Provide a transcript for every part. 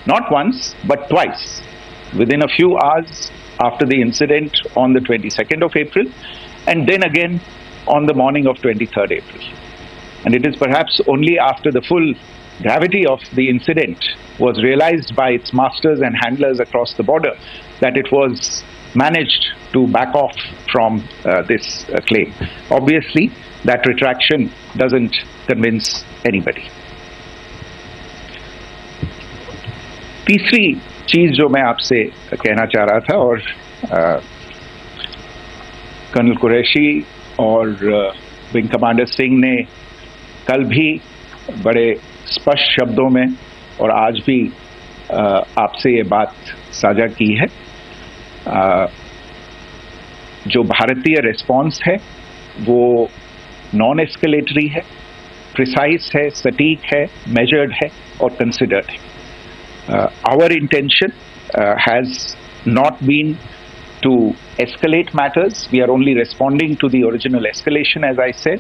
not once but twice, within a few hours after the incident on the 22nd of April, and then again on the morning of 23rd April. And it is perhaps only after the full gravity of the incident was realized by its masters and handlers across the border that it was managed to back off from this claim. Obviously, that retraction doesn't convince anybody. तीसरी चीज जो मैं आपसे कहना चाह रहा था, और कर्नल कुरैशी और विंग कमांडर सिंह ने कल भी बड़े स्पष्ट शब्दों में और आज भी आपसे ये बात साझा की है। जो भारतीय रिस्पॉन्स है वो नॉन एस्केलेटरी है, प्रिसाइज है, सटीक है, मेजर्ड है और कंसिडर्ड है। Our intention has not been to escalate matters. We are only responding to the original escalation, as I said,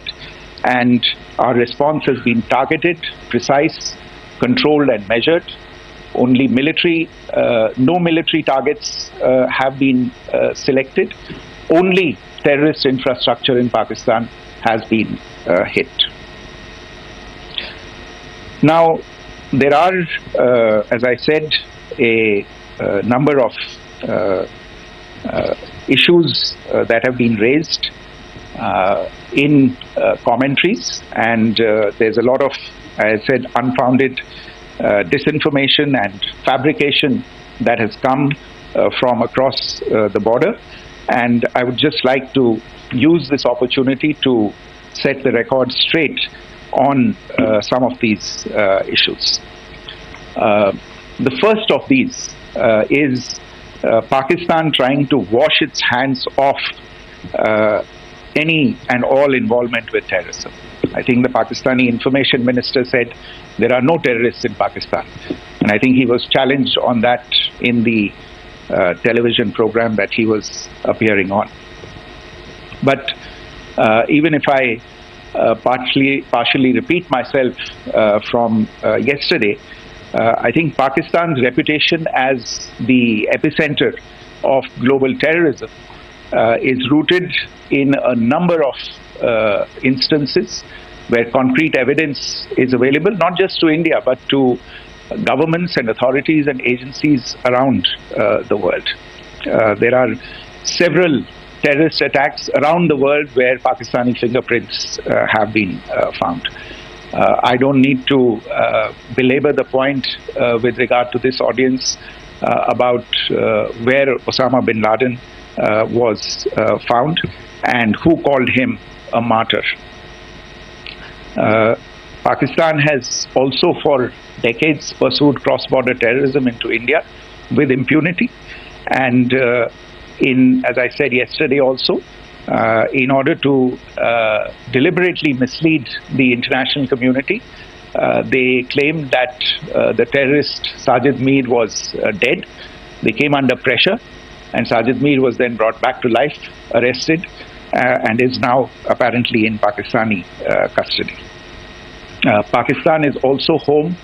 and our response has been targeted, precise, controlled and measured. Only no military targets have been selected. Only terrorist infrastructure in Pakistan has been hit. Now, there are, as I said, a number of issues that have been raised in commentaries, and there's a lot of, as I said, unfounded disinformation and fabrication that has come from across the border. And I would just like to use this opportunity to set the record straight on some of these issues. The first of these is Pakistan trying to wash its hands off any and all involvement with terrorism. I think the Pakistani information minister said there are no terrorists in Pakistan, and I think he was challenged on that in the television program that he was appearing on. But even if I partially repeat myself from yesterday, I think Pakistan's reputation as the epicenter of global terrorism is rooted in a number of instances where concrete evidence is available, not just to India, but to governments and authorities and agencies around the world. There are several terrorist attacks around the world where Pakistani fingerprints have been found. I don't need to belabor the point with regard to this audience about where Osama bin Laden was found and who called him a martyr. Pakistan has also for decades pursued cross-border terrorism into India with impunity, and as I said yesterday also, in order to deliberately mislead the international community, they claimed that the terrorist Sajid Mir was dead. They came under pressure, and Sajid Mir was then brought back to life, arrested, and is now apparently in Pakistani custody. Pakistan is also home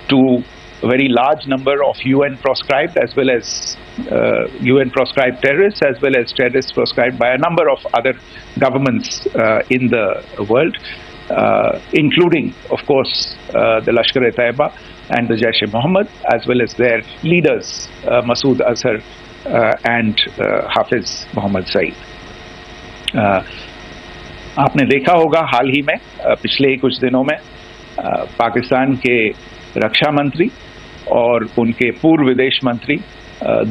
to a very large number of UN proscribed as well as UN proscribed terrorists, as well as terrorists proscribed by a number of other governments in the world, including, of course, the Lashkar-e-Taiba and the Jaish-e-Mohammed, as well as their leaders, Masood Azhar and Hafiz Mohammed Saeed. आपने देखा होगा हाल ही में पिछले कुछ दिनों में पाकिस्तान के रक्षा मंत्री और उनके पूर्व विदेश मंत्री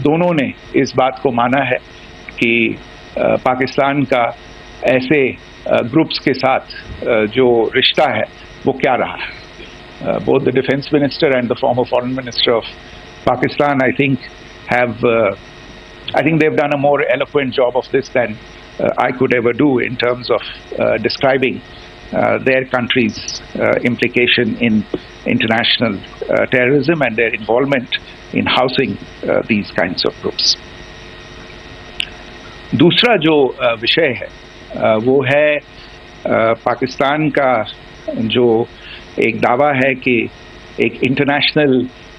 दोनों ने इस बात को माना है कि पाकिस्तान का ऐसे ग्रुप्स के साथ जो रिश्ता है वो क्या रहा है. Both the defense minister and the former foreign minister of Pakistan, I think they've done a more eloquent job of this than I could ever do in terms of describing their country's implication in international terrorism and their involvement in housing these kinds of groups. दूसरा जो विषय है वो है पाकिस्तान का जो एक दावा है कि एक international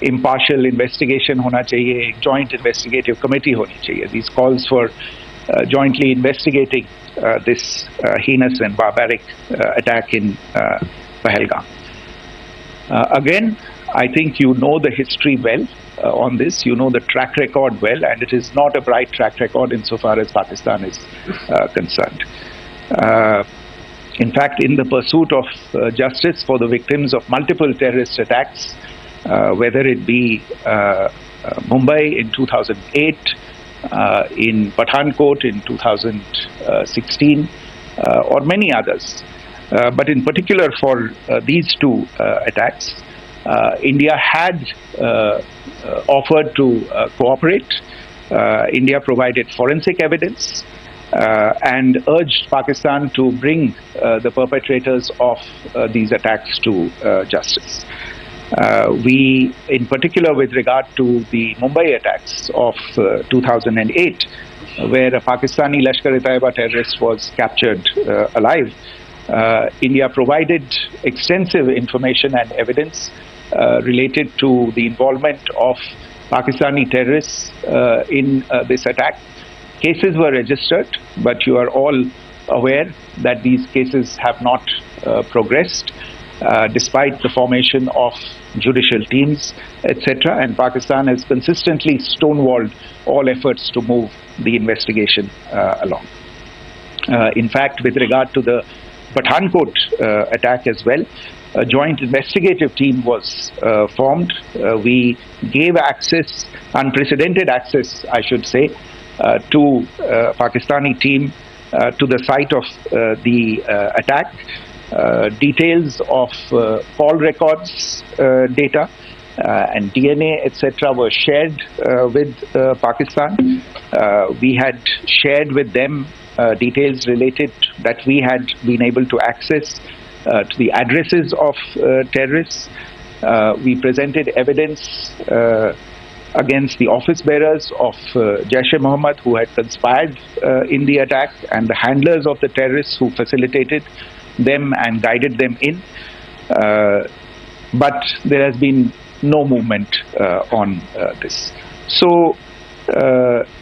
impartial investigation hona chahiye, joint investigative committee honi chahiye. These calls for jointly investigating this heinous and barbaric attack in Pahalgam. Again, I think you know the history well on this. You know the track record well, and it is not a bright track record insofar as Pakistan is concerned. In fact, in the pursuit of justice for the victims of multiple terrorist attacks, whether it be Mumbai in 2008, in Pathankot in 2016, or many others, but in particular for these two attacks, India had offered to cooperate. India provided forensic evidence and urged Pakistan to bring the perpetrators of these attacks to justice. We, in particular with regard to the Mumbai attacks of 2008, where a Pakistani Lashkar-e-Taiba terrorist was captured alive, India provided extensive information and evidence related to the involvement of Pakistani terrorists in this attack. Cases were registered, but you are all aware that these cases have not progressed, despite the formation of judicial teams, etc. And Pakistan has consistently stonewalled all efforts to move the investigation along. In fact, with regard to the Pathankot attack as well, a joint investigative team was formed. We gave access, unprecedented access, I should say, to Pakistani team to the site of the attack. Details of call records data and DNA, etc., were shared with Pakistan. We had shared with them details related that we had been able to access to the addresses of terrorists. We presented evidence against the office bearers of Jaish-e-Mohammed who had conspired in the attack, and the handlers of the terrorists who facilitated them and guided them in. But there has been no movement on this. So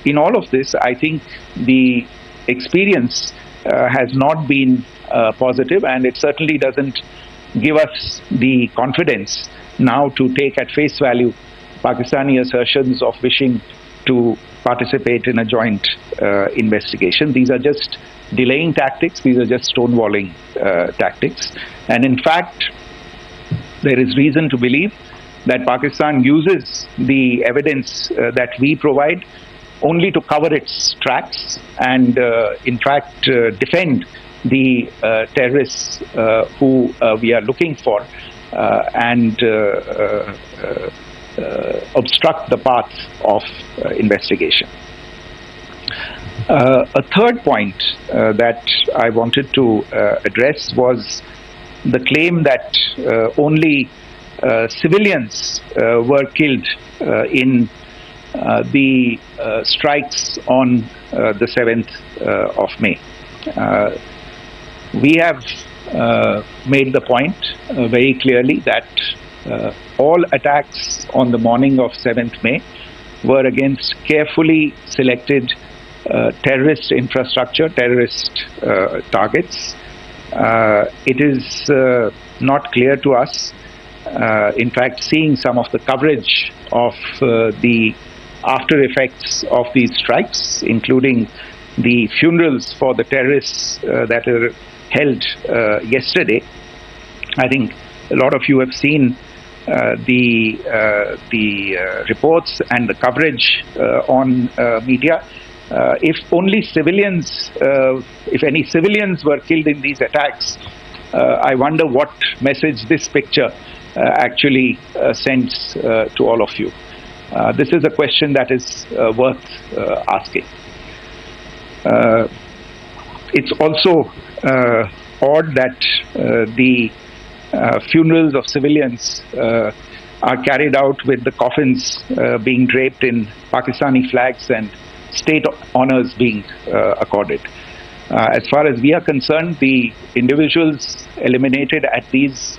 in all of this, I think the experience has not been positive, and it certainly doesn't give us the confidence now to take at face value Pakistani assertions of wishing to participate in a joint investigation. These are just delaying tactics. These are just stonewalling tactics. And in fact, there is reason to believe that Pakistan uses the evidence that we provide only to cover its tracks and, in fact, defend the terrorists who we are looking for and obstruct the path of investigation. A third point that I wanted to address was the claim that only civilians were killed in the strikes on the 7th of May. We have made the point very clearly that all attacks on the morning of 7th May were against carefully selected terrorist infrastructure, terrorist targets. It is not clear to us, in fact, seeing some of the coverage of the after effects of these strikes, including the funerals for the terrorists that were held yesterday. I think a lot of you have seen the reports and the coverage on media. If only civilians, if any civilians were killed in these attacks, I wonder what message this picture actually sends to all of you. This is a question that is worth asking. It's also odd that the funerals of civilians are carried out with the coffins being draped in Pakistani flags and state honors being accorded. As far as we are concerned, the individuals eliminated at these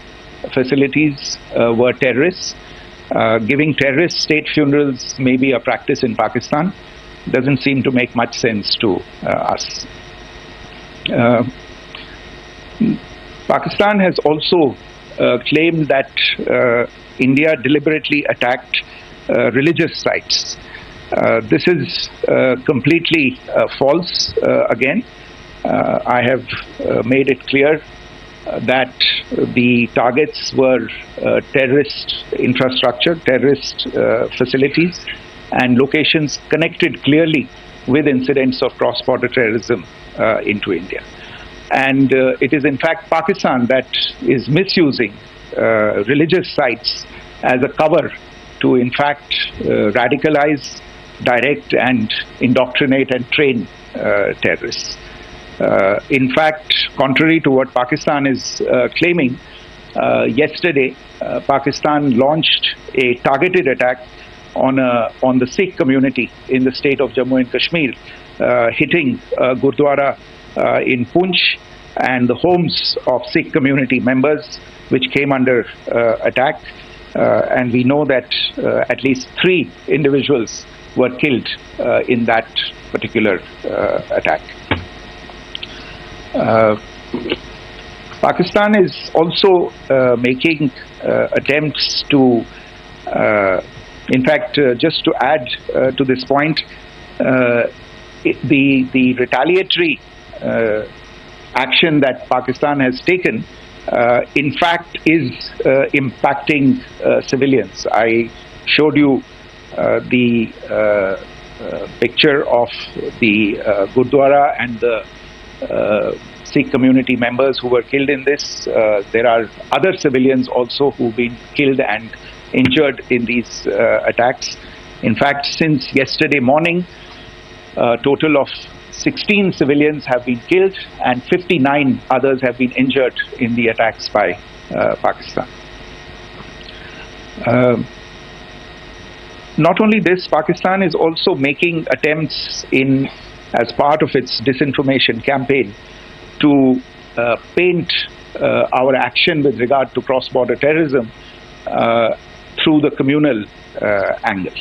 facilities were terrorists, Giving terrorist state funerals may be a practice in Pakistan. Doesn't seem to make much sense to us. Pakistan has also claimed that India deliberately attacked religious sites. This is completely false again. I have made it clear that the targets were terrorist infrastructure, terrorist facilities, and locations connected clearly with incidents of cross-border terrorism into India. And it is in fact Pakistan that is misusing religious sites as a cover to in fact radicalize, direct and indoctrinate and train terrorists. In fact, contrary to what Pakistan is claiming, yesterday Pakistan launched a targeted attack on the Sikh community in the state of Jammu and Kashmir, hitting Gurdwara in Poonch and the homes of Sikh community members which came under attack. And we know that at least 3 individuals were killed in that particular attack. Pakistan is also making attempts to, in fact, just to add to this point, the retaliatory action that Pakistan has taken, in fact, is impacting civilians. I showed you the picture of the Gurdwara and the Sikh community members who were killed in this. There are other civilians also who've been killed and injured in these attacks. In fact, since yesterday morning, a total of 16 civilians have been killed and 59 others have been injured in the attacks by Pakistan. Not only this, Pakistan is also making attempts as part of its disinformation campaign to paint our action with regard to cross-border terrorism through the communal angle.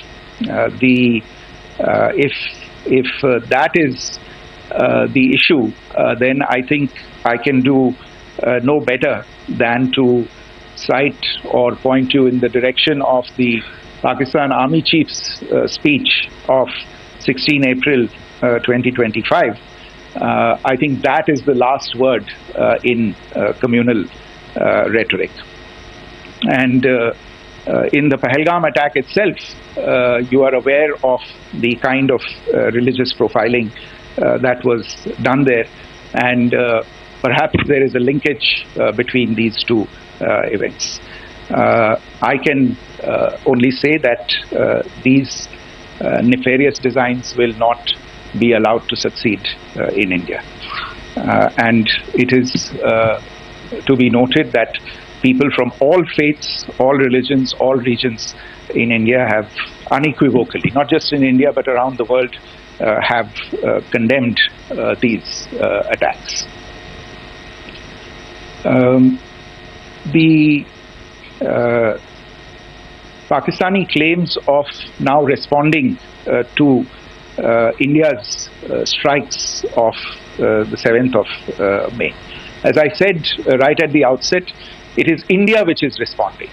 If that is the issue, then I think I can do no better than to cite or point you in the direction of the Pakistan Army Chief's speech of 16 April 2025. I think that is the last word in communal rhetoric. And in the Pahalgam attack itself, you are aware of the kind of religious profiling that was done there, and perhaps there is a linkage between these two events. I can only say that these nefarious designs will not be allowed to succeed in India. And it is to be noted that people from all faiths, all religions, all regions in India have unequivocally, not just in India but around the world, have condemned these attacks. The Pakistani claims of now responding to India's strikes of the 7th of May. As I said right at the outset, it is India which is responding.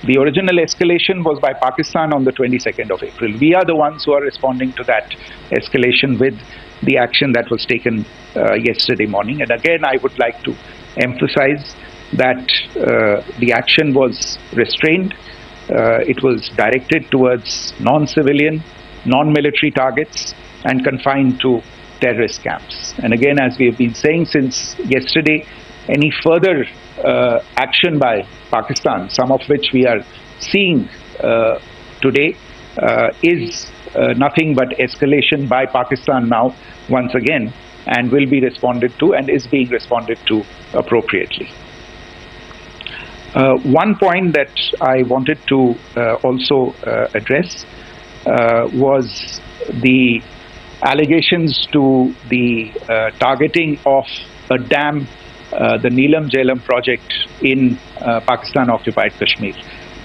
The original escalation was by Pakistan on the 22nd of April. We are the ones who are responding to that escalation with the action that was taken yesterday morning. And again, I would like to emphasize that the action was restrained. It was directed towards non-civilian, non-military targets and confined to terrorist camps. And again, as we have been saying since yesterday, any further action by Pakistan, some of which we are seeing today, is nothing but escalation by Pakistan now once again, and will be responded to and is being responded to appropriately. One point that I wanted to also address was the allegations to the targeting of a dam, the Neelam Jhelum project in Pakistan-occupied Kashmir.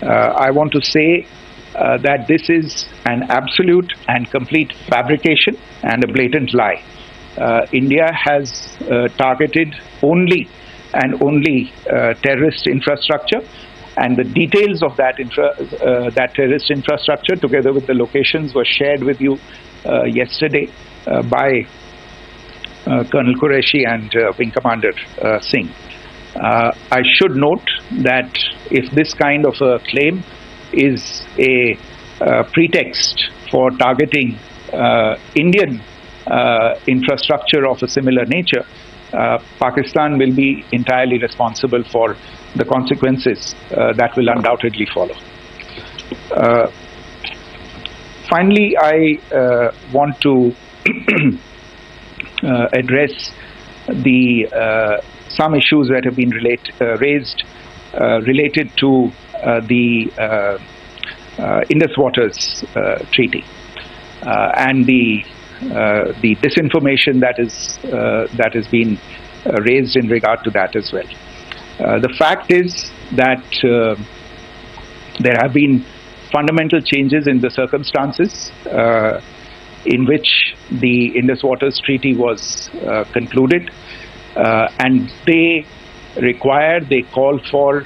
I want to say that this is an absolute and complete fabrication and a blatant lie. India has targeted only and only terrorist infrastructure, and the details of that terrorist infrastructure, together with the locations, were shared with you yesterday by Colonel Qureshi and Wing Commander Singh. I should note that if this kind of a claim is a pretext for targeting Indian infrastructure of a similar nature, Pakistan will be entirely responsible for the consequences that will undoubtedly follow. Finally, I want to address some issues that have been raised related to the Indus Waters Treaty and the disinformation that has been raised in regard to that as well. The fact is that there have been fundamental changes in the circumstances in which the Indus Waters Treaty was concluded, and they call for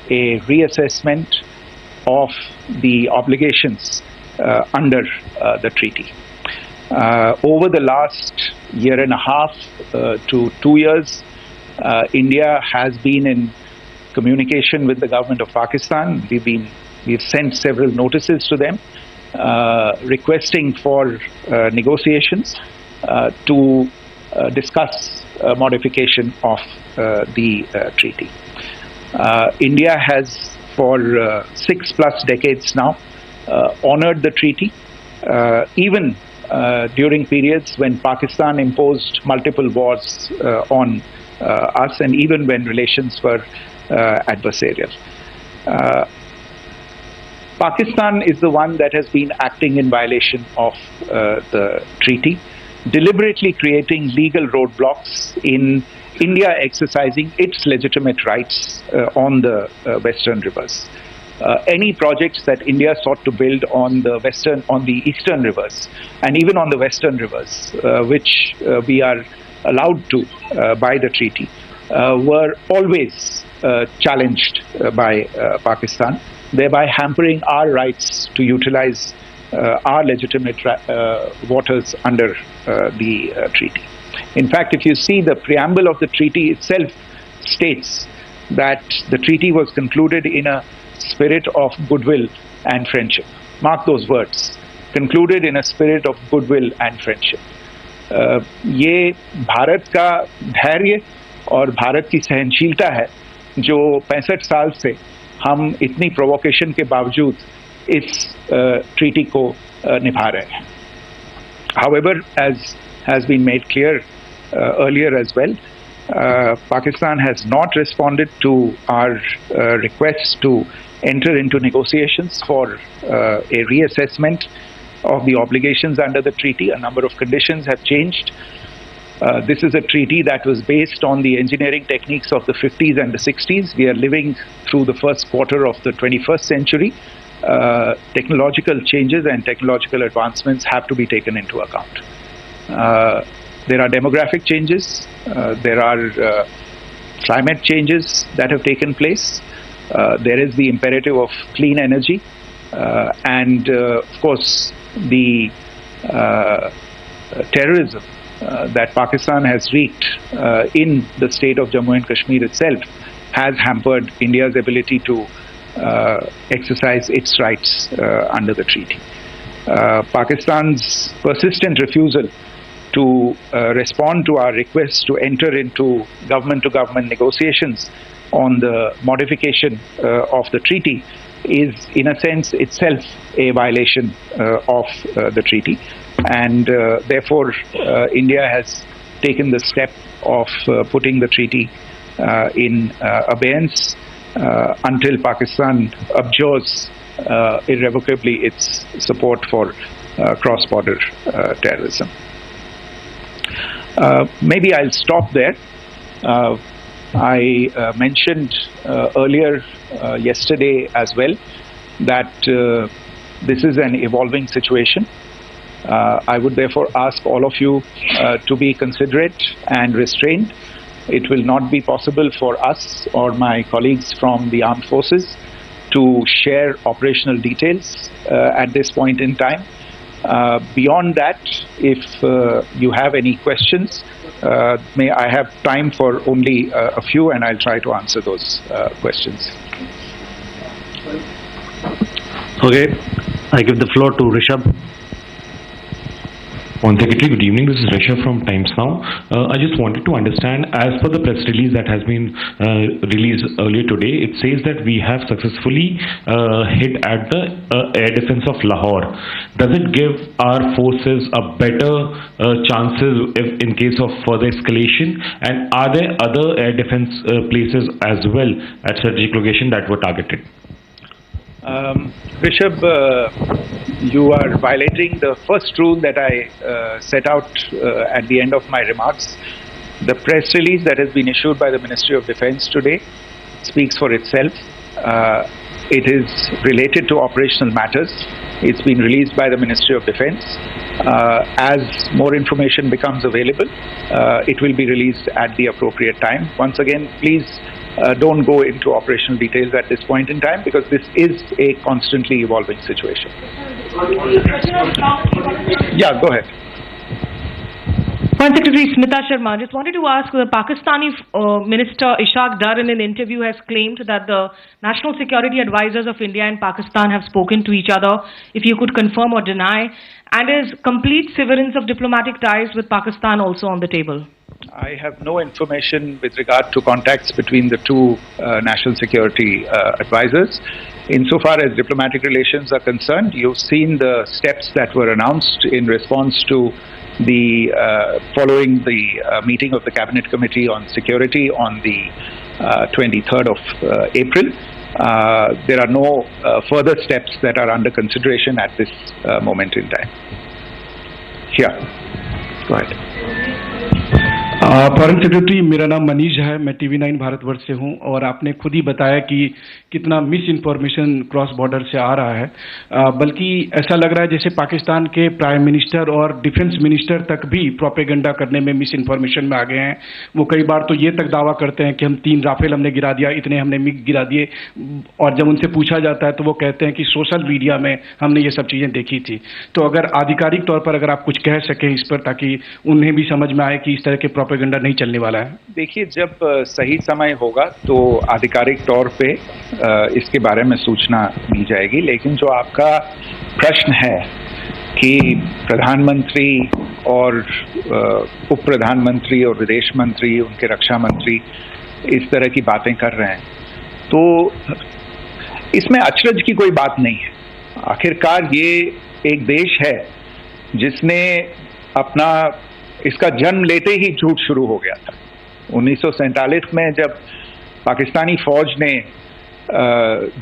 a reassessment of the obligations under the treaty. Over the last year and a half to 2 years, India has been in communication with the government of Pakistan. We've sent several notices to them requesting for negotiations to discuss modification of the treaty. India has for 6+ decades now honored the treaty, even during periods when Pakistan imposed multiple wars on us, and even when relations were adversarial. Pakistan is the one that has been acting in violation of the treaty, deliberately creating legal roadblocks in India exercising its legitimate rights on the western rivers. Any projects that India sought to build on the eastern rivers, and even on the western rivers, which we are allowed to by the treaty, were always challenged by Pakistan, thereby hampering our rights to utilize our legitimate waters under the treaty. In fact, if you see, the preamble of the treaty itself states that the treaty was concluded in a spirit of goodwill and friendship. Mark those words, concluded in a spirit of goodwill and friendship. ये भारत का धैर्य और भारत की सहनशीलता है जो 65 साल से हम इतनी प्रोवोकेशन के बावजूद इस ट्रीटी को निभा रहे हैं. However, as has been made clear earlier as well, Pakistan has not responded to our requests to enter into negotiations for a reassessment of the obligations under the treaty. A number of conditions have changed. This is a treaty that was based on the engineering techniques of the 50s and the 60s. We are living through the first quarter of the 21st century. Technological changes and technological advancements have to be taken into account. There are demographic changes. There are climate changes that have taken place. There is the imperative of clean energy. And of course, the terrorism that Pakistan has wreaked in the state of Jammu and Kashmir itself has hampered India's ability to exercise its rights under the treaty. Pakistan's persistent refusal to respond to our request to enter into government-to-government negotiations on the modification of the treaty is, in a sense, itself a violation of the treaty. And therefore, India has taken the step of putting the treaty in abeyance until Pakistan abjures irrevocably its support for cross-border terrorism. Maybe I'll stop there. I mentioned earlier yesterday as well that this is an evolving situation. I would therefore ask all of you to be considerate and restrained. It will not be possible for us or my colleagues from the armed forces to share operational details at this point in time. Beyond that, if you have any questions, may I have time for only a few, and I'll try to answer those questions. Okay, I give the floor to Rishabh. One Secretary, good evening. This is Rishabh from Times Now. I just wanted to understand, as per the press release that has been released earlier today, it says that we have successfully hit at the air defense of Lahore. Does it give our forces a better chances if, in case of further escalation? And are there other air defense places as well at strategic location that were targeted? Rishabh, you are violating the first rule that I set out at the end of my remarks. The press release that has been issued by the Ministry of Defence today speaks for itself. It is related to operational matters. It's been released by the Ministry of Defence. As more information becomes available, it will be released at the appropriate time. Once again, please don't go into operational details at this point in time, because this is a constantly evolving situation. Yeah, go ahead. Foreign Secretary Smita Sharma, just wanted to ask, the Pakistani Minister Ishaq Dar in an interview has claimed that the national security advisors of India and Pakistan have spoken to each other. If you could confirm or deny, and is complete severance of diplomatic ties with Pakistan also on the table? I have no information with regard to contacts between the two national security advisors. Insofar as diplomatic relations are concerned, you've seen the steps that were announced in response to the following the meeting of the Cabinet Committee on Security on the 23rd of April. There are no further steps that are under consideration at this moment in time. Yeah, go ahead. Foreign secretary, मेरा नाम मनीष है, मैं TV9 Bharatvarsh से हूं, और आपने खुद ही बताया कि कितना मिस इन्फॉर्मेशन क्रॉस बॉर्डर से आ रहा है। बल्कि ऐसा लग रहा है जैसे पाकिस्तान के प्राइम मिनिस्टर और डिफेंस मिनिस्टर तक भी प्रोपेगेंडा करने में मिस इन्फॉर्मेशन में आ गए हैं। वो कई बार तो ये तक दावा करते हैं कि हम 3 राफेल हमने गिरा दिया, इतने हमने मिग गिरा दिए, और जब उनसे पूछा जाता है तो वो कहते हैं कि सोशल मीडिया में हमने ये सब चीज़ें देखी थी। तो अगर आधिकारिक तौर पर अगर आप कुछ कह सकें इस पर, ताकि उन्हें भी समझ में आए कि इस तरह के प्रोपेगेंडा नहीं चलने वाला है। देखिए, जब सही समय होगा तो आधिकारिक तौर पे इसके बारे में सूचना दी जाएगी। लेकिन जो आपका प्रश्न है कि प्रधानमंत्री और उप प्रधानमंत्री और विदेश मंत्री, उनके रक्षा मंत्री इस तरह की बातें कर रहे हैं, तो इसमें अचरज की कोई बात नहीं है। आखिरकार ये एक देश है जिसने अपना इसका जन्म लेते ही झूठ शुरू हो गया था। 1947 में जब पाकिस्तानी फौज ने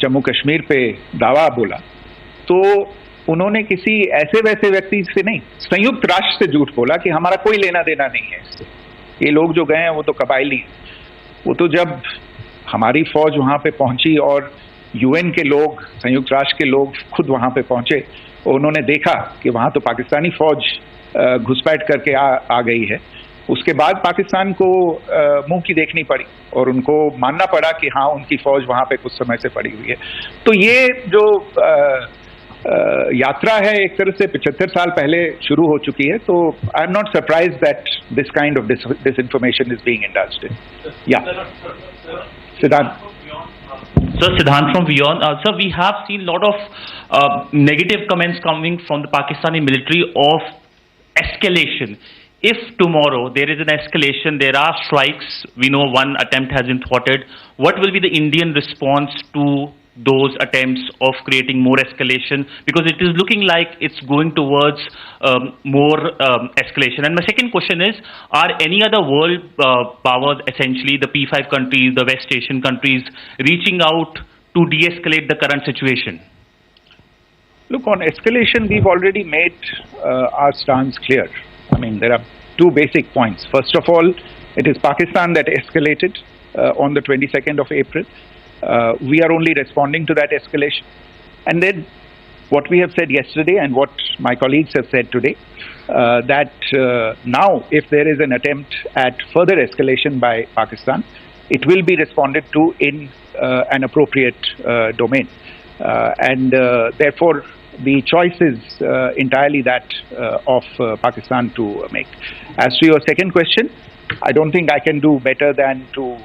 जम्मू कश्मीर पे दावा बोला, तो उन्होंने किसी ऐसे वैसे व्यक्ति से नहीं, संयुक्त राष्ट्र से झूठ बोला कि हमारा कोई लेना देना नहीं है इससे, ये लोग जो गए हैं वो तो कबायली हैं। वो तो जब हमारी फौज वहाँ पे पहुंची और UN के लोग, संयुक्त राष्ट्र के लोग खुद वहाँ पे पहुंचे, उन्होंने देखा कि वहाँ तो पाकिस्तानी फौज घुसपैठ करके आ गई है, उसके बाद पाकिस्तान को मुंह की देखनी पड़ी और उनको मानना पड़ा कि हाँ, उनकी फौज वहाँ पे कुछ समय से पड़ी हुई है। तो ये जो यात्रा है एक तरह से 75 साल पहले शुरू हो चुकी है। तो I am not surprise that this kind of disinformation is being indulged in. Yeah, Siddhant. Sir, Siddhant from Beyond. Sir, we have seen a lot of negative comments coming from the Pakistani military of escalation. If tomorrow there is an escalation, there are strikes, we know one attempt has been thwarted, what will be the Indian response to those attempts of creating more escalation? Because it is looking like it's going towards more escalation. And my second question is, are any other world powers, essentially the P5 countries, the West Asian countries, reaching out to de-escalate the current situation? Look, on escalation, we've already made our stance clear. I mean, there are two basic points. First of all, it is Pakistan that escalated on the 22nd of April. We are only responding to that escalation. And then what we have said yesterday and what my colleagues have said today, that now if there is an attempt at further escalation by Pakistan, it will be responded to in an appropriate domain. And therefore, the choice is entirely that of Pakistan to make. As to your second question, I don't think I can do better than to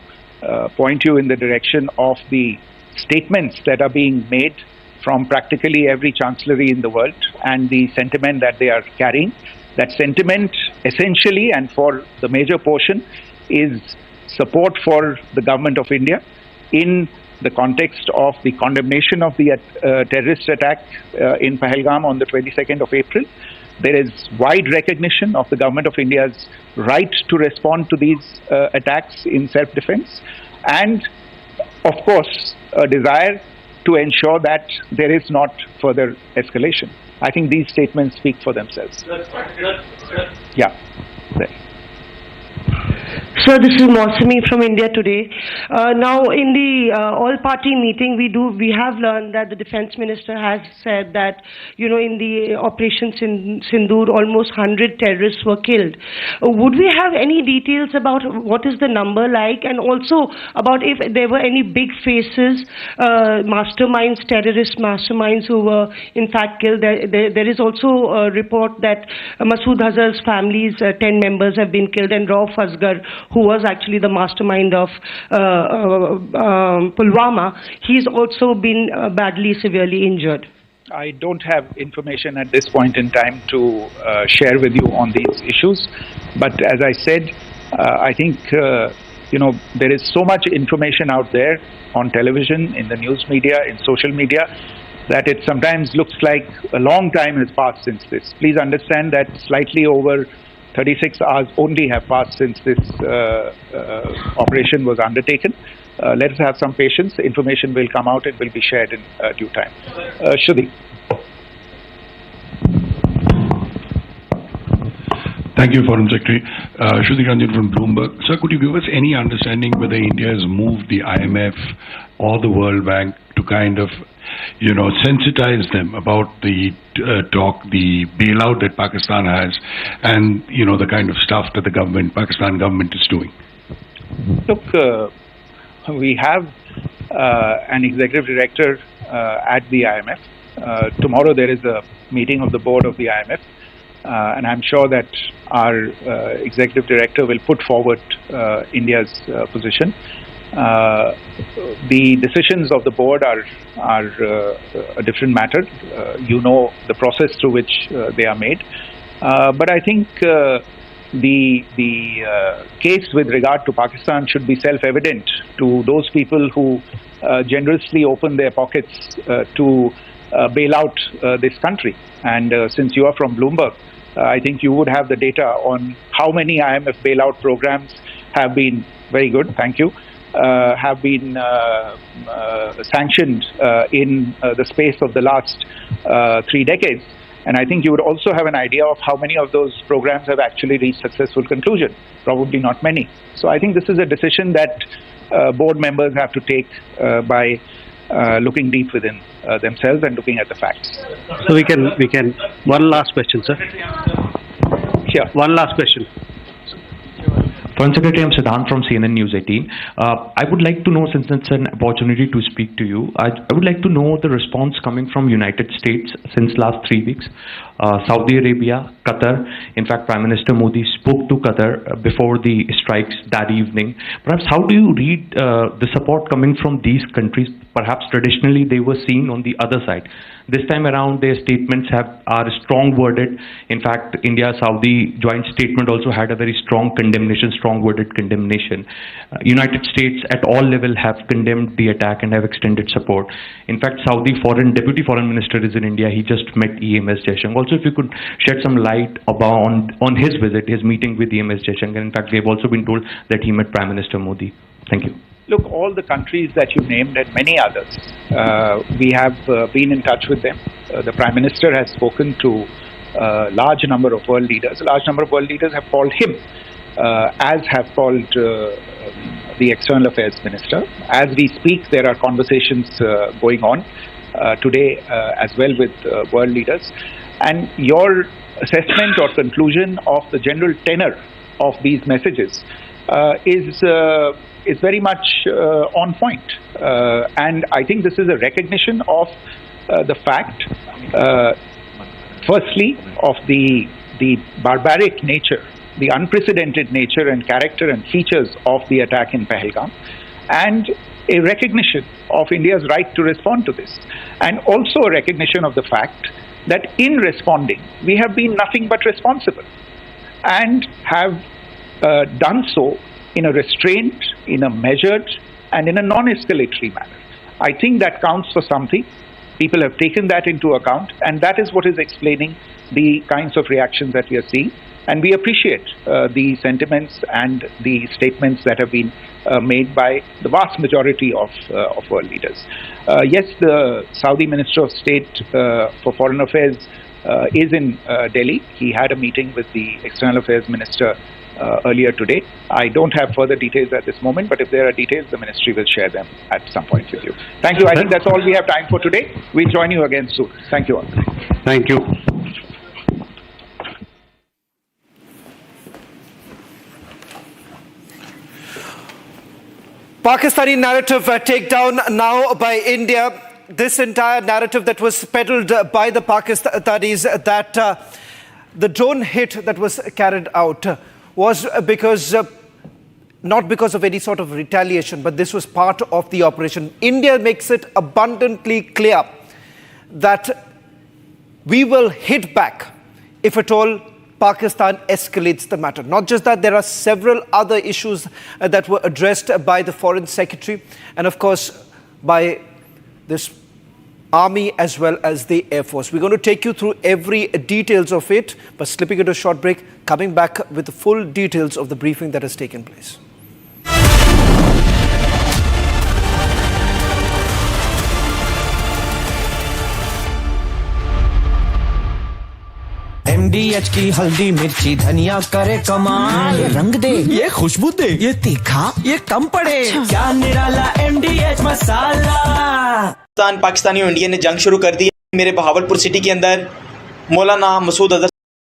point you in the direction of the statements that are being made from practically every chancellery in the world and the sentiment that they are carrying. That sentiment essentially and for the major portion is support for the government of India in the context of the condemnation of the terrorist attack in Pahalgam on the 22nd of April. There is wide recognition of the government of India's right to respond to these attacks in self-defense, and of course a desire to ensure that there is not further escalation. I think these statements speak for themselves. Yeah. There. Sir, this is Mausami from India Today. Now, in the all-party meeting, we have learned that the Defence Minister has said that, you know, in the Operation Sindoor, almost 100 terrorists were killed. Would we have any details about what is the number like, and also about if there were any big faces, masterminds, terrorist masterminds who were in fact killed? There is also a report that Masood Hazar's family's 10 members have been killed, and Rauf Asgar, who was actually the mastermind of Pulwama, he's also been badly, severely injured. I don't have information at this point in time to share with you on these issues. But as I said, I think, you know, there is so much information out there on television, in the news media, in social media, that it sometimes looks like a long time has passed since this. Please understand that slightly over 36 hours only have passed since this operation was undertaken. Let us have some patience. The information will come out. It will be shared in due time. Shruti. Thank you, Foreign Secretary. Shruti Ranjan from Bloomberg. Sir, could you give us any understanding whether India has moved the IMF or the World Bank to kind of, you know, sensitize them about the the bailout that Pakistan has, and, you know, the kind of stuff that the Pakistan government is doing? Look, we have an executive director at the IMF. Tomorrow there is a meeting of the board of the IMF. And I'm sure that our executive director will put forward India's position. The decisions of the board are a different matter. You know the process through which they are made. But I think the case with regard to Pakistan should be self-evident to those people who generously open their pockets to bail out this country. And since you are from Bloomberg, I think you would have the data on how many IMF bailout programs have been, very good, thank you, have been sanctioned in the space of the last 3 decades. And I think you would also have an idea of how many of those programs have actually reached successful conclusion. Probably not many. So I think this is a decision that board members have to take by looking deep within themselves and looking at the facts. So we can, one last question, sir. Sure. One last question. Foreign Secretary, I'm Siddhant from CNN News 18. I would like to know, since it's an opportunity to speak to you, I would like to know the response coming from United States since last 3 weeks. Saudi Arabia, Qatar. In fact, Prime Minister Modi spoke to Qatar before the strikes that evening. Perhaps how do you read the support coming from these countries? Perhaps traditionally they were seen on the other side. This time around, their statements are strong-worded. In fact, India-Saudi joint statement also had a very strong condemnation, strong-worded condemnation. United States at all levels have condemned the attack and have extended support. In fact, Saudi Deputy Foreign Minister is in India. He just met EMS Jaishankar. Also, if you could shed some light on his visit, his meeting with EMS Jaishankar. In fact, we have also been told that he met Prime Minister Modi. Thank you. Look, all the countries that you named and many others, we have been in touch with them. The Prime Minister has spoken to a large number of world leaders. A large number of world leaders have called him, as have called the External Affairs Minister. As we speak, there are conversations going on. today as well with world leaders. And your assessment or conclusion of the general tenor of these messages is very much on point. And I think this is a recognition of the fact, firstly, of the barbaric nature, the unprecedented nature and character and features of the attack in Pahalgam, and a recognition of India's right to respond to this, and also a recognition of the fact that in responding, we have been nothing but responsible and have done so in a restrained, in a measured, and in a non-escalatory manner. I think that counts for something. People have taken that into account, and that is what is explaining the kinds of reactions that we are seeing. And we appreciate the sentiments and the statements that have been made by the vast majority of world leaders. Yes, the Saudi Minister of State for Foreign Affairs is in Delhi. He had a meeting with the External Affairs Minister earlier today. I don't have further details at this moment, but if there are details, the Ministry will share them at some point with you. Thank you. I think that's all we have time for today. We'll join you again soon. Thank you all. Thank you. Pakistani narrative takedown now by India. This entire narrative that was peddled by the Pakistanis that the drone hit that was carried out was because, not because of any sort of retaliation, but this was part of the operation. India makes it abundantly clear that we will hit back if at all Pakistan escalates the matter. Not just that, there are several other issues that were addressed by the Foreign Secretary and of course by this Army as well as the Air Force. We're going to take you through every details of it, but slipping into a short break, coming back with the full details of the briefing that has taken place. MDH की हल्दी मिर्ची धनिया करे कमाल, ये रंग दे, ये खुशबू दे, ये तीखा, ये कम पड़े, क्या निराला MDH मसाला। पाकिस्तानी और इंडिया ने जंग शुरू कर दी है। मेरे बहावलपुर सिटी के अंदर मौलाना मसूद अजहर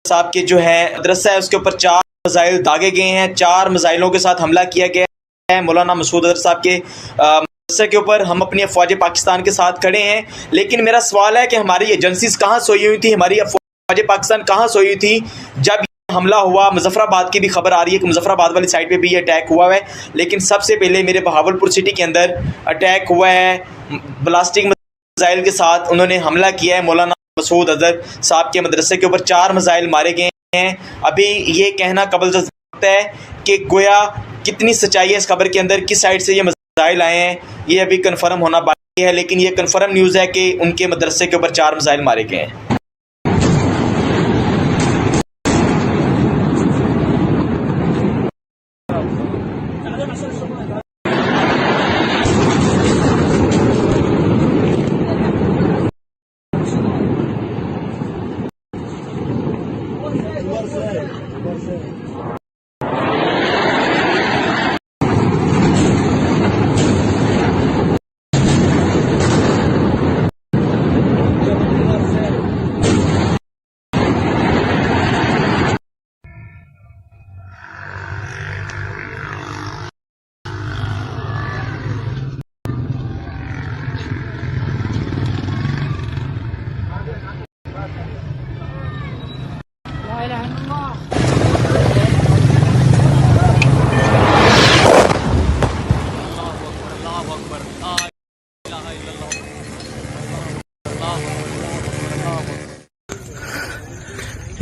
साहब के जो है मदरसा है उसके ऊपर 4 मिसाइल दागे गए हैं। 4 मिसाइलों के साथ हमला किया गया है मौलाना मसूद अजहर साहब के मदरसे के ऊपर। हम अपनी अफवाज पाकिस्तान के साथ खड़े हैं, लेकिन मेरा सवाल है कि हमारी एजेंसीज कहाँ सोई हुई थी, हमारी अफवाज पाकिस्तान कहाँ सोई हुई थी जब हमला हुआ। मुजफ्फराबाद की भी खबर आ रही है कि मुजफ्फराबाद वाली साइड पे भी अटैक हुआ है, लेकिन सबसे पहले मेरे बहावलपुर सिटी के अंदर अटैक हुआ है ब्लास्टिक मिसाइल के साथ। उन्होंने हमला किया है मौलाना मसूद अजहर साहब के मदरसे के ऊपर। 4 मिसाइल मारे गए हैं। अभी ये कहना कबल सकता है कि गोया कितनी सच्चाई है इस खबर के अंदर, किस साइड से ये मिसाइल आए हैं, ये अभी कन्फर्म होना बाकी है। लेकिन ये कन्फर्म न्यूज़ है कि उनके मदरसे के ऊपर 4 मिसाइल मारे गए हैं।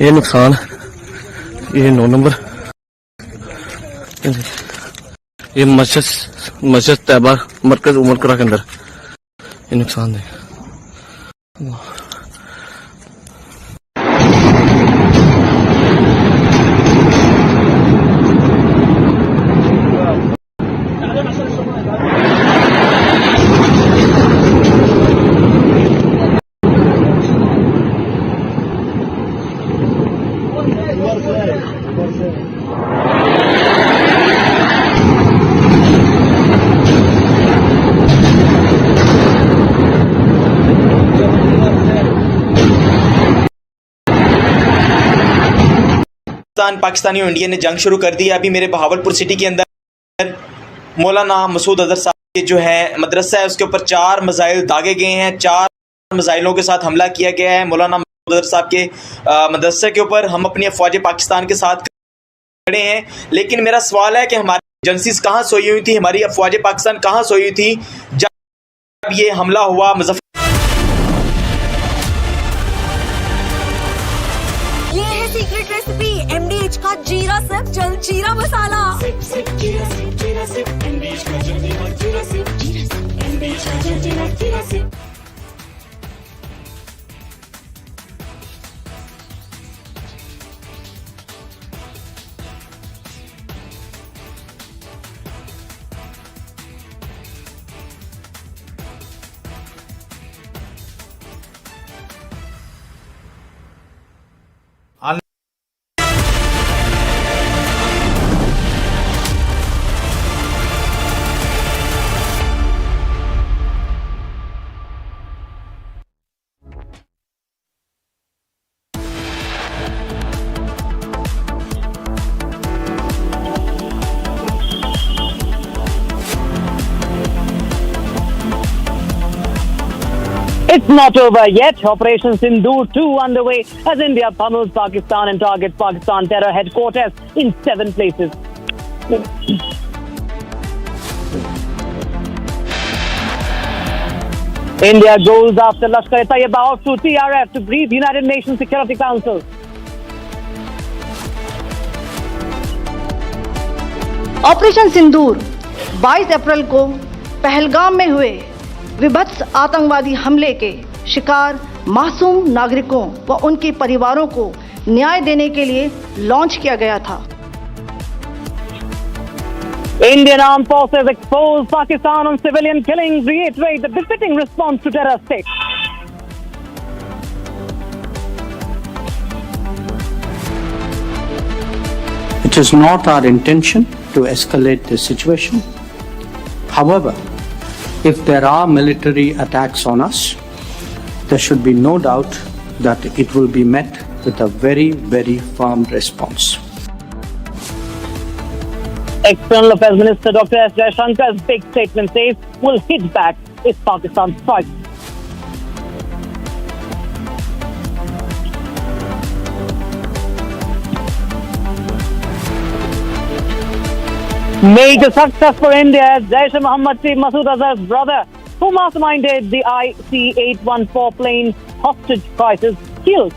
ये नुकसान, ये 9 नंबर, ये मस्जिद तैयबा मरकज उमरकरा के अंदर ये नुकसान है। पाकिस्तानी और इंडिया ने जंग शुरू कर दी है। अभी मेरे बहावलपुर सिटी के अंदर मौलाना मसूद अजहर साहब के जो है मदरसा है उसके ऊपर 4 मिसाइल दागे गए हैं। 4 मिसाइलों के साथ हमला किया गया है मौलाना मसूद अजहर साहब के मदरसे के ऊपर। हम अपनी अफवाज पाकिस्तान के साथ खड़े हैं, लेकिन मेरा सवाल है कि हमारी एजेंसीज कहाँ सोई हुई थी, हमारी अफवाज पाकिस्तान कहाँ सोई हुई थी जब ये हमला हुआ मुजफ्फर। ये है सीक्रेट रेसिपी MDH का जीरा सिर्फ जल जीरा मसाला। It's not over yet. Operation Sindoor 2 underway as India pummels Pakistan and targets Pakistan terror headquarters in 7 places. India goes after Lashkar-e-Taiba off to TRF to brief United Nations Security Council. Operation Sindoor 22 अप्रैल को पहलगाम में हुए विभत्स आतंकवादी हमले के शिकार मासूम नागरिकों व उनके परिवारों को न्याय देने के लिए लॉन्च किया गया था। Indian armed forces expose Pakistan on civilian killings, reiterate the befitting response to terror state. It is not our intention to escalate the situation. However, if there are military attacks on us, there should be no doubt that it will be met with a very, very firm response. External Affairs Minister Dr. S. Jaishankar's big statement says we'll hit back if Pakistan strikes. Major success for India as Jaish-e-Mohammed chief Masood Azhar's brother, who masterminded the IC-814 plane hostage crisis, killed.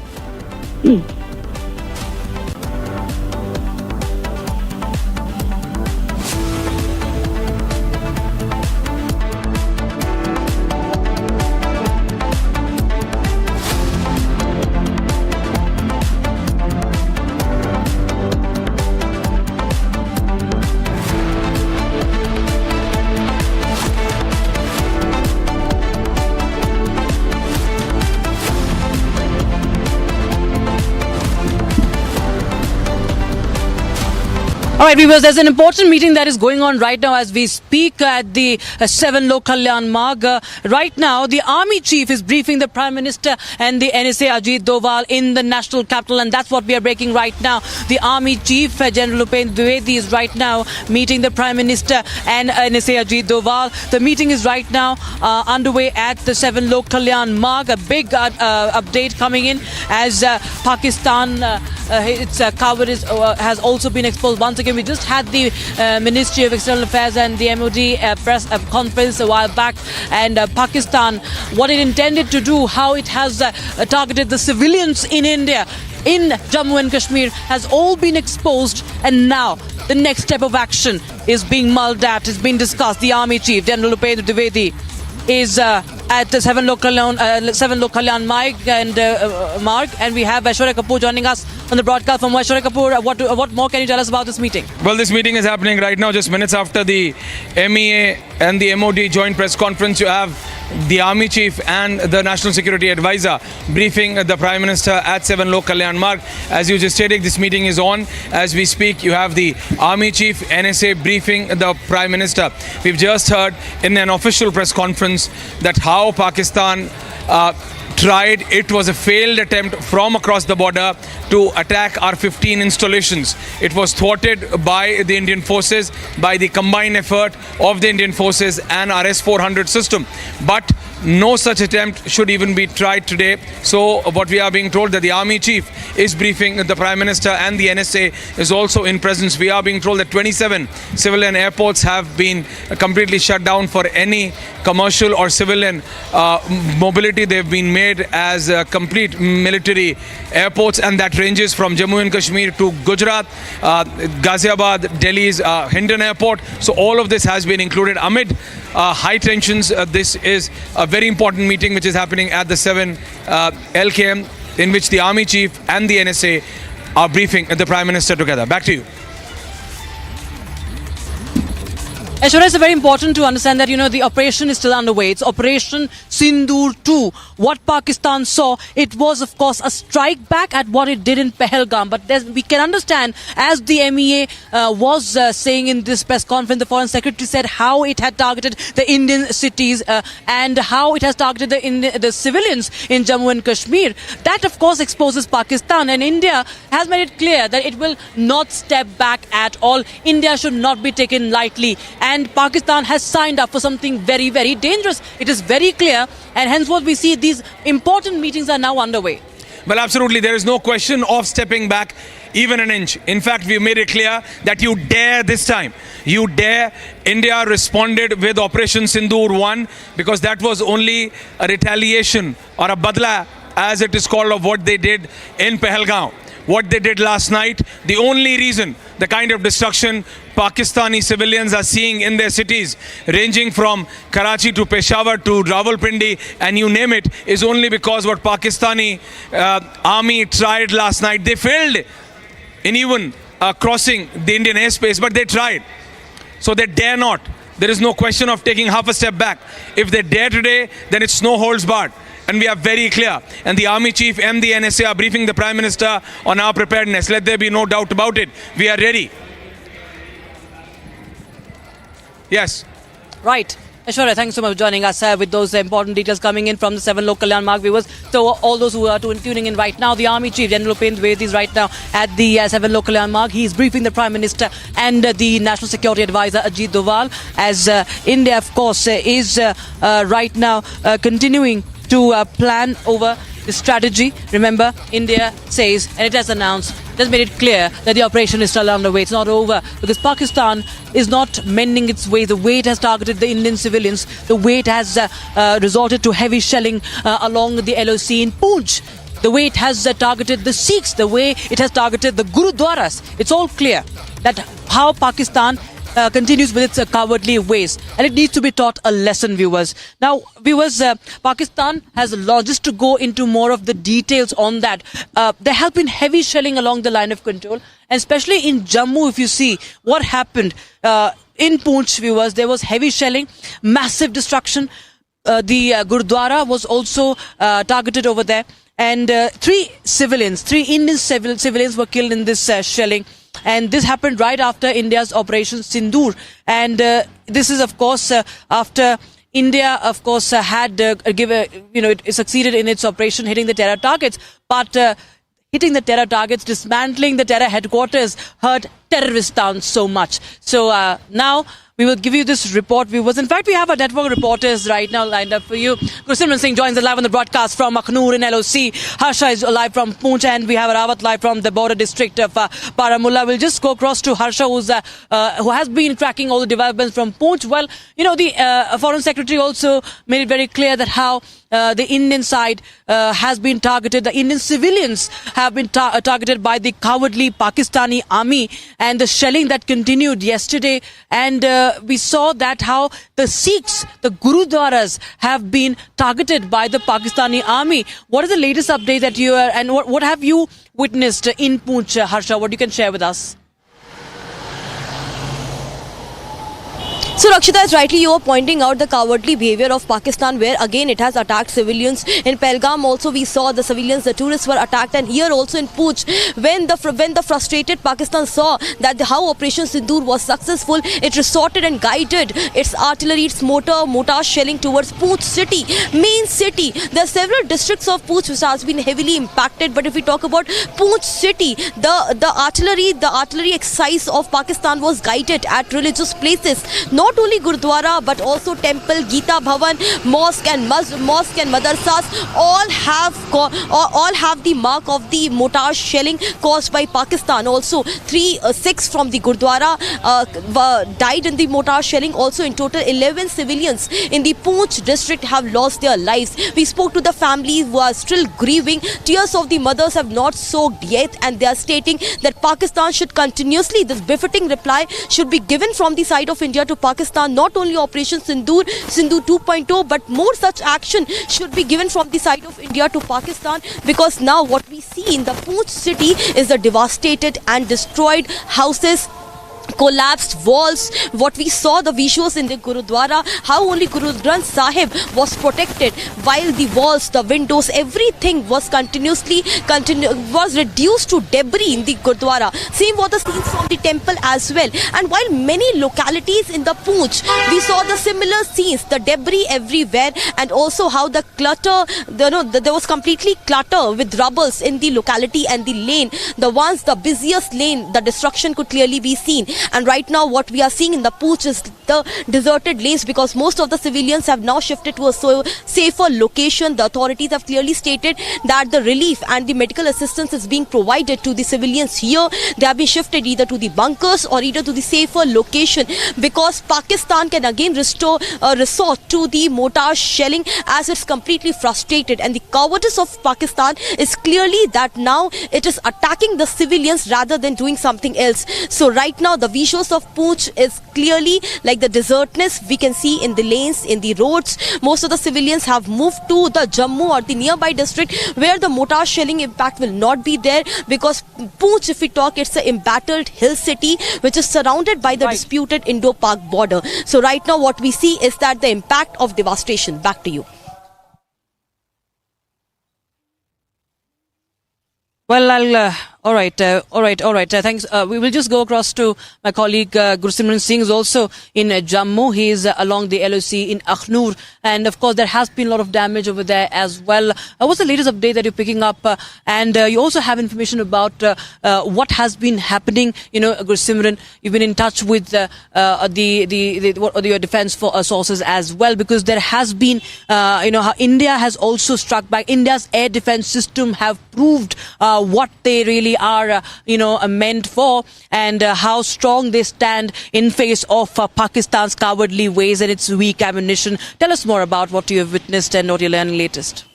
All right, viewers, there's an important meeting that is going on right now as we speak at the 7 Lok Kalyan Marg. Right now, the Army Chief is briefing the Prime Minister and the NSA Ajit Doval in the national capital, and that's what we are breaking right now. The Army Chief, General Upendra Dwivedi, is right now meeting the Prime Minister and NSA Ajit Doval. The meeting is right now underway at the 7 Lok Kalyan Marg. A big update coming in as Pakistan, its cowardice has also been exposed once again. We just had the Ministry of External Affairs and the MOD press conference a while back, and Pakistan, what it intended to do, how it has targeted the civilians in India, in Jammu and Kashmir, has all been exposed, and now the next step of action is being mulled at, is being discussed. The Army Chief, General Upendra Dwivedi, is at the 7 Lok Kalyan Marg, and we have Aishwarya Kapoor joining us on the broadcast. From Aishwarya Kapoor, what more can you tell us about this meeting? Well, this meeting is happening right now, just minutes after the MEA and the MOD joint press conference. You have the Army Chief and the National Security Advisor briefing the Prime Minister at 7 Lok Kalyan Marg. As you just stated, this meeting is on as we speak. You have the Army Chief, NSA briefing the Prime Minister. We've just heard in an official press conference that how Pakistan tried, it was a failed attempt from across the border to attack our 15 installations. It was thwarted by the Indian forces, by the combined effort of the Indian forces and our S-400 system. But no such attempt should even be tried today. So what we are being told that the Army Chief is briefing the Prime Minister and the NSA is also in presence. We are being told that 27 civilian airports have been completely shut down for any commercial or civilian mobility. They've been made as complete military airports, and that ranges from Jammu and Kashmir to Gujarat, Ghaziabad, Delhi's Hindon Airport. So all of this has been included amid high tensions. This is a very important meeting which is happening at the 7 LKM, in which the Army Chief and the NSA are briefing the Prime Minister together. Back to you. Aishwarya, it's very important to understand that, the operation is still underway. It's Operation Sindoor 2. What Pakistan saw, it was, of course, a strike back at what it did in Pahalgam. But we can understand, as the MEA was saying in this press conference, the Foreign Secretary said how it had targeted the Indian cities and how it has targeted the civilians in Jammu and Kashmir. That, of course, exposes Pakistan. And India has made it clear that it will not step back at all. India should not be taken lightly. And Pakistan has signed up for something very, very dangerous. It is very clear, and hence what we see, these important meetings are now underway. Well, absolutely, there is no question of stepping back even an inch. In fact, we made it clear that you dare this time. You dare. India responded with Operation Sindoor 1 because that was only a retaliation or a badla, as it is called, of what they did in Pahalgam. What they did last night, the only reason, the kind of destruction Pakistani civilians are seeing in their cities, ranging from Karachi to Peshawar to Rawalpindi and you name it, is only because what Pakistani army tried last night. They failed in even crossing the Indian airspace, but they tried. So they dare not. There is no question of taking half a step back. If they dare today, then it's no holds barred. And we are very clear. And the Army Chief and the NSA are briefing the Prime Minister on our preparedness. Let there be no doubt about it. We are ready. Yes. Right. Aishwarya, thanks so much for joining us with those important details coming in from the 7 local landmark viewers. So all those who are tuning in right now, the Army Chief, General Upen Dwivedi, is right now at the 7 local landmark. He is briefing the Prime Minister and the National Security Advisor, Ajit Doval, as India, of course, is right now continuing to plan over the strategy. Remember, India says, and it has announced, it has made it clear that the operation is still underway. It's not over because Pakistan is not mending its way. The way it has targeted the Indian civilians, the way it has resorted to heavy shelling along the LOC in Poonch, the way it has targeted the Sikhs, the way it has targeted the Gurudwaras. It's all clear that how Pakistan continues with its cowardly ways, and it needs to be taught a lesson, viewers. Now, viewers, Pakistan has lodged, just to go into more of the details on that. There have been heavy shelling along the line of control, and especially in Jammu, if you see what happened in Poonch, viewers, there was heavy shelling, massive destruction. The Gurdwara was also targeted over there, and 3 Indian civilians were killed in this shelling. And this happened right after India's Operation Sindoor. And this is, of course, after India, of course, had it succeeded in its operation, hitting the terror targets. But hitting the terror targets, dismantling the terror headquarters, hurt Terroristan so much. So now we will give you this report, viewers. In fact, we have our network reporters right now lined up for you. Gursimran Singh joins us live on the broadcast from Akhnur in LOC. Harsha is live from Poonch, and we have Rawat live from the border district of Baramulla. We'll just go across to Harsha, who has been tracking all the developments from Poonch. Well, the Foreign Secretary also made it very clear that how the Indian side has been targeted. The Indian civilians have been targeted by the cowardly Pakistani army, and the shelling that continued yesterday. And we saw that how the Sikhs, the Gurudwaras, have been targeted by the Pakistani army. What is the latest update that you are, and what have you witnessed in Poonch, Harsha? What you can share with us? So Rakshita, as rightly you are pointing out the cowardly behavior of Pakistan, where again it has attacked civilians. In Pahalgam also we saw the civilians, the tourists were attacked, and here also in Pooch, when the frustrated Pakistan saw that how Operation Sindoor was successful, it resorted and guided its artillery, its mortar shelling towards Pooch city, main city. There are several districts of Pooch which has been heavily impacted, but if we talk about Pooch city, the artillery exercise of Pakistan was guided at religious places. Not only Gurdwara but also temple, Gita Bhavan, mosque and madrasas all have the mark of the mortar shelling caused by Pakistan. Also 6 from the Gurdwara died in the mortar shelling. Also in total 11 civilians in the Pooch district have lost their lives. We spoke to the families who are still grieving. Tears of the mothers have not soaked yet, and they are stating that Pakistan should continuously, this befitting reply should be given from the side of India to Pakistan. Not only Operation Sindoor 2.0, but more such action should be given from the side of India to Pakistan, because now what we see in the Pooch city is the devastated and destroyed houses, collapsed walls. What we saw, the visuals in the Gurudwara, how only Guru Granth Sahib was protected, while the walls, the windows, everything was was reduced to debris in the Gurudwara. Same were the scenes from the temple as well. And while many localities in the Pooch, we saw the similar scenes, the debris everywhere, and also how the clutter, there was completely clutter with rubbles in the locality and the lane. The busiest lane, the destruction could clearly be seen. And right now what we are seeing in the Pooch is the deserted lanes, because most of the civilians have now shifted to a safer location. The authorities have clearly stated that the relief and the medical assistance is being provided to the civilians here. They have been shifted either to the bunkers or either to the safer location, because Pakistan can again resort to the mortar shelling as it's completely frustrated. And the cowardice of Pakistan is clearly that now it is attacking the civilians rather than doing something else. So right now the visuals of Pooch is clearly like the desertness we can see in the lanes, in the roads. Most of the civilians have moved to the Jammu or the nearby district where the mortar shelling impact will not be there, because Pooch, if we talk, it's an embattled hill city which is surrounded by the disputed Indo-Pak border. So right now what we see is that the impact of devastation. Back to you. Well, all right. Thanks. We will just go across to my colleague Gursimran Singh, who's also in Jammu. He is along the LOC in Akhnur, and of course there has been a lot of damage over there as well. What's the latest update that you're picking up? And you also have information about what has been happening. Gursimran, you've been in touch with your defense sources as well, because there has been, how India has also struck back. India's air defense system have proved what they really are, meant for, and how strong they stand in face of Pakistan's cowardly ways and its weak ammunition. Tell us more about what you have witnessed and what you're learning latest.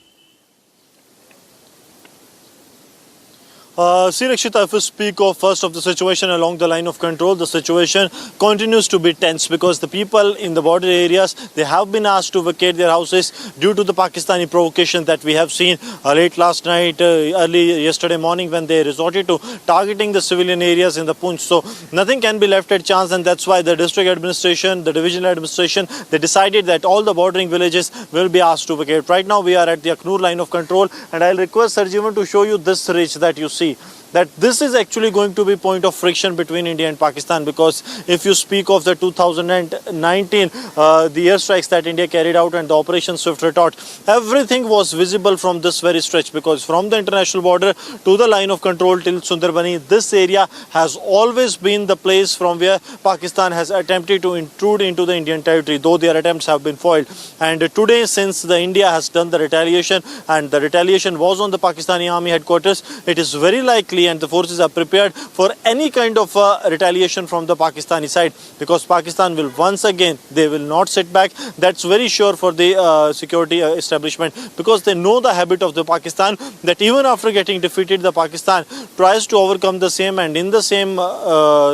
Rakshita, if we speak of first of the situation along the line of control, the situation continues to be tense, because the people in the border areas, they have been asked to vacate their houses due to the Pakistani provocation that we have seen late last night, early yesterday morning, when they resorted to targeting the civilian areas in the Poonch. So nothing can be left at chance, and that's why the district administration, the divisional administration, they decided that all the bordering villages will be asked to vacate. Right now we are at the Akhnur line of control, and I'll request Sarjivan to show you this ridge that you see. That this is actually going to be point of friction between India and Pakistan, because if you speak of the 2019 the airstrikes that India carried out and the Operation Swift Retort, everything was visible from this very stretch, because from the international border to the line of control till Sundarbani, this area has always been the place from where Pakistan has attempted to intrude into the Indian territory, though their attempts have been foiled. And today, since the India has done the retaliation, and the retaliation was on the Pakistani army headquarters, it is very likely and the forces are prepared for any kind of retaliation from the Pakistani side, because Pakistan will once again, they will not sit back. That's very sure for the security establishment, because they know the habit of the Pakistan, that even after getting defeated, the Pakistan tries to overcome the same, and in the same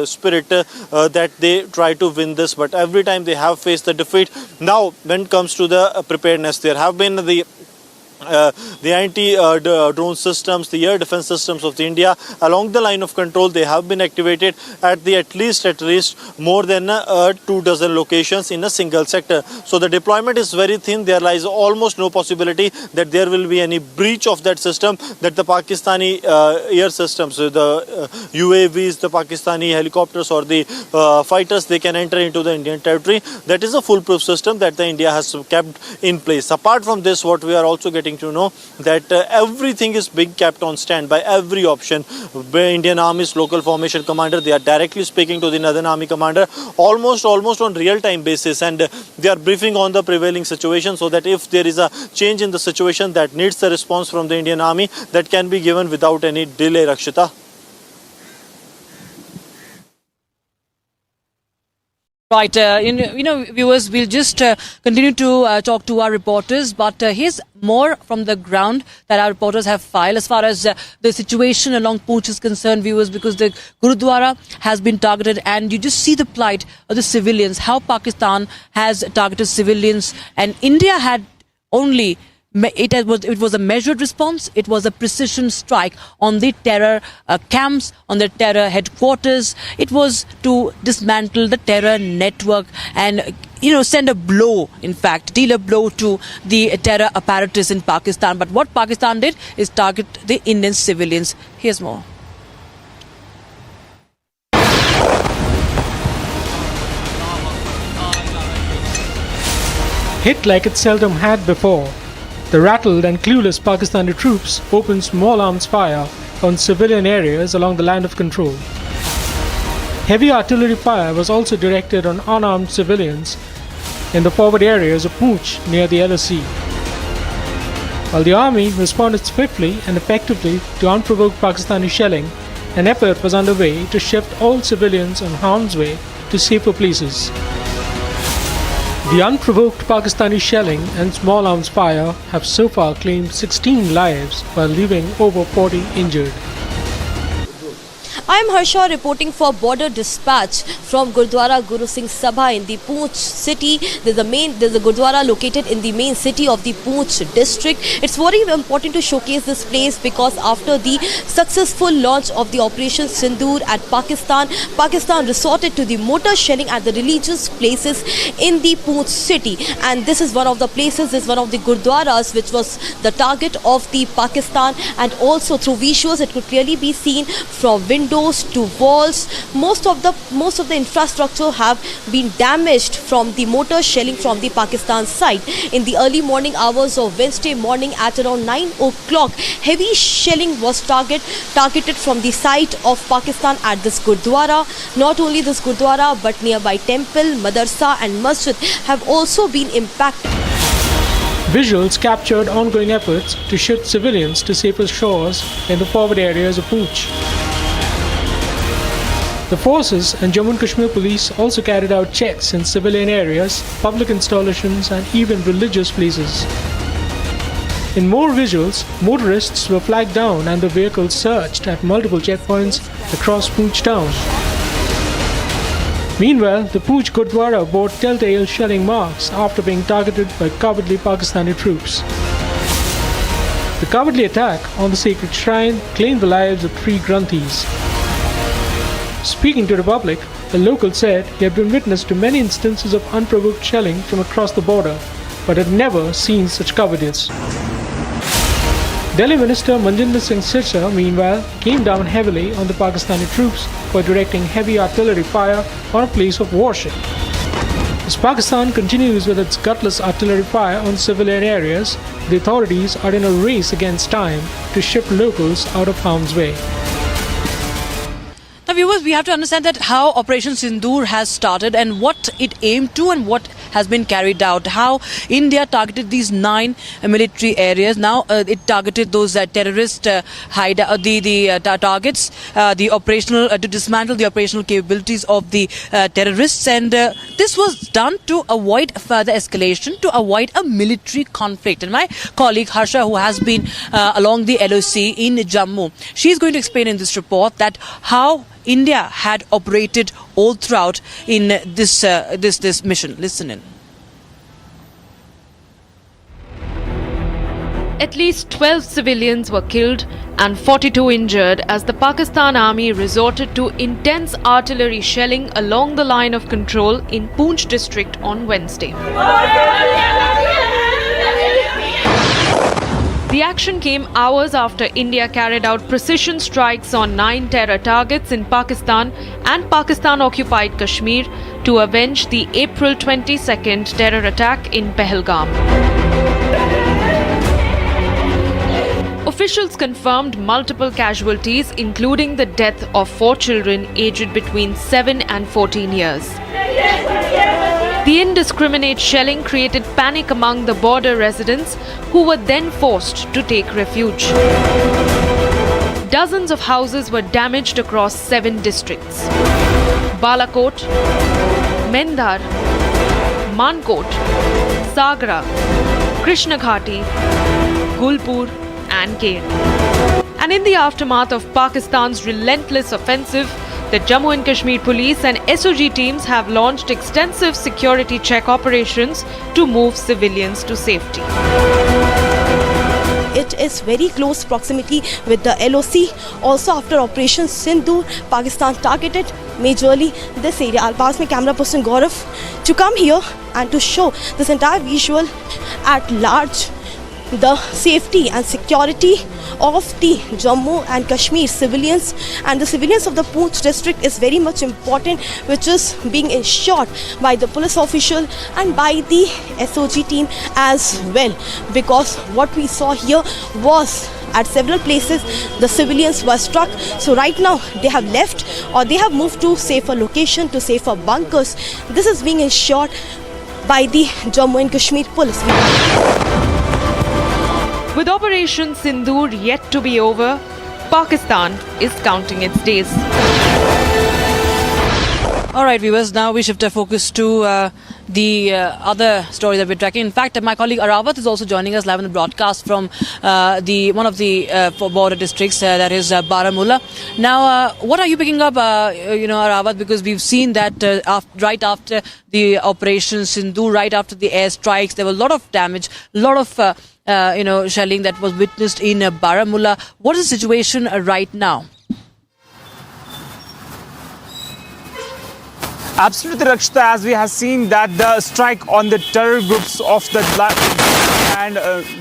spirit that they try to win this, but every time they have faced the defeat. Now when it comes to the preparedness, there have been the the anti-drone systems, the air defense systems of India along the line of control. They have been activated at least more than 24 locations in a single sector. So the deployment is very thin. There lies almost no possibility that there will be any breach of that system, that the Pakistani air systems, the UAVs, the Pakistani helicopters or the fighters, they can enter into the Indian territory. That is a foolproof system that the India has kept in place. Apart from this, what we are also getting to know that everything is being kept on stand by every option. Indian Army's local formation commander, they are directly speaking to the Northern Army commander almost on real-time basis, and they are briefing on the prevailing situation, so that if there is a change in the situation that needs a response from the Indian Army, that can be given without any delay. Rakshita. Right, viewers, we'll just continue to talk to our reporters, but here's more from the ground that our reporters have filed as far as the situation along Poonch is concerned, viewers, because the Gurudwara has been targeted, and you just see the plight of the civilians, how Pakistan has targeted civilians, and India had only... It was a measured response. It was a precision strike on the terror camps, on the terror headquarters. It was to dismantle the terror network and, send a blow, in fact, deal a blow to the terror apparatus in Pakistan. But what Pakistan did is target the Indian civilians. Here's more. Hit like it seldom had before, the rattled and clueless Pakistani troops opened small arms fire on civilian areas along the line of control. Heavy artillery fire was also directed on unarmed civilians in the forward areas of Poonch near the LOC. While the army responded swiftly and effectively to unprovoked Pakistani shelling, an effort was underway to shift all civilians on harm's way to safer places. The unprovoked Pakistani shelling and small arms fire have so far claimed 16 lives while leaving over 40 injured. I am Harsha reporting for Border Dispatch from Gurdwara Guru Singh Sabha in the Poonch city. There's a Gurdwara located in the main city of the Poonch district. It's very important to showcase this place because after the successful launch of the Operation Sindoor at Pakistan resorted to the mortar shelling at the religious places in the Poonch city. And this is one of the places, this is one of the Gurdwaras which was the target of the Pakistan, and also through visuals it could clearly be seen from windows to walls. Most of the infrastructure have been damaged from the mortar shelling from the Pakistan side. In the early morning hours of Wednesday morning at around 9 o'clock, heavy shelling was targeted from the site of Pakistan at this Gurdwara. Not only this Gurdwara but nearby temple, madrasa and masjid have also been impacted. Visuals captured ongoing efforts to shift civilians to safer shores in the forward areas of Poonch. The forces and Jammu and Kashmir police also carried out checks in civilian areas, public installations and even religious places. In more visuals, motorists were flagged down and the vehicles searched at multiple checkpoints across Poonch town. Meanwhile, the Poonch Gurdwara bore telltale shelling marks after being targeted by cowardly Pakistani troops. The cowardly attack on the sacred shrine claimed the lives of 3 Granthis. Speaking to the public, a local said he had been witness to many instances of unprovoked shelling from across the border, but had never seen such cowardice. Delhi Minister Manjinder Singh Sirsa, meanwhile, came down heavily on the Pakistani troops for directing heavy artillery fire on a place of worship. As Pakistan continues with its gutless artillery fire on civilian areas, the authorities are in a race against time to shift locals out of harm's way. Now, viewers, we have to understand that how Operation Sindoor has started and what it aimed to and what has been carried out. How India targeted these 9 military areas. Now it targeted those terrorist targets, the operational to dismantle the operational capabilities of the terrorists, and this was done to avoid further escalation, to avoid a military conflict. And my colleague Harsha, who has been along the LOC in Jammu, she is going to explain in this report that how India had operated all throughout in this mission. Listen in. At least 12 civilians were killed and 42 injured as the Pakistan Army resorted to intense artillery shelling along the line of control in Poonch district on Wednesday. The action came hours after India carried out precision strikes on 9 terror targets in Pakistan and Pakistan-occupied Kashmir to avenge the April 22nd terror attack in Pahalgam. Officials confirmed multiple casualties, including the death of 4 children aged between 7 and 14 years. The indiscriminate shelling created panic among the border residents, who were then forced to take refuge. Dozens of houses were damaged across 7 districts: Balakot, Mendhar, Mankot, Sagra, Krishnaghati, Gulpur and Kain. And in the aftermath of Pakistan's relentless offensive, the Jammu and Kashmir police and SOG teams have launched extensive security check operations to move civilians to safety. It is very close proximity with the LOC. Also, after Operation Sindoor, Pakistan targeted majorly this area. I'll pass my camera person Gaurav to come here and to show this entire visual at large, the safety and security of the Jammu and Kashmir civilians and the civilians of the Poonch district is very much important, which is being ensured by the police official and by the SOG team as well, because what we saw here was at several places the civilians were struck. So right now they have left or they have moved to safer location, to safer bunkers. This is being ensured by the Jammu and Kashmir police. With Operation Sindoor yet to be over, Pakistan is counting its days. All right, viewers, now we shift our focus to the other story that we're tracking. In fact, my colleague Arawat is also joining us live on the broadcast from one of the border districts, that is Baramulla. Now, what are you picking up, Arawat, because we've seen that right after the Operation Sindoor, right after the airstrikes, there was a lot of damage, a lot of shelling that was witnessed in Baramulla. What is the situation right now? Absolutely, Rakshita, as we have seen that the strike on the terror groups of the and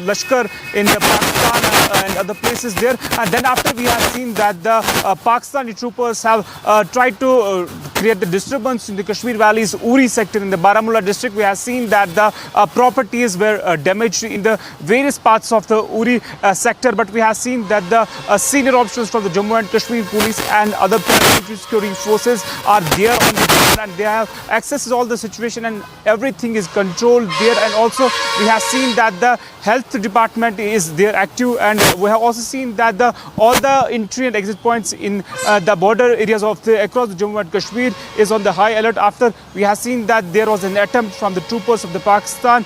Lashkar in the Pakistan and other places there. And then after we have seen that the Pakistani troopers have tried to create the disturbance in the Kashmir Valley's Uri sector in the Baramulla district. We have seen that the properties were damaged in the various parts of the Uri sector. But we have seen that the senior officers from the Jammu and Kashmir police and other paramilitary security forces are there on the ground, and they have access to all the situation and everything is controlled there. And also we have seen that the health department is there active, and we have also seen that all the entry and exit points in the border areas of across the Jammu and Kashmir is on the high alert after we have seen that there was an attempt from the troopers of the Pakistan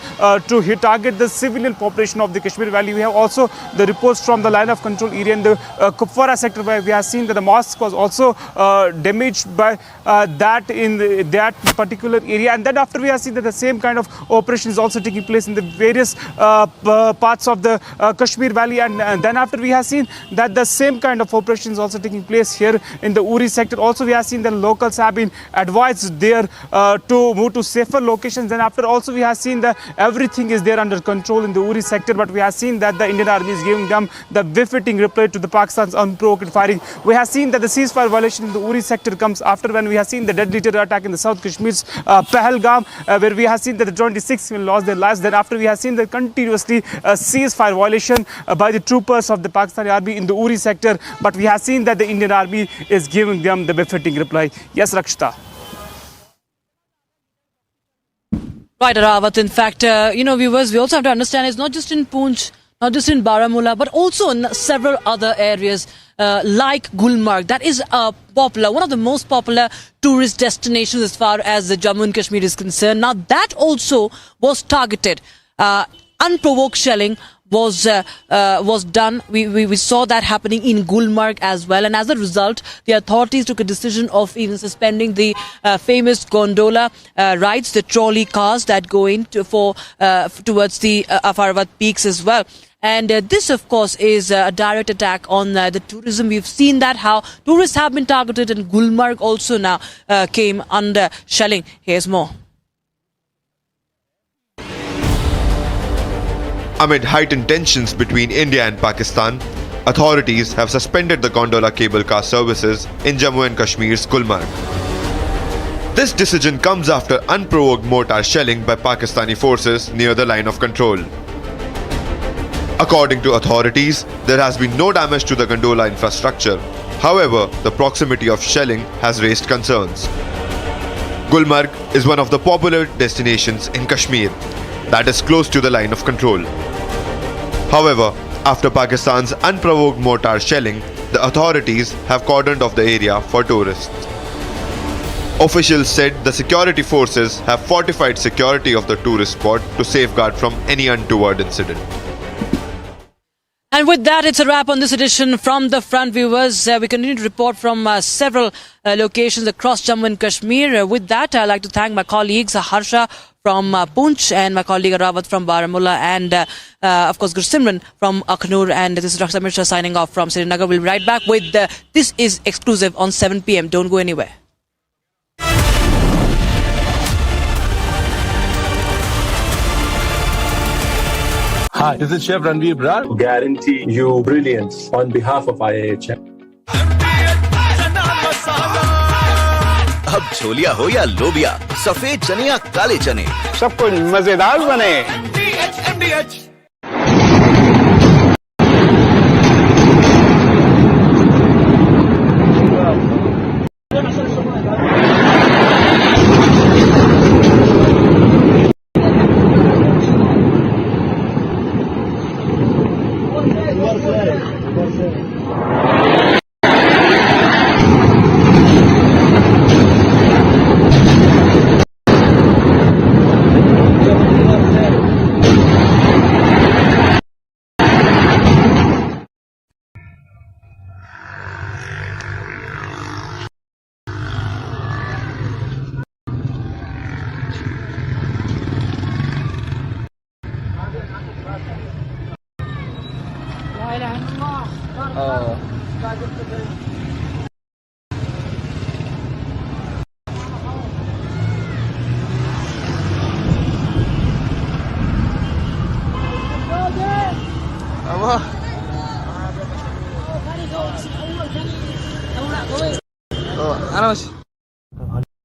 to target the civilian population of the Kashmir Valley. We have also the reports from the line of control area in the Kupwara sector, where we have seen that the mosque was also damaged by that in that particular area. And then after we have seen that the same kind of operation is also taking place in the various parts of the Kashmir Valley, and then after we have seen that the same kind of operation is also taking place here in the Uri sector. Also we have seen that locals have been advised there to move to safer locations. Then after also we have seen that everything is there under control in the Uri sector, but we have seen that the Indian Army is giving them the befitting reply to the Pakistan's unprovoked firing. We have seen that the ceasefire violation in the Uri sector comes after when we have seen the deadly terror attack in the South Kashmir's Pahalgam, where we have seen that the 26 people lost their lives. Then after we have seen the continuously ceasefire violation by the troopers of the Pakistani army in the Uri sector, but we have seen that the Indian Army is giving them the befitting reply. Yes, Rakshita. Right, Arawat. In fact, viewers, we also have to understand it's not just in Poonch, not just in Baramulla, but also in several other areas like Gulmarg. That is one of the most popular tourist destinations as far as the Jammu and Kashmir is concerned. Now, that also was targeted. Unprovoked shelling was done. We saw that happening in Gulmarg as well, and as a result, the authorities took a decision of even suspending the famous gondola rides, the trolley cars that go in towards the Afarvat peaks as well. And this, of course, is a direct attack on the tourism. We've seen that how tourists have been targeted, and Gulmarg also now came under shelling. Here's more. Amid heightened tensions between India and Pakistan, authorities have suspended the gondola cable car services in Jammu and Kashmir's Gulmarg. This decision comes after unprovoked mortar shelling by Pakistani forces near the line of control. According to authorities, there has been no damage to the gondola infrastructure. However, the proximity of shelling has raised concerns. Gulmarg is one of the popular destinations in Kashmir that is close to the line of control. However, after Pakistan's unprovoked mortar shelling, the authorities have cordoned off the area for tourists. Officials said the security forces have fortified security of the tourist spot to safeguard from any untoward incident. And with that, it's a wrap on this edition from the front, viewers. We continue to report from several locations across Jammu and Kashmir. With that, I'd like to thank my colleagues, Harsha from Poonch and my colleague Rawat from Baramulla, and of course Gursimran from Akhnur. And this is Dr. Mishra signing off from Srinagar. We'll be right back with This Is Exclusive on 7 p.m. Don't go anywhere. Hi, this is Chef Ranveer Brar. Guarantee you brilliance on behalf of IIHM. अब छोलिया हो या लोबिया, सफेद चने या काले चने, सब कुछ मजेदार बने।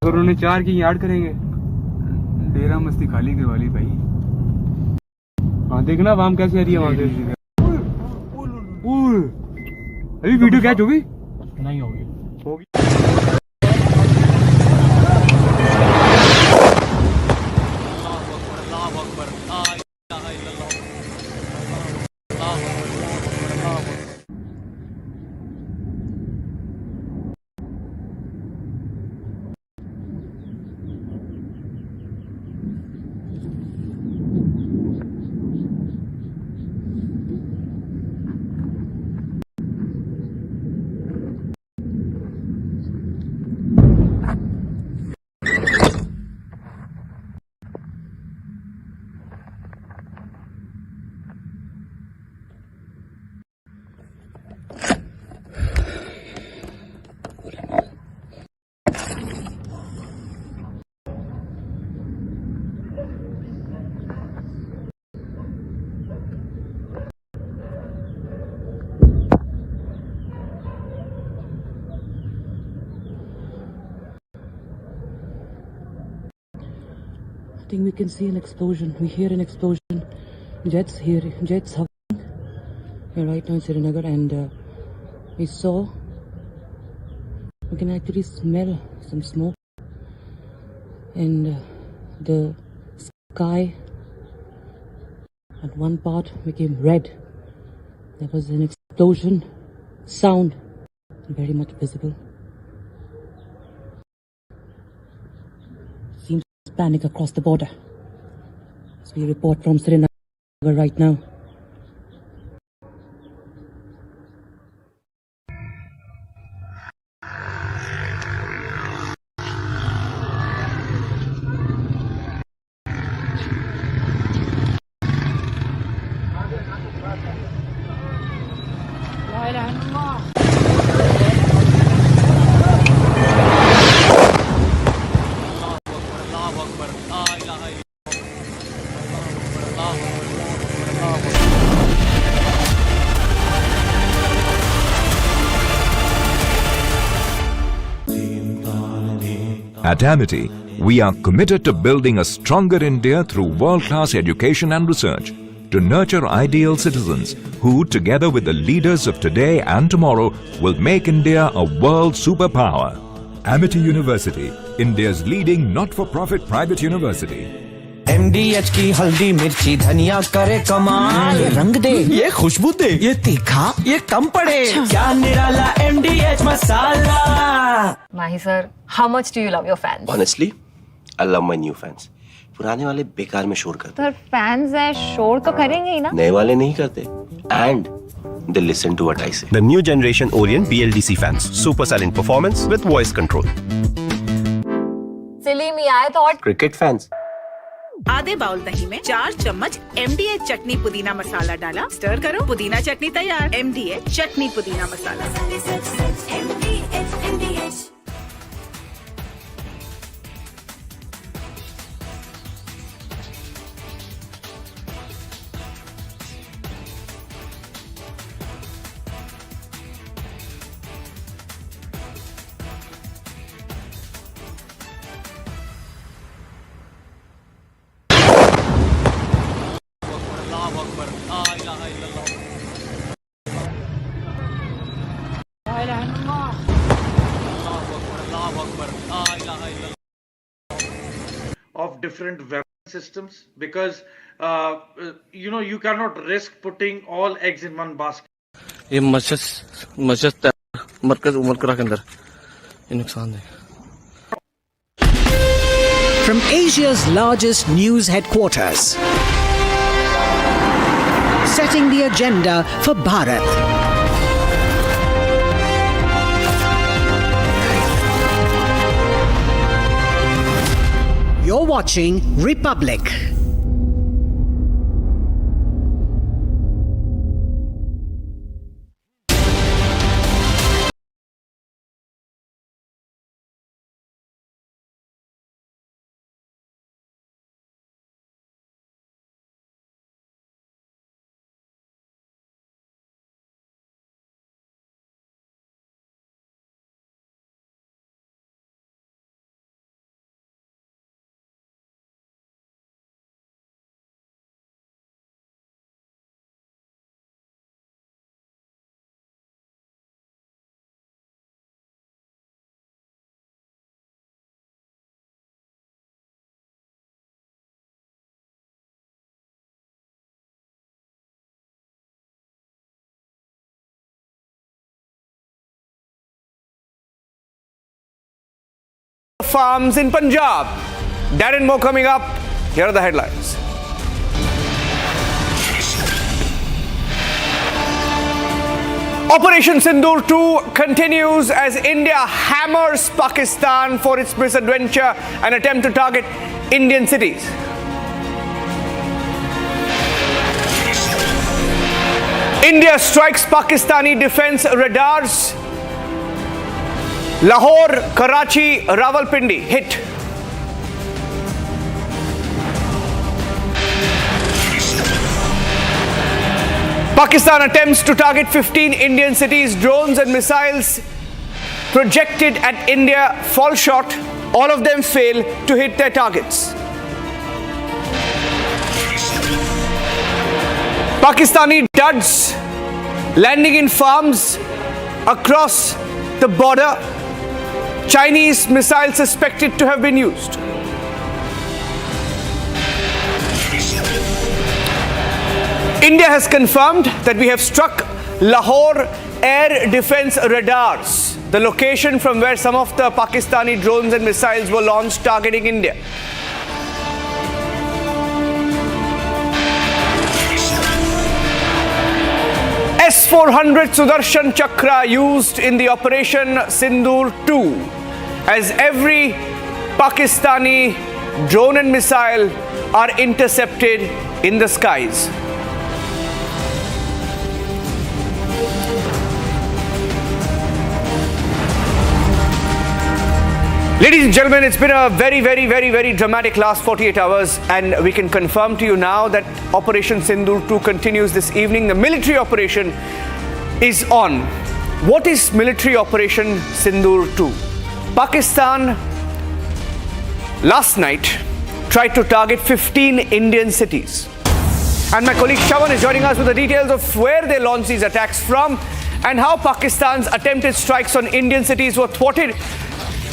अगर उन्हें 4 की यार्ड करेंगे, डेरा मस्ती खाली करवा ली भाई। हाँ देखना वाम कैसे आ रही है वहां से। अभी वीडियो कैच होगी? नहीं होगी। I think we can see an explosion. We hear an explosion. Jets hovering. We're right now in Srinagar, and we can actually smell some smoke, and the sky at one part became red. There was an explosion sound, very much visible. Seems panic across the border. As we report from Srinagar right now. At Amity, we are committed to building a stronger India through world-class education and research, to nurture ideal citizens who, together with the leaders of today and tomorrow, will make India a world superpower. Amity University, India's leading not-for-profit private university. MDH की हल्दी मिर्ची धनिया करे कमाल, ये रंग दे, ये खुशबू दे, ये तीखा, ये कम पड़े, क्या निराला MDH masala. Mahi sir, how much do you love your fans? Honestly, I love my new fans. पुराने वाले बेकार में शोर करते सर फैंस हैं, शोर तो करेंगे ही ना. नए वाले नहीं करते. And they listen to what I say. The new generation Orient BLDC fans. Super silent performance with voice control. Silly me आए तो और Cricket fans. आधे बाउल दही में 4 चम्मच MDH चटनी पुदीना मसाला डाला, स्टर करो, पुदीना चटनी तैयार. MDH चटनी पुदीना मसाला. Of different weapon systems, because you cannot risk putting all eggs in one basket. ये मस्जिद मरकज उमर करा के अंदर ये नुकसान है. From Asia's largest news headquarters, setting the agenda for Bharat. You're watching Republic. Farms in Punjab. Darren Moore coming up. Here are the headlines. Operation Sindoor 2 continues as India hammers Pakistan for its misadventure and attempt to target Indian cities. India strikes Pakistani defense radars. Lahore, Karachi, Rawalpindi hit. Pakistan attempts to target 15 Indian cities. Drones and missiles projected at India fall short. All of them fail to hit their targets. Pakistani duds landing in farms across the border. Chinese missiles suspected to have been used. India has confirmed that we have struck Lahore air defense radars, the location from where some of the Pakistani drones and missiles were launched targeting India. S-400 Sudarshan Chakra used in the Operation Sindoor 2 as every Pakistani drone and missile are intercepted in the skies. Ladies and gentlemen, it's been a very dramatic last 48 hours, and we can confirm to you now that Operation Sindoor 2 continues this evening. The military operation is on. What is military Operation Sindoor 2? Pakistan last night tried to target 15 Indian cities. And my colleague Shawan is joining us with the details of where they launched these attacks from and how Pakistan's attempted strikes on Indian cities were thwarted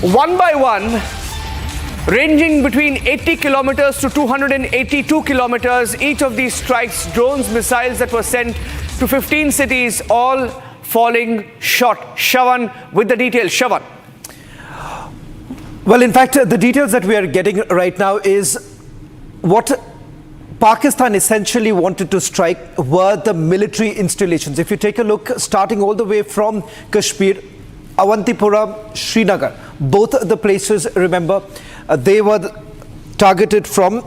one by one, ranging between 80 kilometers to 282 kilometers. Each of these strikes, drones, missiles that were sent to 15 cities, all falling short. Shawan with the details. Shawan. Well, in fact, the details that we are getting right now is what Pakistan essentially wanted to strike were the military installations. If you take a look, starting all the way from Kashmir, Awantipura, Srinagar, both the places, remember, they were targeted from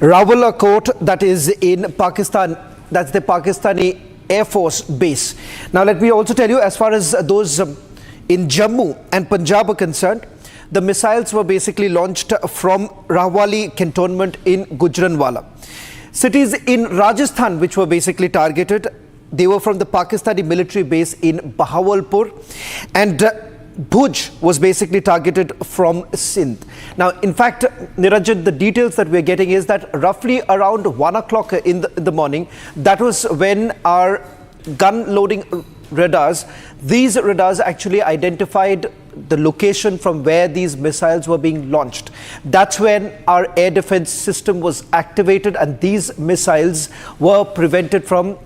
Rawalakot, that is in Pakistan. That's the Pakistani Air Force base. Now, let me also tell you, as far as those in Jammu and Punjab are concerned, the missiles were basically launched from Rahwali cantonment in Gujranwala. Cities in Rajasthan which were basically targeted, they were from the Pakistani military base in Bahawalpur, and Bhuj was basically targeted from Sindh. Now, in fact, Niranjan, the details that we're getting is that roughly around 1 o'clock in the morning, that was when our gun loading radars, these radars actually identified the location from where these missiles were being launched. That's when our air defense system was activated and these missiles were prevented from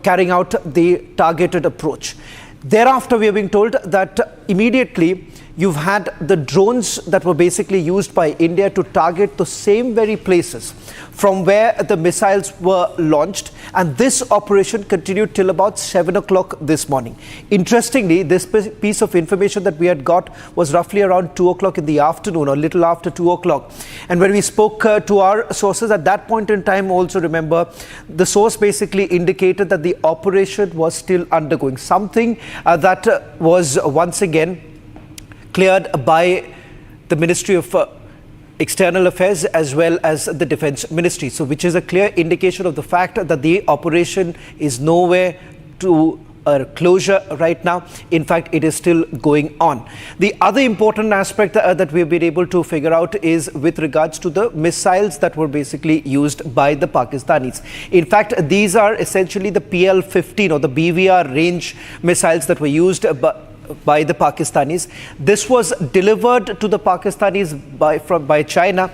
carrying out the targeted approach. Thereafter, we are being told that immediately you've had the drones that were basically used by India to target the same very places from where the missiles were launched, and this operation continued till about 7 o'clock this morning. Interestingly, this piece of information that we had got was roughly around 2 o'clock in the afternoon, or little after 2 o'clock. And when we spoke to our sources at that point in time, also remember, the source basically indicated that the operation was still undergoing, something that was once again cleared by the Ministry of External Affairs as well as the Defence Ministry. So which is a clear indication of the fact that the operation is nowhere to a closure right now. In fact, it is still going on. The other important aspect that we've been able to figure out is with regards to the missiles that were basically used by the Pakistanis. In fact, these are essentially the PL-15 or the BVR range missiles that were used by the Pakistanis. This was delivered to the Pakistanis by China,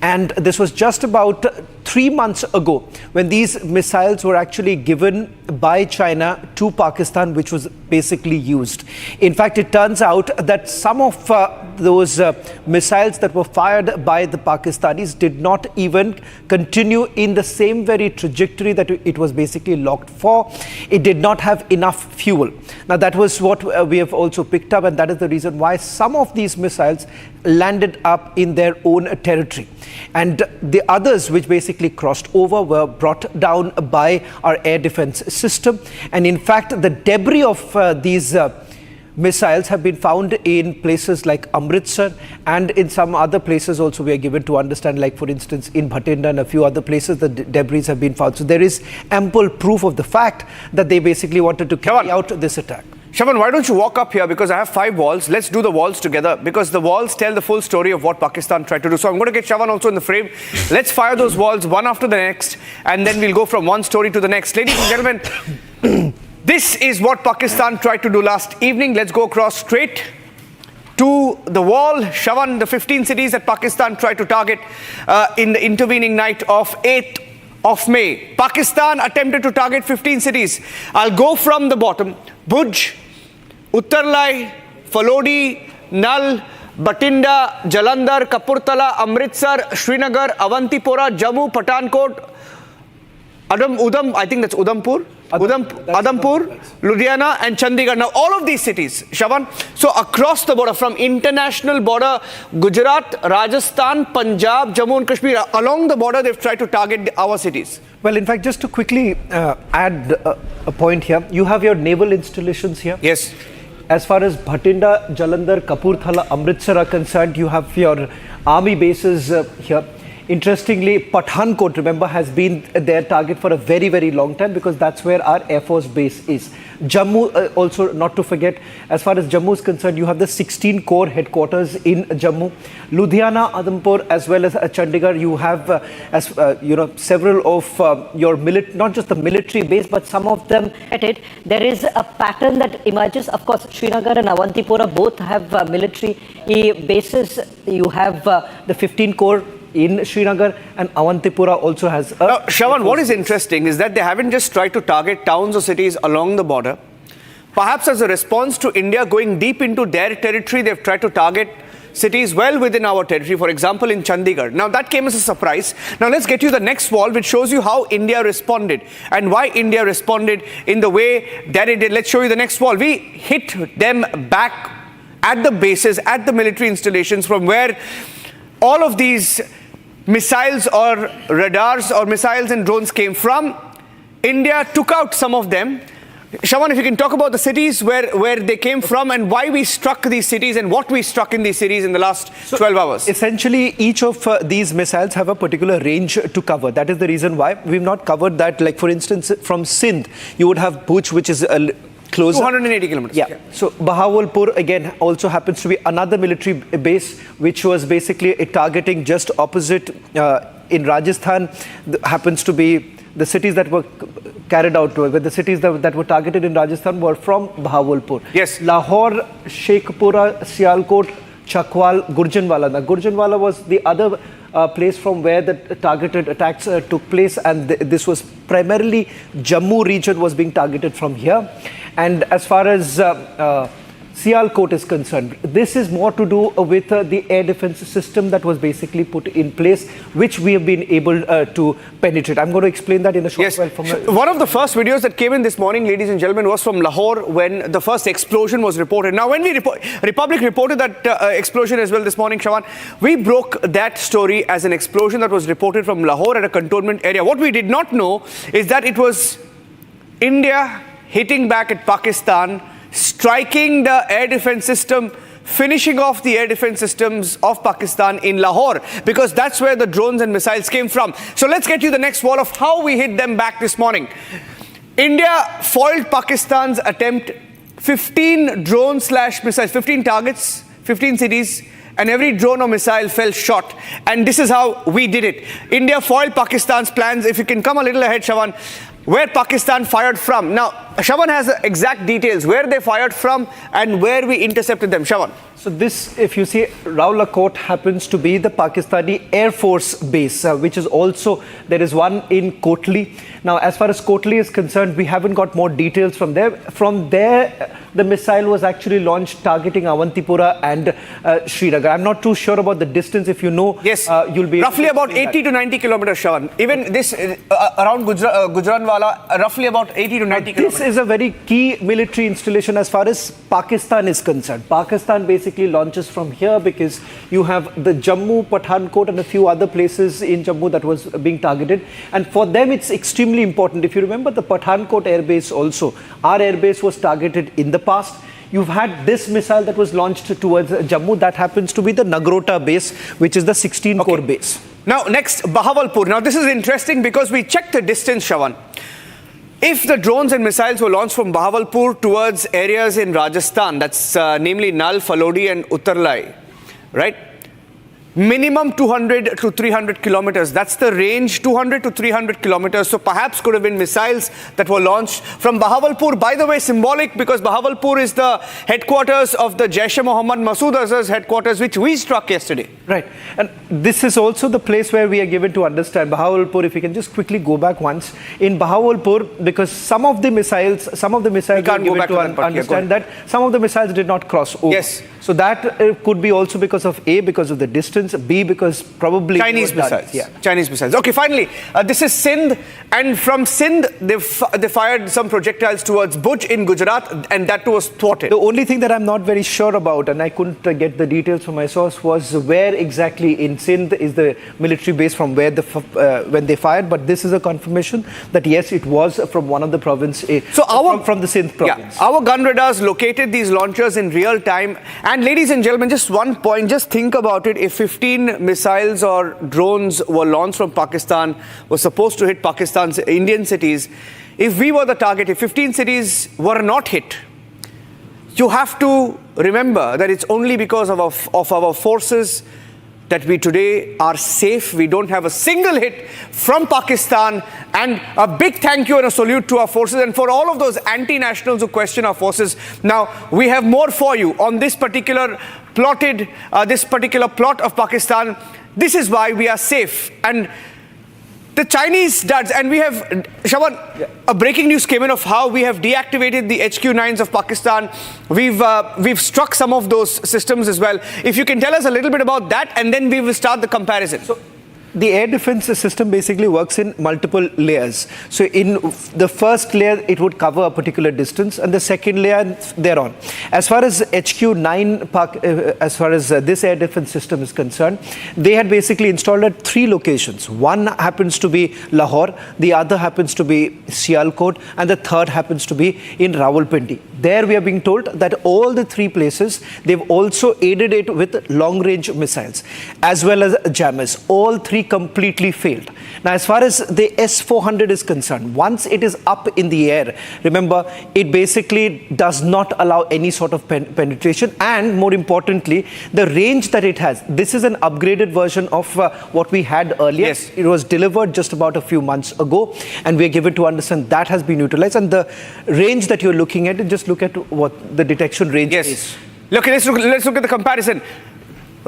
and this was just about 3 months ago when these missiles were actually given by China to Pakistan, which was basically used. In fact, it turns out that some of those missiles that were fired by the Pakistanis did not even continue in the same very trajectory that it was basically locked for. It did not have enough fuel. Now, that was what we have also picked up, and that is the reason why some of these missiles landed up in their own territory. And the others which basically crossed over were brought down by our air defense system. And in fact, the debris of these missiles have been found in places like Amritsar, and in some other places also we are given to understand, like for instance in Bhatinda and a few other places, the debris have been found. So there is ample proof of the fact that they basically wanted to carry out this attack. Shawan, why don't you walk up here, because I have 5 walls. Let's do the walls together, because the walls tell the full story of what Pakistan tried to do. So I'm going to get Shawan also in the frame. Let's fire those walls one after the next, and then we'll go from one story to the next. Ladies and gentlemen, this is what Pakistan tried to do last evening. Let's go across straight to the wall. Shawan, the 15 cities that Pakistan tried to target in the intervening night of 8th of May. Pakistan attempted to target 15 cities. I'll go from the bottom. Bhuj, Uttarlai, Falodi, Nal, Batinda, Jalandhar, Kapurthala, Amritsar, Srinagar, Awantipora, Jammu, Pathankot, I think that's Udhampur, Ludhiana and Chandigarh. Now, all of these cities, Shawan, so across the border, from international border, Gujarat, Rajasthan, Punjab, Jammu and Kashmir, along the border, they've tried to target our cities. Well, in fact, just to quickly add a point here, you have your naval installations here. Yes. As far as Bhatinda, Jalandhar, Kapurthala, Amritsar are concerned, you have your army bases here. Interestingly, Pathankot, remember, has been their target for a very, very long time because that's where our Air Force base is. Jammu, also not to forget, as far as Jammu is concerned, you have the 16 Corps headquarters in Jammu. Ludhiana, Adampur, as well as Chandigarh, you have, several of your not just the military base, but some of them at it. There is a pattern that emerges. Of course, Srinagar and Awantipura both have military bases. You have the 15 Corps in Srinagar, and Awantipura also has a... Now, Shravan, what is interesting is that they haven't just tried to target towns or cities along the border. Perhaps as a response to India going deep into their territory, they've tried to target cities well within our territory, for example, in Chandigarh. Now, that came as a surprise. Now, let's get you the next wall, which shows you how India responded and why India responded in the way that it did. Let's show you the next wall. We hit them back at the bases, at the military installations from where all of these missiles or radars or missiles and drones came from. India took out some of them. Shravan, if you can talk about the cities where they came from and why we struck these cities and what we struck in these cities in the last 12 hours. Essentially, each of these missiles have a particular range to cover. That is the reason why we've not covered that. Like, for instance, from Sindh, you would have Bhuj, which is closer. 280 kilometers. Yeah. So Bahawalpur again also happens to be another military base, which was basically targeting just opposite in Rajasthan. Happens to be the cities that were carried out to it. The cities that were targeted in Rajasthan were from Bahawalpur. Yes. Lahore, Sheikhpura, Sialkot, Chakwal, Gurjanwala. Now, Gurjanwala was the other place from where the targeted attacks took place, and this was primarily Jammu region was being targeted from here. And as far as Sialkot is concerned, this is more to do with the air defense system that was basically put in place, which we have been able to penetrate. I'm going to explain that in a short while. One of the first videos that came in this morning, ladies and gentlemen, was from Lahore when the first explosion was reported. Now, when Republic reported that explosion as well this morning, Shravan, we broke that story as an explosion that was reported from Lahore at a cantonment area. What we did not know is that it was India hitting back at Pakistan, striking the air defense system, finishing off the air defense systems of Pakistan in Lahore, because that's where the drones and missiles came from. So let's get you the next wall of how we hit them back this morning. India foiled Pakistan's attempt, 15 drone/missiles, 15 targets, 15 cities, and every drone or missile fell short. And this is how we did it. India foiled Pakistan's plans. If you can come a little ahead, Shravan, where Pakistan fired from. Now, Shravan has the exact details, where they fired from and where we intercepted them. Shravan. So this, if you see, Rawalakot happens to be the Pakistani Air Force base, which is also, there is one in Kotli. Now, as far as Kotli is concerned, we haven't got more details from there. From there, the missile was actually launched targeting Awantipura and Srinagar. I'm not too sure about the distance. If you know, yes, you'll be roughly about 80 to 90 kilometers, Shravan. Even this around Gujranwala, roughly about 80 to 90 kilometers. This is a very key military installation as far as Pakistan is concerned. Pakistan basically launches from here because you have the Jammu, Pathankot and a few other places in Jammu that was being targeted. And for them, it's extremely important. If you remember the Pathankot airbase also, our airbase was targeted in the past. You've had this missile that was launched towards Jammu. That happens to be the Nagrota base, which is the 16 Corps base. Now, next, Bahawalpur. Now, this is interesting because we checked the distance, Shravan. If the drones and missiles were launched from Bahawalpur towards areas in Rajasthan, that's namely Nal, Falodi and Uttarlai, right? Minimum 200 to 300 kilometers. That's the range, 200 to 300 kilometers. So perhaps could have been missiles that were launched from Bahawalpur. By the way, symbolic because Bahawalpur is the headquarters of the Jaish-e-Mohammed Masood Azhar's headquarters, which we struck yesterday. Right. And this is also the place where we are given to understand Bahawalpur. If we can just quickly go back once. In Bahawalpur, because some of the missiles we can't go back to understand that some of the missiles did not cross over. Yes. So that could be also because of A, because of the distance, B, because probably Chinese missiles. Yeah. Chinese missiles. Okay, finally, this is Sindh, and from Sindh they fired some projectiles towards Bhuj in Gujarat, and that was thwarted. The only thing that I'm not very sure about, and I couldn't get the details from my source, was where exactly in Sindh is the military base from where when they fired. But this is a confirmation that yes, it was from one of the province. So from the Sindh province. Yeah, our gun radars located these launchers in real time. And ladies and gentlemen, just one point, just think about it. If 15 missiles or drones were launched from Pakistan, were supposed to hit Pakistan's Indian cities, if we were the target, if 15 cities were not hit, you have to remember that it's only because of our forces that we today are safe. We don't have a single hit from Pakistan. And a big thank you and a salute to our forces. And for all of those anti-nationals who question our forces, now we have more for you on this particular plot of Pakistan. This is why we are safe. And the Chinese duds, and we have, Shawan, a breaking news came in of how we have deactivated the HQ-9s of Pakistan. We've struck some of those systems as well. If you can tell us a little bit about that, and then we will start the comparison. So, the air defense system basically works in multiple layers. So in the first layer, it would cover a particular distance, and the second layer thereon. As far as HQ-9, as far as this air defense system is concerned, they had basically installed at 3 locations. One happens to be Lahore, the other happens to be Sialkot, and the third happens to be in Rawalpindi. There we are being told that all the 3 places, they've also aided it with long-range missiles, as well as jammers. All 3 completely failed. Now, as far as the S-400 is concerned, once it is up in the air, remember, it basically does not allow any sort of penetration, and more importantly, the range that it has. This is an upgraded version of what we had earlier. Yes. It was delivered just about a few months ago, and we are given to understand that has been utilized. And the range that you're looking at, just look at what the detection range is. Look, let's look at the comparison.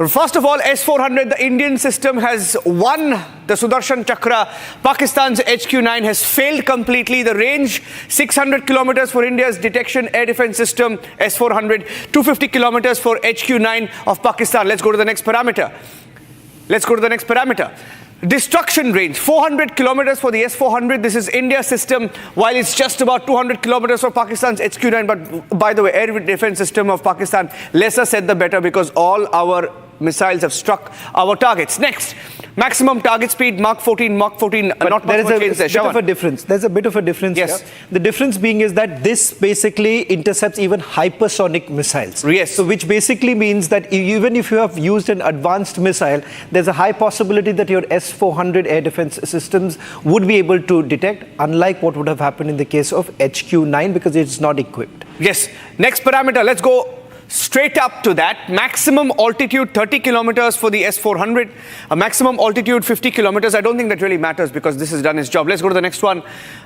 First of all, S-400, the Indian system has won the Sudarshan Chakra. Pakistan's HQ-9 has failed completely. The range, 600 kilometers for India's detection air defense system, S-400, 250 kilometers for HQ-9 of Pakistan. Let's go to the next parameter. Destruction range, 400 kilometers for the S-400. This is India's system, while it's just about 200 kilometers for Pakistan's HQ-9. But by the way, air defense system of Pakistan, lesser said the better, because all our missiles have struck our targets. Next, maximum target speed, Mach 14, not much more change there. There's a bit of a difference yes. here. The difference being is that this basically intercepts even hypersonic missiles. Yes. So which basically means that even if you have used an advanced missile, there's a high possibility that your S-400 air defense systems would be able to detect, unlike what would have happened in the case of HQ-9, because it's not equipped. Yes. Next parameter, let's go straight up to that. Maximum altitude 30 kilometers for the S-400, a maximum altitude 50 kilometers. I don't think that really matters because this has done its job. Let's go to the next one.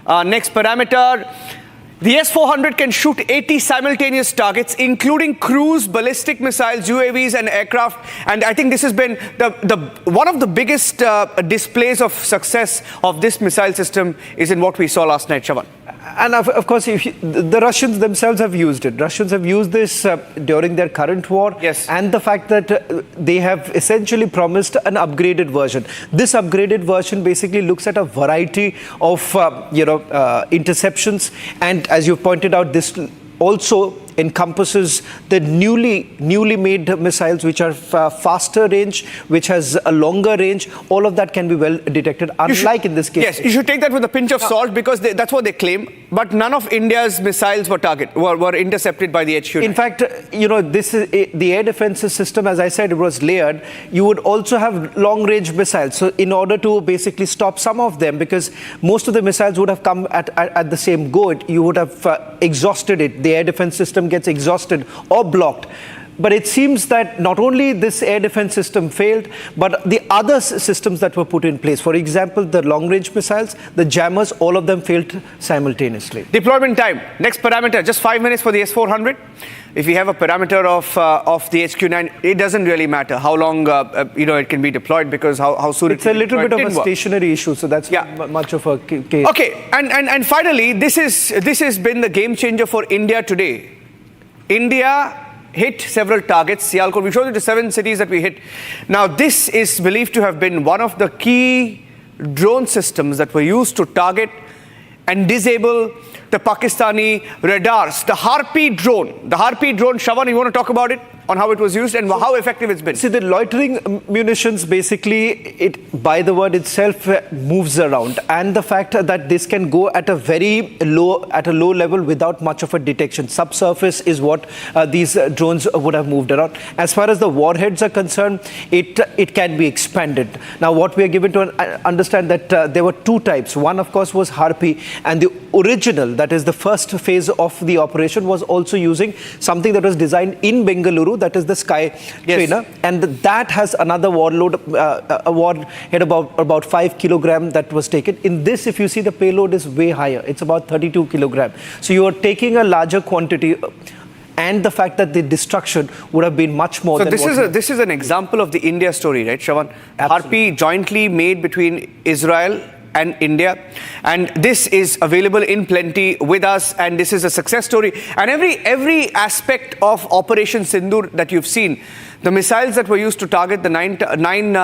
Next parameter. The S-400 can shoot 80 simultaneous targets, including cruise, ballistic missiles, UAVs and aircraft. And I think this has been one of the biggest displays of success of this missile system is in what we saw last night, Shawan. And of course, the Russians themselves have used it. Russians have used this during their current war. Yes. And the fact that they have essentially promised an upgraded version. This upgraded version basically looks at a variety of, interceptions. And as you pointed out, this also encompasses the newly made missiles, which are faster range, which has a longer range. All of that can be well detected, unlike in this case. Yes, you should take that with a pinch of salt, because that's what they claim. But none of India's missiles were intercepted by the HQ. In fact, this is the air defense system, as I said, it was layered. You would also have long-range missiles. So in order to basically stop some of them, because most of the missiles would have come at the same go, you would have exhausted it. The air defense system gets exhausted or blocked. But it seems that not only this air defense system failed, but the other systems that were put in place, for example, the long-range missiles, the jammers, all of them failed simultaneously. Deployment time. Next parameter, just 5 minutes for the S-400. If we have a parameter of the HQ-9, it doesn't really matter how long it can be deployed, because how soon it's a little bit of a stationary issue, so that's much of a case. Okay, and finally, this has been the game changer for India today. India hit several targets. Sialkot, we showed you the 7 cities that we hit. Now, this is believed to have been one of the key drone systems that were used to target and disable the Pakistani radars. The Harpy drone, Shawan, you want to talk about it? on how it was used and how effective it's been. See, the loitering munitions, basically, it by the word itself moves around, and the fact that this can go at a very low level without much of a detection. Subsurface is what these drones would have moved around. As far as the warheads are concerned, it can be expanded. Now, what we are given to understand that there were two types. One, of course, was Harpy, and the original, that is the first phase of the operation, was also using something that was designed in Bengaluru, that is the Sky Trainer, and that has another warhead about 5 kilogram that was taken. In this, if you see, the payload is way higher. It's about 32 kilogram. So you are taking a larger quantity, and the fact that the destruction would have been much more. So this is an example of the India story, right, Shravan? Harpy jointly made between Israel and India, and this is available in plenty with us, and this is a success story. And every aspect of Operation Sindoor that you've seen, the missiles that were used to target the nine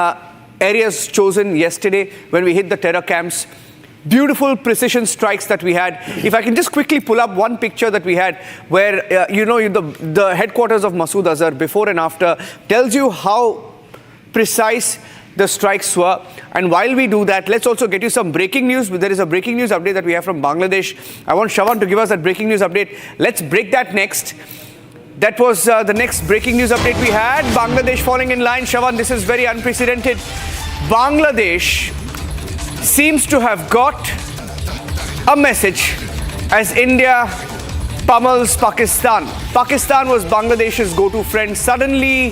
areas chosen yesterday when we hit the terror camps, beautiful precision strikes that we had. If I can just quickly pull up one picture that we had where the headquarters of Masood Azhar before and after tells you how precise the strikes were. And while we do that, let's also get you some breaking news. There is a breaking news update that we have from Bangladesh. I want Shravan to give us that breaking news update. Let's break that next. That was the next breaking news update we had. Bangladesh falling in line. Shravan, this is very unprecedented. Bangladesh seems to have got a message as India pummels Pakistan. Pakistan was Bangladesh's go-to friend, suddenly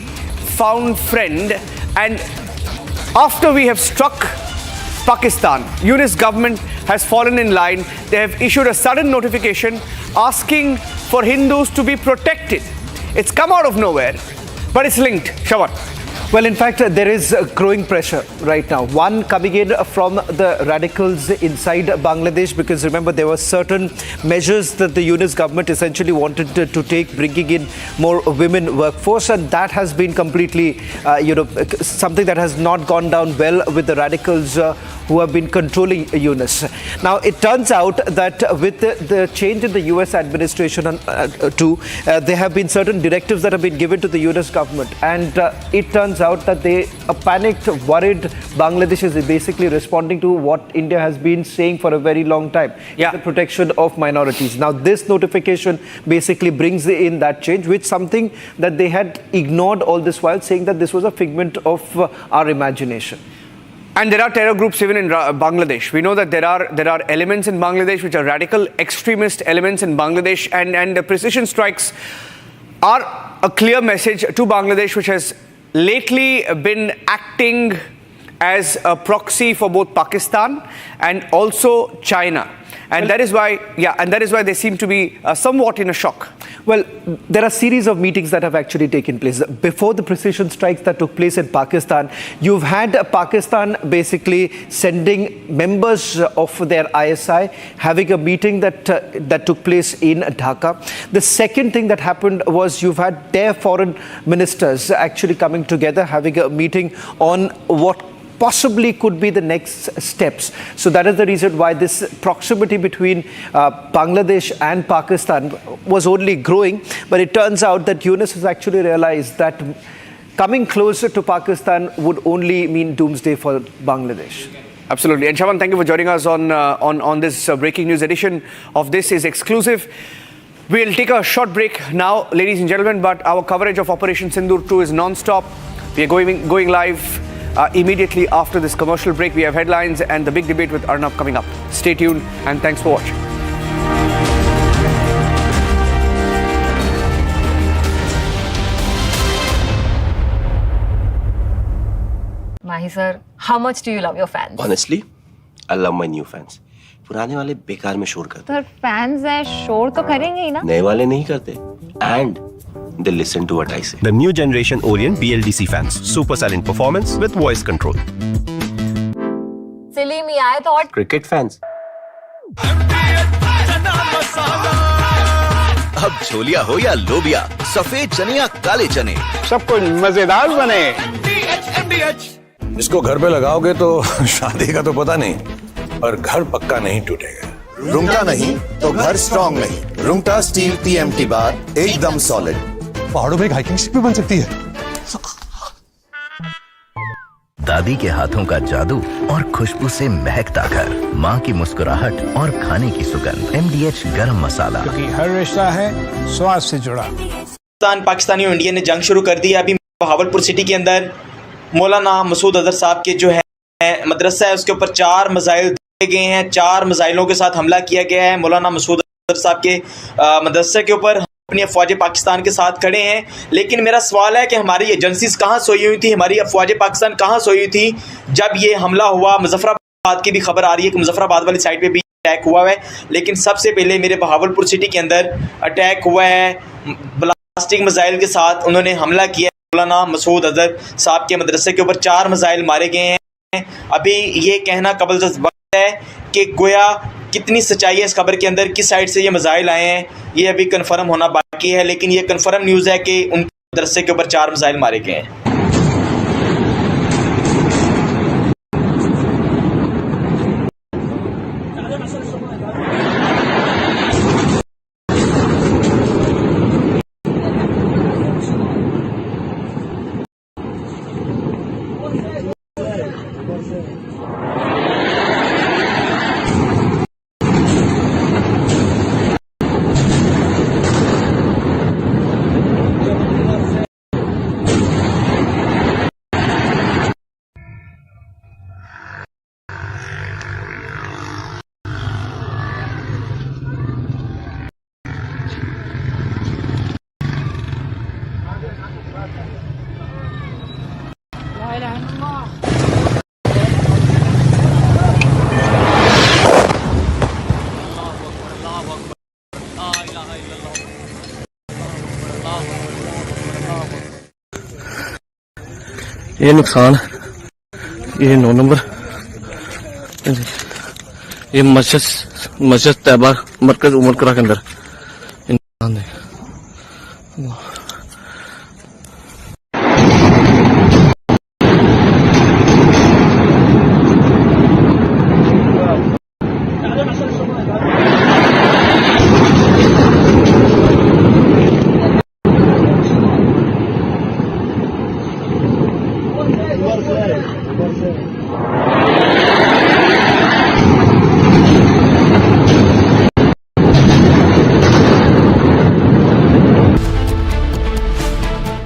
found friend, and after we have struck Pakistan, Unus government has fallen in line. They have issued a sudden notification asking for Hindus to be protected. It's come out of nowhere, but it's linked. Shravan. Well, in fact, there is growing pressure right now. One coming in from the radicals inside Bangladesh, because remember, there were certain measures that the Unus government essentially wanted to take, bringing in more women workforce, and that has been completely, something that has not gone down well with the radicals who have been controlling Unus. Now, it turns out that with the change in the US administration there have been certain directives that have been given to the Unus government, and it turns out that a panicked, worried Bangladesh is basically responding to what India has been saying for a very long time, the protection of minorities. Now, this notification basically brings in that change, which something that they had ignored all this while, saying that this was a figment of our imagination. And there are terror groups even in Bangladesh. We know that there are elements in Bangladesh which are radical extremist elements in Bangladesh, and the precision strikes are a clear message to Bangladesh, which has lately been acting as a proxy for both Pakistan and also China. And that is why they seem to be somewhat in a shock. Well, there are a series of meetings that have actually taken place. Before the precision strikes that took place in Pakistan, you've had Pakistan basically sending members of their ISI, having a meeting that took place in Dhaka. The second thing that happened was you've had their foreign ministers actually coming together, having a meeting on what possibly could be the next steps. So that is the reason why this proximity between Bangladesh and Pakistan was only growing. But it turns out that Unus has actually realized that coming closer to Pakistan would only mean doomsday for Bangladesh. Absolutely. And Shravan, thank you for joining us on this breaking news edition of This Is Exclusive. We'll take a short break now, ladies and gentlemen, but our coverage of Operation Sindoor 2 is non-stop. We are going live immediately after this commercial break. We have headlines and the big debate with Arnab coming up. Stay tuned and thanks for watching. Mahi sir, how much do you love your fans? Honestly, I love my new fans. पुराने वाले बेकार में शोर करते Sir, fans हैं, शोर तो करेंगे ही ना? नए वाले नहीं करते. And they listen to what I say. The new generation Orient BLDC fans. Super silent performance with voice control. Silly me, I thought. Cricket fans. अब छोलिया हो या लोबिया, सफेद चने या काले चने, सब कुछ मजेदार बने। इसको घर पे लगाओगे तो शादी का तो पता नहीं, पर घर पक्का नहीं टूटेगा। रुंगटा नहीं तो घर स्ट्रॉन्ग नहीं। रुंगटा स्टील TMT बार एकदम सॉलिड। पहाड़ों में एक हाइकिंग शिप भी बन सकती है। दादी के हाथों का जादू और खुशबू से महकता घर, माँ की मुस्कुराहट और खाने की सुगंध, MDH गरम मसाला, क्योंकि हर रिश्ता है स्वाद से जुड़ा। पाकिस्तानी और इंडिया ने जंग शुरू कर दी है। अभी बहावलपुर सिटी के अंदर मौलाना मसूद अजहर साहब के जो है मदरसा है उसके ऊपर 4 मिसाइल दिए गए हैं। 4 मिसाइलों के साथ हमला किया गया है। मौलाना मसूद अजहर साहब के मदरसे के ऊपर अपनी अफवाज पाकिस्तान के साथ खड़े हैं। लेकिन मेरा सवाल है कि हमारी एजेंसीज कहाँ सोई हुई थी, हमारी अफवाज पाकिस्तान कहाँ सोई हुई थी जब ये हमला हुआ। मुजफ्फराबाद की भी खबर आ रही है कि मुजफ्फराबाद वाली साइड पे भी अटैक हुआ है। लेकिन सबसे पहले मेरे बहावलपुर सिटी के अंदर अटैक हुआ है ब्लास्टिक मिसाइल के साथ। उन्होंने हमला किया मौलाना मसूद अजहर साहब के मदरसे के ऊपर 4 मिसाइल मारे गए हैं। अभी ये कहना कबल वक्त है कि गोया कितनी सच्चाई है इस खबर के अंदर, किस साइड से ये मिसाइल आए हैं, ये अभी कंफर्म होना बाकी है। लेकिन ये कंफर्म न्यूज़ है कि उनके मदरसे के ऊपर 4 मिसाइल मारे गए हैं। ये नुकसान, ये 9 नंबर, ये मस्जिद तैयबा मरकज उमर करा के अंदर नुकसान है।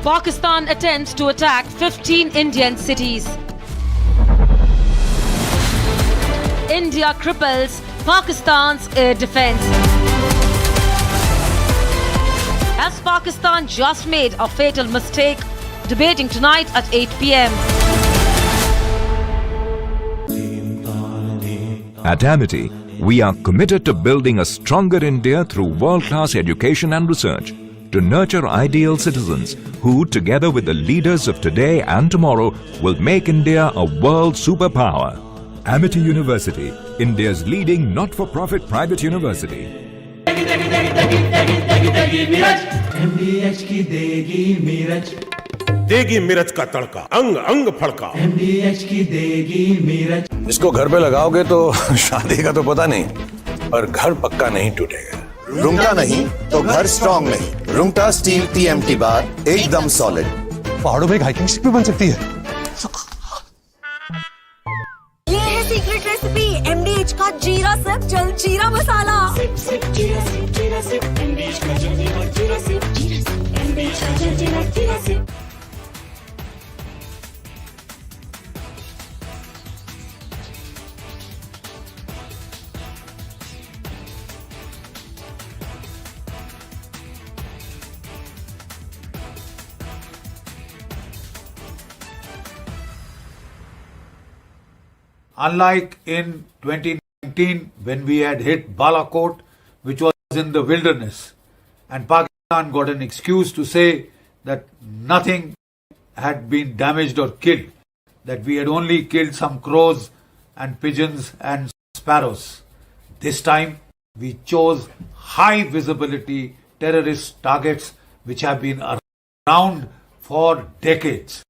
Pakistan attempts to attack 15 Indian cities. India cripples Pakistan's air defense. Has Pakistan just made a fatal mistake? Debating tonight at 8 p.m. At Amity, we are committed to building a stronger India through world-class education and research, to nurture ideal citizens who, together with the leaders of today and tomorrow, will make India a world superpower. Amity University, India's leading not-for-profit private university. MDH की देगी मीरज, देगी मिर्च का तड़का, अंग अंग फड़का। MDH की देगी मीरज। इसको घर पे लगाओगे तो शादी का तो पता नहीं, पर घर पक्का नहीं टूटेगा। रुंगटा नहीं तो घर स्ट्रॉन्ग नहीं। रुंगटा स्टील TMT बार एकदम सॉलिड। पहाड़ों में एक हाइकिंग शिप भी बन सकती है। ये है सीक्रेट रेसिपी MDH का जीरा सिप जल जीरा मसाला। जीरा सिप MDH का जल जीरा सिप MDH का जल जीरा SIP. Unlike in 2019 when we had hit Balakot, which was in the wilderness, and Pakistan got an excuse to say that nothing had been damaged or killed, that we had only killed some crows and pigeons and sparrows. This time we chose high visibility terrorist targets which have been around for decades,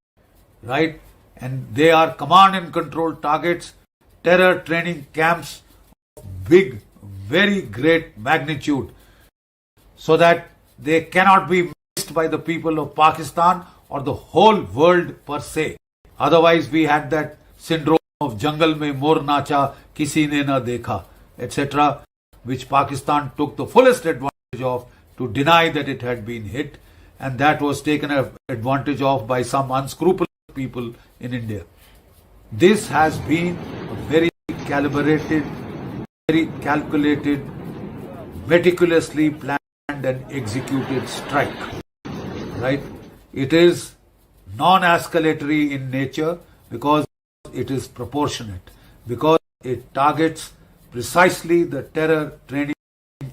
right? And they are command and control targets, terror training camps of big, very great magnitude, so that they cannot be missed by the people of Pakistan or the whole world per se. Otherwise, we had that syndrome of jungle mein mor nacha, kisi ne na dekha, etc., which Pakistan took the fullest advantage of to deny that it had been hit, and that was taken advantage of by some unscrupulous people in India. This has been a very calibrated, very calculated, meticulously planned and executed strike. Right? It is non-escalatory in nature because it is proportionate, because it targets precisely the terror training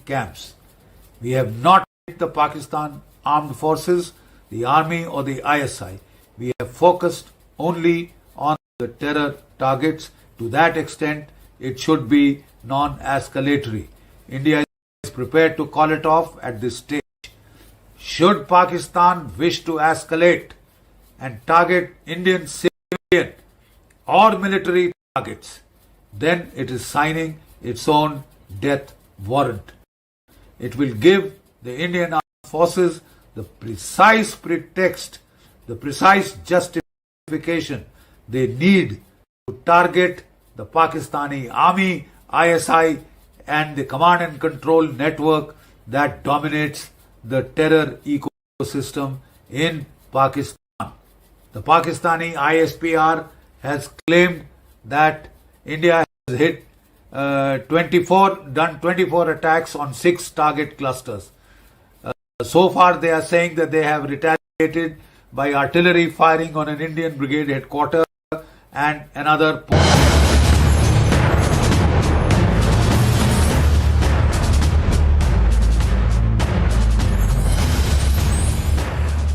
camps. We have not hit the Pakistan armed forces, the army or the ISI. We have focused only on the terror targets. To that extent, it should be non-escalatory. India is prepared to call it off at this stage. Should Pakistan wish to escalate and target Indian civilian or military targets, then it is signing its own death warrant. It will give the Indian Armed Forces the precise pretext, the precise justification they need to target the Pakistani army, ISI, and the command and control network that dominates the terror ecosystem in Pakistan. The Pakistani ISPR has claimed that India has hit 24 attacks on 6 target clusters. So far, they are saying that they have retaliated by artillery firing on an Indian brigade headquarters and another point.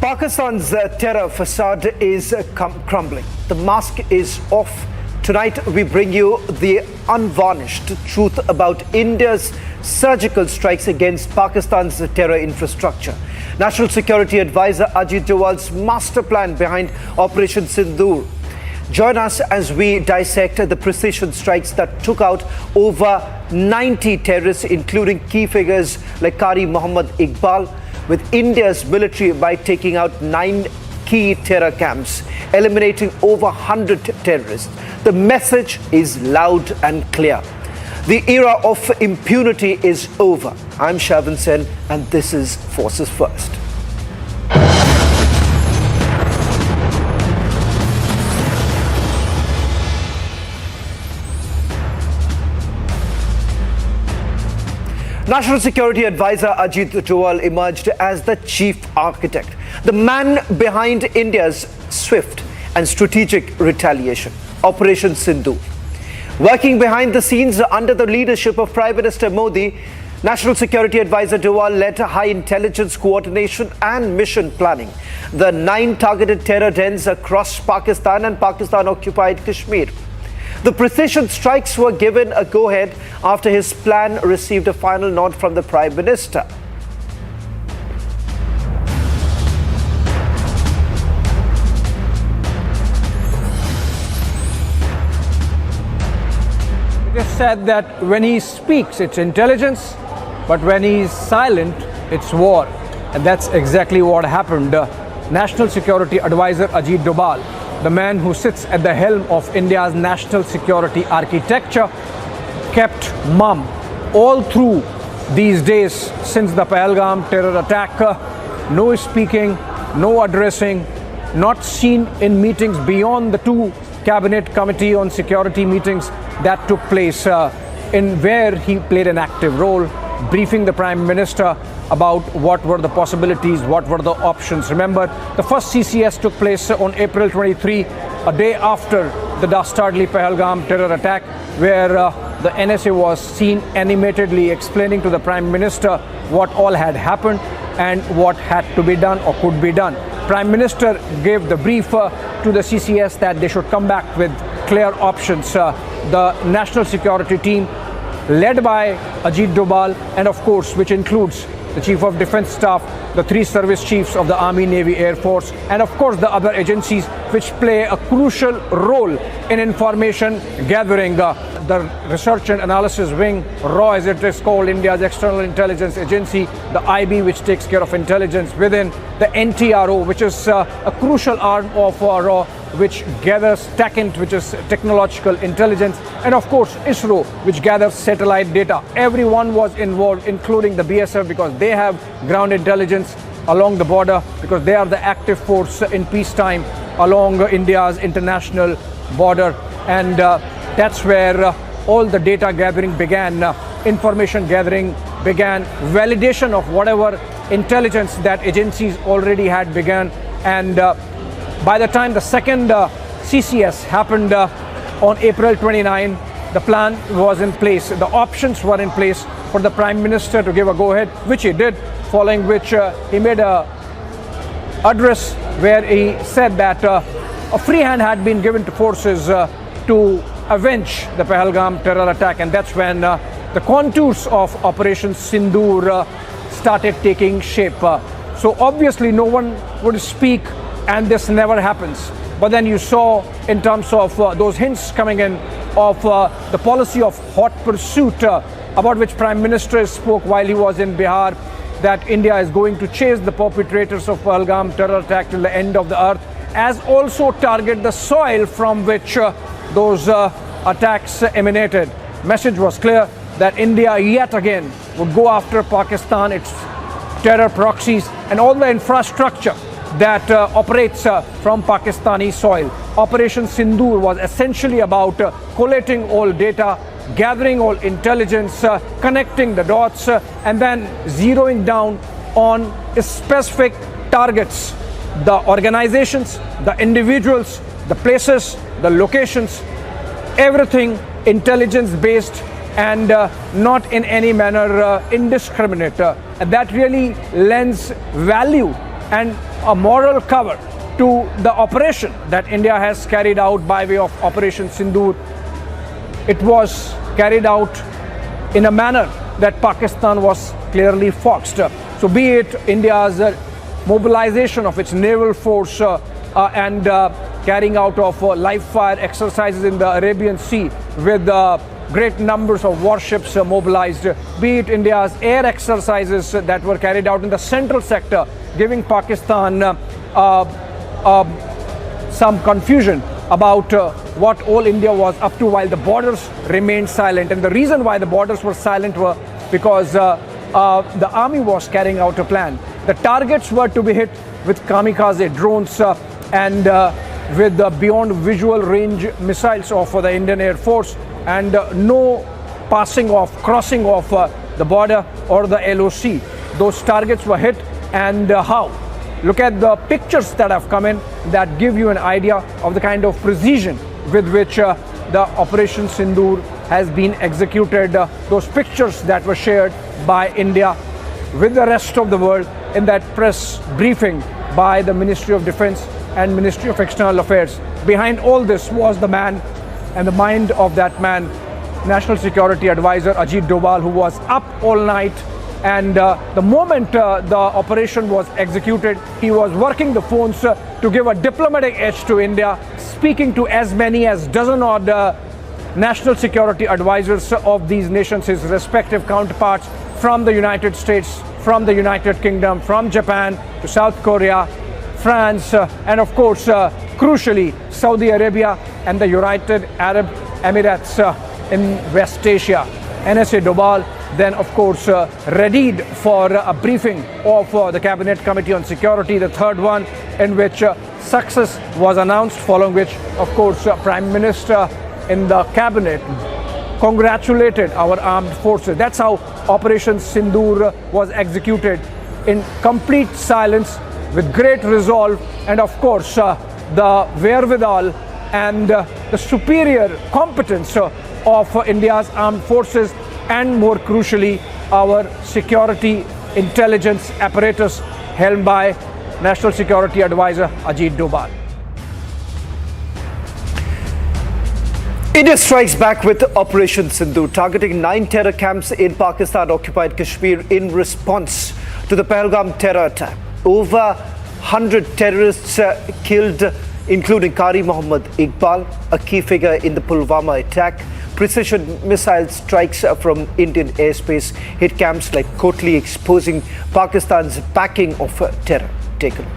Pakistan's terror facade is crumbling. The mask is off. Tonight, we bring you the unvarnished truth about India's surgical strikes against Pakistan's terror infrastructure. National Security Advisor Ajit Doval's master plan behind Operation Sindoor. Join us as we dissect the precision strikes that took out over 90 terrorists, including key figures like Qari Muhammad Iqbal, with India's military by taking out 9 key terror camps, eliminating over 100 terrorists. The message is loud and clear. The era of impunity is over. I'm Shavan Sen, and this is Forces First. National Security Advisor Ajit Doval emerged as the chief architect, the man behind India's swift and strategic retaliation, Operation Sindoor. Working behind the scenes under the leadership of Prime Minister Modi, National Security Advisor Doval led high intelligence coordination and mission planning. The 9 targeted terror dens across Pakistan and Pakistan-occupied Kashmir. The precision strikes were given a go-ahead after his plan received a final nod from the Prime Minister. It is said that when he speaks, it's intelligence, but when he is silent, it's war. And that's exactly what happened. National Security Advisor Ajit Doval, the man who sits at the helm of India's national security architecture, kept mum all through these days since the Pahalgam terror attack. No speaking, no addressing, not seen in meetings beyond the 2 Cabinet Committee on Security meetings that took place, in where he played an active role, briefing the Prime Minister about what were the possibilities, what were the options. Remember, the first CCS took place on April 23, a day after the dastardly Pahalgam terror attack, where the NSA was seen animatedly explaining to the Prime Minister what all had happened and what had to be done or could be done. Prime Minister gave the brief to the CCS that they should come back with clear options. The national security team, led by Ajit Doval, and of course, which includes the Chief of Defence Staff, the 3 service chiefs of the Army, Navy, Air Force, and of course the other agencies which play a crucial role in information gathering. the Research and Analysis Wing, RAW as it is called, India's external intelligence agency, the IB, which takes care of intelligence within, the NTRO, which is a crucial arm of RAW, which gathers TACINT, which is technological intelligence, and of course ISRO, which gathers satellite data. Everyone was involved, including the BSF, because they have ground intelligence along the border, because they are the active force in peacetime along India's international border. And that's where all the data gathering began, information gathering began, validation of whatever intelligence that agencies already had begun. And by the time the second CCS happened on April 29, the plan was in place, the options were in place for the Prime Minister to give a go-ahead, which he did, following which he made a address where he said that a free hand had been given to forces to avenge the Pahalgam terror attack, and that's when the contours of Operation Sindoor started taking shape. So obviously no one would speak and this never happens. But then you saw, in terms of those hints coming in of the policy of hot pursuit about which Prime Minister spoke while he was in Bihar, that India is going to chase the perpetrators of Pahalgam terror attack till the end of the earth, as also target the soil from which those attacks emanated. Message was clear that India yet again would go after Pakistan, its terror proxies, and all the infrastructure that operates from Pakistani soil. Operation Sindoor was essentially about collating all data, gathering all intelligence, connecting the dots, and then zeroing down on specific targets, the organizations, the individuals, the places, the locations, everything intelligence based and not in any manner indiscriminate. And that really lends value and a moral cover to the operation that India has carried out by way of Operation Sindoor. It was carried out in a manner that Pakistan was clearly foxed. So be it India's mobilization of its naval force and carrying out of live fire exercises in the Arabian Sea with great numbers of warships mobilized, be it India's air exercises that were carried out in the central sector, giving Pakistan some confusion about what all India was up to while the borders remained silent. And the reason why the borders were silent were because the army was carrying out a plan. The targets were to be hit with kamikaze drones and with the beyond visual range missiles of the Indian Air Force, and no passing off, crossing of the border or the LOC. Those targets were hit, and how? Look at the pictures that have come in that give you an idea of the kind of precision with which the Operation Sindoor has been executed. Those pictures that were shared by India with the rest of the world in that press briefing by the Ministry of Defense and Ministry of External Affairs. Behind all this was the man and the mind of that man, National Security Advisor Ajit Doval, who was up all night. And the moment the operation was executed, he was working the phones to give a diplomatic edge to India, speaking to as many as dozen odd national security advisors of these nations, his respective counterparts from the United States, from the United Kingdom, from Japan to South Korea, France, and of course, crucially, Saudi Arabia and the United Arab Emirates in West Asia. NSA Doval then, of course, readied for a briefing of the Cabinet Committee on Security, the third one, in which success was announced, following which, of course, Prime Minister in the Cabinet congratulated our armed forces. That's how Operation Sindoor was executed, in complete silence, with great resolve, and of course, the wherewithal and the superior competence of India's armed forces, and more crucially, our security intelligence apparatus held by National Security Advisor Ajit Doval. India strikes back with Operation Sindoor, targeting 9 terror camps in Pakistan-occupied Kashmir in response to the Pahalgam terror attack. Over 100 terrorists killed, including Qari Muhammad Iqbal, a key figure in the Pulwama attack. precision missile strikes from Indian airspace hit camps like Kotli, exposing Pakistan's backing of terror. Take a look.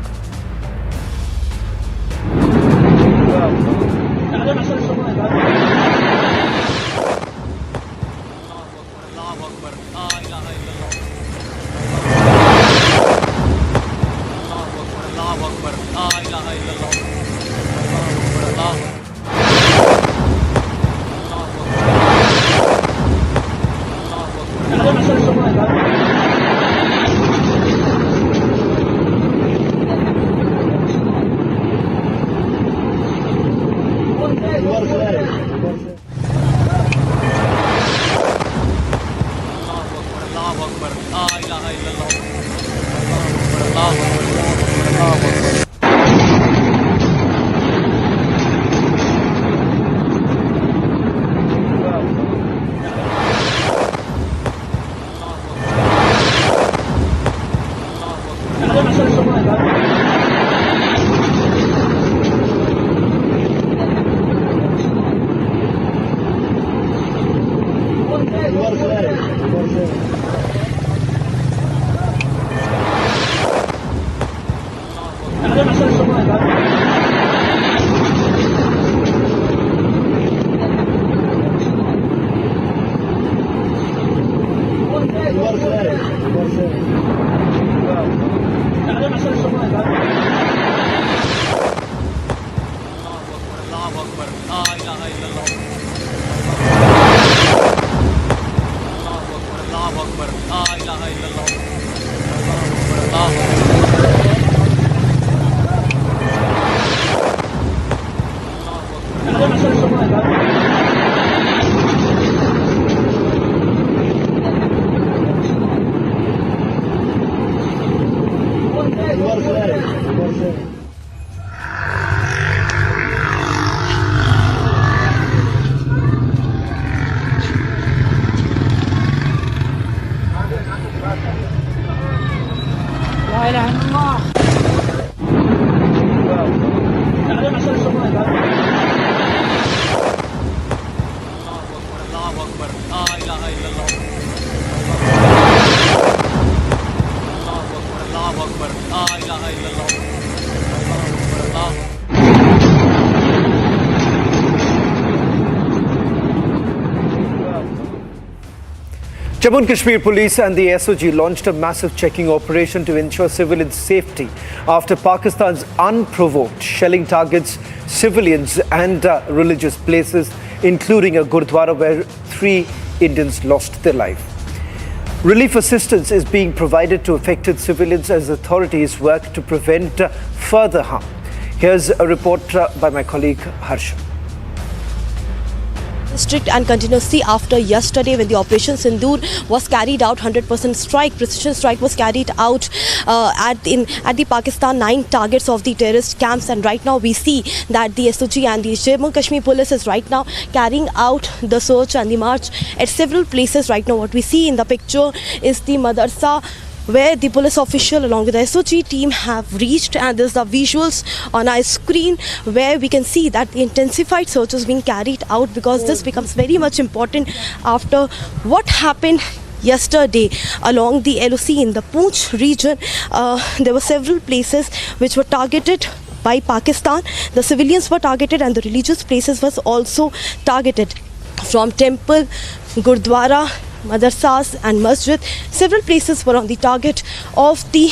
Jammu and Kashmir police and the SOG launched a massive checking operation to ensure civilian safety after Pakistan's unprovoked shelling targets civilians and religious places, including a Gurdwara where 3 Indians lost their life. Relief assistance is being provided to affected civilians as authorities work to prevent further harm. Here's a report by my colleague Harsha. Strict and continuously after yesterday when the Operation Sindoor was carried out, 100% strike, precision strike was carried out at the Pakistan 9 targets of the terrorist camps, and right now we see that the SOG and the Jammu and Kashmir police is right now carrying out the search and the march at several places. Right now what we see in the picture is the madrasa where the police official along with the SOG team have reached, and there's the visuals on our screen where we can see that the intensified search is being carried out, because this becomes very much important after what happened yesterday along the LOC in the Poonch region. There were several places which were targeted by Pakistan. The civilians were targeted and the religious places was also targeted, from temple, Gurdwara, madrasas and masjid. Several places were on the target of the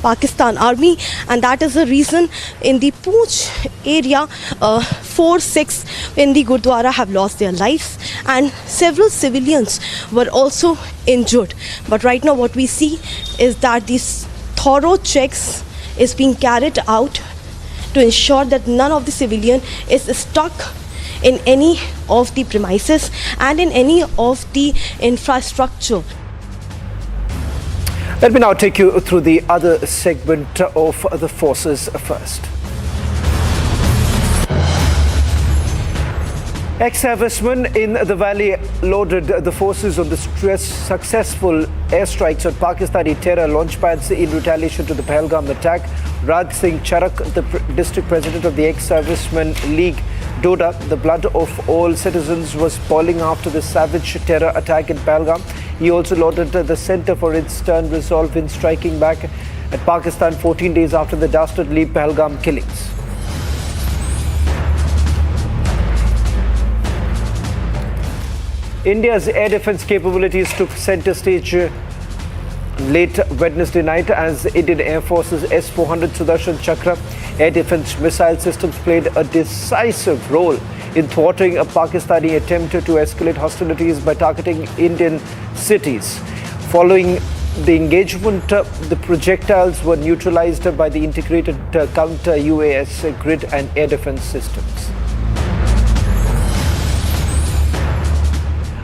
Pakistan army, and that is the reason in the Poonch area 4-6 in the Gurdwara have lost their lives and several civilians were also injured. But right now what we see is that these thorough checks is being carried out to ensure that none of the civilian is stuck in any of the premises and in any of the infrastructure. Let me now take you through the other segment of the forces first. Ex-servicemen in the valley lauded the forces on the successful airstrikes on Pakistani terror launchpads in retaliation to the Pahalgam attack. Raj Singh Charak, the district president of the Ex-Servicemen League, Doda. The blood of all citizens was boiling after the savage terror attack in Pahalgam. He also lauded the centre for its stern resolve in striking back at Pakistan 14 days after the dastardly Pahalgam killings. India's air defence capabilities took centre stage late Wednesday night as Indian Air Force's S-400 Sudarshan Chakra air defence missile systems played a decisive role in thwarting a Pakistani attempt to escalate hostilities by targeting Indian cities. Following the engagement, the projectiles were neutralised by the integrated counter-UAS grid and air defence systems.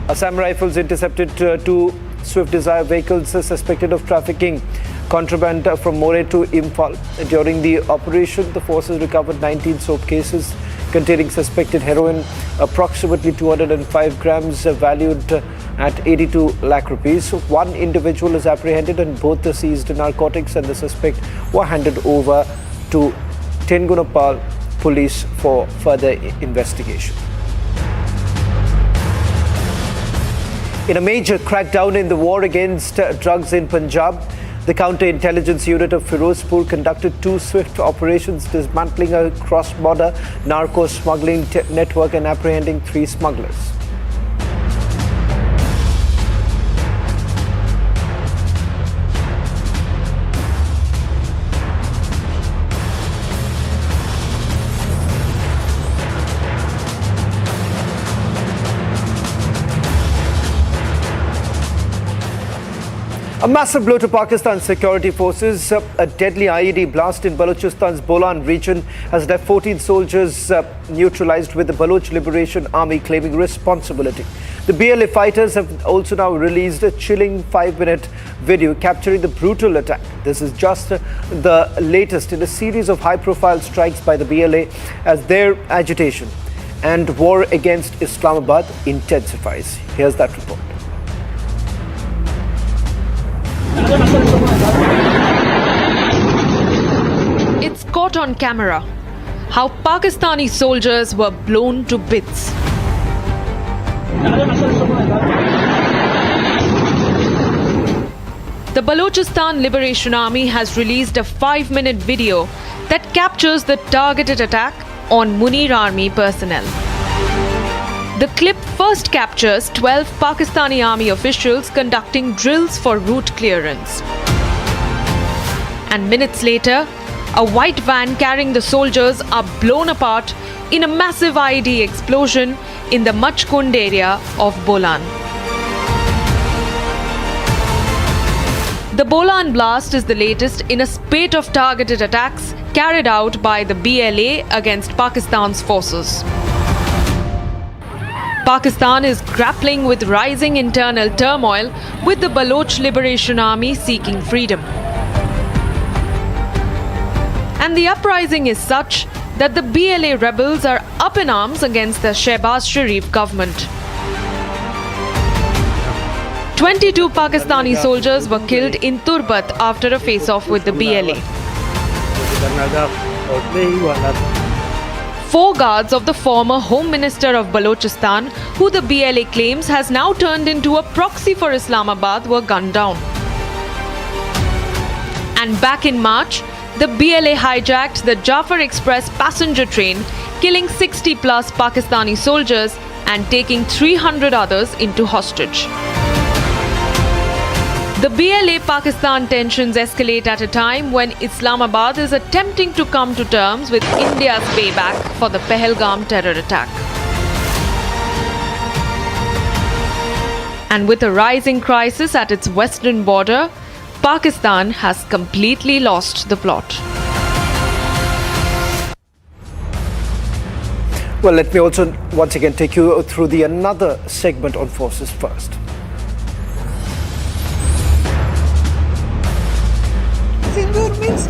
Assam Rifles intercepted two Swift Desire vehicles suspected of trafficking contraband from More to Imphal. During the operation, the forces recovered 19 soap cases containing suspected heroin, approximately 205 grams valued at 82 lakh rupees. One individual is apprehended and both the seized narcotics and the suspect were handed over to Tengunapal police for further investigation. In a major crackdown in the war against drugs in Punjab, the counter-intelligence unit of Firozpur conducted two swift operations dismantling a cross-border narco-smuggling network and apprehending 3 smugglers. A massive blow to Pakistan's security forces. A deadly IED blast in Baluchistan's Bolan region has left 14 soldiers neutralized, with the Baloch Liberation Army claiming responsibility. The BLA fighters have also now released a chilling 5-minute video capturing the brutal attack. This is just the latest in a series of high-profile strikes by the BLA as their agitation and war against Islamabad intensifies. Here's that report. It's caught on camera how Pakistani soldiers were blown to bits. The Baluchistan Liberation Army has released a 5-minute video that captures the targeted attack on Munir Army personnel. The clip first captures 12 Pakistani army officials conducting drills for route clearance. And minutes later, a white van carrying the soldiers are blown apart in a massive IED explosion in the Machkund area of Bolan. The Bolan blast is the latest in a spate of targeted attacks carried out by the BLA against Pakistan's forces. Pakistan is grappling with rising internal turmoil, with the Baloch Liberation Army seeking freedom. And the uprising is such that the BLA rebels are up in arms against the Shehbaz Sharif government. 22 Pakistani soldiers were killed in Turbat after a face-off with the BLA. 4 guards of the former Home Minister of Balochistan, who the BLA claims has now turned into a proxy for Islamabad, were gunned down. And back in March, the BLA hijacked the Jafar Express passenger train, killing 60+ Pakistani soldiers and taking 300 others into hostage. The BLA-Pakistan tensions escalate at a time when Islamabad is attempting to come to terms with India's payback for the Pahalgam terror attack. And with a rising crisis at its western border, Pakistan has completely lost the plot. Well, let me also once again take you through another segment on Forces First. Sindoor means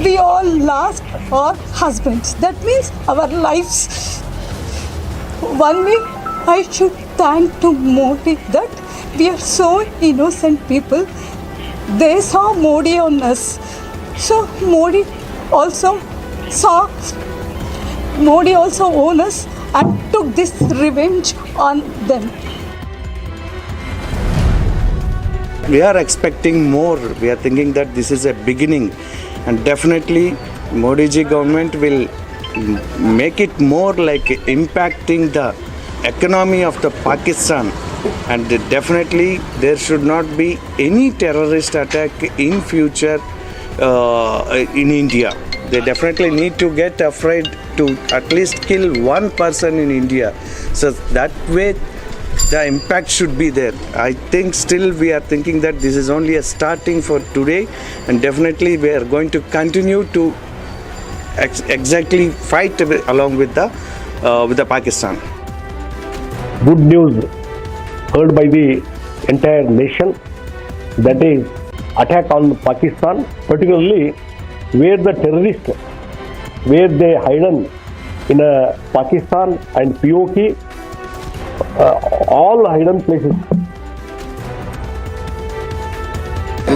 we all lost our husbands. That means our lives. One way I should thank to Modi that we are so innocent people. They saw Modi on us. So Modi also owns us and took this revenge on them. We are expecting more. We are thinking that this is a beginning, and definitely Modi ji government will make it more like impacting the economy of the Pakistan, and definitely there should not be any terrorist attack in future in India. They definitely need to get afraid to at least kill one person in India. So that way the impact should be there. I think still we are thinking that this is only a starting for today, and definitely we are going to continue to exactly fight along with the Pakistan. Good news heard by the entire nation, that is attack on Pakistan, particularly where the terrorists, where they hidden in Pakistan and PoK, all hidden places.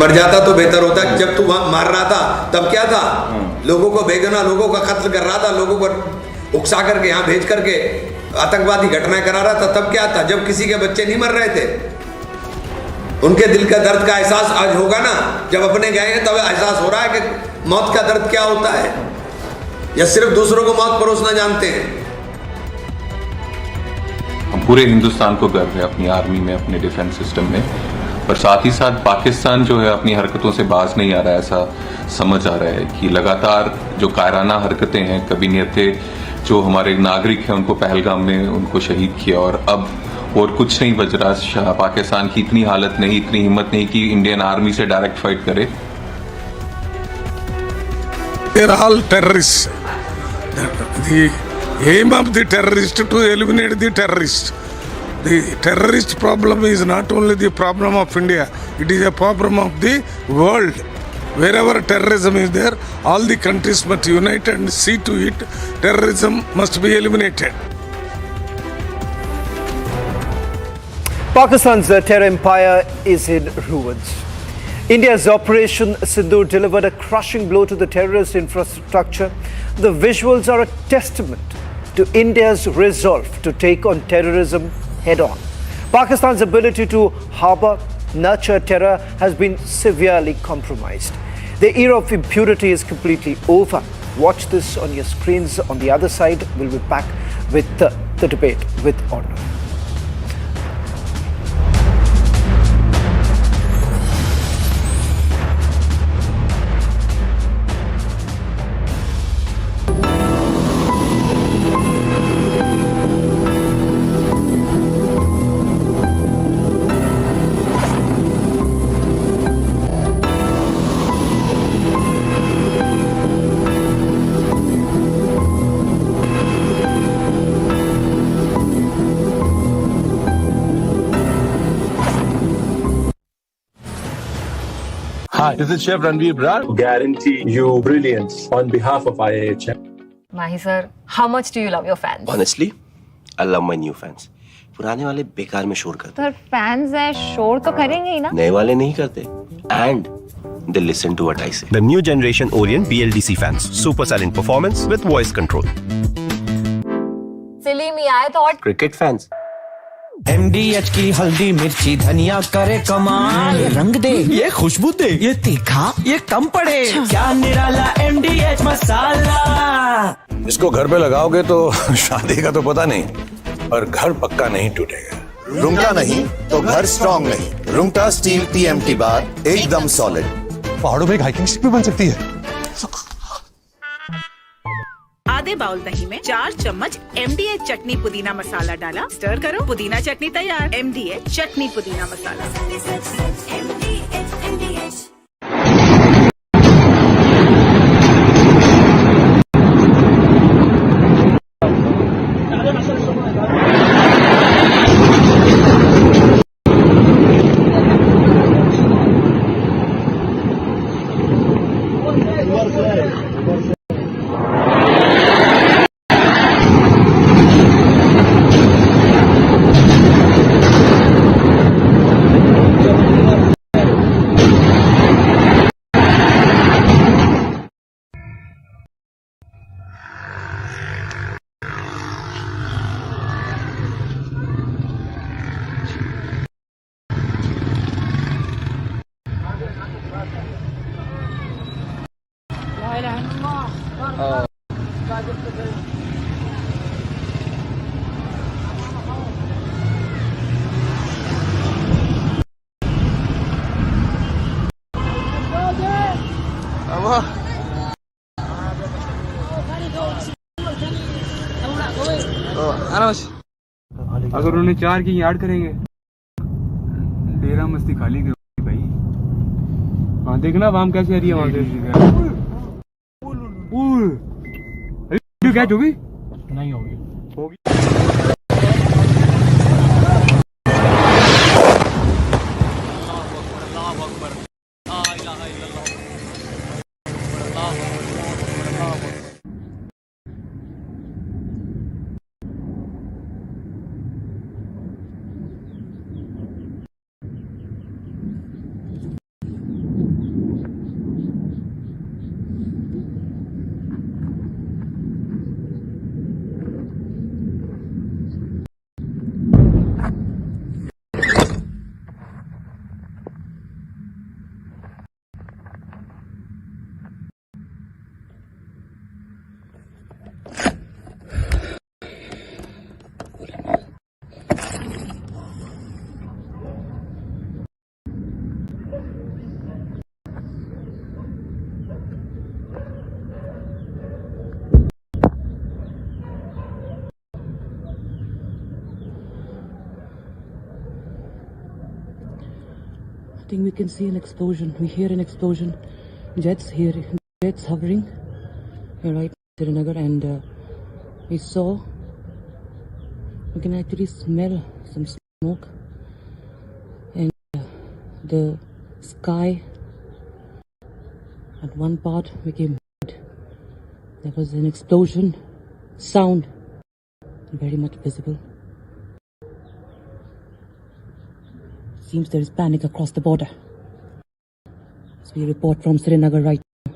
मर जाता तो बेहतर होता। जब तू वहां मार रहा था तब क्या था, लोगों को बेगुनाह लोगों का कत्ल कर रहा था, लोगों को उकसा करके यहाँ भेज करके आतंकवादी घटनाएं करा रहा था, तब क्या था जब किसी के बच्चे नहीं मर रहे थे। उनके दिल का दर्द का एहसास आज होगा ना, जब अपने गए हैं तब एहसास हो रहा है कि मौत का दर्द क्या होता है, या सिर्फ दूसरों को मौत परोसना जानते हैं। हम पूरे हिंदुस्तान को गर्व है अपनी आर्मी में, अपने डिफेंस सिस्टम में, पर साथ ही साथ पाकिस्तान जो है अपनी हरकतों से बाज नहीं आ रहा है। ऐसा समझ आ रहा है कि लगातार जो कायराना हरकतें हैं, कभी नहीं थे जो हमारे नागरिक हैं उनको पहलगाम में उनको शहीद किया, और अब और कुछ नहीं बच रहा। पाकिस्तान की इतनी हालत नहीं, इतनी हिम्मत नहीं कि इंडियन आर्मी से डायरेक्ट फाइट करे। They are all terrorists. The aim of the terrorist to eliminate the terrorist. The terrorist problem is not only the problem of India, it is a problem of the world. Wherever terrorism is there, all the countries must unite and see to it terrorism must be eliminated. Pakistan's terror empire is in ruins. India's Operation Sindoor delivered a crushing blow to the terrorist infrastructure. The visuals are a testament to India's resolve to take on terrorism head-on. Pakistan's ability to harbour, nurture terror has been severely compromised. The era of impunity is completely over. Watch this on your screens. On the other side, we'll be back with the debate with Arnab. Hi, this is Chef Ranveer Brar. Guarantee you brilliance on behalf of IIHM. Mahi sir, how much do you love your fans? Honestly, I love my new fans. पुराने वाले बेकार में शोर करते तो fans है, शोर तो करेंगे ही ना? नए वाले नहीं करते. And they listen to what I say. The new generation Orient BLDC fans. Super silent performance with voice control. Silly me, I thought. Cricket fans. MDH की हल्दी मिर्ची धनिया करे कमाल, ये रंग दे, ये खुशबू दे, ये तीखा, ये कम पड़े, क्या निराला MDH मसाला। इसको घर पे लगाओगे तो शादी का तो पता नहीं, पर घर पक्का नहीं टूटेगा। रुंगटा नहीं तो घर स्ट्रॉन्ग नहीं। रुंगटा स्टील TMT बार एकदम सॉलिड। पहाड़ों में एक हाइकिंग स्टिक भी बन सकती है। आधे बाउल दही में 4 चम्मच MDH चटनी पुदीना मसाला डाला, स्टर करो, पुदीना चटनी तैयार। MDH चटनी पुदीना मसाला। अगर उन्होंने 4 की यार्ड करेंगे, डेरा मस्ती खाली करो भाई। हाँ देखना वाम कैसी आ रही है वहां से। कैच होगी? नहीं होगी। I think we can see an explosion. We hear an explosion. Jets here, jets hovering here right in Srinagar, and we can actually smell some smoke, and the sky at one part became red. There was an explosion sound, very much visible. Seems there is panic across the border. As we report from Srinagar right now.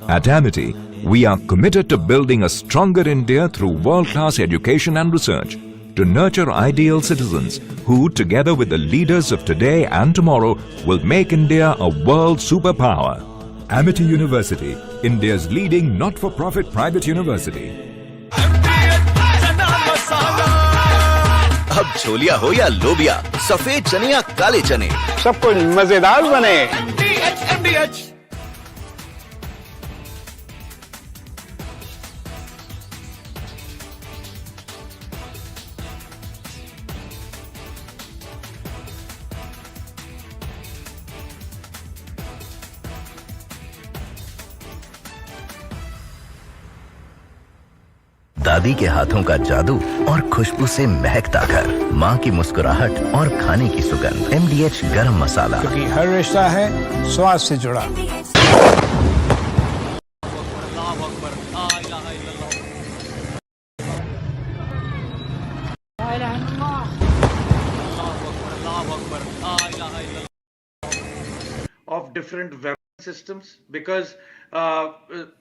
At Amity, we are committed to building a stronger India through world-class education and research, to nurture ideal citizens who, together with the leaders of today and tomorrow, will make India a world superpower. Amity University, India's leading not-for-profit private university. अब छोलिया हो या लोबिया, सफेद चने या काले चने, सब कुछ मजेदार बने। दादी के हाथों का जादू और खुशबू से महकता घर, माँ की मुस्कुराहट और खाने की सुगंध। MDH गरम मसाला, क्योंकि हर रिश्ता है स्वाद से जुड़ा। Of different weapon systems, because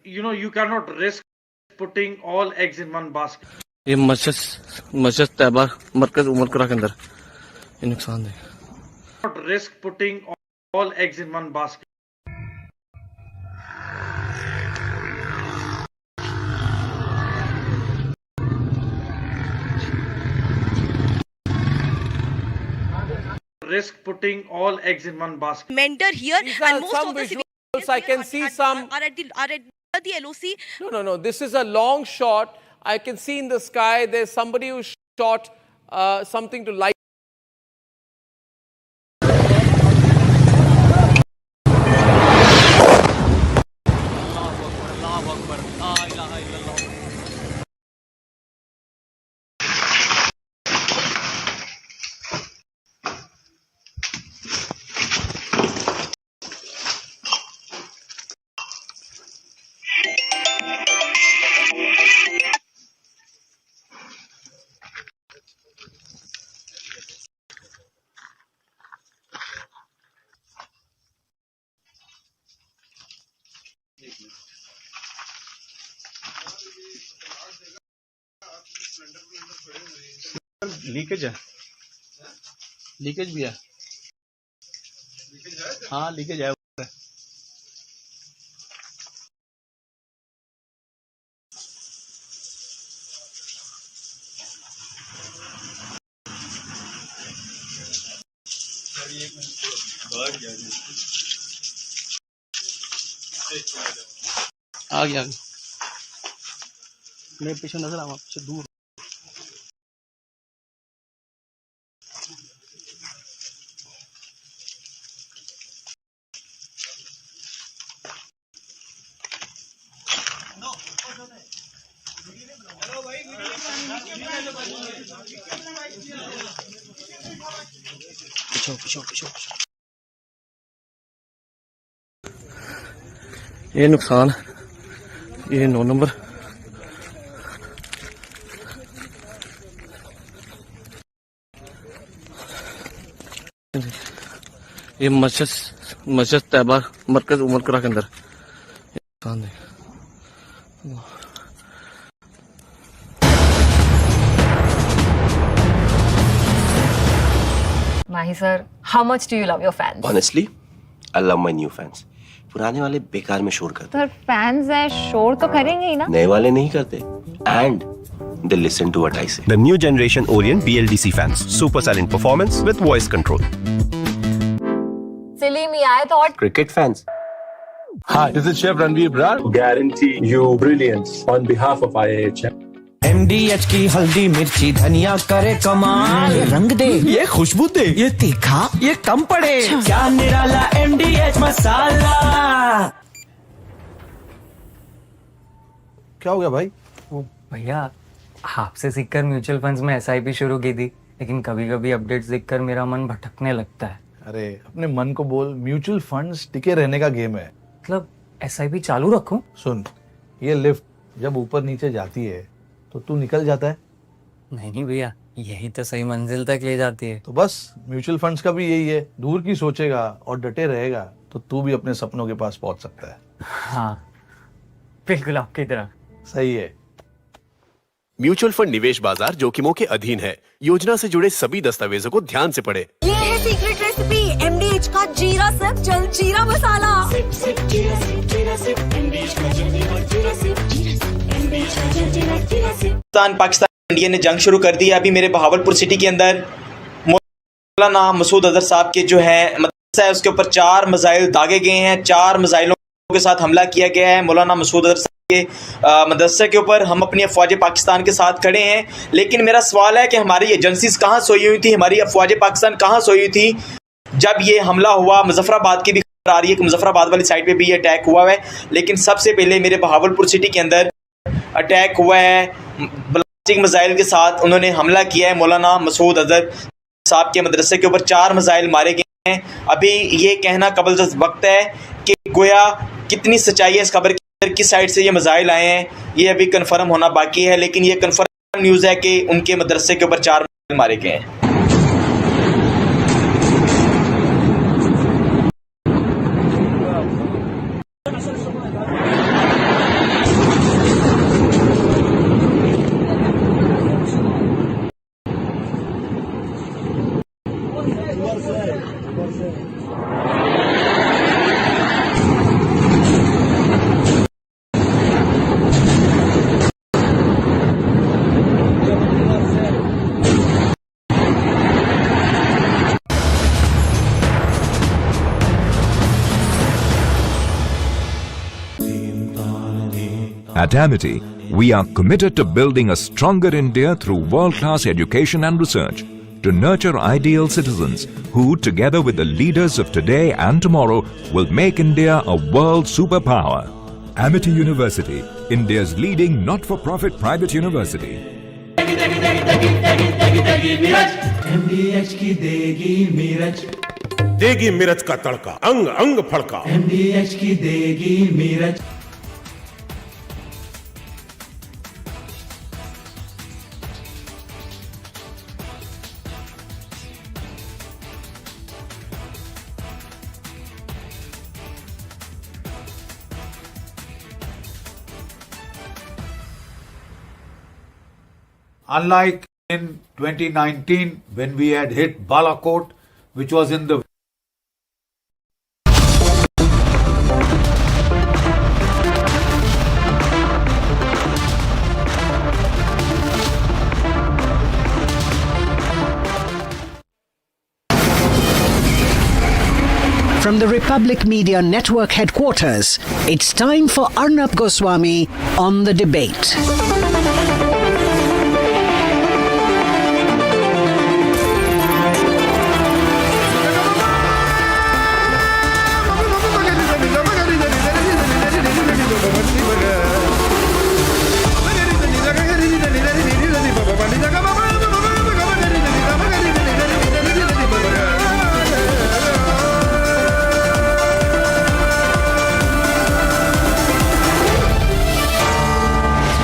you cannot risk putting all eggs in one basket. ये मस्जिद तैयबा मरकज उमरकरा के अंदर ये नुकसान है। Not risk putting all eggs in one basket. Risk putting all eggs in one basket. Mentor here, and most some of the visuals. I can see some are at the LOC. No. This is a long shot. I can see in the sky there's somebody who shot something to light. Leakage है, leakage भी है। हाँ leakage है। आ गया मेरे पीछे नजर आवा पीछे दूर पीछे ये नुकसान ये 9 नंबर ये मस्जिद तैयबा मरकज उमरकरा के अंदर Mahi sir, how much do you love your fans? Honestly, I love my new fans. पुराने वाले बेकार में शोर करते सर फैंस हैं शोर तो करेंगे ही ना नए वाले नहीं करते and they listen to what I say. The new generation Orient BLDC fans, super silent performance with voice control. Silly MEA thought Cricket fans. Hi, this is Chef Ranveer Brar. Guarantee you brilliance on behalf of IAHM. MDH की हल्दी मिर्ची धनिया करे कमाल ये रंग दे ये खुशबू दे ये तीखा ये कम पड़े क्या निराला MDH मसाला। क्या हो गया भाई? वो भैया आपसे सीखकर म्यूचुअल फंड्स में SIP शुरू की थी लेकिन कभी कभी अपडेट्स देखकर मेरा मन भटकने लगता है। अरे अपने मन को बोल, म्यूचुअल फंड्स टिके रहने का गेम है। मतलब SIP चालू रखूं? सुन, ये लिफ्ट जब ऊपर नीचे जाती है तो तू निकल जाता है। नहीं भैया यही तो सही मंजिल तक ले जाती है। तो बस म्यूचुअल फंड्स का भी यही है, दूर की सोचेगा और डटे रहेगा तो तू भी अपने सपनों के पास पहुंच सकता है। हाँ बिल्कुल आपकी तरह। सही है। म्यूचुअल फंड निवेश बाजार जोखिमों के अधीन है। योजना से जुड़े सभी दस्तावेजों को ध्यान से पढ़ें। ये है सीक्रेट रेसिपी MDH का जीरा सिर्फ जल जीरा मसाला। पाकिस्तान इंडिया ने जंग शुरू कर दी है। अभी मेरे बहावलपुर सिटी के अंदर मौलाना मसूद अजहर साहब के जो है मदरसा है उसके ऊपर 4 मिसाइल दागे गए हैं। 4 मिसाइलों के साथ हमला किया गया है मौलाना मसूद अजहर साहब के मदरसे के ऊपर। हम अपनी अफवाज पाकिस्तान के साथ खड़े हैं, लेकिन मेरा सवाल है कि हमारी एजेंसीज कहाँ सोई हुई थी, हमारी अफवाज पाकिस्तान कहाँ सोई हुई थी जब ये हमला हुआ। मुजफ्फराबाद की भी खबर आ रही है कि मुजफ्फराबाद वाली साइड पे भी ये अटैक हुआ है, लेकिन सबसे पहले मेरे बहावलपुर सिटी के अंदर अटैक हुआ है ब्लास्टिक मिसाइल के साथ। उन्होंने हमला किया है मौलाना मसूद अजहर साहब के मदरसे के ऊपर। 4 मिसाइल मारे गए हैं। अभी ये कहना कबल वक्त है कि गोया कितनी सच्चाई है इस खबर के अंदर, किस साइड से ये मिसाइल आए हैं ये अभी कन्फर्म होना बाकी है, लेकिन ये कन्फर्म न्यूज़ है कि उनके मदरसे के ऊपर 4 मिसाइल मारे गए हैं। At Amity, we are committed to building a stronger India through world-class education and research to nurture ideal citizens who, together with the leaders of today and tomorrow, will make India a world superpower. Amity University, India's leading not-for-profit private university. MDH की देगी मीरज, देगी मिर्च का तड़का, अंग अंग फड़का। MDH की देगी Miraj. Unlike in 2019 when we had hit Balakot, which was in the From the Republic Media Network headquarters, it's time for Arnab Goswami on the debate.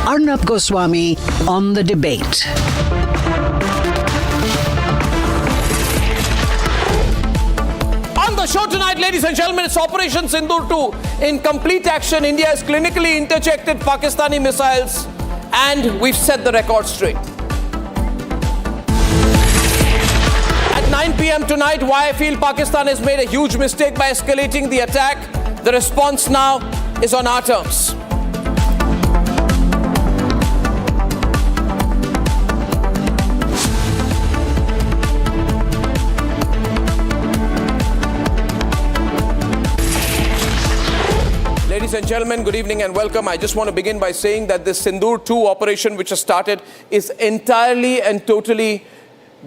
Arnab Goswami on the debate. On the show tonight, ladies and gentlemen, it's Operation Sindoor 2. In complete action, India has clinically intercepted Pakistani missiles, and we've set the record straight. At 9 p.m. tonight, why I feel Pakistan has made a huge mistake by escalating the attack. The response now is on our terms. Ladies and gentlemen, good evening and welcome. I just want to begin by saying that this Sindoor 2 operation which has started is entirely and totally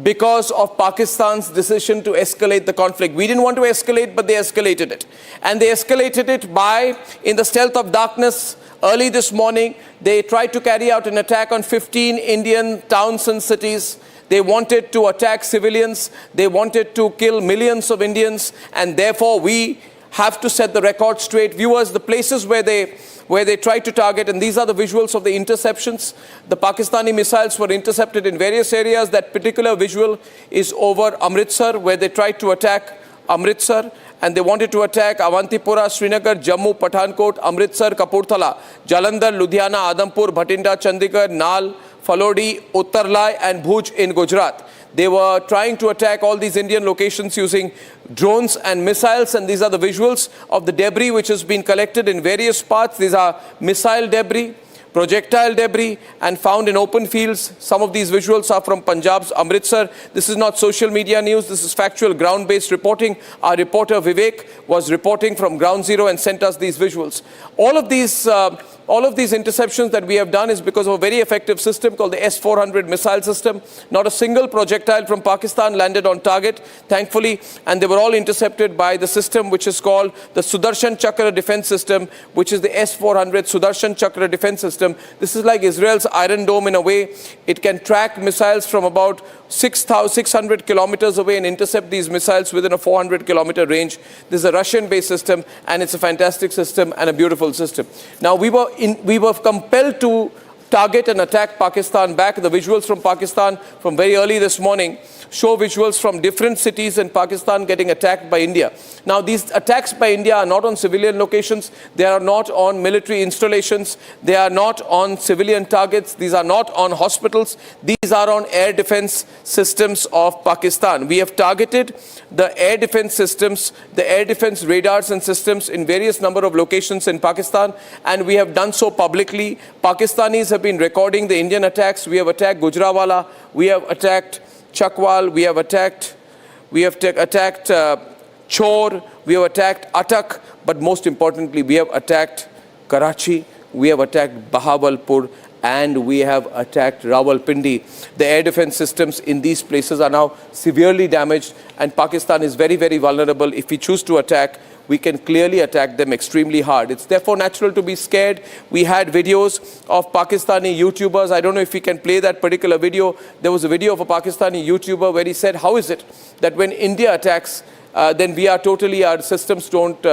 because of Pakistan's decision to escalate the conflict. We didn't want to escalate, but they escalated it. And they escalated it by, in the stealth of darkness, early this morning, they tried to carry out an attack on 15 Indian towns and cities. They wanted to attack civilians. They wanted to kill millions of Indians. And therefore, we have to set the record straight. Viewers, the places where they tried to target, and these are the visuals of the interceptions. The Pakistani missiles were intercepted in various areas. That particular visual is over Amritsar, where they tried to attack Amritsar, and they wanted to attack Avantipura, Srinagar, Jammu, Pathankot, Amritsar, Kapurthala, Jalandhar, Ludhiana, Adampur, Bhatinda, Chandigarh, Nal, Falodi, Uttarlai and Bhuj in Gujarat. They were trying to attack all these Indian locations using drones and missiles, and these are the visuals of the debris which has been collected in various parts. These are missile debris, projectile debris, and found in open fields. Some of these visuals are from Punjab's Amritsar. This is not social media news. This is factual ground-based reporting. Our reporter Vivek was reporting from Ground Zero and sent us these visuals. All of these interceptions that we have done is because of a very effective system called the S-400 missile system. Not a single projectile from Pakistan landed on target, thankfully, and they were all intercepted by the system which is called the Sudarshan Chakra defense system, which is the S-400 Sudarshan Chakra defense system. This is like Israel's Iron Dome in a way. It can track missiles from about 600 kilometers away and intercept these missiles within a 400-kilometer range. This is a Russian-based system, and it's a fantastic system and a beautiful system. Now, we were compelled to target and attack Pakistan back. The visuals from Pakistan from very early this morning show visuals from different cities in Pakistan getting attacked by India. Now, these attacks by India are not on civilian locations. They are not on military installations. They are not on civilian targets. These are not on hospitals. These are on air defense systems of Pakistan. We have targeted the air defense systems, the air defense radars and systems in various number of locations in Pakistan, and we have done so publicly. Pakistanis have been recording the Indian attacks. We have attacked Gujranwala. We have attacked Chakwal, we have attacked Chor, we have attacked Atak, but most importantly, we have attacked Karachi, we have attacked Bahawalpur, and we have attacked Rawalpindi. The air defense systems in these places are now severely damaged, and Pakistan is very, very vulnerable. If we choose to attack, we can clearly attack them extremely hard. It's therefore natural to be scared. We had videos of Pakistani YouTubers. I don't know if we can play that particular video. There was a video of a Pakistani YouTuber where he said, how is it that when India attacks, then we are totally, our systems don't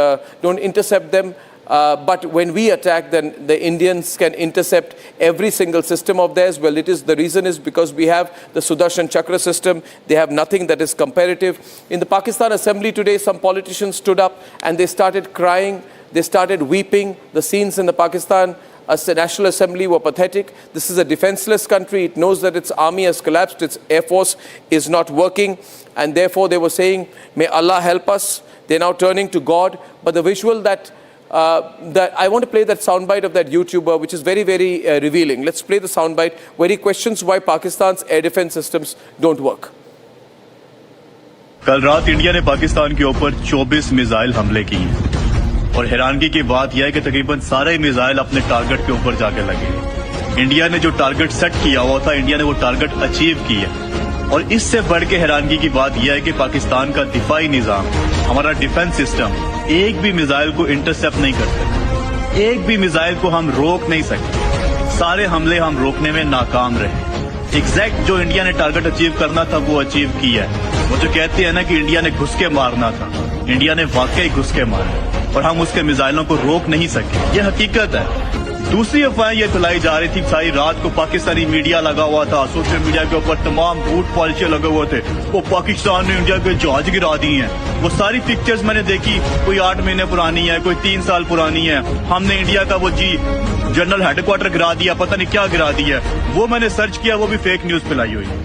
intercept them. But when we attack, then the Indians can intercept every single system of theirs. Well, the reason is because we have the Sudarshan Chakra system. They have nothing that is comparative. In the Pakistan Assembly today, some politicians stood up and they started crying. They started weeping. The scenes in the Pakistan National Assembly were pathetic. This is a defenseless country. It knows that its army has collapsed. Its air force is not working. And therefore, they were saying, may Allah help us. They're now turning to God. But the visual that I want to play that soundbite of that YouTuber, which is very, very revealing. Let's play the soundbite where he questions why Pakistan's air defense systems don't work. कल रात India ने पाकिस्तान के ऊपर 24 missile हमले किए और हैरानगी की बात यह है कि तकरीबन सारे मिसाइल अपने टारगेट के ऊपर जाके लगे। इंडिया ने जो टारगेट सेट किया हुआ था, इंडिया ने वो टारगेट अचीव किया। और इससे बढ़ के हैरानगी की बात यह है कि पाकिस्तान का दिफाई निजाम, हमारा डिफेंस सिस्टम एक भी मिसाइल को इंटरसेप्ट नहीं कर सकते, एक भी मिसाइल को हम रोक नहीं सकते। सारे हमले हम रोकने में नाकाम रहे। एग्जैक्ट जो इंडिया ने टारगेट अचीव करना था वो अचीव किया है। वो जो कहते हैं ना कि इंडिया ने घुस के मारना था, इंडिया ने वाकई घुस के मारा और हम उसके मिसाइलों को रोक नहीं सके। ये हकीकत है। दूसरी अफवाहें ये फैलाई जा रही थी, सारी रात को पाकिस्तानी मीडिया लगा हुआ था, सोशल मीडिया के ऊपर तमाम झूठ पॉलिसियां लगे हुए थे, वो पाकिस्तान ने इंडिया के जहाज गिरा दी हैं। वो सारी पिक्चर्स मैंने देखी, कोई 8 महीने पुरानी है, कोई 3 साल पुरानी है। हमने इंडिया का वो जनरल हेडक्वार्टर गिरा दिया, पता नहीं क्या गिरा दिया। वो मैंने सर्च किया, वो भी फेक न्यूज फैलाई हुई है।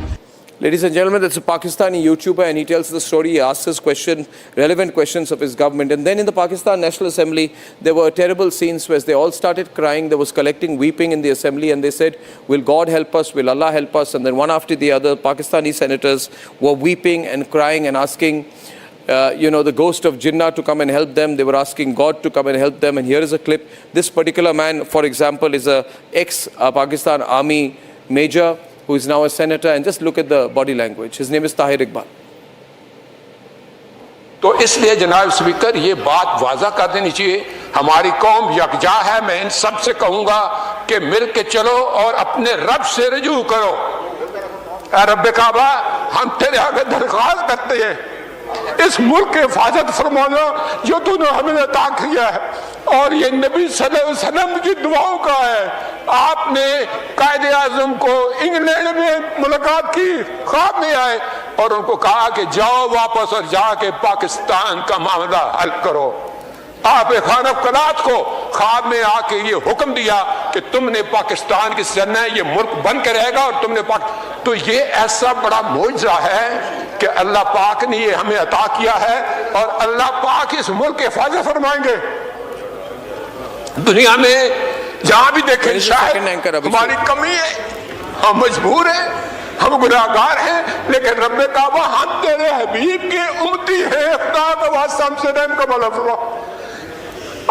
Ladies and gentlemen, that's a Pakistani YouTuber and he tells the story, he asks his relevant questions of his government. And then in the Pakistan National Assembly, there were terrible scenes where they all started crying. There was collecting weeping in the assembly and they said, will God help us? Will Allah help us? And then one after the other, Pakistani senators were weeping and crying and asking, the ghost of Jinnah to come and help them. They were asking God to come and help them. And here is a clip. This particular man, for example, is a ex-Pakistan Army major who is now a senator, and just look at the body language. His name is Tahir Iqbal. तो इसलिए जनाब speaker ये बात waza कर देनी चाहिए, हमारी कौम यकजा है। मैं इन सब से कहूंगा कि मिल के चलो और अपने रब से रजू करो। रब काबा, हम तेरे आगे दरख्वास्त करते हैं, इस मुल्क की हिफाजत फरमाना जो तूने हमें अता किया है, और ये नबी सल्लल्लाहु अलैहि वसल्लम की दुआओं का है। आपने कायदे आज़म को इंग्लैंड में मुलाकात की, ख्वाब में आए और उनको कहा कि जाओ वापस और जाके पाकिस्तान का मामला हल करो। आप खान कलात को ख्वाब में आके ये हुक्म दिया कि तुमने पाकिस्तान की सरना है, ये मुल्क बन के रहेगा और तुमने तो ये ऐसा बड़ा मौजज़ा है कि अल्लाह पाक ने ये हमें अता किया है और अल्लाह पाक इस मुल्क की हिफाजत फरमाएंगे। दुनिया में जहां भी देखें शायद हमारी कमी है, हम मजबूर हैं, हम गुनाहगार हैं, लेकिन रब ने कहा हम तेरे हबीब के उम्मती हैं, खुदा का वास्ता हमसे रहम का भला फरमाओ।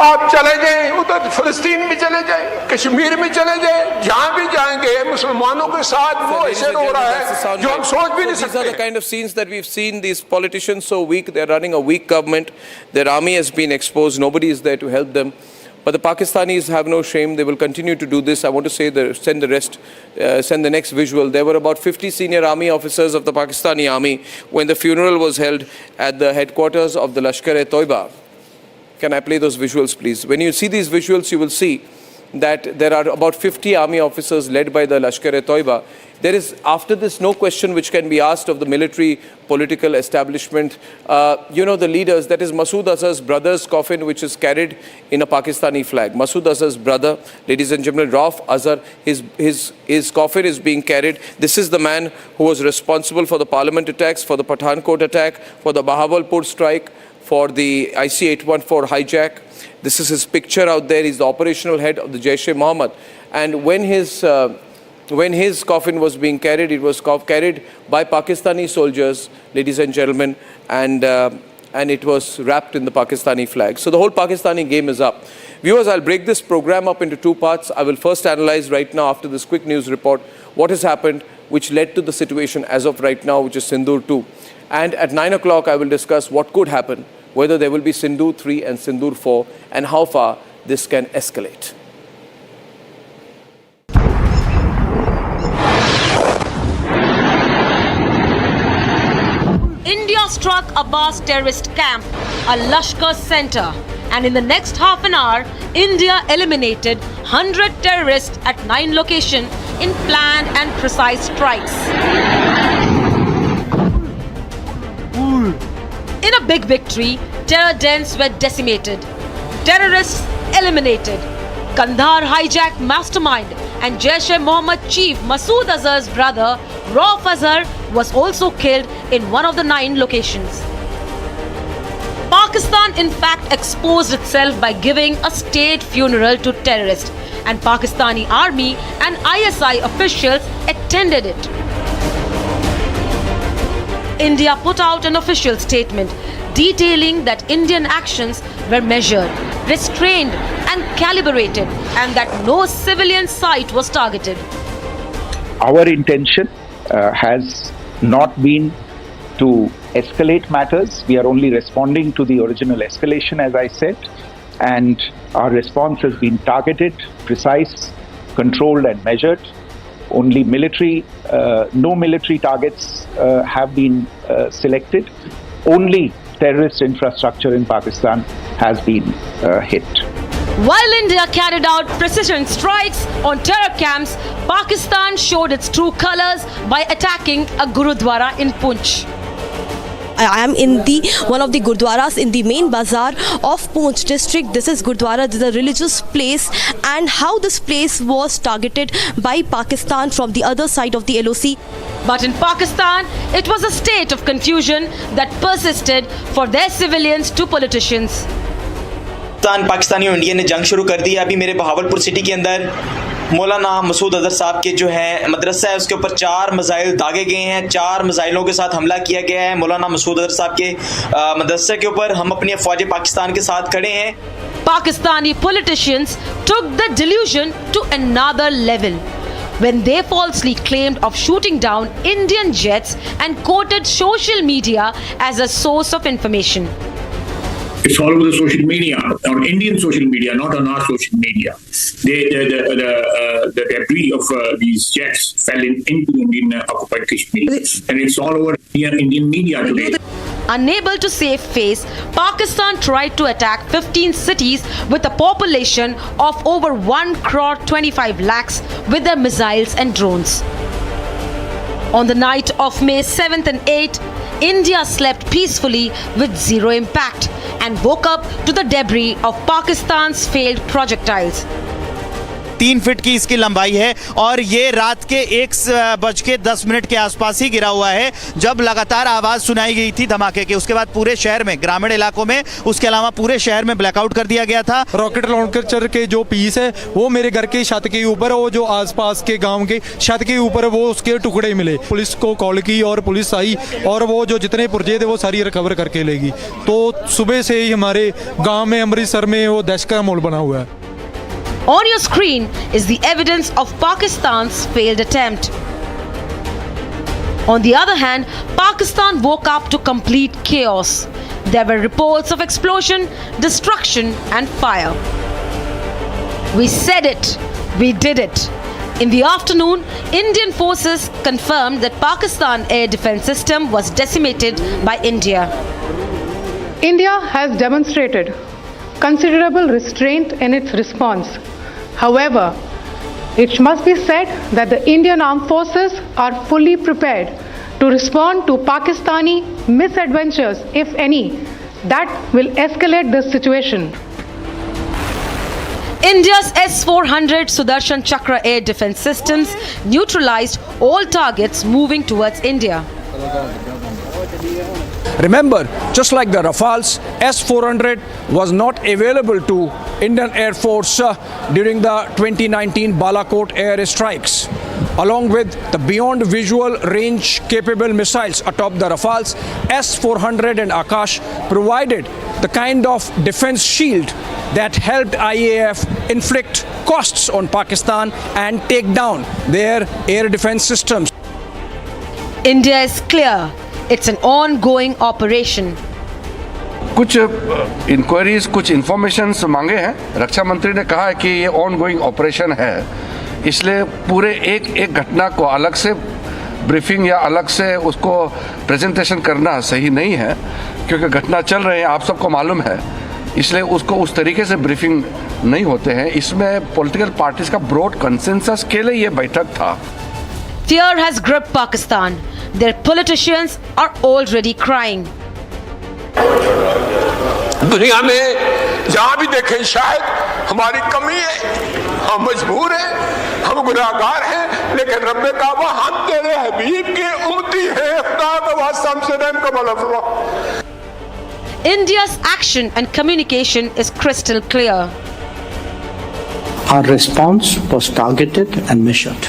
आप चले जाएं, उधर फिलिस्तीन में चले जाएं, कश्मीर में चले जाएं, जहां भी जाएंगे मुसलमानों के साथ वो ऐसे हो रहा है जो हम सोच भी नहीं सकते। These are the kind of scenes that we've seen. These politicians so weak, they're running a weak government. Their army has been exposed. Nobody is there to help them. But the Pakistanis have no shame. They will continue to do this. I want to say send the next visual. There were about 50 senior army officers of the Pakistani army when the funeral was held at the headquarters of the Lashkar-e-Toiba. Can I play those visuals, please? When you see these visuals, you will see that there are about 50 army officers led by the Lashkar-e-Toiba. There is, after this, no question which can be asked of the military political establishment. The leaders, that is Masood Azhar's brother's coffin, which is carried in a Pakistani flag. Masood Azhar's brother, ladies and gentlemen, Rauf Azhar, his coffin is being carried. This is the man who was responsible for the parliament attacks, for the Pathankot attack, for the Bahawalpur strike, for the IC-814 hijack. This is his picture out there. He's the operational head of the Jaish-e-Mohammed. And when his coffin was being carried, it was carried by Pakistani soldiers, ladies and gentlemen, and it was wrapped in the Pakistani flag. So the whole Pakistani game is up. Viewers, I'll break this program up into two parts. I will first analyze right now, after this quick news report, what has happened, which led to the situation as of right now, which is Sindoor 2. And at 9 o'clock, I will discuss what could happen, whether there will be Sindoor 3 and Sindoor 4, and how far this can escalate. India struck Abbas terrorist camp, a Lashkar center, and in the next half an hour, India eliminated 100 terrorists at 9 locations in planned and precise strikes. In a big victory, terror dens were decimated, terrorists eliminated, Kandahar hijack mastermind and Jaish-e-Mohammed chief Masood Azhar's brother Rauf Azhar was also killed in one of the 9 locations. Pakistan in fact exposed itself by giving a state funeral to terrorists, and Pakistani army and ISI officials attended it. India put out an official statement detailing that Indian actions were measured, restrained and calibrated, and that no civilian site was targeted. Our intention has not been to escalate matters. We are only responding to the original escalation, as I said, and our response has been targeted, precise, controlled and measured. Only no military targets have been selected. Only terrorist infrastructure in Pakistan has been hit. While India carried out precision strikes on terror camps, Pakistan showed its true colors by attacking a Gurudwara in Poonch. I am in one of the Gurdwaras in the main bazaar of Poonch district. This is Gurdwara, this is a religious place, and how this place was targeted by Pakistan from the other side of the LOC. But in Pakistan, it was a state of confusion that persisted for their civilians to politicians. Pakistani और India ने जंग शुरू कर दी है। अभी मेरे Bahawalpur city के अंदर मौलाना मसूद अजहर साहब के जो है मदरसा है उसके ऊपर 4 मिसाइल दागे गए हैं। 4 मिसाइलों के साथ हमला किया गया है मौलाना मसूद अजहर साहब के मदरसे के ऊपर। हम अपनी अफवाज पाकिस्तान के साथ खड़े हैं। Pakistani politicians took the delusion to another level when they falsely claimed of shooting down Indian jets and quoted social media as a source of information. It's all over the social media, on Indian social media, not on our social media. The debris of these jets fell into Indian occupied Kashmir, and it's all over Indian media today. Unable to save face, Pakistan tried to attack 15 cities with a population of over 1 crore 25 lakhs with their missiles and drones. On the night of May 7th and 8th, India slept peacefully with zero impact and woke up to the debris of Pakistan's failed projectiles. 3 feet की इसकी लंबाई है और ये रात के 1:10 के आसपास ही गिरा हुआ है जब लगातार आवाज सुनाई गई थी धमाके की। उसके बाद पूरे शहर में, ग्रामीण इलाकों में, उसके अलावा पूरे शहर में ब्लैकआउट कर दिया गया था। रॉकेट लॉन्चर के जो पीस है वो मेरे घर के छत के ऊपर, वो जो आसपास के गांव के छत के ऊपर वो उसके टुकड़े मिले। पुलिस को कॉल की और पुलिस आई और वो जो जितने पुर्जे थे वो सारी रिकवर करके लेगी। तो सुबह से ही हमारे गाँव में, अमृतसर में वो दहशत का माहौल बना हुआ है। On your screen is the evidence of Pakistan's failed attempt. On the other hand, Pakistan woke up to complete chaos. There were reports of explosion, destruction and fire. We said it, we did it. In the afternoon, Indian forces confirmed that Pakistan air defense system was decimated by India. India has demonstrated considerable restraint in its response. However, it must be said that the Indian armed forces are fully prepared to respond to Pakistani misadventures, if any, that will escalate this situation. India's S-400 Sudarshan Chakra air defense systems neutralized all targets moving towards India. Remember, just like the Rafales, S-400 was not available to Indian Air Force during the 2019 Balakot air strikes. Along with the beyond visual range capable missiles atop the Rafales, S-400 and Akash provided the kind of defense shield that helped IAF inflict costs on Pakistan and take down their air defense systems. India is clear. It's an ongoing operation. कुछ inquiries, कुछ information मांगे हैं। रक्षा मंत्री ने कहा है कि ये ऑनगोइंग ऑपरेशन है, इसलिए पूरे एक घटना को अलग से ब्रीफिंग या अलग से उसको प्रेजेंटेशन करना सही नहीं है, क्योंकि घटना चल रहे हैं, आप सबको मालूम है, इसलिए उसको उस तरीके से ब्रीफिंग नहीं होते हैं। इसमें पॉलिटिकल पार्टीज का ब्रॉड कंसेंसस के लिए ये बैठक था। Fear has gripped Pakistan. Their politicians are already crying. दुनिया में जहाँ भी देखें शायद हमारी कमी है, हम मजबूर हैं, हम गुनाहगार हैं, लेकिन रब ने कहा हम तेरे हबीब के उम्मती हैं, खुदा का वास्ता हमसे रहम का भला फरमा। India's action and communication is crystal clear. Our response was targeted and measured.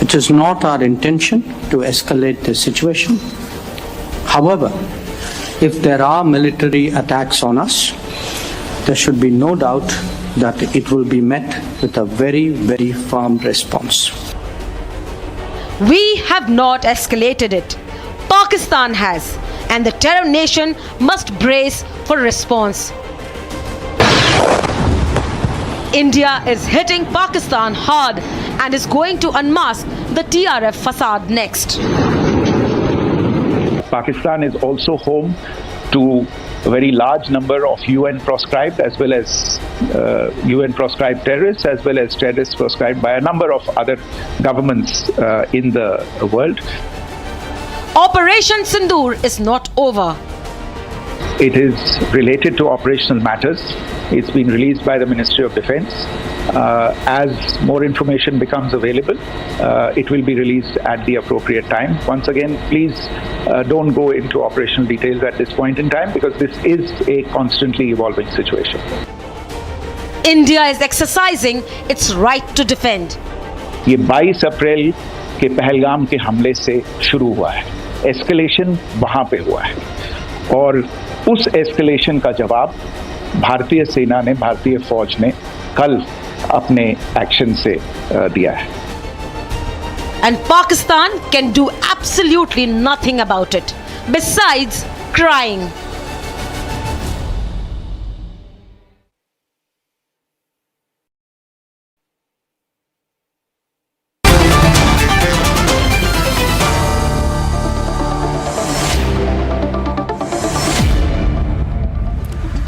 It is not our intention to escalate the situation. However, if there are military attacks on us, there should be no doubt that it will be met with a very, very firm response. We have not escalated it. Pakistan has, and the terror nation must brace for response. India is hitting Pakistan hard and is going to unmask the TRF facade next. Pakistan is also home to a very large number of UN proscribed as well as UN proscribed terrorists, as well as terrorists proscribed by a number of other governments in the world. Operation Sindoor is not over. It is related to operational matters. It's been released by the Ministry of Defence. As more information becomes available, it will be released at the appropriate time. Once again, please don't go into operational details at this point in time, because this is a constantly evolving situation. India is exercising its right to defend. ये 22 अप्रैल के पहलगाम के हमले से शुरू हुआ है. Escalation वहाँ पे हुआ है और उस एस्केलेशन का जवाब भारतीय सेना ने, भारतीय फौज ने कल अपने एक्शन से दिया है. And Pakistan can do absolutely nothing about it, besides crying.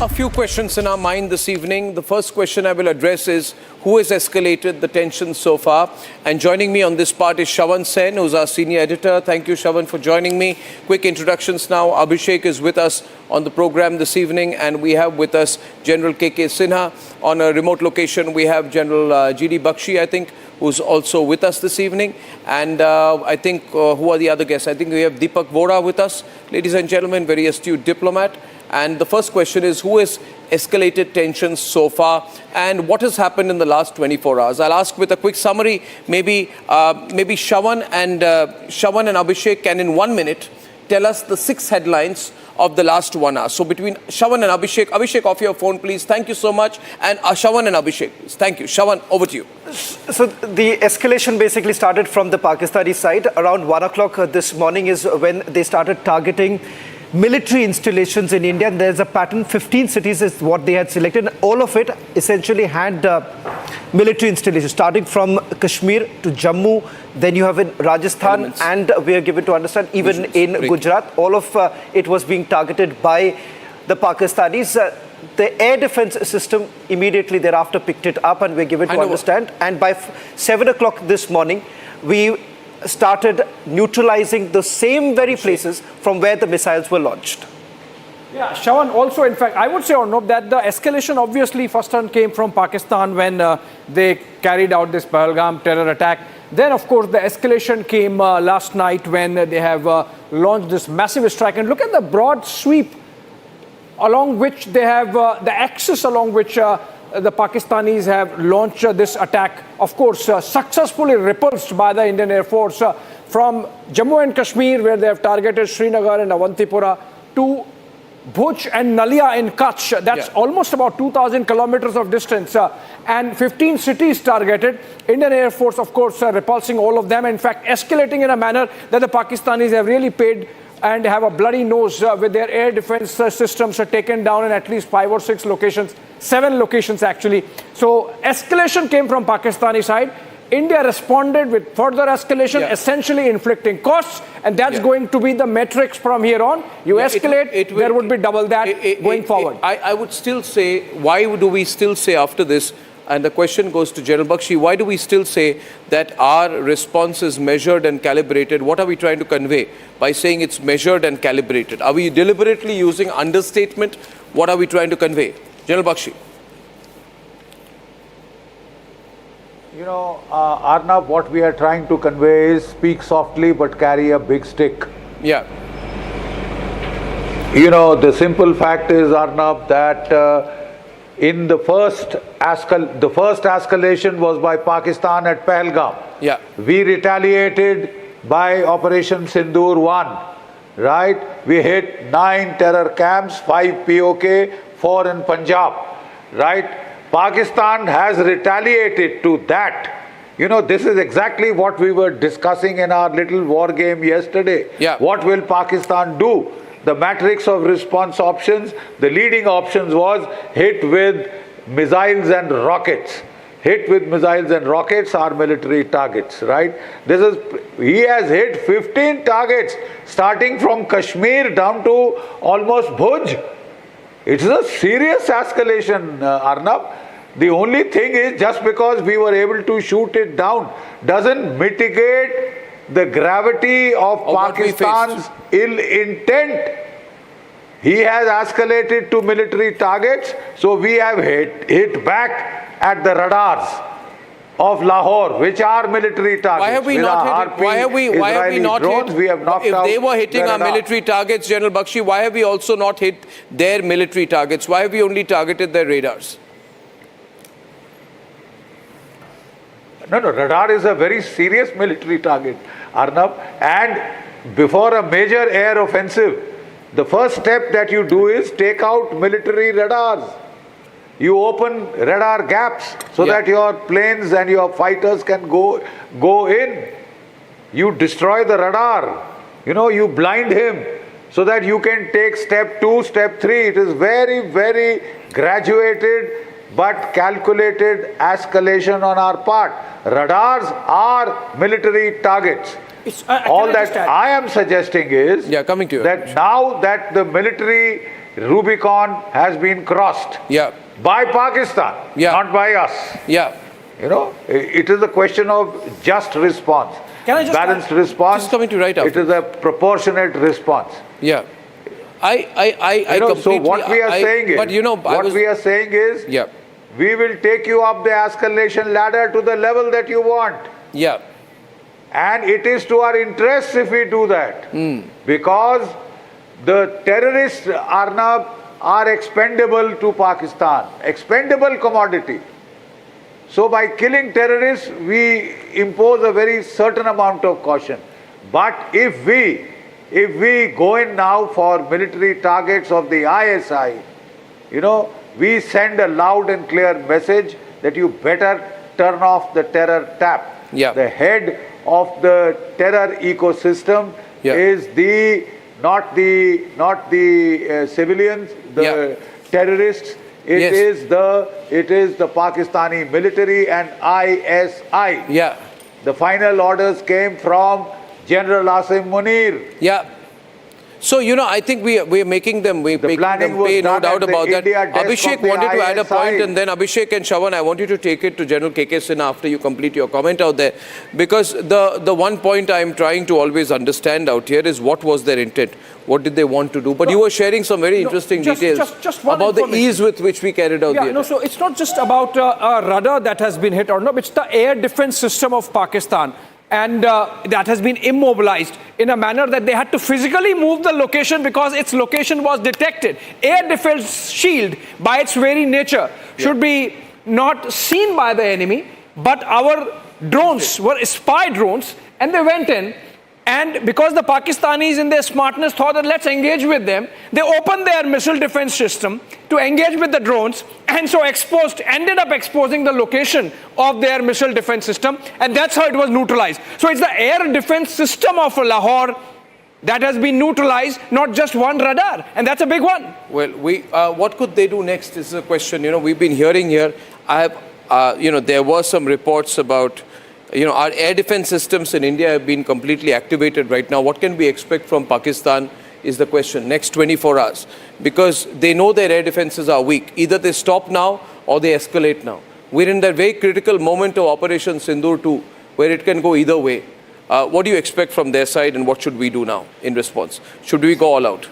A few questions in our mind this evening. The first question I will address is, who has escalated the tensions so far? And joining me on this part is Shravan Sen, who's our senior editor. Thank you, Shravan, for joining me. Quick introductions now. Abhishek is with us on the program this evening, and we have with us General KK Sinha. On a remote location, we have General GD Bakshi, I think, who's also with us this evening. And I think, who are the other guests? I think we have Deepak Vora with us. Ladies and gentlemen, very astute diplomat. And the first question is, who has escalated tensions so far, and what has happened in the last 24 hours? I'll ask with a quick summary. Maybe Shravan and Abhishek can in 1 minute tell us the 6 headlines of the last 1 hour. So between Shravan and Abhishek, off your phone, please. Thank you so much. And Shravan and Abhishek, please. Thank you. Shravan, over to you. So the escalation basically started from the Pakistani side. Around 1 o'clock this morning is when they started targeting military installations in India. And there's a pattern. 15 cities is what they had selected. All of it essentially had military installations, starting from Kashmir to Jammu. Then you have in Rajasthan, and we are given to understand even in Gujarat. All of it was being targeted by the Pakistanis. The air defense system immediately thereafter picked it up, and we're given to understand. And by 7 o'clock this morning, we started neutralizing the same very places from where the missiles were launched. Yeah, Shravan, also, in fact, I would say, Arnab, that the escalation obviously first turn came from Pakistan when they carried out this Pahalgam terror attack. Then, of course, the escalation came last night when they have launched this massive strike. And look at the broad sweep along which they have, the axis along which the Pakistanis have launched this attack. Of course, successfully repulsed by the Indian Air Force from Jammu and Kashmir, where they have targeted Srinagar and Avantipura, to Bhuj and Nalia in Kutch. That's almost about 2,000 kilometers of distance. And 15 cities targeted. Indian Air Force, of course, repulsing all of them. In fact, escalating in a manner that the Pakistanis have really paid and have a bloody nose with their air defense systems taken down in at least 5 or 6 locations, 7 locations actually. So escalation came from Pakistani side. India responded with further escalation, essentially inflicting costs, and that's going to be the metrics from here on. You escalate, there would be double that going forward. I would still say, why do we still say after this, and the question goes to General Bakshi, why do we still say that our response is measured and calibrated? What are we trying to convey by saying it's measured and calibrated? Are we deliberately using understatement? What are we trying to convey? General Bakshi. You know, Arnab, what we are trying to convey is speak softly but carry a big stick. Yeah. You know, the simple fact is, Arnab, that in the first escalation was by Pakistan at Pahalgam. Yeah. We retaliated by Operation Sindoor 1. right? We hit 9 terror camps, 5 PoK, 4 in Punjab, right? Pakistan has retaliated to that. You know, this is exactly what we were discussing in our little war game yesterday. Yeah. What will Pakistan do? The matrix of response options, the leading options was hit with missiles and rockets. Hit with missiles and rockets are military targets, right? He has hit 15 targets starting from Kashmir down to almost Bhuj. It is a serious escalation, Arnab. The only thing is, just because we were able to shoot it down doesn't mitigate the gravity of Pakistan's ill intent. He has escalated to military targets, so we have hit back at the radars of Lahore, which are military targets. Why have we not hit it? Why have we not drones, hit? We have knocked if out they were hitting our military targets, General Bakshi, why have we also not hit their military targets? Why have we only targeted their radars? No, radar is a very serious military target, Arnab. And before a major air offensive, the first step that you do is take out military radars. You open radar gaps so that your planes and your fighters can go in. You destroy the radar. You know, you blind him so that you can take step 2, step 3. It is very, very graduated but calculated escalation on our part. Radars are military targets. All that I am suggesting is coming to you. that now that the military Rubicon has been crossed by Pakistan, not by us. You know, it is a question of just response. Can I just balanced response? Just coming to right after. It is a proportionate response. I completely. So what we are saying is, we are saying is, we will take you up the escalation ladder to the level that you want. And it is to our interests if we do that. Because the terrorists, Arnab, are expendable to Pakistan. Expendable commodity. So by killing terrorists, we impose a very certain amount of caution. But if we go in now for military targets of the ISI, you know, we send a loud and clear message that you better turn off the terror tap. The head of the terror ecosystem is not the civilians, the terrorists. It is the Pakistani military and ISI. The final orders came from General Asim Munir. So, you know, I think we are making them pay, no doubt about that. Abhishek wanted to add a point, and then Abhishek and Shravan, I want you to take it to General KK Sinha after you complete your comment out there. Because the one point I'm trying to always understand out here is what was their intent? What did they want to do? But you were sharing some very interesting details about the ease with which we carried out the attack. So it's not just about a radar that has been hit or not, it's the air defense system of Pakistan. And that has been immobilized in a manner that they had to physically move the location because its location was detected. Air defense shield, by its very nature, should be not seen by the enemy, but our drones were spy drones, and they went in. And because the Pakistanis in their smartness thought that let's engage with them, they opened their missile defense system to engage with the drones, and so ended up exposing the location of their missile defense system, and that's how it was neutralized. So it's the air defense system of Lahore that has been neutralized, not just one radar, and that's a big one. Well, what could they do next is a question. You know, we've been hearing here. There were some reports about, our air defense systems in India have been completely activated right now. What can we expect from Pakistan is the question, next 24 hours. Because they know their air defenses are weak. Either they stop now or they escalate now. We're in that very critical moment of Operation Sindoor 2, where it can go either way. What do you expect from their side, and what should we do now in response? Should we go all out?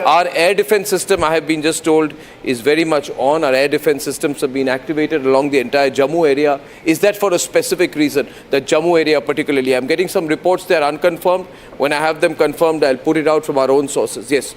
Our air defense system, I have been just told, is very much on. Our air defense systems have been activated along the entire Jammu area. Is that for a specific reason, the Jammu area particularly? I'm getting some reports that are unconfirmed. When I have them confirmed, I'll put it out from our own sources. Yes.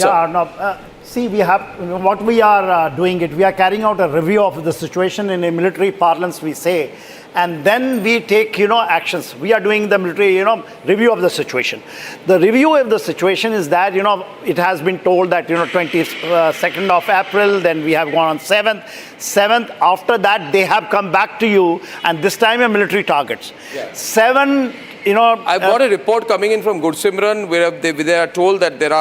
Arnab. See, what we are doing it. We are carrying out a review of the situation in a military parlance, we say, and then we take, actions. We are doing the military, review of the situation. The review of the situation is that, it has been told that, 22nd of April, then we have gone on 7th. After that, they have come back to you, and this time a military targets. Yeah. 7, I've got a report coming in from Gursimran where they are told that there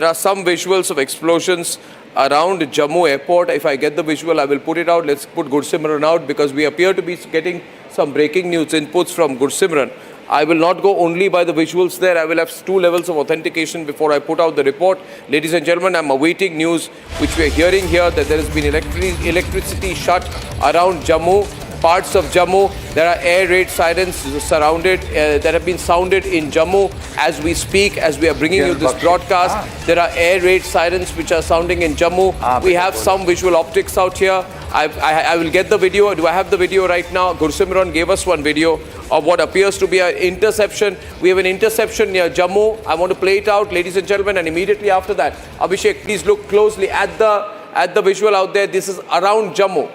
are some visuals of explosions around Jammu airport. If I get the visual, I will put it out. Let's put Gursimran out because we appear to be getting some breaking news inputs from Gursimran. I will not go only by the visuals there. I will have 2 levels of authentication before I put out the report. Ladies and gentlemen, I'm awaiting news which we are hearing here that there has been electricity shut around Jammu. Parts of Jammu, there are air raid sirens surrounded that have been sounded in Jammu as we speak, as we are bringing you this broadcast. There are air raid sirens which are sounding in Jammu. We have some visual optics out here. I will get the video. Do I have the video right now? Gursimran gave us one video of what appears to be an interception. We have an interception near Jammu. I want to play it out, ladies and gentlemen, and immediately after that, Abhishek, please look closely at the visual out there. This is around Jammu.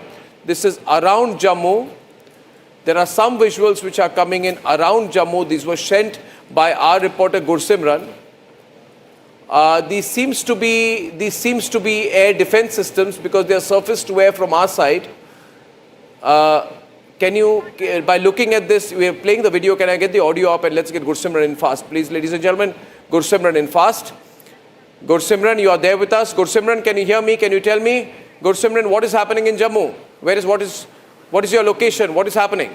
This is around Jammu. There are some visuals which are coming in around Jammu. These were sent by our reporter Gursimran. These seems to be air defense systems because they are surface to air from our side. Can you, by looking at this, we are playing the video. Can I get the audio up and let's get Gursimran in fast, please, ladies and gentlemen. Gursimran in fast. Gursimran, you are there with us. Gursimran, can you hear me? Can you tell me, Gursimran, what is happening in Jammu? What is your location? What is happening?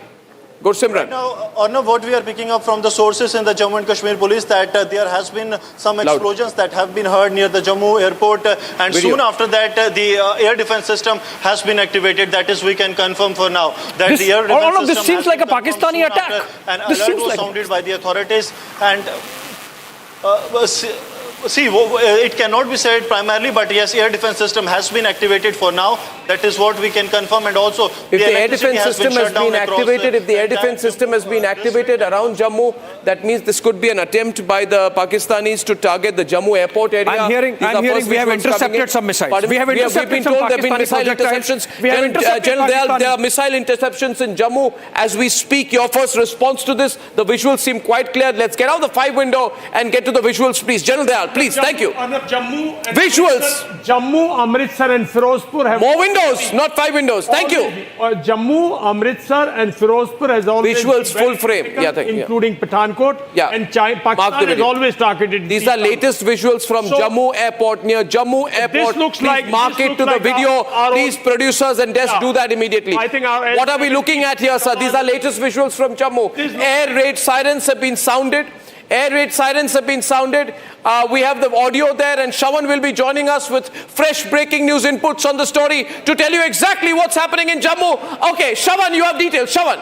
Gursimran. Right now, Arnab, what we are picking up from the sources in the Jammu and Kashmir police that there has been some explosions that have been heard near the Jammu airport and soon after that the air defense system has been activated. That is, we can confirm for now that the air defense system this seems like a Pakistani attack. An alert was sounded by the authorities and see, it cannot be said primarily, but yes, air defense system has been activated for now. That is what we can confirm. And also, if the air defense system has been activated, if the air defense system has been activated around Jammu, that means this could be an attempt by the Pakistanis to target the Jammu airport area. I'm hearing we have intercepted some missiles. We have been told there have been missile interceptions. General, there are missile interceptions in Jammu as we speak. Your first response to this, the visuals seem quite clear. Let's get out the 5 window and get to the visuals, please. General Dayal, please. Thank you. Visuals. Jammu, Amritsar and Firozpur have... More windows, not 5 windows. Thank you. Jammu, Amritsar and Firozpur has always... Visuals full frame. Including Pathankot. And Pakistan has always targeted... These are latest visuals from Jammu airport. Near Jammu airport. This looks like... Mark it to the video. Please, producers and desk, do that immediately. I think what are we looking at here, sir? These are latest visuals from Jammu. Air raid sirens have been sounded. Air raid sirens have been sounded. We have the audio there and Shawan will be joining us with fresh breaking news inputs on the story to tell you exactly what's happening in Jammu. Okay, Shawan, you have details. Shawan.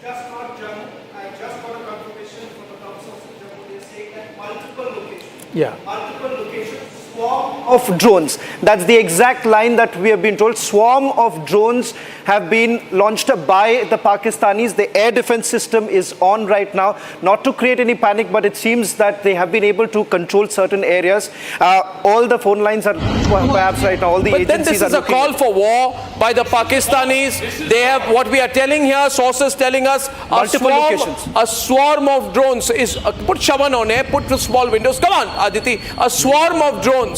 Just not Jammu. I just got a confirmation from the council of Jammu. They say that multiple locations. Multiple locations. Swarm of drones. That's the exact line that we have been told. Swarm of drones have been launched by the Pakistanis. The air defense system is on right now. Not to create any panic, but it seems that they have been able to control certain areas. All the phone lines are perhaps right now. All the agencies then this is a call for war by the Pakistanis. They have, what we are telling here, sources telling us, a swarm of drones is, put Shawan on air, put the small windows. Come on, Aditi. A swarm of drones.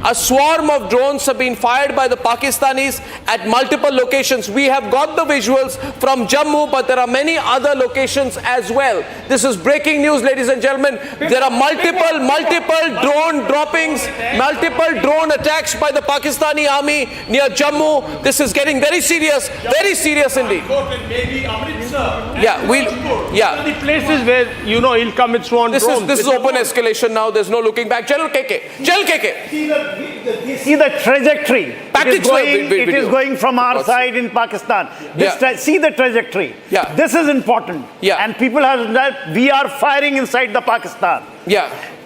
A swarm of drones have been fired by the Pakistanis at multiple locations. We have got the visuals from Jammu, but there are many other locations as well. This is breaking news, ladies and gentlemen. There are multiple drone droppings, multiple drone attacks by the Pakistani army near Jammu. This is getting very serious indeed. The places where, he'll come with drone. This is open escalation now. There's no looking back. General KK. See the trajectory. It is going from our side in Pakistan. See the trajectory. This is important. And people have that we are firing inside the Pakistan.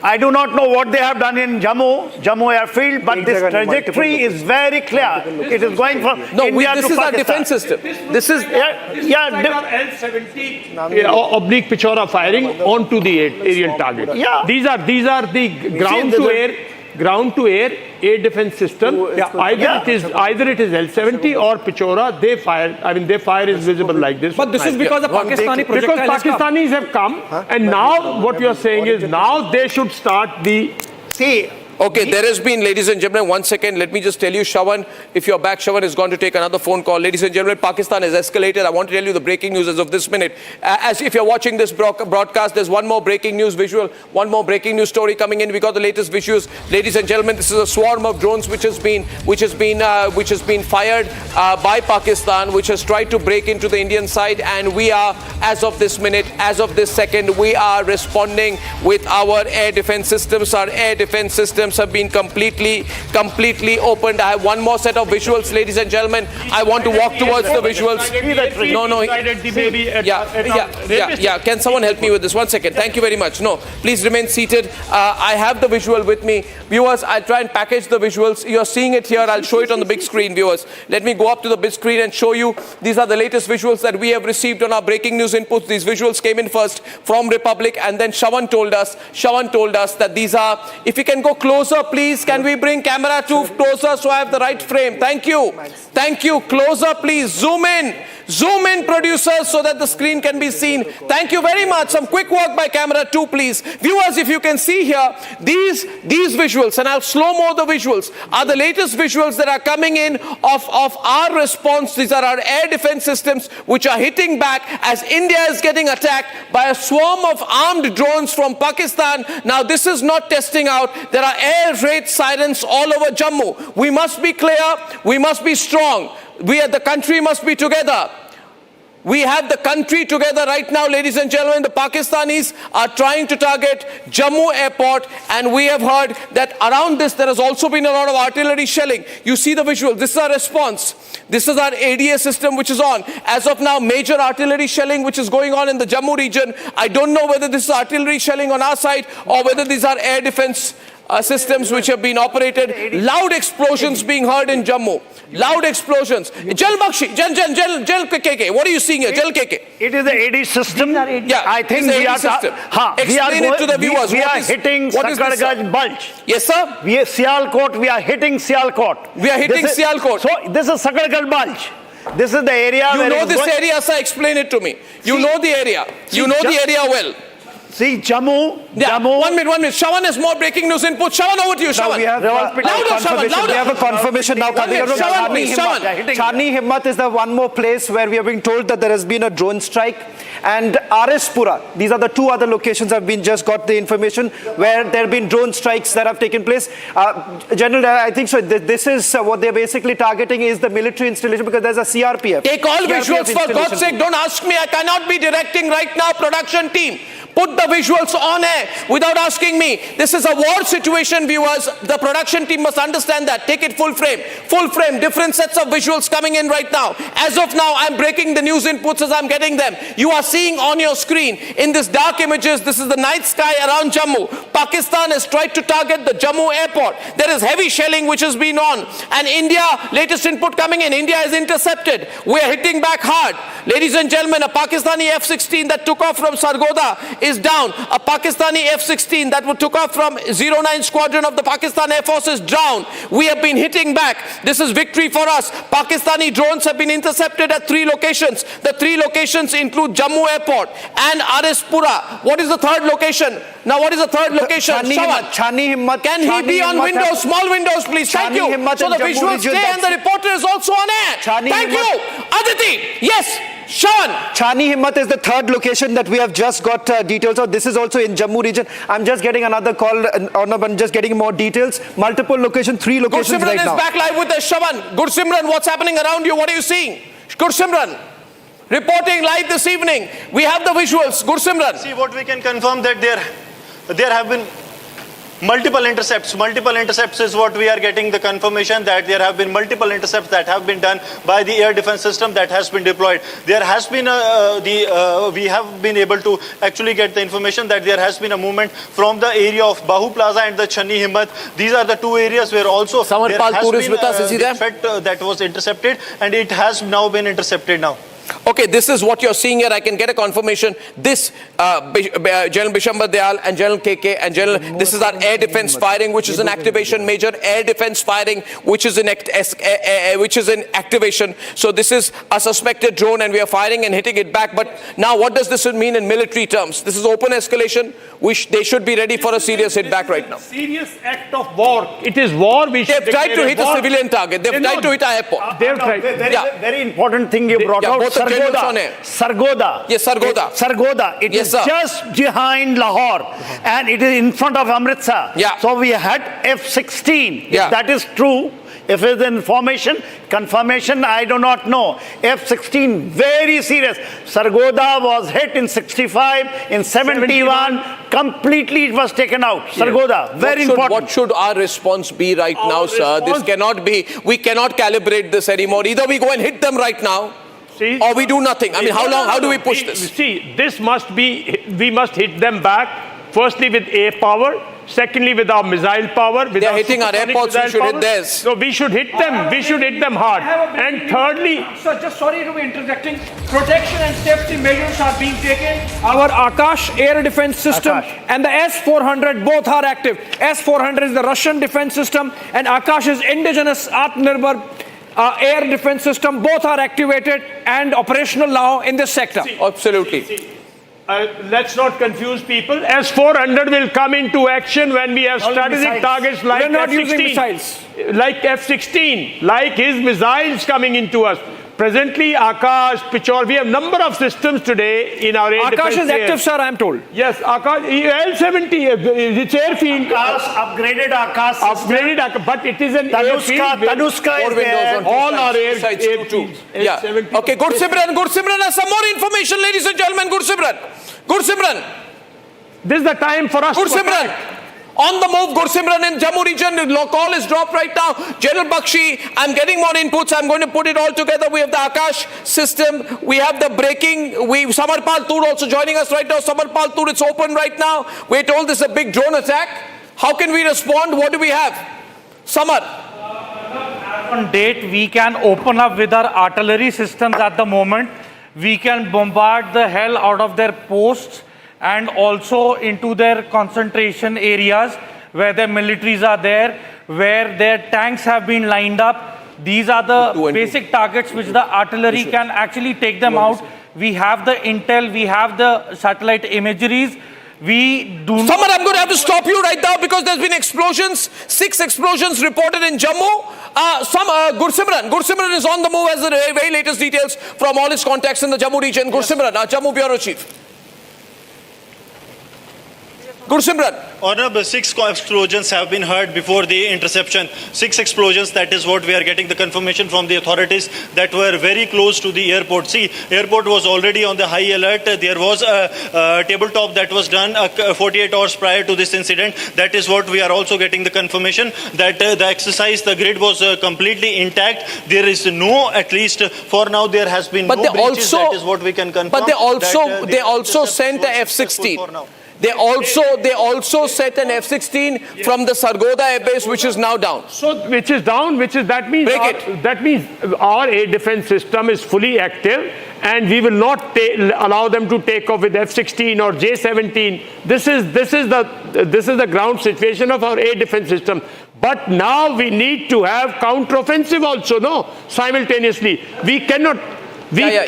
I do not know what they have done in Jammu airfield, but this trajectory is very clear. It is going from India this to is Pakistan. our defense system. This is L-70 oblique Pichora firing onto the aerial target. These are the ground to air. ground-to-air air defense system. Either it is L-70 or Pichora. They fire. I mean, their fire is visible like this. But this is because the Pakistani projectile because Pakistanis have come, and now what you are saying is now they should start the. See. Okay, there has been, ladies and gentlemen, 1 second, let me just tell you, Shawan, if you're back, Shawan is going to take another phone call. Ladies and gentlemen, Pakistan has escalated. I want to tell you the breaking news as of this minute. As if you're watching this broadcast, there's one more breaking news visual, one more breaking news story coming in. We got the latest visuals. Ladies and gentlemen, this is a swarm of drones which has been fired by Pakistan, which has tried to break into the Indian side, and we are, as of this minute, as of this second, we are responding with our air defense systems. Our air defense systems have been completely opened. I have one more set of visuals, ladies and gentlemen. I want to walk towards the visuals. No. Can someone help me with this? 1 second. Thank you very much. No, please remain seated. I have the visual with me. Viewers, I'll try and package the visuals. You're seeing it here. I'll show it on the big screen, viewers. Let me go up to the big screen and show you. These are the latest visuals that we have received on our breaking news inputs. These visuals came in first from Republic, and then Shawan told us that these are, if we can go closer, please. Can we bring camera 2 closer so I have the right frame? Thank you. Thank you. Closer, please. Zoom in. Zoom in, producers, so that the screen can be seen. Thank you very much. Some quick work by camera 2, please. Viewers, if you can see here, these visuals, and I'll slow-mo the visuals, are the latest visuals that are coming in of our response. These are our air defense systems which are hitting back as India is getting attacked by a swarm of armed drones from Pakistan. Now, this is not testing out. There are air raid sirens all over Jammu. We must be clear. We must be strong. The country must be together. We have the country together right now, ladies and gentlemen. The Pakistanis are trying to target Jammu airport, and we have heard that around this there has also been a lot of artillery shelling. You see the visual. This is our response. This is our ADA system which is on. As of now, major artillery shelling which is going on in the Jammu region. I don't know whether this is artillery shelling on our side or whether these are air defense systems which have been operated. Loud explosions being heard in Jammu. Loud explosions. Jal Bakshi, Jal KK. What are you seeing here? Jal KK. It is the AD system. Yeah, I think we are explain it to the viewers. We are hitting Sakargaj Bulge. Yes, sir. We are Sialkot. We are hitting Sialkot. We are hitting Sialkot. So this is Sakargaj Bulge. This is the area. You know this area, sir. Explain it to me. You know the area. You know the area well. See, Jammu. Yeah, Jammu. 1 minute. Shawan has more breaking news input. Shawan, over to you, Shawan. We have a confirmation now coming out. Chani Himmat is the one more place where we have been told that there has been a drone strike. And Arispura, these are the 2 other locations have been just got the information where there have been drone strikes that have taken place. General, I think so. This is what they're basically targeting is the military installation because there's a CRPF. Take all visuals for God's sake. Don't ask me. I cannot be directing right now, production team. Put the visuals on air without asking me. This is a war situation, viewers. The production team must understand that. Take it full frame. Full frame. Different sets of visuals coming in right now. As of now, I'm breaking the news inputs as I'm getting them. You are seeing on your screen in this dark images, this is the night sky around Jammu. Pakistan has tried to target the Jammu airport. There is heavy shelling which has been on. And India, latest input coming in, India is intercepted. We are hitting back hard. Ladies and gentlemen, a Pakistani F-16 that took off from Sargodha is down. A Pakistani F-16 that took off from 09 Squadron of the Pakistan Air Force is down. We have been hitting back. This is victory for us. Pakistani drones have been intercepted at 3 locations. The 3 locations include Jammu Airport and Arispura. What is the third location? Now, what is the third location? Chani Himmat. Can he be on windows? Small windows, please. Thank you. So the visuals stay and the reporter is also on air. Thank you. Aditi. Yes. Sean. Chani Himmat is the third location that we have just got details of. This is also in Jammu region. I'm just getting another call, Arnab, I'm just getting more details. Multiple locations, 3 locations right now. Gursimran is back live with us. Shawan. Gursimran, what's happening around you? What are you seeing? Gursimran. Reporting live this evening. We have the visuals. Gursimran. See, what we can confirm that there have been multiple intercepts. Multiple intercepts is what we are getting the confirmation that there have been multiple intercepts that have been done by the air defense system that has been deployed. There has been we have been able to actually get the information that there has been a movement from the area of Bahu Plaza and the Chani Himmat. These are the 2 areas where also Samarpal Tour is with us. Is he there? That was intercepted and it has now been intercepted now. Okay, this is what you're seeing here. I can get a confirmation. This, General Bishambar Dayal and General KK and General, this is our air defense firing, which is an activation. Major air defense firing, which is in activation. So this is a suspected drone, and we are firing and hitting it back. But now, what does this mean in military terms? This is open escalation. They should be ready for a serious hit back right now. Serious act of war. It is war. They've tried to hit a civilian target. They've tried to hit an airport. They've tried. Very important thing you brought out. Sargoda. Yes, Sargoda. Sargoda. It is just behind Lahore, and it is in front of Amritsar. Yeah. So we had F-16. Yeah. If that is true, if it is information, confirmation, I do not know. F-16, very serious. Sargoda was hit in 65, in 71, completely it was taken out. Sargoda, very important. What should our response be right now, sir? This cannot be, we cannot calibrate this anymore. Either we go and hit them right now, or we do nothing. I mean, how do we push this? See, this must be, we must hit them back, firstly with air power, secondly with our missile power. They are hitting our airports, we should hit theirs. So we should hit them, we should hit them hard. And thirdly... Sir, just sorry to be interjecting. Protection and safety measures are being taken. Our Akash air defense system and the S-400 both are active. S-400 is the Russian defense system, and Akash is indigenous Atmanirbhar air defense system. Both are activated and operational now in this sector. Absolutely. Let's not confuse people. S-400 will come into action when we have strategic targets like F-16. Like F-16, like his missiles coming into us. Presently, Akash, Pichor, we have number of systems today in our air defense. Akash is active, sir, I am told. Yes, Akash, L-70, it's airfield. Upgraded Akash. Upgraded Akash, but it is an airfield. Tanuska is there. All our airfields. Yeah. Okay, Gursimran has some more information, ladies and gentlemen. Gursimran. This is the time for us Gursimran. On the move, Gursimran in Jammu region, the call is dropped right now. General Bakshi, I'm getting more inputs. I'm going to put it all together. We have the Akash system. We have the breaking. Samarpal Tur also joining us right now. Samarpal Tur, it's open right now. We're told this is a big drone attack. How can we respond? What do we have? Samar. On date, we can open up with our artillery systems at the moment. We can bombard the hell out of their posts and also into their concentration areas where their militaries are there, where their tanks have been lined up. These are the basic targets which the artillery can actually take them out. We have the intel, we have the satellite imageries. Samar, I'm going to have to stop you right now because there's been explosions. 6 explosions reported in Jammu. Gursimran is on the move as the very latest details from all his contacts in the Jammu region. Gursimran, our Jammu Bureau Chief. Gursimran. Arnab, 6 explosions have been heard before the interception. 6 explosions, that is what we are getting the confirmation from the authorities that were very close to the airport. See, airport was already on the high alert. There was a tabletop that was done 48 hours prior to this incident. That is what we are also getting the confirmation that the exercise, the grid was completely intact. There is no, at least for now, there has been no breaches. That is what we can confirm. But they also sent the F-16. They also set an F-16 from the Sargoda air base, which is now down. So, that means our air defense system is fully active, and we will not allow them to take off with F-16 or J-17. This is the ground situation of our air defense system. But now we need to have counteroffensive also, simultaneously. We cannot. There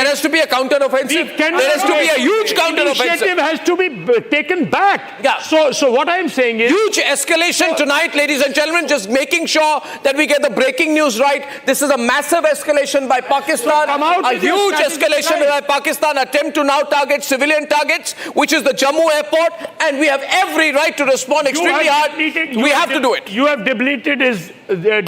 has to be a counter-offensive. There has to be a huge counter-offensive. Initiative has to be taken back. Yeah. So what I'm saying is... Huge escalation tonight, ladies and gentlemen, just making sure that we get the breaking news right. This is a massive escalation by Pakistan. A huge escalation by Pakistan. Attempt to now target civilian targets, which is the Jammu airport. And we have every right to respond extremely hard. We have to do it. You have depleted his air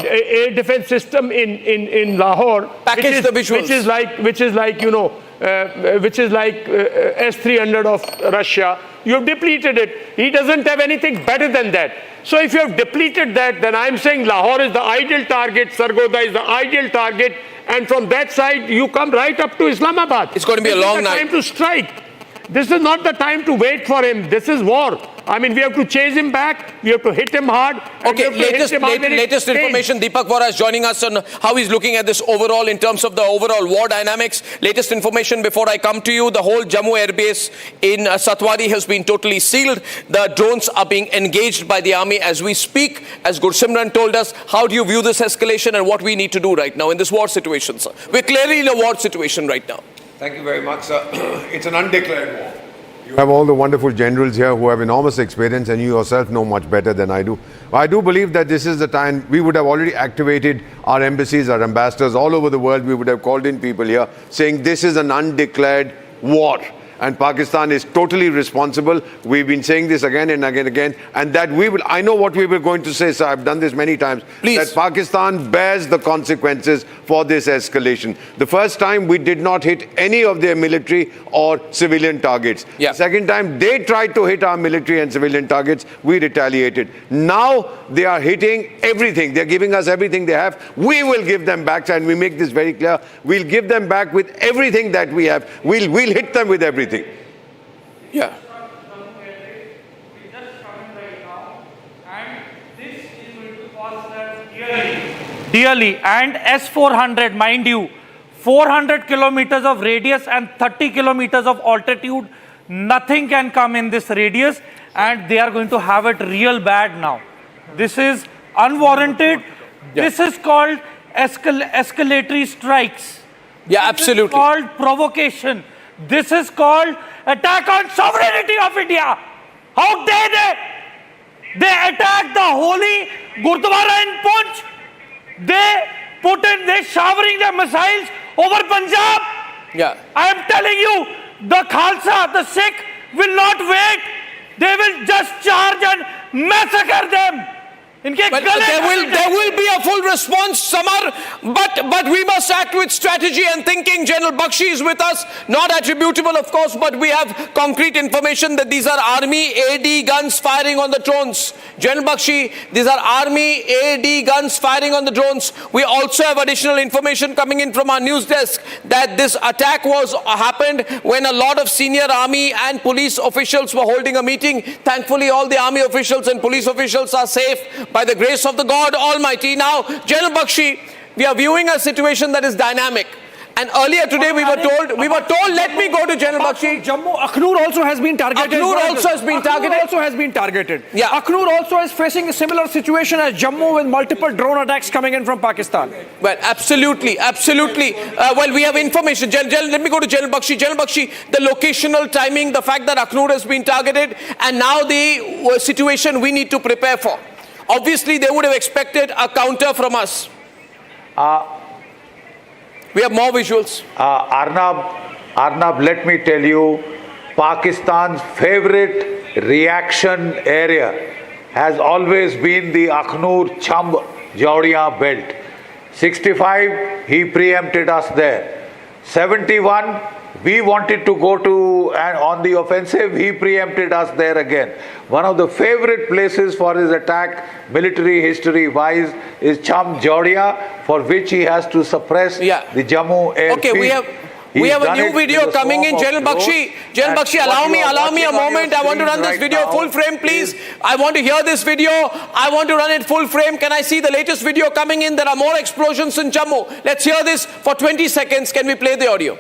defense system in Lahore. Package the visuals. Which is like S-300 of Russia. You have depleted it. He doesn't have anything better than that. So if you have depleted that, then I'm saying Lahore is the ideal target, Sargoda is the ideal target, and from that side you come right up to Islamabad. It's going to be a long night. Time to strike. This is not the time to wait for him. This is war. I mean, we have to chase him back. We have to hit him hard. Okay, latest information. Deepak Vora is joining us on how he's looking at this overall in terms of the overall war dynamics. Latest information before I come to you. The whole Jammu airbase in Satwari has been totally sealed. The drones are being engaged by the army as we speak. As Gursimran told us, how do you view this escalation and what we need to do right now in this war situation, sir? We're clearly in a war situation right now. Thank you very much, sir. It's an undeclared war. You have all the wonderful generals here who have enormous experience, and you yourself know much better than I do. I do believe that this is the time we would have already activated our embassies, our ambassadors all over the world. We would have called in people here saying this is an undeclared war. And Pakistan is totally responsible. We've been saying this again and again, and that we will, I know what we were going to say, sir, I've done this many times, that Pakistan bears the consequences for this escalation. The first time we did not hit any of their military or civilian targets. The second time they tried to hit our military and civilian targets, we retaliated. Now they are hitting everything. They're giving us everything they have. We will give them back, and we make this very clear. We'll give them back with everything that we have. We'll hit them with everything. Yeah. Dearly. And S-400, mind you, 400 kilometers of radius and 30 kilometers of altitude. Nothing can come in this radius, and they are going to have it real bad now. This is unwarranted. This is called escalatory strikes. Yeah, absolutely. This is called provocation. This is called attack on sovereignty of India. How dare they? They attacked the holy Gurdwara in Punch. They're showering their missiles over Punjab. Yeah. I am telling you, the Khalsa, the Sikh will not wait. They will just charge and massacre them. Well, there will be a full response, Samar, but we must act with strategy and thinking. General Bakshi is with us, not attributable, of course, but we have concrete information that these are army AD guns firing on the drones. General Bakshi, these are army AD guns firing on the drones. We also have additional information coming in from our news desk that this attack happened when a lot of senior army and police officials were holding a meeting. Thankfully, all the army officials and police officials are safe by the grace of the God Almighty. Now, General Bakshi, we are viewing a situation that is dynamic. And earlier today we were told, let me go to General Bakshi. Jammu, Akhnur also has been targeted. Akhnur also has been targeted. Yeah. Akhnur also is facing a similar situation as Jammu with multiple drone attacks coming in from Pakistan. Well, absolutely. Well, we have information. Let me go to General Bakshi. General Bakshi, the locational timing, the fact that Akhnur has been targeted, and now the situation we need to prepare for. Obviously, they would have expected a counter from us. We have more visuals. Arnab, let me tell you, Pakistan's favorite reaction area has always been the Akhnur Chamb Jaudiya belt. 65, he preempted us there. 71, we wanted to go to on the offensive, he preempted us there again. One of the favorite places for his attack, military history wise, is Chamb Jaudiya, for which he has to suppress the Jammu airfield. Okay, we have a new video coming in. General Bakshi, allow me a moment. I want to run this video full frame, please. I want to hear this video. I want to run it full frame. Can I see the latest video coming in? There are more explosions in Jammu. Let's hear this for 20 seconds. Can we play the audio?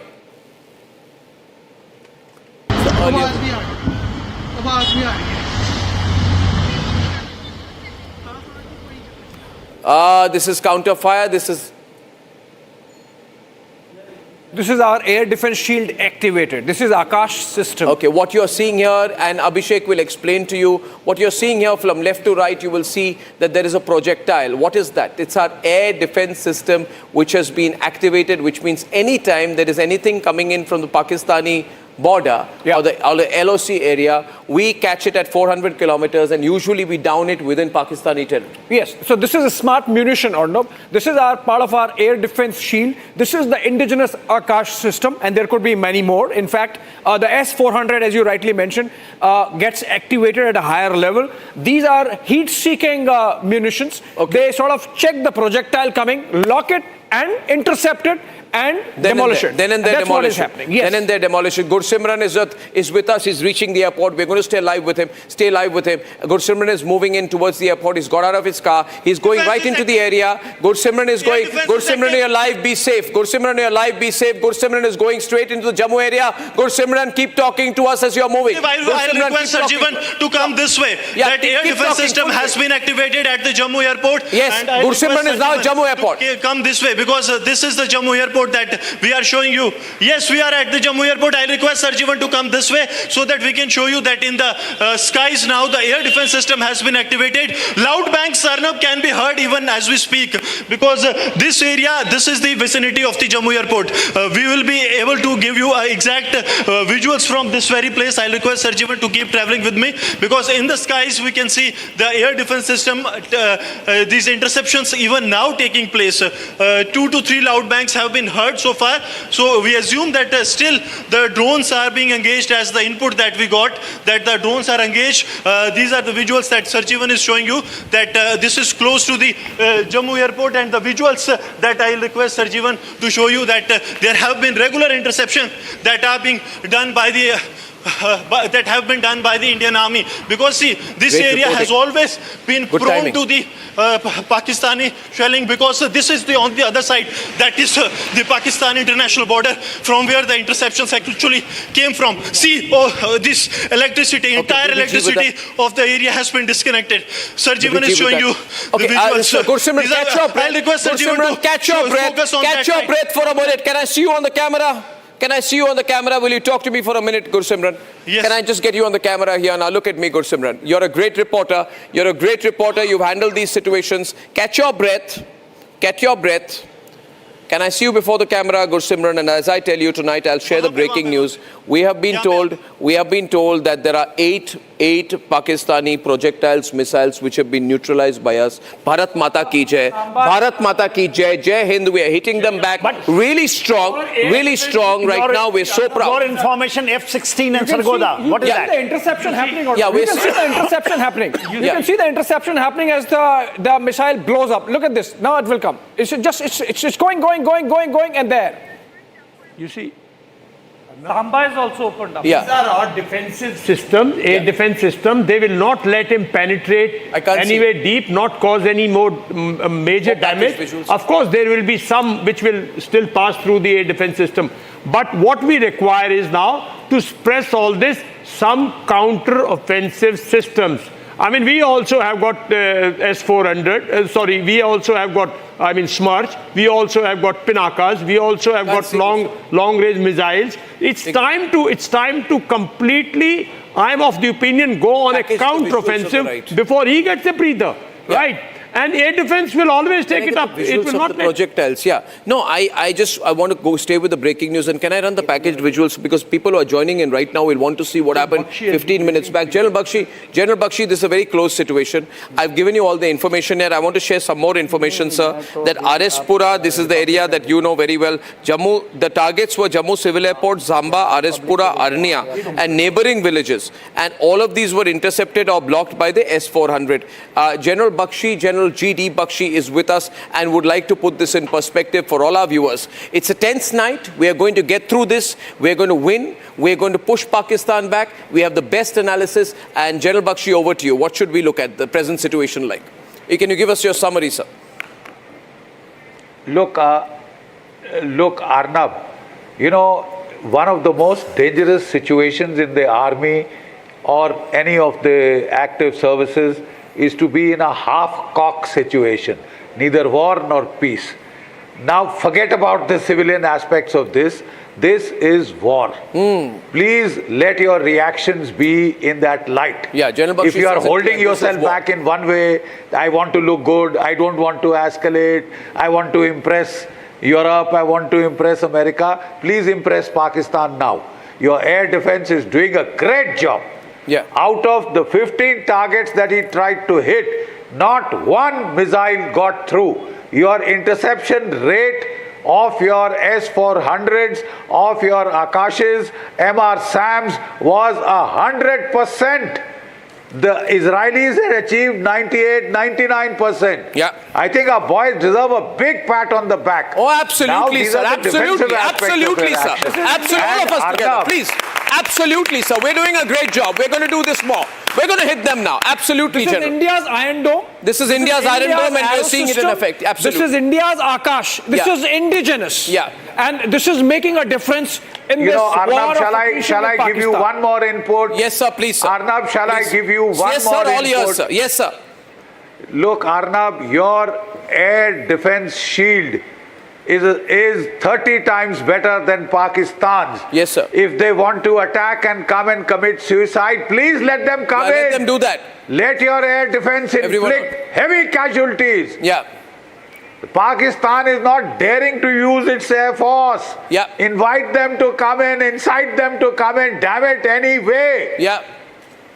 This is counter fire. This is our air defense shield activated. This is Akash system. Okay, what you're seeing here, and Abhishek will explain to you, what you're seeing here from left to right, you will see that there is a projectile. What is that? It's our air defense system which has been activated, which means anytime there is anything coming in from the Pakistani border or the LOC area, we catch it at 400 kilometers and usually we down it within Pakistani territory. Yes, so this is a smart munition, Arnab. This is part of our air defense shield. This is the indigenous Akash system, and there could be many more. In fact, the S-400, as you rightly mentioned, gets activated at a higher level. These are heat-seeking munitions. They sort of check the projectile coming, lock it and intercept it, and demolish it. Then and there, that's demolish what is it. happening. Yes. Then and there, demolition. Gursimran is with us. He's reaching the airport. We're going to stay live with him. Stay live with him. Gursimran is moving in towards the airport. He's got out of his car. He's going right into the area. Gursimran is going. Gursimran, you're live. Be safe. Gursimran, you're live. Be safe. Gursimran is going straight into the Jammu area. Gursimran, keep talking to us as you're moving. I'll request Sarjivan to come this way. Yeah, that air defense system has been activated at the Jammu airport. Yes, Gursimran is now at Jammu airport. Come this way because this is the Jammu airport that we are showing you. Yes, we are at the Jammu airport. I request Sarjivan to come this way so that we can show you that in the skies now the air defense system has been activated. Loud bangs, Arnab, can be heard even as we speak because this area, this is the vicinity of the Jammu airport. We will be able to give you exact visuals from this very place. I request Sarjivan to keep traveling with me because in the skies we can see the air defense system, these interceptions even now taking place. 2 to 3 loud bangs have been heard so far. So we assume that still the drones are being engaged as the input that we got, that the drones are engaged. These are the visuals that Sarjivan is showing you, that this is close to the Jammu airport, and the visuals that I request Sarjivan to show you that there have been regular interceptions that are being done by the that have been done by the Indian Army, because see, this area has always been prone to the Pakistani shelling, because this is on the other side, that is the Pakistan international border from where the interceptions actually came from. See, this electricity, entire electricity of the area has been disconnected. Sarjivan is showing you the visuals. Gursimran, catch your breath. I'll request Sarjivan to catch your breath. Catch your breath for a minute. Can I see you on the camera? Can I see you on the camera? Will you talk to me for a minute, Gursimran? Yes. Can I just get you on the camera here? Now look at me, Gursimran. You're a great reporter. You're a great reporter. You've handled these situations. Catch your breath. Catch your breath. Can I see you before the camera, Gursimran? And as I tell you tonight, I'll share the breaking news. We have been told that there are eight Pakistani projectiles, missiles, which have been neutralized by us. Bharat Mata ki jai. Bharat Mata ki jai. Jai Hind. We are hitting them back really strong right now. We're so proud. More information, F-16 and Sargodha. What is that? The interception happening. Yeah, we can see the interception happening. You can see the interception happening as the missile blows up. Look at this. Now it will come. It's going, and there. You see, Samba is also opened up. These are our defensive systems, air defense system. They will not let him penetrate anywhere deep, not cause any more major damage. Of course, there will be some which will still pass through the air defense system. But what we require is now to press all this, some counter-offensive systems. I mean, we also have got S-400, we also have got, Smarch, we also have got Pinakas, we also have got long-range missiles. It's time to completely, I'm of the opinion, go on a counter-offensive before he gets a breather, right? And air defense will always take it up. It will not projectiles. Yeah. No, I want to stay with the breaking news. And can I run the packaged visuals? Because people who are joining in right now will want to see what happened 15 minutes back. General Bakshi, this is a very close situation. I've given you all the information here. I want to share some more information, sir. That Arespura, this is the area that you know very well. Jammu, the targets were Jammu Civil Airport, Zamba, Arespura, Arnia, and neighboring villages. And all of these were intercepted or blocked by the S-400. General Bakshi, General G.D. Bakshi is with us and would like to put this in perspective for all our viewers. It's a tense night. We are going to get through this. We're going to win. We're going to push Pakistan back. We have the best analysis. And General Bakshi, over to you. What should we look at the present situation like? Can you give us your summary, sir? Look, Arnab, one of the most dangerous situations in the army or any of the active services is to be in a half-cock situation, neither war nor peace. Now forget about the civilian aspects of this. This is war. Please let your reactions be in that light. Yeah, General Bakshi, if you are holding yourself back in one way, I want to look good, I don't want to escalate, I want to impress Europe, I want to impress America, please impress Pakistan now. Your air defense is doing a great job. Yeah. Out of the 15 targets that he tried to hit, not one missile got through. Your interception rate of your S-400s, of your Akashes, MR SAMs was 100%. The Israelis had achieved 98, 99%. Yeah. I think our boys deserve a big pat on the back. Oh, absolutely, sir. Absolutely, absolutely, sir. Absolutely, all of us together, please. Absolutely, sir. We're doing a great job. We're going to do this more. We're going to hit them now. Absolutely, This is General. India's Iron Dome. This is India's Iron Dome, and we're arrow seeing it in system. effect. Absolutely. This is India's Akash. This Yeah. is indigenous. Yeah. And this is making a difference in You this know, war Arnab, of shall I attrition with give you Pakistan. one more input? Yes, sir, please, sir. Arnab, shall I Please. give you one Yes, more sir, all input? yours, sir. Yes, sir. Look, Arnab, your air defense shield is 30 times better than Pakistan's. Yes, sir. If they want to attack and come and commit suicide, please let them come in. Let them do that. Let your air defense Everyone. inflict heavy casualties. Yeah. Pakistan is not daring to use its air force. Yeah. Invite them to come in, incite them to come in, damn it, anyway. Yeah.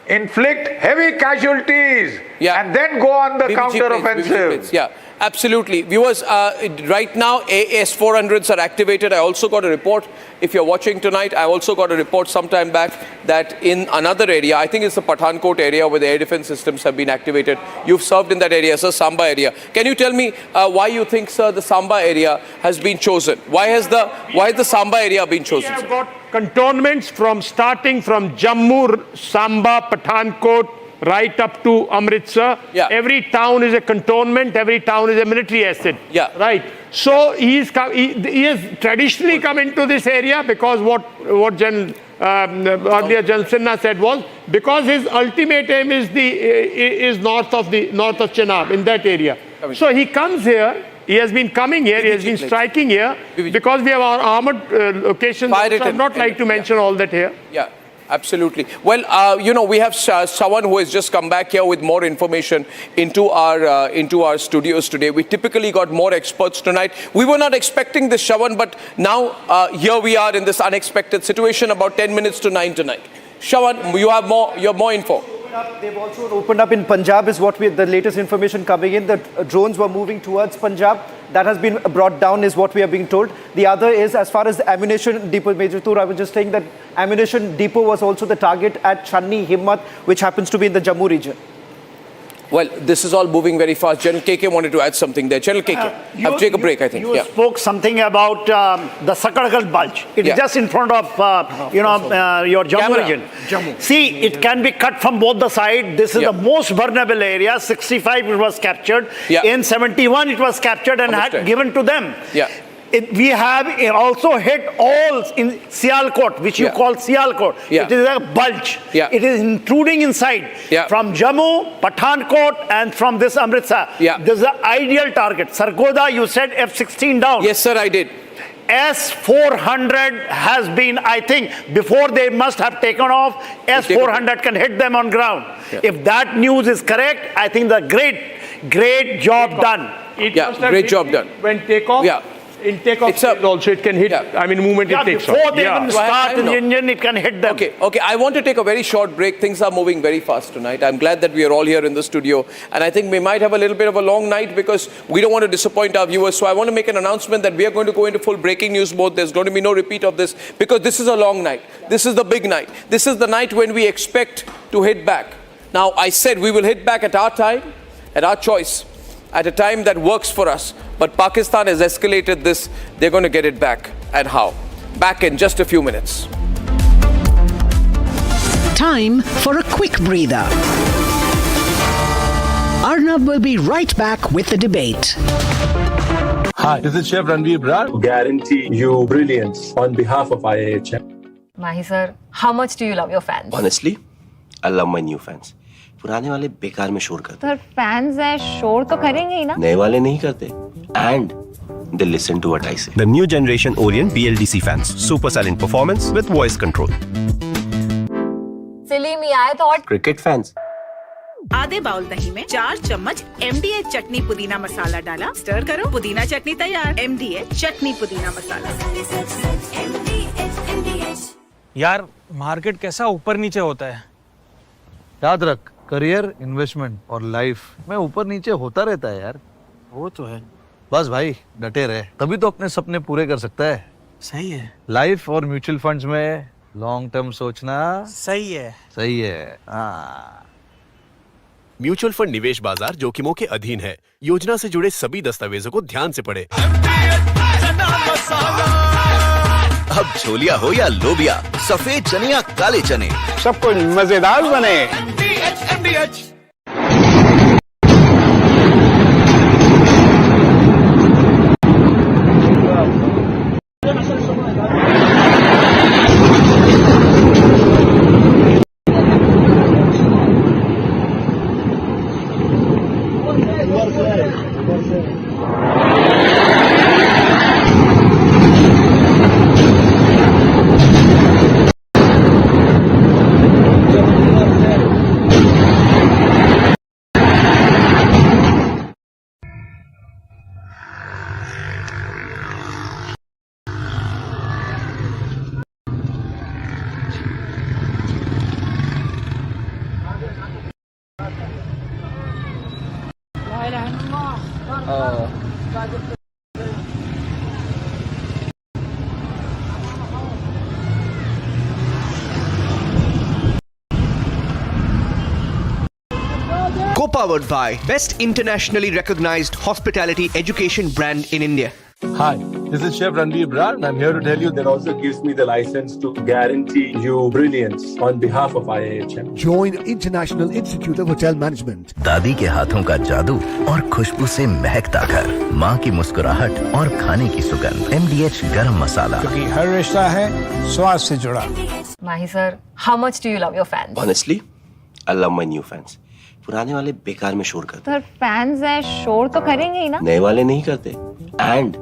Inflict heavy casualties. Yeah. And then go on the BBG counter-offensive. planes, yeah, absolutely. Viewers, right now AS-400s are activated. I also got a report, if you're watching tonight, I also got a report sometime back that in another area, I think it's the Pathankot area where the air defense systems have been activated. You've served in that area, sir, Samba area. Can you tell me why you think, sir, the Samba area has been chosen? Why has the Samba area been chosen? We have got cantonments starting from Jammu, Samba, Pathankot, right up to Amritsar. Yeah. Every town is a cantonment, every town is a military asset. Yeah. Right. So he has traditionally come into this area because what earlier General Sinha said was because his ultimate aim is north of Chenab, in that area. So he comes here. He has been coming here, he has been striking here because we have our armored locations. So I would not like to mention all that here. Yeah, absolutely. Well, you know, we have someone who has just come back here with more information into our studios today. We typically got more experts tonight. We were not expecting this, Shawan, but now here we are in this unexpected situation about 10 minutes to 9 tonight. Shawan, you have more info. They've also opened up in Punjab is what the latest information coming in, that drones were moving towards Punjab. That has been brought down is what we are being told. The other is as far as the ammunition depot, Major Tur, I was just saying that ammunition depot was also the target at Channi Himmat, which happens to be in the Jammu region. Well, this is all moving very fast. General KK wanted to add something there. General KK, take a break, I think. You spoke something about the Sakaragal Bulge. It is just in front of, your Jammu region. See, it can be cut from both the sides. This is the most vulnerable area. 65 it was captured. In 71 it was captured and had given to them. We have also hit all in Sialkot, which you call Sialkot. It is a bulge. It is intruding inside from Jammu, Pathankot, and from this Amritsar. This is the ideal target. Sargodha, you said F-16 down. Yes, sir, I did. S-400 has been, I think, before they must have taken off, S-400 can hit them on ground. If that news is correct, I think the great job done. Great job done. When takeoff, in takeoff also it can hit, I mean movement it takes off. Before they even start in the engine, it can hit them. Okay, I want to take a very short break. Things are moving very fast tonight. I'm glad that we are all here in the studio. And I think we might have a little bit of a long night because we don't want to disappoint our viewers. So I want to make an announcement that we are going to go into full breaking news mode. There's going to be no repeat of this because this is a long night. This is the big night. This is the night when we expect to hit back. Now, I said we will hit back at our time, at our choice, at a time that works for us. But Pakistan has escalated this. They're going to get it back. And how? Back in just a few minutes. Time for a quick breather. Arnab will be right back with the debate. Hi, this is Chef Ranveer Brar. Guarantee you brilliance on behalf of IIHM. Mahi sir, how much do you love your fans? Honestly, I love my new fans. पुराने वाले बेकार में शोर करते sir fans हैं शोर तो करेंगे ही ना नए वाले नहीं करते and they listen to what I say. The new generation Orient BLDC fans, super silent performance with voice control. सिली में आए तो और Cricket fans. आधे बाउल दही में 4 चम्मच MDH चटनी पुदीना मसाला डाला, स्टर करो, पुदीना चटनी तैयार। MDH चटनी पुदीना मसाला। यार मार्केट कैसा ऊपर नीचे होता है, याद रख करियर, इन्वेस्टमेंट और लाइफ में ऊपर नीचे होता रहता है यार। वो तो है। बस भाई डटे रहे, तभी तो अपने सपने पूरे कर सकता है। सही है। लाइफ और म्यूचुअल फंड्स में लॉन्ग टर्म सोचना सही है। सही है। हाँ म्यूचुअल फंड निवेश बाजार जोखिमों के अधीन है। योजना से जुड़े सभी दस्तावेजों को ध्यान से पढ़ें। अब छोलिया हो या लोबिया, सफेद चने या काले चने, सब कुछ मजेदार बने। Co-powered by best internationally recognized hospitality education brand in India. Hi, this is Chef Ranveer Brar and I'm here to tell you that also gives me the license to guarantee you brilliance on behalf of IIHM. Join International Institute of Hotel Management. दादी के हाथों का जादू और खुशबू से महकता घर, माँ की मुस्कुराहट और खाने की सुगंध। MDH गरम मसाला, क्योंकि हर रिश्ता है स्वाद से जुड़ा। Mahi sir, how much do you love your fans? Honestly, I love my new fans. पुराने वाले बेकार में शोर करते। सर फैंस हैं, शोर तो करेंगे ही ना। नए वाले नहीं करते। And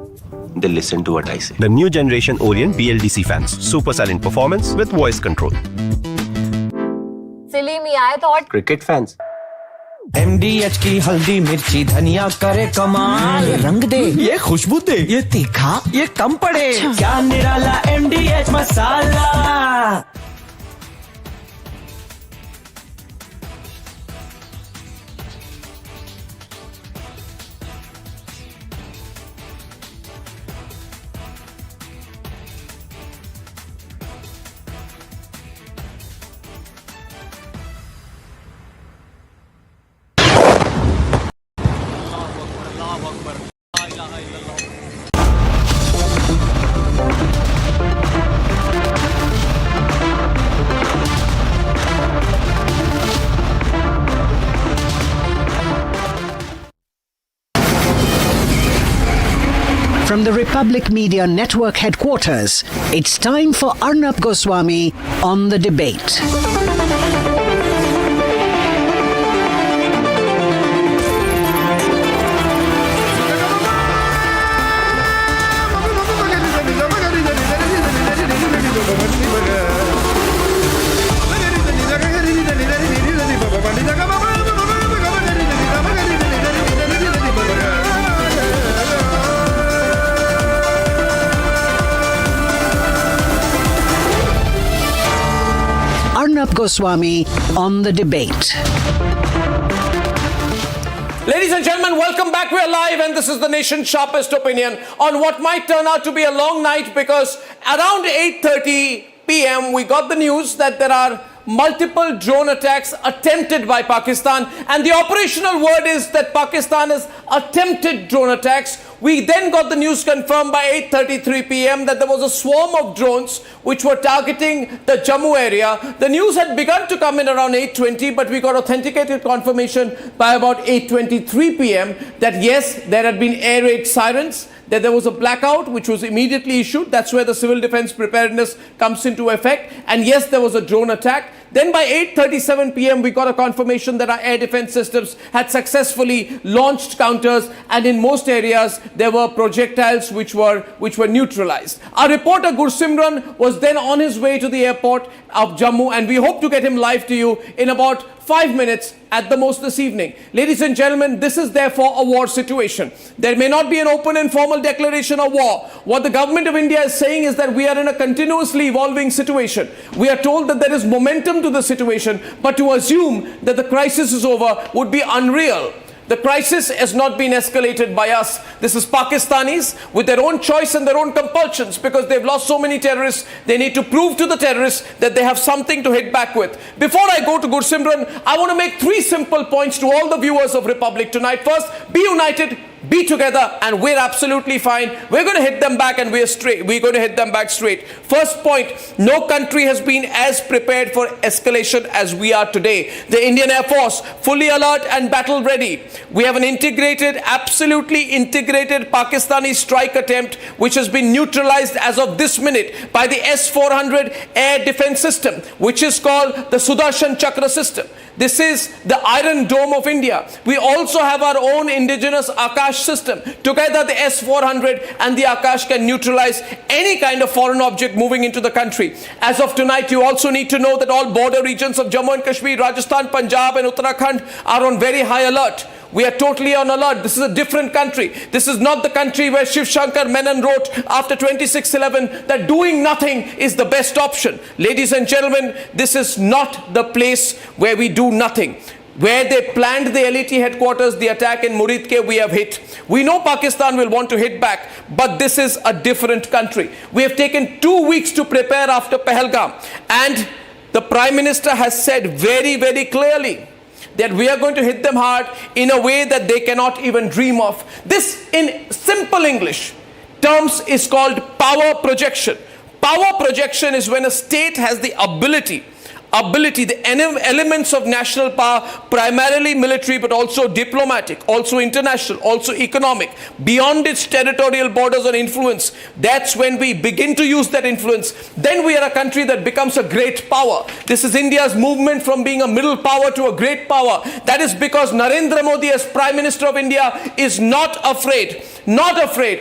they listen to what I say. The new generation Orient BLDC fans. Super silent performance with voice control. Silly me, I thought. Cricket fans. MDH की हल्दी मिर्ची धनिया करे कमाल, ये रंग दे, ये खुशबू दे, ये तीखा, ये कम पड़े, क्या निराला MDH masala. From the Republic Media Network headquarters, it's time for Arnab Goswami on the debate. Arnab Goswami on the debate. Ladies and gentlemen, welcome back. We're live and this is the nation's sharpest opinion on what might turn out to be a long night, because around 8:30 p.m. we got the news that there are multiple drone attacks attempted by Pakistan, and the operational word is that Pakistan has attempted drone attacks. We then got the news confirmed by 8:33 p.m. that there was a swarm of drones which were targeting the Jammu area. The news had begun to come in around 8:20, but we got authenticated confirmation by about 8:23 p.m. that yes, there had been air raid sirens, that there was a blackout which was immediately issued. That's where the civil defense preparedness comes into effect. And yes, there was a drone attack. Then by 8:37 p.m. we got a confirmation that our air defense systems had successfully launched counters, and in most areas there were projectiles which were neutralized. Our reporter Gursimran was then on his way to the airport of Jammu, and we hope to get him live to you in about 5 minutes at the most this evening. Ladies and gentlemen, this is therefore a war situation. There may not be an open and formal declaration of war. What the government of India is saying is that we are in a continuously evolving situation. We are told that there is momentum to the situation, but to assume that the crisis is over would be unreal. The crisis has not been escalated by us. This is Pakistanis with their own choice and their own compulsions, because they've lost so many terrorists. They need to prove to the terrorists that they have something to hit back with. Before I go to Gursimran, I want to make 3 simple points to all the viewers of Republic tonight. First, be united, be together, and we're absolutely fine. We're going to hit them back, and we're going to hit them back straight. First point, no country has been as prepared for escalation as we are today. The Indian Air Force, fully alert and battle ready. We have an integrated, absolutely integrated Pakistani strike attempt, which has been neutralized as of this minute by the S-400 air defense system, which is called the Sudarshan Chakra system. This is the Iron Dome of India. We also have our own indigenous Akash system. Together, the S-400 and the Akash can neutralize any kind of foreign object moving into the country. As of tonight, you also need to know that all border regions of Jammu and Kashmir, Rajasthan, Punjab and Uttarakhand are on very high alert. We are totally on alert. This is a different country. This is not the country where Shiv Shankar Menon wrote after 26/11 that doing nothing is the best option. Ladies and gentlemen, this is not the place where we do nothing. Where they planned the LET headquarters, the attack in Muridke, we have hit. We know Pakistan will want to hit back, but this is a different country. We have taken 2 weeks to prepare after Pahalgam, and the Prime Minister has said very, very clearly that we are going to hit them hard in a way that they cannot even dream of. This, in simple English terms, is called power projection. Power projection is when a state has the ability, the elements of national power, primarily military, but also diplomatic, also international, also economic, beyond its territorial borders or influence. That's when we begin to use that influence. Then we are a country that becomes a great power. This is India's movement from being a middle power to a great power. That is because Narendra Modi, as Prime Minister of India, is not afraid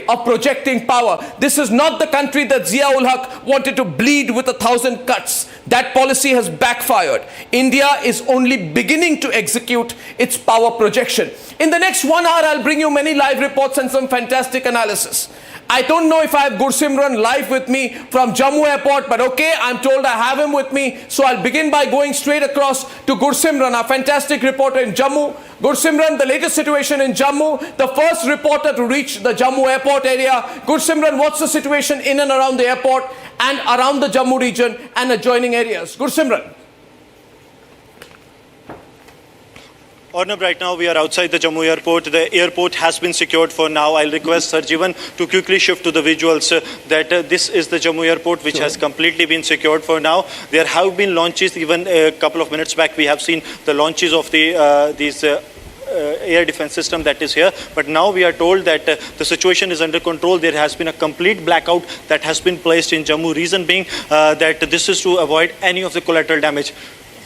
of projecting power. This is not the country that Zia-ul Haq wanted to bleed with 1,000 cuts. That policy has backfired. India is only beginning to execute its power projection. In the next 1 hour, I'll bring you many live reports and some fantastic analysis. I don't know if I have Gursimran live with me from Jammu airport, but okay, I'm told I have him with me. So I'll begin by going straight across to Gursimran, our fantastic reporter in Jammu. Gursimran, the latest situation in Jammu, the first reporter to reach the Jammu airport area. Gursimran, what's the situation in and around the airport and around the Jammu region and adjoining areas? Gursimran. Arnab, right now we are outside the Jammu airport. The airport has been secured for now. I'll request Sarjivan to quickly shift to the visuals that this is the Jammu airport, which has completely been secured for now. There have been launches. Even a couple of minutes back, we have seen the launches of these air defense system that is here. But now we are told that the situation is under control. There has been a complete blackout that has been placed in Jammu. Reason being that this is to avoid any of the collateral damage.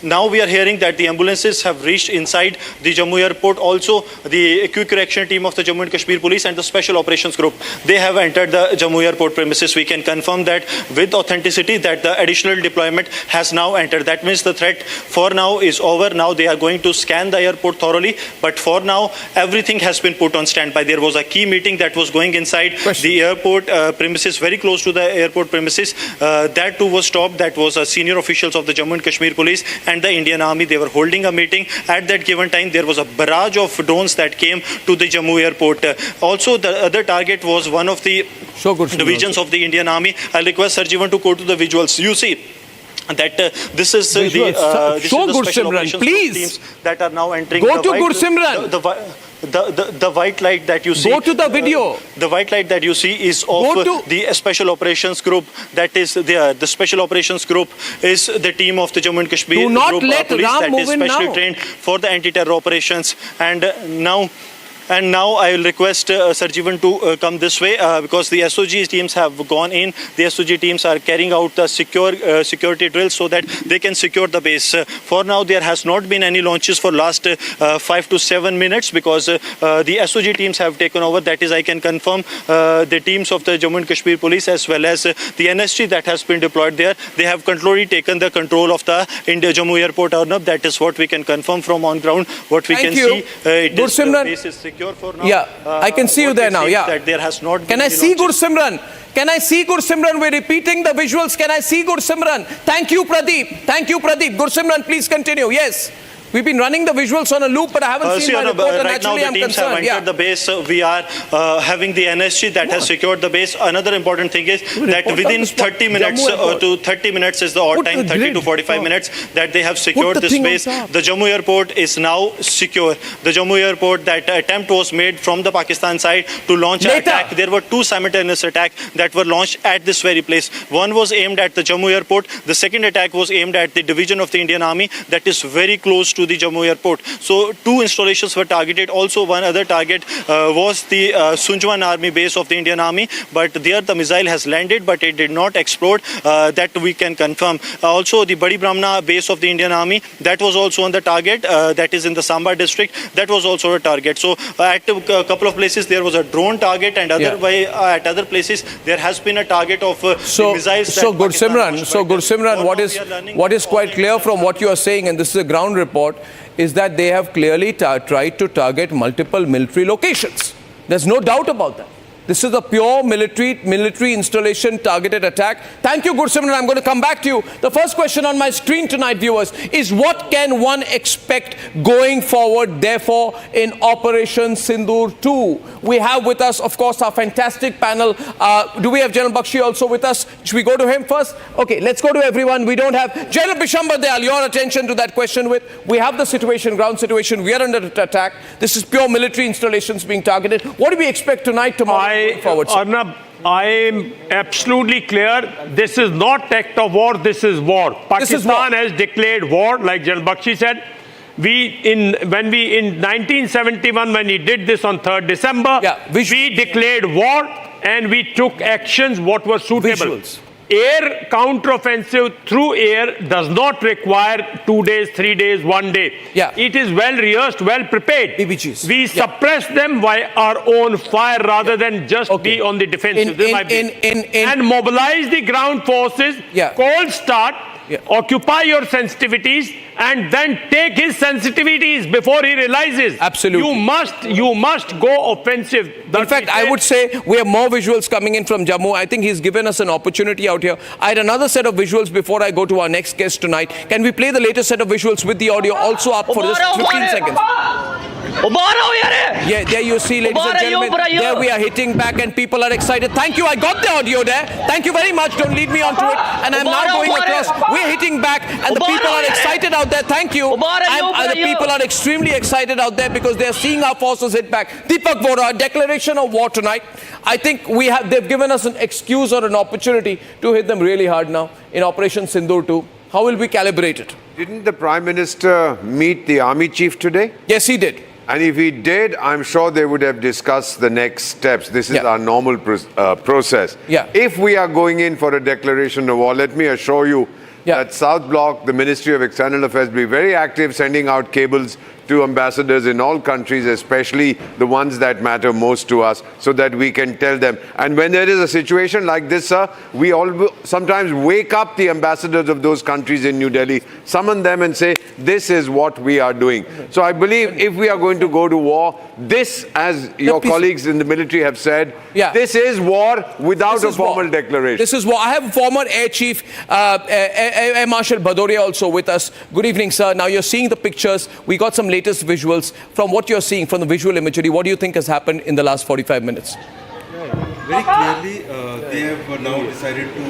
Now we are hearing that the ambulances have reached inside the Jammu airport. Also, the quick reaction team of the Jammu and Kashmir police and the special operations group, they have entered the Jammu airport premises. We can confirm that with authenticity that the additional deployment has now entered. That means the threat for now is over. Now they are going to scan the airport thoroughly. But for now, everything has been put on standby. There was a key meeting that was going inside the airport premises, very close to the airport premises. That too was stopped. That was senior officials of the Jammu and Kashmir police and the Indian Army. They were holding a meeting. At that given time, there was a barrage of drones that came to the Jammu airport. Also, the other target was one of the divisions of the Indian Army. I'll request Sarjivan to go to the visuals. You see that this is the special operations teams that are now entering. Go to Gursimran. The white light that you see. Go to the video. The white light that you see is of the special operations group. That is there. The special operations group is the team of the Jammu and Kashmir group police that is specially trained for the anti-terror operations. And now I will request Sarjivan to come this way because the SOG teams have gone in. The SOG teams are carrying out the security drills so that they can secure the base. For now, there has not been any launches for last 5 to 7 minutes because the SOG teams have taken over. That is, I can confirm the teams of the Jammu and Kashmir police as well as the NSG that has been deployed there. They have completely taken the control of the Jammu airport. Arnab, that is what we can confirm from on ground. What we can see, it is the base is secure for now. Yeah, I can see you there now. Yeah. That there has not been. Can I see Gursimran? Can I see Gursimran? We're repeating the visuals. Can I see Gursimran? Thank you, Pradeep. Thank you, Pradeep. Gursimran, please continue. Yes. We've been running the visuals on a loop, but I haven't seen my report, and right now naturally the I'm teams have concerned. entered the base. We are having the NSG that has secured the base. Another important thing is that within 30 minutes to 30 minutes is the odd time, 30 to 45 minutes that they have secured this base. The Jammu airport is now secure. The Jammu airport, that attempt was made from the Pakistan side to launch an attack. There were two simultaneous attacks that were launched at this very place. One was aimed at the Jammu airport. The second attack was aimed at the division of the Indian Army that is very close to the Jammu airport. So two installations were targeted. Also one other target was the Sunjwan army base of the Indian Army, but there the missile has landed, but it did not explode. That we can confirm. Also the Badi Brahmana base of the Indian Army, that was also on the target. That is in the Samba district. That was also a target. So at a couple of places there was a drone target, and at other places there has been a target of missiles. So Gursimran, what is quite clear from what you are saying, and this is a ground report, is that they have clearly tried to target multiple military locations. There's no doubt about that. This is a pure military installation targeted attack. Thank you, Gursimran. I'm going to come back to you. The first question on my screen tonight, viewers, is what can one expect going forward, therefore, in Operation Sindoor 2? We have with us, of course, our fantastic panel. Do we have General Bakshi also with us? Should we go to him first? Okay, let's go to everyone. We don't have General Bishambar Dayal. Your attention to that question. We have the situation, ground situation. We are under attack. This is pure military installations being targeted. What do we expect tonight, tomorrow? Arnab, I am absolutely clear. This is not act of war. This is war. Pakistan has declared war, like General Bakshi said. In 1971, when he did this on 3rd December, we declared war and we took actions what was suitable. Visuals. Air counteroffensive through air does not require 2 days, 3 days, 1 day. It is well rehearsed, well prepared. We suppress them by our own fire rather than just be on the defensive. And mobilize the ground forces, cold start, occupy your sensitivities, and then take his sensitivities before he realizes. Absolutely. You must go offensive. In fact, I would say we have more visuals coming in from Jammu. I think he's given us an opportunity out here. I had another set of visuals before I go to our next guest tonight. Can we play the latest set of visuals with the audio also up for just 15 seconds? Yeah, there you see, ladies and gentlemen, there we are hitting back and people are excited. Thank you, I got the audio there. Thank you very much, don't lead me on to it. And I'm now going across, we're hitting back and the people are excited out there. Thank you. And the people are extremely excited out there because they're seeing our forces hit back. Deepak Vora, declaration of war tonight. I think they've given us an excuse or an opportunity to hit them really hard now in Operation Sindoor 2. How will we calibrate it? Didn't the Prime Minister meet the army chief today? Yes, he did. And if he did, I'm sure they would have discussed the next steps. This is our normal process. If we are going in for a declaration of war, let me assure you that South Bloc, the Ministry of External Affairs, will be very active, sending out cables to ambassadors in all countries, especially the ones that matter most to us, so that we can tell them. And when there is a situation like this, sir, we all sometimes wake up the ambassadors of those countries in New Delhi, summon them and say, this is what we are doing. So I believe if we are going to go to war, this, as your colleagues in the military have said, this is war without a formal declaration. This is war. I have former Air Chief Air Marshal Bhadoria also with us. Good evening, sir. Now you're seeing the pictures. We got some latest visuals. From what you're seeing from the visual imagery, what do you think has happened in the last 45 minutes? Very clearly, they have now decided to...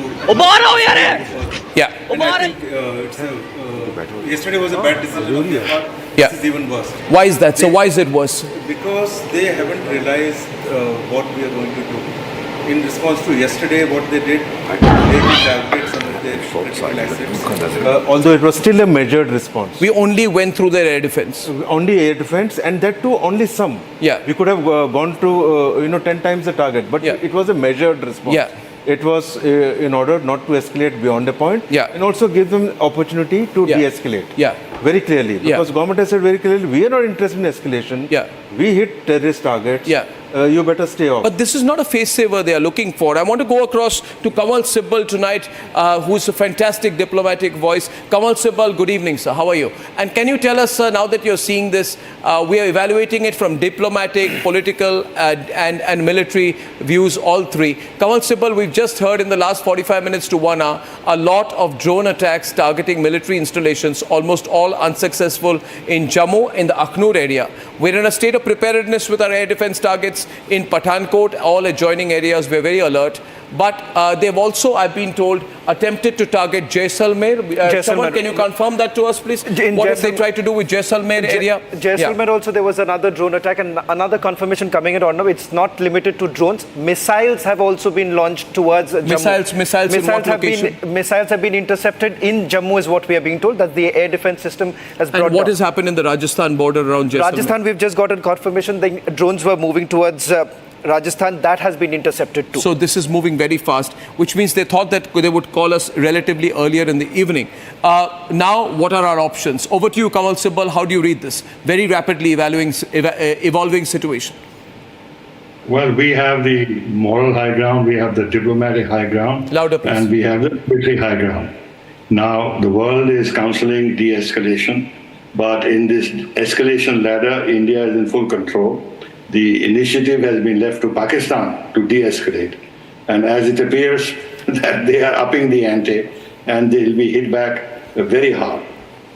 Yeah. And I think yesterday was a bad decision. This is even worse. Why is that? So why is it worse? Because they haven't realized what we are going to do. In response to yesterday, what they did, they targeted some of their critical assets. Although it was still a measured response. We only went through their air defense. Only air defense, and that too only some. We could have gone to 10 times the target, but it was a measured response. It was in order not to escalate beyond a point, and also give them opportunity to de-escalate. Very clearly, because government has said very clearly, we are not interested in escalation. We hit terrorist targets. You better stay off. But this is not a face saver they are looking for. I want to go across to Kamal Sibbal tonight, who's a fantastic diplomatic voice. Kamal Sibbal, good evening, sir. How are you? And can you tell us, sir, now that you're seeing this, we are evaluating it from diplomatic, political, and military views, all three. Kamal Sibbal, we've just heard in the last 45 minutes to 1 hour, a lot of drone attacks targeting military installations, almost all all unsuccessful in Jammu, in the Akhnur area. We're in a state of preparedness with our air defense targets in Pathankot, all adjoining areas. We're very alert. But they've also, I've been told, attempted to target Jaisalmer. Someone, can you confirm that to us, please? What have they tried to do with Jaisalmer area? Jaisalmer also, there was another drone attack, and another confirmation coming in, Arnab. It's not limited to drones. Missiles have also been launched towards Jammu. Missiles in what location? Missiles have been intercepted in Jammu, is what we are being told, that the air defense system has brought And what down. has happened in the Rajasthan border around Jaisalmer? Rajasthan, we've just gotten confirmation the drones were moving towards Rajasthan. That has been intercepted too. So this is moving very fast, which means they thought that they would call us relatively earlier in the evening. Now, what are our options? Over to you, Kamal Sibbal. How do you read this very rapidly evolving situation? Well, we have the moral high ground, we have the diplomatic high ground, louder, please. And we have the military high ground. Now, the world is counseling de-escalation, but in this escalation ladder, India is in full control. The initiative has been left to Pakistan to de-escalate. And as it appears that they are upping the ante and they'll be hit back very hard.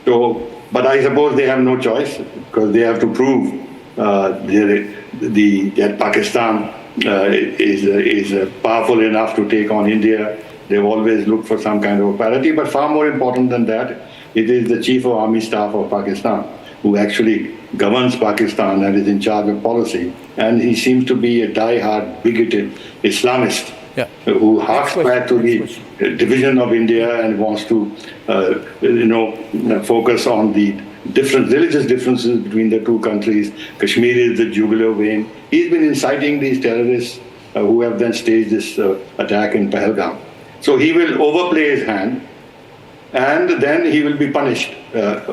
So, but I suppose they have no choice because they have to prove that Pakistan is powerful enough to take on India. They've always looked for some kind of parity, but far more important than that, it is the Chief of Army Staff of Pakistan who actually governs Pakistan and is in charge of policy. And he seems to be a die-hard, bigoted Islamist who harks back to the division of India and wants to, focus on the religious differences between the two countries. Kashmir is the jugular vein. He's been inciting these terrorists who have then staged this attack in Pahalgam. So he will overplay his hand, and then he will be punished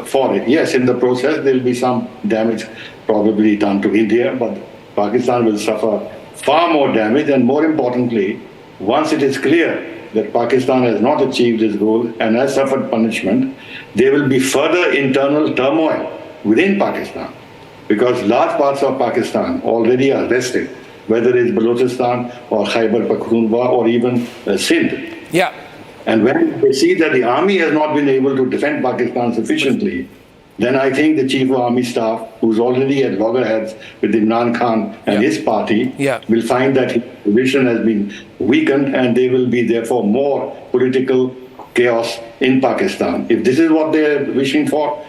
for it. Yes, in the process, there will be some damage probably done to India, but Pakistan will suffer far more damage. And more importantly, once it is clear that Pakistan has not achieved its goal and has suffered punishment, there will be further internal turmoil within Pakistan, because large parts of Pakistan already are rested, whether it's Baluchistan or Khyber Pakhtunkhwa or even Sindh. Yeah. And when they see that the army has not been able to defend Pakistan sufficiently, then I think the Chief of Army Staff, who's already at loggerheads with Imran Khan and his party, will find that his position has been weakened and there will be therefore more political chaos in Pakistan. If this is what they're wishing for,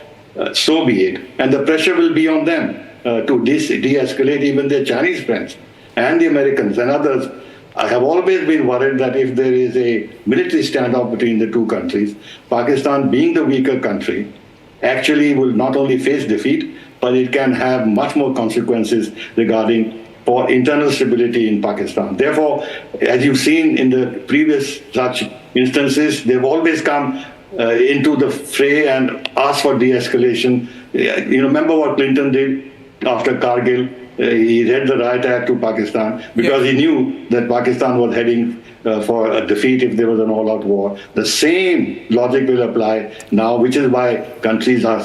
so be it. And the pressure will be on them to de-escalate. Even their Chinese friends and the Americans and others. I have always been worried that if there is a military standoff between the two countries, Pakistan, being the weaker country, actually will not only face defeat, but it can have much more consequences regarding for internal stability in Pakistan. Therefore, as you've seen in the previous such instances, they've always come into the fray and asked for de-escalation. You remember what Clinton did after Kargil? He read the riot act to Pakistan because he knew that Pakistan was heading for a defeat if there was an all-out war. The same logic will apply now, which is why countries are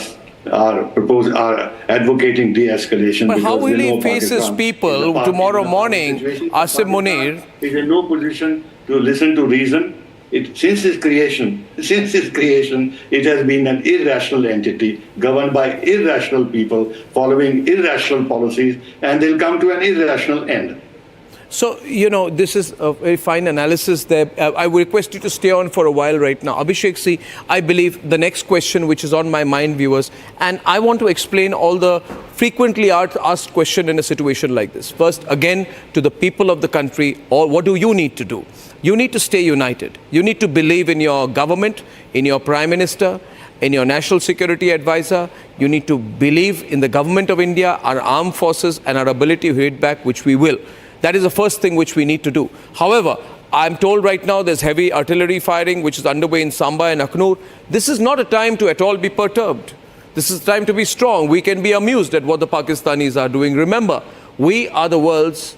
advocating de-escescalation. But how will he face his people tomorrow morning, Asim Munir? Is in no position to listen to reason. Since its creation, it has been an irrational entity governed by irrational people following irrational policies, and they'll come to an irrational end. So, this is a very fine analysis there. I would request you to stay on for a while right now. Abhishek C, I believe the next question which is on my mind, viewers, and I want to explain all the frequently asked question in a situation like this. First, again, to the people of the country, or what do you need to do? You need to stay united. You need to believe in your government, in your Prime Minister, in your National Security Advisor. You need to believe in the government of India, our armed forces, and our ability to hit back, which we will. That is the first thing which we need to do. However, I'm told right now there's heavy artillery firing which is underway in Samba and Akhnur. This is not a time to at all be perturbed. This is time to be strong. We can be amused at what the Pakistanis are doing. Remember, we are the world's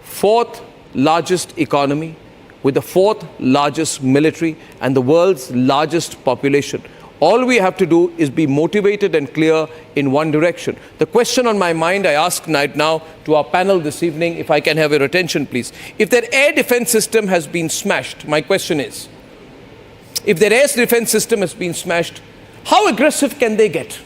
4th largest economy, with the 4th largest military and the world's largest population. All we have to do is be motivated and clear in one direction. The question on my mind, I ask right now to our panel this evening, if I can have your attention, please. If their air defense system has been smashed, my question is, if their air defense system has been smashed, How aggressive can they get?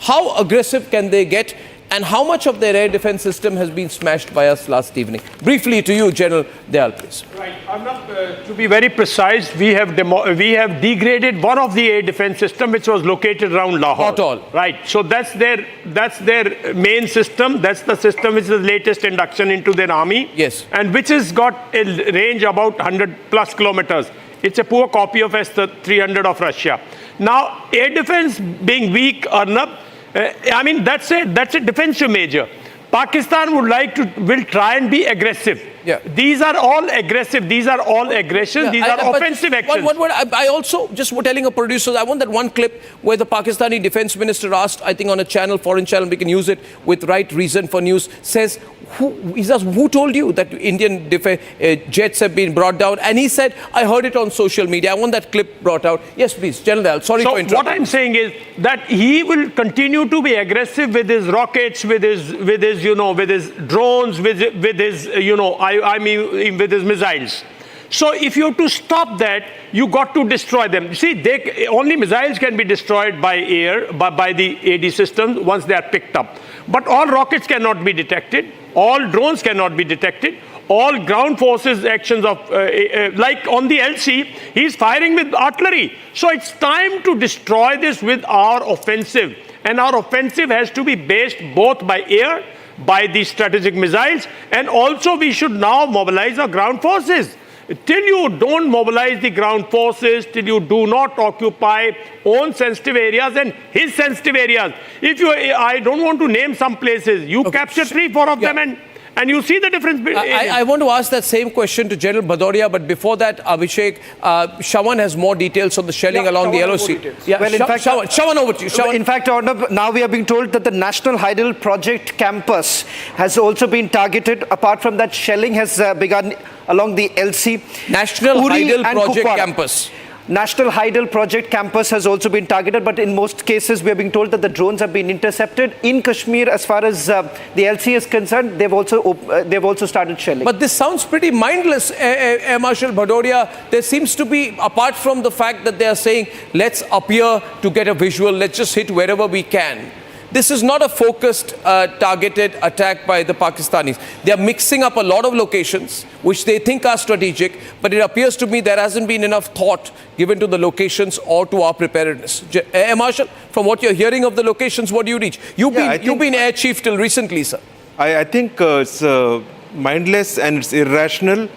How aggressive can they get? And how much of their air defense system has been smashed by us last evening? Briefly to you, General Doval, please. Right. Arnab, to be very precise, we have degraded one of the air defense system which was located around Lahore. Not all. Right. So that's their main system. That's the system which is the latest induction into their army. Yes. And which has got a range about 100 plus kilometers. It's a poor copy of S-300 of Russia. Now, air defense being weak, Arnab, I mean, that's a defensive measure. Pakistan will try and be aggressive. Yeah. These are all aggressive. These are all aggressions. These are offensive actions. I also just telling a producer, I want that one clip where the Pakistani defense minister asked, I think on a channel, foreign channel, we can use it with right reason for news, says, who told you that Indian jets have been brought down? And he said, I heard it on social media. I want that clip brought out. Yes, please, General Doval, sorry for interrupting. What I'm saying is that he will continue to be aggressive with his rockets, with his drones, with his with his missiles. So if you have to stop that, you got to destroy them. See, only missiles can be destroyed by air, by the AD systems once they are picked up. But all rockets cannot be detected. All drones cannot be detected. All ground forces actions of, like on the LC, he's firing with artillery. So it's time to destroy this with our offensive. And our offensive has to be based both by air, by the strategic missiles, and also we should now mobilize our ground forces. Till you don't mobilize the ground forces, till you do not occupy own sensitive areas and his sensitive areas. I don't want to name some places. You capture 3-4 of them and you see the difference. I want to ask that same question to General Bhadoria, but before that, Abhishek, Shawan has more details on the shelling along the LOC. Yeah, well, in fact, Shawan, over to you. Shawan. In fact, Arnab, now we are being told that the National Hydel Project campus has also been targeted. Apart from that, shelling has begun along the LC. National Hydel Project campus. National Hydel Project campus has also been targeted, but in most cases we are being told that the drones have been intercepted. In Kashmir, as far as the LC is concerned, they've also started shelling. But this sounds pretty mindless, Air Marshal Bhadoria. There seems to be, apart from the fact that they are saying, let's appear to get a visual, let's just hit wherever we can. This is not a focused, targeted attack by the Pakistanis. They are mixing up a lot of locations, which they think are strategic, but it appears to me there hasn't been enough thought given to the locations or to our preparedness. Air Marshal, from what you're hearing of the locations, what do you reach? You've been Air Chief till recently, sir. I think it's mindless and it's irrational,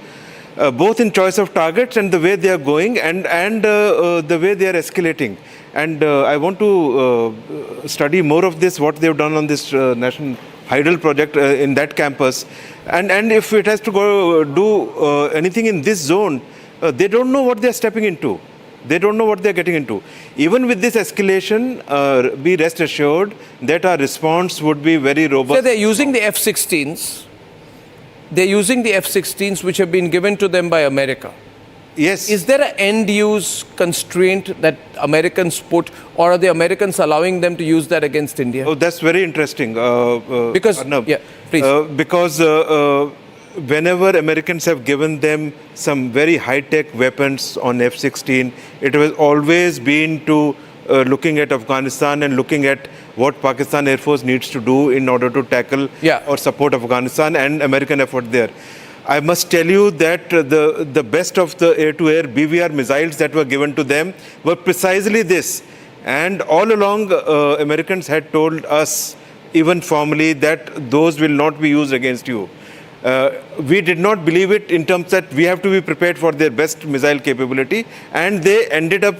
both in choice of targets and the way they are going and the way they are escalating. And I want to study more of this, what they've done on this National Hydel project in that campus. And if it has to go do anything in this zone, they don't know what they're stepping into. They don't know what they're getting into. Even with this escalation, be rest assured that our response would be very robust. So they're using the F-16s. They're using the F-16s which have been given to them by America. Yes. Is there an end-use constraint that Americans put, or are the Americans allowing them to use that against India? Oh, that's very interesting. Because, Arnab, yeah, please. Because whenever Americans have given them some very high-tech weapons on F-16, it has always been to looking at Afghanistan and looking at what Pakistan Air Force needs to do in order to tackle or support Afghanistan and American effort there. I must tell you that the best of the air-to-air BVR missiles that were given to them were precisely this. And all along, Americans had told us, even formally, that those will not be used against you. We did not believe it in terms that we have to be prepared for their best missile capability. And they ended up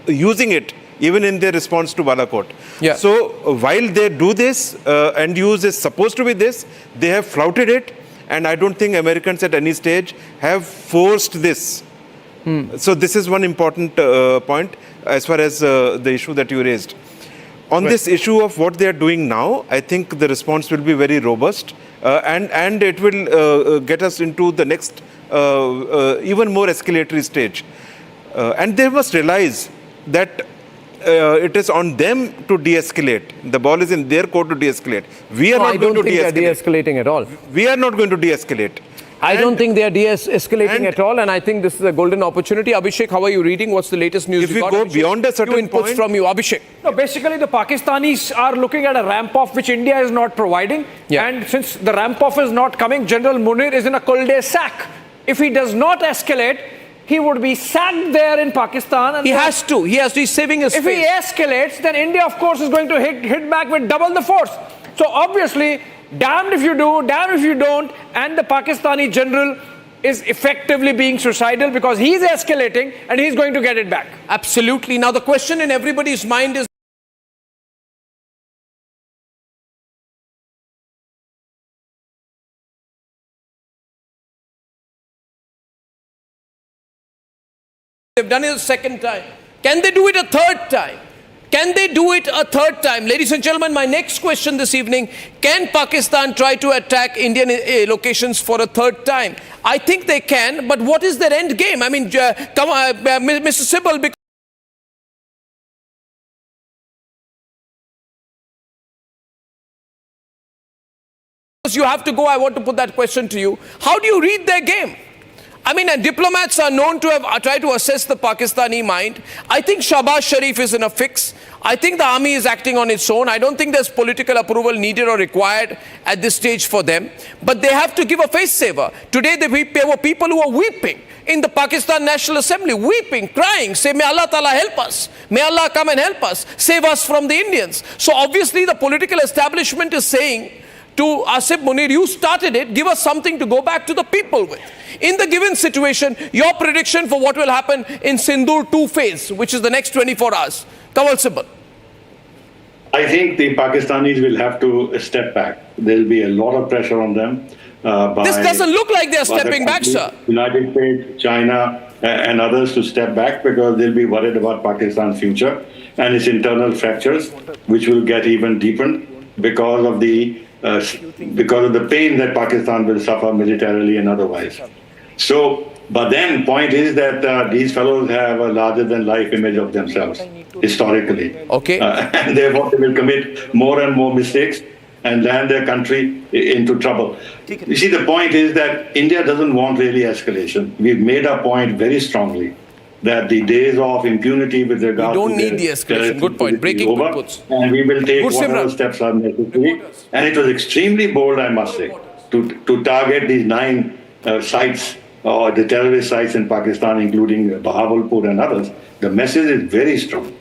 using it, even in their response to Balakot. Yeah. So while they do this, end use is supposed to be this, they have flouted it. And I don't think Americans at any stage have forced this. So this is one important point as far as the issue that you raised. On this issue of what they are doing now, I think the response will be very robust and it will get us into the next even more escalatory stage. And they must realize that it is on them to de-escalate. The ball is in their court to de-escalate. We are not going to de-escalate. De-escalating at all. We are not going to de-escalate. I don't think they are de-escalating at all, and I think this is a golden opportunity. Abhishek, how are you reading? What's the latest news? If we go beyond a certain inputs point from you, Abhishek. No, basically the Pakistanis are looking at a ramp-off which India is not providing. And since the ramp-off is not coming, General Munir is in a cul-de-sac. If he does not escalate, he would be sacked there in Pakistan. And he has to. He's saving his face. If he escalates, then India, of course, is going to hit back with double the force. So obviously, damned if you do, damned if you don't, and the Pakistani general is effectively being suicidal because he's escalating and he's going to get it back. Absolutely. Now the question in everybody's mind is, they've done it a second time. Can they do it a third time? Can they do it a third time? Ladies and gentlemen, my next question this evening, can Pakistan try to attack Indian locations for a third time? I think they can, but what is their end game? I mean, come on, Mr. Sibal, because you have to go, I want to put that question to you. How do you read their game? I mean, diplomats are known to have tried to assess the Pakistani mind. I think Shahbaz Sharif is in a fix. I think the army is acting on its own. I don't think there's political approval needed or required at this stage for them. But they have to give a face saver. Today, there were people who were weeping in the Pakistan National Assembly, weeping, crying, say, may Allah Ta'ala help us. May Allah come and help us. Save us from the Indians. So obviously, the political establishment is saying to Asif Munir, you started it, give us something to go back to the people with. In the given situation, your prediction for what will happen in Sindoor 2 phase, which is the next 24 hours. Kawal Sibal. I think the Pakistanis will have to step back. There will be a lot of pressure on them. This doesn't look like they're stepping back, sir. United States, China, and others to step back because they'll be worried about Pakistan's future and its internal fractures, which will get even deepened because of the pain that Pakistan will suffer militarily and otherwise. So, but then point is that these fellows have a larger-than-life image of themselves, historically. Okay. And therefore they will commit more and more mistakes and land their country into trouble. You see, the point is that India doesn't want really escalation. We've made our point very strongly that the days of impunity with regard to... We don't need the escalation. Good point. Breaking good puts. And we will take whatever steps are necessary. And it was extremely bold, I must say, to target these 9 sites, or the terrorist sites in Pakistan, including Bahawalpur and others. The message is very strong.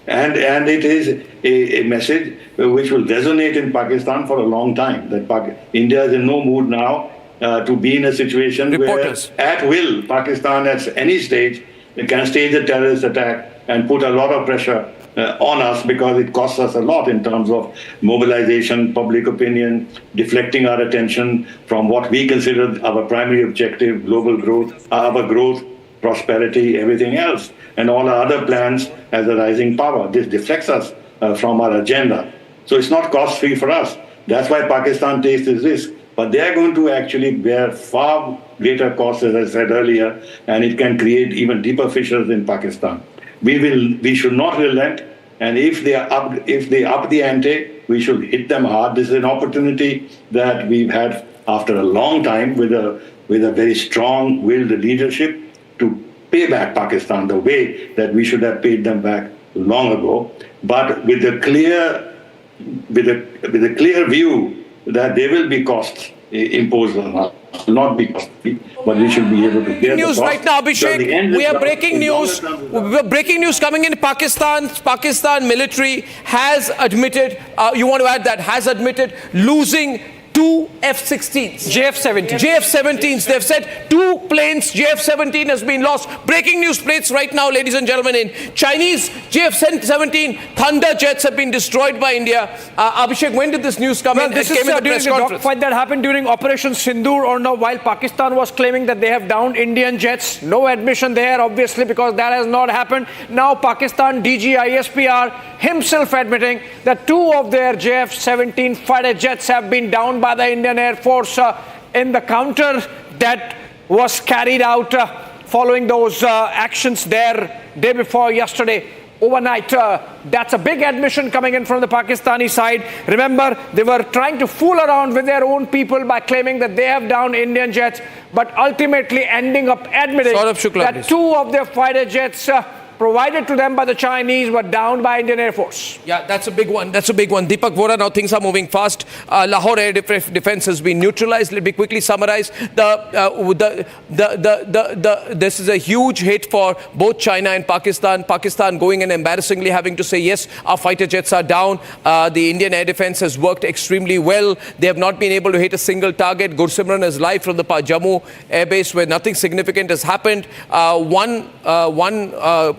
And it is a message which will resonate in Pakistan for a long time. That India is in no mood now to be in a situation where, at will, Pakistan at any stage can stage a terrorist attack and put a lot of pressure on us because it costs us a lot in terms of mobilization, public opinion, deflecting our attention from what we consider our primary objective, global growth, our growth, prosperity, everything else, and all our other plans as a rising power. This deflects us from our agenda. So it's not cost-free for us. That's why Pakistan takes this risk. But they are going to actually bear far greater costs, as I said earlier, and it can create even deeper fissures in Pakistan. We should not relent, and if they up the ante, we should hit them hard. This is an opportunity that we've had after a long time with a very strong-willed leadership to pay back Pakistan the way that we should have paid them back long ago, but with a clear view that there will be costs imposed on us. Not be costly, but we should be able to bear the cost. News right now, Abhishek. We are breaking news. Breaking news coming in Pakistan. Pakistan military has admitted, you want to add that, has admitted losing 2 F-16s. JF-17s. They've said 2 planes, JF-17 has been lost. Breaking news plates right now, ladies and gentlemen, in Chinese JF-17 Thunder jets have been destroyed by India. Abhishek, when did this news come in? This is during the dogfight that happened during Operation Sindoor, or now while Pakistan was claiming that they have downed Indian jets. No admission there, obviously, because that has not happened. Now Pakistan DG ISPR himself admitting that 2 of their JF-17 fighter jets have been downed by the Indian Air Force in the counter that was carried out following those actions there day before yesterday. overnight. That's a big admission coming in from the Pakistani side. Remember, they were trying to fool around with their own people by claiming that they have downed Indian jets, but ultimately ending up admitting that 2 of their fighter jets provided to them by the Chinese were downed by Indian Air Force. Yeah, that's a big one. That's a big one. Deepak Vora, now things are moving fast. Lahore air defense has been neutralized. Let me quickly summarize. This is a huge hit for both China and Pakistan. Pakistan going and embarrassingly having to say, yes, our fighter jets are down. The Indian air defense has worked extremely well. They have not been able to hit a single target. Gursimran is live from the Jammu air base where nothing significant has happened. One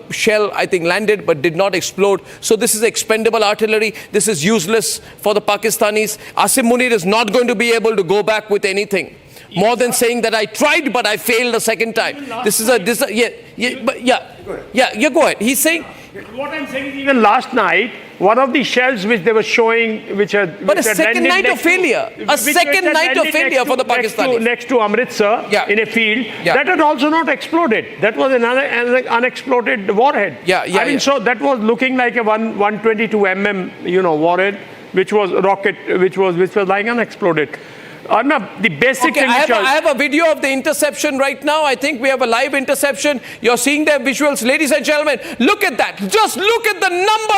shell, I think, landed but did not explode. So this is expendable artillery. This is useless for the Pakistanis. Asim Munir is not going to be able to go back with anything more than saying that I tried but I failed a second time. Go ahead. He's saying, what I'm saying is, even last night, one of the shells which they were showing, which had but a second night of failure, for the Pakistanis next to Amritsar in a field that had also not exploded. That was another unexploded warhead. I mean, so that was looking like a 122 mm, warhead, which was rocket, which was lying unexploded. Arnab, the basic thing. I have a video of the interception right now. I think we have a live interception. You're seeing their visuals. Ladies and gentlemen, look at that. Just look at the number.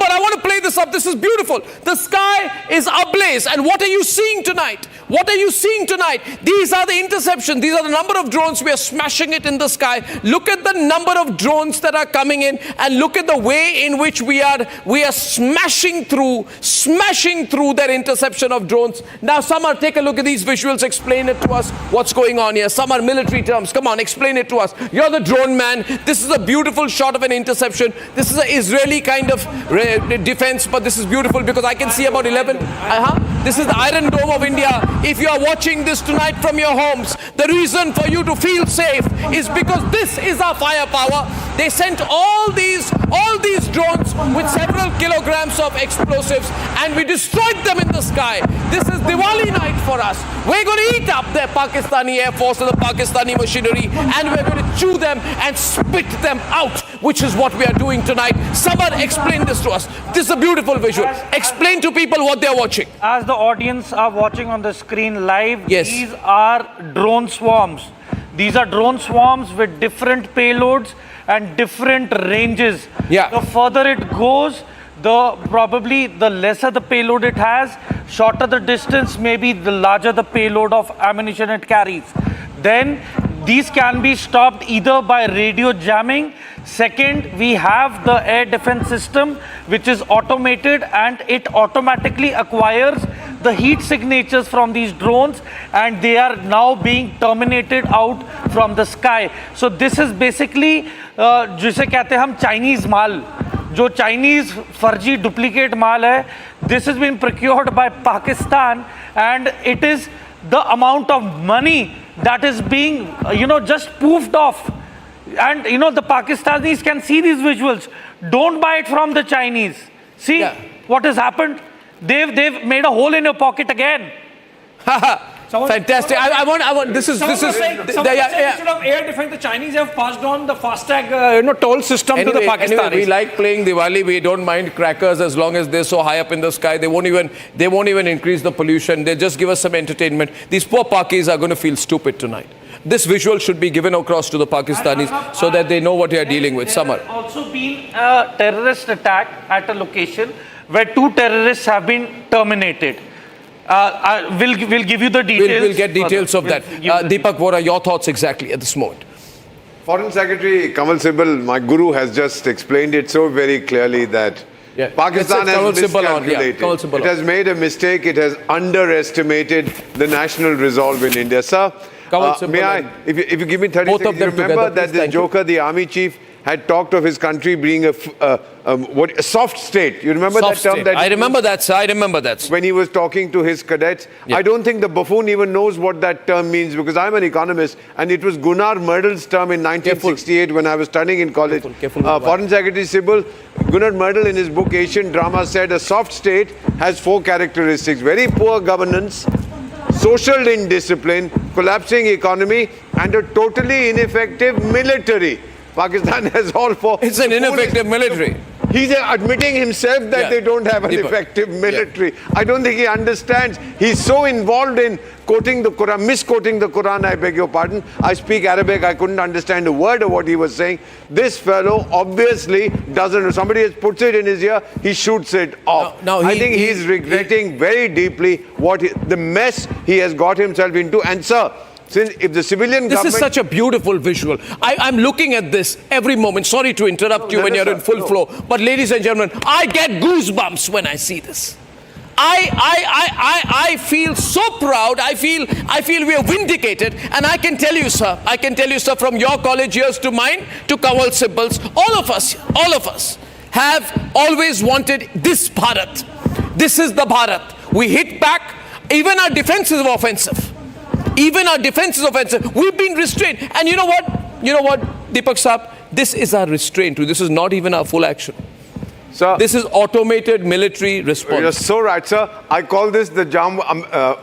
I want to play this up. This is beautiful. The sky is ablaze. And what are you seeing tonight? These are the interceptions. These are the number of drones. We are smashing it in the sky. Look at the number of drones that are coming in, and look at the way in which we are smashing through their interception of drones. Now, Samar, take a look at these visuals. Explain it to us. What's going on here? Some are military terms. Come on, explain it to us. You're the drone man. This is a beautiful shot of an interception. This is an Israeli kind of defense, but this is beautiful because I can see about 11. This is the Iron Dome of India. If you are watching this tonight from your homes, the reason for you to feel safe is because this is our firepower. They sent all these drones with several kilograms of explosives, and we destroyed them in the sky. This is Diwali night for us. We're going to eat up the Pakistani Air Force and the Pakistani machinery, and we're going to chew them and spit them out, which is what we are doing tonight. Someone explain this to us. This is a beautiful visual. Explain to people what they're watching. As the audience are watching on the screen live, yes, these are drone swarms. These are drone swarms with different payloads and different ranges. The further it goes, probably the lesser the payload it has, shorter the distance, maybe the larger the payload of ammunition it carries. Then these can be stopped either by radio jamming. Second, we have the air defense system, which is automated, and it automatically acquires the heat signatures from these drones, and they are now being terminated out from the sky. So this is basically जिसे कहते हैं हम Chinese माल, जो Chinese फर्जी duplicate माल है. This has been procured by Pakistan, and it is the amount of money that is being just poofed off. And the Pakistanis can see these visuals. Don't buy it from the Chinese. See what has happened. They've made a hole in your pocket again. Fantastic. I want. This is. Instead of air defense, the Chinese have passed on the FASTag, toll system to the Pakistanis. Anyway, we like playing Diwali. We don't mind crackers as long as they're so high up in the sky. They won't even increase the pollution. They just give us some entertainment. These poor Pakis are going to feel stupid tonight. This visual should be given across to the Pakistanis so that they know what they are dealing with. Samar. There has also been a terrorist attack at a location where 2 terrorists have been terminated. We'll give you the details. We'll get details of that. Deepak Vora, your thoughts exactly at this moment. Foreign Secretary Kamal Sibal, my guru, has just explained it so very clearly that Pakistan has miscalculated. It has made a mistake. It has underestimated the national resolve in India. Sir, may I, if you give me 30 seconds, you remember that the Joker, the army chief, had talked of his country being a soft state. You remember soft that term? That I remember that, sir. I remember that. When he was talking to his cadets. I don't think the buffoon even knows what that term means, because I'm an economist, and it was Gunnar Myrdal's term in 1968 when I was studying in college. Foreign Secretary Sibal, Gunnar Myrdal in his book Asian Drama said a soft state has 4 characteristics: very poor governance, social indiscipline, collapsing economy, and a totally ineffective military. Pakistan has all for... It's an ineffective military. He's admitting himself that they don't have an effective military. I don't think he understands. He's so involved in quoting the Quran, misquoting the Quran, I beg your pardon. I speak Arabic, I couldn't understand a word of what he was saying. This fellow obviously doesn't, somebody puts it in his ear, he shoots it off. I think he's regretting very deeply the mess he has got himself into. And sir, since if the civilian government... This is such a beautiful visual. I'm looking at this every moment. Sorry to interrupt you when you're in full flow. But ladies and gentlemen, I get goosebumps when I see this. I feel so proud. I feel we are vindicated. And I can tell you, sir, from your college years to mine, to Kanwal Sibbal's, all of us have always wanted this Bharat. This is the Bharat. We hit back. Even our defense is offensive. We've been restrained. And you know what, Deepak Saab? This is our restraint. This is not even our full action. Sir, this is automated military response. You're so right, sir. I call this the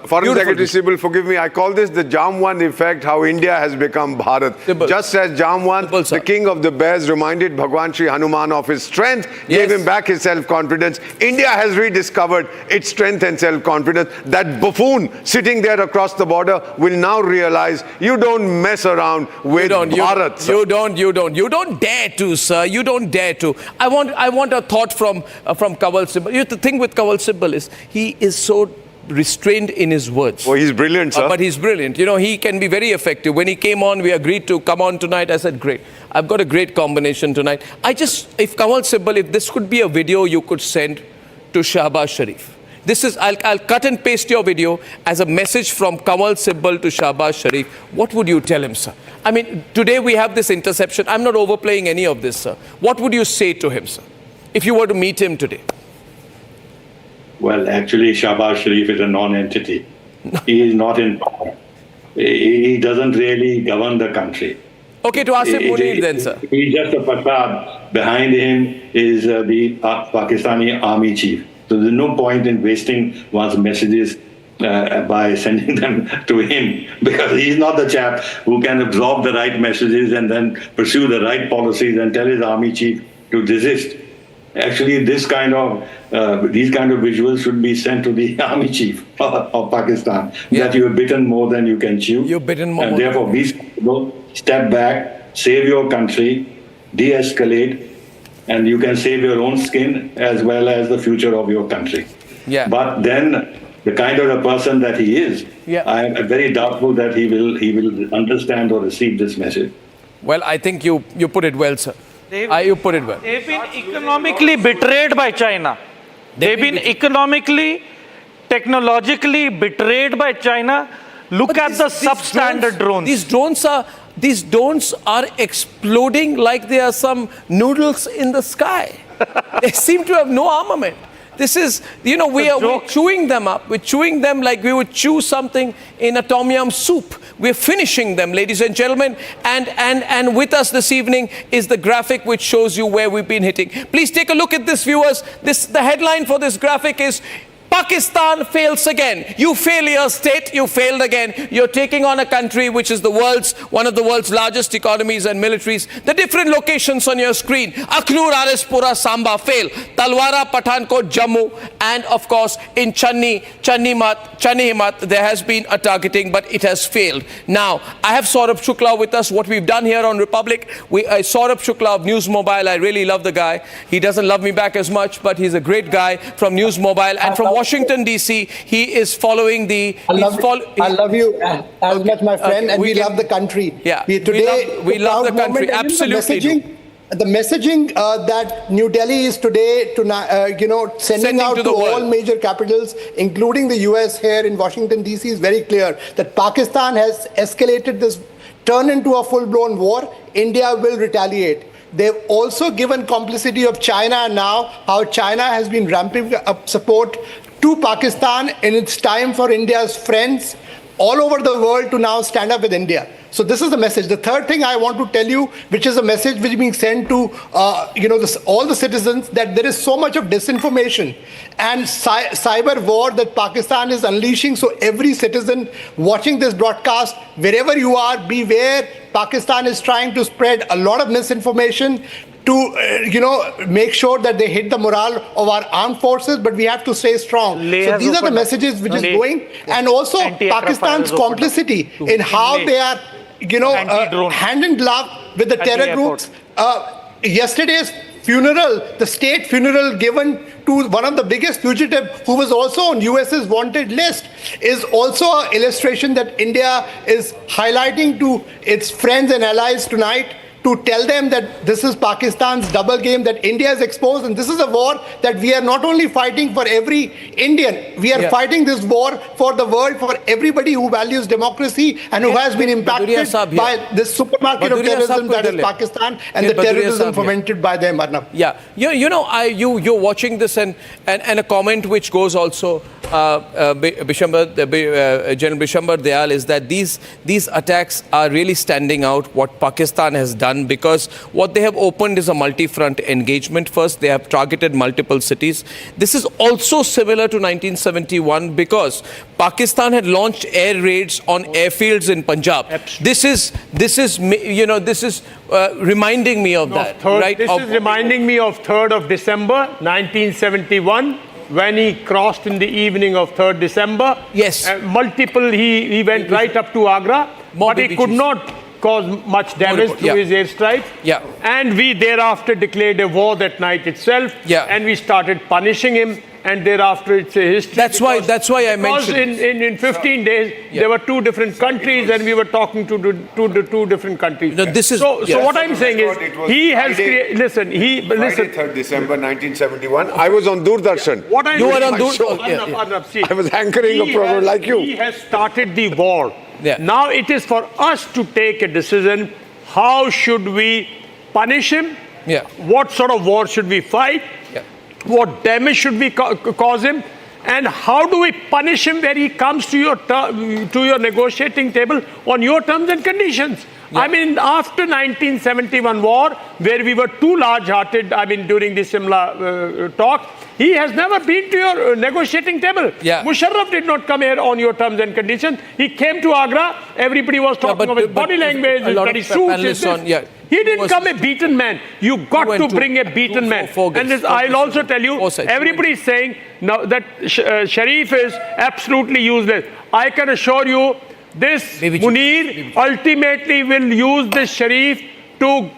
Foreign Secretary Sibbal, forgive me, I call this the Jamwan effect, how India has become Bharat. Sibbal. Just as Jamwan, the king of the bears, reminded Bhagwan Shri Hanuman of his strength, gave him back his self-confidence. India has rediscovered its strength and self-confidence. That buffoon sitting there across the border will now realize you don't mess around with Bharat. You don't dare to, sir. You don't dare to. I want a thought from Kanwal Sibbal. The thing with Kanwal Sibbal is he is so restrained in his words. Oh, he's brilliant, sir. But he's brilliant. He can be very effective. When he came on, we agreed to come on tonight. I said, great. I've got a great combination tonight. If Kanwal Sibbal, if this could be a video you could send to Shahbaz Sharif. This is, I'll cut and paste your video as a message from Kanwal Sibbal to Shahbaz Sharif. What would you tell him, sir? I mean, today we have this interception. I'm not overplaying any of this, sir. What would you say to him, sir, if you were to meet him today? Well, actually, Shahbaz Sharif is a non-entity. He is not in power. He doesn't really govern the country. Okay, to Asif Munir then, sir. He's just a facade. Behind him is the Pakistani army chief. So there's no point in wasting one's messages by sending them to him, because he's not the chap who can absorb the right messages and then pursue the right policies and tell his army chief to desist. Actually, these kind of visuals should be sent to the army chief of Pakistan. That you have bitten more than you can chew. You've bitten more. And therefore, we step back, save your country, de-escalate, and you can save your own skin as well as the future of your country. Yeah. But then, the kind of a person that he is, I am very doubtful that he will understand or receive this message. Well, I think you put it well, sir. You put it well. They've been economically betrayed by China. They've been economically, technologically betrayed by China. Look at the substandard drones. These drones are exploding like they are some noodles in the sky. They seem to have no armament. This is, we're chewing them up. We're chewing them like we would chew something in a tom yum soup. We're finishing them, ladies and gentlemen. And with us this evening is the graphic which shows you where we've been hitting. Please take a look at this, viewers. The headline for this graphic is, Pakistan fails again. You failure state, you failed again. You're taking on a country which is one of the world's largest economies and militaries. The different locations on your screen: Akhnur, Arispura, Samba fail. Talwara, Pathankot, Jammu, and of course in Channihimat, there has been a targeting, but it has failed. Now, I have Saurabh Shukla with us. What we've done here on Republic, Saurabh Shukla of News Mobile. I really love the guy. He doesn't love me back as much, but he's a great guy from News Mobile. And from Washington, D.C., he is following the... I love you as much, my friend, and we love the country. Yeah, we love the country, absolutely. The messaging that New Delhi is today, sending out to all major capitals, including the US here in Washington, D.C., is very clear that Pakistan has escalated this, turned into a full-blown war. India will retaliate. They've also given complicity of China now, how China has been ramping up support to Pakistan, and it's time for India's friends all over the world to now stand up with India. So this is the message. The third thing I want to tell you, which is a message which is being sent to all the citizens, that there is so much of disinformation and cyber war that Pakistan is unleashing. So every citizen watching this broadcast, wherever you are, beware. Pakistan is trying to spread a lot of misinformation to, make sure that they hit the morale of our armed forces, but we have to stay strong. So these are the messages which is going, and also Pakistan's complicity in how they are, hand in glove with the terror groups. Yesterday's funeral, the state funeral given to one of the biggest fugitive who was also on US's wanted list, is also an illustration that India is highlighting to its friends and allies tonight, to tell them that this is Pakistan's double game, that India is exposed, and this is a war that we are not only fighting for every Indian, we are fighting this war for the world, for everybody who values democracy and who has been impacted by this supermarket of terrorism that is Pakistan, and the terrorism fomented by them, Arnab. Yeah, you're watching this, and a comment which goes also, General Bishambar Dayal, is that these attacks are really standing out, what Pakistan has done, because what they have opened is a multi-front engagement. First, they have targeted multiple cities. This is also similar to 1971 because Pakistan had launched air raids on airfields in Punjab. This is reminding me of that. Right? This is reminding me of 3rd of December 1971. When he crossed in the evening of 3rd December. Yes. He went right up to Agra, but he could not cause much damage through his airstrikes. Yeah. And we thereafter declared a war that night itself. Yeah. And we started punishing him. And thereafter, it's a history. That's why I mentioned. Because in 15 days, there were 2 different countries, and we were talking to the 2 different countries. No, this is so what I'm saying is, he has listen. Friday, 3rd December 1971. I was on Doordarshan. You were on Doordarshan. I was anchoring a program like you. He has started the war. Yeah. Now it is for us to take a decision. How should we punish him? Yeah. What sort of war should we fight? Yeah. What damage should we cause him? And how do we punish him when he comes to your negotiating table on your terms and conditions? Yeah. I mean, after 1971 war, where we were too large-hearted, during the Simla talk, he has never been to your negotiating table. Yeah. Musharraf did not come here on your terms and conditions. He came to Agra. Everybody was talking of his body language, his bloody suits. He didn't come a beaten man. You got to bring a beaten man. And I'll also tell you, everybody is saying now that Sharif is absolutely useless. I can assure you, this Munir ultimately will use this Sharif to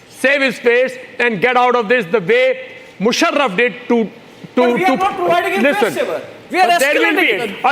save his face and get out of this the way Musharraf did to we are not providing him listen. We are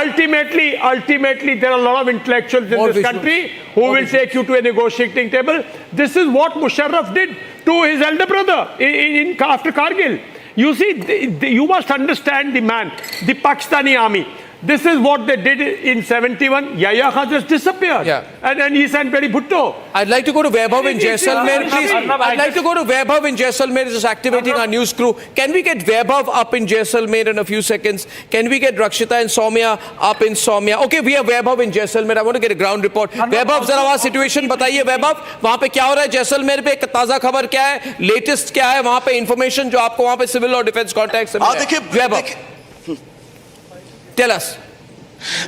ultimately, there are a lot of intellectuals in this country who will take you to a negotiating table. This is what Musharraf did to his elder brother after Kargil. You see, you must understand the man, the Pakistani army. This is what they did in 71. Yahya Khan just disappeared. Yeah. And he sent Peri Bhutto. I'd like to go to Vaibhav in Jaisalmer, please. I'd like to go to Vaibhav in Jaisalmer, just activating our news crew. Can we get Vaibhav up in Jaisalmer in a few seconds? Can we get Rakshita and Soumya up in Soumya? Okay, we have Vaibhav in Jaisalmer. I want to get a ground report. Vaibhav, जरा वहाँ situation बताइए Vaibhav. वहाँ पे क्या हो रहा है Jaisalmer पे? ताज़ा खबर क्या है? Latest क्या है? वहाँ पे information जो आपको वहाँ पे civil और defense contacts से मिला है? Vaibhav, tell us.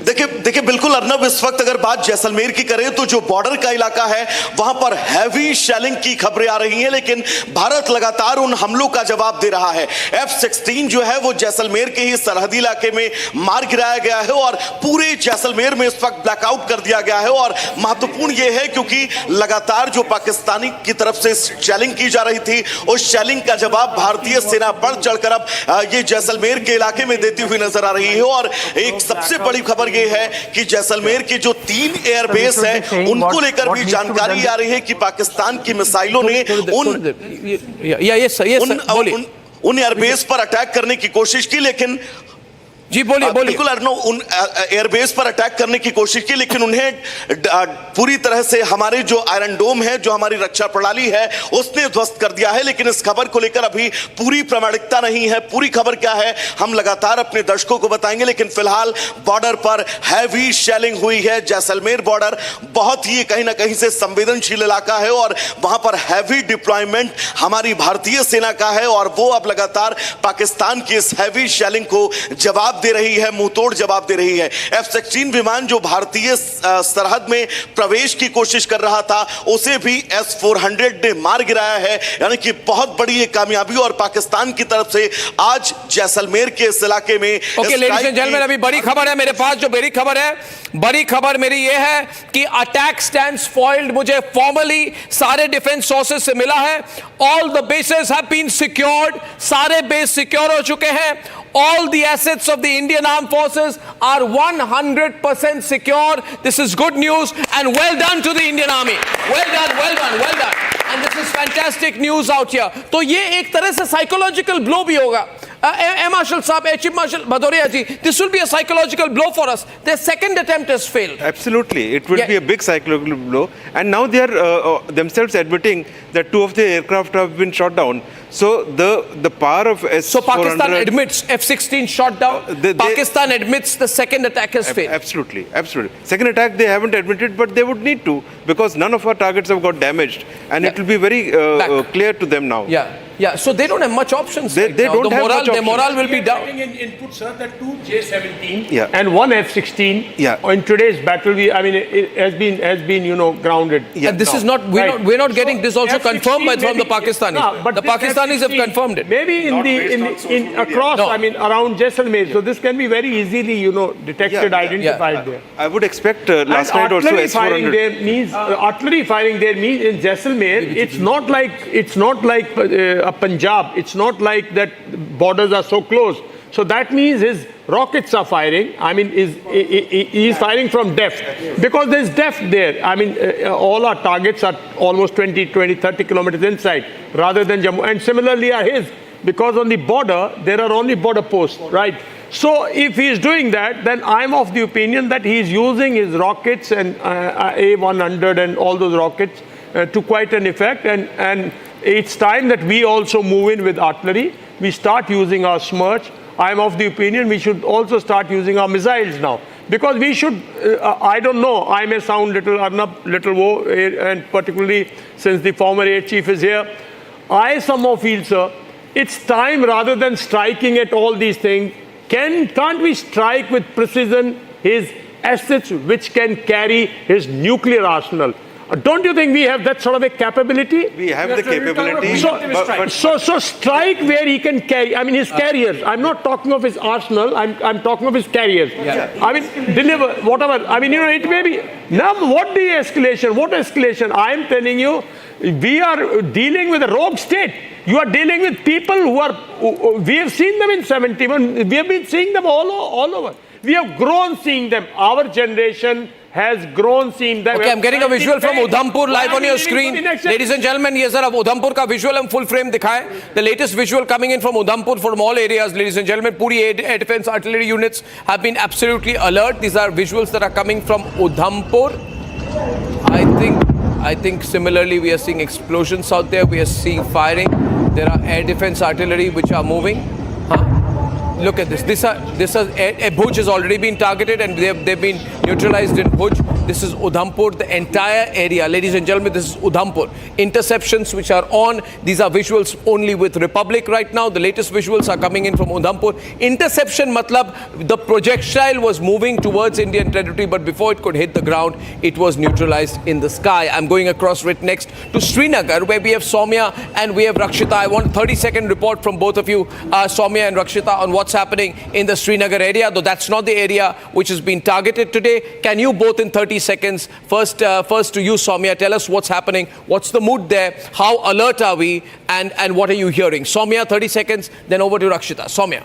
देखिए बिल्कुल अर्नब, इस वक्त अगर बात जैसलमेर की करें तो जो बॉर्डर का इलाका है वहां पर हैवी शेलिंग की खबरें आ रही हैं, लेकिन भारत लगातार उन हमलों का जवाब दे रहा है। F-16 जो है वो जैसलमेर के ही सरहदी इलाके में मार गिराया गया है और पूरे जैसलमेर में इस वक्त ब्लैकआउट कर दिया गया है। और महत्वपूर्ण यह है क्योंकि लगातार जो पाकिस्तानी की तरफ से शेलिंग की जा रही थी, उस शेलिंग का जवाब भारतीय सेना बढ़ चढ़कर अब ये जैसलमेर के इलाके में देती हुई नजर आ रही है। और एक सबसे बड़ी खबर यह है कि जैसलमेर के जो 3 एयरबेस है उनको लेकर भी जानकारी आ रही है कि पाकिस्तान की मिसाइलों ने उन एयरबेस पर अटैक करने की कोशिश की, लेकिन जी बोलिए बिल्कुल अर्नब, उन एयरबेस पर अटैक करने की कोशिश की, लेकिन उन्हें पूरी तरह से हमारे जो आयरन डोम है, जो हमारी रक्षा प्रणाली है, उसने ध्वस्त कर दिया है। लेकिन इस खबर को लेकर अभी पूरी प्रामाणिकता नहीं है। पूरी खबर क्या है हम लगातार अपने दर्शकों को बताएंगे, लेकिन फिलहाल बॉर्डर पर हैवी शेलिंग हुई है। जैसलमेर बॉर्डर बहुत ही कहीं ना कहीं से संवेदनशील इलाका है और वहां पर हैवी डिप्लॉयमेंट हमारी भारतीय सेना का है और वो अब लगातार पाकिस्तान की इस हैवी शेलिंग को जवाब दे रही है, मुंहतोड़ जवाब दे रही है। F-16 विमान जो भारतीय सरहद में प्रवेश की कोशिश कर रहा था, उसे भी S-400 ने मार गिराया है। यानी कि बहुत बड़ी ये कामयाबी, और पाकिस्तान की तरफ से आज जैसलमेर के इस इलाके में ओके लेडीज एंड जेंटलमैन, अभी बड़ी खबर है मेरे पास। जो बड़ी खबर है, बड़ी खबर मेरी ये है कि अटैक स्टैंड्स फॉइल्ड। मुझे फॉर्मली सारे डिफेंस सोर्सेज से मिला है। All the bases have been secured, सारे बेस सिक्योर हो चुके हैं। All the assets of the Indian Armed Forces are 100% secure. This is good news, and well done to the Indian Army. Well done, well done, well done. And this is fantastic news out here. तो ये एक तरह से psychological blow भी होगा. Air Marshal Saab, Air Chief Marshal Bhadoria ji, this will be a psychological blow for us. Their second attempt has failed. Absolutely, it will be a big psychological blow. And now they are themselves admitting that 2 of the aircraft have been shot down. So the power of S-400... So Pakistan admits F-16 shot down. Pakistan admits the second attack has failed. Absolutely, absolutely. Second attack they haven't admitted, but they would need to, because none of our targets have got damaged, and it will be very clear to them now. Yeah, so they don't have much options. They don't have much options. Their morale will be down. Input, sir, that 2 J-17 and 1 F-16 in today's battle, it has been, grounded. And this is not, we're not getting this also confirmed from the Pakistanis. But the Pakistanis have confirmed it. Maybe around Jaisalmer. So this can be very easily, detected, identified there. I would expect last night also S-400. Artillery firing there means in Jaisalmer, it's not like a Punjab. It's not like that borders are so close. So that means his rockets are firing. He's firing from depth, because there's depth there. All our targets are almost 20, 30 kilometers inside, rather than Jammu. And similarly are his, because on the border, there are only border posts, right? So if he's doing that, then I'm of the opinion that he's using his rockets and A-100 and all those rockets to quite an effect. And it's time that we also move in with artillery. We start using our Smirch. I'm of the opinion we should also start using our missiles now. Because we should, I don't know, I may sound Arnab, little low, and particularly since the former Air Chief is here. I somehow feel, sir, it's time, rather than striking at all these things, can't we strike with precision his assets which can carry his nuclear arsenal? Don't you think we have that sort of a capability? We have the capability. So strike where he can carry, his carriers. I'm not talking of his arsenal, I'm talking of his carriers. Deliver, whatever. It may be. Now, what de-escalation? What escalation? I'm telling you, we are dealing with a rogue state. You are dealing with people we have seen them in 71. We have been seeing them all over. We have grown seeing them. Our generation has grown seeing them. Okay, I'm getting a visual from Udhampur live on your screen. Ladies and gentlemen, yes sir, ab Udhampur ka visual hum full frame dikhaye. The latest visual coming in from Udhampur from all areas, ladies and gentlemen. Puri air defense artillery units have been absolutely alert. These are visuals that are coming from Udhampur. I think similarly we are seeing explosions out there. We are seeing firing. There are air defense artillery which are moving. Look at this. Bhuj has already been targeted and they've been neutralized in Bhuj. This is Udhampur, the entire area. Ladies and gentlemen, this is Udhampur. Interceptions which are on. These are visuals only with Republic right now. The latest visuals are coming in from Udhampur. Interception matlab, the projectile was moving towards Indian territory, but before it could hit the ground, it was neutralized in the sky. I'm going across right next to Srinagar, where we have Soumya and we have Rakshita. I want a 30-second report from both of you, Soumya and Rakshita, on what's happening in the Srinagar area, though that's not the area which has been targeted today. Can you both in 30 seconds, first to you, Soumya, tell us what's happening, what's the mood there, how alert are we, and what are you hearing? Soumya, 30 seconds, then over to Rakshita. Soumya.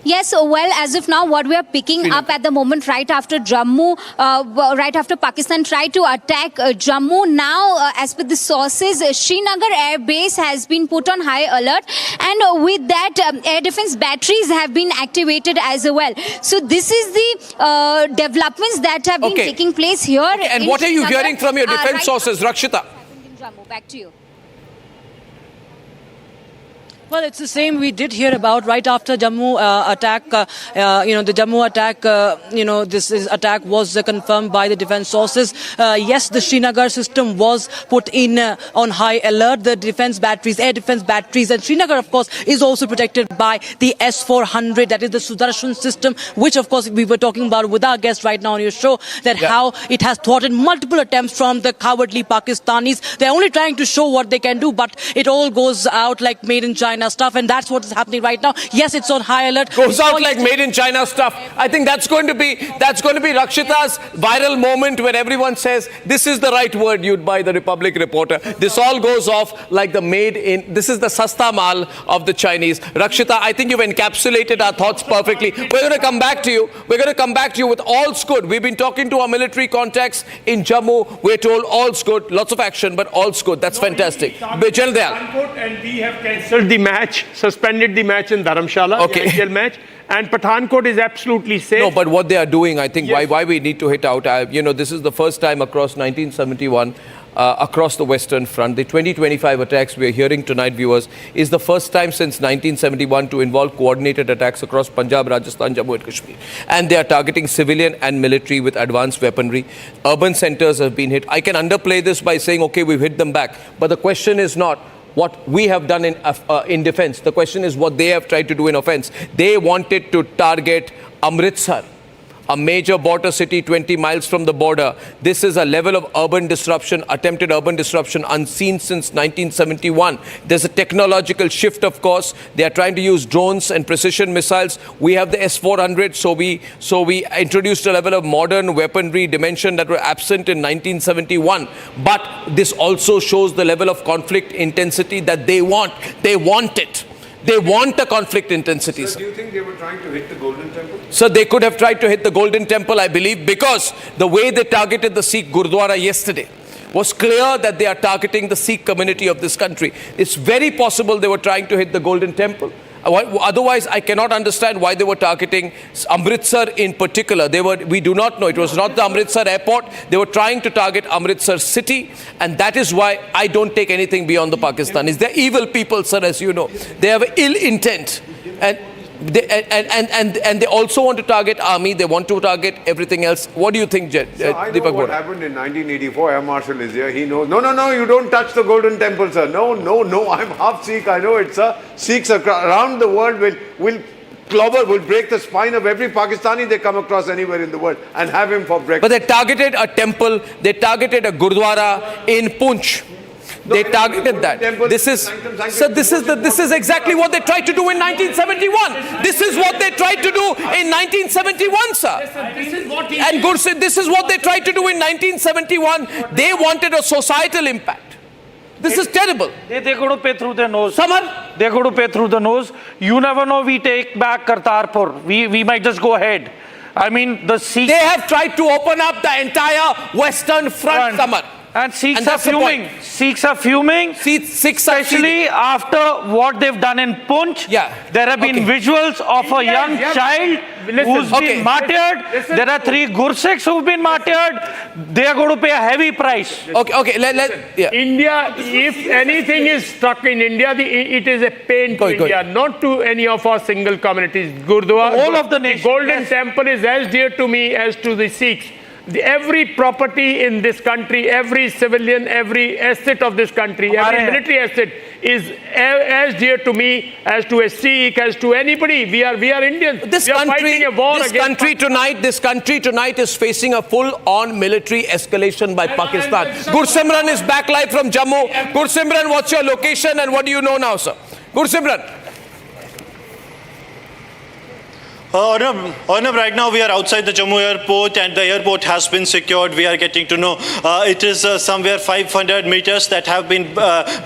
Yes, well, as of now, what we are picking up at the moment, right after Jammu, right after Pakistan tried to attack Jammu, now, as per the sources, Srinagar Air Base has been put on high alert, and with that, air defense batteries have been activated as well. So this is the developments that have been taking place here. Okay, and what are you hearing from your defense sources, Rakshita? Jammu, back to you. Well, it's the same we did hear about right after Jammu attack. The Jammu attack, this attack was confirmed by the defense sources. Yes, the Srinagar system was put in on high alert. The defense batteries, air defense batteries, and Srinagar, of course, is also protected by the S-400, that is the Sudarshan system, which, of course, we were talking about with our guest right now on your show, that how it has thwarted multiple attempts from the cowardly Pakistanis. They're only trying to show what they can do, but it all goes out like made in China stuff, and that's what is happening right now. Yes, it's on high alert. Goes out like made in China stuff. I think that's going to be Rakshita's viral moment where everyone says, this is the right word used by the Republic reporter. This all goes off like the made in, this is the sasta mal of the Chinese. Rakshita, I think you've encapsulated our thoughts perfectly. We're going to come back to you. We're going to come back to you with all's good. We've been talking to our military contacts in Jammu. We're told all's good. Lots of action, but all's good. That's fantastic. And we have cancelled the match, suspended the match in Dharamshala, the IPL match. And Pathankot is absolutely safe. No, but what they are doing, I think, why we need to hit out, this is the first time across 1971, across the Western Front. The 2025 attacks we are hearing tonight, viewers, is the first time since 1971 to involve coordinated attacks across Punjab, Rajasthan, Jammu and Kashmir. And they are targeting civilian and military with advanced weaponry. Urban centers have been hit. I can underplay this by saying, okay, we've hit them back. But the question is not what we have done in defense. The question is what they have tried to do in offense. They wanted to target Amritsar, a major border city 20 miles from the border. This is a level of urban disruption, attempted urban disruption unseen since 1971. There's a technological shift, of course. They are trying to use drones and precision missiles. We have the S-400, so we introduced a level of modern weaponry dimension that were absent in 1971. But this also shows the level of conflict intensity that they want. They want it. They want a conflict intensity. So do you think they were trying to hit the Golden Temple? So they could have tried to hit the Golden Temple, I believe, because the way they targeted the Sikh Gurdwara yesterday was clear that they are targeting the Sikh community of this country. It's very possible they were trying to hit the Golden Temple. Otherwise, I cannot understand why they were targeting Amritsar in particular. We do not know. It was not the Amritsar airport. They were trying to target Amritsar city. And that is why I don't take anything beyond the Pakistanis. They're evil people, sir, as you know. They have ill intent. And they also want to target army. They want to target everything else. What do you think, I know what happened in 1984. Air Marshal is here. He knows. No, you don't touch the Golden Temple, sir. No. I'm half Sikh. I know it, sir. Sikhs around the world will break the spine of every Pakistani they come across anywhere in the world and have him for breakfast. But they targeted a temple. They targeted a Gurdwara in Poonch. They targeted that. This is exactly what they tried to do in 1971. This is what they tried to do in 1971, sir. And Gursid, this is what they tried to do in 1971. They wanted a societal impact. This is terrible. They're going to pay through the nose. They're going to pay through the nose. You never know. We take back Kartarpur. We might just go ahead. I mean, the Sikhs. They have tried to open up the entire Western front, Samar. And Sikhs are fuming. Sikhs are fuming, especially after what they've done in Poonch. There have been visuals of a young child who's been martyred. There are 3 Gursikhs who've been martyred. They are going to pay a heavy price. India, if anything is stuck in India, it is a pain to India, not to any of our single communities. Gurdwara, all of the nation. The Golden Temple is as dear to me as to the Sikhs. Every property in this country, every civilian, every asset of this country, every military asset is as dear to me as to a Sikh, as to anybody. We are Indians. This country tonight is facing a full-on military escalation by Pakistan. Gursimran is back live from Jammu. Gursimran, what's your location and what do you know now, sir? Gursimran. Arnab, right now we are outside the Jammu airport and the airport has been secured. We are getting to know it is somewhere 500 meters that have been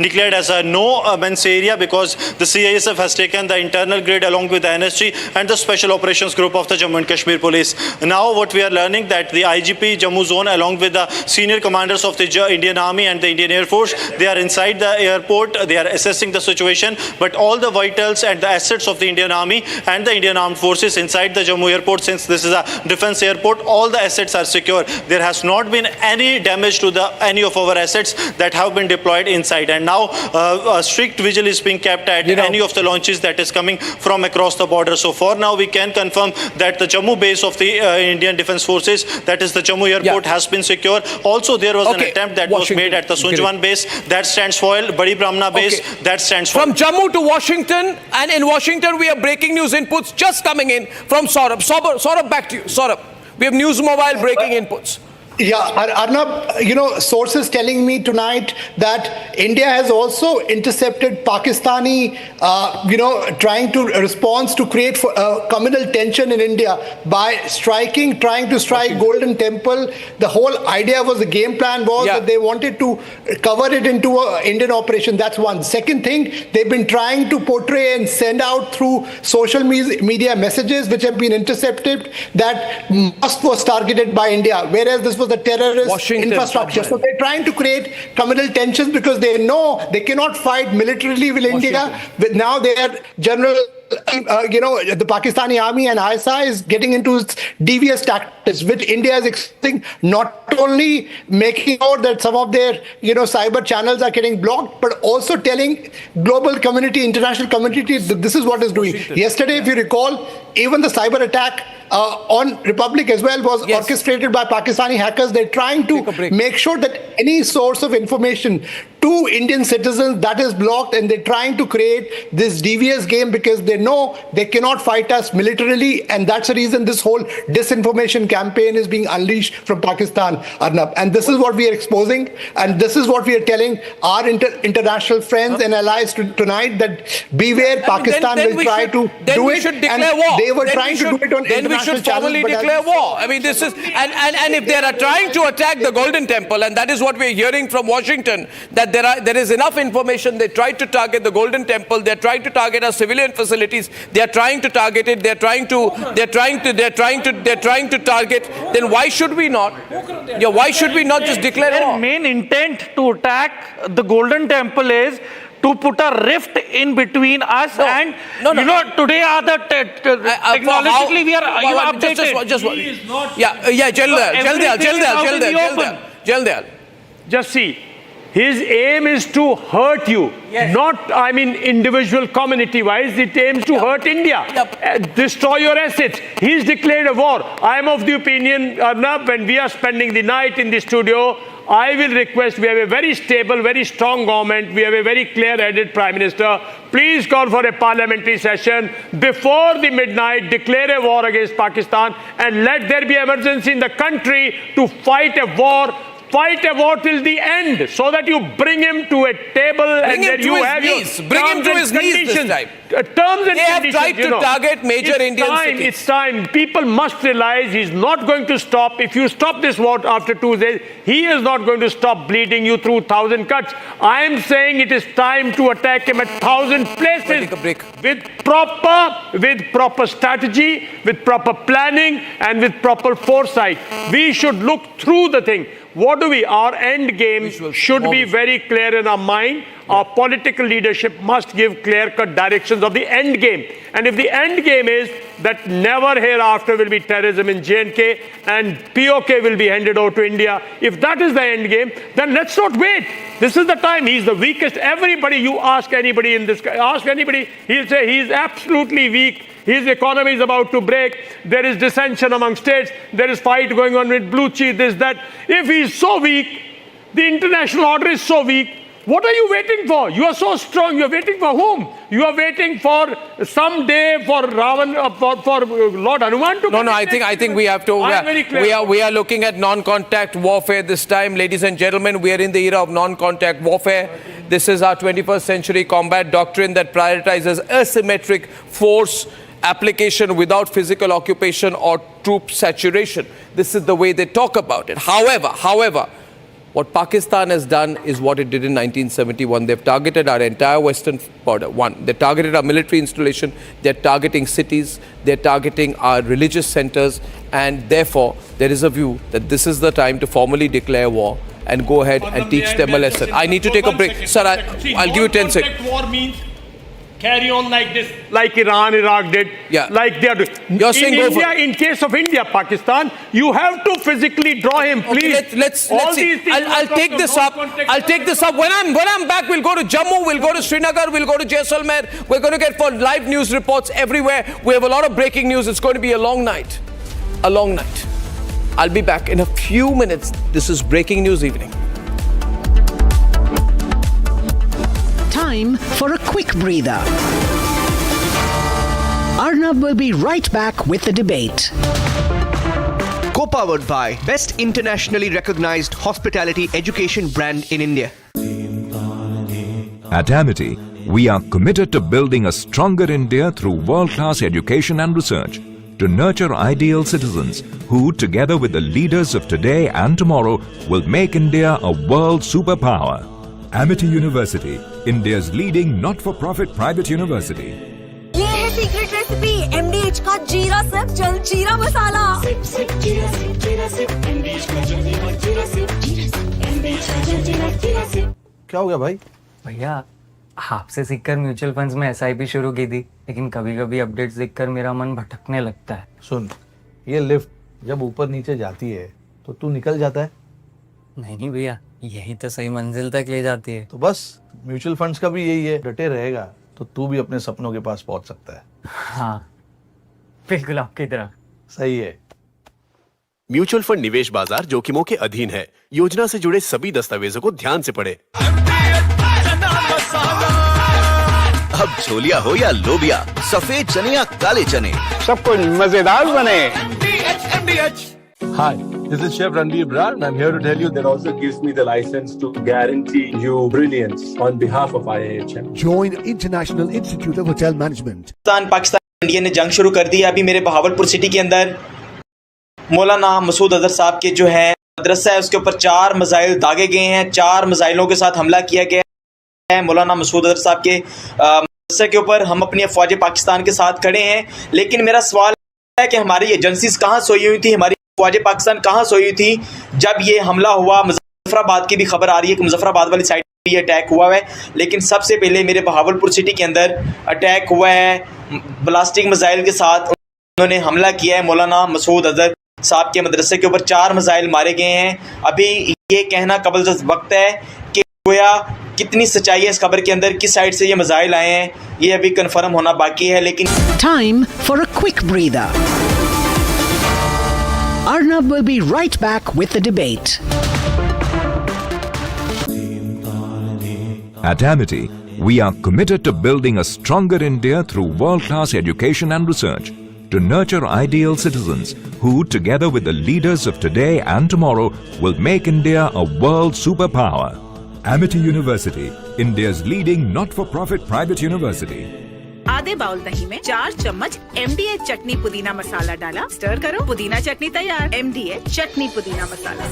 declared as a no-man's area because the CISF has taken the internal grid along with the NSG and the Special Operations Group of the Jammu and Kashmir Police. Now what we are learning that the IGP Jammu zone along with the senior commanders of the Indian Army and the Indian Air Force, they are inside the airport. They are assessing the situation, but all the vitals and the assets of the Indian Army and the Indian Armed Forces inside the Jammu airport, since this is a defense airport, all the assets are secure. There has not been any damage to any of our assets that have been deployed inside. And now a strict vigil is being kept at any of the launches that is coming from across the border. So for now, we can confirm that the Jammu base of the Indian Defence Forces, that is the Jammu airport, has been secure. Also, there was an attempt that was made at the Sunjwan base. That stands foil. Badi Brahmana base, that stands foil. From Jammu to Washington, and in Washington, we have breaking news inputs just coming in from Saurabh. Saurabh, back to you. Saurabh, we have News Mobile breaking inputs. Yeah, Arnab, sources telling me tonight that India has also intercepted Pakistani, trying to respond to create communal tension in India by trying to strike Golden Temple. The whole idea was, the game plan was that they wanted to cover it into an Indian operation. That's one. Second thing, they've been trying to portray and send out through social media messages which have been intercepted that mosque was targeted by India, whereas this was the terrorist infrastructure. So they're trying to create communal tensions because they know they cannot fight militarily with India. But now their general, the Pakistani army and ISI is getting into its devious tactics, which India is expecting, not only making out that some of their, cyber channels are getting blocked, but also telling global community, international community, that this is what is doing. Yesterday, if you recall, even the cyber attack on Republic as well was orchestrated by Pakistani hackers. They're trying to make sure that any source of information to Indian citizens that is blocked, and they're trying to create this devious game because they know they cannot fight us militarily, and that's the reason this whole disinformation campaign is being unleashed from Pakistan, Arnab. And this is what we are exposing, and this is what we are telling our international friends and allies tonight, that beware, Pakistan will try to do it, and they were trying to do it on international channels. Then we should formally declare war. I mean, this is, and if they are trying to attack the Golden Temple, and that is what we're hearing from Washington, that there is enough information. They tried to target the Golden Temple. They're trying to target our civilian facilities. They're trying to target it. They're trying to target. Then why should we not? Yeah, why should we not just declare war? Their main intent to attack the Golden Temple is to put a rift in between us and today are the technologically we are updated. Just see, his aim is to hurt you, not, individual community-wise. It aims to hurt India, destroy your assets. He's declared a war. I am of the opinion, Arnab, when we are spending the night in the studio, I will request, we have a very stable, very strong government. We have a very clear-headed Prime Minister. Please call for a parliamentary session before the midnight, declare a war against Pakistan, and let there be emergency in the country to fight a war till the end, so that you bring him to a table and then you have your bring him to his knees this time. Terms and they have tried to target major Indian cities. It's time. People must realize he's not going to stop. If you stop this war after 2 days, he is not going to stop bleeding you through 1,000 cuts. I am saying it is time to attack him at 1,000 places with proper strategy, with proper planning, and with proper foresight. We should look through the thing. What do we? Our end game should be very clear in our mind. Our political leadership must give clear-cut directions of the end game. And if the end game is that never hereafter will be terrorism in J&K and PoK will be handed over to India, if that is the end game, then let's not wait. This is the time. He's the weakest. Everybody, you ask anybody in this, he'll say he's absolutely weak. His economy is about to break. There is dissension among states. There is fight going on with Baluchi, this, that. If he's so weak, the international order is so weak, what are you waiting for? You are so strong. You are waiting for whom? You are waiting for someday for Ravan, for Lord Hanuman to come. No, I think we have to. We are looking at non-contact warfare this time, ladies and gentlemen. We are in the era of non-contact warfare. This is our 21st century combat doctrine that prioritizes asymmetric force application without physical occupation or troop saturation. This is the way they talk about it. However, what Pakistan has done is what it did in 1971. They've targeted our entire western border. One, they targeted our military installation. They're targeting cities. They're targeting our religious centers. And therefore, there is a view that this is the time to formally declare war and go ahead and teach them a lesson. I need to take a break. Sir, I'll give you 10 seconds. War means carry on like this, like Iran, Iraq did, like they are doing. You're saying in go India, for it. in case of India, Pakistan, you have to physically draw him, please. Okay, let's see. I'll take this up. I'll take this up. When I'm back, we'll go to Jammu, we'll go to Srinagar, we'll go to Jaisalmer. We're going to get for live news reports everywhere. We have a lot of breaking news. It's going to be a long night. A long night. I'll be back in a few minutes. This is Breaking News Evening. Time for a quick breather. Arnab will be right back with the debate. Co-powered by best internationally recognized hospitality education brand in India. At Amity, we are committed to building a stronger India through world-class education and research, to nurture ideal citizens who, together with the leaders of today and tomorrow, will make India a world superpower. Amity University, India's leading not-for-profit private university. ये है secret recipe MDH का जीरा SIP जल जीरा मसाला। SIP SIP जीरा SIP MDH का जल जीरा सिप MDH का जल जीरा सिप। क्या हो गया भाई? भैया आपसे सीखकर म्यूचुअल फंड्स में SIP शुरू की थी, लेकिन कभी-कभी अपडेट्स देखकर मेरा मन भटकने लगता है। सुन, ये लिफ्ट जब ऊपर नीचे जाती है तो तू निकल जाता है? नहीं भैया, यही तो सही मंजिल तक ले जाती है। तो बस म्यूचुअल फंड्स का भी यही है, डटे रहेगा तो तू भी अपने सपनों के पास पहुंच सकता है। हाँ, बिल्कुल आपकी तरह। सही है। म्यूचुअल फंड निवेश बाजार जोखिमों के अधीन है। योजना से जुड़े सभी दस्तावेजों को ध्यान से पढ़ें। अब छोलिया हो या लोबिया, सफेद चने या काले चने, सबको मजेदार बने। Hi, this is Chef Ranveer Brar and I'm here to tell you that also gives me the license to guarantee you brilliance on behalf of IIHM. Join International Institute of Hotel Management. Pakistan India ने जंग शुरू कर दी। अभी मेरे Bahawalpur city के अंदर मौलाना मसूद अजहर साहब के जो है मदरसा है उसके ऊपर 4 मिसाइल दागे गए हैं। 4 मिसाइलों के साथ हमला किया गया है। मौलाना मसूद अजहर साहब के मदरसे के ऊपर हम अपनी अफवाज पाकिस्तान के साथ खड़े हैं, लेकिन मेरा सवाल है कि हमारी एजेंसीज कहाँ सोई हुई थी, हमारी अफवाज पाकिस्तान कहाँ सोई हुई थी जब ये हमला हुआ। मुजफ्फराबाद की भी खबर आ रही है कि मुजफ्फराबाद वाली साइड पे ये अटैक हुआ है, लेकिन सबसे पहले मेरे बहावलपुर सिटी के अंदर अटैक हुआ है ब्लास्टिक मिसाइल के साथ। उन्होंने हमला किया है मौलाना मसूद अजहर साहब के मदरसे के ऊपर 4 मिसाइल मारे गए हैं। अभी ये कहना कबल वक्त है कि गोया कितनी सच्चाई है इस खबर के अंदर, किस साइड से ये मिसाइल आए हैं, ये अभी कंफर्म होना बाकी है। लेकिन time for a quick breather. Arnab will be right back with the debate. At Amity, we are committed to building a stronger India through world-class education and research, to nurture ideal citizens who, together with the leaders of today and tomorrow, will make India a world superpower. Amity University, India's leading not-for-profit private university. आधे bowl दही में 4 चम्मच MDH चटनी पुदीना मसाला डाला, stir करो, पुदीना चटनी तैयार। MDH चटनी पुदीना मसाला।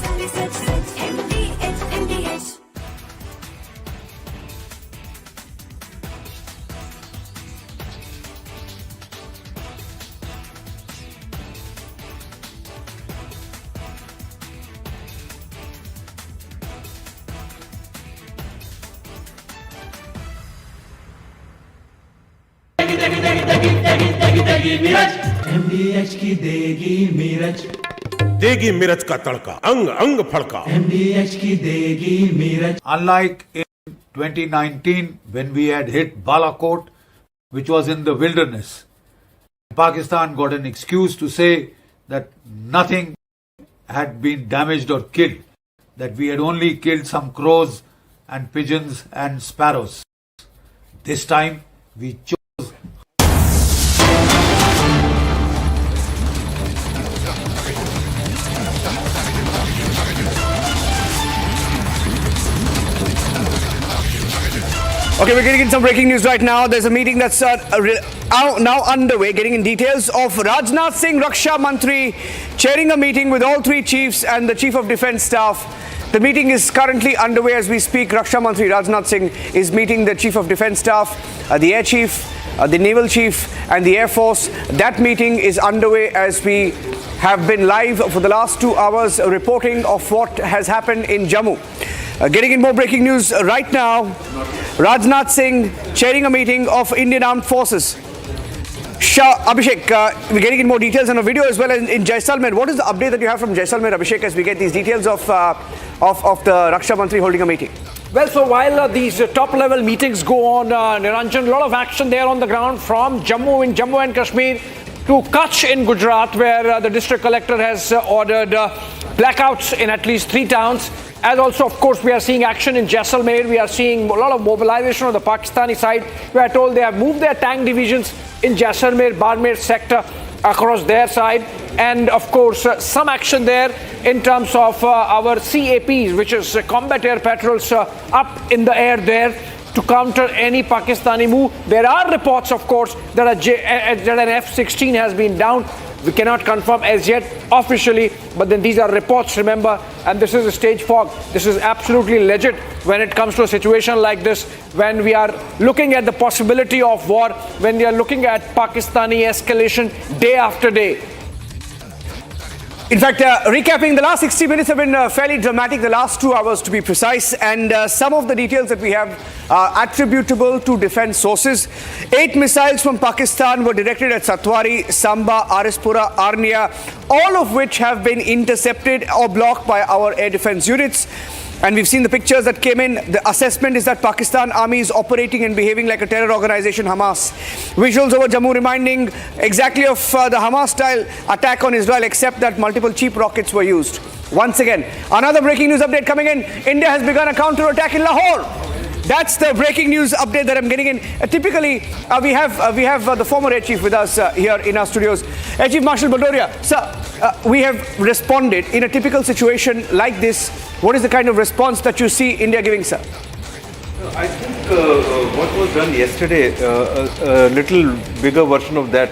MDH की देगी मिर्च, देगी मिर्च का तड़का, अंग अंग फड़का। MDH की देगी मिर्च। Unlike in 2019 when we had hit Balakot, which was in the wilderness, Pakistan got an excuse to say that nothing had been damaged or killed, that we had only killed some crows and pigeons and sparrows. This time we chose. Okay, we're getting in some breaking news right now. There's a meeting that's now underway, getting in details of Rajnath Singh, Raksha Mantri, chairing a meeting with all 3 chiefs and the Chief of Defence Staff. The meeting is currently underway as we speak. Raksha Mantri Rajnath Singh is meeting the Chief of Defence Staff, the Air Chief, the Naval Chief and the Air Force. That meeting is underway as we have been live for the last 2 hours reporting of what has happened in Jammu. Getting in more breaking news right now. Rajnath Singh chairing a meeting of Indian Armed Forces. Abhishek, we're getting in more details on a video as well in Jaisalmer. What is the update that you have from Jaisalmer, Abhishek, as we get these details of the Raksha Mantri holding a meeting? Well, so while these top-level meetings go on, Niranjan, a lot of action there on the ground from Jammu in Jammu and Kashmir to Kutch in Gujarat, where the district collector has ordered blackouts in at least 3 towns. As also, of course, we are seeing action in Jaisalmer. We are seeing a lot of mobilization on the Pakistani side. We are told they have moved their tank divisions in Jaisalmer, Barmer sector across their side. And of course, some action there in terms of our CAPs, which is combat air patrols up in the air there to counter any Pakistani move. There are reports, of course, that an F-16 has been down. We cannot confirm as yet officially, but then these are reports, remember, and this is a stage fog. This is absolutely legit when it comes to a situation like this, when we are looking at the possibility of war, when we are looking at Pakistani escalation day after day. In fact, recapping, the last 60 minutes have been fairly dramatic, the last 2 hours to be precise, and some of the details that we have attributable to defense sources. 8 missiles from Pakistan were directed at Satwari, Samba, Arispura, Arnia, all of which have been intercepted or blocked by our air defense units. And we've seen the pictures that came in. The assessment is that Pakistan army is operating and behaving like a terror organization, Hamas. Visuals over Jammu reminding exactly of the Hamas-style attack on Israel, except that multiple cheap rockets were used. Once again, another breaking news update coming in. India has begun a counter-attack in Lahore. That's the breaking news update that I'm getting in. Typically, we have the former Air Chief with us here in our studios. Air Chief Marshal Bhadoria, sir, we have responded in a typical situation like this. What is the kind of response that you see India giving, sir? I think what was done yesterday, a little bigger version of that,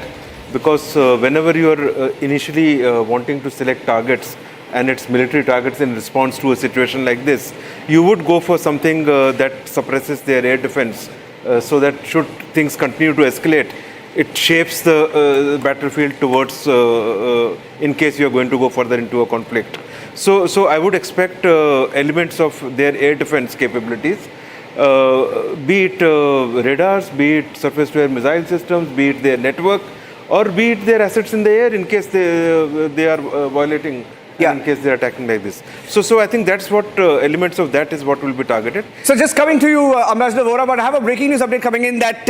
because whenever you are initially wanting to select targets, and its military targets in response to a situation like this, you would go for something that suppresses their air defense, so that should things continue to escalate, it shapes the battlefield towards, in case you are going to go further into a conflict. So I would expect elements of their air defense capabilities, be it radars, be it surface-to-air missile systems, be it their network, or be it their assets in the air in case they are violating. Yeah. In case they're attacking like this. So I think that's what elements of that is what will be targeted. So just coming to you, Ambassador Vora, but I have a breaking news update coming in that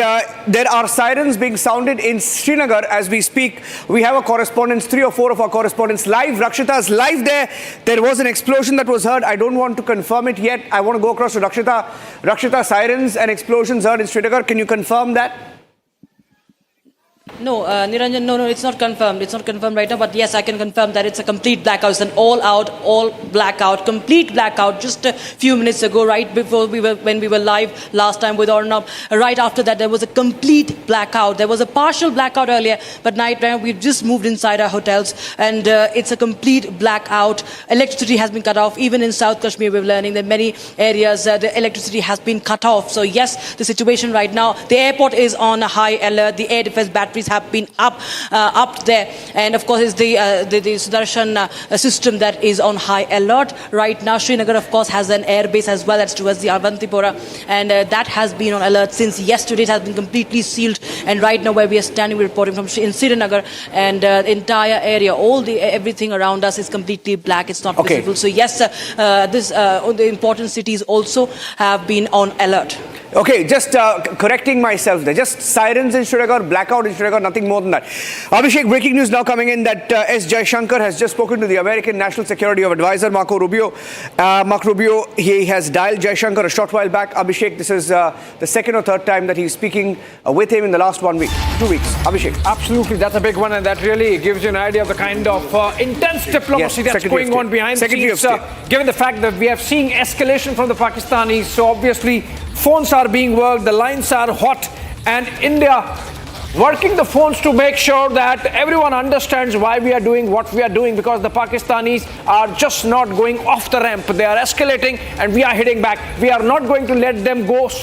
there are sirens being sounded in Srinagar as we speak. We have a correspondence, 3 or 4 of our correspondents live. Rakshita's live there. There was an explosion that was heard. I don't want to confirm it yet. I want to go across to Rakshita. Rakshita, sirens and explosions heard in Srinagar. Can you confirm that? No, Niranjan, no, it's not confirmed. It's not confirmed right now, but yes, I can confirm that it's a complete blackout. It's an all-out, all blackout, complete blackout. Just a few minutes ago, right before when we were live last time with Arnab, right after that, there was a complete blackout. There was a partial blackout earlier, but night now we've just moved inside our hotels, and it's a complete blackout. Electricity has been cut off. Even in South Kashmir, we're learning that many areas the electricity has been cut off. So yes, the situation right now, the airport is on a high alert. The air defense batteries have been up there, and of course it's the Sudarshan system that is on high alert right now. Srinagar, of course, has an air base as well. That's towards the Avantipora, and that has been on alert since yesterday. It has been completely sealed, and right now where we are standing, we're reporting from in Srinagar, and the entire area, everything around us is completely black. It's not visible. So yes, the important cities also have been on alert. Okay, just correcting myself there. Just sirens in Srinagar, blackout in Srinagar, nothing more than that. Abhishek, breaking news now coming in that S. Jaishankar has just spoken to the American National Security Advisor, Marco Rubio. Marco Rubio, he has dialed Jaishankar a short while back. Abhishek, this is the second or third time that he's speaking with him in the last 1 week, 2 weeks. Abhishek. Absolutely, that's a big one, and that really gives you an idea of the kind of intense diplomacy that's going on behind the scenes. Given the fact that we have seen escalation from the Pakistanis, so obviously phones are being worked, the lines are hot, and India working the phones to make sure that everyone understands why we are doing what we are doing, because the Pakistanis are just not going off the ramp. They are escalating and we are hitting back. We are not going to let them go off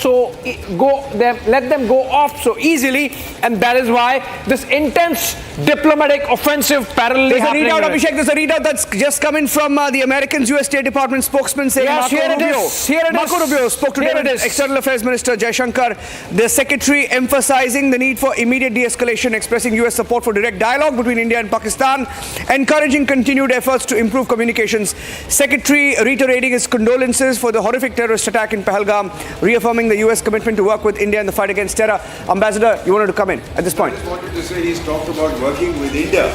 so easily, and that is why this intense diplomatic offensive parallelly happening. There's a readout, Abhishek. There's a readout that's just come in from the American U.S. State Department spokesman saying Marco Rubio spoke to External Affairs Minister Jaishankar. The secretary emphasizing the need for immediate de-escalation, expressing U.S. support for direct dialogue between India and Pakistan, encouraging continued efforts to improve communications. Secretary reiterating his condolences for the horrific terrorist attack in Pahalgam, reaffirming the U.S. commitment to work with India in the fight against terror. Ambassador, you wanted to come in at this point. I just wanted to say he's talked about working with India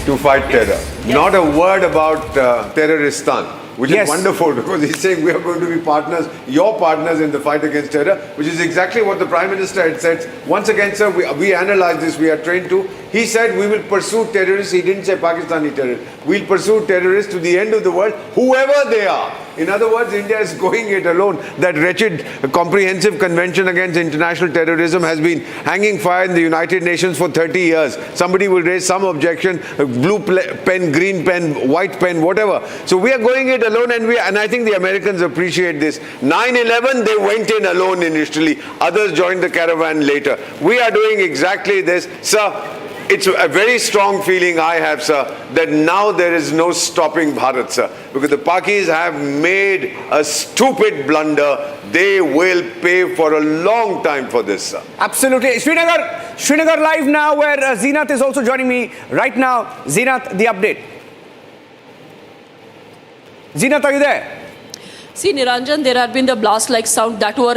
to fight terror. Not a word about terroristan, which is wonderful, because he's saying we are going to be partners, your partners in the fight against terror, which is exactly what the Prime Minister had said. Once again, sir, we analyze this, we are trained to. He said we will pursue terrorists. He didn't say Pakistani terrorists. We'll pursue terrorists to the end of the world, whoever they are. In other words, India is going it alone. That wretched comprehensive convention against international terrorism has been hanging fire in the United Nations for 30 years. Somebody will raise some objection, blue pen, green pen, white pen, whatever. So we are going it alone, and I think the Americans appreciate this. 9/11, they went in alone initially. Others joined the caravan later. We are doing exactly this. Sir, it's a very strong feeling I have, sir, that now there is no stopping Bharat, sir. Because the Pakis have made a stupid blunder. They will pay for a long time for this, sir. Absolutely. Srinagar live now, where Zeenat is also joining me right now. Zeenat, the update. Zeenat, are you there? See, Niranjan, there have been the blast-like sound that were...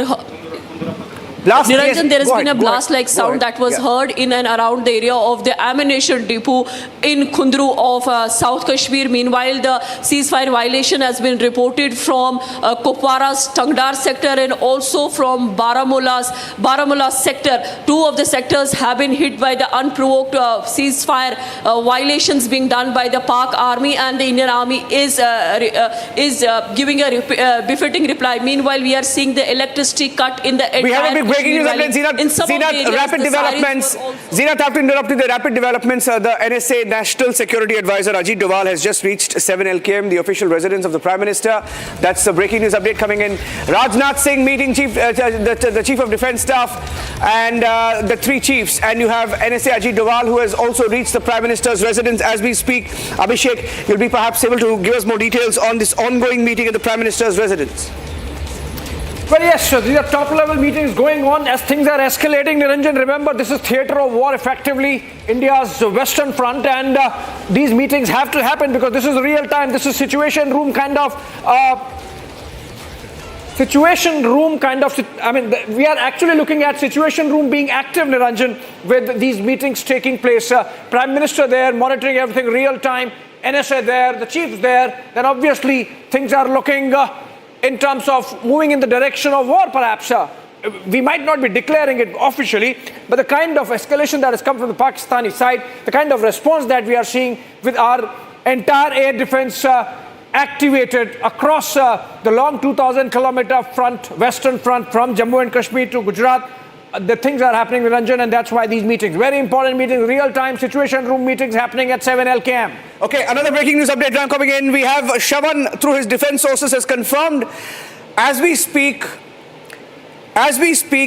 Niranjan, there has been a blast-like sound that was heard in and around the area of the ammunition depot in Kundru of South Kashmir. Meanwhile, the ceasefire violation has been reported from Kupwara's Tangdar sector and also from Baramulla sector. Two of the sectors have been hit by the unprovoked ceasefire violations being done by the Pak army, and the Indian army is giving a befitting reply. Meanwhile, we are seeing the electricity cut in the entire breaking news update, Zeenat, rapid developments. Zeenat, I have to interrupt you. The rapid developments. The NSA National Security Advisor Ajit Doval has just reached 7 LKM, the official residence of the Prime Minister. That's the breaking news update coming in. Rajnath Singh meeting the Chief of Defence Staff and the three chiefs. And you have NSA Ajit Doval, who has also reached the Prime Minister's residence as we speak. Abhishek, you'll be perhaps able to give us more details on this ongoing meeting at the Prime Minister's residence. Well, yes, sir. These are top-level meetings going on as things are escalating. Niranjan, remember, this is theatre of war, effectively, India's western front, and these meetings have to happen because this is real time. This is situation room kind of, I mean, we are actually looking at situation room being active, Niranjan, with these meetings taking place. Prime Minister there, monitoring everything real time, NSA there, the chiefs there, then obviously things are looking in terms of moving in the direction of war, perhaps. We might not be declaring it officially, but the kind of escalation that has come from the Pakistani side, the kind of response that we are seeing with our entire air defense activated across the long 2,000-kilometer front, western front, from Jammu and Kashmir to Gujarat, the things are happening, Niranjan, and that's why these meetings, very important meetings, real-time situation room meetings happening at 7 LKM. Okay, another breaking news update now coming in. We have Shavan, through his defense sources, has confirmed as we speak,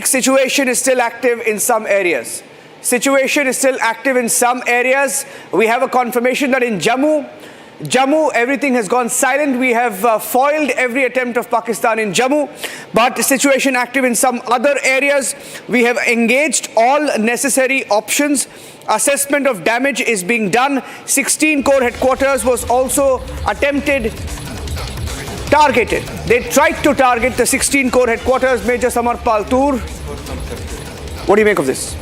situation is still active in some areas. Situation is still active in some areas. We have a confirmation that in Jammu, everything has gone silent. We have foiled every attempt of Pakistan in Jammu, but the situation active in some other areas. We have engaged all necessary options. Assessment of damage is being done. 16 Corps headquarters was also targeted. They tried to target the 16 Corps headquarters. Major Samar Paltur, what do you make of this?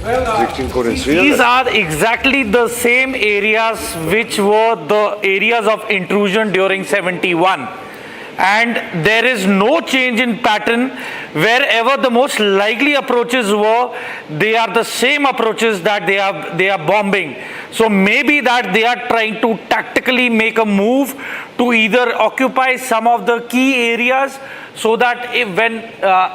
These are exactly the same areas which were the areas of intrusion during 71. And there is no change in pattern. Wherever the most likely approaches were, they are the same approaches that they are bombing. So maybe that they are trying to tactically make a move to either occupy some of the key areas so that when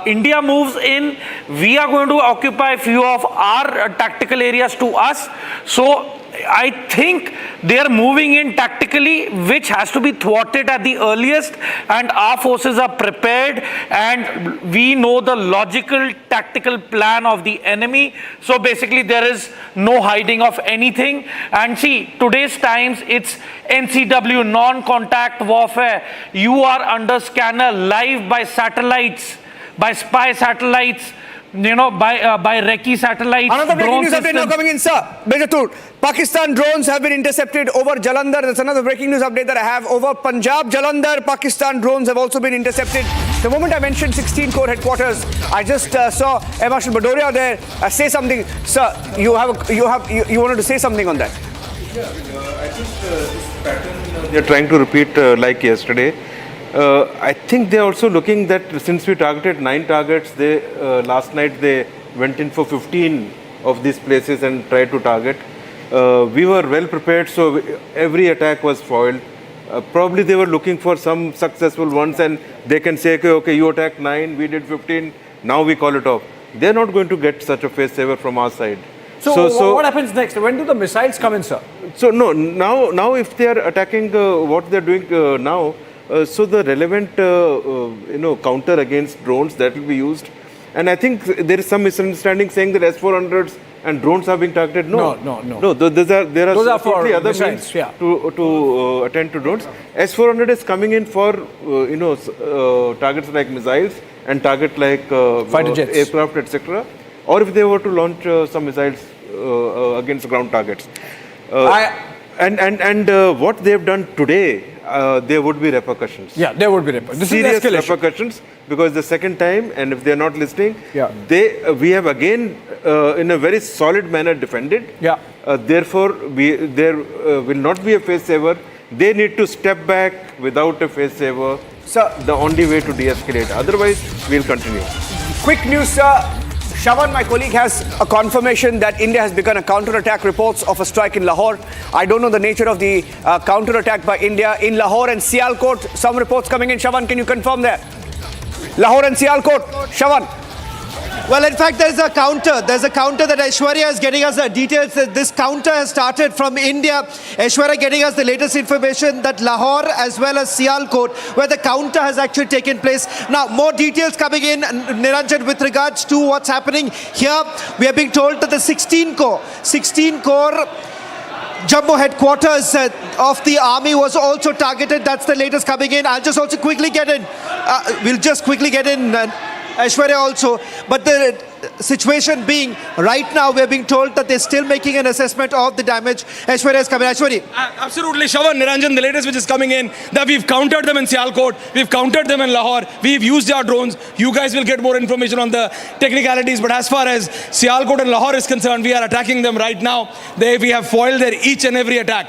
India moves in, we are going to occupy a few of our tactical areas to us. So I think they are moving in tactically, which has to be thwarted at the earliest, and our forces are prepared and we know the logical tactical plan of the enemy. So basically there is no hiding of anything. And see, today's times, it's NCW, non-contact warfare. You are under scanner live by satellites, by spy satellites, you know, by recce satellites. Another breaking news update now coming in, sir. Major Tur, Pakistan drones have been intercepted over Jalandhar. That's another breaking news update that I have. Over Punjab, Jalandhar, Pakistan drones have also been intercepted. The moment I mentioned 16 Corps headquarters, I just saw Air Marshal Bhadoria there say something. Sir, you wanted to say something on that? Yeah, I think this pattern they're trying to repeat like yesterday. I think they're also looking that since we targeted 9 targets, they last night they went in for 15 of these places and tried to target. We were well prepared, so every attack was foiled. Probably they were looking for some successful ones, and they can say, okay, you attacked 9, we did 15, now we call it off. They're not going to get such a face saver from our side. So what happens next? When do the missiles come in, sir? So no, now if they are attacking what they're doing now, so the relevant counter against drones, that will be used. And I think there is some misunderstanding saying that S-400s and drones are being targeted. No, there are totally other missiles, means to attend to drones. S-400 is coming in for targets like missiles and target like fighter jets, aircraft, etc. Or if they were to launch some missiles against ground targets. And what they have done today, there would be repercussions. Yeah, there would be repercussions. Serious repercussions, because the second time, and if they are not listening, we have again in a very solid manner defended. Yeah. Therefore, there will not be a face saver. They need to step back without a face saver. Sir, the only way to de-escalate. Otherwise, we'll continue. Quick news, sir. Shravan, my colleague, has a confirmation that India has begun a counter-attack. Reports of a strike in Lahore. I don't know the nature of the counter-attack by India in Lahore and Sialkot. Some reports coming in. Shravan, can you confirm that? Lahore and Sialkot. Shravan. Well, in fact, there's a counter. There's a counter that Aishwarya is getting us the details. This counter has started from India. Aishwarya getting us the latest information that Lahore as well as Sialkot, where the counter has actually taken place. Now, more details coming in, Niranjan, with regards to what's happening here. We are being told that the 16 Corps Jammu headquarters of the army was also targeted. That's the latest coming in. I'll just also quickly get in. We'll just quickly get in. Aishwarya also, but the situation being right now, we're being told that they're still making an assessment of the damage. Aishwarya is coming. Aishwarya. Absolutely, Shravan, Niranjan, the latest which is coming in, that we've countered them in Sialkot, we've countered them in Lahore, we've used our drones. You guys will get more information on the technicalities, but as far as Sialkot and Lahore is concerned, we are attacking them right now. We have foiled their each and every attack.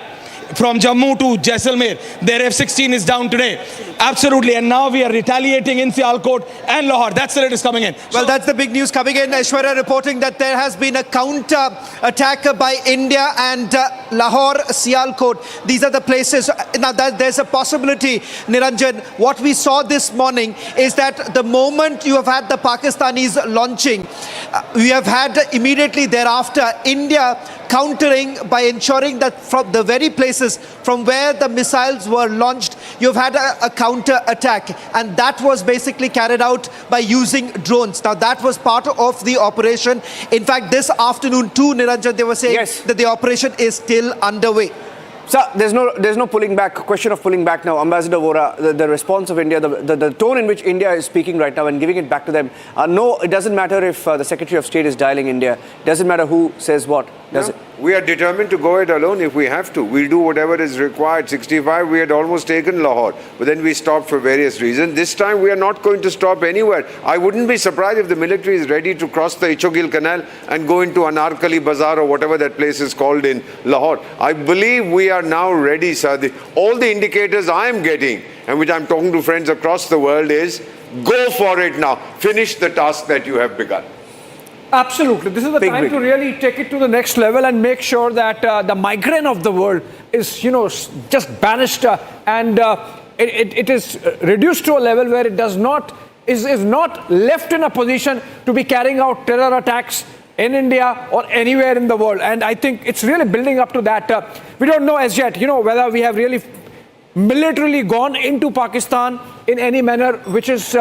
From Jammu to Jaisalmer, their F-16 is down today. Absolutely, and now we are retaliating in Sialkot and Lahore. That's the latest coming in. Well, that's the big news coming in. Aishwarya reporting that there has been a counter attack by India and Lahore, Sialkot. These are the places. Now, there's a possibility, Niranjan. What we saw this morning is that the moment you have had the Pakistanis launching, we have had immediately thereafter India countering by ensuring that from the very places from where the missiles were launched, you've had a counter attack, and that was basically carried out by using drones. Now, that was part of the operation. In fact, this afternoon too, Niranjan, they were saying that the operation is still underway. Sir, there's no pulling back, question of pulling back now. Ambassador Vora, the response of India, the tone in which India is speaking right now and giving it back to them. No, it doesn't matter if the Secretary of State is dialing India. It doesn't matter who says what, does it? We are determined to go it alone if we have to. We'll do whatever is required. 65, we had almost taken Lahore, but then we stopped for various reasons. This time, we are not going to stop anywhere. I wouldn't be surprised if the military is ready to cross the Ichogil Canal and go into Anarkali Bazaar or whatever that place is called in Lahore. I believe we are now ready, sir. All the indicators I am getting, and which I'm talking to friends across the world, is go for it now. Finish the task that you have begun. Absolutely. This is the time to really take it to the next level and make sure that the migraine of the world is, just banished. And it is reduced to a level where it does not, is not left in a position to be carrying out terror attacks in India or anywhere in the world. And I think it's really building up to that. We don't know as yet, whether we have really militarily gone into Pakistan in any manner which is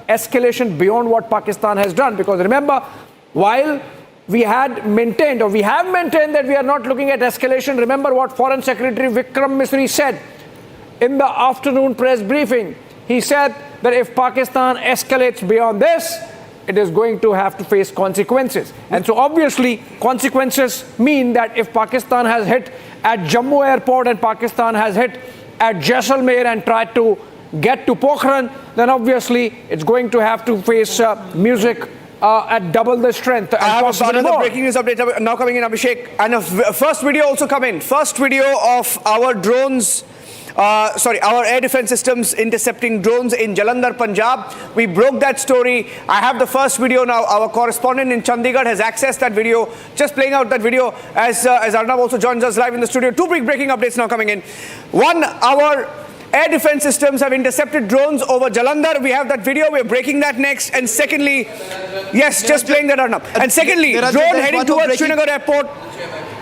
escalation beyond what Pakistan has done. Because remember, while we have maintained that we are not looking at escalation, remember what Foreign Secretary Vikram Misri said in the afternoon press briefing. He said that if Pakistan escalates beyond this, it is going to have to face consequences. And so obviously consequences mean that if Pakistan has hit at Jammu airport and Pakistan has hit at Jaisalmer and tried to get to Pokhran, then obviously it's going to have to face music at double the strength. I have another breaking news update now coming in, Abhishek. And a first video also come in. First video of our drones, our air defense systems intercepting drones in Jalandhar, Punjab. We broke that story. I have the first video now. Our correspondent in Chandigarh has accessed that video. Just playing out that video as Arnab also joins us live in the studio. Two breaking updates now coming in. One, our air defense systems have intercepted drones over Jalandhar. We have that video. We're breaking that next. And secondly, yes, just playing that, Arnab. And secondly, drone heading towards Srinagar airport.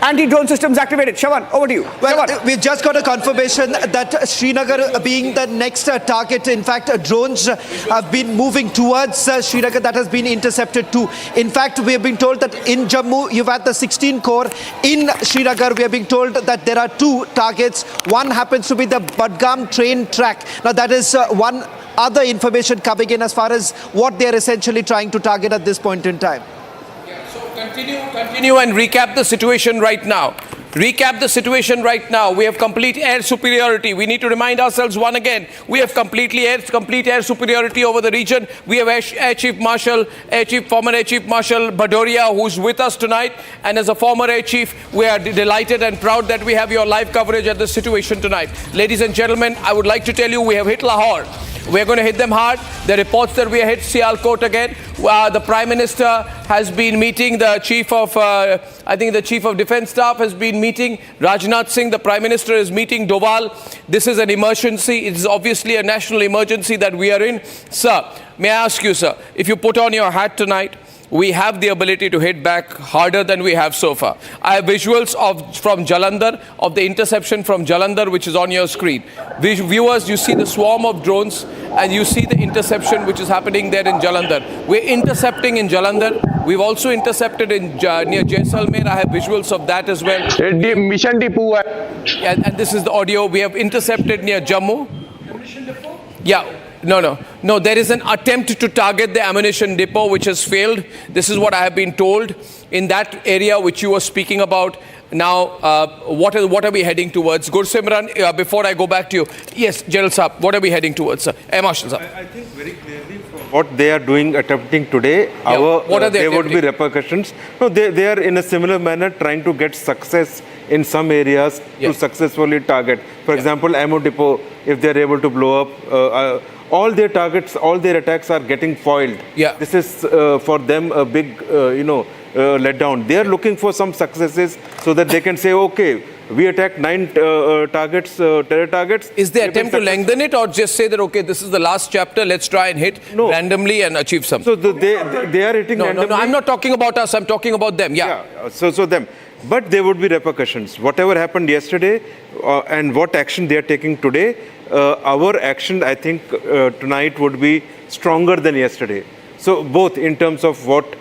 Anti-drone systems activated. Shawan, over to you. Well, we've just got a confirmation that Srinagar being the next target. In fact, drones have been moving towards Srinagar. That has been intercepted too. In fact, we have been told that in Jammu, you've had the 16 Corps. In Srinagar, we are being told that there are two targets. One happens to be the Pahalgam train track. Now, that is one other information coming in as far as what they're essentially trying to target at this point in time. Continue and recap the situation right now. Recap the situation right now. We have complete air superiority. We need to remind ourselves one again. We have complete air superiority over the region. We have former Air Chief Marshal Bhadoria, who's with us tonight. And as a former Air Chief, we are delighted and proud that we have your live coverage of the situation tonight. Ladies and gentlemen, I would like to tell you we have hit Lahore. We're going to hit them hard. The reports that we hit Sialkot again. The Prime Minister has been meeting the Chief of, the Chief of Defence Staff has been meeting Rajnath Singh. The Prime Minister is meeting Doval. This is an emergency. It is obviously a national emergency that we are in. Sir, may I ask you, sir, if you put on your hat tonight, we have the ability to hit back harder than we have so far. I have visuals from Jalandhar, of the interception from Jalandhar, which is on your screen. Viewers, you see the swarm of drones and you see the interception which is happening there in Jalandhar. We're intercepting in Jalandhar. We've also intercepted in near Jaisalmer. I have visuals of that as well. Mission depot. And this is the audio. We have intercepted near Jammu. Yeah. No, there is an attempt to target the ammunition depot which has failed. This is what I have been told in that area which you were speaking about. Now, what are we heading towards? Gursimran, before I go back to you. Yes, General Saab, what are we heading towards, sir? Marshal Saab. I think very clearly from what they are attempting today, there would be repercussions. No, they are in a similar manner trying to get success in some areas to successfully target. For example, ammo depot, if they are able to blow up, all their targets, all their attacks are getting foiled. Yeah. This is for them a big, letdown. They are looking for some successes so that they can say, okay, we attacked 9 targets, terror targets. Is the attempt to lengthen it or just say that, okay, this is the last chapter, let's try and hit randomly and achieve something? So they are hitting randomly. No, I'm not talking about us, I'm talking about them. Yeah. So them. But there would be repercussions. Whatever happened yesterday and what action they are taking today, our action, I think, tonight would be stronger than yesterday. So both in terms of what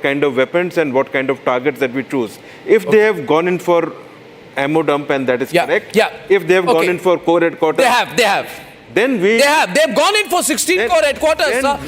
kind of weapons and what kind of targets that we choose. If they have gone in for ammo dump and that is correct. Yeah. If they have gone in for core headquarters. They have. Then they've gone in for 16 core headquarters, sir.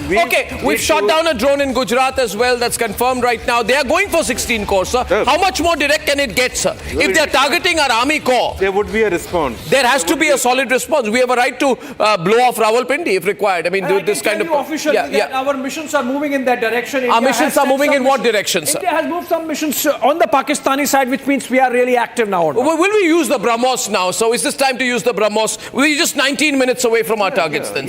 We've shot down a drone in Gujarat as well. That's confirmed right now. They are going for 16 core, sir. How much more direct can it get, sir? If they're targeting our army corps, there would be a response. There has to be a solid response. We have a right to blow off Rawalpindi if required. I mean, this kind of officially that our missions are moving in that direction. Our missions are moving in what direction, sir? India has moved some missions on the Pakistani side, which means we are really active now. Will we use the BrahMos now? So is this time to use the BrahMos? We're just 19 minutes away away from our targets then?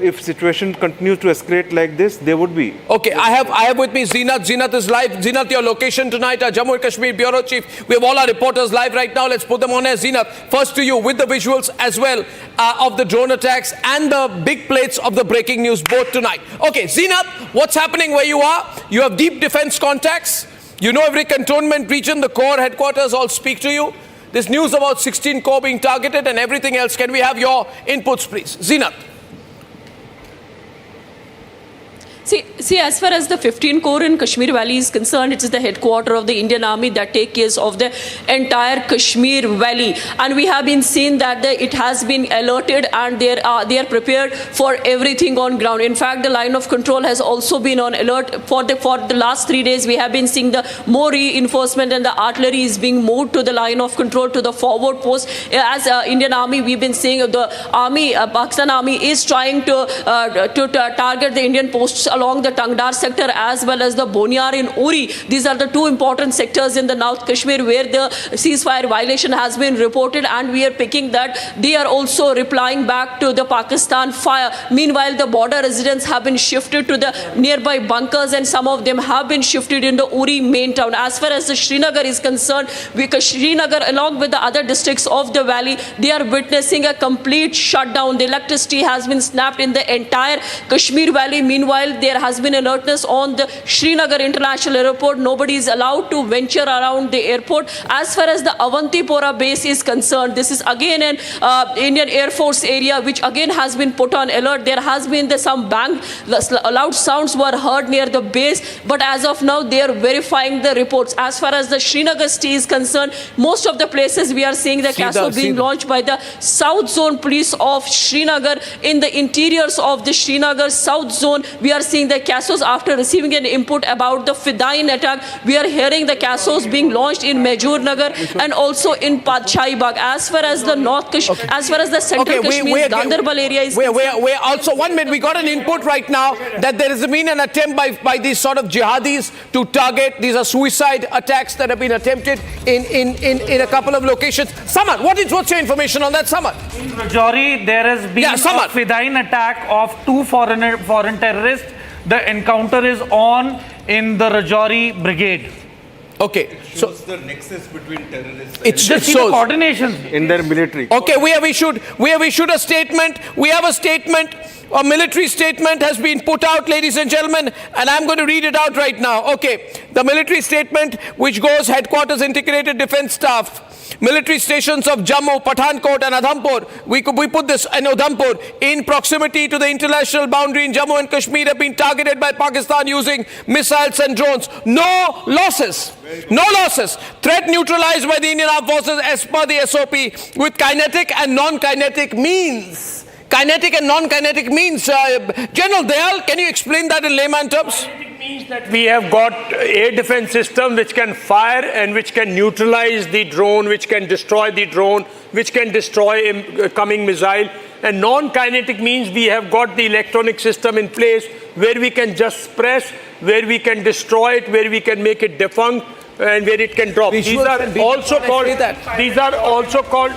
If situation continues to escalate like this, they would be. Okay, I have with me Zeenat. Zeenat is live. Zeenat, your location tonight, our Jammu and Kashmir Bureau Chief. We have all our reporters live right now. Let's put them on air. Zeenat, first to you with the visuals as well of the drone attacks and the big plates of the breaking news both tonight. Okay, Zeenat, what's happening where you are? You have deep defense contacts. You know every cantonment region, the corps headquarters all speak to you. This news about 16 corps being targeted and everything else. Can we have your inputs, please? Zeenat. See, as far as the 15 Corps in Kashmir Valley is concerned, it is the headquarters of the Indian Army that take care of the entire Kashmir Valley. And we have been seeing that it has been alerted and they are prepared for everything on ground. In fact, the line of control has also been on alert. For the last 3 days, we have been seeing the more reinforcement and the artillery is being moved to the line of control to the forward post. As Indian Army, we've been seeing the army, Pakistan Army is trying to target the Indian posts along the Tangdar sector as well as the Boniar in Uri. These are the two important sectors in the North Kashmir where the ceasefire violation has been reported, and we are picking that they are also replying back to the Pakistan fire. Meanwhile, the border residents have been shifted to the nearby bunkers and some of them have been shifted in the Uri main town. As far as the Srinagar is concerned, because Srinagar along with the other districts of the valley, they are witnessing a complete shutdown. The electricity has been snapped in the entire Kashmir Valley. Meanwhile, there has been alertness on the Srinagar International Airport. Nobody is allowed to venture around the airport. As far as the Avantipora base is concerned, this is again an Indian Air Force area which again has been put on alert. There has been some loud sounds were heard near the base, but as of now they are verifying the reports. As far as the Srinagar city is concerned, most of the places we are seeing the CASO being launched by the South Zone Police of Srinagar. In the interiors of the Srinagar South Zone, we are seeing the CASOs after receiving an input about the Fidain attack. We are hearing the CASOs being launched in Majur Nagar and also in Padshai Bagh. As far as the North Kashmir, as far as the Central Kashmir, Gandarbal area is concerned. We're also, 1 minute, we got an input right now that there has been an attempt by these sort of jihadis to target. These are suicide attacks that have been attempted in a couple of locations. Samar, what's your information on that, Samar? In Rajouri, there has been a Fidain attack of 2 foreign terrorists. The encounter is on in the Rajouri brigade. Okay, it shows the nexus between terrorists. It's just the coordination in their military. Okay, we have issued a statement. We have a statement. A military statement has been put out, ladies and gentlemen, and I'm going to read it out right now. Okay, the military statement which goes Headquarters Integrated Defence Staff. Military stations of Jammu, Pathankot and Udhampur, we put this in Udhampur, in proximity to the international boundary in Jammu and Kashmir have been targeted by Pakistan using missiles and drones. No losses. No losses. Threat neutralized by the Indian Armed Forces as per the SOP with kinetic and non-kinetic means. Kinetic and non-kinetic means. General Doval, can you explain that in layman terms? Kinetic means that we have got air defense system which can fire and which can neutralize the drone, which can destroy the drone, which can destroy a coming missile. And non-kinetic means we have got the electronic system in place where we can just press, where we can destroy it, where we can make it defunct, and where it can drop. These are also called.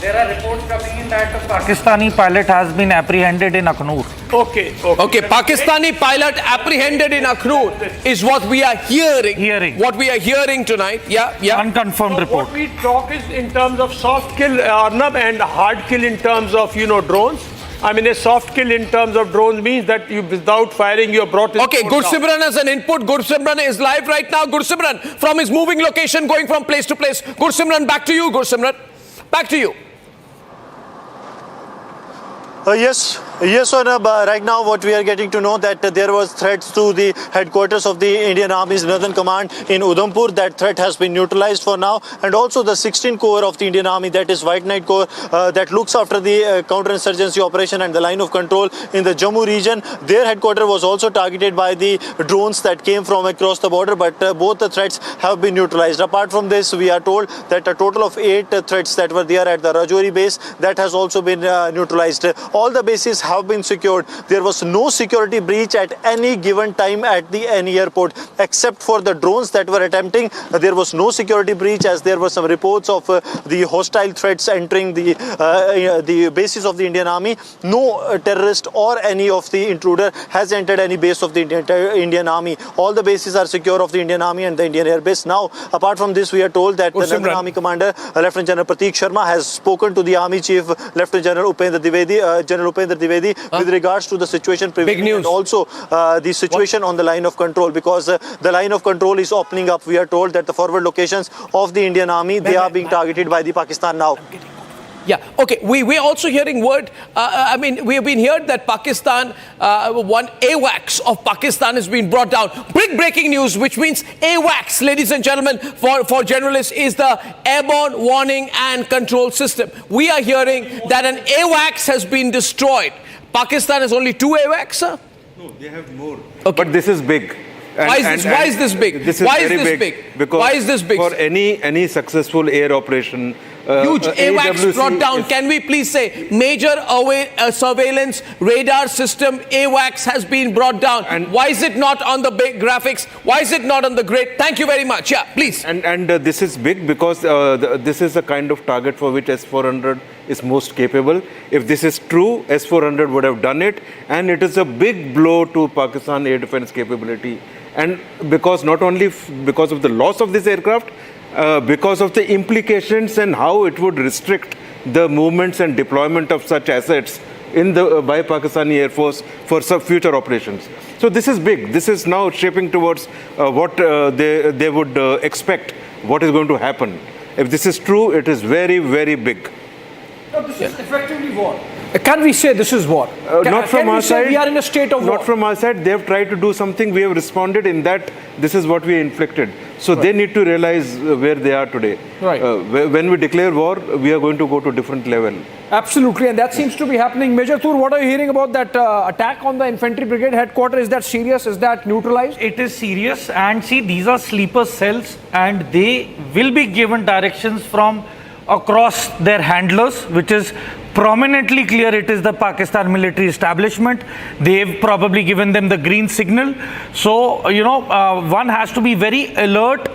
There are reports coming in that a Pakistani pilot has been apprehended in Akhnur. Okay, Pakistani pilot apprehended in Akhnur is what we are hearing. What we are hearing tonight. Yeah. Unconfirmed report. What we talk is in terms of soft kill, Arnab, and hard kill in terms of, drones. I mean, a soft kill in terms of drones means that without firing, you are brought in. Okay, Gursimran has an input. Gursimran is live right now. Gursimran, from his moving location, going from place to place. Gursimran, back to you, Gursimran. Back to you. Yes, Arnab. Right now, what we are getting to know that there was threats to the headquarters of the Indian Army's Northern Command in Udhampur. That threat has been neutralized for now, and also the 16th Corps of the Indian Army, that is White Knight Corps, that looks after the counterinsurgency operation and the line of control in the Jammu region. Their headquarters was also targeted by the drones that came from across the border, but both the threats have been neutralized. Apart from this, we are told that a total of 8 threats that were there at the Rajouri base, that has also been neutralized. All the bases have been secured. There was no security breach at any given time at any airport, except for the drones that were attempting. There was no security breach, as there were some reports of the hostile threats entering the bases of the Indian Army. No terrorist or any of the intruder has entered any base of the Indian Army. All the bases are secure of the Indian Army and the Indian Air Base. Now, apart from this, we are told that the Northern Army Commander, Lieutenant General Prateek Sharma, has spoken to the Army Chief, Lieutenant General Upendra Dwivedi, with regards to the situation prevailing and also the situation on the line of control, because the line of control is opening up. We are told that the forward locations of the Indian Army, they are being targeted by the Pakistan now. Yeah, okay. We're also hearing word, we have been heard that Pakistan, one AWACS of Pakistan has been brought down. Big breaking news, which means AWACS, ladies and gentlemen, for journalists, is the Airborne Warning and Control System. We are hearing that an AWACS has been destroyed. Pakistan has only 2 AWACS, sir? No, they have more. Okay. But this is big. Why is this big? This is very big. Because why is this big? For any successful air operation, huge AWACS brought down. Can we please say major surveillance radar system AWACS has been brought down? And why is it not on the big graphics? Why is it not on the grid? Thank you very much. Yeah, please. And this is big because this is the kind of target for which S-400 is most capable. If this is true, S-400 would have done it, and it is a big blow to Pakistan air defense capability. And because not only because of the loss of this aircraft, because of the implications and how it would restrict the movements and deployment of such assets by Pakistani Air Force for some future operations. So this is big. This is now shaping towards what they would expect, what is going to happen. If this is true, it is very, very big. No, this is effectively war. Can we say this is war? Not from our side. We are in a state of war. Not from our side. They have tried to do something. We have responded in that this is what we inflicted. So they need to realize where they are today. Right. When we declare war, we are going to go to a different level. Absolutely, and that seems to be happening. Major Thur, what are you hearing about that attack on the infantry brigade headquarters? Is that serious? Is that neutralized? It is serious, and see, these are sleeper cells, and they will be given directions from across their handlers, which is prominently clear. It is the Pakistan military establishment. They've probably given them the green signal. So, one has to be very alert,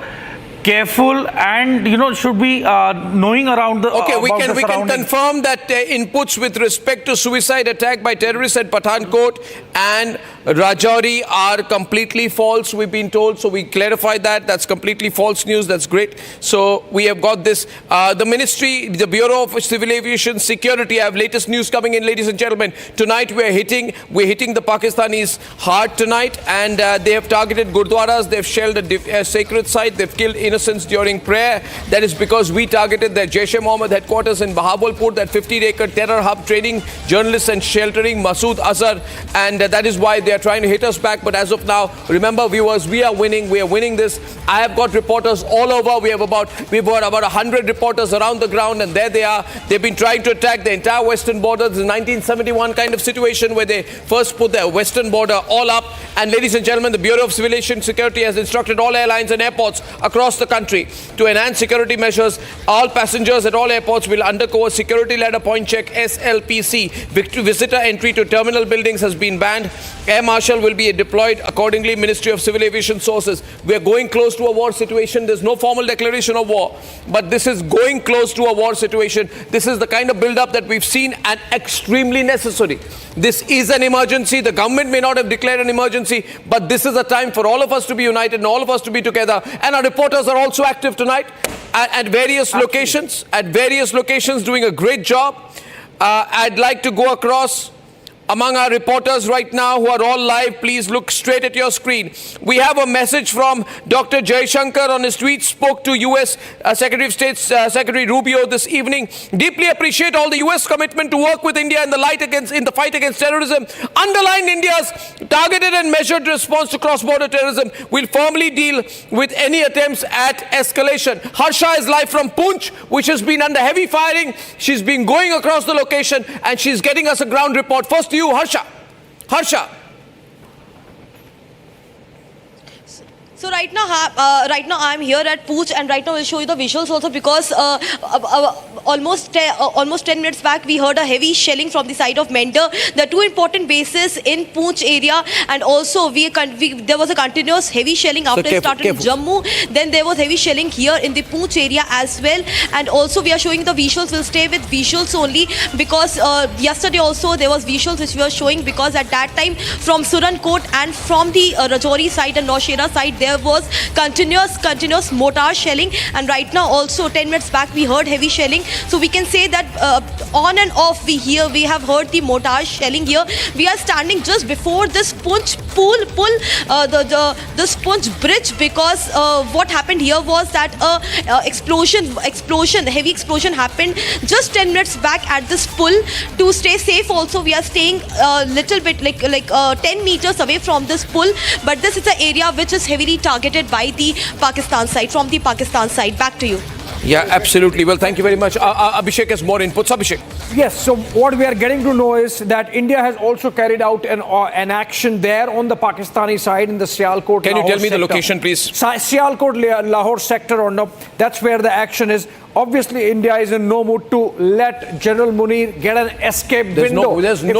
careful, and should be knowing around the okay, we can confirm that inputs with respect to suicide attack by terrorists at Pathankot and Rajouri are completely false, we've been told. So we clarify that. That's completely false news. That's great. So we have got this. The ministry, the Bureau of Civil Aviation Security, I have latest news coming in, ladies and gentlemen. Tonight we're hitting the Pakistanis hard tonight, and they have targeted gurdwaras. They've shelled a sacred site. They've killed innocents during prayer. That is because we targeted their Jaish-e-Mohammed headquarters in Bahawalpur, that 50-acre terror hub, training journalists and sheltering Masood Azhar, and that is why they are trying to hit us back. But as of now, remember, viewers, we are winning. We are winning this. I have got reporters all over. We've got about 100 reporters around the ground, and there they are. They've been trying to attack the entire western border. This is 1971 kind of situation where they first put their western border all up. And ladies and gentlemen, the Bureau of Civil Aviation Security has instructed all airlines and airports across the country to enhance security measures. All passengers at all airports will undergo a security ladder point check, SLPC. Visitor entry to terminal buildings has been banned. Air Marshal will be deployed accordingly, Ministry of Civil Aviation sources. We are going close to a war situation. There's no formal declaration of war, but this is going close to a war situation. This is the kind of build-up that we've seen and extremely necessary. This is an emergency. The government may not have declared an emergency, but this is a time for all of us to be united and all of us to be together. And our reporters are also active tonight at various locations, doing a great job. I'd like to go across among our reporters right now who are all live. Please look straight at your screen. We have a message from Dr. Jaishankar on his tweet. Spoke to U.S. Secretary of State Secretary Rubio this evening. Deeply appreciate all the U.S. commitment to work with India in the fight against terrorism. Underlined India's targeted and measured response to cross-border terrorism. Will firmly deal with any attempts at escalation. Harsha is live from Poonch, which has been under heavy firing. She's been going across the location and she's getting us a ground report. First to you, Harsha. Harsha. So right now I'm here at Pooch, and right now we'll show you the visuals also, because almost 10 minutes back we heard a heavy shelling from the side of Mender. There are two important bases in Pooch area, and also there was a continuous heavy shelling after it started in Jammu. Then there was heavy shelling here in the Pooch area as well. And also we are showing the visuals. We'll stay with visuals only, because yesterday also there was visuals which we were showing, because at that time from Surankot and from the Rajouri side and Naushera side there was continuous mortar shelling. And right now also 10 minutes back we heard heavy shelling. So we can say that on and off we have heard the mortar shelling here. We are standing just before this Punch this Punch bridge, because what happened here was that heavy explosion happened just 10 minutes back at this pull. To stay safe also we are staying a little bit like 10 meters away from this pull, but this is an area which is heavily targeted by the Pakistan side, from the Pakistan side. Back to you. Yeah, absolutely. Well, thank you very much. Abhishek has more inputs. Abhishek. Yes, so what we are getting to know is that India has also carried out an action there on the Pakistani side in the Sialkot. Can you tell me the location, please? Sialkot, Lahore sector, Arnab. That's where the action is. Obviously, India is in no mood to let General Munir get an escape window. There's no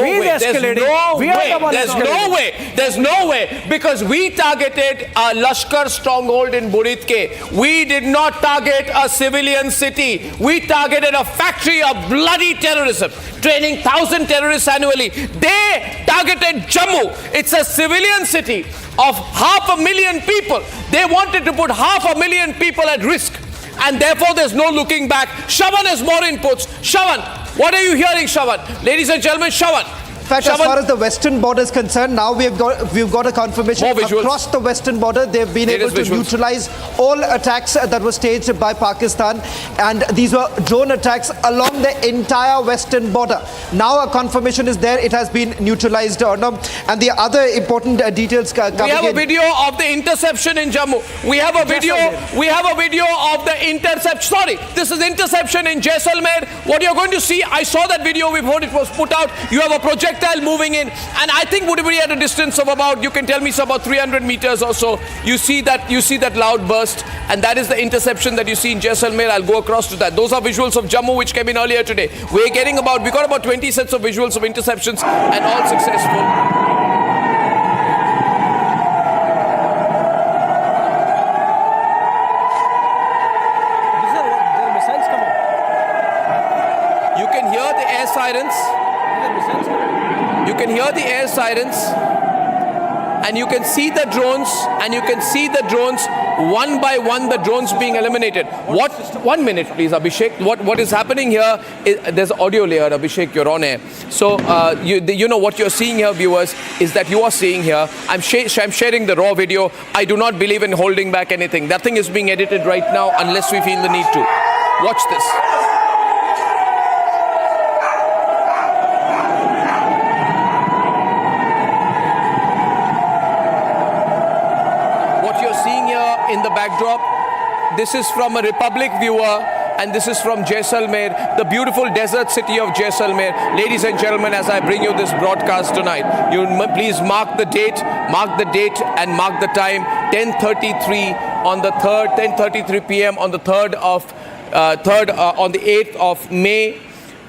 way, because we targeted a Lashkar stronghold in Buritke. We did not target a civilian city. We targeted a factory of bloody terrorism, training 1,000 terrorists annually. They targeted Jammu. It's a civilian city of 500,000 people. They wanted to put 500,000 people at risk. And therefore, there's no looking back. Shravan has more inputs. Shravan, what are you hearing, Shravan? Ladies and gentlemen, Shravan. In fact, as far as the western border is concerned, now we've got a confirmation across the western border. They've been able to neutralize all attacks that were staged by Pakistan, and these were drone attacks along the entire western border. Now a confirmation is there; it has been neutralized. And the other important details coming in. We have a video of the interception in Jammu. We have a video. We have a video of the interception. Sorry, this is interception in Jaisalmer. What you're going to see, I saw that video. We've heard it was put out. You have a projectile moving in, and I think would be at a distance of about, you can tell me, about 300 meters or so. You see that loud burst, and that is the interception that you see in Jaisalmer. I'll go across to that. Those are visuals of Jammu which came in earlier today. We got about 20 sets of visuals of interceptions, and all successful. You can hear the air sirens, and you can see the drones, one by one, the drones being eliminated. 1 minute, please, Abhishek. What is happening here is, there's audio layer, Abhishek, you're on air. So, you know what you're seeing here, viewers, is that you are seeing here, I'm sharing the raw video. I do not believe in holding back anything. Nothing is being edited right now unless we feel the need to. Watch this. In the backdrop, this is from a Republic viewer, and this is from Jaisalmer, the beautiful desert city of Jaisalmer. Ladies and gentlemen, as I bring you this broadcast tonight, you please mark the date, and mark the time. 10:33 on the 3rd, 10:33 p.m. on the 3rd of on the 8th of May,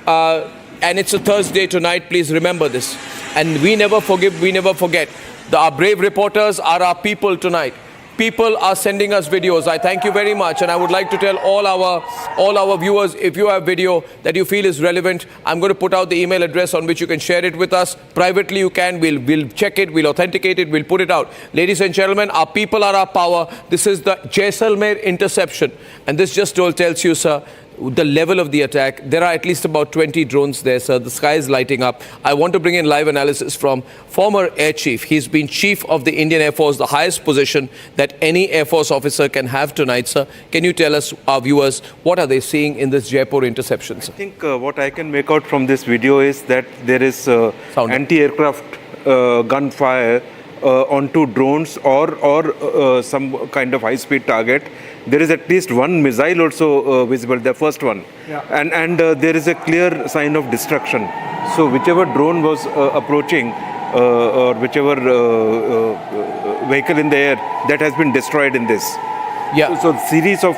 and it's a Thursday tonight. Please remember this, and we never forgive, we never forget. Our brave reporters are our people tonight. People are sending us videos. I thank you very much, and I would like to tell all our viewers, if you have video that you feel is relevant, I'm going to put out the email address on which you can share it with us. Privately you can, we'll check it, we'll authenticate it, we'll put it out. Ladies and gentlemen, our people are our power. This is the Jaisalmer interception, and this just tells you, sir, the level of the attack. There are at least about 20 drones there, sir. The sky is lighting up. I want to bring in live analysis from former Air Chief. He's been Chief of the Indian Air Force, the highest position that any Air Force officer can have tonight, sir. Can you tell us, our viewers, what are they seeing in this Jaipur interception, sir? I think what I can make out from this video is that there is anti-aircraft gunfire onto drones or some kind of high-speed target. There is at least one missile also visible, the first one. Yeah. And there is a clear sign of destruction. So whichever drone was approaching or whichever vehicle in the air that has been destroyed in this. Yeah. So series of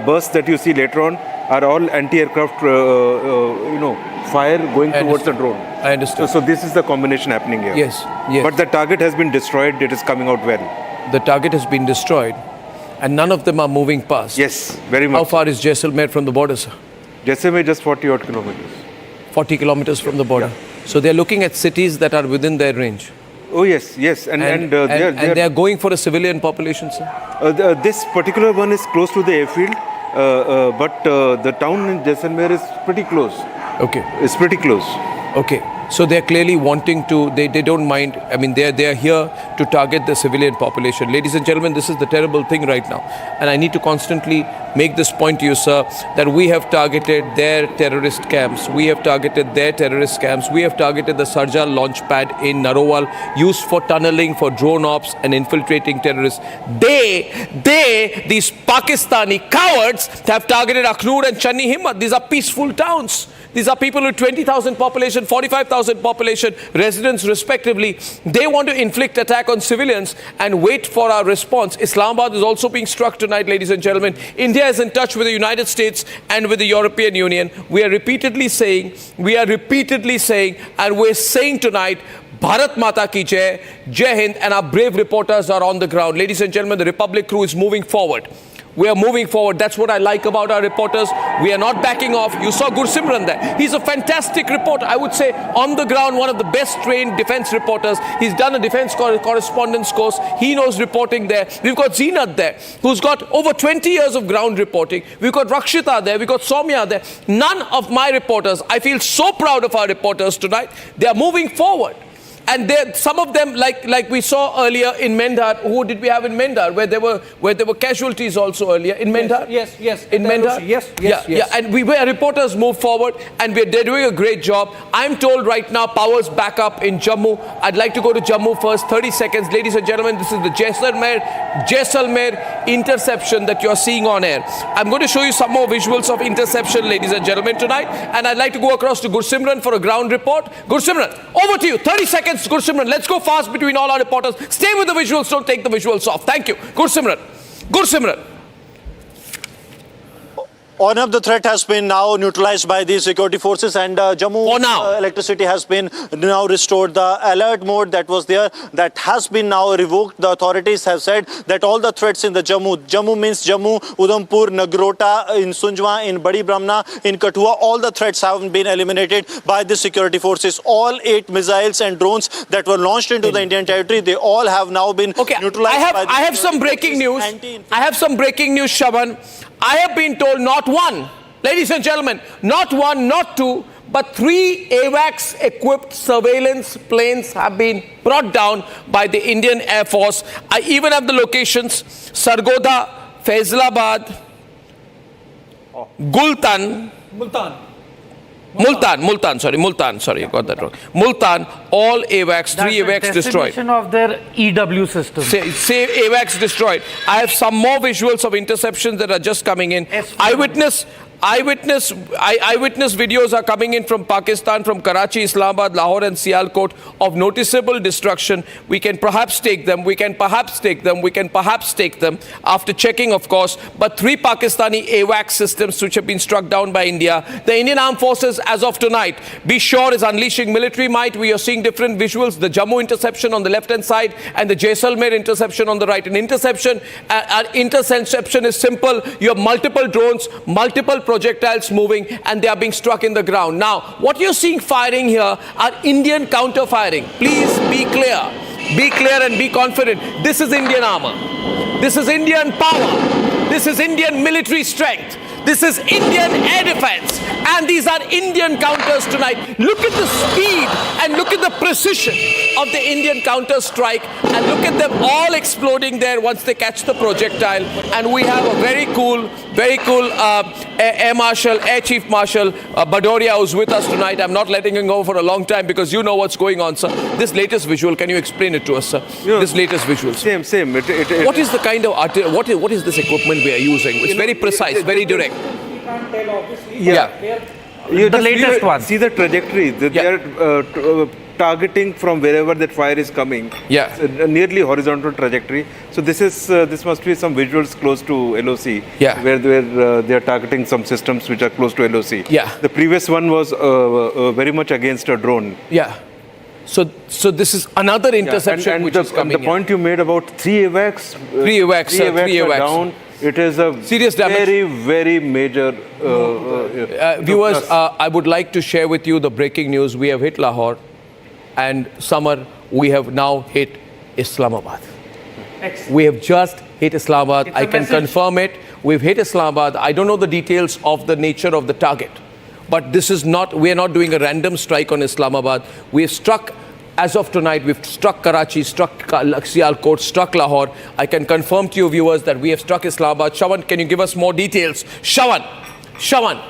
bursts that you see later on are all anti-aircraft, fire going towards the drone. I understand. So this is the combination happening here. Yes, yes. But the target has been destroyed. It is coming out well. The target has been destroyed, and none of them are moving past. Yes, very much. How far is Jaisalmer from the border, sir? Jaisalmer just 40 odd kilometers. 40 kilometers from the border. Yeah. So they're looking at cities that are within their range. Oh yes, yes, and they are going for a civilian population, sir. This particular one is close to the airfield, but the town in Jaisalmer is pretty close. Okay, it's pretty close. Okay, so they're clearly wanting to. They don't mind. I mean, they're here to target the civilian population. Ladies and gentlemen, this is the terrible thing right now, and I need to constantly make this point to you, sir, that we have targeted their terrorist camps. We have targeted their terrorist camps. We have targeted the Sarja launch pad in Naval, used for tunneling, for drone ops and infiltrating terrorists. These Pakistani cowards have targeted Akhnur and Channi Himmat. These are peaceful towns. These are people with 20,000 population, 45,000 population, residents respectively. They want to inflict attack on civilians and wait for our response. Islamabad is also being struck tonight, ladies and gentlemen. India is in touch with the United States and with the European Union. We are repeatedly saying, and we're saying tonight, Bharat Mata ki Jai, Jai Hind, and our brave reporters are on the ground. Ladies and gentlemen, the Republic crew is moving forward. We are moving forward. That's what I like about our reporters. We are not backing off. You saw Gursimran there. He's a fantastic reporter. I would say on the ground, one of the best trained defense reporters. He's done a defense correspondence course. He knows reporting there. We've got Zeenat there, who's got over 20 years of ground reporting. We've got Rakshita there. We've got Soumya there. None of my reporters, I feel so proud of our reporters tonight. They are moving forward. And some of them, like we saw earlier in Mendhar. Who did we have in Mendhar? Where there were casualties also earlier in Mendhar. Yes. In Mendhar. Yes. Yeah. And our reporters move forward, and they're doing a great job. I'm told right now power's back up in Jammu. I'd like to go to Jammu first. 30 seconds, ladies and gentlemen. This is the Jaisalmer interception that you're seeing on air. I'm going to show you some more visuals of interception, ladies and gentlemen, tonight. And I'd like to go across to Gursimran for a ground report. Gursimran, over to you. 30 seconds. Gursimran, let's go fast between all our reporters. Stay with the visuals, don't take the visuals off. Thank you. Gursimran. Arnab, the threat has been now neutralized by the security forces, and Jammu electricity has been now restored. The alert mode that was there, that has been now revoked. The authorities have said that all the threats in the Jammu means Jammu, Udhampur, Nagrota, in Sunjwa, in Badi Brahmana, in Kathua, all the threats have been eliminated by the security forces. All 8 missiles and drones that were launched into the Indian territory, they all have now been neutralized. I have some breaking news. Shaban. I have been told not one, ladies and gentlemen, not one, not 2, but 3 AWACS-equipped surveillance planes have been brought down by the Indian Air Force. I even have the locations: Sargodha, Faisalabad, Multan, sorry, I got that wrong. Multan, all AWACS, 3 AWACS destroyed. Of their EW system. Say AWACS destroyed. I have some more visuals of interceptions that are just coming in. Eyewitness videos are coming in from Pakistan, from Karachi, Islamabad, Lahore and Sialkot of noticeable destruction. We can perhaps take them after checking, of course. But 3 Pakistani AWACS systems which have been struck down by India. The Indian Armed Forces, as of tonight, be sure, is unleashing military might. We are seeing different visuals. The Jammu interception on the left-hand side and the Jaisalmer interception on the right. An interception is simple. You have multiple drones, multiple projectiles moving, and they are being struck in the ground. Now, what you're seeing firing here are Indian counter-firing. Please be clear. Be clear and be confident. This is Indian armor. This is Indian power. This is Indian military strength. This is Indian air defense. And these are Indian counters tonight. Look at the speed and look at the precision of the Indian counter strike. And look at them all exploding there once they catch the projectile. And we have a very cool Air Chief Marshal Badoria, who's with us tonight. I'm not letting him go for a long time because you know what's going on, sir. This latest visual, can you explain it to us, sir? This latest visual. Same. What is the kind of what is this equipment we are using? It's very precise, very direct. The latest one. See the trajectory. They are targeting from wherever that fire is coming. Yeah. It's a nearly horizontal trajectory. So this is this must be some visuals close to LOC. Yeah. Where they are targeting some systems which are close to LOC. Yeah. The previous one was very much against a drone. Yeah. So this is another interception and which the, is coming the point you made about 3 evacs. 3 evacs, sir, 3 are evacs. down. It is a serious damage. Very, very major. Viewers, I would like to share with you the breaking news. We have hit Lahore, and Samar, we have now hit Islamabad. Excellent. We have just hit Islamabad. It's I a can message. confirm it. We've hit Islamabad. I don't know the details of the nature of the target, but this is not. We are not doing a random strike on Islamabad. We have struck. As of tonight, we've struck Karachi, struck Sialkot, struck Lahore. I can confirm to you viewers that we have struck Islamabad. Shawan, can you give us more details? Shawan,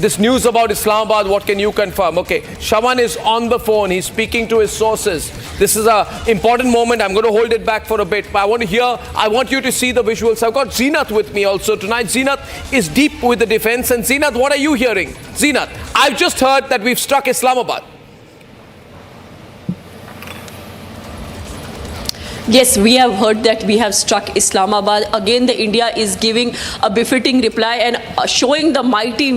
this news about Islamabad, what can you confirm? Okay, Shawan is on the phone. He's speaking to his sources. This is an important moment. I'm going to hold it back for a bit, but I want you to see the visuals. I've got Zeenath with me also tonight. Zeenath is deep with the defense. And Zeenath, what are you hearing? Zeenath, I've just heard that we've struck Islamabad. Yes, we have heard that we have struck Islamabad. Again, the India is giving a befitting reply and showing the mighty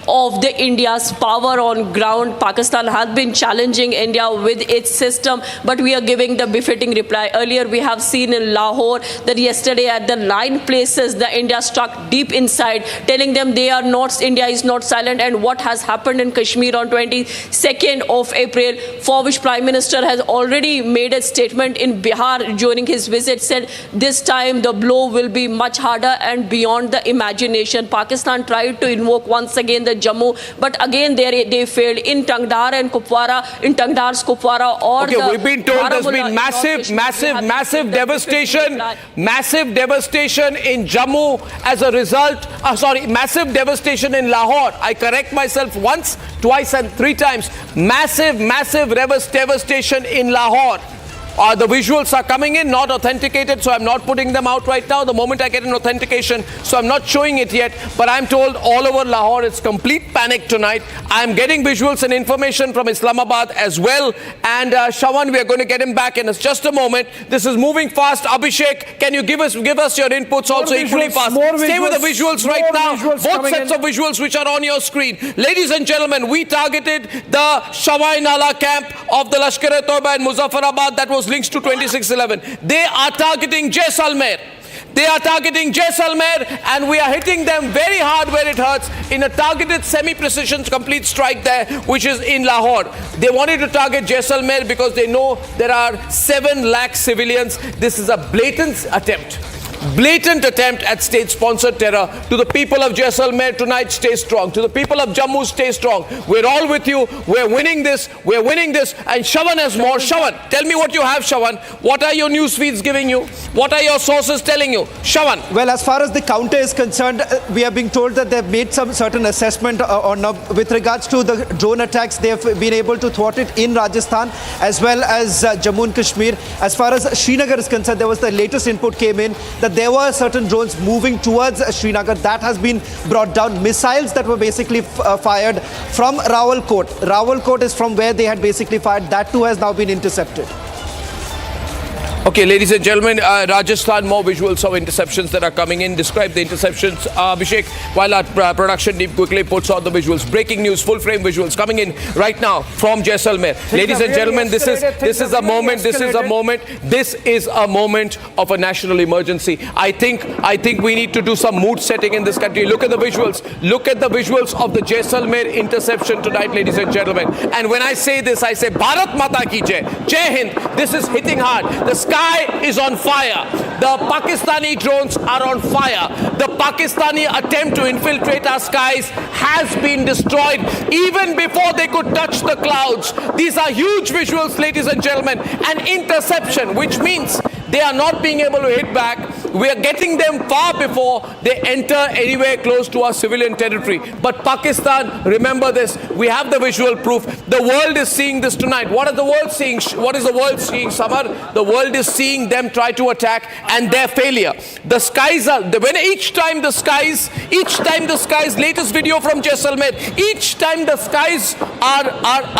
of the India's power on ground. Pakistan has been challenging India with its system, but we are giving the befitting reply. Earlier, we have seen in Lahore that yesterday at the 9 places, the India struck deep inside, telling them India is not silent. And what has happened in Kashmir on 22nd of April, for which Prime Minister has already made a statement in Bihar during his visit, said this time the blow will be much harder and beyond the imagination. Pakistan tried to invoke once again the Jammu, but again they failed in Tangdar and Kupwara, in Tangdar's Kupwara or okay, we've been told there's been massive devastation in Jammu as a result, massive devastation in Lahore. I correct myself once, twice and 3 times. Massive devastation in Lahore. The visuals are coming in, not authenticated, so I'm not putting them out right now. The moment I get an authentication, so I'm not showing it yet, but I'm told all over Lahore it's complete panic tonight. I'm getting visuals and information from Islamabad as well. And Shawan, we are going to get him back in just a moment. This is moving fast. Abhishek, can you give us your inputs also equally fast? Stay with the visuals right now. Both sets of visuals which are on your screen. Ladies and gentlemen, we targeted the Shawai Nala camp of the Lashkar-e-Toiba in Muzaffarabad that was links to 2611. They are targeting Jaisalmer. And we are hitting them very hard where it hurts in a targeted semi-precision complete strike there, which is in Lahore. They wanted to target Jaisalmer because they know there are 7 lakh civilians. This is a blatant attempt at state-sponsored terror. To the people of Jaisalmer tonight, stay strong. To the people of Jammu, stay strong. We're all with you. We're winning this. And Shawan has more. Shawan, tell me what you have, Shawan. What are your news feeds giving you? What are your sources telling you? Shawan. Well, as far as the counter is concerned, we have been told that they've made some certain assessment with regards to the drone attacks. They have been able to thwart it in Rajasthan as well as Jammu and Kashmir. As far as Srinagar is concerned, there was the latest input came in that there were certain drones moving towards Srinagar. That has been brought down. Missiles that were basically fired from Rawalkot. Rawalkot is from where they had basically fired. That too has now been intercepted. Okay, ladies and gentlemen, Rajasthan, more visuals of interceptions that are coming in. Describe the interceptions. Abhishek, while our production team quickly puts on the visuals. Breaking news, full frame visuals coming in right now from Jaisalmer. Ladies and gentlemen, this is a moment of a national emergency. I think we need to do some mood setting in this country. Look at the visuals. Look at the visuals of the Jaisalmer interception tonight, ladies and gentlemen. And when I say this, I say Bharat Mata ki Jai. Jai Hind. This is hitting hard. The sky is on fire. The Pakistani drones are on fire. The Pakistani attempt to infiltrate our skies has been destroyed even before they could touch the clouds. These are huge visuals, ladies and gentlemen. An interception, which means they are not being able to hit back, We are getting them far before they enter anywhere close to our civilian territory. But Pakistan, remember this, we have the visual proof. The world is seeing this tonight. What is the world seeing? What is the world seeing, Samar? The world is seeing them try to attack and their failure. The skies are, each time the skies, latest video from Jaisalmer, each time the skies are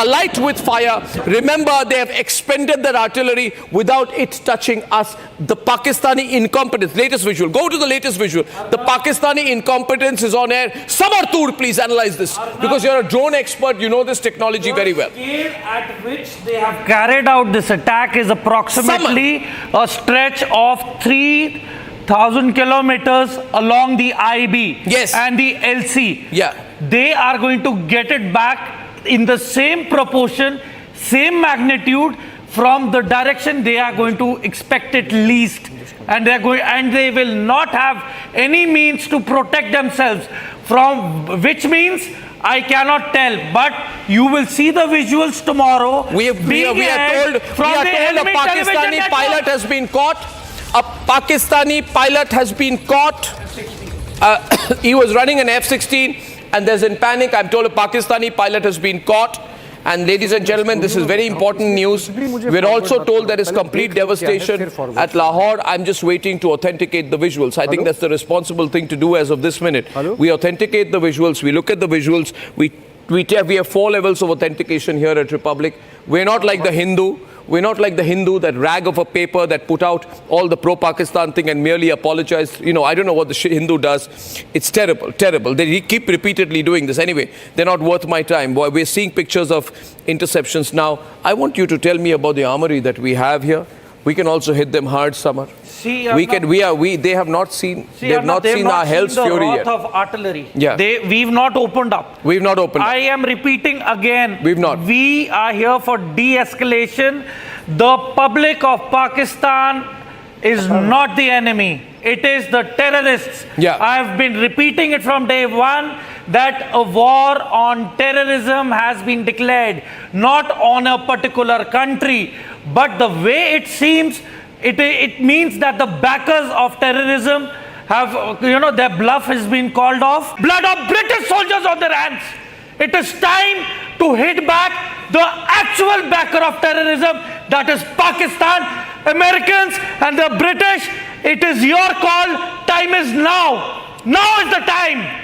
alight with fire, remember they have expended their artillery without it touching us. The Pakistani incompetence, latest visual, go to the latest visual. The Pakistani incompetence is on air. Samar Tur, please analyze this, because you're a drone expert, you know this technology very well. The scale at which they have carried out this attack is approximately a stretch of 3,000 kilometers along the IB and the LC. Yeah. They are going to get it back in the same proportion, same magnitude from the direction they are going to expect it least. And they will not have any means to protect themselves from, which means I cannot tell, but you will see the visuals tomorrow. We are told a Pakistani pilot has been caught. A Pakistani pilot has been caught. He was running an F-16 and there's in panic. I'm told a Pakistani pilot has been caught. And ladies and gentlemen, this is very important news. We're also told there is complete devastation at Lahore. I'm just waiting to authenticate the visuals. I think that's the responsible thing to do as of this minute. We authenticate the visuals. We look at the visuals. We have 4 levels of authentication here at Republic. We're not like the Hindu. We're not like the Hindu, that rag of a paper that put out all the pro-Pakistan thing and merely apologized. You know, I don't know what the Hindu does. It's terrible, terrible. They keep repeatedly doing this. Anyway, they're not worth my time. We're seeing pictures of interceptions now. I want you to tell me about the armory that we have here. We can also hit them hard, Samar. See, they have not seen our hell's fury yet. Of artillery. Yeah. We've not opened up. We've not opened up. I am repeating again. We've not. We are here for de-escalation. The public of Pakistan is not the enemy. It is the terrorists. Yeah. I have been repeating it from day one that a war on terrorism has been declared, not on a particular country, but the way it seems, it means that the backers of terrorism have, their bluff has been called off. Blood of British soldiers on their hands. It is time to hit back the actual backer of terrorism, that is Pakistan, Americans and the British. It is your call. Time is now. Now is the time.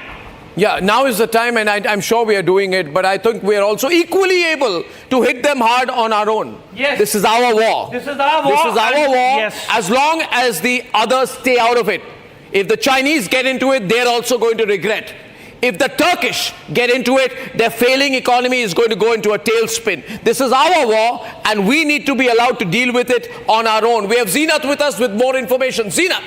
Yeah, now is the time, and I'm sure we are doing it, but I think we are also equally able to hit them hard on our own. Yes. This is our war. This is our war. This is our war, yes. As long as the others stay out of it. If the Chinese get into it, they're also going to regret. If the Turkish get into it, their failing economy is going to go into a tailspin. This is our war, and we need to be allowed to deal with it on our own. We have Zeenat with us with more information. Zeenat.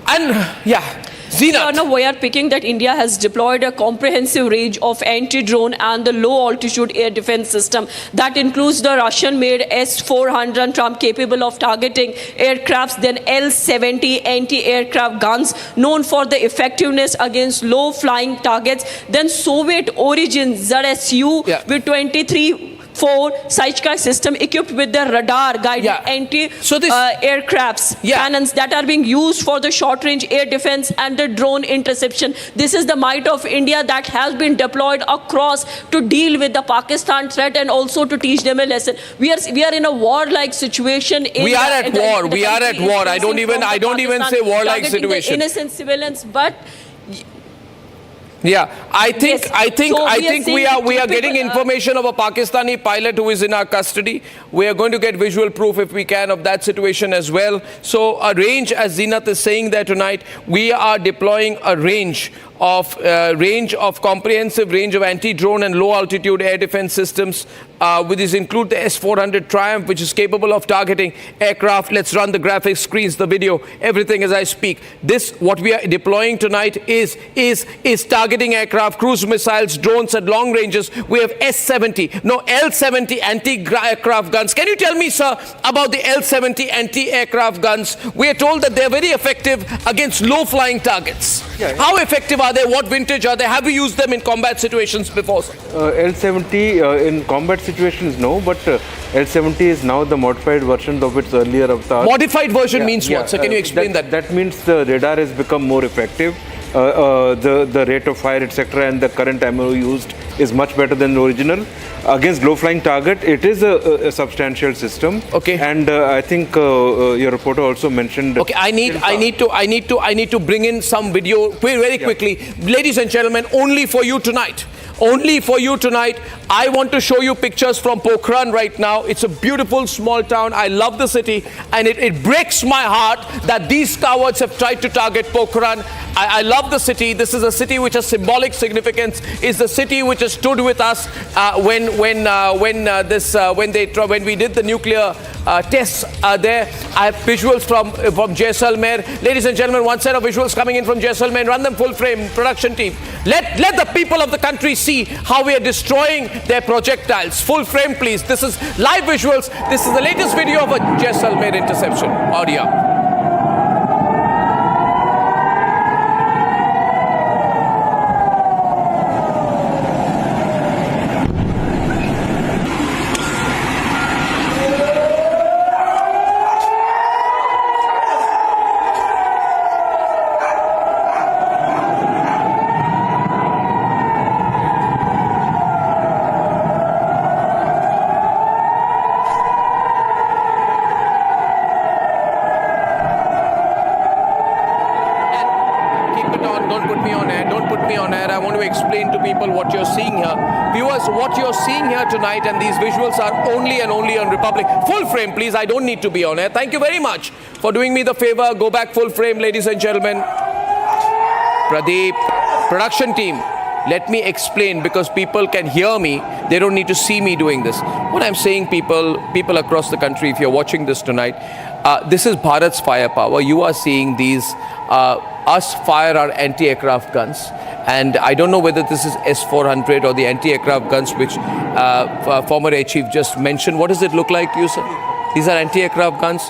And, yeah. Arnab, we are picking that India has deployed a comprehensive range of anti-drone and the low-altitude air defense system. That includes the Russian-made S-400 Trump capable of targeting aircrafts, then L-70 anti-aircraft guns known for the effectiveness against low-flying targets, then Soviet-origin ZSU with 23 Saichka system equipped with the radar-guided anti-aircrafts cannons that are being used for the short-range air defense and the drone interception. This is the might of India that has been deployed across to deal with the Pakistan threat and also to teach them a lesson. We are in a war-like situation. We are at war. We are at war. I don't even say war-like situation. Innocent civilians, but. Yeah, I think we are getting information of a Pakistani pilot who is in our custody. We are going to get visual proof if we can of that situation as well. So a range, as Zeenat is saying there tonight, we are deploying a range of comprehensive range of anti-drone and low-altitude air defense systems. With these include the S-400 Triumph, which is capable of targeting aircraft. Let's run the graphics screens, the video, everything as I speak. This, what we are deploying tonight is targeting aircraft, cruise missiles, drones at long ranges. We have L-70 anti-aircraft guns. Can you tell me, sir, about the L-70 anti-aircraft guns? We are told that they are very effective against low-flying targets. How effective are are they? What vintage are they? Have we used them in combat situations before, sir? L-70 in combat situations, no, but L-70 is now the modified version of its earlier avatar. Modified version means what? So can you explain that? That means the radar has become more effective. The rate of fire, etc., and the current ammo used is much better than the original. Against low-flying target, it is a substantial system. Okay. And I think your reporter also mentioned. Okay, I need to bring in some video very quickly, ladies and gentlemen. Only for you tonight. Only for you tonight. I want to show you pictures from Pokhran right now. It's a beautiful small town. I love the city, and it breaks my heart that these cowards have tried to target Pokhran. I love the city. This is a city which has symbolic significance. It's the city which has stood with us when we did the nuclear tests there. I have visuals from Jaisalmer. Ladies and gentlemen, one set of visuals coming in from Jaisalmer. Run them full frame, production team. Let the people of the country see how we are destroying their projectiles. Full frame, please. This is live visuals. This is the latest video of a Jaisalmer interception. Audio. Tonight, and these visuals are only and only on Republic. Full frame, please. I don't need to be on air. Thank you very much for doing me the favor. Go back full frame, ladies and gentlemen. Pradeep, production team, let me explain, because people can hear me. They don't need to see me doing this. What I'm saying, people across the country, if you're watching this tonight, this is Bharat's firepower. You are seeing these us fire our anti-aircraft guns. And I don't know whether this is S-400 or the anti-aircraft guns which former Air Chief just mentioned. What does it look like to you, sir? These are anti-aircraft guns.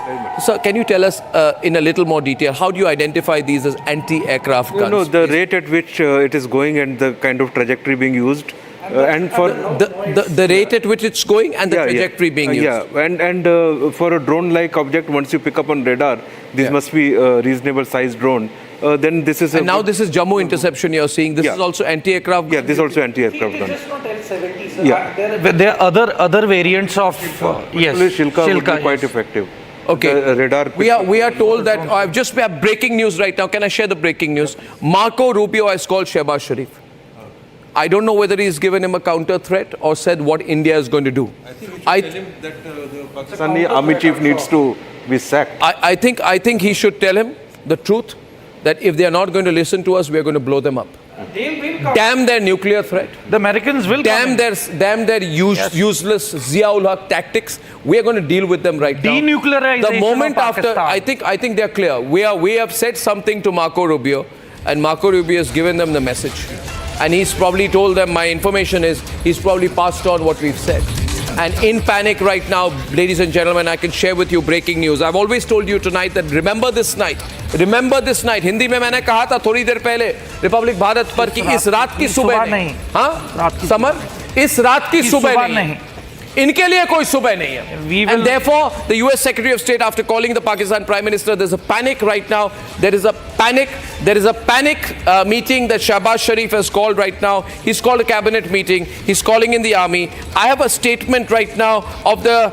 Sir, can you tell us in a little more detail, how do you identify these as anti-aircraft guns? No, the rate at which it is going and the kind of trajectory being used. And for the rate at which it's going and the trajectory being used. Yeah, and for a drone-like object, once you pick up on radar, this must be a reasonable sized drone. Then this is. And now this is Jammu interception you're seeing. This is also anti-aircraft. Yeah, this is also anti-aircraft gun. Just not L-70, sir. Yeah. There are other variants of yes. Shilka would be quite effective. Okay. The radar. We are told that we have breaking news right now. Can I share the breaking news? Marco Rubio has called Shehbaz Sharif. I don't know whether he's given him a counter threat or said what India is going to do. I think we should tell him that the Pakistani army chief needs to be sacked. I think he should tell him the truth, that if they are not going to listen to us, we are going to blow them up. Damn their nuclear threat. The Americans will damn their useless Ziaul Haq tactics. We are going to deal with them right now. Denuclearization. The moment after, I think they are clear. We have said something to Marco Rubio, and Marco Rubio has given them the message. And he's probably told them, my information is, he's probably passed on what we've said. And in panic right now, ladies and gentlemen, I can share with you breaking news. I've always told you tonight that remember this night. Remember this night. Hindi mein maine kaha tha thodi der pehle Republic Bharat par ki is raat ki subah nahi. हाँ? Samar? इस रात की सुबह नहीं. इनके लिए कोई सुबह नहीं है. And therefore, the US Secretary of State, after calling the Pakistan Prime Minister, there's a panic right now. There is a panic meeting that Shehbaz Sharif has called right now. He's called a cabinet meeting. He's calling in the army. I have a statement right now of the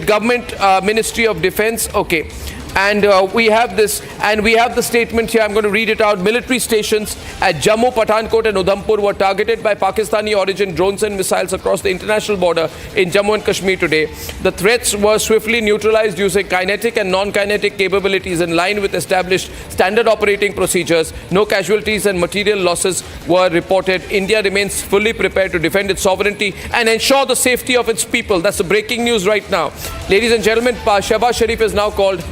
government Ministry of Defense. Okay. And we have this, and we have the statement here. I'm going to read it out. Military stations at Jammu, Pathankot and Udhampur were targeted by Pakistani origin drones and missiles across the international border in Jammu and Kashmir today. The threats were swiftly neutralized using kinetic and non-kinetic capabilities in line with established standard operating procedures. No casualties and material losses were reported. India remains fully prepared to defend its sovereignty and ensure the safety of its people. That's the breaking news right now. Ladies and gentlemen, Shehbaz Sharif is now called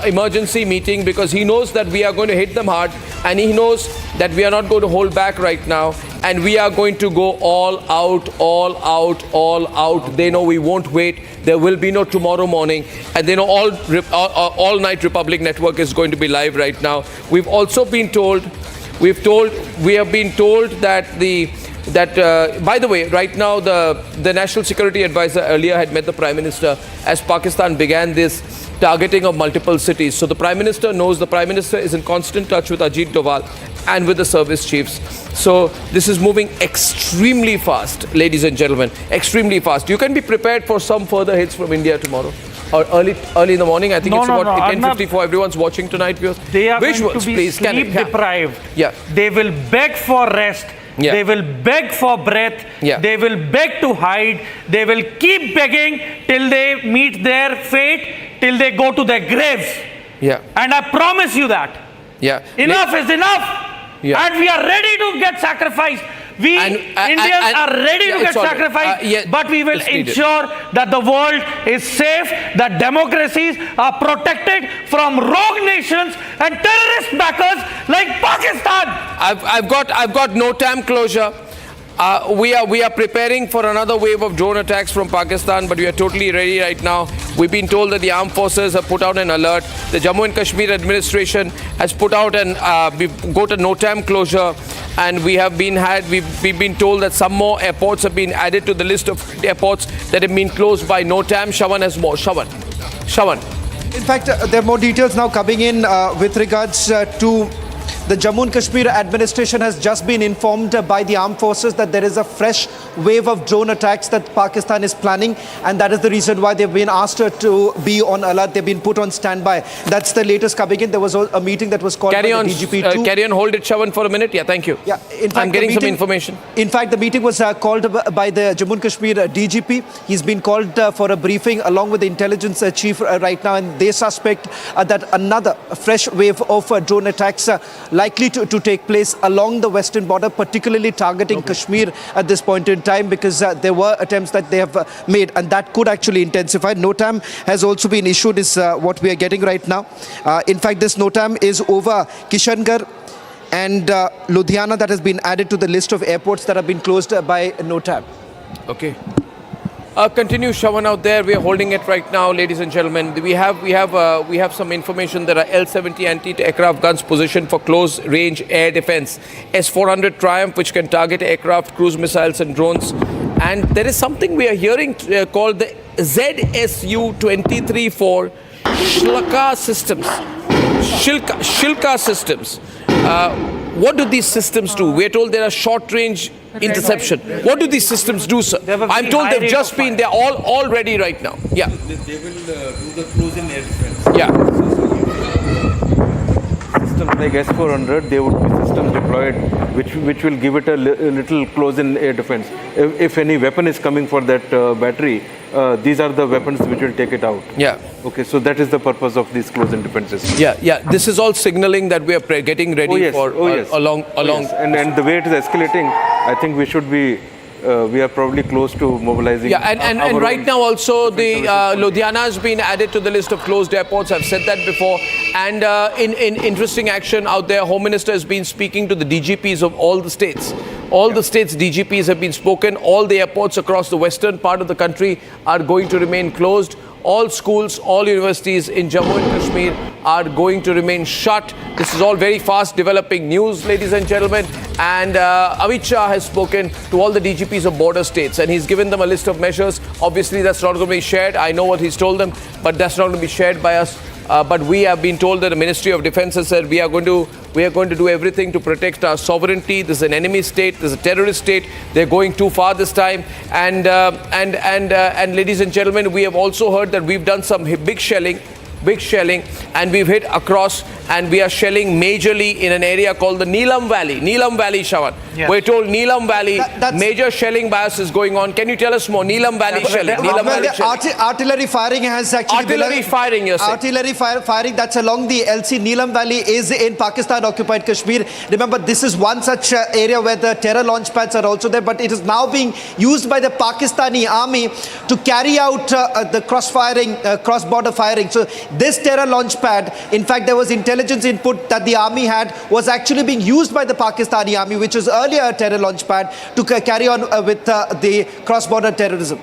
emergency meeting because he knows that we are going to hit them hard, and he knows that we are not going to hold back right now, and we are going to go all out, all out, all out. They know we won't wait. There will be no tomorrow morning, and they know all night Republic Network is going to be live right now. We've also been told We have been told that by the way, right now the National Security Advisor earlier had met the Prime Minister as Pakistan began this targeting of multiple cities. So the Prime Minister knows, the Prime Minister is in constant touch with Ajit Doval and with the service chiefs. So this is moving extremely fast, ladies and gentlemen, extremely fast. You can be prepared for some further hits from India tomorrow. Or early in the morning. I think it's about 10:54. Everyone's watching tonight. They are Visuals, going to be please. sleep deprived. Yeah. They will beg for rest. Yeah. They will beg for breath. Yeah. They will beg to hide. They will keep begging till they meet their fate, till they go to their graves. Yeah. And I promise you that. Yeah. Enough is enough. Yeah. And we are ready to get sacrificed. We Indians are ready to get sacrificed, but we will ensure that the world is safe, that democracies are protected from rogue nations and terrorist backers like Pakistan. I've got no time closure. We are preparing for another wave of drone attacks from Pakistan, but we are totally ready right now. We've been told that the armed forces have put out an alert. The Jammu and Kashmir administration has put out we've got a no time closure, and we've been told that some more airports have been added to the list of airports that have been closed by no time. Shawan has more. Shawan. In fact, there are more details now coming in with regards to the Jammu and Kashmir administration has just been informed by the armed forces that there is a fresh wave of drone attacks that Pakistan is planning, and that is the reason why they've been asked to be on alert. They've been put on standby. That's the latest coming in. There was a meeting that was called by the DGP too. Carry on, hold it, Shawan, for a minute. Yeah, thank you. Yeah, in fact, I'm getting some information. In fact, the meeting was called by the Jammu and Kashmir DGP. He's been called for a briefing along with the intelligence chief right now, and they suspect that another fresh wave of drone attacks likely to take place along the western border, particularly targeting Kashmir at this point in time, because there were attempts that they have made, and that could actually intensify. NOTAM has also been issued, is what we are getting right now. In fact, this NOTAM is over Kishangarh and Ludhiana, that has been added to the list of airports that have been closed by NOTAM. Okay. Continue, Shawan, out there. We are holding it right now, ladies and gentlemen. We have some information. There are L-70 anti-aircraft guns positioned for close-range air defense. S-400 Triumph, which can target aircraft, cruise missiles, and drones. And there is something we are hearing called the ZSU-23-4 Shilka systems. Shilka systems. What do these systems do? We are told there are short-range interception. What do these systems do, sir? I'm told they've just been, they're all ready right now. Yeah. They will do the close-in air defense. Yeah. Systems like S-400, there would be systems deployed which will give it a little close-in air defense. If any weapon is coming for that battery, these are the weapons which will take it out. Yeah. Okay, so that is the purpose of these close-in defenses. Yeah. This is all signaling that we are getting ready for along. Yes. And the way it is escalating, I think we should be. We are probably close to mobilizing. Yeah, and right now also the Ludhiana has been added to the list of closed airports. I've said that before. And in interesting action out there, Home Minister has been speaking to the DGPs of all the states. All the states' DGPs have been spoken. All the airports across the western part of the country are going to remain closed. All schools, all universities in Jammu and Kashmir are going to remain shut. This is all very fast developing news, ladies and gentlemen. And Amit Shah has spoken to all the DGPs of border states, and he's given them a list of measures. Obviously, that's not going to be shared. I know what he's told them, but that's not going to be shared by us. But we have been told that the Ministry of Defense has said we are going to do everything to protect our sovereignty. This is an enemy state. This is a terrorist state. They're going too far this time. And ladies and gentlemen, we have also heard that we've done some big shelling, and we've hit across, and we are shelling majorly in an area called the Neelam Valley, Shawan. Yes. We're told Neelam Valley, major shelling by us is going on. Can you tell us more? Neelam Valley shelling. Artillery firing has actually Artillery firing, you're saying? Artillery firing, that's along the LC. Neelam Valley is in Pakistan-occupied Kashmir. Remember, this is one such area where the terror launch pads are also there, but it is now being used by the Pakistani army to carry out the cross-border firing. So this terror launch pad, in fact, there was intelligence input that the army had, was actually being used by the Pakistani army, which was earlier a terror launch pad, to carry on with the cross-border terrorism.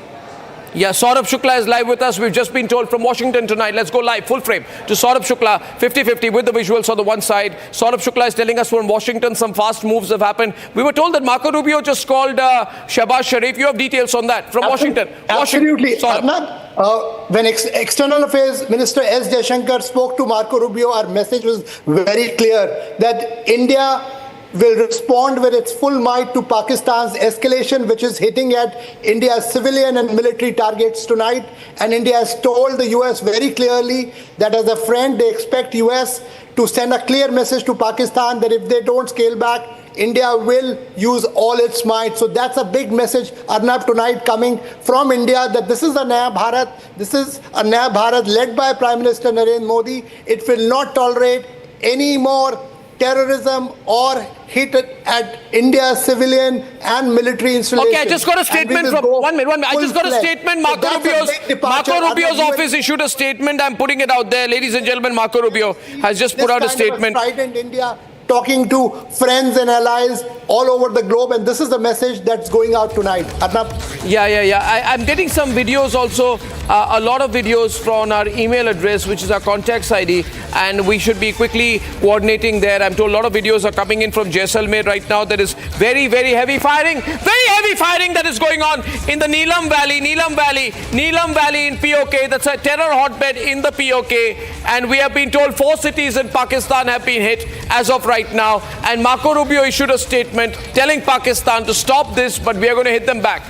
Yeah, Saurabh Shukla is live with us. We've just been told from Washington tonight. Let's go live, full frame, to Saurabh Shukla, 50-50 with the visuals on the one side. Saurabh Shukla is telling us from Washington some fast moves have happened. We were told that Marco Rubio just called Shehbaz Sharif. You have details on that from Washington. Absolutely. Arnab, when External Affairs Minister S. Jaishankar spoke to Marco Rubio, our message was very clear that India will respond with its full might to Pakistan's escalation, which is hitting at India's civilian and military targets tonight. And India has told the US very clearly that as a friend, they expect US to send a clear message to Pakistan that if they don't scale back, India will use all its might. So that's a big message, Arnab, tonight coming from India, that this is a Naya Bharat. This is a Naya Bharat led by Prime Minister Narendra Modi. It will not tolerate any more terrorism or hit at India's civilian and military installations. Okay, I just got a statement from, one minute. I just got a statement. Marco Rubio's office issued a statement. I'm putting it out there. Ladies and gentlemen, Marco Rubio has just put out a statement. Frightened India, talking to friends and allies all over the globe, and this is the message that's going out tonight. Arnab? Yeah. I'm getting some videos also, a lot of videos from our email address, which is our contacts ID, and we should be quickly coordinating there. I'm told a lot of videos are coming in from Jaisalmer right now. There is very heavy firing that is going on in the Neelam Valley in PoK. That's a terror hotbed in the PoK, and we have been told 4 cities in Pakistan have been hit as of right now, and Marco Rubio issued a statement telling Pakistan to stop this, but we are going to hit them back.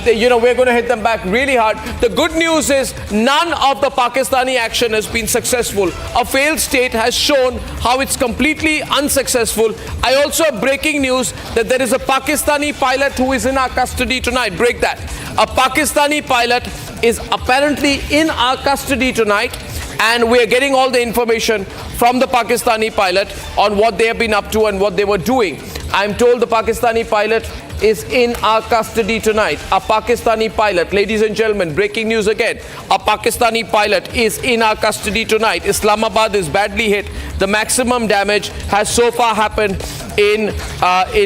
We're going to hit them back really hard. The good news is none of the Pakistani action has been successful. A failed state has shown how it's completely unsuccessful. I also have breaking news that there is a Pakistani pilot who is in our custody tonight. Break that. A Pakistani pilot is apparently in our custody tonight, and we are getting all the information from the Pakistani pilot on what they have been up to and what they were doing. I'm told the Pakistani pilot is in our custody tonight. A Pakistani pilot, ladies and gentlemen, breaking news again. A Pakistani pilot is in our custody tonight. Islamabad is badly hit. The maximum damage has so far happened in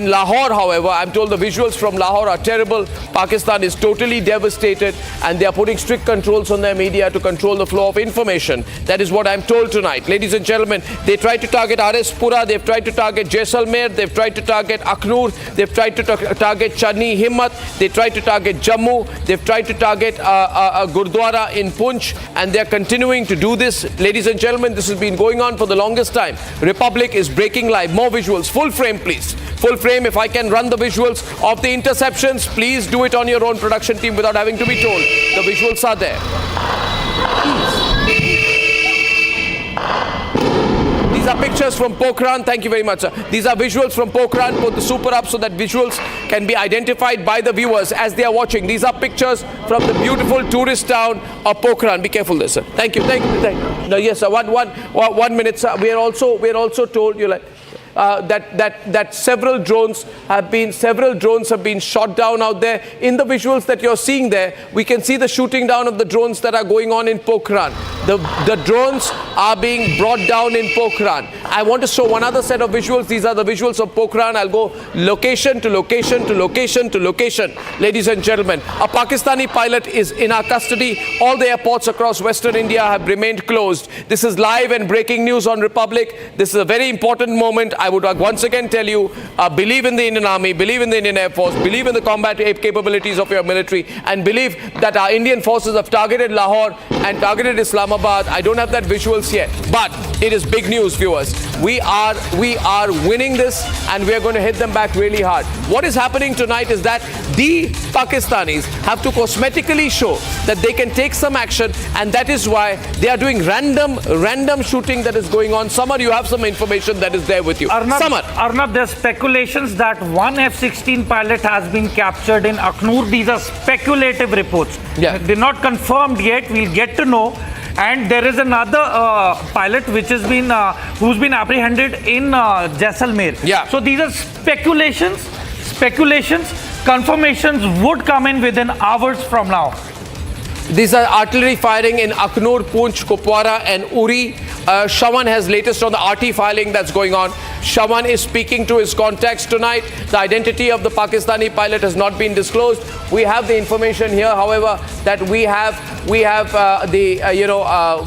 Lahore, however. I'm told the visuals from Lahore are terrible. Pakistan is totally devastated, and they are putting strict controls on their media to control the flow of information. That is what I'm told tonight. Ladies and gentlemen, they tried to target Pura, they've tried to target Jaisalmer, they've tried to target Akhnur, they've tried to target Chani Himmat, they tried to target Jammu, they've tried to target a Gurdwara in Punch, and they're continuing to do this. Ladies and gentlemen, this has been going on for the longest time. Republic is breaking live. More visuals. Full frame, please. Full frame. If I can run the visuals of the interceptions, please do it on your own, production team, without having to be told. The visuals are there. These are pictures from Pokhran. Thank you very much, sir. These are visuals from Pokhran. Put the super up so that visuals can be identified by the viewers as they are watching. These are pictures from the beautiful tourist town of Pokhran. Be careful there, sir. Thank you. No, yes, sir. One minute, sir. We are also told that several drones have been shot down out there. In the visuals that you're seeing there, we can see the shooting down of the drones that are going on in Pokhran. The drones are being brought down in Pokhran. I want to show one other set of visuals. These are the visuals of Pokhran. I'll go location to location to location to location. Ladies and gentlemen, a Pakistani pilot is in our custody. All the airports across Western India have remained closed. This is live and breaking news on Republic. This is a very important moment. I would once again tell you, believe in the Indian Army, believe in the Indian Air Force, believe in the combat capabilities of your military, and believe that our Indian forces have targeted Lahore and targeted Islamabad. I don't have that visuals yet, but it is big news, viewers. We are winning this, and we are going to hit them back really hard. What is happening tonight is that the Pakistanis have to cosmetically show that they can take some action, and that is why they are doing random shooting that is going on. Samar, you have some information that is there with you. Arnab, there's speculations that one F-16 pilot has been captured in Akhnur. These are speculative reports. Yeah. They're not confirmed yet. We'll get to know. And there is another pilot which has been who's been apprehended in Jaisalmer. Yeah. So these are speculations. Confirmations would come in within hours from now. These are artillery firing in Akhnur, Poonch, Kupwara and Uri. Shaman has latest on the RT filing that's going on. Shaman is speaking to his contacts tonight. The identity of the Pakistani pilot has not been disclosed. We have the information here, however, that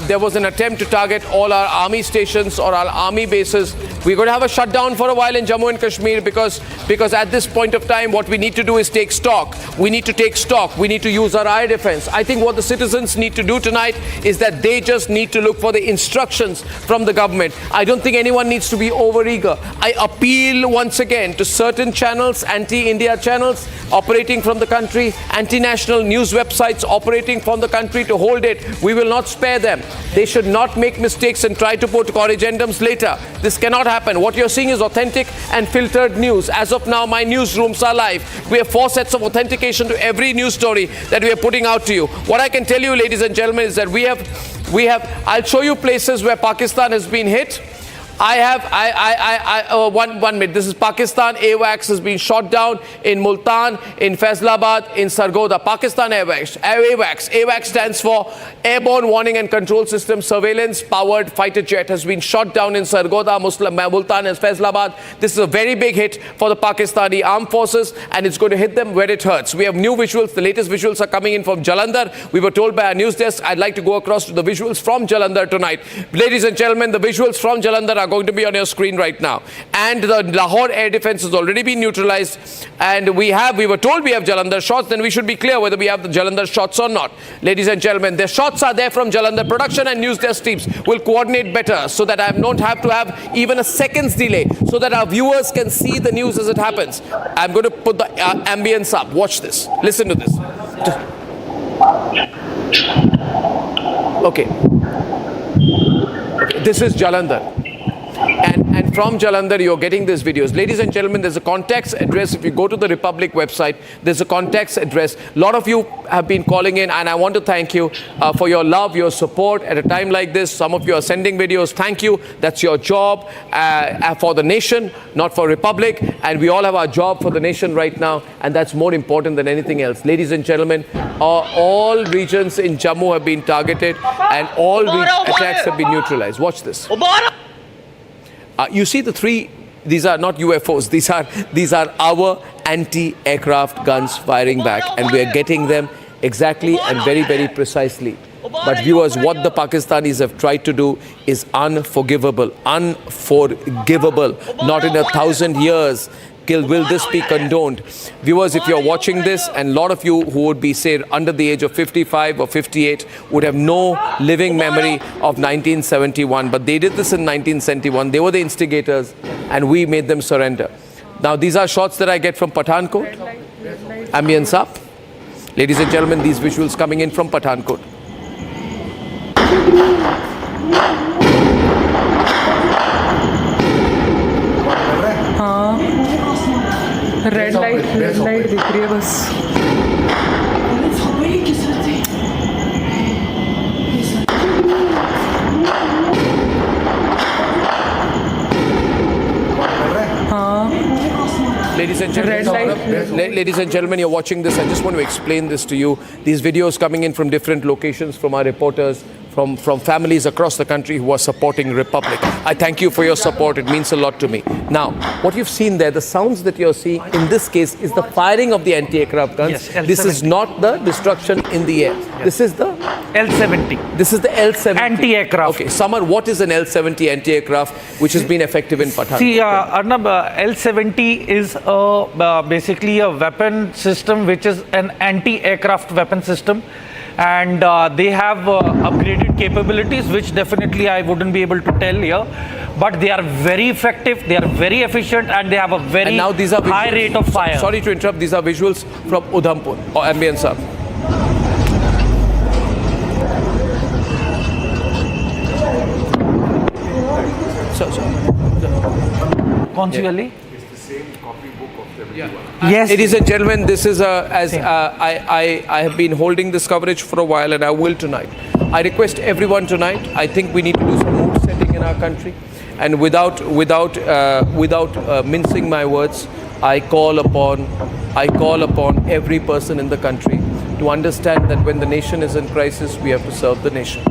there was an attempt to target all our army stations or our army bases. We're going to have a shutdown for a while in Jammu and Kashmir because at this point of time, what we need to do is take stock. We need to take stock. We need to use our air defense. I think what the citizens need to do tonight is that they just need to look for the instructions from the government. I don't think anyone needs to be overeager. I appeal once again to certain channels, anti-India channels operating from the country, anti-national news websites operating from the country to hold it. We will not spare them. They should not make mistakes and try to put corrigendums later. This cannot happen. What you're seeing is authentic and filtered news. As of now, my newsrooms are live. We have 4 sets of authentication to every news story that we are putting out to you. What I can tell you, ladies and gentlemen, is that we have, I'll show you places where Pakistan has been hit. One minute. This is Pakistan. AWACS has been shot down in Multan, in Faisalabad, in Sargodha. Pakistan AWACS. AWACS stands for Airborne Warning and Control System Surveillance Powered Fighter Jet has been shot down in Sargodha, Multan and Faisalabad. This is a very big hit for the Pakistani armed forces, and it's going to hit them where it hurts. We have new visuals. The latest visuals are coming in from Jalandhar. We were told by our news desk. I'd like to go across to the visuals from Jalandhar tonight. Ladies and gentlemen, the visuals from Jalandhar are going to be on your screen right now. And the Lahore air defense has already been neutralized. And we were told we have Jalandhar shots. Then we should be clear whether we have the Jalandhar shots or not. Ladies and gentlemen, the shots are there from Jalandhar. Production and news desk teams will coordinate better so that I don't have to have even a second's delay, so that our viewers can see the news as it happens. I'm going to put the ambience up. Watch this. Listen to this. Okay. This is Jalandhar. And from Jalandhar, you're getting these videos. Ladies and gentlemen, there's a contacts address. If you go to the Republic website, there's a contacts address. A lot of you have been calling in, and I want to thank you for your love, your support at a time like this. Some of you are sending videos. Thank you. That's your job for the nation, not for Republic. And we all have our job for the nation right now, and that's more important than anything else. Ladies and gentlemen, all regions in Jammu have been targeted, and all attacks have been neutralized. Watch this. You see the three, these are not UFOs, these are our anti-aircraft guns firing back, and we are getting them exactly and very, very precisely. But viewers, what the Pakistanis have tried to do is unforgivable, not in 1,000 years. Will this be condoned? Viewers, if you're watching this, and a lot of you who would be, say, under the age of 55 or 58 would have no living memory of 1971. But they did this in 1971. They were the instigators, and we made them surrender. Now, these are shots that I get from Pathankot. Ambience up. Ladies and gentlemen, these visuals coming in from Pathankot. Red light दिख रही है बस Ladies and gentlemen, you're watching this. I just want to explain this to you. These videos coming in from different locations from our reporters, from families across the country who are supporting Republic. I thank you for your support. It means a lot to me. Now, what you've seen there, the sounds that you're seeing in this case is the firing of the anti-aircraft guns. Yes, this is not the destruction in the air. Yes. This is the L-70. This is the L-70. Anti-aircraft. Okay, Samar, what is an L-70 anti-aircraft which has been effective in Pathankot? See, Arnab, L-70 is basically a weapon system which is an anti-aircraft weapon system. And they have upgraded capabilities, which definitely I wouldn't be able to tell here. But they are very effective, they are very efficient, and they have a very high rate of fire. Sorry to interrupt, these are visuals from Udhampur, or ambience up. Consually? Yes. Ladies and gentlemen, this is I have been holding this coverage for a while, and I will tonight. I request everyone tonight. I think we need to do some mood setting in our country, and without mincing my words, I call upon every person in the country to understand that when the nation is in crisis, we have to serve the nation.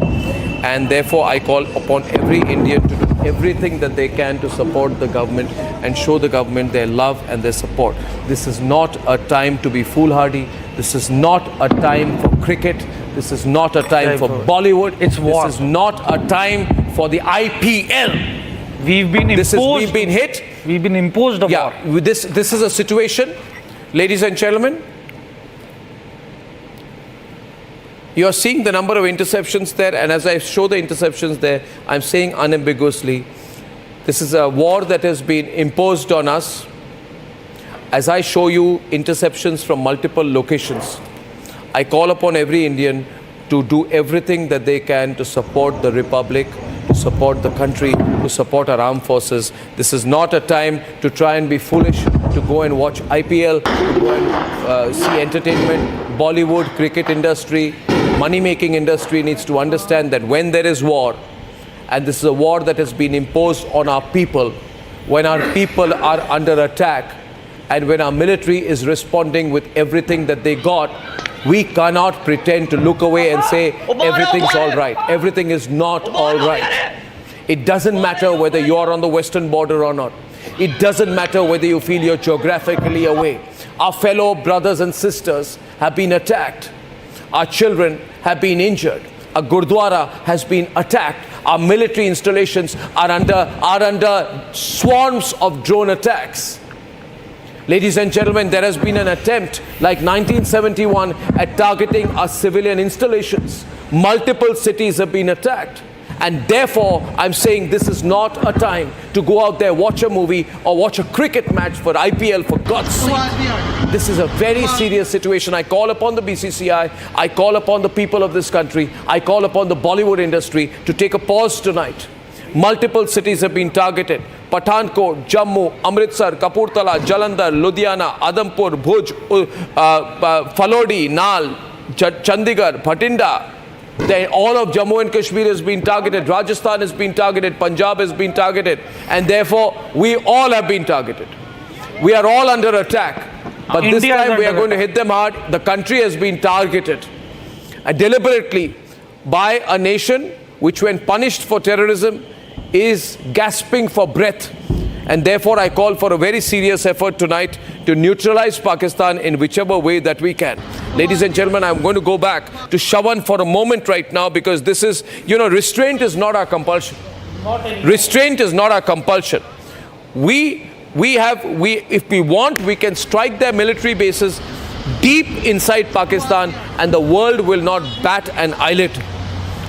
And therefore, I call upon every Indian to do everything that they can to support the government and show the government their love and their support. This is not a time to be foolhardy. This is not a time for cricket. This is not a time for Bollywood. It's war. This is not a time for the IPL. We've been imposed. We've been hit. We've been imposed a war. This is a situation, ladies and gentlemen. You are seeing the number of interceptions there, and as I show the interceptions there, I'm saying unambiguously, this is a war that has been imposed on us. As I show you interceptions from multiple locations, I call upon every Indian to do everything that they can to support the Republic, to support the country, to support our armed forces. This is not a time to try and be foolish, to go and watch IPL, to go and see entertainment. Bollywood, cricket industry, money-making industry needs to understand that when there is war, and this is a war that has been imposed on our people, when our people are under attack, and when our military is responding with everything that they got, we cannot pretend to look away and say everything's all right. Everything is not all right. It doesn't matter whether you're on the western border or not. It doesn't matter whether you feel you're geographically away. Our fellow brothers and sisters have been attacked. Our children have been injured. A Gurdwara has been attacked. Our military installations are under swarms of drone attacks. Ladies and gentlemen, there has been an attempt like 1971 at targeting our civilian installations. Multiple cities have been attacked. And therefore, I'm saying this is not a time to go out there, watch a movie or watch a cricket match for IPL, for God's sake. This is a very serious situation. I call upon the BCCI, I call upon the people of this country, I call upon the Bollywood industry to take a pause tonight. Multiple cities have been targeted. Pathankot, Jammu, Amritsar, Kapurthala, Jalandhar, Ludhiana, Adampur, Bhuj, Falodi, Nal, Chandigarh, Bhatinda. All of Jammu and Kashmir has been targeted. Rajasthan has been targeted. Punjab has been targeted. And therefore, we all have been targeted. We are all under attack. But this time we are going to hit them hard. The country has been targeted deliberately by a nation which, when punished for terrorism, is gasping for breath. And therefore, I call for a very serious effort tonight to neutralize Pakistan in whichever way that we can. Ladies and gentlemen, I'm going to go back to Shawan for a moment right now, because this is, restraint is not our compulsion. Restraint is not our compulsion. If we want, we can strike their military bases deep inside Pakistan, and the world will not bat an eyelid.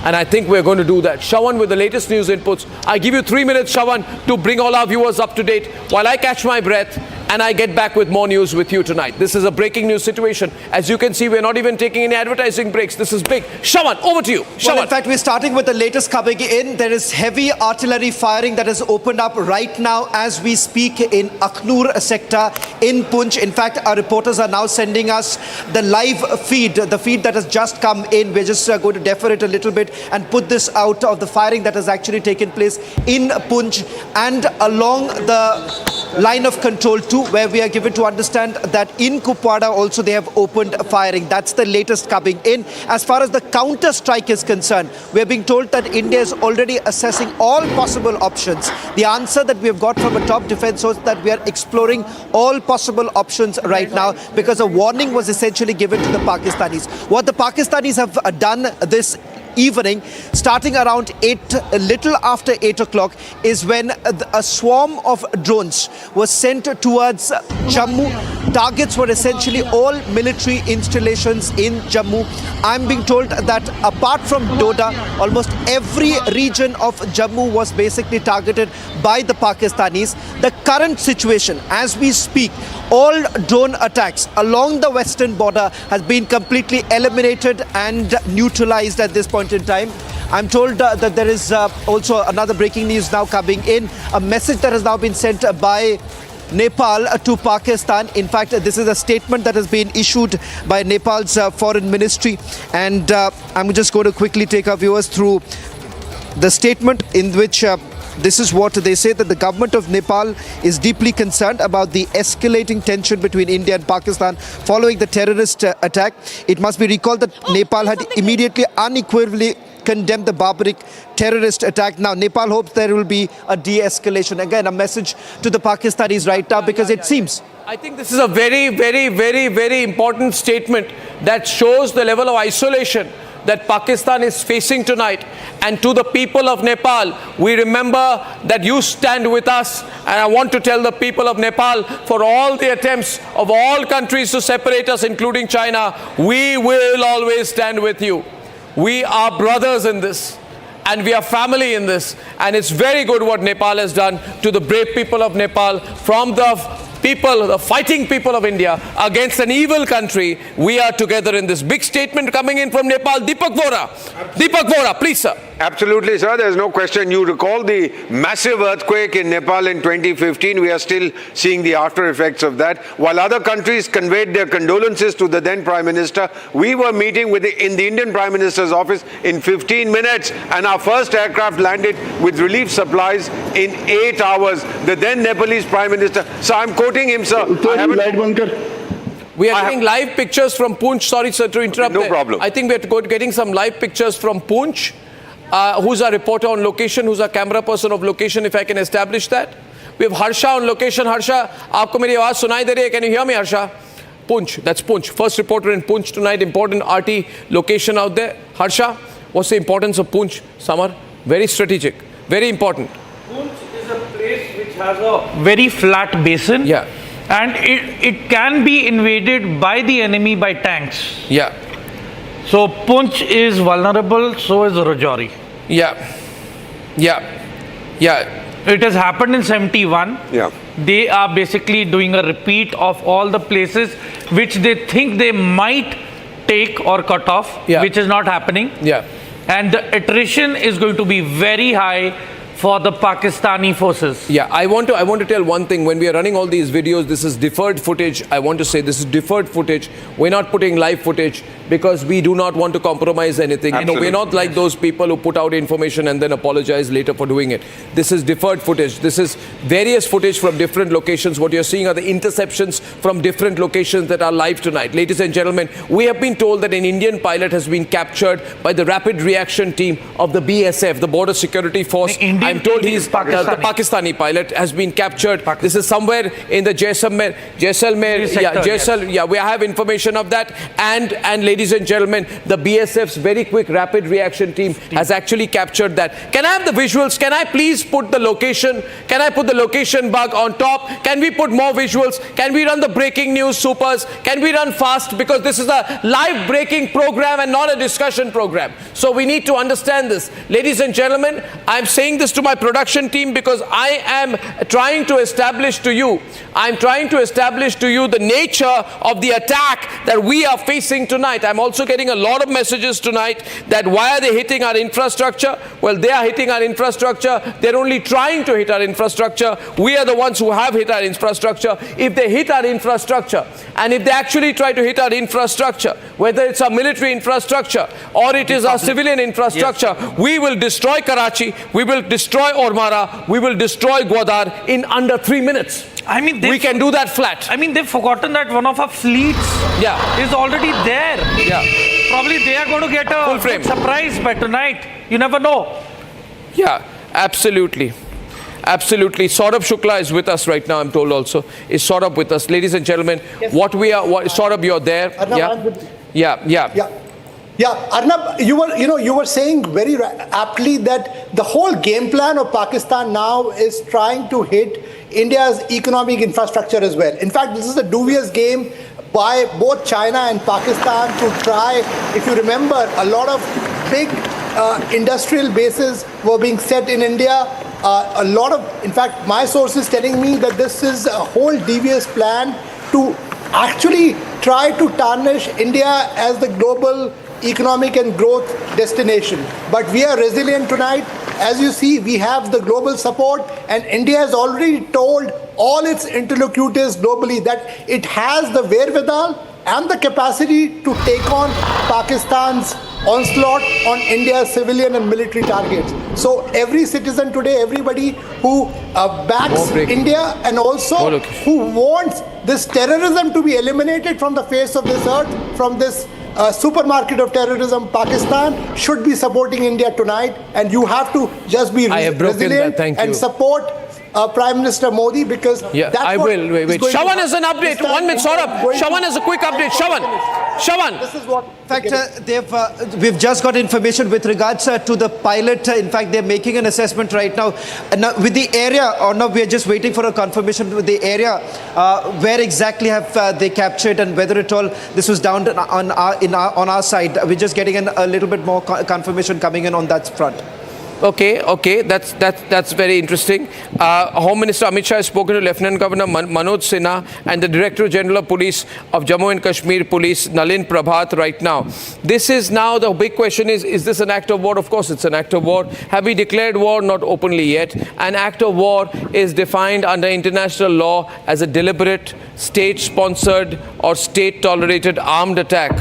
And I think we're going to do that. Shawan with the latest news inputs. I give you 3 minutes, Shawan, to bring all our viewers up to date while I catch my breath and I get back with more news with you tonight. This is a breaking news situation. As you can see, we're not even taking any advertising breaks. This is big. Shawan, over to you. Shawan. Well, in fact, we're starting with the latest coming in. There is heavy artillery firing that has opened up right now as we speak in Akhnur sector in Poonch. In fact, our reporters are now sending us the live feed, the feed that has just come in. We're just going to defer it a little bit and put this out of the firing that has actually taken place in Poonch and along the line of control too, where we are given to understand that in Kupwara also they have opened firing. That's the latest coming in. As far as the counter strike is concerned, we are being told that India is already assessing all possible options. The answer that we have got from a top defense source that we are exploring all possible options right now, because a warning was essentially given to the Pakistanis. What the Pakistanis have done this evening, starting around a little after 8 o'clock, is when a swarm of drones was sent towards Jammu. Targets were essentially all military installations in Jammu. I'm being told that apart from Doda, almost every region of Jammu was basically targeted by the Pakistanis. The current situation, as we speak, all drone attacks along the western border has been completely eliminated and neutralized at this point in time. I'm told that there is also another breaking news now coming in, a message that has now been sent by Nepal to Pakistan. In fact, this is a statement that has been issued by Nepal's foreign ministry, and I'm just going to quickly take our viewers through the statement in which this is what they say, that the government of Nepal is deeply concerned about the escalating tension between India and Pakistan following the terrorist attack. It must be recalled that Nepal had immediately unequivocally condemned the barbaric terrorist attack. Now, Nepal hopes there will be a de-escalation. Again, a message to the Pakistanis right now, because it seems... I think this is a very, very, very, very important statement that shows the level of isolation that Pakistan is facing tonight. And to the people of Nepal, we remember that you stand with us. And I want to tell the people of Nepal, for all the attempts of all countries to separate us, including China, we will always stand with you. We are brothers in this, and we are family in this. And it's very good what Nepal has done to the brave people of Nepal, from the people, the fighting people of India against an evil country. We are together in this. Big statement coming in from Nepal. Deepak Vora. Deepak Vora, please, sir. Absolutely, sir. There's no question. You recall the massive earthquake in Nepal in 2015. We are still seeing the after effects of that. While other countries conveyed their condolences to the then Prime Minister, we were meeting in the Indian Prime Minister's office in 15 minutes, and our first aircraft landed with relief supplies in 8 hours. The then Nepalese Prime Minister. So I'm quoting him, sir. We are getting live pictures from Poonch. Sorry, sir, to interrupt. No problem. I think we are getting some live pictures from Poonch. Who's our reporter on location, who's our camera person of location, if I can establish that. We have Harsha on location. Harsha, aapko meri awaaz sunai de rahi hai? Can you hear me, Harsha? Poonch, that's Poonch. First reporter in Poonch tonight. Important RT location out there. Harsha, what's the importance of Poonch, Samar? Very strategic, very important. Poonch is a place which has a very flat basin. Yeah. And it can be invaded by the enemy by tanks. Yeah. So Poonch is vulnerable, so is Rajouri. Yeah. Yeah. Yeah. It has happened in 71. Yeah. They are basically doing a repeat of all the places which they think they might take or cut off, which is not happening. Yeah. And the attrition is going to be very high for the Pakistani forces. Yeah, I want to tell one thing. When we are running all these videos, this is deferred footage. I want to say this is deferred footage. We're not putting live footage because we do not want to compromise anything. You know, we're not like those people who put out information and then apologize later for doing it. This is deferred footage. This is various footage from different locations. What you're seeing are the interceptions from different locations that are live tonight. Ladies and gentlemen, we have been told that an Indian pilot has been captured by the rapid reaction team of the BSF, the Border Security Force. I'm told he's the Pakistani pilot has been captured. This is somewhere in the Jaisalmer. Yeah, we have information of that. And ladies and gentlemen, the BSF's very quick rapid reaction team has actually captured that. Can I have the visuals? Can I please put the location? Can I put the location bug on top? Can we put more visuals? Can we run the breaking news supers? Can we run fast? Because this is a live breaking program and not a discussion program. So we need to understand this. Ladies and gentlemen, I'm saying this to my production team because I am trying to establish to you, the nature of the attack that we are facing tonight. I'm also getting a lot of messages tonight that why are they hitting our infrastructure? Well, they are hitting our infrastructure. They're only trying to hit our infrastructure. We are the ones who have hit our infrastructure. If they hit our infrastructure, and if they actually try to hit our infrastructure, whether it's our military infrastructure or it is our civilian infrastructure, we will destroy Karachi, we will destroy Ormara, we will destroy Gwadar in under 3 minutes. I mean, we can do that flat. I mean, they've forgotten that one of our fleets is already there. Yeah. Probably they are going to get a full frame surprise by tonight. You never know. Yeah, absolutely. Absolutely. Saurabh Shukla is with us right now, I'm told also. Is Saurabh with us? Ladies and gentlemen, Saurabh, you're there. Arnab, Yeah, Arnab, you were saying very aptly that the whole game plan of Pakistan now is trying to hit India's economic infrastructure as well. In fact, this is a dubious game by both China and Pakistan to try. If you remember, a lot of big industrial bases were being set in India. In fact, my source is telling me that this is a whole devious plan to actually try to tarnish India as the global economic and growth destination. But we are resilient tonight. As you see, we have the global support, and India has already told all its interlocutors globally that it has the wherewithal and the capacity to take on Pakistan's onslaught on India's civilian and military targets. So every citizen today, everybody who backs India and also who wants this terrorism to be eliminated from the face of this earth, from this supermarket of terrorism, Pakistan, should be supporting India tonight. And you have to just be resilient and support Prime Minister Modi, because that's I will. Wait. Shawan has an update. 1 minute, Saurabh. Shawan has a quick update. Shawan. This is what. In fact, we've just got information with regards to the pilot. In fact, they're making an assessment right now. And now with the area, or now we're just waiting for a confirmation with the area. Where exactly have they captured, and whether at all this was down on our side? We're just getting a little bit more confirmation coming in on that front. Okay, that's very interesting. Home Minister Amit Shah has spoken to Lieutenant Governor Manoj Sinha and the Director General of Police of Jammu and Kashmir Police, Nalin Prabhat, right now. This is now the big question is this an act of war? Of course it's an act of war. Have we declared war? Not openly yet. An act of war is defined under international law as a deliberate, state-sponsored or state-tolerated armed attack,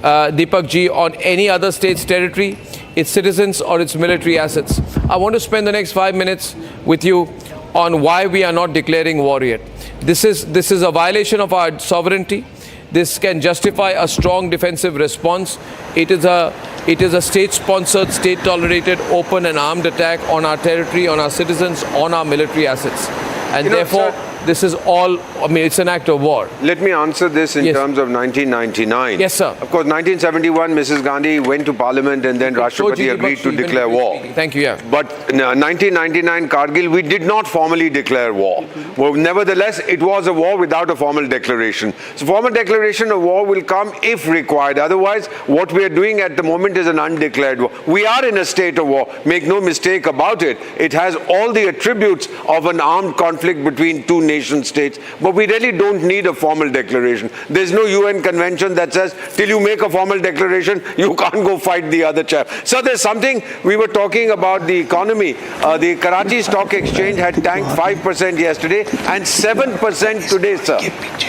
Deepak ji, on any other state's territory, its citizens or its military assets. I want to spend the next 5 minutes with you on why we are not declaring war yet. This is a violation of our sovereignty. This can justify a strong defensive response. It is a state-sponsored, state-tolerated, open and armed attack on our territory, on our citizens, on our military assets. And therefore, this is all, it's an act of war. Let me answer this in terms of 1999. Yes, sir. Of course, 1971, Mrs. Gandhi went to Parliament and then Rashtrapati agreed to declare war. Thank you, But 1999 Kargil, we did not formally declare war. Well, nevertheless, it was a war without a formal declaration. So formal declaration of war will come if required. Otherwise, what we are doing at the moment is an undeclared war. We are in a state of war. Make no mistake about it. It has all the attributes of an armed conflict between two nation states, but we really don't need a formal declaration. There's no UN convention that says till you make a formal declaration you can't go fight the other chap. So there's something, we were talking about the economy. The Karachi Stock Exchange had tanked 5% yesterday and 7% today, sir.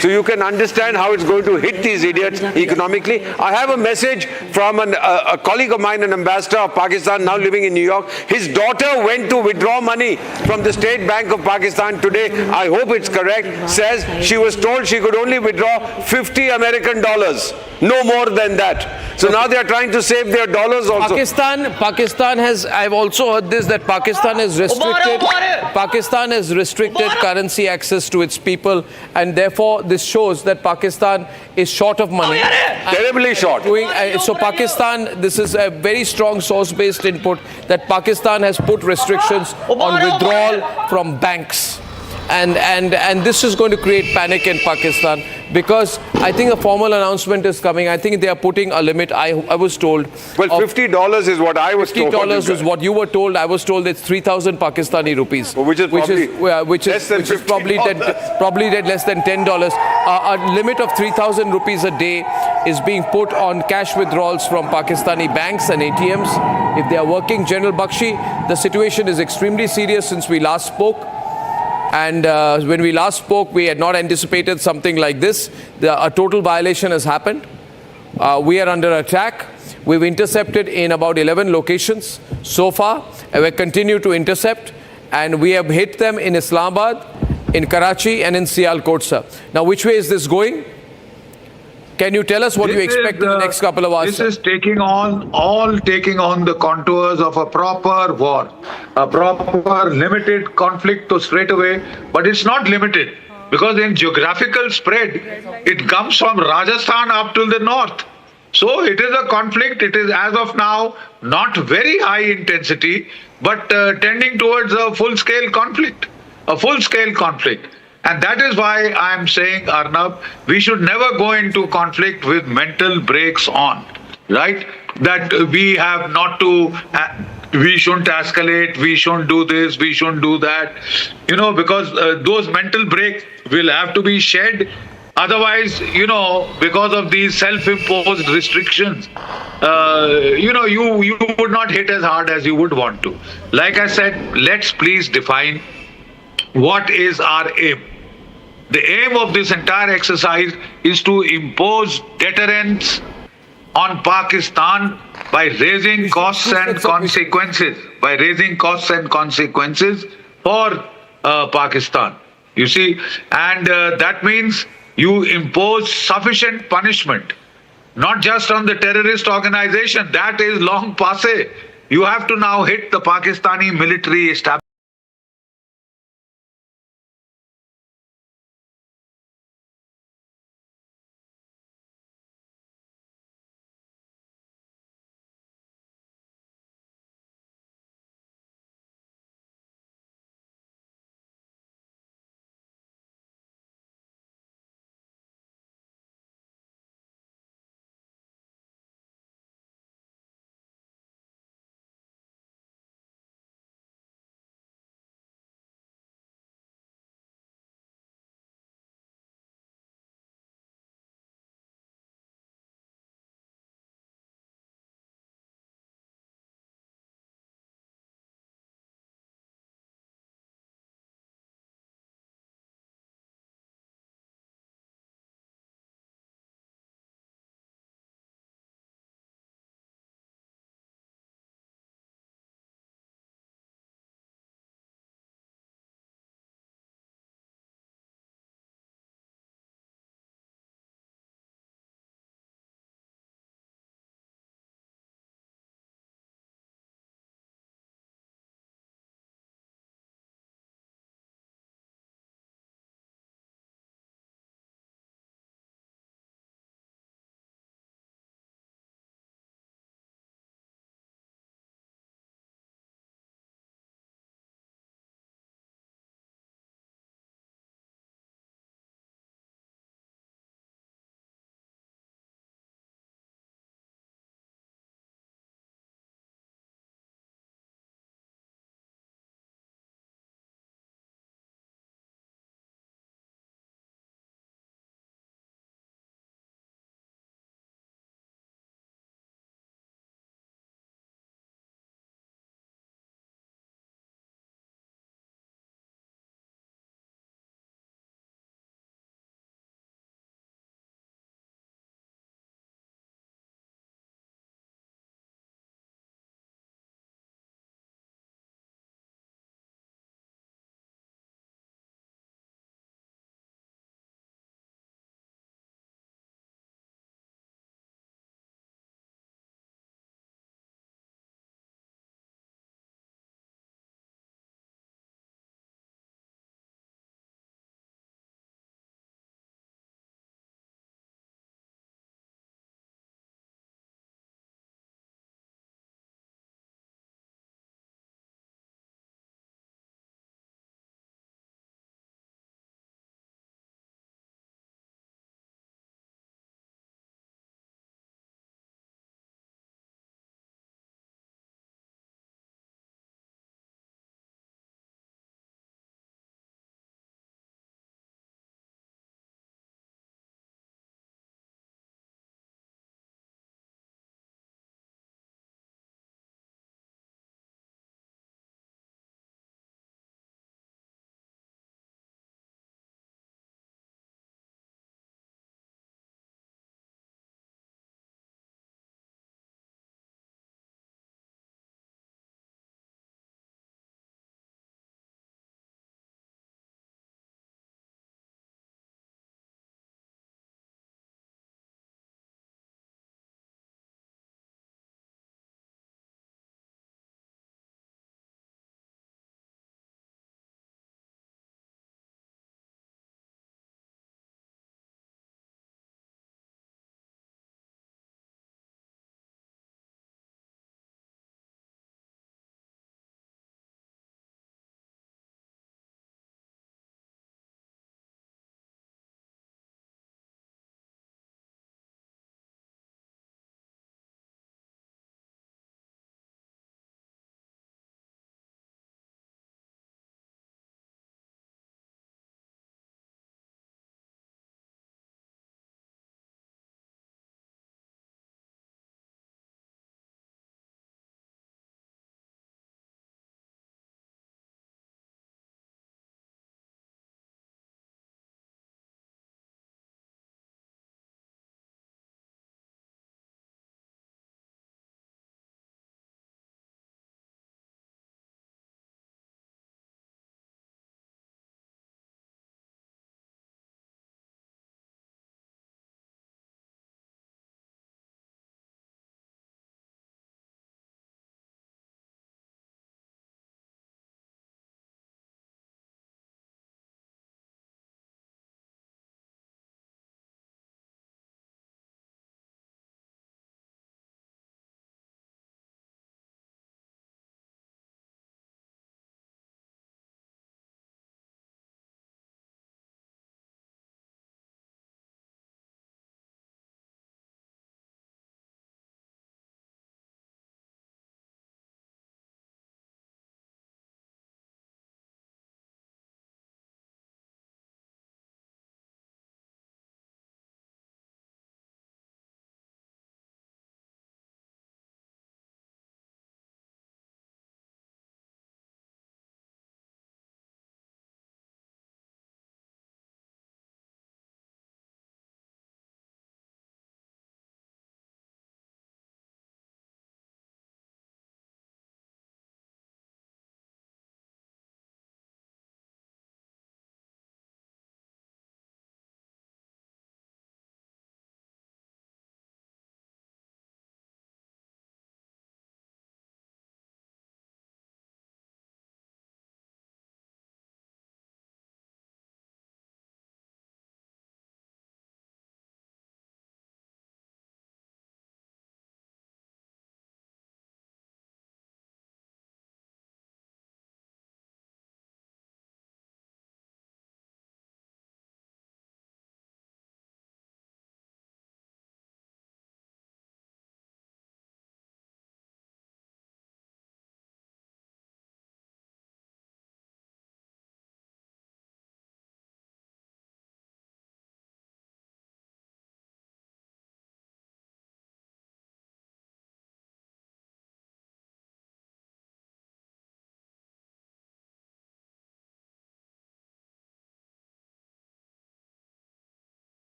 So you can understand how it's going to hit these idiots economically. I have a message from a colleague of mine, an ambassador of Pakistan now living in New York. His daughter went to withdraw money from the State Bank of Pakistan today. I hope it's correct. Says she was told she could only withdraw $50 American, no more than that. So now they are trying to save their dollars also. Pakistan has, I've also heard this, that Pakistan has restricted currency access to its people, and therefore this shows that Pakistan is short of money. Terribly short. So Pakistan, this is a very strong source-based input, that Pakistan has put restrictions on withdrawal from banks. And this is going to create panic in Pakistan, because I think a formal announcement is coming. I think they are putting a limit. I was told. Well, $50 is what I was told. $50 is what you were told. I was told it's 3,000 Pakistani rupees, which is probably less than $10. A limit of 3,000 rupees a day is being put on cash withdrawals from Pakistani banks and ATMs if they are working. General Bakshi, the situation is extremely serious since we last spoke. And when we last spoke, we had not anticipated something like this. A total violation has happened. We are under attack. We've intercepted in about 11 locations so far. And we continue to intercept. And we have hit them in Islamabad, in Karachi, and in Sialkot, sir. Now, which way is this going? Can you tell us what you expect in the next couple of hours? This is taking on the contours of a proper war, a proper limited conflict to straight away, but it's not limited, because in geographical spread, it comes from Rajasthan up till the north. So it is a conflict. It is, as of now, not very high intensity, but tending towards a full-scale conflict, And that is why I am saying, Arnab, we should never go into conflict with mental brakes on, right? That we have not to, we shouldn't escalate, we shouldn't do this, we shouldn't do that, because those mental brakes will have to be shed. Otherwise, because of these self-imposed restrictions, you would not hit as hard as you would want to. Like I said, let's please define what is our aim. The aim of this entire exercise is to impose deterrence on Pakistan by raising costs and consequences. by raising costs and consequences for Pakistan. You see, and that means you impose sufficient punishment, not just on the terrorist organization, that is long passé. You have to now hit the Pakistani military establishment.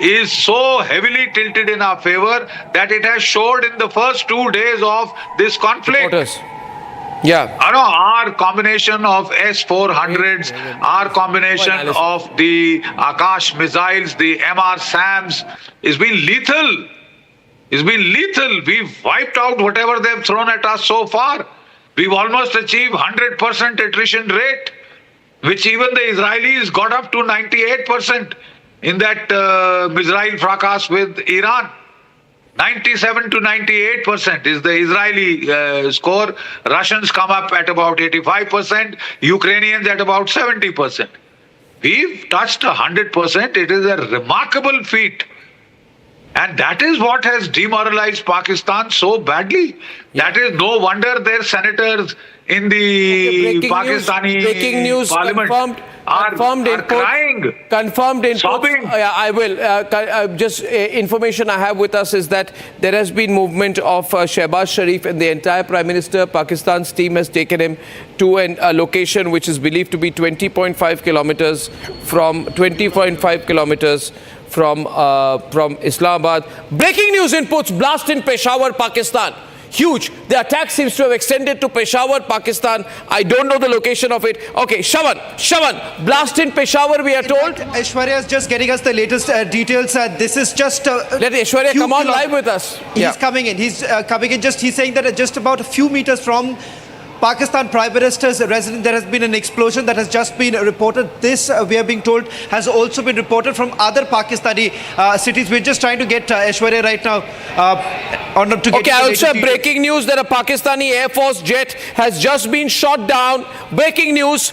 is so heavily tilted in our favor that it has showed in the first 2 days of this conflict. Yeah. Our combination of S-400s, our combination of the Akash missiles, the MR SAMs, has been lethal. It's been lethal. We've wiped out whatever they've thrown at us so far. We've almost achieved 100% attrition rate, which even the Israelis got up to 98% in that missile fracas with Iran. 97 to 98% is the Israeli score. Russians come up at about 85%, Ukrainians at about 70%. We've touched 100%. It is a remarkable feat. And that is what has demoralized Pakistan so badly. That is no wonder their senators in the Pakistani parliament are crying. Confirmed input. Yeah, I will. Just information I have with us is that there has been movement of Shehbaz Sharif, and the entire Prime Minister, Pakistan's team has taken him to a location which is believed to be 20.5 kilometers from Islamabad. Breaking news inputs: blast in Peshawar, Pakistan. Huge. The attack seems to have extended to Peshawar, Pakistan. I don't know the location of it. Okay, Shawan, blast in Peshawar, we are told. Aishwarya is just getting us the latest details. This is just... Let Aishwarya come on live with us. He's coming in. He's saying that just about a few meters from Pakistan Prime Minister's residence, there has been an explosion that has just been reported. This, we are being told, has also been reported from other Pakistani cities. We're just trying to get Aishwarya right now. Okay, also breaking news that a Pakistani Air Force jet has just been shot down. Breaking news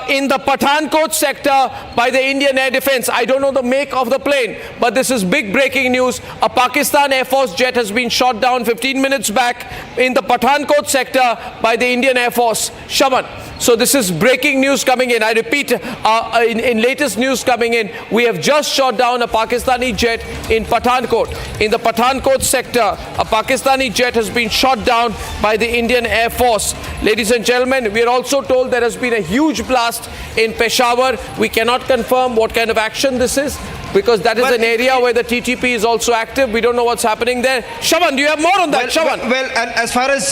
in the Pathankot sector by the Indian Air Defense. I don't know the make of the plane, but this is big breaking news. A Pakistan Air Force jet has been shot down 15 minutes back in the Pathankot sector by the Indian Air Force. Shaman. So this is breaking news coming in. I repeat, in latest news coming in, we have just shot down a Pakistani jet in Pathankot. In the Pathankot sector, a Pakistani jet has been shot down by the Indian Air Force. Ladies and gentlemen, we are also told there has been a huge blast in Peshawar. We cannot confirm what kind of action this is, because that is an area where the TTP is also active. We don't know what's happening there. Shawan, do you have more on that? Shawan. Well, and as far as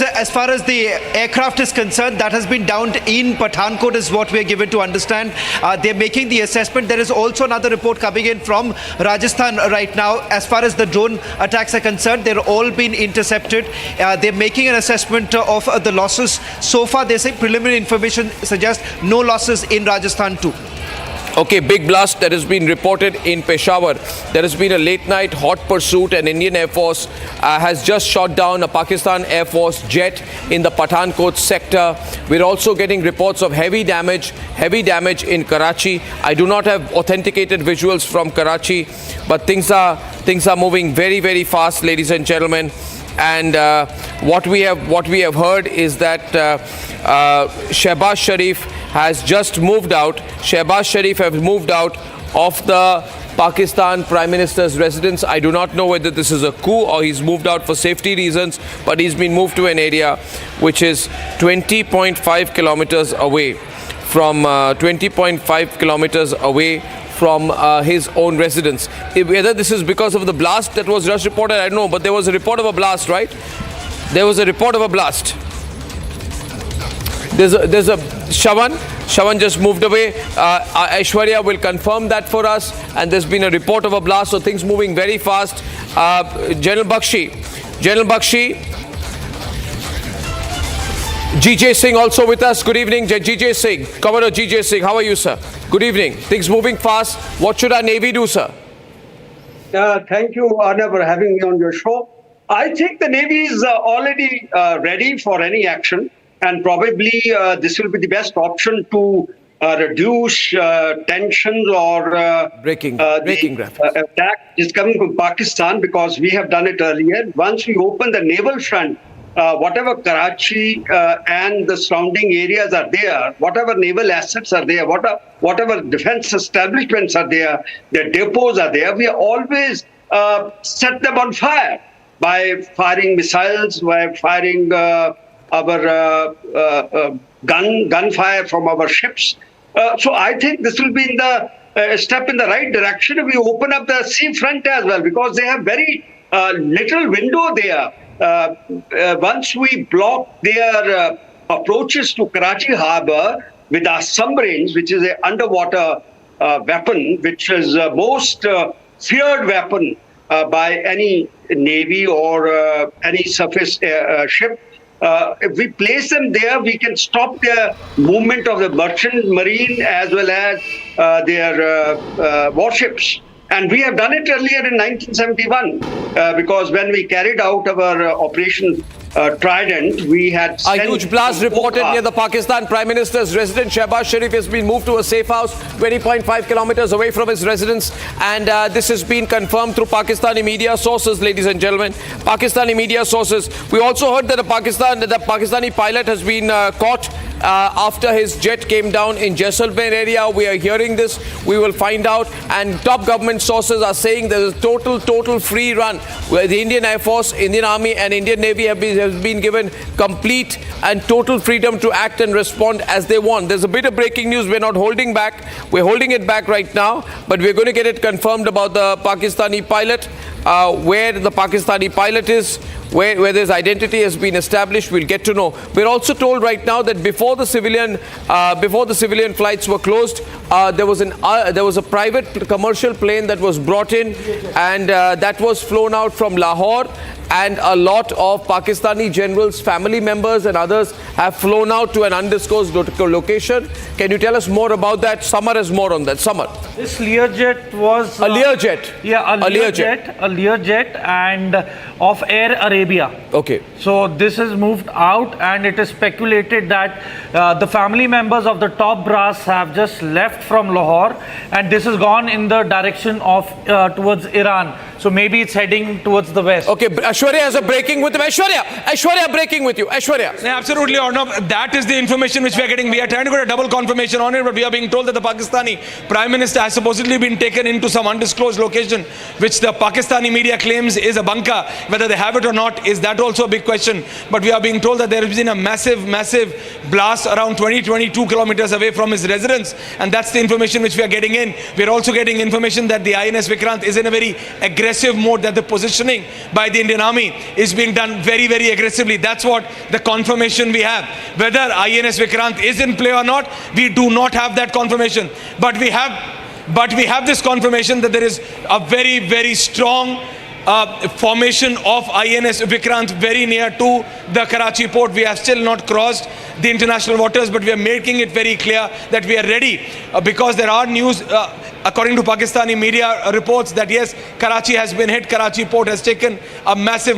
the aircraft is concerned, that has been downed in Pathankot is what we are given to understand. They're making the assessment. There is also another report coming in from Rajasthan right now. As far as the drone attacks are concerned, they're all been intercepted. They're making an assessment of the losses. So far, they say preliminary information suggests no losses in Rajasthan too. Okay, big blast that has been reported in Peshawar. There has been a late night hot pursuit, and Indian Air Force has just shot down a Pakistan Air Force jet in the Pathankot sector. We're also getting reports of heavy damage in Karachi. I do not have authenticated visuals from Karachi, but things are moving very, very fast, ladies and gentlemen. And what we have heard is that Shehbaz Sharif has just moved out. Shehbaz Sharif has moved out of the Pakistan Prime Minister's residence. I do not know whether this is a coup or he's moved out for safety reasons, but he's been moved to an area which is 20.5 kilometers away from his own residence. Whether this is because of the blast that was just reported, I don't know, but there was a report of a blast, right? There was a report of a blast. There's a Shawan just moved away. Aishwarya will confirm that for us, and there's been a report of a blast, so things moving very fast. General Bakshi, GJ Singh also with us. Good evening, GJ Singh. Commodore GJ Singh, how are you, sir? Good evening. Things moving fast. What should our Navy do, sir? Thank you, Arnab, for having me on your show. I think the Navy is already ready for any action, and probably this will be the best option to reduce tensions or breaking attack is coming from Pakistan, because we have done it earlier. Once we open the naval front, whatever Karachi and the surrounding areas are there, whatever naval assets are there, whatever defense establishments are there, their depots are there, we always set them on fire by firing missiles, by firing our gunfire from our ships. So I think this will be in the a step in the right direction. We open up the sea front as well, because they have very little window there. Once we block their approaches to Karachi harbour with our submarines, which is an underwater weapon, which is the most feared weapon by any navy or any surface ship. If we place them there, we can stop the movement of the merchant marine as well as their warships. And we have done it earlier in 1971 because when we carried out our Operation Trident, we had a huge blast reported near the Pakistan Prime Minister's residence. Shehbaz Sharif has been moved to a safe house 20.5 kilometers away from his residence, and this has been confirmed through Pakistani media sources, ladies and gentlemen. Pakistani media sources. We also heard that the Pakistani pilot has been caught after his jet came down in Jaisalmer area. We are hearing this. We will find out. And top government sources are saying there's a total free run where the Indian Air Force, Indian Army and Indian Navy have been given complete and total freedom to act and respond as they want. There's a bit of breaking news. We're not holding back. We're holding it back right now, but we're going to get it confirmed about the Pakistani pilot, where the Pakistani pilot is, where his identity has been established. We'll get to know. We're also told right now that before the civilian flights were closed, there was a private commercial plane that was brought in, and that was flown out from Lahore. And a lot of Pakistani generals, family members and others have flown out to an undisclosed location. Can you tell us more about that? Samar has more on that. Samar. This Learjet was... a Learjet? Yeah, a Learjet and of Air Arabia. Okay. So this is moved out, and it is speculated that the family members of the top brass have just left from Lahore, and this has gone in the direction of towards Iran. So maybe it's heading towards the west. Okay, Aishwarya has a breaking with him. Aishwarya breaking with you. Aishwarya. Yeah, absolutely, Arnab. That is the information which we are getting. We are trying to get a double confirmation on it, but we are being told that the Pakistani Prime Minister has supposedly been taken into some undisclosed location, which the Pakistani media claims is a bunker. Whether they have it or not, is that also a big question. But we are being told that there has been a massive blast around 22 kilometers away from his residence. And that's the information which we are getting in. We are also getting information that the INS Vikrant is in a very aggressive mode, that the positioning by the Indian Army is being done very aggressively. That's what the confirmation we have. Whether INS Vikrant is in play or not, we do not have that confirmation. But we have this confirmation that there is a very strong formation of INS Vikrant very near to the Karachi port. We have still not crossed the international waters, but we are making it very clear that we are ready because there are news according to Pakistani media reports that yes, Karachi has been hit. Karachi port has taken a massive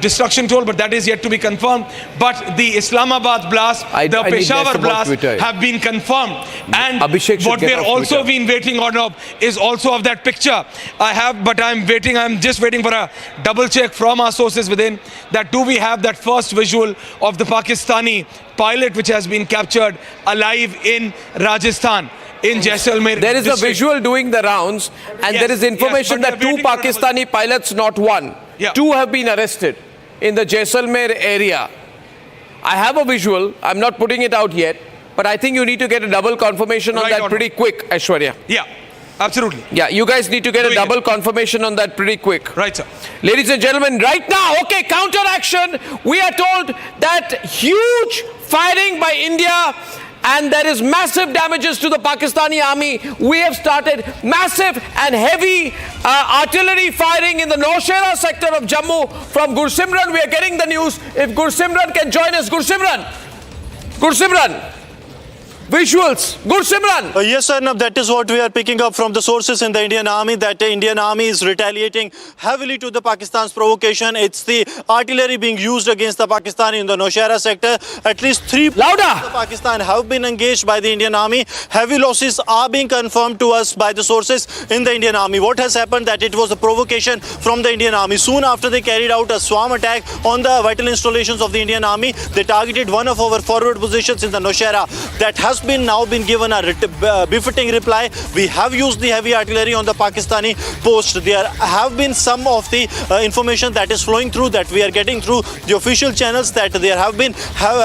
destruction toll, but that is yet to be confirmed. But the Islamabad blast, the Peshawar blast have been confirmed. And what we are also been waiting on is also of that picture. I'm just waiting for a double check from our sources within that do we have that first visual of the Pakistani pilot which has been captured alive in Rajasthan. In Jaisalmer. There is a visual doing the rounds, and there is information that two Pakistani pilots, not one, two have been arrested in the Jaisalmer area. I have a visual. I'm not putting it out yet, but I think you need to get a double confirmation on that pretty quick, Aishwarya. Yeah, absolutely. Yeah, you guys need to get a double confirmation on that pretty quick. Right, sir. Ladies and gentlemen, right now, okay, counteraction. We are told that huge firing by India, and there is massive damages to the Pakistani army. We have started massive and heavy artillery firing in the Nowshera sector of Jammu from Gursimran. We are getting the news. If Gursimran can join us. Gursimran. Visuals. Gursimran. Yes, sir. That is what we are picking up from the sources in the Indian Army, that the Indian Army is retaliating heavily to the Pakistan's provocation. It's the artillery being used against the Pakistani in the Nowshera sector. At least 3 of the Pakistan have been engaged by the Indian Army. Heavy losses are being confirmed to us by the sources in the Indian Army. What has happened that it was a provocation from the Indian Army. Soon after they carried out a swarm attack on the vital installations of the Indian Army, they targeted one of our forward positions in the Nowshera that has now been given a befitting reply. We have used the heavy artillery on the Pakistani post. There have been some of the information that is flowing through, that we are getting through the official channels, that there have been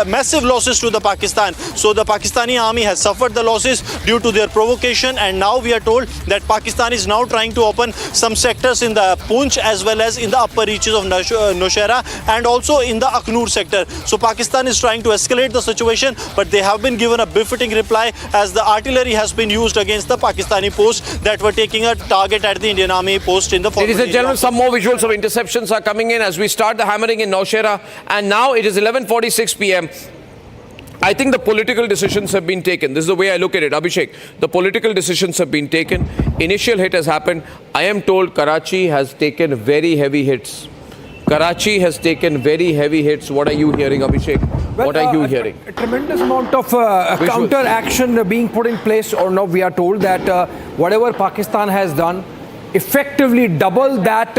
massive losses to the Pakistan. So the Pakistani army has suffered the losses due to their provocation, and now we are told that Pakistan is now trying to open some sectors in the Poonch as well as in the upper reaches of Nowshera and also in the Akhnur sector. So Pakistan is trying to escalate the situation, but they have been given a befitting reply as the artillery has been used against the Pakistani posts that were taking a target at the Indian Army post in the former Ladies and gentlemen, some more visuals of interceptions are coming in as we start the hammering in Nowshera, and now it is 11:46 p.m. I think the political decisions have been taken. This is the way I look at it, Abhishek. The political decisions have been taken. Initial hit has happened. I am told Karachi has taken very heavy hits. Karachi has taken very heavy hits. What are you hearing, Abhishek? What are you hearing? A tremendous amount of counter action being put in place, or now we are told that whatever Pakistan has done, effectively double that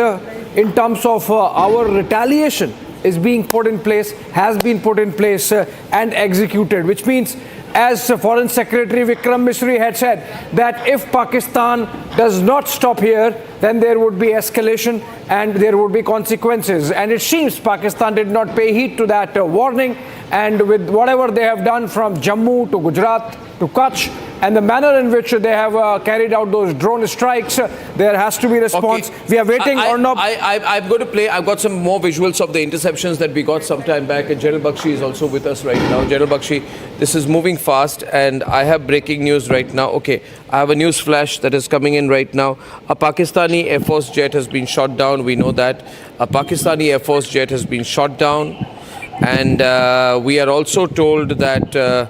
in terms of our retaliation is being put in place, has been put in place and executed, which means, as Foreign Secretary Vikram Misri had said, that if Pakistan does not stop here, then there would be escalation and there would be consequences. And it seems Pakistan did not pay heed to that warning, and with whatever they have done from Jammu to Gujarat to Kutch, and the manner in which they have carried out those drone strikes, there has to be response. Okay. We are waiting, Arnab. I'm going to play, I've got some more visuals of the interceptions that we got some time back, and General Bakshi is also with us right now. General Bakshi, this is moving fast, and I have breaking news right now. Okay, I have a news flash that is coming in right now. A Pakistani Air Force jet has been shot down, we know that. A Pakistani Air Force jet has been shot down, and we are also told that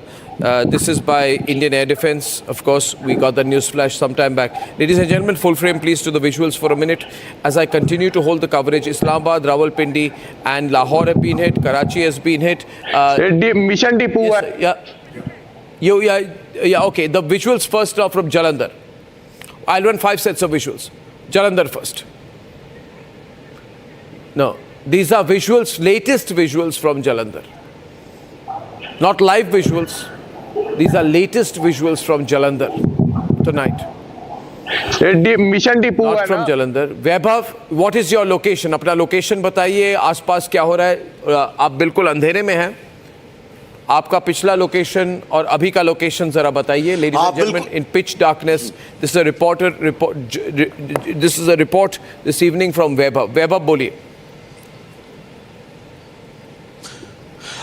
this is by Indian Air Defence. Of course, we got the news flash some time back. Ladies and gentlemen, full frame please to the visuals for a minute. As I continue to hold the coverage, Islamabad, Rawalpindi and Lahore have been hit. Karachi has been hit. Mission Depot. Yeah, okay. The visuals first are from Jalandhar. I'll run 5 sets of visuals. Jalandhar first. No, these are visuals, latest visuals from Jalandhar. Not live visuals. These are latest visuals from Jalandhar tonight. Mission Depot. Not from Jalandhar. Vaibhav, what is your location? अपना location बताइए, आसपास क्या हो रहा है? आप बिल्कुल अंधेरे में हैं. आपका पिछला location और अभी का location जरा बताइए. Ladies and gentlemen, in pitch darkness, this is a report this evening from Vaibhav. Vaibhav, बोलिए.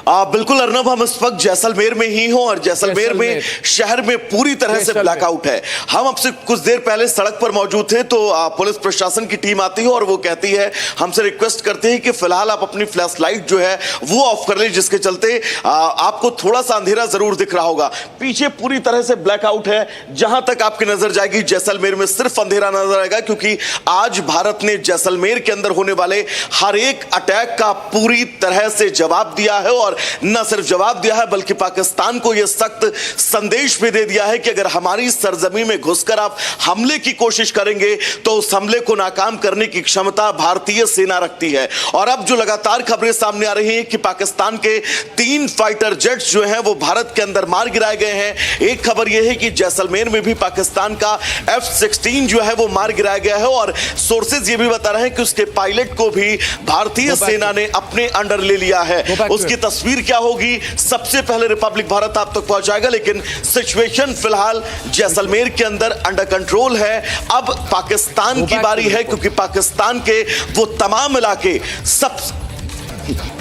बिल्कुल अर्नब, हम इस वक्त जैसलमेर में ही हो और जैसलमेर में शहर में पूरी तरह से ब्लैकआउट है। हम अब से कुछ देर पहले सड़क पर मौजूद थे तो पुलिस प्रशासन की टीम आती है और वो कहती है, हमसे रिक्वेस्ट करते हैं कि फिलहाल आप अपनी फ्लैश लाइट जो है वो ऑफ कर लें, जिसके चलते आपको थोड़ा सा अंधेरा जरूर दिख रहा होगा। पीछे पूरी तरह से ब्लैकआउट है, जहां तक आपकी नजर जाएगी जैसलमेर में सिर्फ अंधेरा नजर आएगा, क्योंकि आज भारत ने जैसलमेर के अंदर होने वाले हर एक अटैक का पूरी तरह से जवाब दिया है, और न सिर्फ जवाब दिया है बल्कि पाकिस्तान को यह सख्त संदेश भी दे दिया है कि अगर हमारी सरजमीन में घुसकर आप हमले की कोशिश करेंगे तो उस हमले को नाकाम करने की क्षमता भारतीय सेना रखती है। और अब जो लगातार खबरें सामने आ रही हैं कि पाकिस्तान के 3 फाइटर जेट्स जो हैं वो भारत के अंदर मार गिराए गए हैं। एक खबर यह है कि जैसलमेर में भी पाकिस्तान का F-16 जो है वो मार गिराया गया है, और सोर्सेज ये भी बता रहे हैं कि उसके पायलट को भी भारतीय सेना ने अपने अंडर ले लिया है। उसकी तस्वीर क्या होगी सबसे पहले रिपब्लिक भारत आप तक पहुंचाएगा, लेकिन सिचुएशन फिलहाल जैसलमेर के अंदर अंडर कंट्रोल है। अब पाकिस्तान की बारी है, क्योंकि पाकिस्तान के वो तमाम इलाके सब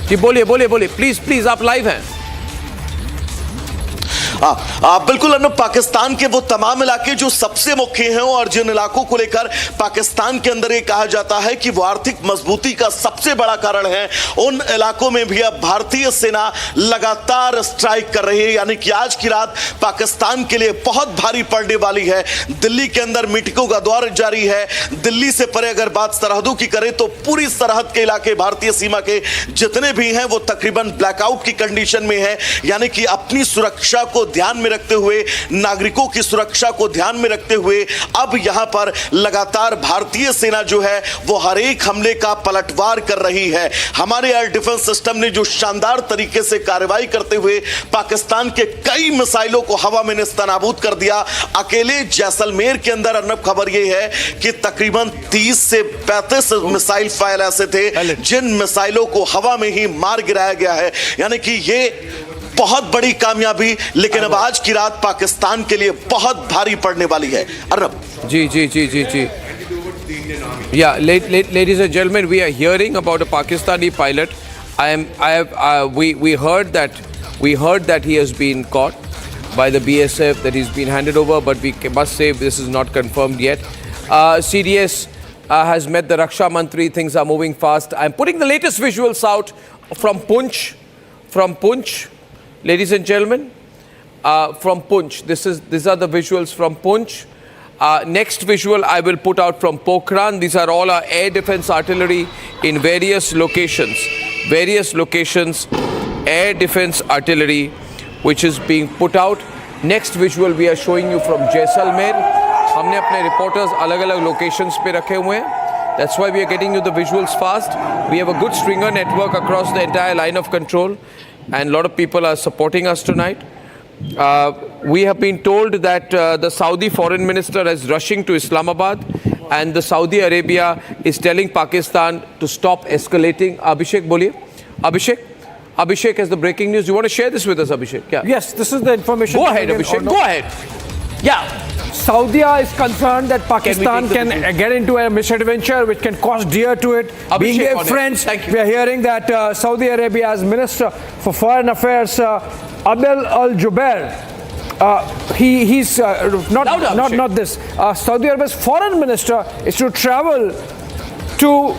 जी बोलिए प्लीज आप लाइव हैं। बिल्कुल अन्नू, पाकिस्तान के वो तमाम इलाके जो सबसे मुख्य हैं और जिन इलाकों को लेकर पाकिस्तान के अंदर ये कहा जाता है कि वो आर्थिक मजबूती का सबसे बड़ा कारण है, उन इलाकों में भी अब भारतीय सेना लगातार स्ट्राइक कर रही है। यानी कि आज की रात पाकिस्तान के लिए बहुत भारी पड़ने वाली है। दिल्ली के अंदर मीटिंगों का दौर जारी है। दिल्ली से परे अगर बात सरहदों की करें तो पूरी सरहद के इलाके भारतीय सीमा के जितने भी हैं वो तकरीबन ब्लैकआउट की कंडीशन में है, यानी कि अपनी सुरक्षा को को ध्यान में रखते हुए, नागरिकों की सुरक्षा को ध्यान में रखते हुए अब यहां पर लगातार भारतीय सेना जो है वो हर एक हमले का पलटवार कर रही है। हमारे एयर डिफेंस सिस्टम ने जो शानदार तरीके से कार्रवाई करते हुए पाकिस्तान के कई मिसाइलों को हवा में नेस्तनाबूद कर दिया। अकेले जैसलमेर के अंदर अर्नब खबर यह है कि तकरीबन 30 से 35 मिसाइल फायर ऐसे थे जिन मिसाइलों को हवा में ही मार गिराया गया है। यानी कि ये बहुत बड़ी कामयाबी, लेकिन अब आज की रात पाकिस्तान के लिए बहुत भारी पड़ने वाली है। अर्नब जी जी जी जी जी Yeah, ladies and gentlemen, we are hearing about a Pakistani pilot. We heard that he has been caught by the BSF, that he's been handed over, but we must say this is not confirmed yet. CDS has met the Raksha Mantri. Things are moving fast. I'm putting the latest visuals out from Punch. Ladies and gentlemen, from Punch. These are the visuals from Punch. Next visual I will put out from Pokhran. These are all our air defense artillery in various locations. Air defense artillery which is being put out. Next visual we are showing you from Jaisalmer. हमने अपने reporters अलग-अलग locations पे रखे हुए हैं. That's why we are getting you the visuals fast. We have a good stringer network across the entire line of control, and a lot of people are supporting us tonight. We have been told that the Saudi foreign minister is rushing to Islamabad, and the Saudi Arabia is telling Pakistan to stop escalating. Abhishek, boliye. Abhishek has the breaking news. You want to share this with us, Abhishek? Yeah. Yes, this is the information. Go ahead, Abhishek. Go ahead. Yeah. Saudi is concerned that Pakistan can get into a misadventure which can cost dear to it. Being their friends, we are hearing that Saudi Arabia's Minister for Foreign Affairs, Abdel Al-Jubair, he's not this. Saudi Arabia's foreign minister is to travel to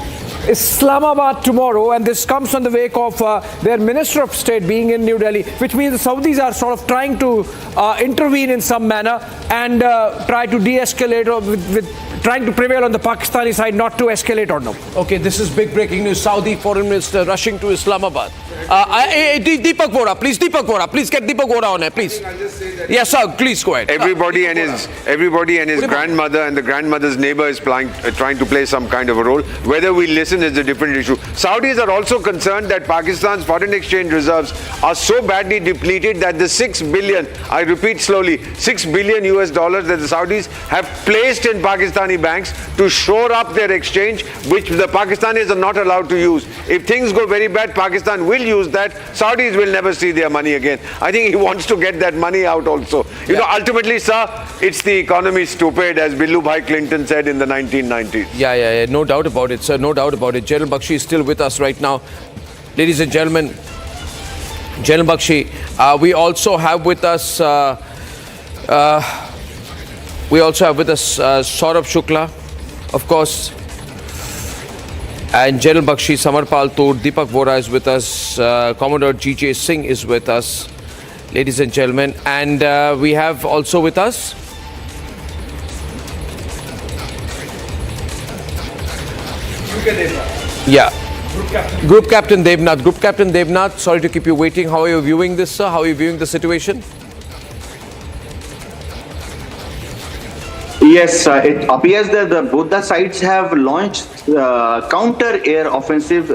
Islamabad tomorrow, and this comes on the wake of their Minister of State being in New Delhi, which means the Saudis are sort of trying to intervene in some manner and try to de-escalate, or with trying to prevail on the Pakistani side not to escalate or no. Okay, this is big breaking news. Saudi foreign minister rushing to Islamabad. Deepak Vora, please get Deepak Vora on air, please. Yes, sir, please go ahead. Everybody and his grandmother and the grandmother's neighbor is trying to play some kind of a role. Whether we listen is a different issue. Saudis are also concerned that Pakistan's foreign exchange reserves are so badly depleted that the 6 billion, I repeat slowly, $6 billion that the Saudis have placed in Pakistani banks to shore up their exchange, which the Pakistanis are not allowed to use. If things go very bad, Pakistan will use that. Saudis will never see their money again. I think he wants to get that money out also. You know, ultimately, sir, it's the economy stupid, as Billu Bhai Clinton said in the 1990s. Yeah, no doubt about it, sir, no doubt about it. General Bakshi is still with us right now. Ladies and gentlemen, General Bakshi, we also have with us Saurabh Shukla, of course, and General Bakshi, Samarpal Toor, Deepak Vora is with us, Commodore G.J. Singh is with us, ladies and gentlemen, and we have also with us Group Captain Devnath. Sorry to keep you waiting. How are you viewing this, sir? How are you viewing the situation? Yes, it appears that both the sides have launched counter-air offensive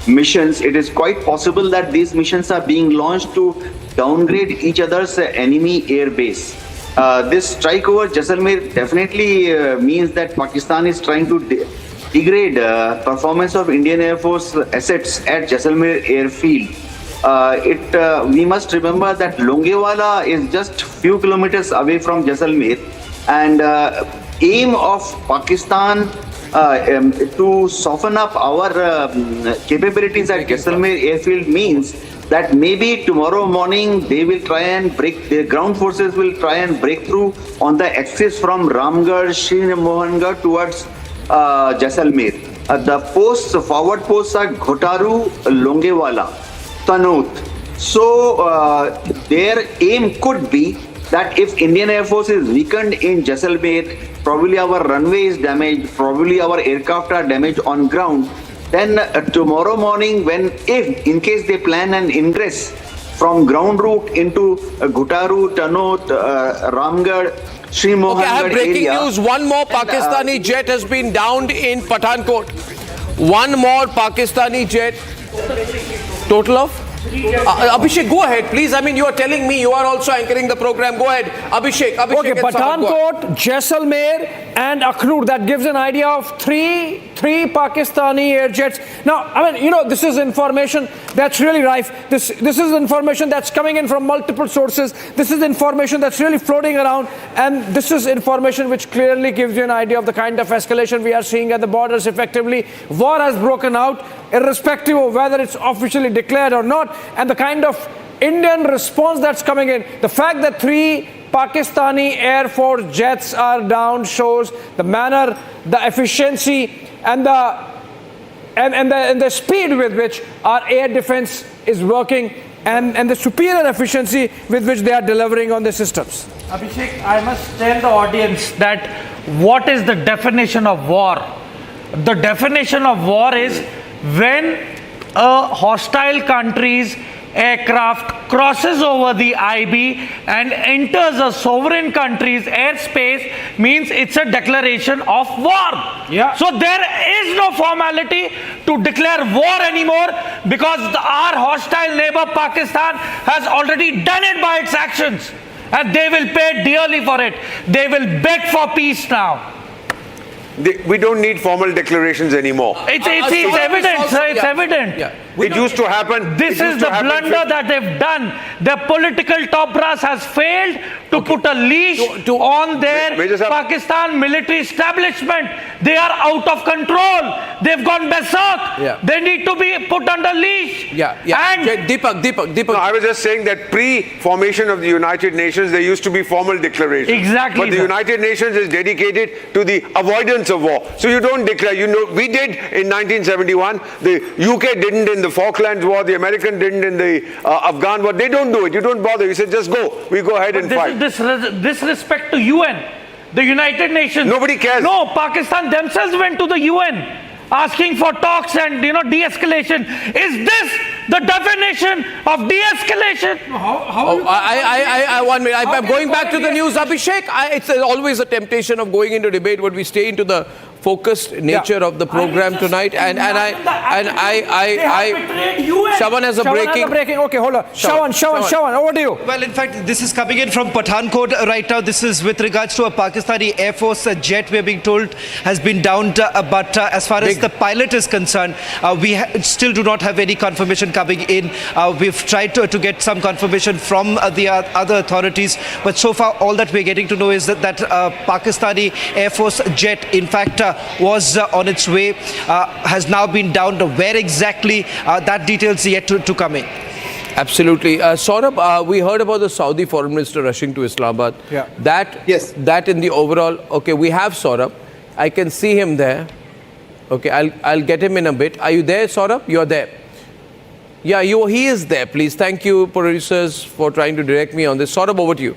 missions. It is quite possible that these missions are being launched to downgrade each other's enemy air base. This strike over Jaisalmer definitely means that Pakistan is trying to degrade performance of Indian Air Force assets at Jaisalmer airfield. We must remember that Longewala is just few kilometers away from Jaisalmer, and aim of Pakistan to soften up our capabilities at Jaisalmer airfield means that maybe tomorrow morning they will try and the ground forces will try and break through on the axis from Ramgarh, Shri-Mohangarh towards Jaisalmer. The forward posts are Ghotaru, Longewala, Tanut. So their aim could be that if Indian Air Force is weakened in Jaisalmer, probably our runway is damaged, probably our aircraft are damaged on ground, then tomorrow morning, if in case they plan an ingress from ground route into Ghutaru, Tanot, Ramgarh, Sri Mohangarh I have breaking area. news. One more Pakistani jet has been downed in Pathankot. One more Pakistani jet. Total of? Abhishek, go ahead, please. I mean, you are telling me you are also anchoring the program. Go ahead. Abhishek Okay, Pathankot, Jaisalmer and Akhnur. That gives an idea of three Pakistani air jets. Now, I mean, you know, this is information that's really rife. This is information that's coming in from multiple sources. This is information that's really floating around. And this is information which clearly gives you an idea of the kind of escalation we are seeing at the borders. Effectively, war has broken out, irrespective of whether it's officially declared or not. And the kind of Indian response that's coming in, the fact that 3 Pakistani Air Force jets are down shows the manner, the efficiency, and the speed with which our air defense is working, and the superior efficiency with which they are delivering on the systems. Abhishek, I must tell the audience that what is the definition of war? The definition of war is when a hostile country's aircraft crosses over the IB and enters a sovereign country's airspace, means it's a declaration of war. Yeah. So there is no formality to declare war anymore, because our hostile neighbor Pakistan has already done it by its actions, and they will pay dearly for it. They will beg for peace now. We don't need formal declarations anymore. It's evident, sir. It's evident. Yeah. It used to happen. This is the blunder that they've done. The political top brass has failed to put a leash on their Pakistan military establishment. They are out of control. They've gone berserk. Yeah. They need to be put under leash. And Deepak. No, I was just saying that pre-formation of the United Nations, there used to be formal declarations. Exactly. But the United Nations is dedicated to the avoidance of war. So you don't declare. You know, we did in 1971. The UK didn't in the Falklands War. The American didn't in the Afghan War. They don't do it. You don't bother. You say just go. We go ahead and fight. Disrespect to UN, the United Nations. Nobody cares. No, Pakistan themselves went to the UN asking for talks and de-escalation. Is this the definition of de-escalation? One minute. I'm going back to the news, Abhishek. It's always a temptation of going into debate, but we stay into the focused nature of the program tonight. Shawan has a breaking. Okay, hold on. Shawan, over to you. Well, in fact, this is coming in from Pathankot right now. This is with regards to a Pakistani Air Force jet, we're being told, has been downed. But as far as the pilot is concerned, we still do not have any confirmation coming in. We've tried to get some confirmation from the other authorities. But so far, all that we're getting to know is that Pakistani Air Force jet, in fact, was on its way, has now been downed. Where exactly, that details yet to come in. Absolutely. Saurabh, we heard about the Saudi foreign minister rushing to Islamabad. Yeah. That in the overall, okay, we have Saurabh. I can see him there. Okay, I'll get him in a bit. Are you there, Saurabh? You're there. Yeah, he is there, please. Thank you, producers, for trying to direct me on this. Saurabh, over to you.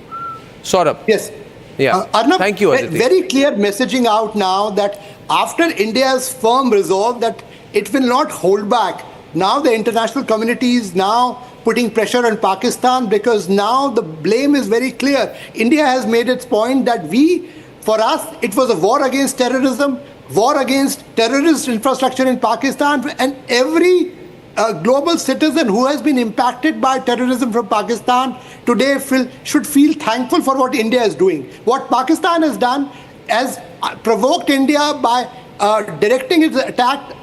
Saurabh. Yes. Yeah. Arnab, thank you, Ajit. Very clear messaging out now that after India's firm resolve that it will not hold back, now the international community is now putting pressure on Pakistan, because now the blame is very clear. India has made its point that for us, it was a war against terrorism, war against terrorist infrastructure in Pakistan, and every global citizen who has been impacted by terrorism from Pakistan today should feel thankful for what India is doing. What Pakistan has done has provoked India by directing its attack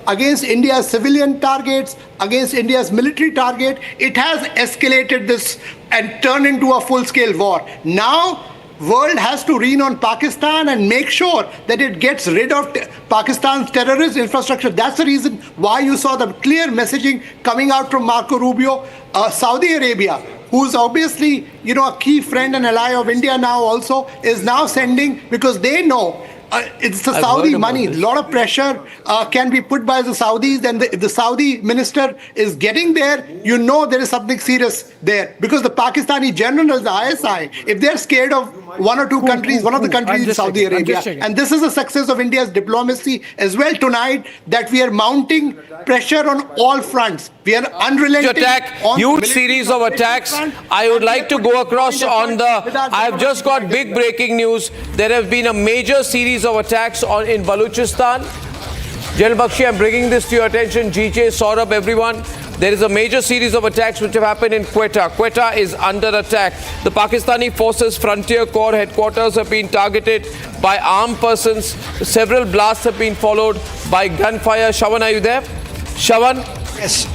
against India's civilian targets, against India's military target. It has escalated this and turned into a full-scale war. Now, world has to lean on Pakistan and make sure that it gets rid of Pakistan's terrorist infrastructure. That's the reason why you saw the clear messaging coming out from Marco Rubio. Saudi Arabia, who's obviously, a key friend and ally of India now also, is now sending, because they know it's the Saudi money. A lot of pressure can be put by the Saudis, and if the Saudi minister is getting there, there is something serious there. Because the Pakistani generals, the ISI, if they're scared of one or two countries, one of the countries in Saudi Arabia. And this is a success of India's diplomacy as well tonight, that we are mounting pressure on all fronts. We are unrelenting. Huge series of attacks. I would like to go across on the... I've just got big breaking news. There have been a major series of attacks in Baluchistan. General Bakshi, I'm bringing this to your attention. GJ, Saurabh, everyone. There is a major series of attacks which have happened in Quetta. Quetta is under attack. The Pakistani Forces Frontier Corps headquarters have been targeted by armed persons. Several blasts have been followed by gunfire. Shawan, are you there? Shawan? Yes.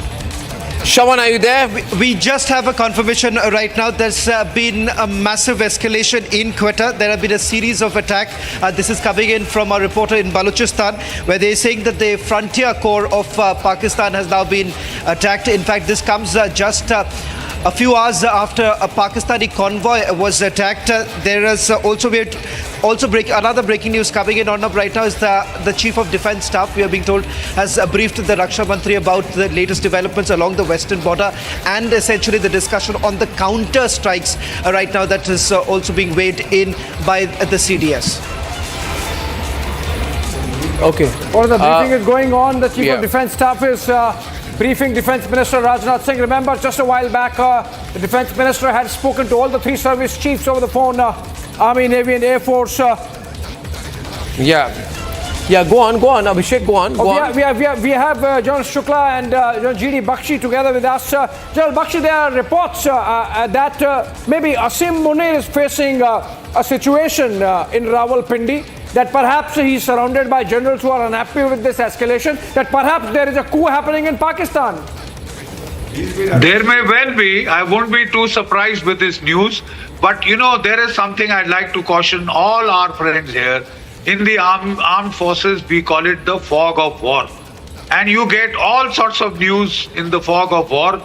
Shawan, are you there? We just have a confirmation right now. There's been a massive escalation in Quetta. There have been a series of attacks. This is coming in from a reporter in Baluchistan, where they're saying that the Frontier Corps of Pakistan has now been attacked. In fact, this comes just a few hours after a Pakistani convoy was attacked. There is another breaking news coming in. Arnab, right now is the Chief of Defence Staff, we are being told, has briefed the Raksha Mantri about the latest developments along the western border and essentially the discussion on the counter strikes right now that is also being weighed in by the CDS. Okay. While the briefing is going on, the Chief of Defence Staff is briefing Defence Minister Rajnath Singh. Remember, just a while back, the Defence Minister had spoken to all the three service chiefs over the phone, Army, Navy and Air Force. Go on, Abhishek, go on. We have General Shukla and GD Bakshi together with us. General Bakshi, there are reports that maybe Asim Munir is facing a situation in Rawalpindi, that perhaps he's surrounded by generals who are unhappy with this escalation, that perhaps there is a coup happening in Pakistan. There may well be. I won't be too surprised with this news. But, you know, there is something I'd like to caution all our friends here. In the armed forces, we call it the fog of war. And you get all sorts of news in the fog of war,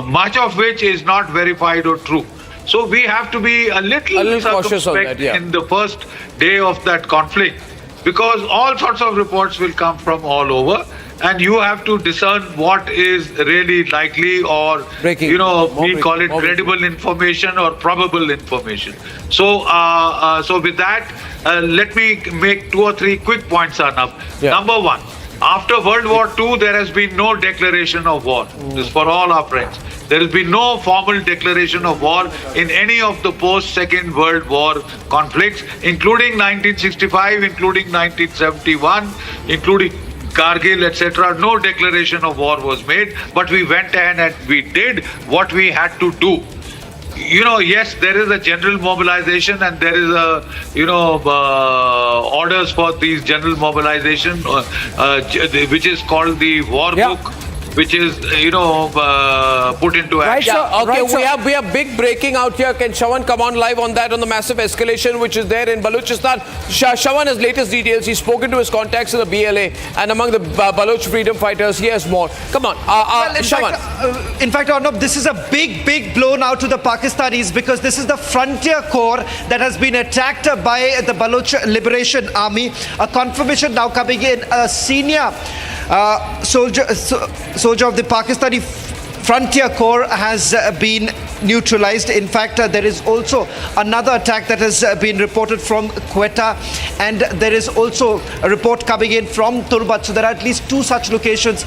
much of which is not verified or true. So we have to be a little cautious on that, in the first day of that conflict, because all sorts of reports will come from all over, and you have to discern what is really likely or, we call it credible information or probable information. So, so with that, let me make 2 or 3 quick points, Arnab. Number one, after World War II, there has been no declaration of war. This is for all our friends. There has been no formal declaration of war in any of the post-Second World War conflicts, including 1965, including 1971, including Kargil, etc. No declaration of war was made, but we went ahead and we did what we had to do. You know, yes, there is a general mobilization and there is a, orders for these general mobilization, which is called the war book, which is, put into action. We have big breaking out here. Can Shawan come on live on that, on the massive escalation which is there in Baluchistan? Shawan has latest details. He's spoken to his contacts in the BLA and among the Baloch freedom fighters. He has more. Come on, Shawan. In fact, Arnab, this is a big blow now to the Pakistanis, because this is the Frontier Corps that has been attacked by the Baloch Liberation Army. A confirmation now coming in. A senior soldier of the Pakistani Frontier Corps has been neutralized. In fact, there is also another attack that has been reported from Quetta, and there is also a report coming in from Turbat. So there are at least 2 such locations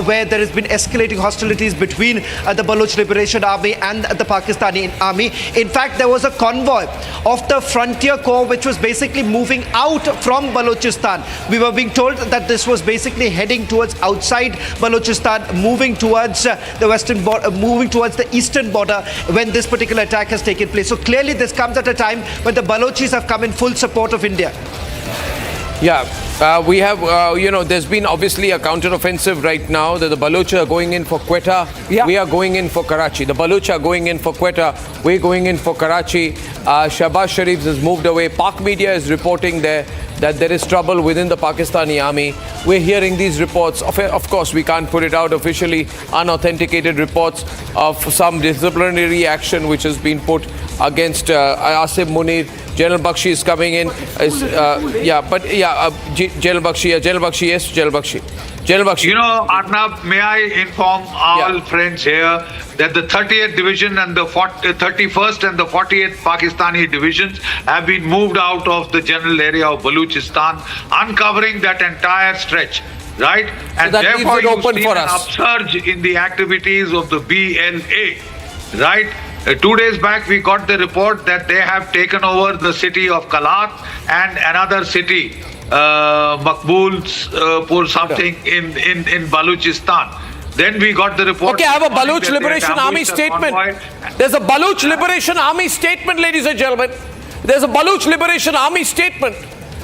where there has been escalating hostilities between the Baloch Liberation Army and the Pakistani Army. In fact, there was a convoy of the Frontier Corps which was basically moving out from Balochistan. We were being told that this was basically heading towards outside Balochistan, moving towards the western border, moving towards the eastern border when this particular attack has taken place. So clearly this comes at a time when the Balochis have come in full support of India. We have, there's been obviously a counter-offensive right now that the Baloch are going in for Quetta. We are going in for Karachi. The Baloch are going in for Quetta. We're going in for Karachi. Shahbaz Sharif has moved away. Pak media is reporting there that there is trouble within the Pakistani army. We're hearing these reports. Of course, we can't put it out officially, unauthenticated reports of some disciplinary action which has been put against Asim Munir. General Bakshi is coming in. General Bakshi, yes, General Bakshi. You know, Arnab, may I inform all friends here that the 30th Division and the 31st and the 40th Pakistani divisions have been moved out of the general area of Baluchistan, uncovering that entire stretch, right? And that therefore leaves it open you see for an us. upsurge in the activities of the BLA, right? 2 days back, we got the report that they have taken over the city of Kalat and another city, Makbulpur something in Baluchistan. Then we got the report. Okay, I have a Baluch Liberation Army statement. There's a Baluch Liberation Army statement, ladies and gentlemen. There's a Baluch Liberation Army statement.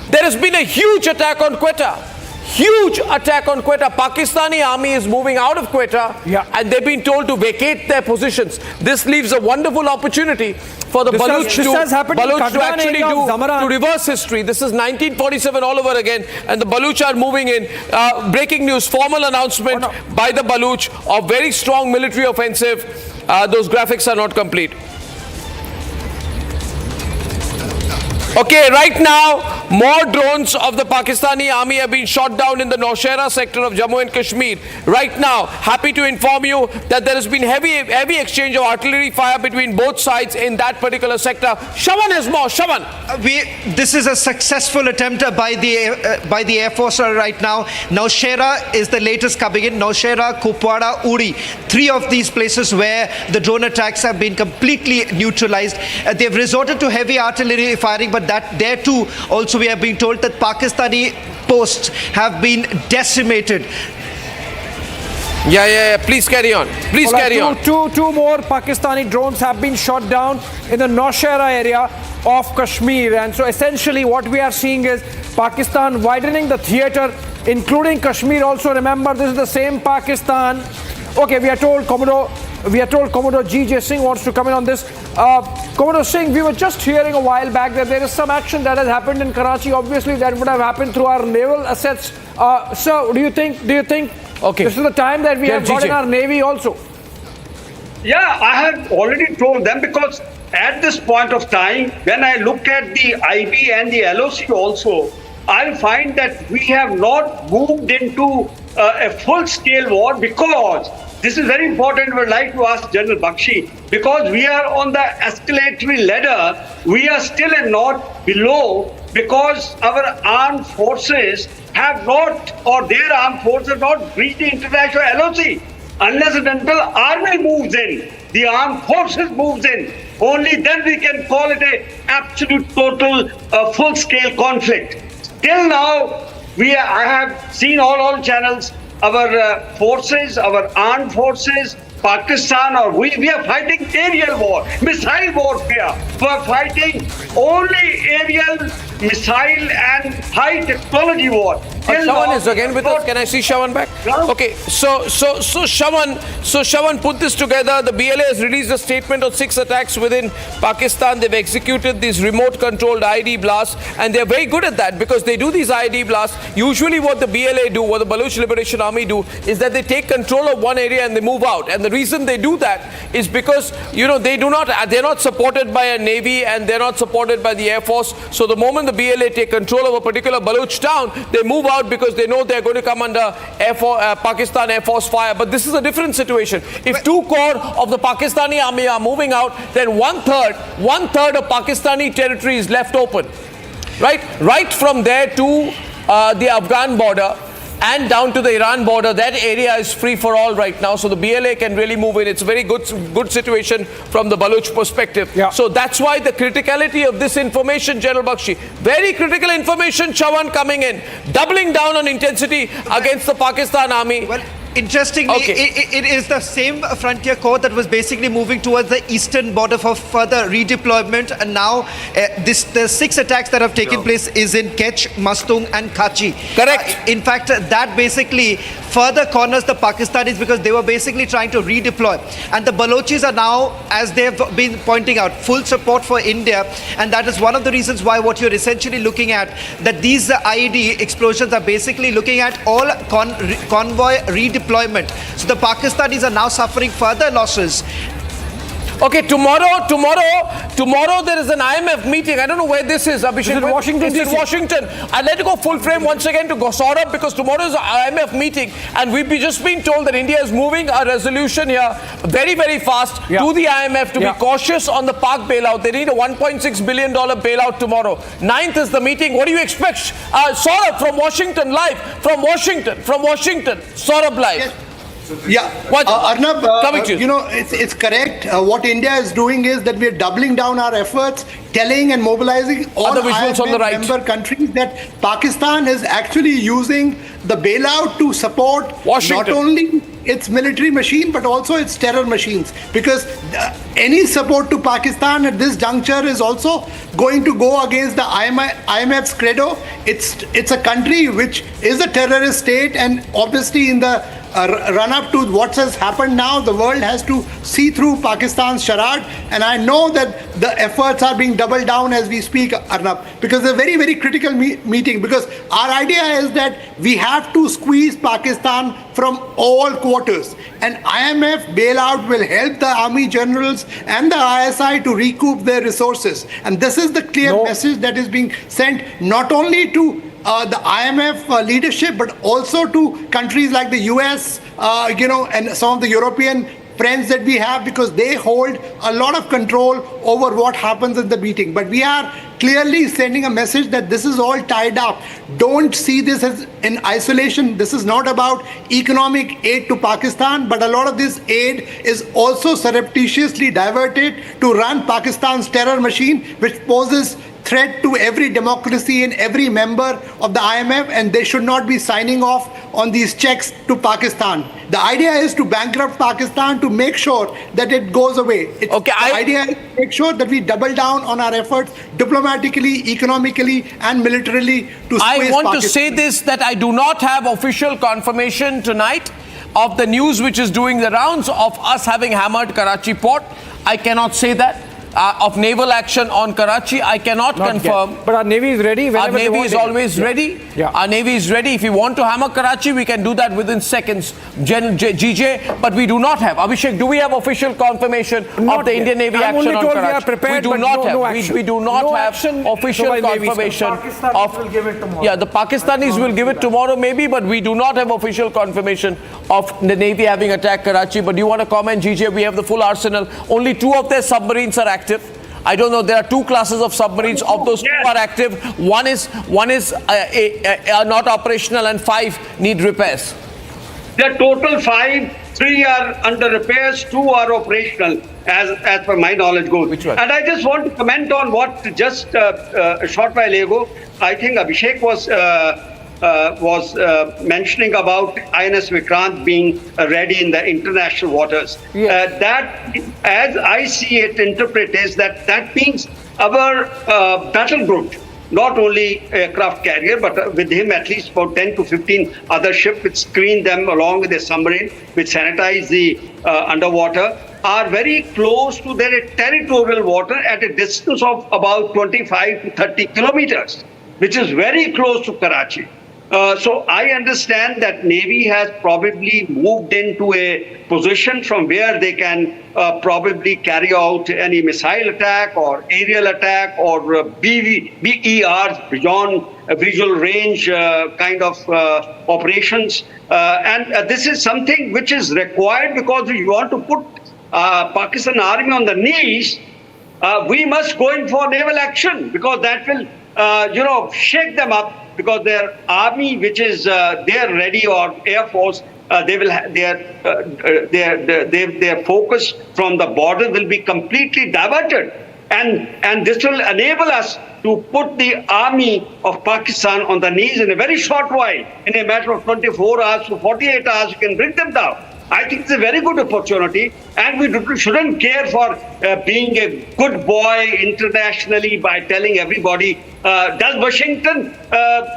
There has been a huge attack on Quetta. Huge attack on Quetta. Pakistani army is moving out of Quetta and they've been told to vacate their positions. This leaves a wonderful opportunity for the Baluch to actually to reverse history. This is 1947 all over again, and the Baluch are moving in. Breaking news, formal announcement by the Baluch of very strong military offensive. Those graphics are not complete. Okay, right now, more drones of the Pakistani army have been shot down in the Nowshera sector of Jammu and Kashmir. Right now, happy to inform you that there has been heavy exchange of artillery fire between both sides in that particular sector. Shaman has more. Shaman. This is a successful attempt by the Air Force right now. Nowshera is the latest coming in. Nowshera, Kupwara, Uri. 3 of these places where the drone attacks have been completely neutralized. They've resorted to heavy artillery firing, but that there too also we are being told that Pakistani posts have been decimated. Please carry on. Please carry on. Two more Pakistani drones have been shot down in the Nowshera area of Kashmir, and so essentially what we are seeing is Pakistan widening the theater, including Kashmir also. Remember, this is the same Pakistan. Okay, we are told Commodore G.J. Singh wants to come in on this. Commodore Singh, we were just hearing a while back that there is some action that has happened in Karachi. Obviously, that would have happened through our naval assets. So, do you think this is the time that we have got in our Navy also? Yeah, I have already told them, because at this point of time, when I look at the IB and the LOC also, I'll find that we have not moved into a full-scale war, because this is very important. I would like to ask General Bakshi, because we are on the escalatory ladder, we are still not below, because our armed forces have not, or their armed forces have not breached the international LOC. Unless and until army moves in, the armed forces moves in, only then we can call it a absolute total full-scale conflict. Till now, I have seen all channels, our forces, our armed forces, Pakistan, or we are fighting aerial war, missile warfare. We are fighting only aerial, missile and high technology war. Shawan is again with us. Can I see Shawan back? Okay, so Shawan put this together. The BLA has released a statement on 6 attacks within Pakistan. They've executed these remote controlled IED blasts, and they're very good at that, because they do these IED blasts. Usually what the BLA do, what the Baluch Liberation Army do, is that they take control of one area and they move out. And the reason they do that is because, they're not supported by a Navy and they're not supported by the Air Force. So the moment the BLA take control of a particular Baluch town, they move out because they know they're going to come under Pakistan Air Force fire. But this is a different situation. If 2 corps of the Pakistani army are moving out, then one third of Pakistani territory is left open. Right from there to the Afghan border and down to the Iran border, that area is free for all right now. So the BLA can really move in. It's a very good situation from the Baluch perspective. So that's why the criticality of this information, General Bakshi, very critical information, Chawan coming in, doubling down on intensity against the Pakistan army. Well, interestingly, it is the same frontier corps that was basically moving towards the eastern border for further redeployment, and now the 6 attacks that have taken place is in Kech, Mastung and Kachi. Correct. In fact, that basically further corners the Pakistanis, because they were basically trying to redeploy. And the Balochis are now, as they've been pointing out, full support for India, and that is one of the reasons why what you're essentially looking at, that these IED explosions are basically looking at all convoy redeployment. So the Pakistanis are now suffering further losses. Okay, tomorrow there is an IMF meeting. I don't know where this is, Abhishek. Is it Washington? It's in Washington. I'd like to go full frame once again to Saurabh, because tomorrow is an IMF meeting and we've just been told that India is moving a resolution here very, very fast to the IMF to be cautious on the Pak bailout. They need a $1.6 billion bailout tomorrow. 9th is the meeting. What do you expect? Saurabh from Washington live. From Washington. Saurabh live. Yes. Arnab, you know, it's correct. What India is doing is that we are doubling down our efforts, telling and mobilizing all IMF member countries that Pakistan is actually using the bailout to support not only its military machine but also its terror machines, because any support to Pakistan at this juncture is also going to go against the IMF's credo. It's a country which is a terrorist state, and obviously in the run-up to what has happened now, the world has to see through Pakistan's charade, and I know that the efforts are being doubled down as we speak, Arnab, because it's a very, very critical meeting, because our idea is that we have to squeeze Pakistan from all quarters, and IMF bailout will help the army generals and the ISI to recoup their resources, and this is the clear message that is being sent not only to the IMF leadership, but also to countries like the US, and some of the European friends that we have, because they hold a lot of control over what happens in the meeting. But we are clearly sending a message that this is all tied up. Don't see this as in isolation. This is not about economic aid to Pakistan, but a lot of this aid is also surreptitiously diverted to run Pakistan's terror machine, which poses threat to every democracy and every member of the IMF, and they should not be signing off on these checks to Pakistan. The idea is to bankrupt Pakistan to make sure that it goes away. The idea is to make sure that we double down on our efforts diplomatically, economically, and militarily to squeeze I want Pakistan. to say this, that I do not have official confirmation tonight of the news which is doing the rounds of us having hammered Karachi port. I cannot say that. Of naval action on Karachi, I cannot confirm. But our Navy is ready. Our Navy is always ready. Our Navy is ready. If we want to hammer Karachi, we can do that within seconds. GJ, but we do not have. Abhishek, do we have official confirmation of the Indian Navy action on Karachi? We are prepared, we do not have. We do not have official confirmation of. The Pakistanis will give it tomorrow maybe, but we do not have official confirmation of the Navy having attacked Karachi. But do you want to comment, GJ? We have the full arsenal. Only 2 of their submarines are active. I don't know. There are 2 classes of submarines. Of those 2 are active. One is not operational, and 5 need repairs. The total 5, 3 are under repairs, 2 are operational, as per my knowledge goes. Which one? And I just want to comment on what just a short while ago, I think Abhishek was mentioning about INS Vikrant being ready in the international waters. That, as I see it, interpret is that means our battle group, not only aircraft carrier, but with him at least about 10 to 15 other ships, which screen them along with a submarine, which sanitize the underwater, are very close to their territorial water at a distance of about 25 to 30 kilometers, which is very close to Karachi. So I understand that Navy has probably moved into a position from where they can probably carry out any missile attack or aerial attack or BERs, beyond visual range kind of operations. And this is something which is required, because if you want to put Pakistan Army on the knees, we must go in for naval action, because that will, shake them up. Because their army, which is their ready, or air force, they will their focus from the border will be completely diverted, and this will enable us to put the army of Pakistan on the knees in a very short while. In a matter of 24 hours to 48 hours, you can bring them down. I think it's a very good opportunity, and we shouldn't care for being a good boy internationally by telling everybody, does Washington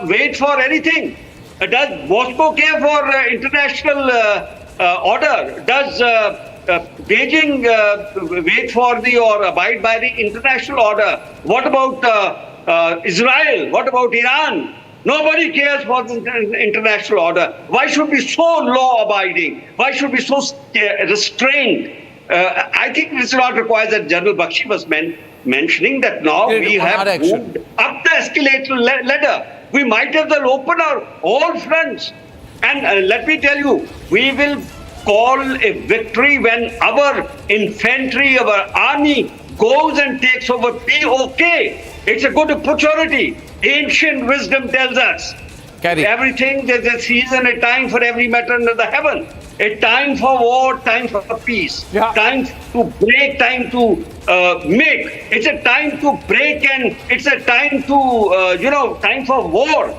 wait for anything? Does Moscow care for international order? Does Beijing wait for or abide by the international order? What about Israel? What about Iran? Nobody cares for the international order. Why should we be so law-abiding? Why should we be so restrained? I think this is what requires that General Bakshi was mentioning that now we have moved up the escalator ladder. We might as well open all fronts. And let me tell you, we will call a victory when our infantry, our army goes and takes over PoK. It's a good opportunity. Ancient wisdom tells us everything, there's a season, a time for every matter under the heaven. A time for war, time for peace. Time to break, time to make. It's a time to break and it's a time to, time for war.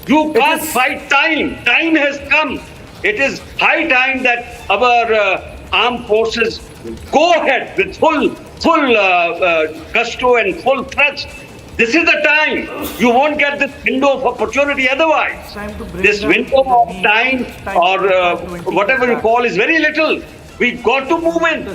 You can't fight time. Time has come. It is high time that our armed forces go ahead with full gusto and full thrust. This is the time. You won't get this window of opportunity otherwise. This window of time or whatever you call is very little. We've got to move in.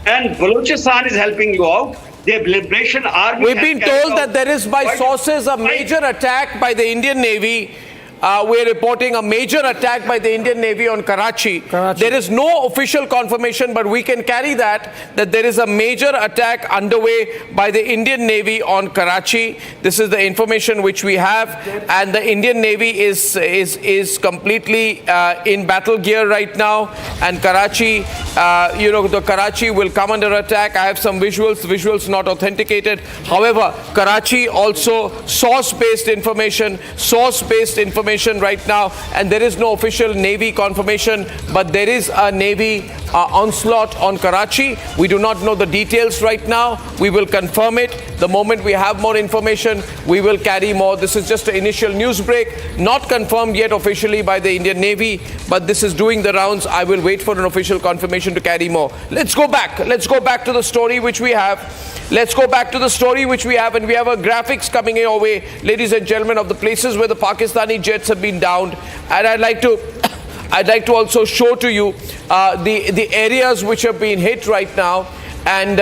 And Baluchistan is helping you out. The Liberation Army. We've been told that there is by sources a major attack by the Indian Navy. We're reporting a major attack by the Indian Navy on Karachi. There is no official confirmation, but we can carry that there is a major attack underway by the Indian Navy on Karachi. This is the information which we have, and the Indian Navy is completely in battle gear right now, and Karachi, the Karachi will come under attack. I have some visuals not authenticated. However, Karachi also source-based information right now, and there is no official Navy confirmation, but there is a Navy onslaught on Karachi. We do not know the details right now. We will confirm it. The moment we have more information, we will carry more. This is just an initial news break, not confirmed yet officially by the Indian Navy, but this is doing the rounds. I will wait for an official confirmation to carry more. Let's go back to the story which we have. And we have our graphics coming your way, ladies and gentlemen, of the places where the Pakistani jets have been downed. And I'd like to also show to you the areas which have been hit right now, and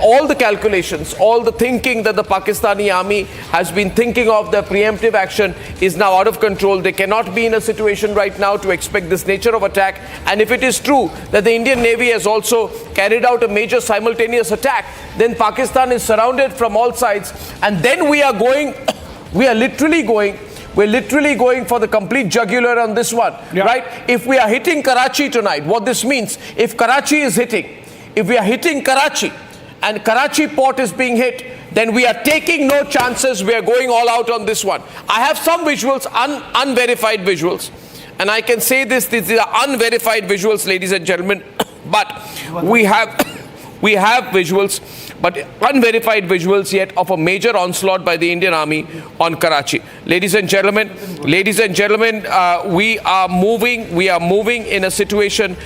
all the calculations, all the thinking that the Pakistani army has been thinking of, the preemptive action is now out of control. They cannot be in a situation right now to expect this nature of attack. And if it is true that the Indian Navy has also carried out a major simultaneous attack, then Pakistan is surrounded from all sides, and then we're literally going for the complete jugular on this one, right? If we are hitting Karachi tonight, what this means, if we are hitting Karachi and Karachi port is being hit, then we are taking no chances. We are going all out on this one. I have some visuals, unverified visuals, and I can say these are unverified visuals, ladies and gentlemen, but we have visuals, but unverified visuals yet of a major onslaught by the Indian Army on Karachi. Ladies and gentlemen, we are moving in a situation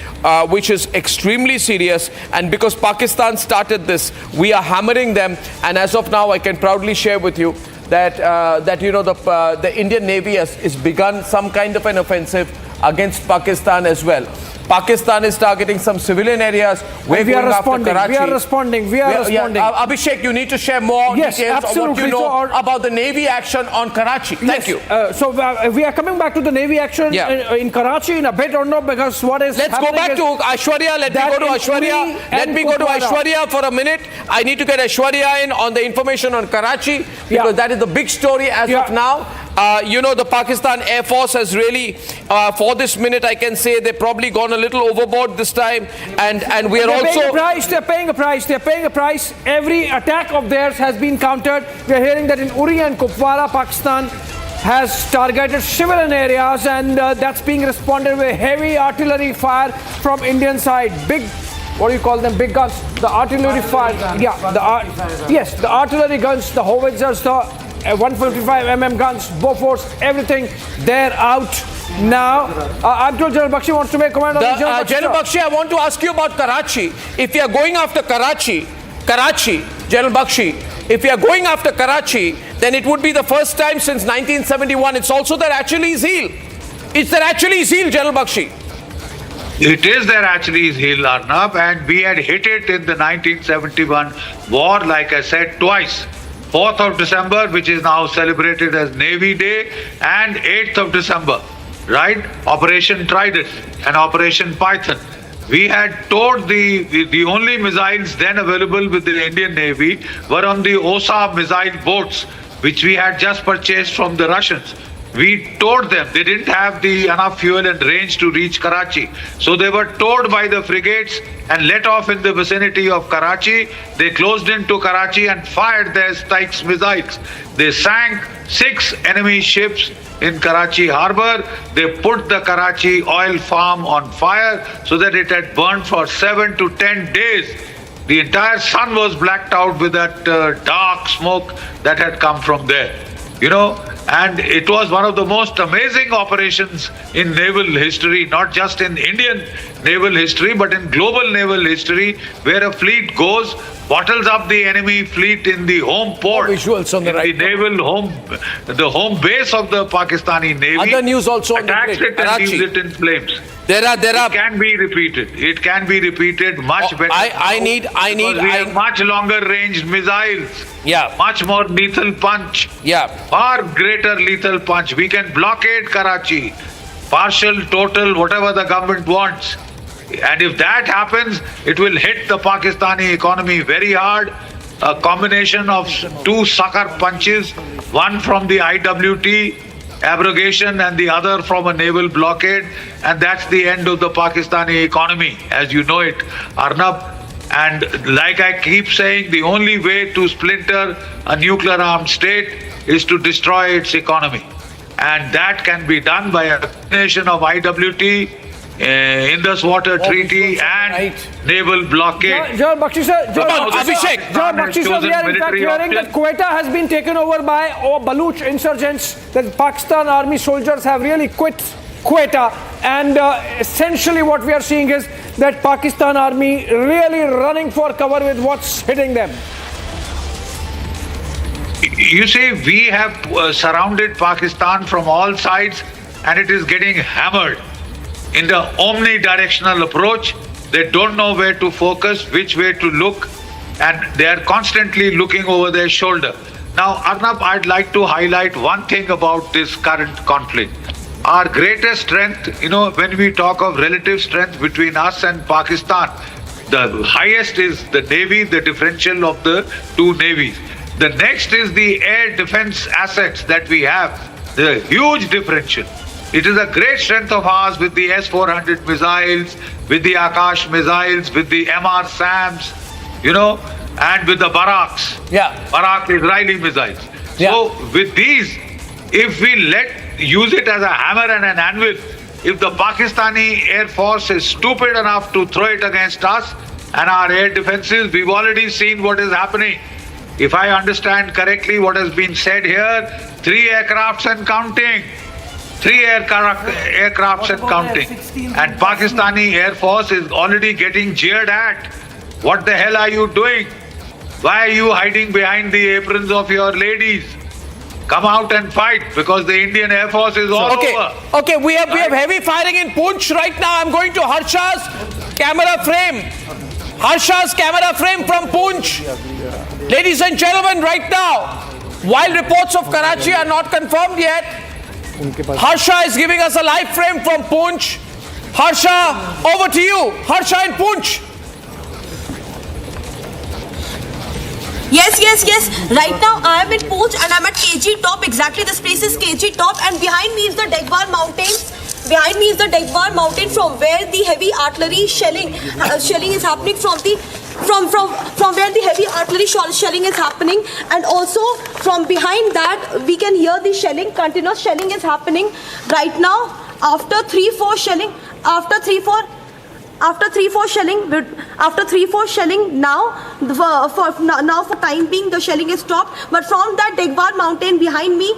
which is extremely serious, and because Pakistan started this, we are hammering them. And as of now, I can proudly share with you that the Indian Navy has begun some kind of an offensive against Pakistan as well. Pakistan is targeting some civilian areas. We are responding. Abhishek, you need to share more details of what you know about the Navy action on Karachi. Thank you. So we are coming back to the Navy action in Karachi in a bit, Arnab, because what is Let's go back to Aishwarya. Let me go to Aishwarya for a minute. I need to get Aishwarya in on the information on Karachi, because that is the big story as of now. The Pakistan Air Force has really, for this minute, I can say they've probably gone a little overboard this time, and we are also paying a price. Every attack of theirs has been countered. We are hearing that in Uri and Kupwara, Pakistan has targeted civilian areas, and that's being responded with heavy artillery fire from Indian side. Big, what do you call them? Big guns. The artillery fire. The artillery guns, the howitzers, the 155mm guns, Bofors, everything, they're out now. I'm told General Bakshi wants to make comment on the General Bakshi, I want to ask you about Karachi. If you are going after Karachi, General Bakshi, if you are going after Karachi, then it would be the first time since 1971. It's also their Achilles heel. It's their Achilles heel, General Bakshi. It is their Achilles heel, Arnab, and we had hit it in the 1971 war, like I said, twice. 4th of December, which is now celebrated as Navy Day, and 8th of December, right? Operation Trident and Operation Python. We had towed the only missiles then available with the Indian Navy were on the OSA missile boats, which we had just purchased from the Russians. We towed them. They didn't have enough fuel and range to reach Karachi. So they were towed by the frigates and let off in the vicinity of Karachi. They closed into Karachi and fired their Sykes missiles. They sank 6 enemy ships in Karachi harbor. They put the Karachi oil farm on fire so that it had burned for 7 to 10 days. The entire sun was blacked out with that dark smoke that had come from there. And it was one of the most amazing operations in naval history, not just in Indian naval history, but in global naval history, where a fleet goes, bottles up the enemy fleet in the home port, visuals on the right, the naval the home base of the Pakistani Navy. Other news also attacks it and leaves it in flames. There are. It can be repeated. It can be repeated much better. We have much longer ranged missiles. Yeah. Much more lethal punch. Yeah. Far greater lethal punch. We can blockade Karachi, partial, total, whatever the government wants. And if that happens, it will hit the Pakistani economy very hard. A combination of 2 sucker punches, one from the IWT abrogation and the other from a naval blockade, and that's the end of the Pakistani economy as you know it, Arnab. And like I keep saying, the only way to splinter a nuclear armed state is to destroy its economy, and that can be done by a combination of IWT, Indus Water Treaty and naval blockade. General Bakshi, we are in fact hearing that Quetta has been taken over by Baluch insurgents, that Pakistan army soldiers have really quit Quetta, and essentially what we are seeing is that Pakistan army really running for cover with what's hitting them. You see, we have surrounded Pakistan from all sides, and it is getting hammered in the omnidirectional approach. They don't know where to focus, which way to look, and they are constantly looking over their shoulder. Now, Arnab, I'd like to highlight one thing about this current conflict. Our greatest strength, when we talk of relative strength between us and Pakistan, the highest is the Navy, the differential of the 2 navies. The next is the air defense assets that we have, the huge differential. It is a great strength of ours with the S-400 missiles, with the Akash missiles, with the MR SAMs, and with the Baraks. Yeah. Barak Israeli missiles. Yeah. So with these, if we use it as a hammer and an anvil, if the Pakistani Air Force is stupid enough to throw it against us and our air defenses, we've already seen what is happening. If I understand correctly what has been said here, 3 aircrafts and counting. 3 aircrafts and counting. And Pakistani Air Force is already getting jeered at. What the hell are you doing? Why are you hiding behind the aprons of your ladies? Come out and fight, because the Indian Air Force is all over. Okay, we have heavy firing in Poonch right now. I'm going to Harsha's camera frame. Harsha's camera frame from Poonch. Ladies and gentlemen, right now, while reports of Karachi are not confirmed yet, Harsha is giving us a live frame from Poonch. Harsha, over to you. Harsha in Poonch. Yes. Right now I am in Poonch and I'm at KG Top. Exactly, this place is KG Top, and behind me is the Degwar Mountains. Behind me is the Degwar Mountain, from where the heavy artillery shelling is happening, from where the heavy artillery shelling is happening, and also from behind that we can hear the shelling. Continuous shelling is happening right now. After 3-4 shelling, after 3-4 shelling, now for time being the shelling is stopped. But from that Degwar mountain behind me,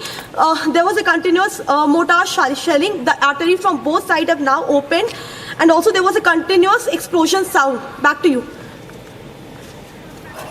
there was a continuous mortar shelling. The artillery from both sides have now opened, and also there was a continuous explosion sound. Back to you.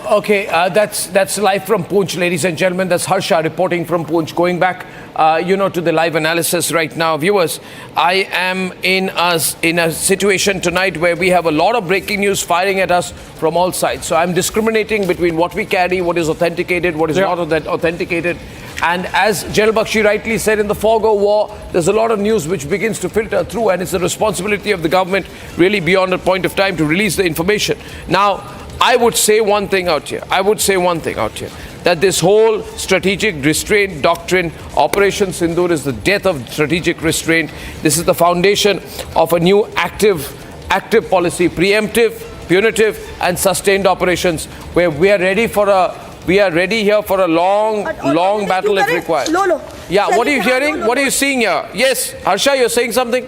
Okay, that's live from Poonch, ladies and gentlemen. That's Harsha reporting from Poonch. Going back, to the live analysis right now, viewers, I am in a situation tonight where we have a lot of breaking news firing at us from all sides. So I'm discriminating between what we carry, what is authenticated, what is not authenticated. And as General Bakshi rightly said, in the fog of war, there's a lot of news which begins to filter through, and it's the responsibility of the government really beyond a point of time to release the information. Now, I would say one thing out here. That this whole strategic restraint doctrine, Operation Sindoor, is the death of strategic restraint. This is the foundation of a new active policy, preemptive, punitive and sustained operations, where we are ready here for a long battle if required. Yeah, what are you hearing? What are you seeing here? Yes, Harsha, you're saying something?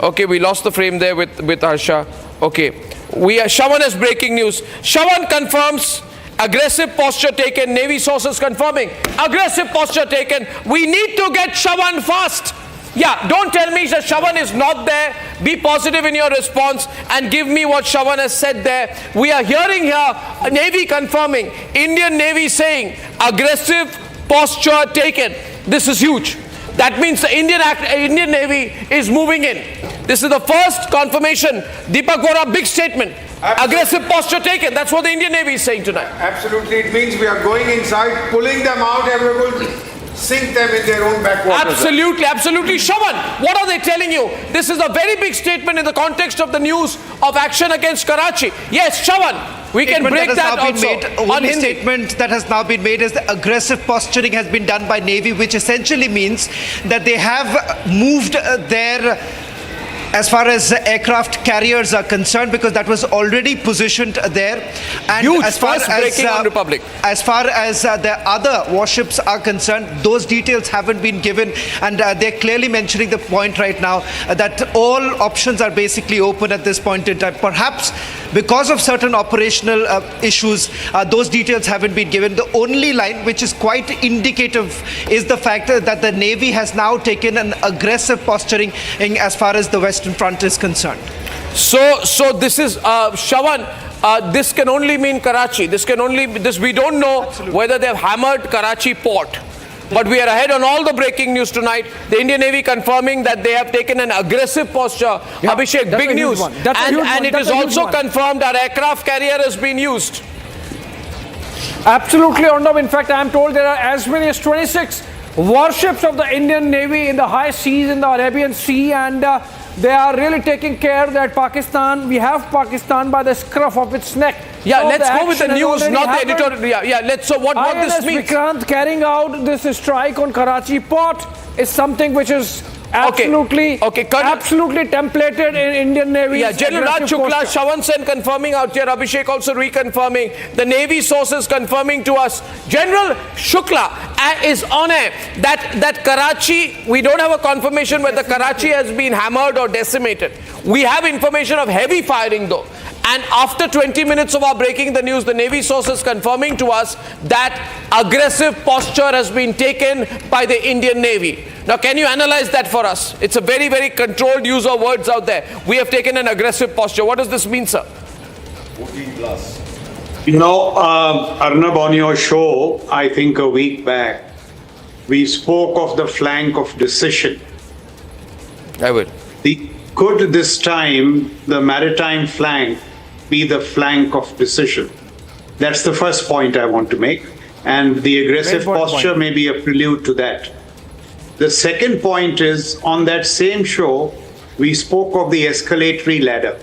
Okay, we lost the frame there with Harsha. Okay, Shawan has breaking news. Shawan confirms aggressive posture taken. Navy sources confirming aggressive posture taken. We need to get Shawan fast. Yeah, don't tell me that Shawan is not there. Be positive in your response and give me what Shawan has said there. We are hearing here Navy confirming, Indian Navy saying aggressive posture taken. This is huge. That means the Indian Navy is moving in. This is the first confirmation. Deepak Vora, big statement. Absolutely. Aggressive posture taken. That's what the Indian Navy is saying tonight. Absolutely. It means we are going inside, pulling them out, and we're going to sink them in their own backwaters. Absolutely. Shawan, what are they telling you? This is a very big statement in the context of the news of action against Karachi. Yes, Shawan, we can break that also. Only statement that has now been made is the aggressive posturing has been done by Navy, which essentially means that they have moved their as far as aircraft carriers are concerned, because that was already positioned there. And huge, as far as Republic. As far as the other warships are concerned, those details haven't been given, and they're clearly mentioning the point right now that all options are basically open at this point in time. Perhaps because of certain operational issues, those details haven't been given. The only line which is quite indicative is the fact that the Navy has now taken an aggressive posturing as far as the Western Front is concerned. So this is Shawan. This can only mean Karachi. We don't know whether they've hammered Karachi port. But we are ahead on all the breaking news tonight. The Indian Navy confirming that they have taken an aggressive posture. Yeah, Abhishek, big news. And it is also confirmed our aircraft carrier has been used. Absolutely, Arnab. In fact, I am told there are as many as 26 warships of the Indian Navy in the high seas in the Arabian Sea, and they are really taking care that we have Pakistan by the scruff of its neck. Yeah, so let's go with the news, not the editorial. So what this means? Vikrant carrying out this strike on Karachi port is something which is absolutely templated in Indian Navy. Yeah, General Raj Shukla, Shawan Sen confirming out here, Abhishek also reconfirming, the Navy sources confirming to us. General Shukla is on air that Karachi, we don't have a confirmation whether Karachi has been hammered or decimated. We have information of heavy firing though. And after 20 minutes of our breaking the news, the Navy sources confirming to us that aggressive posture has been taken by the Indian Navy. Now, can you analyze that for us? It's a very, very controlled use of words out there. We have taken an aggressive posture. What does this mean, sir? 14 plus. You know, Arnab, on your show, I think a week back, we spoke of the flank of decision. I will. Could this time the maritime flank be the flank of decision? That's the first point I want to make. And the aggressive posture may be a prelude to that. The second point is, on that same show, we spoke of the escalatory ladder.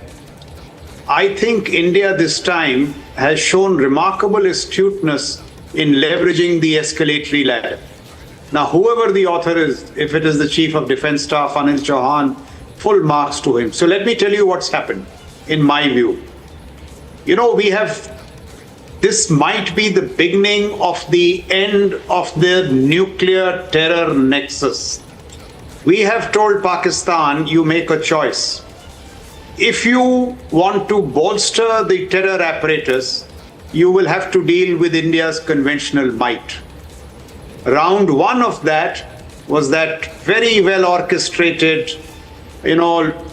I think India this time has shown remarkable astuteness in leveraging the escalatory ladder. Now, whoever the author is, if it is the Chief of Defence Staff, Anil Chauhan, full marks to him. So let me tell you what's happened, in my view. You know, this might be the beginning of the end of the nuclear terror nexus. We have told Pakistan, you make a choice. If you want to bolster the terror apparatus, you will have to deal with India's conventional might. Round one of that was that very well orchestrated,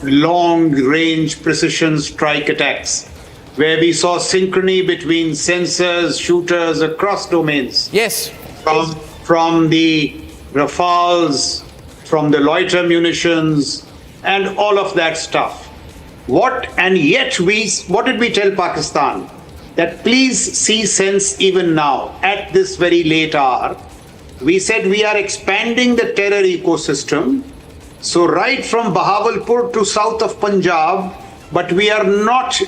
long-range precision strike attacks, where we saw synchrony between sensors, shooters across domains. Yes. From the Rafales, from the loiter munitions, and all of that stuff. What did we tell Pakistan? That please see sense even now, at this very late hour, we said we are expanding the terror ecosystem. So right from Bahawalpur to south of Punjab, but we are not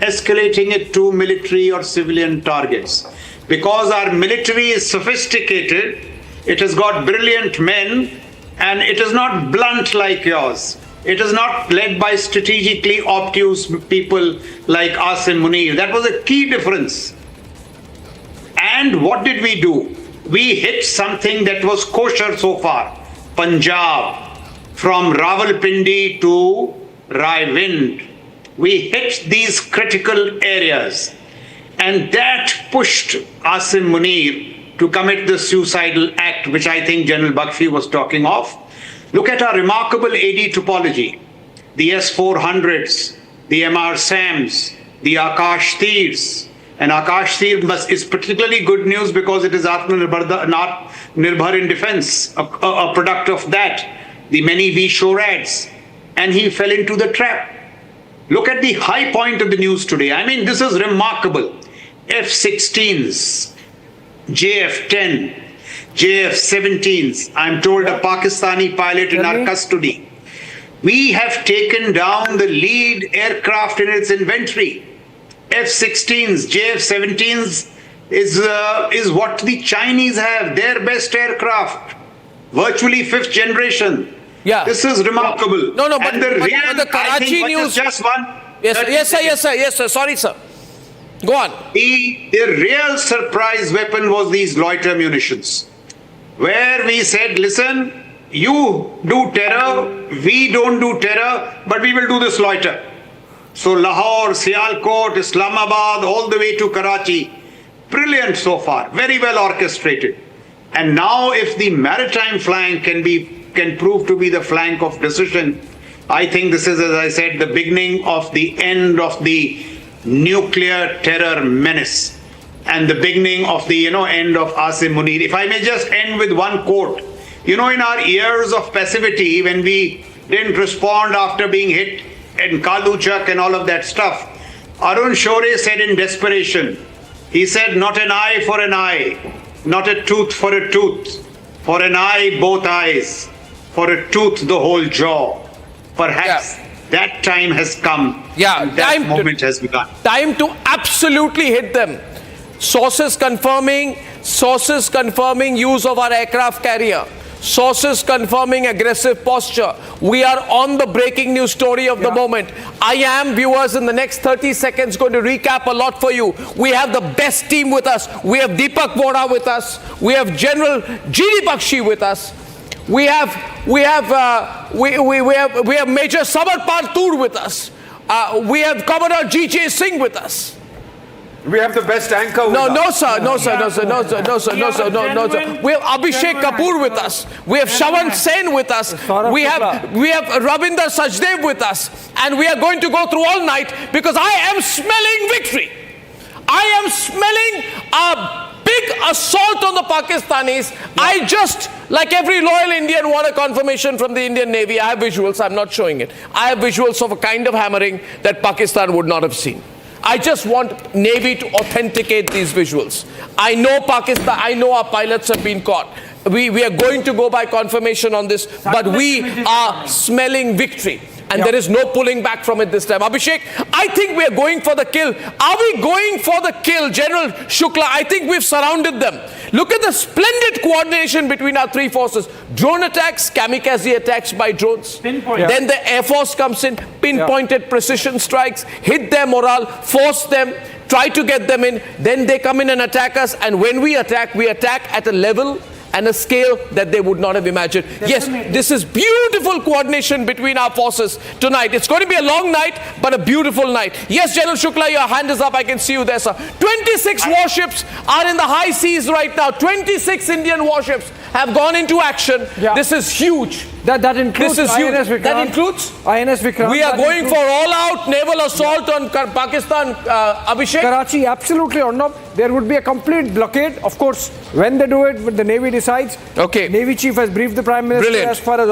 escalating it to military or civilian targets. Because our military is sophisticated, it has got brilliant men, and it is not blunt like yours. It is not led by strategically obtuse people like Asim Munir. That was a key difference. And what did we do? We hit something that was kosher so far. Punjab, from Rawalpindi to Raiwind. We hit these critical areas. And that pushed Asim Munir to commit the suicidal act, which I think General Bakshi was talking of. Look at our remarkable AD topology. The S-400s, the MR SAMs, the Akash Tirs. And Akash Tir is particularly good news because it is Atmanirbhar in defense, a product of that. The many V-Shorads. And he fell into the trap. Look at the high point of the news today. I mean, this is remarkable. F-16s, JF-10, JF-17s. I'm told a Pakistani pilot in our custody. We have taken down the lead aircraft in its inventory. F-16s, JF-17s is what the Chinese have, their best aircraft. Virtually 5th generation. Yeah. This is remarkable. No, but the Karachi news. Just one. Yes, sir. Sorry, sir. Go on. The real surprise weapon was these loiter munitions, where we said, listen, you do terror, we don't do terror, but we will do this loiter. So Lahore, Sialkot, Islamabad, all the way to Karachi. Brilliant so far, very well orchestrated. And now if the maritime flank can prove to be the flank of decision, I think this is, as I said, the beginning of the end of the nuclear terror menace and the beginning of the end of Asim Munir. If I may just end with one quote. In our years of passivity, when we didn't respond after being hit in Kaluchak and all of that stuff, Arun Shore said in desperation, he said, not an eye for an eye, not a tooth for a tooth, for an eye both eyes, for a tooth the whole jaw. Perhaps that time has come. That moment has begun. Time to absolutely hit them. Sources confirming use of our aircraft carrier. Sources confirming aggressive posture. We are on the breaking news story of the moment. I am, viewers, in the next 30 seconds going to recap a lot for you. We have the best team with us. We have Deepak Vora with us. We have General G.D. Bakshi with us. We have Major Samar Partoor with us. We have Commodore G.J. Singh with us. We have the best anchor with us. No, sir. We have Abhishek Kapoor with us. We have Shawan Sen with us. We have Ravinder Sachdev with us. And we are going to go through all night because I am smelling victory. I am smelling a big assault on the Pakistanis. I just, like every loyal Indian, want a confirmation from the Indian Navy. I have visuals. I'm not showing it. I have visuals of a kind of hammering that Pakistan would not have seen. I just want Navy to authenticate these visuals. I know Pakistan, I know our pilots have been caught. We are going to go by confirmation on this, but we are smelling victory. And there is no pulling back from it this time. Abhishek, I think we are going for the kill. Are we going for the kill? General Shukla, I think we've surrounded them. Look at the splendid coordination between our three forces. Drone attacks, kamikaze attacks by drones. Then the Air Force comes in, pinpointed precision strikes, hit their morale, force them, try to get them in. Then they come in and attack us. And when we attack at a level and a scale that they would not have imagined. Yes, this is beautiful coordination between our forces tonight. It's going to be a long night, but a beautiful night. Yes, General Shukla, your hand is up. I can see you there, sir. 26 warships are in the high seas right now. 26 Indian warships have gone into action. This is huge. That includes this is huge. INS Vikrant. That includes INS Vikrant. We are going for all-out naval assault on Pakistan. Abhishek? Karachi, absolutely, Arnab. There would be a complete blockade. Of course, when they do it, the Navy decides. Okay. Navy Chief has briefed the Prime Minister as far as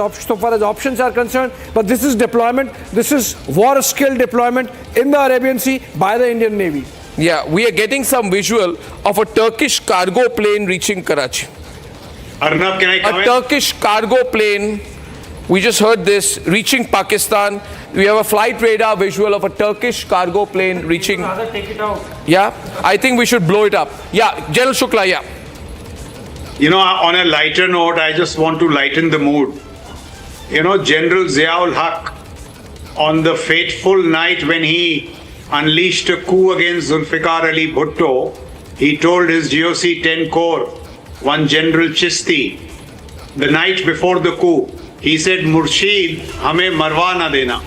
options are concerned. But this is deployment. This is war skill deployment in the Arabian Sea by the Indian Navy. Yeah, we are getting some visual of a Turkish cargo plane reaching Karachi. Arnab, can I come A Turkish cargo plane, we just heard this, reaching Pakistan. We have a flight radar visual of a Turkish cargo plane reaching. Take it out. Yeah, I think we should blow it up. Yeah, General Shukla, yeah. You know, on a lighter note, I just want to lighten the mood. You know, General Ziaul Haq, on the fateful night when he unleashed a coup against Zulfikar Ali Bhutto, he told his GOC 10 Corps, one General Chisti, the night before the coup, he said, Murshid, hame marwa na dena.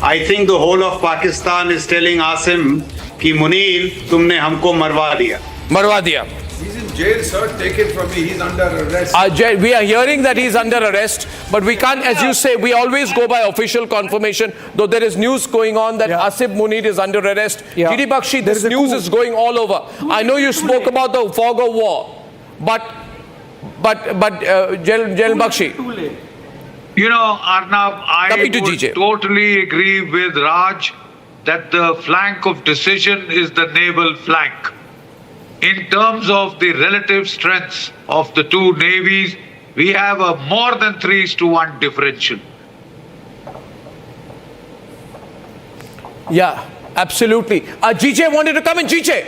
I think the whole of Pakistan is telling Asim ki Munir, tumne humko marwa diya. Marwa diya. He's in jail, sir. Take it from me. He's under arrest. We are hearing that he's under arrest, but we can't, as you say, we always go by official confirmation, though there is news going on that Asif Munir is under arrest. Giri Bakshi, this news is going all over. I know you spoke about the fog of war, but General Bakshi. You know, Arnab, I would totally agree with Raj that the flank of decision is the naval flank. In terms of the relative strengths of the two navies, we have a more than 3:1 differential. Yeah, absolutely. GJ wanted to come in, GJ.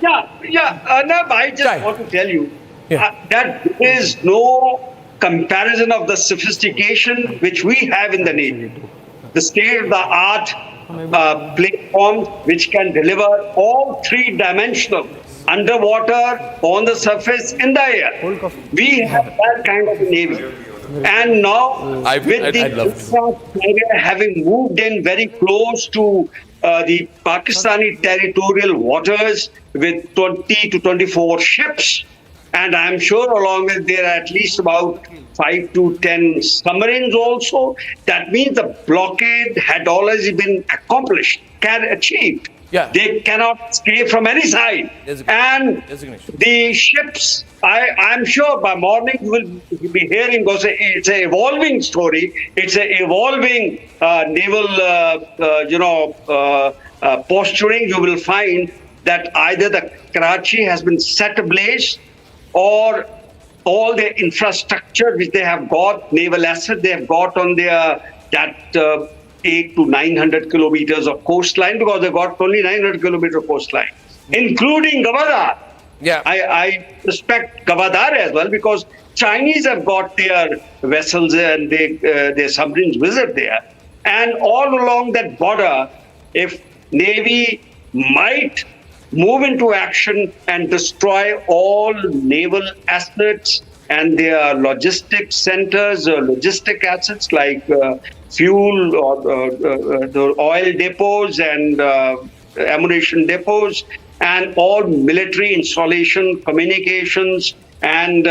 Arnab, I just want to tell you that there is no comparison of the sophistication which we have in the Navy. The state-of-the-art platforms which can deliver all three-dimensional, underwater, on the surface, in the air. We have that kind of a Navy. And now, with the having moved in very close to the Pakistani territorial waters with 20 to 24 ships, and I'm sure along with there are at least about 5 to 10 submarines also. That means the blockade had already been accomplished, achieved. They cannot escape from any side. And the ships, I'm sure by morning you will be hearing, because it's an evolving story. It's an evolving naval, posturing. You will find that either the Karachi has been set ablaze, or all the infrastructure which they have got, naval asset they have got on their 8 to 900 kilometers of coastline, because they got only 900 kilometer coastline, including Gwadar. I respect Gwadar as well, because Chinese have got their vessels and their submarines visit there. And all along that border, if Navy might move into action and destroy all naval assets and their logistics centers, logistic assets like fuel or the oil depots and ammunition depots, and all military installation, communications and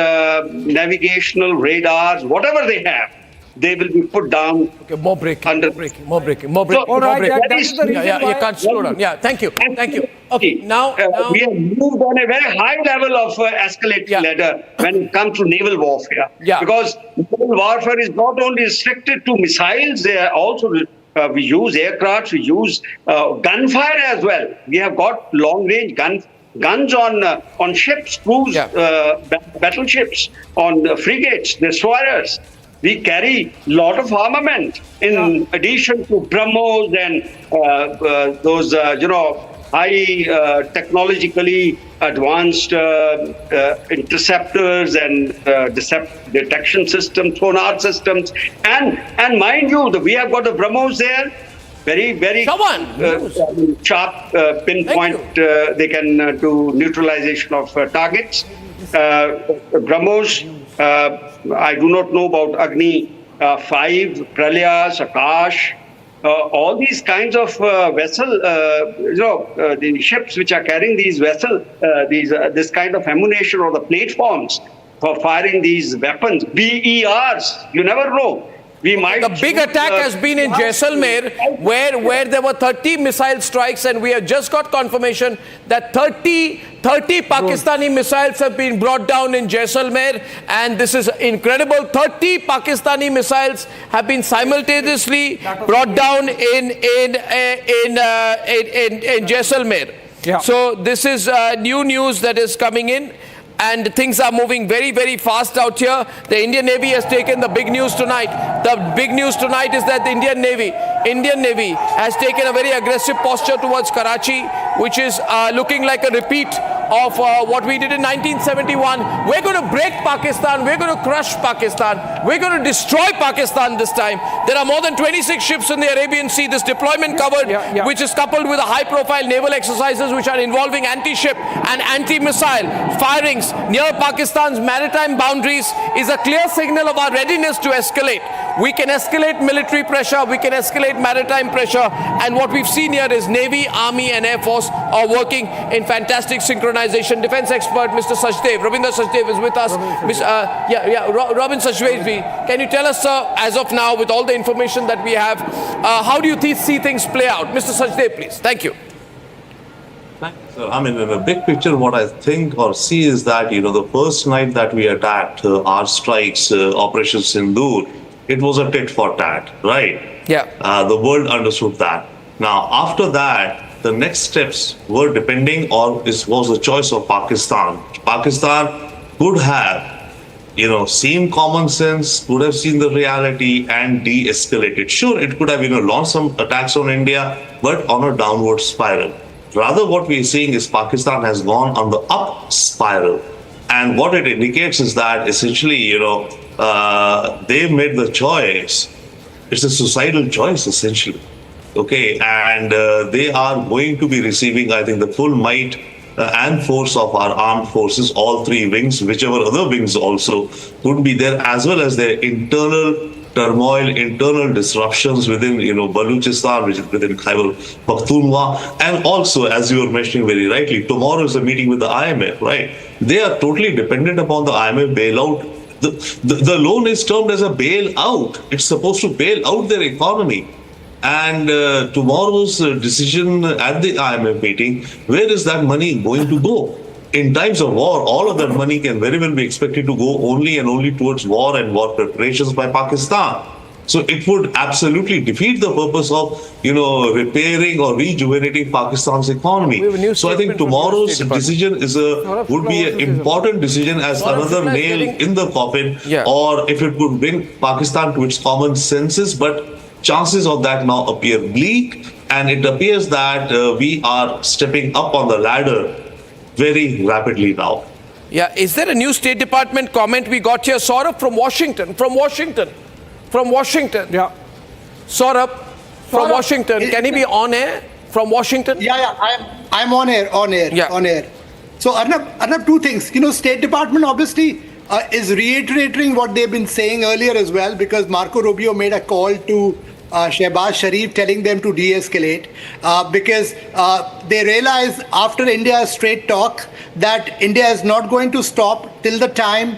navigational radars, whatever they have, they will be put down. Okay, more breaking. So, all right, that is the reason why you can't slow down. Yeah, thank you. Okay, now we have moved on a very high level of escalated ladder when it comes to naval warfare. Because naval warfare is not only restricted to missiles, they are also we use aircraft, we use gunfire as well. We have got long-range guns on ships, cruise battleships, on frigates, destroyers. We carry a lot of armament in addition to BrahMos and those, high technologically advanced interceptors and detection systems, sonar systems. And mind you, we have got the BrahMos there. Very sharp pinpoint. They can do neutralization of targets. BrahMos. I do not know about Agni 5, Pralyas, Akash, all these kinds of vessels, the ships which are carrying these vessels, this kind of ammunition, or the platforms for firing these weapons, BERs, you never know. The big attack has been in Jaisalmer, where there were 30 missile strikes, and we have just got confirmation that 30 Pakistani missiles have been brought down in Jaisalmer, and this is incredible. 30 Pakistani missiles have been simultaneously brought down in Jaisalmer. So this is new news that is coming in. and things are moving very, very fast out here. The Indian Navy has taken the big news tonight. The big news tonight is that the Indian Navy has taken a very aggressive posture towards Karachi, which is looking like a repeat of what we did in 1971. We're going to break Pakistan. We're going to crush Pakistan. We're going to destroy Pakistan this time. There are more than 26 ships in the Arabian Sea. This deployment covered, which is coupled with a high-profile naval exercises which are involving anti-ship and anti-missile firings near Pakistan's maritime boundaries is a clear signal of our readiness to escalate. We can escalate military pressure, we can escalate maritime pressure, and what we've seen here is Navy, Army and Air Force are working in fantastic synchronization. Defense expert Mr. Sachdev, Rabindra Sachdev is with us. Robin Sachdev, can you tell us, sir, as of now, with all the information that we have, how do you see things play out? Mr. Sachdev, please. Thank you. So, I mean, in the big picture, what I think or see is that, the first night that we attacked our strikes, Operation Sindoor, it was a tit for tat, right? Yeah. The world understood that. Now, after that, the next steps were depending on, was the choice of Pakistan. Pakistan could have, seen common sense, could have seen the reality and de-escalated. Sure, it could have, launched some attacks on India, but on a downward spiral. Rather, what we're seeing is Pakistan has gone on the up spiral. And what it indicates is that essentially, they made the choice. It's a suicidal choice, essentially. Okay, and they are going to be receiving, I think, the full might and force of our armed forces, all three wings, whichever other wings also could be there, as well as their internal turmoil, internal disruptions within, Baluchistan, which is within Khyber Pakhtunkhwa, and also, as you were mentioning very rightly, tomorrow is a meeting with the IMF, right? They are totally dependent upon the IMF bailout. The loan is termed as a bailout. It's supposed to bail out their economy. And tomorrow's decision at the IMF meeting, where is that money going to go? In times of war, all of that money can very well be expected to go only and only towards war and war preparations by Pakistan. So it would absolutely defeat the purpose of, repairing or rejuvenating Pakistan's economy. So I think tomorrow's decision would be an important decision as another nail in the coffin, or if it would bring Pakistan to its common senses. But chances of that now appear bleak, and it appears that we are stepping up on the ladder very rapidly now. Yeah, is there a new State Department comment we got here? Saurabh from Washington. Yeah. Saurabh from Washington. Can he be on air from Washington? Yeah, I'm on air. So Arnab, two things. State Department obviously is reiterating what they've been saying earlier as well, because Marco Rubio made a call to Shehbaz Sharif telling them to de-escalate because they realize after India's straight talk that India is not going to stop till the time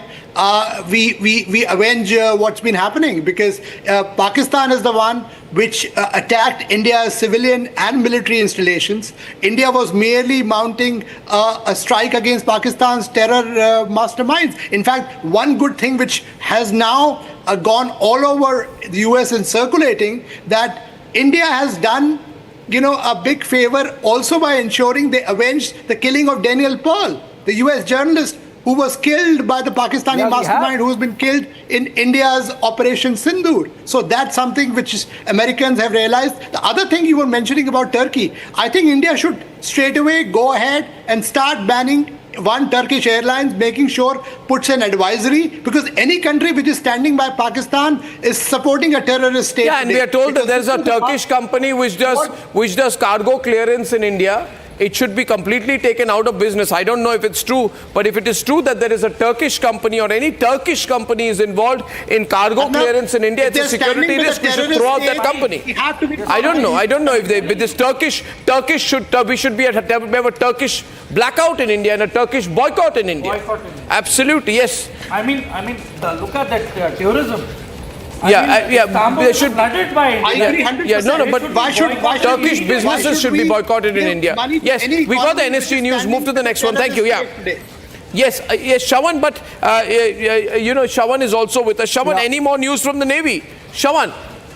we avenge what's been happening, because Pakistan is the one which attacked India's civilian and military installations. India was merely mounting a strike against Pakistan's terror masterminds. In fact, one good thing which has now gone all over the US and circulating, that India has done a big favor also by ensuring they avenged the killing of Daniel Pearl, the US journalist who was killed by the Pakistani mastermind, who's been killed in India's Operation Sindoor. So that's something which Americans have realized. The other thing you were mentioning about Turkey, I think India should straight away go ahead and start banning one Turkish Airlines, making sure puts an advisory, because any country which is standing by Pakistan is supporting a terrorist state. Yeah, and we are told that there's a Turkish company which does cargo clearance in India. It should be completely taken out of business. I don't know if it's true, but if it is true that there is a Turkish company or any Turkish company is involved in cargo clearance in India, it's a security risk. We should throw out that company. I don't know if this we should have a Turkish blackout in India and a Turkish boycott in India. Absolutely, yes. I mean, look at that terrorism. They should. Flooded by India. But why should Turkish businesses should be boycotted in India? Yes, we got the NSG news. Move to the next one. Thank you. Yeah. Yes, Shawan, but Shawan is also with us. Shawan, any more news from the Navy? Shawan,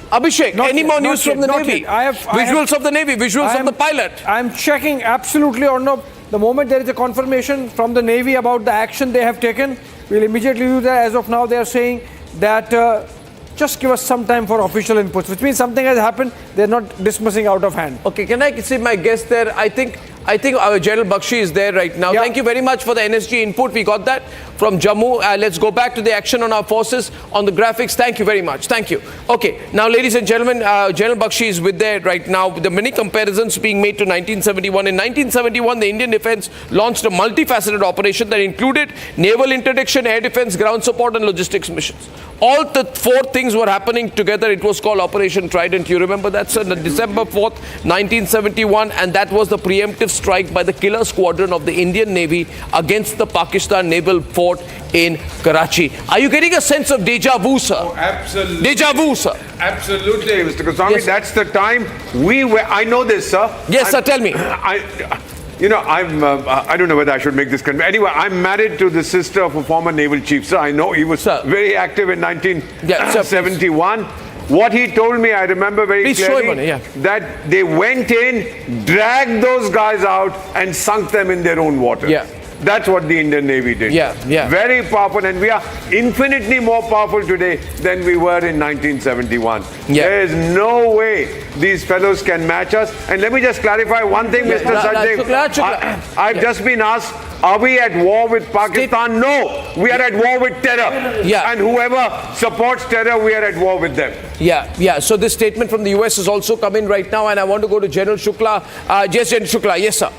Abhishek, any more news from the Navy? Visuals of the Navy, visuals of the pilot. I'm checking absolutely, Arnab. The moment there is a confirmation from the Navy about the action they have taken, we'll immediately do that. As of now, they are saying that just give us some time for official inputs, which means something has happened. They're not dismissing out of hand. Okay, can I see my guest there? I think our General Bakshi is there right now. Yeah. Thank you very much for the NSG input. We got that from Jammu. Let's go back to the action on our forces on the graphics. Thank you very much. Thank you. Okay, now ladies and gentlemen, General Bakshi is with there right now. There are many comparisons being made to 1971. In 1971, the Indian defense launched a multifaceted operation that included naval interdiction, air defense, ground support and logistics missions. All the four things were happening together. It was called Operation Trident. You remember that, sir? December 4th, 1971, and that was the preemptive strike by the killer squadron of the Indian Navy against the Pakistan naval fort in Karachi. Are you getting a sense of deja vu, sir? Oh, absolutely. Deja vu, sir. Absolutely, Mr. Goswami. Yes. That's the time we were. I know this, sir. Yes, sir. Tell me. You know, I don't know whether I should make this comment. Anyway, I'm married to the sister of a former naval chief, sir. I know he was very active in 1971. What he told me, I remember very clearly, that they went in, dragged those guys out and sunk them in their own water. Yeah. That's what the Indian Navy did. Yeah. Very powerful, and we are infinitely more powerful today than we were in 1971. Yeah. There is no way these fellows can match us. And let me just clarify one thing, Mr. Sajdev. I've just been asked, are we at war with Pakistan? No, we are at war with terror. Yeah. And whoever supports terror, we are at war with them. Yeah. So this statement from the US has also come in right now, and I want to go to General Shukla. Yes, General Shukla. Yes, sir.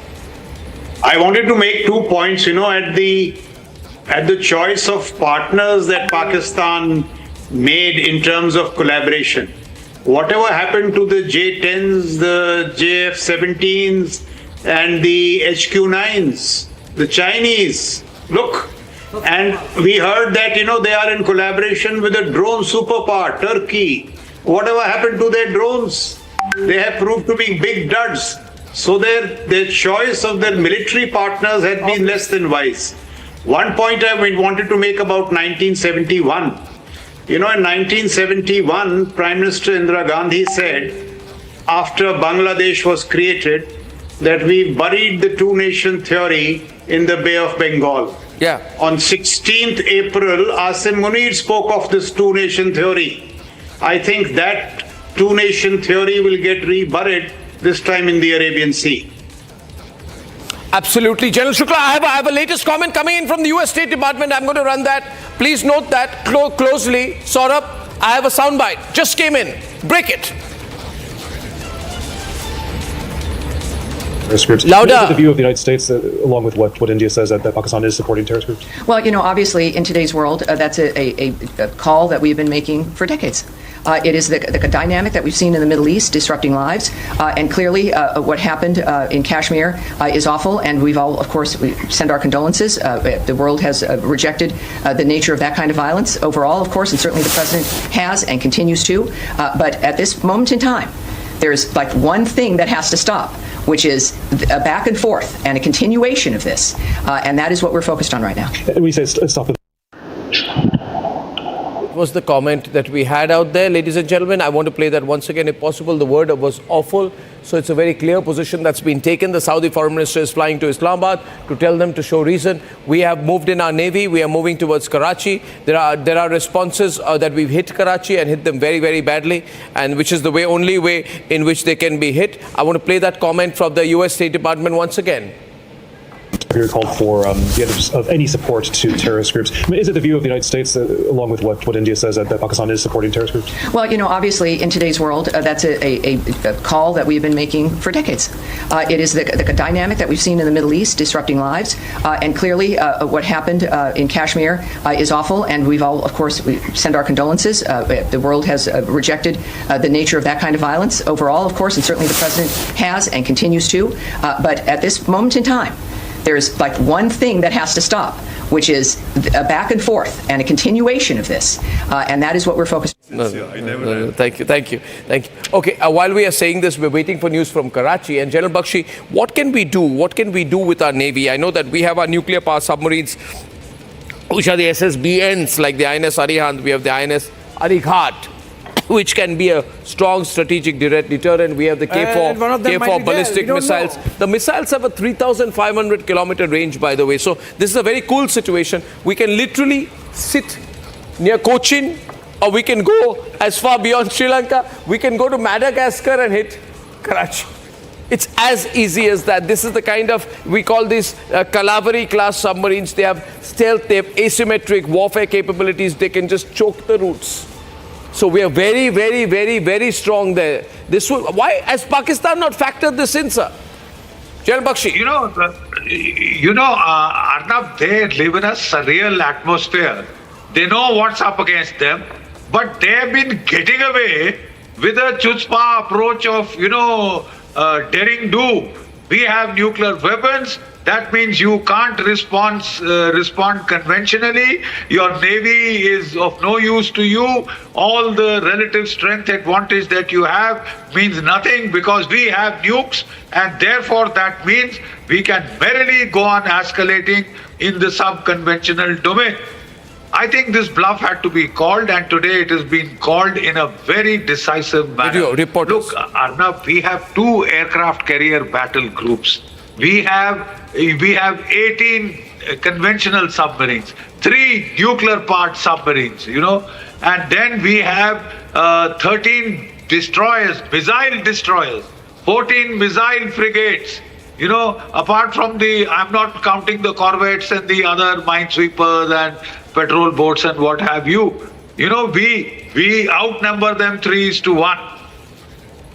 I wanted to make 2 points, at the choice of partners that Pakistan made in terms of collaboration. Whatever happened to the J-10s, the JF-17s, and the HQ-9s, the Chinese, look, and we heard that, they are in collaboration with a drone superpower, Turkey. Whatever happened to their drones? They have proved to be big duds. So their choice of their military partners had been less than wise. One point I wanted to make about 1971. In 1971, Prime Minister Indira Gandhi said, after Bangladesh was created, that we buried the two-nation theory in the Bay of Bengal. Yeah. On 16th April, Asim Munir spoke of this two-nation theory. I think that two-nation theory will get reburied this time in the Arabian Sea. Absolutely. General Shukla, I have a latest comment coming in from the US State Department. I'm going to run that. Please note that closely. Saurabh, I have a soundbite. Just came in. Break it. Terrorist groups. Louder. What is the view of the United States, along with what India says, that Pakistan is supporting terrorist groups? Well, obviously, in today's world, that's a call that we've been making for decades. It is the dynamic that we've seen in the Middle East disrupting lives, and clearly what happened in Kashmir is awful, and we've all, of course, we send our condolences. The world has rejected the nature of that kind of violence overall, of course, and certainly the President has and continues to. But at this moment in time, there's like one thing that has to stop, which is a back and forth and a continuation of this, and that is what we're focused on right now. We say stop it. Was the comment that we had out there, ladies and gentlemen. I want to play that once again if possible. The word was awful, so it's a very clear position that's been taken. The Saudi foreign minister is flying to Islamabad to tell them to show reason. We have moved in our navy, we are moving towards Karachi. There are responses that we've hit Karachi and hit them very, very badly, and which is the only way in which they can be hit. I want to play that comment from the US State Department once again. Here called for the end of any support to terrorist groups. I mean, is it the view of the United States, along with what India says, that Pakistan is supporting terrorist groups? Well, obviously, in today's world, that's a call that we've been making for decades. It is the dynamic that we've seen in the Middle East disrupting lives, and clearly what happened in Kashmir is awful, and we've all, of course, we send our condolences. The world has rejected the nature of that kind of violence overall, of course, and certainly the President has and continues to. But at this moment in time, there's like one thing that has to stop, which is a back and forth and a continuation of this, and that is what we're focused on. No. Thank you. Okay, while we are saying this, we're waiting for news from Karachi. And General Bakshi, what can we do? What can we do with our navy? I know that we have our nuclear power submarines, which are the SSBNs, like the INS Arihant. We have the INS Arighat. which can be a strong strategic deterrent. We have the K4 ballistic missiles. The missiles have a 3,500 kilometer range, by the way. So this is a very cool situation. We can literally sit near Cochin, or we can go as far beyond Sri Lanka. We can go to Madagascar and hit Karachi. It's as easy as that. This is the kind of, we call these Calaveri class submarines. They have stealth, they have asymmetric warfare capabilities. They can just choke the routes. So we are very, very, very, very strong there. Why has Pakistan not factored this in, sir? General Bakshi. Arnab, they live in a surreal atmosphere. They know what's up against them, but they have been getting away with a chutzpah approach of, daring do. We have nuclear weapons. That means you can't respond conventionally. Your navy is of no use to you. All the relative strength advantage that you have means nothing because we have nukes, and therefore that means we can merrily go on escalating in the sub-conventional domain. I think this bluff had to be called, and today it has been called in a very decisive manner. Look, Arnab, we have 2 aircraft carrier battle groups. We have 18 conventional submarines, 3 nuclear-powered submarines, and then we have 13 destroyers, missile destroyers, 14 missile frigates. Apart from I'm not counting the corvettes and the other minesweepers and patrol boats and what have you. We outnumber them 3:1.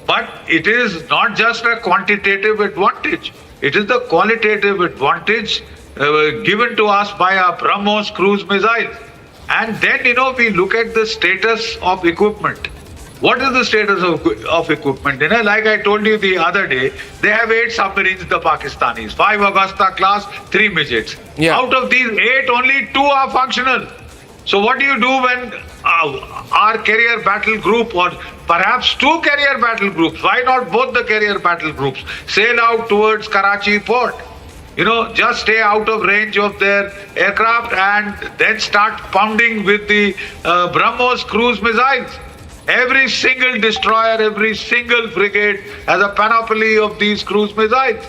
But it is not just a quantitative advantage. It is the qualitative advantage given to us by our BrahMos cruise missiles. And then, we look at the status of equipment. What is the status of equipment? Like I told you the other day, they have 8 submarines, the Pakistanis, 5 Augusta class, 3 midgets. Yeah. Out of these 8, only 2 are functional. So what do you do when our carrier battle group, or perhaps 2 carrier battle groups, why not both the carrier battle groups, sail out towards Karachi port? Just stay out of range of their aircraft and then start pounding with the BrahMos cruise missiles. Every single destroyer, every single frigate has a panoply of these cruise missiles,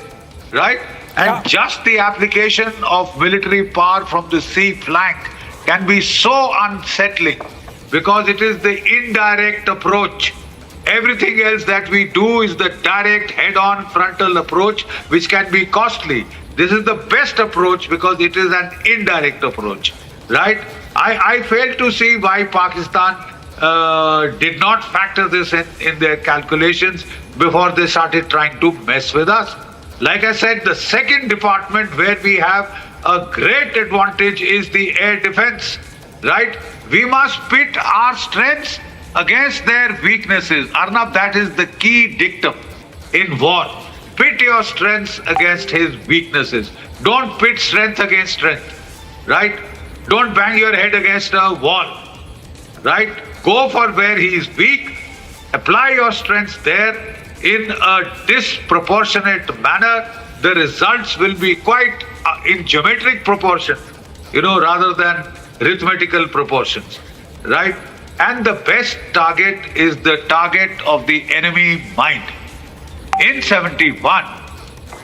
right? And just the application of military power from the sea flank can be so unsettling because it is the indirect approach. Everything else that we do is the direct head-on frontal approach, which can be costly. This is the best approach because it is an indirect approach, right? I fail to see why Pakistan did not factor this in their calculations before they started trying to mess with us. Like I said, the second department where we have a great advantage is the air defense, right? We must pit our strengths against their weaknesses. Arnab, that is the key dictum in war. Pit your strengths against his weaknesses. Don't pit strength against strength, right? Don't bang your head against a wall, right? Go for where he is weak, apply your strengths there in a disproportionate manner. The results will be quite in geometric proportion, rather than arithmetical proportions, right? And the best target is the target of the enemy mind. In 71,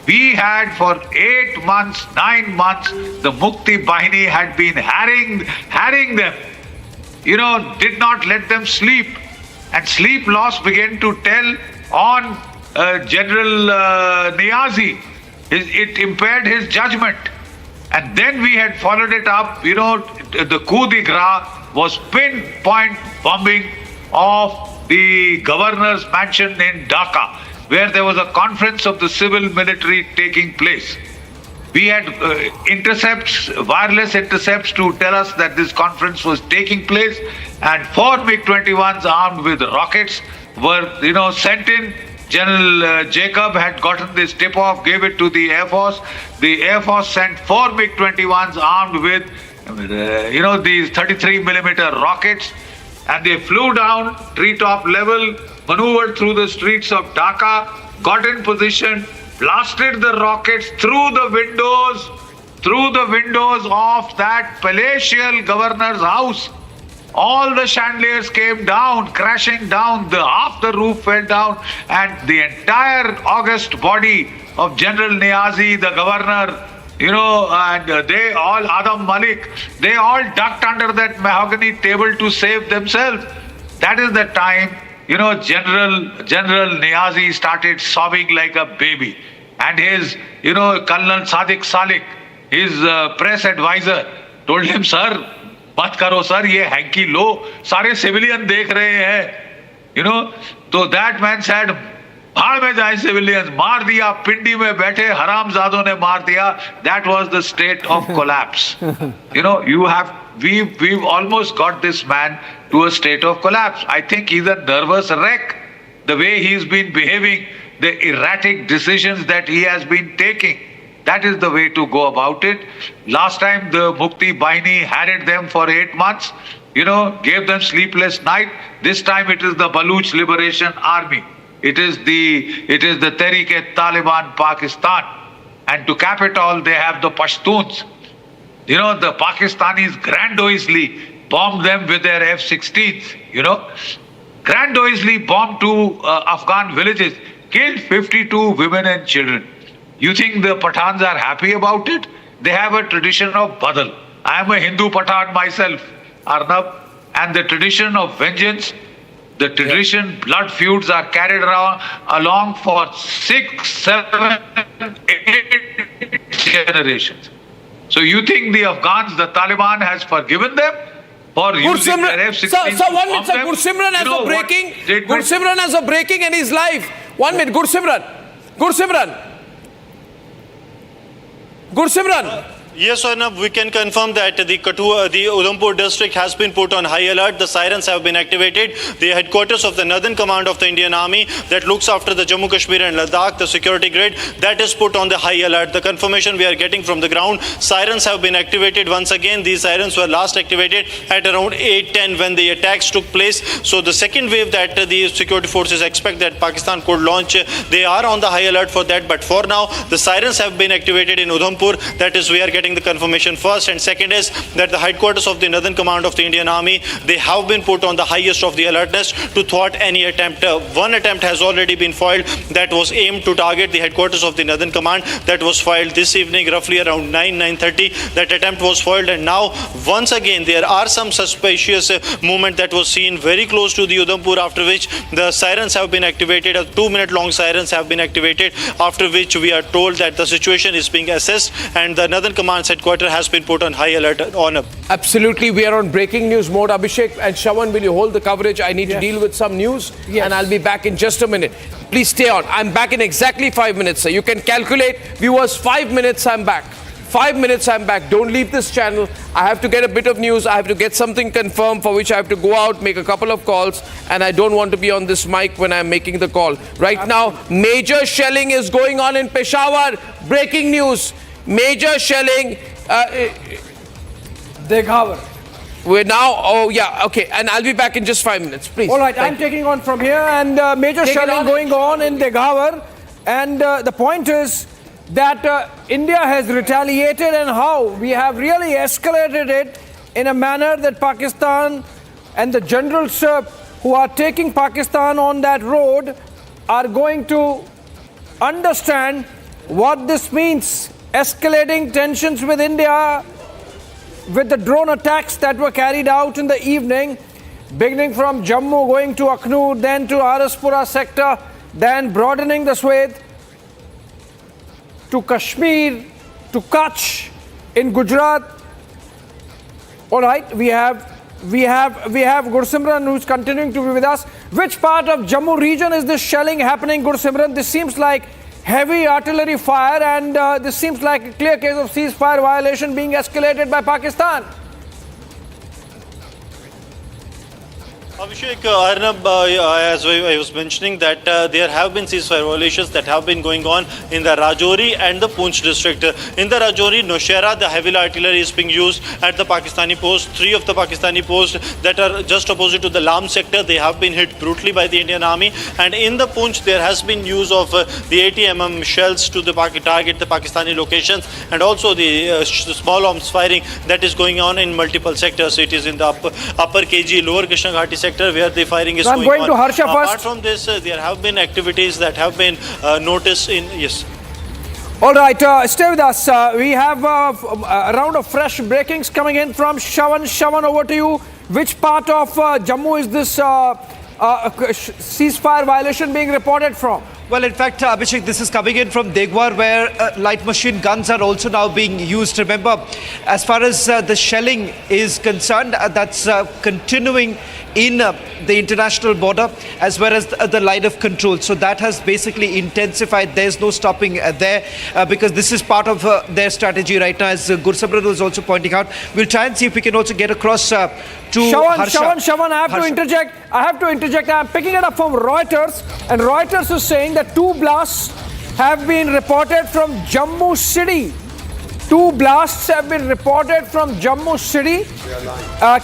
we had for 8 months, 9 months, the Mukti Bahini had been harrying them. Did not let them sleep. And sleep loss began to tell on General Niazi. It impaired his judgment. And then we had followed it up, the coup de grace was pinpoint bombing of the governor's mansion in Dhaka, where there was a conference of the civil military taking place. We had wireless intercepts to tell us that this conference was taking place, and 4 MiG-21s armed with rockets were, sent in. General Jacob had gotten this tip-off, gave it to the Air Force. The Air Force sent 4 MiG-21s armed with, these 33mm rockets, and they flew down treetop level, maneuvered through the streets of Dhaka, got in position, blasted the rockets through the windows of that palatial governor's house. all the chandeliers came down, crashing down, half the roof fell down, and the entire august body of General Niazi, the governor, and they all, Adam Malik, they all ducked under that mahogany table to save themselves. That is the time, General Niazi started sobbing like a baby. And his, Colonel Sadiq Salik, his press advisor, told him, sir, mat karo sir, ye hanky lo, sare civilian dekh rahe hain. So that man said, bhaad mein jaye civilians, maar diya, pindi mein baithe haramzadon ne maar diya. That was the state of collapse. We've almost got this man to a state of collapse. I think he's a nervous wreck. The way he's been behaving, the erratic decisions that he has been taking. That is the way to go about it. Last time the Mukti Bahini harried them for 8 months, gave them sleepless night. This time it is the Baluch Liberation Army. It is the Tehreek-e-Taliban Pakistan. And to cap it all, they have the Pashtuns. The Pakistanis grandiosely bombed them with their F-16s, grandiosely bombed 2 Afghan villages, killed 52 women and children. You think the Pathans are happy about it? They have a tradition of badal. I am a Hindu Pathan myself, Arnab, and the tradition of vengeance, the tradition, blood feuds are carried along for 6, 7, 8 generations. So you think the Afghans, the Taliban has forgiven them for using their F-16? So 1 minute, sir. Gursimran has a breaking in his life. 1 minute, Gursimran. Yes, Arnab, we can confirm that the Udhampur district has been put on high alert. The sirens have been activated. The headquarters of the Northern Command of the Indian Army that looks after the Jammu, Kashmir and Ladakh, the security grid, that is put on the high alert. The confirmation we are getting from the ground, sirens have been activated once again. These sirens were last activated at around 8:10 when the attacks took place. So the second wave that the security forces expect that Pakistan could launch, they are on the high alert for that. But for now, the sirens have been activated in Udhampur. That is, we are getting the confirmation first, and second is that the headquarters of the Northern Command of the Indian Army, they have been put on the highest of the alertness to thwart any attempt. One attempt has already been foiled that was aimed to target the headquarters of the Northern Command. That was foiled this evening roughly around 9:30. That attempt was foiled, and now once again there are some suspicious movement that was seen very close to the Udhampur, after which the sirens have been activated. 2-minute long sirens have been activated, after which we are told that the situation is being assessed and the Northern Command's headquarters has been put on high alert. Absolutely, we are on breaking news mode. Abhishek and Shawan, will you hold the coverage? I need to deal with some news, and I'll be back in just a minute. Please stay on. I'm back in exactly 5 minutes, sir. You can calculate, viewers, 5 minutes, I'm back. 5 minutes, I'm back. Don't leave this channel. I have to get a bit of news. I have to get something confirmed, for which I have to go out, make a couple of calls, and I don't want to be on this mic when I'm making the call. Right now, major shelling is going on in Peshawar. Breaking news. Major shelling. Deghawar. We're now, okay, and I'll be back in just 5 minutes, please. All right, I'm taking on from here, and major shelling going on in Deghawar, and the point is that India has retaliated, and how we have really escalated it in a manner that Pakistan and the generals who are taking Pakistan on that road are going to understand what this means. Escalating tensions with India, with the drone attacks that were carried out in the evening, beginning from Jammu, going to Akhnoor, then to Araspura sector, then broadening the swathe to Kashmir, to Kutch in Gujarat. All right, we have Gursimran, who's continuing to be with us. Which part of Jammu region is this shelling happening, Gursimran? This seems like heavy artillery fire, and this seems like a clear case of ceasefire violation being escalated by Pakistan. Abhishek, Arnab, as I was mentioning that there have been ceasefire violations that have been going on in the Rajouri and the Poonch district. In the Rajouri, Nowshera, the heavy artillery is being used at the Pakistani post. 3 of the Pakistani posts that are just opposite to the Lam sector, they have been hit brutally by the Indian Army. And in the Poonch, there has been use of the 80 shells to target the Pakistani locations, and also the small arms firing that is going on in multiple sectors. It is in the upper KG, lower Krishna Ghati sector where the firing is going on. I'm going to Harsha first. Apart from this, there have been activities that have been noticed in, yes. All right, stay with us. We have a round of fresh breakings coming in from Shawan. Shawan, over to you. Which part of Jammu is this ceasefire violation being reported from? Well, in fact, Abhishek, this is coming in from Degwar, where light machine guns are also now being used. Remember, as far as the shelling is concerned, that's continuing in the international border as well as the line of control. So that has basically intensified. There's no stopping there because this is part of their strategy right now, as Gursamran was also pointing out. We'll try and see if we can also get across to Harsha. Shawan, I have to interject. I'm picking it up from Reuters, and Reuters is saying that 2 blasts have been reported from Jammu city. 2 blasts have been reported from Jammu city.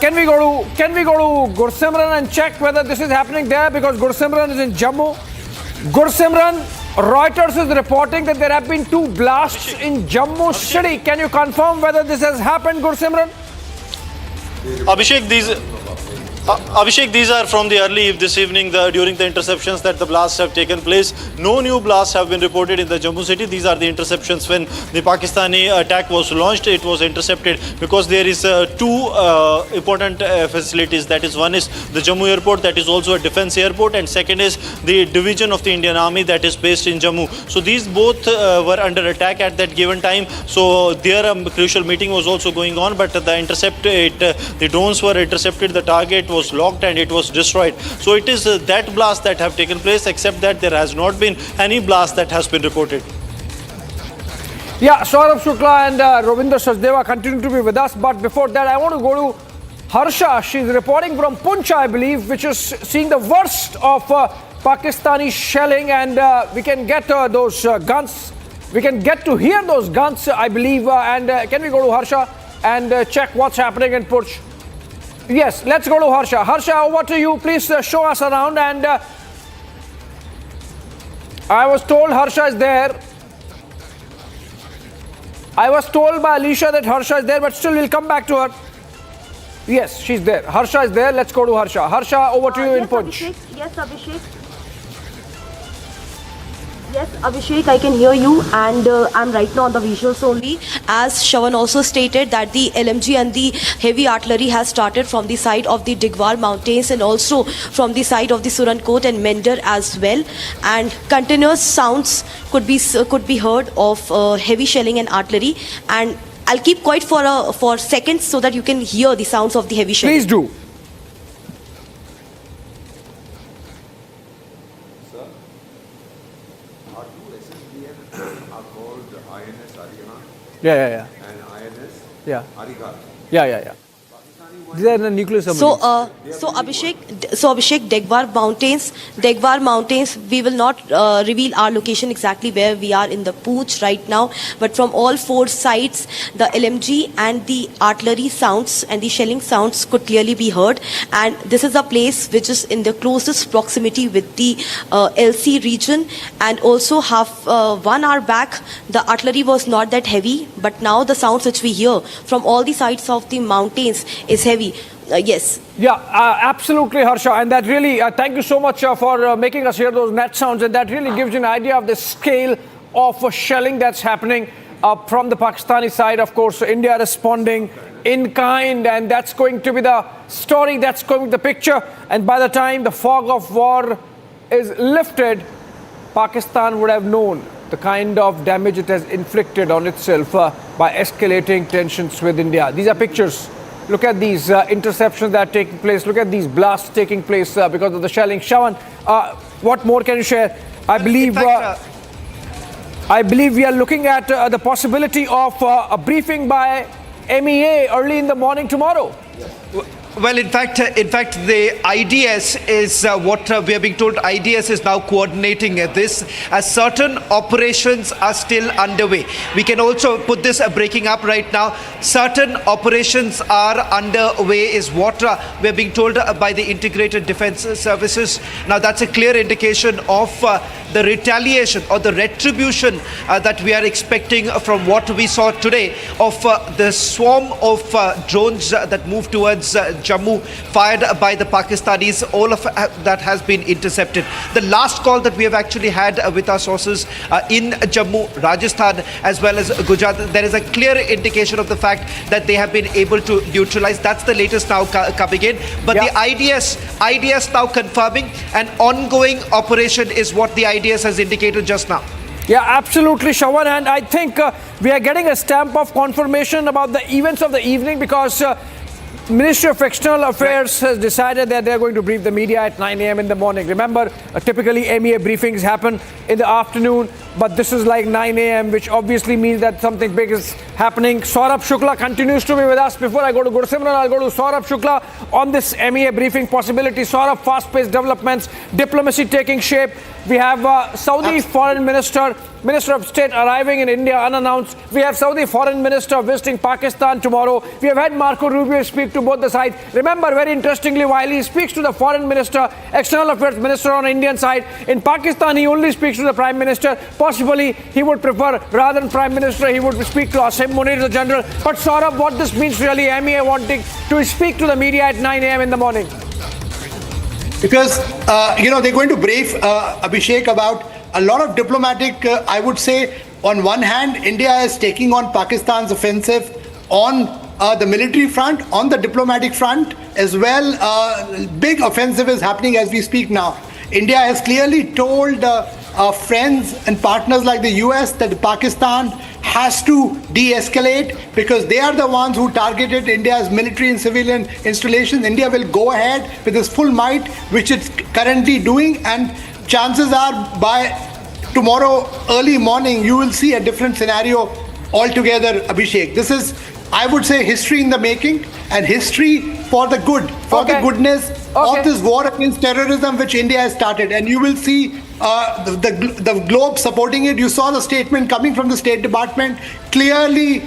Can we go to Gursimran and check whether this is happening there, because Gursimran is in Jammu. Gursimran, Reuters is reporting that there have been 2 blasts in Jammu city. Can you confirm whether this has happened, Gursimran? Abhishek, these are from the early this evening during the interceptions that the blasts have taken place. No new blasts have been reported in the Jammu city. These are the interceptions when the Pakistani attack was launched. It was intercepted because there is 2 important facilities. That is, one is the Jammu airport, that is also a defense airport, and second is the division of the Indian Army that is based in Jammu. So these both were under attack at that given time. So there a crucial meeting was also going on, but the drones were intercepted. The target was locked and it was destroyed. So it is that blast that have taken place, except that there has not been any blast that has been reported. Yeah, Saurabh Shukla and Ravinder Sachdeva continue to be with us, but before that I want to go to Harsha. She's reporting from Poonch, I believe, which is seeing the worst of Pakistani shelling, and we can get those guns. We can get to hear those guns, I believe. And can we go to Harsha and check what's happening in Poonch? Yes, let's go to Harsha. Harsha, over to you. Please show us around. And I was told Harsha is there. I was told by Alicia that Harsha is there, but still we'll come back to her. Yes, she's there. Harsha is there. Let's go to Harsha. Harsha, over to you in Poonch. Yes, Abhishek. Yes, Abhishek, I can hear you, and I'm right now on the visuals only. As Shawan also stated that the LMG and the heavy artillery has started from the side of the Digwar mountains and also from the side of the Surankot and Mender as well. And continuous sounds could be heard of heavy shelling and artillery. And I'll keep quiet for seconds so that you can hear the sounds of the heavy shelling. Please do. Yeah. And INS? Yeah. Arigat. Yeah. These are the nuclear submarines. So Abhishek, Degwar Mountains, we will not reveal our location exactly where we are in the Poonch right now, but from all 4 sides, the LMG and the artillery sounds and the shelling sounds could clearly be heard. And this is a place which is in the closest proximity with the LC region. And also 1 hour back, the artillery was not that heavy, but now the sounds which we hear from all the sides of the mountains is heavy. Yes. Yeah, absolutely, Harsha. And that really, thank you so much for making us hear those net sounds. And that really gives you an idea of the scale of shelling that's happening from the Pakistani side. Of course, India responding in kind. And that's going to be the story, that's going to be the picture. And by the time the fog of war is lifted, Pakistan would have known the kind of damage it has inflicted on itself by escalating tensions with India. These are pictures. Look at these interceptions that are taking place. Look at these blasts taking place because of the shelling. Shawan, what more can you share? I believe we are looking at the possibility of a briefing by MEA early in the morning tomorrow. Well, in fact, the IDS is what we are being told. IDS is now coordinating this, as certain operations are still underway. We can also put this breaking up right now. Certain operations are underway is what we are being told by the Integrated Defence Services. Now, that's a clear indication of the retaliation or the retribution that we are expecting from what we saw today of the swarm of drones that moved towards Jammu, fired by the Pakistanis. All of that has been intercepted. The last call that we have actually had with our sources in Jammu, Rajasthan, as well as Gujarat, there is a clear indication of the fact that they have been able to neutralize. That's the latest now coming in. But the IDS now confirming an ongoing operation is what the IDS has indicated just now. Yeah, absolutely, Shravan. And I think we are getting a stamp of confirmation about the events of the evening, because Ministry of External Affairs has decided that they're going to brief the media at 9 a.m. in the morning. Remember, typically MEA briefings happen in the afternoon, but this is like 9 a.m., which obviously means that something big is happening. Saurabh Shukla continues to be with us. Before I go to Gursimran, I'll go to Saurabh Shukla on this MEA briefing possibility. Saurabh, fast-paced developments, diplomacy taking shape. We have Saudi Foreign Minister of State arriving in India unannounced. We have Saudi Foreign Minister visiting Pakistan tomorrow. We have had Marco Rubio speak to both the sides. Remember, very interestingly, while he speaks to the Foreign Minister, External Affairs Minister on the Indian side, in Pakistan he only speaks to the Prime Minister. Possibly he would prefer, rather than Prime Minister, he would speak to Asim Munir, the General. But Saurabh, what this means really, MEA wanting to speak to the media at 9 a.m. in the morning? Because, they're going to brief Abhishek about a lot of diplomatic, I would say, on one hand, India is taking on Pakistan's offensive on the military front, on the diplomatic front as well. Big offensive is happening as we speak now. India has clearly told friends and partners like the US that Pakistan has to de-escalate, because they are the ones who targeted India's military and civilian installations. India will go ahead with its full might, which it's currently doing, and chances are by tomorrow early morning you will see a different scenario altogether, Abhishek. This is, I would say, history in the making, and history for the good, for the goodness of this war against terrorism which India has started. And you will see the globe supporting it. You saw the statement coming from the State Department, clearly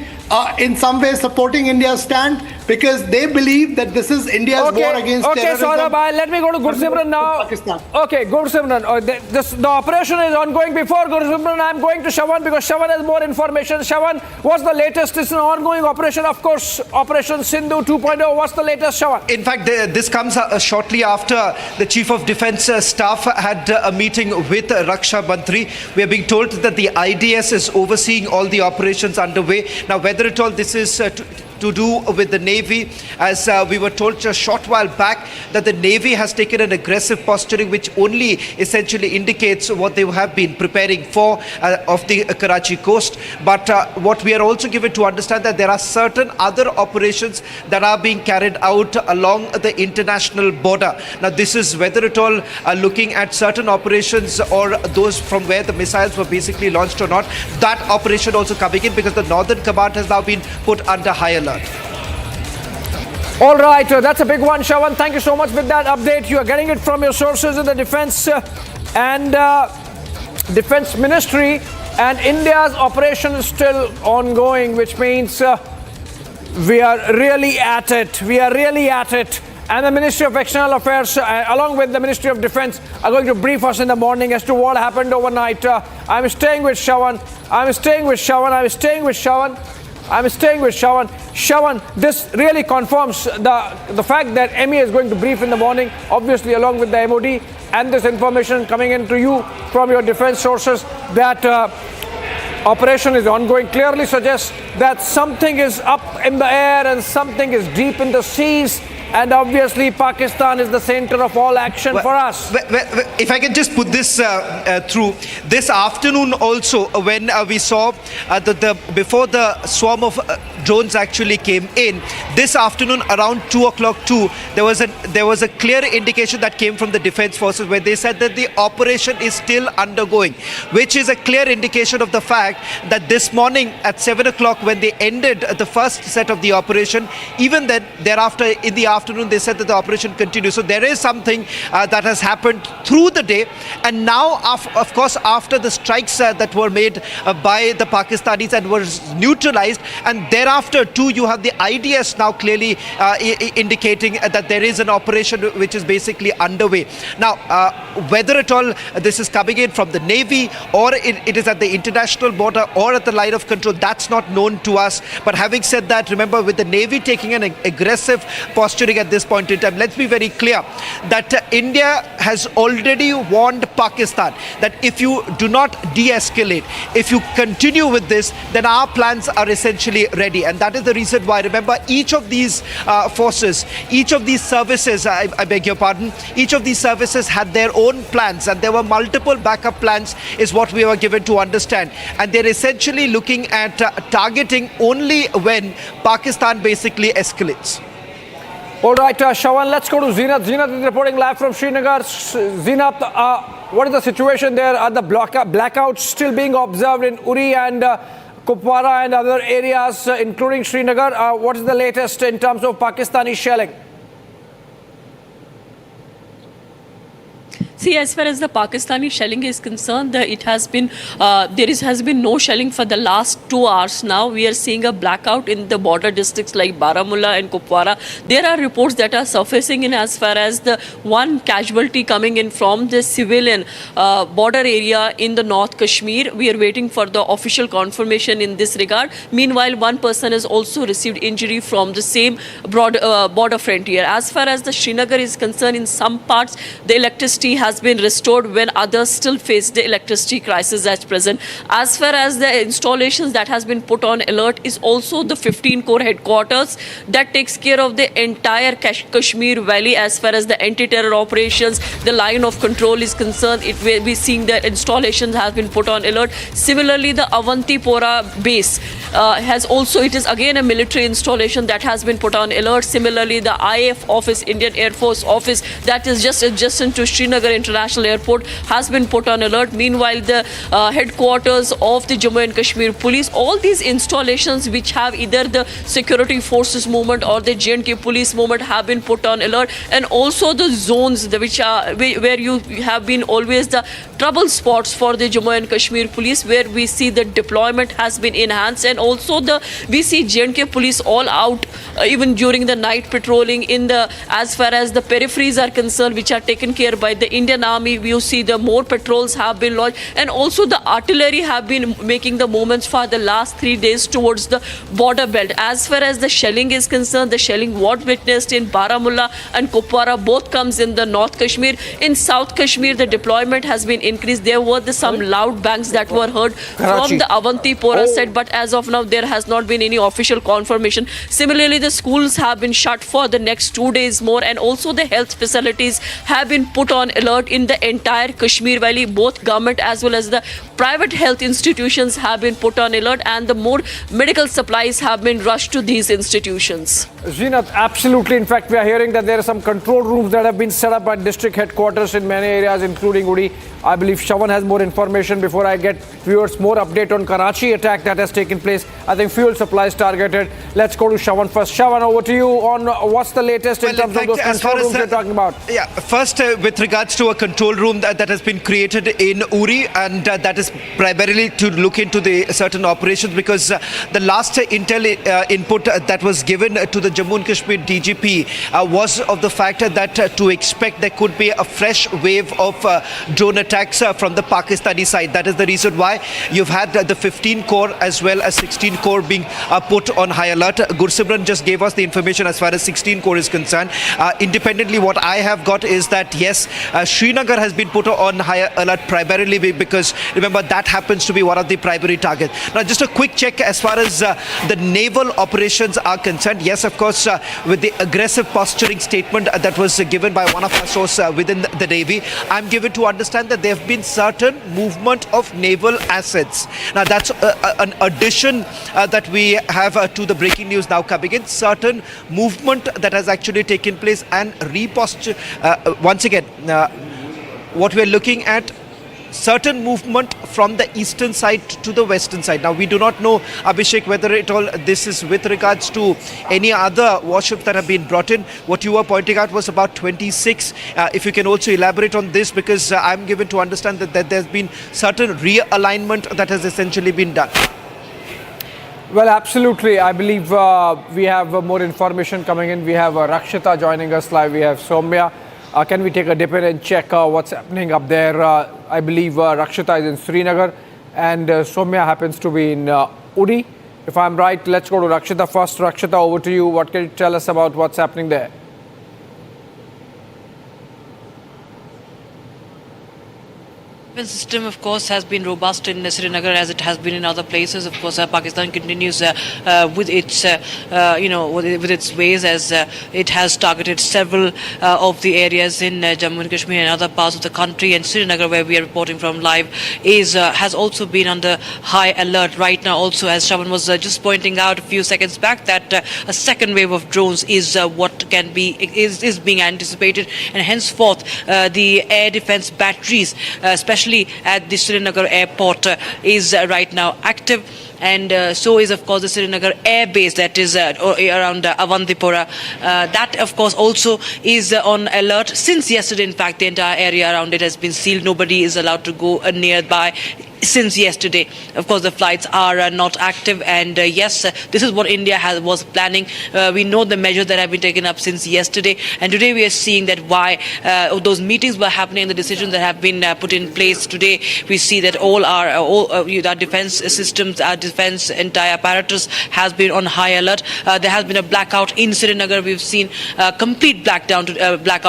in some way supporting India's stand, because they believe that this is India's war against terrorism. Okay, Saurabh, let me go to Gursimran now. Okay, Gursimran, the operation is ongoing. Before Gursimran, I'm going to Shravan, because Shravan has more information. Shravan, what's the latest? It's an ongoing operation, of course, Operation Sindoor 2.0. What's the latest, Shravan? In fact, this comes shortly after the Chief of Defence Staff had a meeting with Raksha Mantri. We are being told that the IDS is overseeing all the operations underway. Now, whether at all this is to do with the Navy, as we were told just a short while back that the Navy has taken an aggressive posturing, which only essentially indicates what they have been preparing for off the Karachi coast. But what we are also given to understand that there are certain other operations that are being carried out along the international border. Now, this is whether at all looking at certain operations or those from where the missiles were basically launched or not. That operation also coming in, because the Northern Command has now been put under high alert. All right, that's a big one, Shravan. Thank you so much with that update. You are getting it from your sources in the Defence and Defence Ministry, and India's operation is still ongoing, which means we are really at it. We are really at it. And the Ministry of External Affairs, along with the Ministry of Defence, are going to brief us in the morning as to what happened overnight. I'm staying with Shravan. Shravan, this really confirms the fact that MEA is going to brief in the morning, obviously along with the MOD, and this information coming into you from your defence sources that operation is ongoing clearly suggests that something is up in the air and something is deep in the seas. And obviously, Pakistan is the center of all action for us. If I can just put this through, this afternoon also, when we saw before the swarm of drones actually came in. This afternoon around 2 o'clock too, there was a clear indication that came from the defense forces where they said that the operation is still undergoing, which is a clear indication of the fact that this morning at 7 o'clock when they ended the first set of the operation, even then thereafter in the afternoon they said that the operation continues. So there is something that has happened through the day, and now of course after the strikes that were made by the Pakistanis and were neutralized, and thereafter too you have the IDS now clearly indicating that there is an operation which is basically underway. Now whether at all this is coming in from the Navy or it is at the international border or at the line of control, that's not known to us. But having said that, remember, with the Navy taking an aggressive posturing at this point in time, let's be very clear that India has already warned Pakistan that if you do not de-escalate, if you continue with this, then our plans are essentially ready. And that is the reason why, remember, each of these forces, each of these services, I beg your pardon, each of these services had their own plans, and there were multiple backup plans is what we were given to understand. And they're essentially looking at targeting only when Pakistan basically escalates. All right, Shawan, let's go to Zeenat. Zeenat is reporting live from Srinagar. Zeenat, what is the situation there? Are the blackouts still being observed in Uri and Kupwara and other areas, including Srinagar? What is the latest in terms of Pakistani shelling? See, as far as the Pakistani shelling is concerned, there has been no shelling for the last 2 hours now. We are seeing a blackout in the border districts like Baramulla and Kupwara. There are reports that are surfacing in as far as the one casualty coming in from the civilian border area in the North Kashmir. We are waiting for the official confirmation in this regard. Meanwhile, one person has also received injury from the same border frontier. As far as the Srinagar is concerned, in some parts, the electricity has been restored when others still face the electricity crisis at present. As far as the installations that has been put on alert is also the 15 Corps headquarters that takes care of the entire Kashmir Valley as far as the anti-terror operations, the line of control is concerned. We're seeing the installations have been put on alert. Similarly, the Avantipora base it is again a military installation that has been put on alert. Similarly, the IAF office, Indian Air Force office, that is just adjacent to Srinagar International Airport, has been put on alert. Meanwhile, the headquarters of the Jammu and Kashmir Police, all these installations which have either the security forces movement or the J&K police movement have been put on alert, and also the zones which are where you have been always the trouble spots for the Jammu and Kashmir Police, where we see the deployment has been enhanced, and also we see J&K police all out even during the night patrolling in the as far as the peripheries are concerned, which are taken care by the Indian Army. You see the more patrols have been launched, and also the artillery have been making the movements for the last 3 days towards the border belt. As far as the shelling is concerned, the shelling what witnessed in Baramulla and Kupwara both comes in the North Kashmir. In South Kashmir, the deployment has been increased. There were some loud bangs that were heard from the Avantipora side, but as of now, there has not been any official confirmation. Similarly, the schools have been shut for the next 2 days more, and also the health facilities have been put on alert in the entire Kashmir Valley. Both government as well as the private health institutions have been put on alert, and the more medical supplies have been rushed to these institutions. Zeenat, absolutely. In fact, we are hearing that there are some control rooms that have been set up at district headquarters in many areas, including Uri. I believe Shawan has more information. Before I get viewers more update on Karachi attack that has taken place, I think fuel supplies targeted. Let's go to Shawan first. Shawan, over to you on what's the latest in terms of those control rooms you're talking about. Yeah, first with regards to a control room that has been created in Uri, and that is primarily to look into the certain operations, because the last intel input that was given to the Jammu and Kashmir DGP was of the fact that to expect there could be a fresh wave of drone attacks from the Pakistani side. That is the reason why you've had the 15 Corps as well as 16 Corps being put on high alert. Gursimran just gave us the information as far as 16 Corps is concerned. Independently, what I have got is that yes, Srinagar has been put on high alert primarily because remember that happens to be one of the primary targets. Now, just a quick check as far as the naval operations are concerned. Yes, of course, with the aggressive posturing statement that was given by one of our sources within the Navy. I'm given to understand that there have been certain movement of naval assets. Now that's an addition that we have to the breaking news now coming in. Certain movement that has actually taken place and reposture. Once again, what we're looking at, certain movement from the eastern side to the western side. Now we do not know, Abhishek, whether this is with regards to any other warships that have been brought in. What you were pointing out was about 26. If you can also elaborate on this, because I'm given to understand that there's been certain realignment that has essentially been done. Well, absolutely. I believe we have more information coming in. We have Rakshita joining us live. We have Soumya. Can we take a dip in and check what's happening up there? I believe Rakshita is in Srinagar and Soumya happens to be in Uri. If I'm right, let's go to Rakshita first. Rakshita, over to you. What can you tell us about what's happening there? The system, of course, has been robust in Srinagar as it has been in other places. Of course, Pakistan continues with its, with its ways, as it has targeted several of the areas in Jammu and Kashmir and other parts of the country. And Srinagar, where we are reporting from live, has also been under high alert right now. Also, as Shravan was just pointing out a few seconds back, that a second wave of drones is what can be is being anticipated, and henceforth the air defense batteries, especially at the Srinagar airport, is right now active. And so is, of course, the Srinagar air base that is around Avandipora. That, of course, also is on alert. Since yesterday, in fact, the entire area around it has been sealed. Nobody is allowed to go nearby. Since yesterday, of course, the flights are not active, and yes, this is what India was planning. We know the measures that have been taken up since yesterday, and today we are seeing that why those meetings were happening, the decisions that have been put in place today. We see that all our defense systems, our defense entire apparatus has been on high alert. There has been a blackout in Srinagar. We've seen complete blackout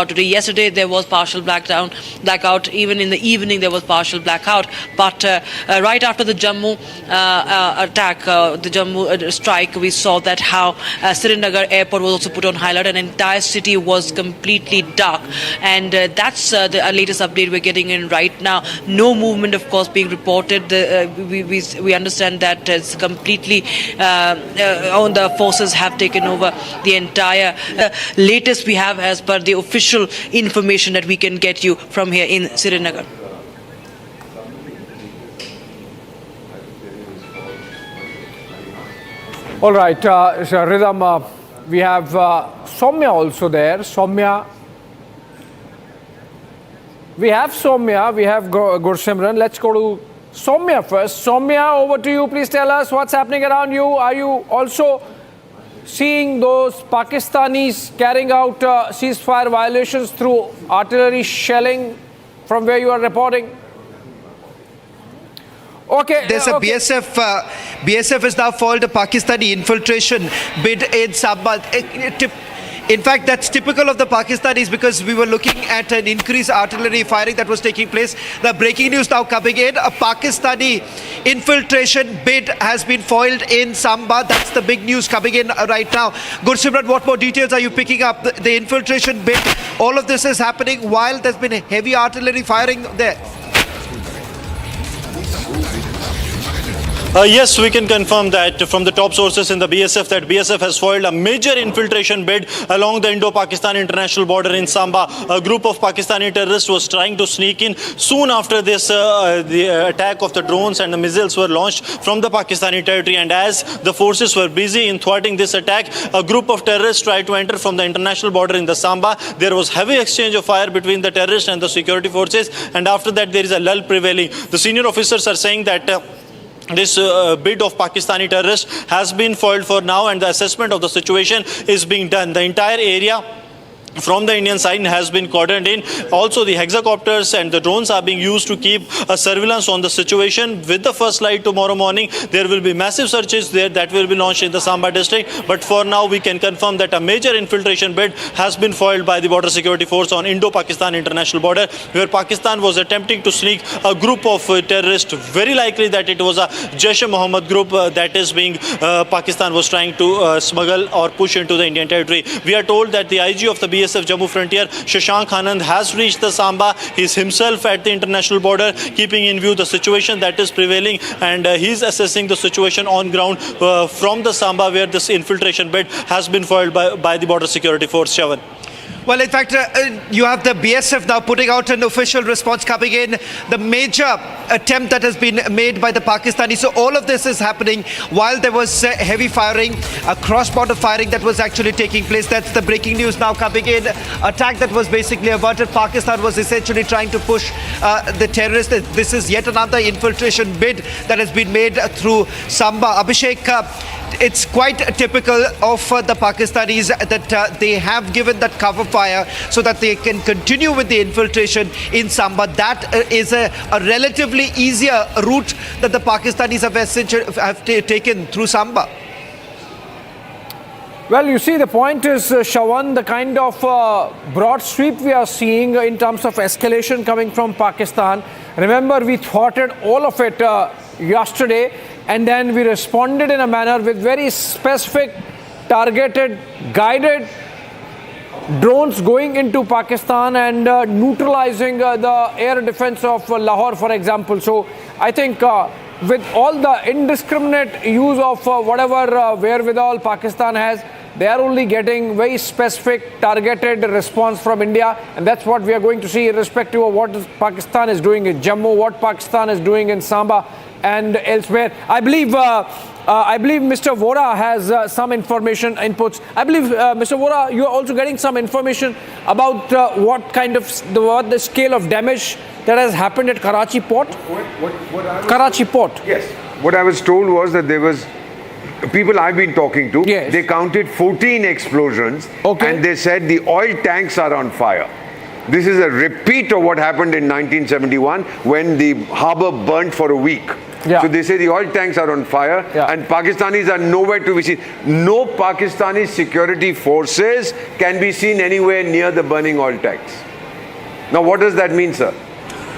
today. Yesterday there was partial blackout. Even in the evening there was partial blackout, but right after the Jammu attack, the Jammu strike, we saw that how Srinagar airport was also put on high alert, and the entire city was completely dark. And that's the latest update we're getting in right now. No movement, of course, being reported. We understand that it's completely on the forces have taken over the entire. Latest we have as per the official information that we can get you from here in Srinagar. All right, Ridham, we have Soumya also there. Soumya. We have Soumya, we have Gursimran. Let's go to Soumya first. Soumya, over to you. Please tell us what's happening around you. Are you also seeing those Pakistanis carrying out ceasefire violations through artillery shelling from where you are reporting? Okay. There's a BSF has now foiled a Pakistani infiltration bid in Samba. In fact, that's typical of the Pakistanis, because we were looking at an increased artillery firing that was taking place. The breaking news now coming in: a Pakistani infiltration bid has been foiled in Samba. That's the big news coming in right now. Gursimran, what more details are you picking up? The infiltration bid, all of this is happening while there's been heavy artillery firing there. Yes, we can confirm that from the top sources in the BSF that BSF has foiled a major infiltration bid along the Indo-Pakistan international border in Samba. A group of Pakistani terrorists was trying to sneak in. Soon after this, the attack of the drones and the missiles were launched from the Pakistani territory, and as the forces were busy in thwarting this attack, a group of terrorists tried to enter from the international border in the Samba. There was heavy exchange of fire between the terrorists and the security forces, and after that there is a lull prevailing. The senior officers are saying that this bid of Pakistani terrorists has been foiled for now, and the assessment of the situation is being done. The entire area from the Indian side has been cordoned in. Also, the hexacopters and the drones are being used to keep a surveillance on the situation. With the first light tomorrow morning, there will be massive searches there that will be launched in the Samba district. But for now, we can confirm that a major infiltration bid has been foiled by the Border Security Force on Indo-Pakistan international border, where Pakistan was attempting to sneak a group of terrorists. Very likely that it was a Jaish-e-Mohammed group that is being Pakistan was trying to smuggle or push into the Indian territory. We are told that the IG of the BSF Jammu frontier, Shashank Anand, has reached the Samba. He's himself at the international border, keeping in view the situation that is prevailing, and he's assessing the situation on ground from the Samba, where this infiltration bid has been foiled by the border security force. Shavan. Well, in fact, you have the BSF now putting out an official response coming in. The major attempt that has been made by the Pakistanis. So all of this is happening while there was heavy firing, cross-border firing that was actually taking place. That's the breaking news now coming in. Attack that was basically averted. Pakistan was essentially trying to push the terrorists. This is yet another infiltration bid that has been made through Samba. Abhishek, it's quite typical of the Pakistanis that they have given that cover fire so that they can continue with the infiltration in Samba. That is a relatively easier route that the Pakistanis have taken through Samba. Well, you see, the point is, Shawan, the kind of broad sweep we are seeing in terms of escalation coming from Pakistan. Remember, we thwarted all of it yesterday, and then we responded in a manner with very specific, targeted, guided drones going into Pakistan and neutralizing the air defense of Lahore, for example. So I think with all the indiscriminate use of whatever wherewithal Pakistan has, they are only getting very specific, targeted response from India, and that's what we are going to see irrespective of what Pakistan is doing in Jammu, what Pakistan is doing in Samba and elsewhere. I believe Mr. Vora has some information inputs. I believe, Mr. Vora, you are also getting some information about what the scale of damage that has happened at Karachi port. Karachi port. Yes. What I was told was that there was people I've been talking to. Yes. They counted 14 explosions, and they said the oil tanks are on fire. This is a repeat of what happened in 1971 when the harbour burnt for a week. Yeah. So they say the oil tanks are on fire, and Pakistanis are nowhere to be seen. No Pakistani security forces can be seen anywhere near the burning oil tanks. Now, what does that mean, sir?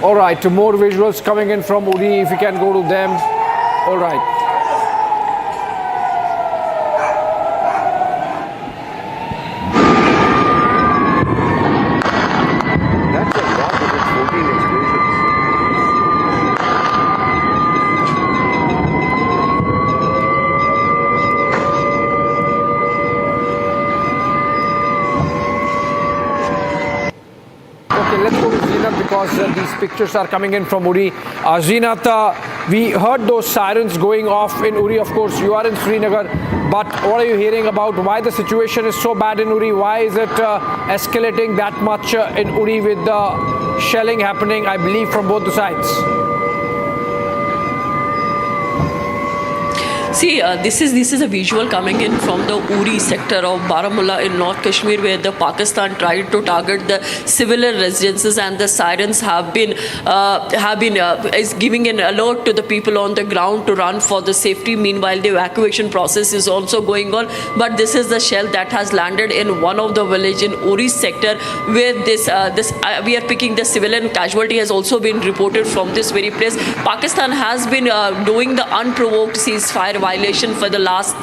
All right, more visuals coming in from Uri, if you can go to them. All right. Because these pictures are coming in from Uri. Zeenat, we heard those sirens going off in Uri. Of course, you are in Srinagar. But what are you hearing about why the situation is so bad in Uri? Why is it escalating that much in Uri with the shelling happening, I believe, from both the sides? See, this is a visual coming in from the Uri sector of Baramulla in North Kashmir, where the Pakistan tried to target the civilian residences, and the sirens have been is giving an alert to the people on the ground to run for the safety. Meanwhile, the evacuation process is also going on. But this is the shell that has landed in one of the village in Uri sector, where we are picking the civilian casualty has also been reported from this very place. Pakistan has been doing the unprovoked ceasefire violation for the last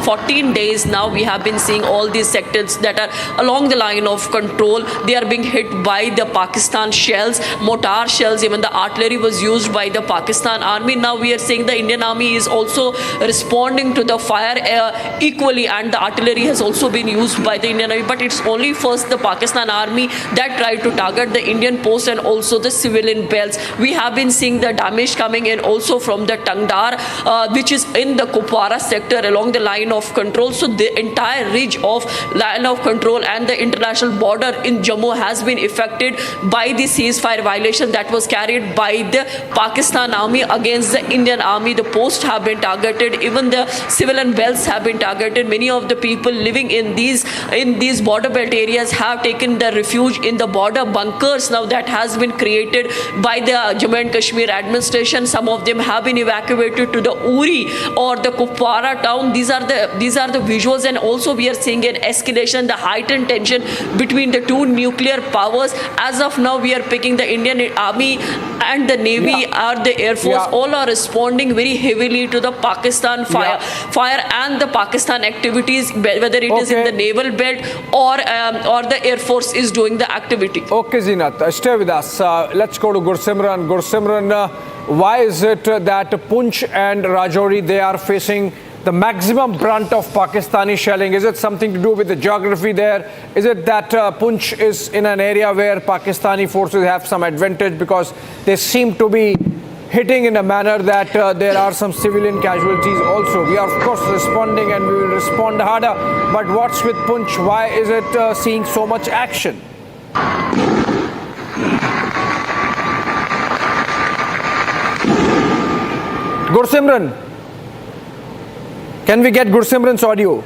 14 days now. We have been seeing all these sectors that are along the line of control. They are being hit by the Pakistan shells, mortar shells. Even the artillery was used by the Pakistan army. Now we are seeing the Indian army is also responding to the fire equally, and the artillery has also been used by the Indian army. But it's only first the Pakistan army that tried to target the Indian post and also the civilian belts. We have been seeing the damage coming in also from the Tangdar, which is in the Kupwara sector along the line of control. So the entire ridge of line of control and the international border in Jammu has been affected by the ceasefire violation that was carried by the Pakistan army against the Indian army. The posts have been targeted, even the civilian belts have been targeted. Many of the people living in these border belt areas have taken the refuge in the border bunkers now that has been created by the Jammu and Kashmir administration. Some of them have been evacuated to the Uri or the Kupwara town. These are the visuals, and also we are seeing an escalation, the heightened tension between the two nuclear powers. As of now, we are picking the Indian Army and the Navy or the Air Force. All are responding very heavily to the Pakistan fire and the Pakistan activities, whether it is in the naval belt or the Air Force is doing the activity. Okay, Zinat, stay with us. Let's go to Gursimran. Gursimran, why is it that Poonch and Rajouri, they are facing the maximum brunt of Pakistani shelling? Is it something to do with the geography there? Is it that Poonch is in an area where Pakistani forces have some advantage because they seem to be hitting in a manner that there are some civilian casualties also? We are of course responding and we will respond harder. But what's with Poonch? Why is it seeing so much action? Gursimran, can we get Gursimran's audio?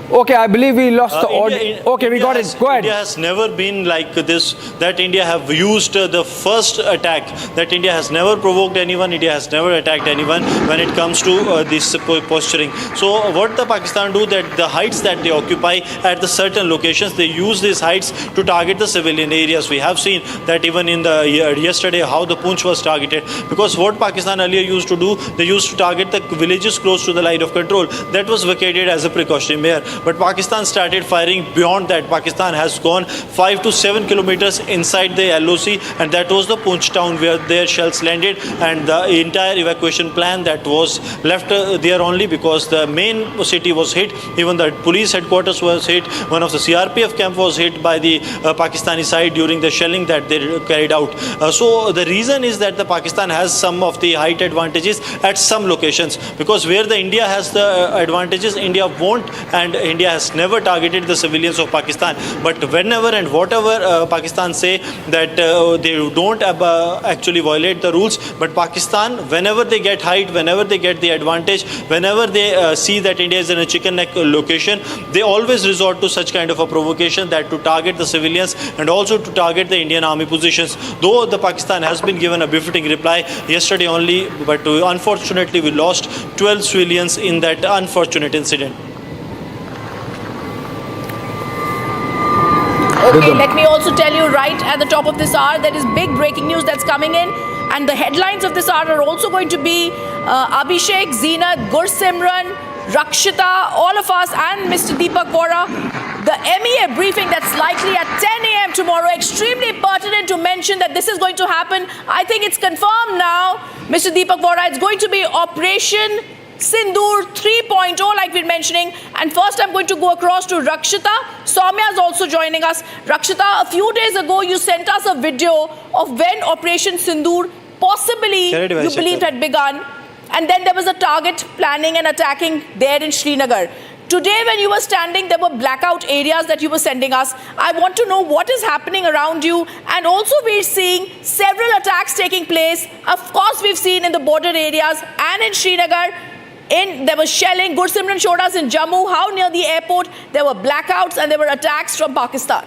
Okay, I believe we lost the audio. Okay, we got it. Go ahead. India has never been like this, that India have used the first attack, that India has never provoked anyone, India has never attacked anyone when it comes to this posturing. So what the Pakistan do, that the heights that they occupy at the certain locations, they use these heights to target the civilian areas. We have seen that even in the yesterday how the Poonch was targeted, because what Pakistan earlier used to do, they used to target the villages close to the line of control. That was vacated as a precautionary measure. But Pakistan started firing beyond that. Pakistan has gone 5 to 7 kilometers inside the LOC, and that was the Poonch town where their shells landed, and the entire evacuation plan that was left there only because the main city was hit. Even the police headquarters was hit. One of the CRPF camp was hit by the Pakistani side during the shelling that they carried out. So the reason is that the Pakistan has some of the height advantages at some locations, because where the India has the advantages, India won't, and India has never targeted the civilians of Pakistan. But whenever and whatever Pakistan say that they don't actually violate the rules, but Pakistan, whenever they get height, whenever they get the advantage, whenever they see that India is in a chicken neck location, they always resort to such kind of a provocation, that to target the civilians and also to target the Indian army positions. Though the Pakistan has been given a befitting reply yesterday only, but unfortunately we lost 12 civilians in that unfortunate incident. Okay, let me also tell you right at the top of this hour, there is big breaking news that's coming in, and the headlines of this hour are also going to be Abhishek, Zeenat, Gursimran, Rakshita, all of us, and Mr. Deepak Vora. The MEA briefing that's likely at 10 a.m. tomorrow, extremely pertinent to mention that this is going to happen. I think it's confirmed now, Mr. Deepak Vora, it's going to be Operation Sindoor 3.0, like we're mentioning. And first I'm going to go across to Rakshita. Soumya is also joining us. Rakshita, a few days ago you sent us a video of when Operation Sindoor possibly you believed had begun, and then there was a target planning and attacking there in Srinagar. Today when you were standing, there were blackout areas that you were sending us. I want to know what is happening around you, and also we're seeing several attacks taking place. Of course we've seen in the border areas and in Srinagar. There was shelling. Gursimran showed us in Jammu how near the airport there were blackouts and there were attacks from Pakistan.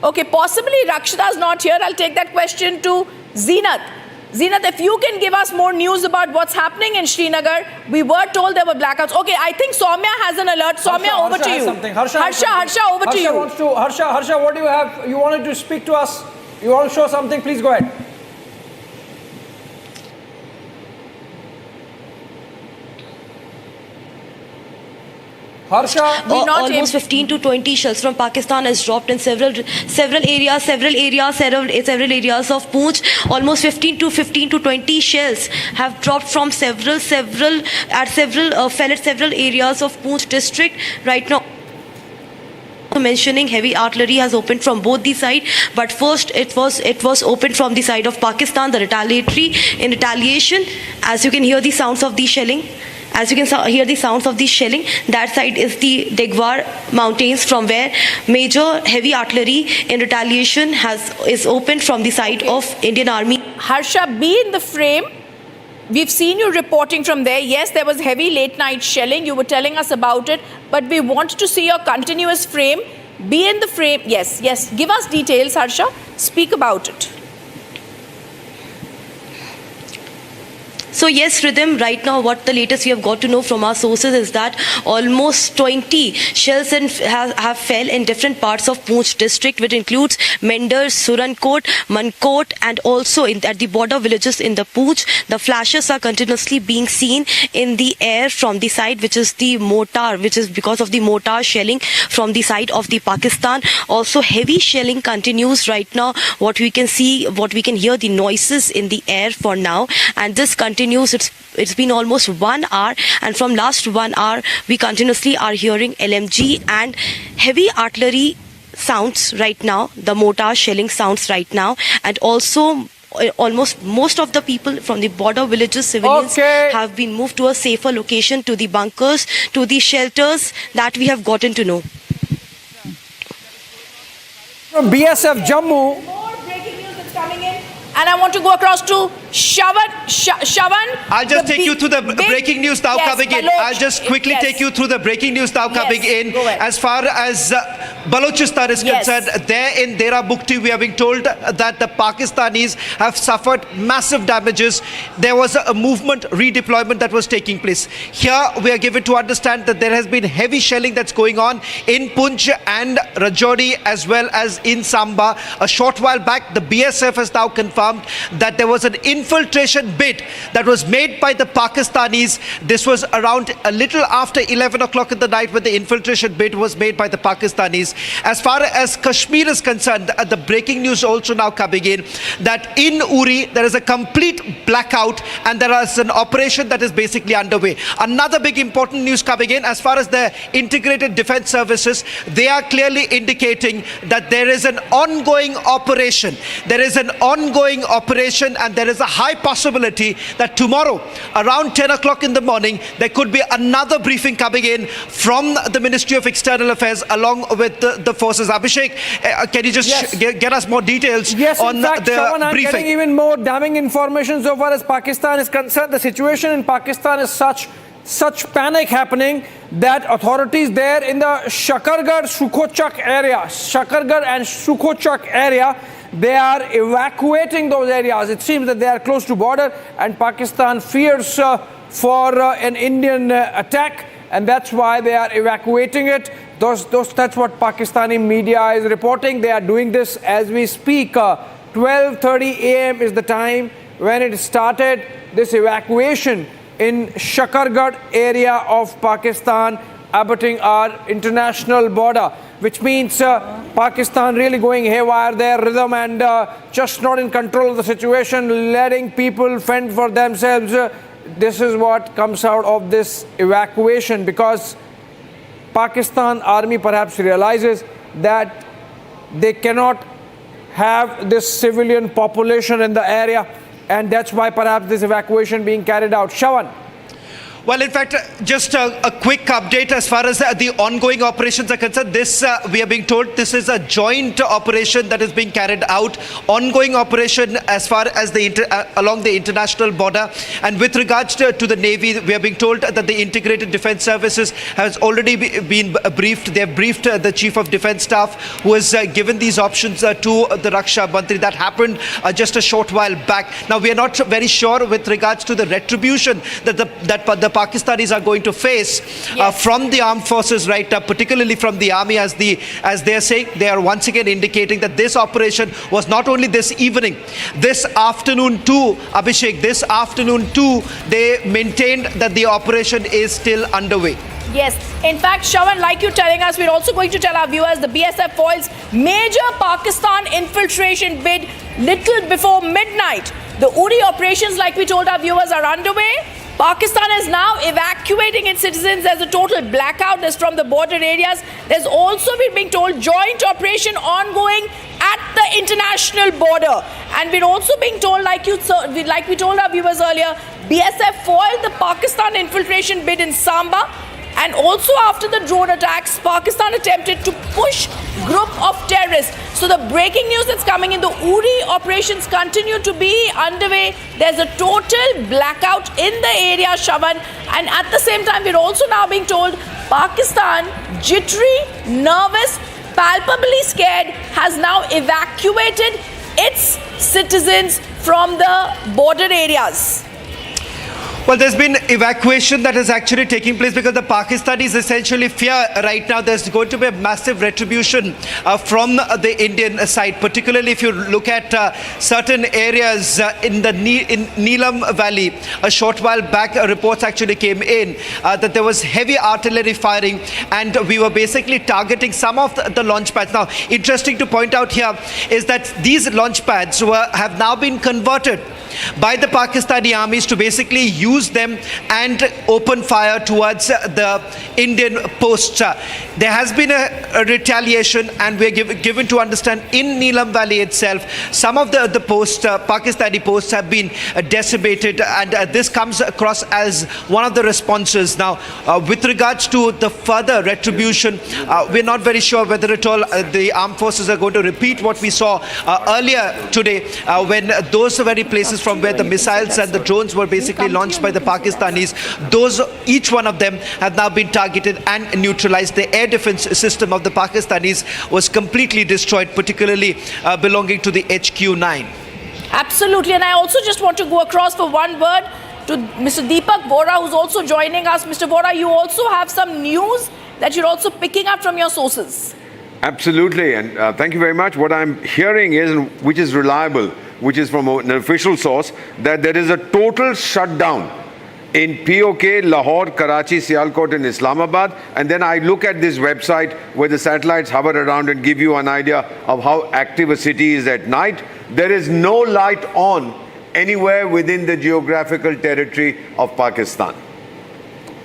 Okay, possibly Rakshita is not here. I'll take that question to Zeenat. Zeenat, if you can give us more news about what's happening in Srinagar. We were told there were blackouts. Okay, I think Soumya has an alert. Soumya, over to you. Harsha, over to you. Harsha, what do you have? You wanted to speak to us? You want to show something? Please go ahead. Harsha, almost 15 to 20 shells from Pakistan has dropped in several areas of Poonch. Almost 15 to 20 shells have dropped from several areas of Poonch district right now. Mentioning heavy artillery has opened from both the side, but first it was opened from the side of Pakistan, the retaliation. As you can hear the sounds of the shelling. That side is the Degwar mountains, from where major heavy artillery in retaliation is opened from the side of Indian Army. Harsha, be in the frame. we've seen you reporting from there. Yes, there was heavy late night shelling. You were telling us about it, but we wanted to see your continuous frame. Be in the frame. Yes, yes. Give us details, Harsha. Speak about it. So yes, Rhythm, right now what the latest we have got to know from our sources is that almost 20 shells have fell in different parts of Poonch district, which includes Mender, Surankot, Mankot, and also at the border villages in the Poonch. The flashes are continuously being seen in the air from the side, which is the mortar, which is because of the mortar shelling from the side of the Pakistan. Also heavy shelling continues right now. What we can see, what we can hear, the noises in the air for now, and this continues. It's been almost 1 hour, and from last 1 hour we continuously are hearing LMG and heavy artillery sounds right now, the mortar shelling sounds right now, and also almost most of the people from the border villages, civilians, have been moved to a safer location, to the bunkers, to the shelters that we have gotten to know. From BSF Jammu. More breaking news that's coming in. And I want to go across to Shavan. I'll just take you through the breaking news now coming in. I'll just quickly take you through the breaking news now coming in. As far as Baluchistan is concerned, there in Dera Bukti, we are being told that the Pakistanis have suffered massive damages. There was a movement redeployment that was taking place. Here we are given to understand that there has been heavy shelling that's going on in Poonch and Rajouri as well as in Samba. A short while back, the BSF has now confirmed that there was an infiltration bid that was made by the Pakistanis. This was around a little after 11 o'clock in the night when the infiltration bid was made by the Pakistanis. As far as Kashmir is concerned, the breaking news also now coming in that in Uri there is a complete blackout and there is an operation that is basically underway. Another big important news coming in as far as the integrated defense services, they are clearly indicating that there is an ongoing operation. There is an ongoing operation, and there is a high possibility that tomorrow around 10 o'clock in the morning there could be another briefing coming in from the Ministry of External Affairs along with the forces. Abhishek, can you just get us more details on in fact, the Shawan, I'm briefing? getting even more damning information so far as Pakistan is concerned. The situation in Pakistan is such panic happening that authorities there in the Shakargarh and Sukhochak area, they are evacuating those areas. It seems that they are close to border and Pakistan fears for an Indian attack, and that's why they are evacuating it. That's what Pakistani media is reporting. They are doing this as we speak. 12:30 a.m. is the time when it started, this evacuation in Shakargarh area of Pakistan, abutting our international border, which means Pakistan really going haywire there, Rhythm, and just not in control of the situation, letting people fend for themselves. This is what comes out of this evacuation, because Pakistan army perhaps realizes that they cannot have this civilian population in the area, and that's why perhaps this evacuation being carried out. Shawan. Well, in fact, just a quick update as far as the ongoing operations are concerned. This, we are being told, this is a joint operation that is being carried out. Ongoing operation as far as the along the international border. And with regards to the Navy, we are being told that the Integrated Defense Services has already been briefed. They have briefed the Chief of Defense Staff, who has given these options to the Raksha Mantri. That happened just a short while back. Now, we are not very sure with regards to the retribution that the Pakistanis are going to face from the armed forces right now, particularly from the army, as they are saying. They are once again indicating that this operation was not only this evening, this afternoon too, Abhishek, this afternoon too, they maintained that the operation is still underway. Yes, in fact, Shawan, like you're telling us, we're also going to tell our viewers the BSF foils major Pakistan infiltration bid little before midnight. The Uri operations, like we told our viewers, are underway. Pakistan is now evacuating its citizens. There's a total blackout. There's from the border areas. There's also, we're being told, joint operation ongoing at the international border. And we're also being told, like we told our viewers earlier, BSF foiled the Pakistan infiltration bid in Samba. And also after the drone attacks, Pakistan attempted to push group of terrorists. So the breaking news that's coming in, the Uri operations continue to be underway. There's a total blackout in the area, Shavan. And at the same time, we're also now being told Pakistan, jittery, nervous, palpably scared, has now evacuated its citizens from the border areas. Well, there's been evacuation that is actually taking place because the Pakistanis essentially fear right now there's going to be a massive retribution from the Indian side, particularly if you look at certain areas in the Neelam Valley. A short while back, reports actually came in that there was heavy artillery firing and we were basically targeting some of the launch pads. Now, interesting to point out here is that these launch pads have now been converted by the Pakistani armies to basically use them and open fire towards the Indian posts. There has been a retaliation, and we're given to understand in Neelam Valley itself, some of the posts, Pakistani posts, have been decimated, and this comes across as one of the responses. Now, with regards to the further retribution, we're not very sure whether at all the armed forces are going to repeat what we saw earlier today when those very places from where the missiles and the drones were basically launched by the Pakistanis, each one of them have now been targeted and neutralized. The air defense system of the Pakistanis was completely destroyed, particularly belonging to the HQ-9. Absolutely, and I also just want to go across for one word to Mr. Deepak Vora, who's also joining us. Mr. Vora, you also have some news that you're also picking up from your sources. Absolutely, and thank you very much. What I'm hearing is, which is reliable, which is from an official source, that there is a total shutdown in PoK, Lahore, Karachi, Sialkot and Islamabad. And then I look at this website where the satellites hover around and give you an idea of how active a city is at night. There is no light on anywhere within the geographical territory of Pakistan.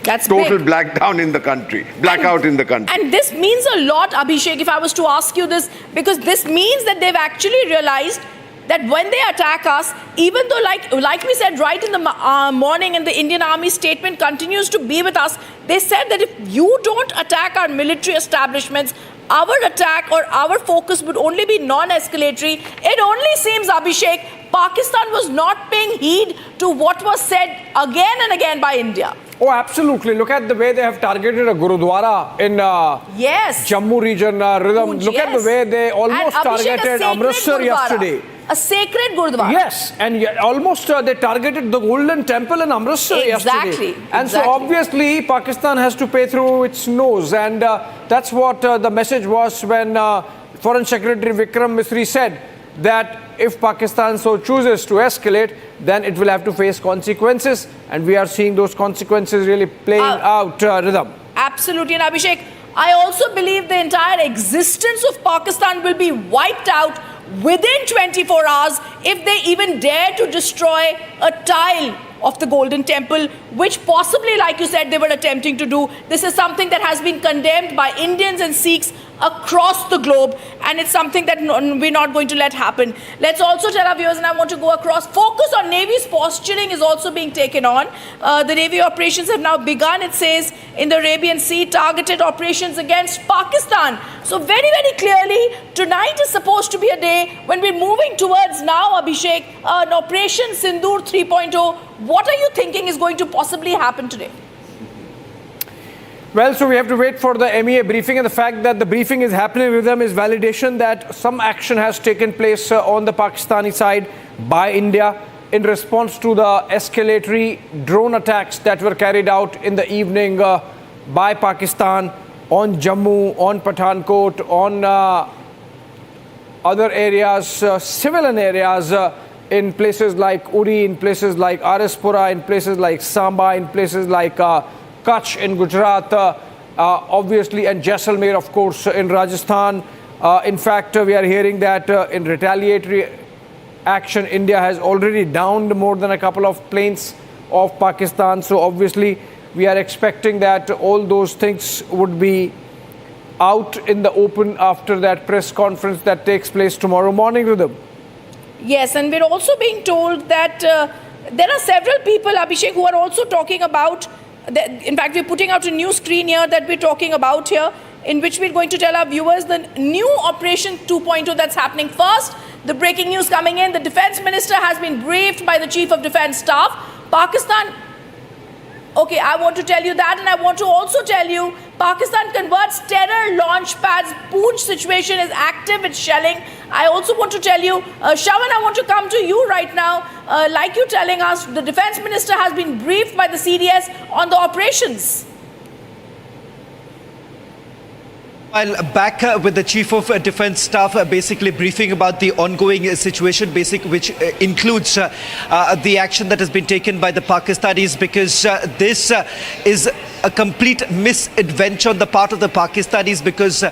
That's total big. blackout in the country. And this means a lot, Abhishek, if I was to ask you this, because this means that they've actually realized that when they attack us, even though like we said right in the morning, and the Indian Army statement continues to be with us, they said that if you don't attack our military establishments, our attack or our focus would only be non-escalatory. It only seems, Abhishek, Pakistan was not paying heed to what was said again and again by India. Oh, absolutely. Look at the way they have targeted a Gurudwara in Jammu region. Look at the way they almost targeted Amritsar yesterday. A sacred Gurudwara. Yes, and almost they targeted the Golden Temple in Amritsar yesterday. And so obviously Pakistan has to pay through its nose, and that's what the message was when Foreign Secretary Vikram Misri said that if Pakistan so chooses to escalate, then it will have to face consequences, and we are seeing those consequences really playing out, Rhythm. Absolutely, and Abhishek, I also believe the entire existence of Pakistan will be wiped out within 24 hours if they even dare to destroy a tile of the Golden Temple, which possibly, like you said, they were attempting to do. This is something that has been condemned by Indians and Sikhs across the globe, and it's something that we're not going to let happen. Let's also tell our viewers, and I want to go across, focus on Navy's posturing is also being taken on. The Navy operations have now begun, it says, in the Arabian Sea, targeted operations against Pakistan. So very, very clearly, tonight is supposed to be a day when we're moving towards now, Abhishek, an Operation Sindoor 3.0. What are you thinking is going to possibly happen today? Well, so we have to wait for the MEA briefing, and the fact that the briefing is happening with them is validation that some action has taken place on the Pakistani side by India in response to the escalatory drone attacks that were carried out in the evening by Pakistan on Jammu, on Pathankot, on other areas, civilian areas, in places like Uri, in places like Arispura, in places like Samba, in places like Kutch in Gujarat, obviously, and Jaisalmer, of course, in Rajasthan. In fact, we are hearing that in retaliatory action, India has already downed more than a couple of planes of Pakistan. So obviously, we are expecting that all those things would be out in the open after that press conference that takes place tomorrow morning with them. Yes, and we're also being told that there are several people, Abhishek, who are also talking about In fact, we're putting out a new screen here that we're talking about here, in which we're going to tell our viewers the new Operation 2.0 that's happening. First, the breaking news coming in. The Defense Minister has been briefed by the Chief of Defense Staff. Pakistan, okay, I want to tell you that, and I want to also tell you, Pakistan converts terror launch pads. Poonch situation is active with shelling. I also want to tell you, Shawan, I want to come to you right now. Like you telling us, the Defense Minister has been briefed by the CDS on the operations. While back with the Chief of Defence Staff basically briefing about the ongoing situation, which includes the action that has been taken by the Pakistanis, because this is a complete misadventure on the part of the Pakistanis, because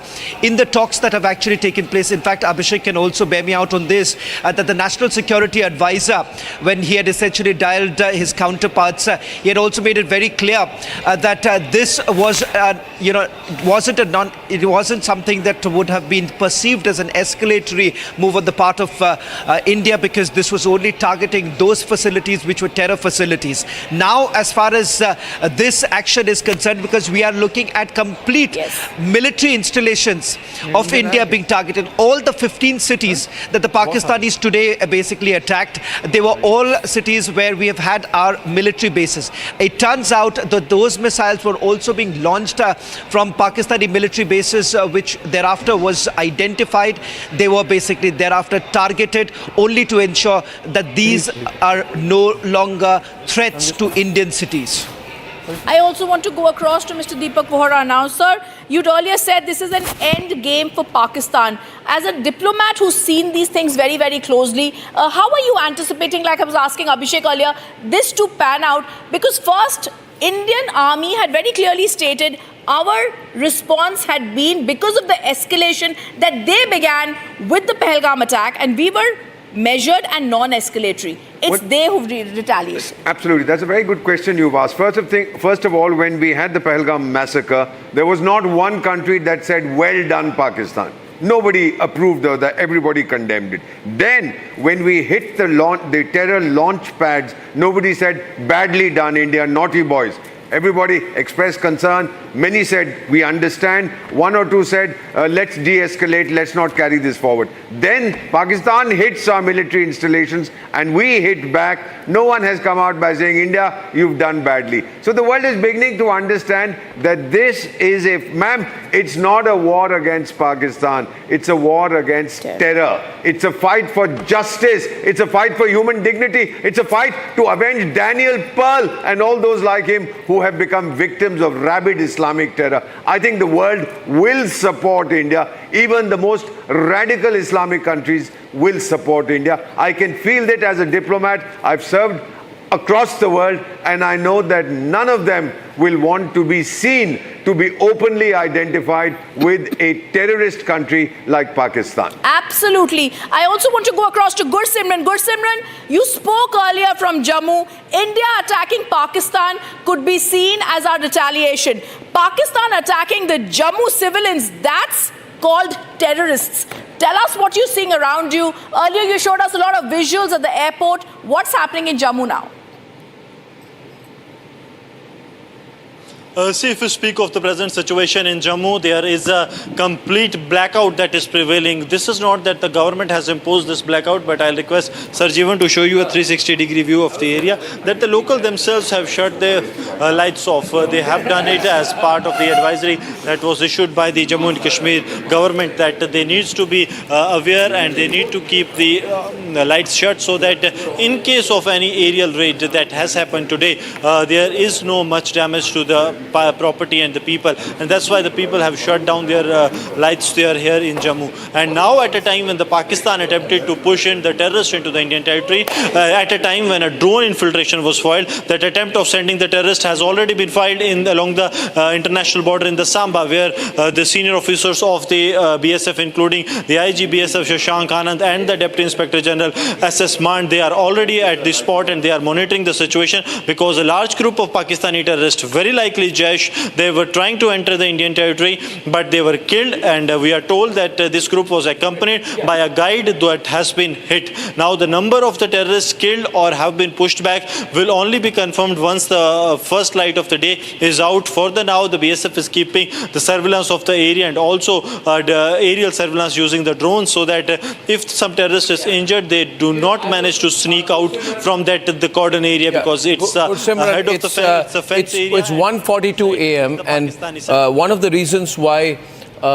in the talks that have actually taken place, in fact, Abhishek can also bear me out on this, that the National Security Advisor, when he had essentially dialed his counterparts, he had also made it very clear that this was, it wasn't something that would have been perceived as an escalatory move on the part of India, because this was only targeting those facilities which were terror facilities. Now, as far as this action is concerned, because we are looking at complete military installations of India being targeted, all the 15 cities that the Pakistanis today basically attacked, they were all cities where we have had our military bases. It turns out that those missiles were also being launched from Pakistani military bases, which thereafter was identified. They were basically thereafter targeted only to ensure that these are no longer threats to Indian cities. I also want to go across to Mr. Deepak Vohra now. Sir, you'd earlier said this is an end game for Pakistan. As a diplomat who's seen these things very, very closely, how are you anticipating, like I was asking Abhishek earlier, this to pan out? Because first, Indian Army had very clearly stated our response had been because of the escalation that they began with the Pahalgam attack, and we were measured and non-escalatory. It's they who retaliated. Absolutely. That's a very good question you've asked. First of all, when we had the Pahalgam massacre, there was not one country that said, well done, Pakistan. Nobody approved of that. Everybody condemned it. Then, when we hit the terror launch pads, nobody said, badly done, India, naughty boys. Everybody expressed concern. Many said, we understand. One or two said, let's de-escalate, let's not carry this forward. Then Pakistan hits our military installations and we hit back. No one has come out by saying, India, you've done badly. So the world is beginning to understand that this is it's not a war against Pakistan. It's a war against terror. It's a fight for justice. It's a fight for human dignity. It's a fight to avenge Daniel Pearl and all those like him who have become victims of rabid Islamic terror. I think the world will support India. Even the most radical Islamic countries will support India. I can feel that as a diplomat. I've served across the world, and I know that none of them will want to be seen to be openly identified with a terrorist country like Pakistan. Absolutely. I also want to go across to Gursimran. Gursimran, you spoke earlier from Jammu. India attacking Pakistan could be seen as our retaliation. Pakistan attacking the Jammu civilians, that's called terrorists. Tell us what you're seeing around you. Earlier you showed us a lot of visuals at the airport. What's happening in Jammu now? See, if you speak of the present situation in Jammu, there is a complete blackout that is prevailing. This is not that the government has imposed this blackout, but I'll request Sir Jeevan to show you a 360-degree view of the area, that the local themselves have shut their lights off. They have done it as part of the advisory that was issued by the Jammu and Kashmir government, that they need to be aware and they need to keep the lights shut, so that in case of any aerial raid that has happened today, there is no much damage to the property and the people, and that's why the people have shut down their lights there here in Jammu. And now, at a time when the Pakistan attempted to push in the terrorists into the Indian territory, at a time when a drone infiltration was foiled, that attempt of sending the terrorist has already been filed along the international border in the Samba, where the senior officers of the BSF, including the IG BSF Shashank Anand and the Deputy Inspector General SS Mand, they are already at the spot and they are monitoring the situation, because a large group of Pakistani terrorists very likely Jaish. They were trying to enter the Indian territory, but they were killed, and we are told that this group was accompanied by a guide that has been hit. Now, the number of the terrorists killed or have been pushed back will only be confirmed once the first light of the day is out. For the now, the BSF is keeping the surveillance of the area and also the aerial surveillance using the drones, so that if some terrorist is injured, they do not manage to sneak out from the cordon area, because it's ahead of the fence. It's a fence area. It's 1:42 a.m. and one of the reasons why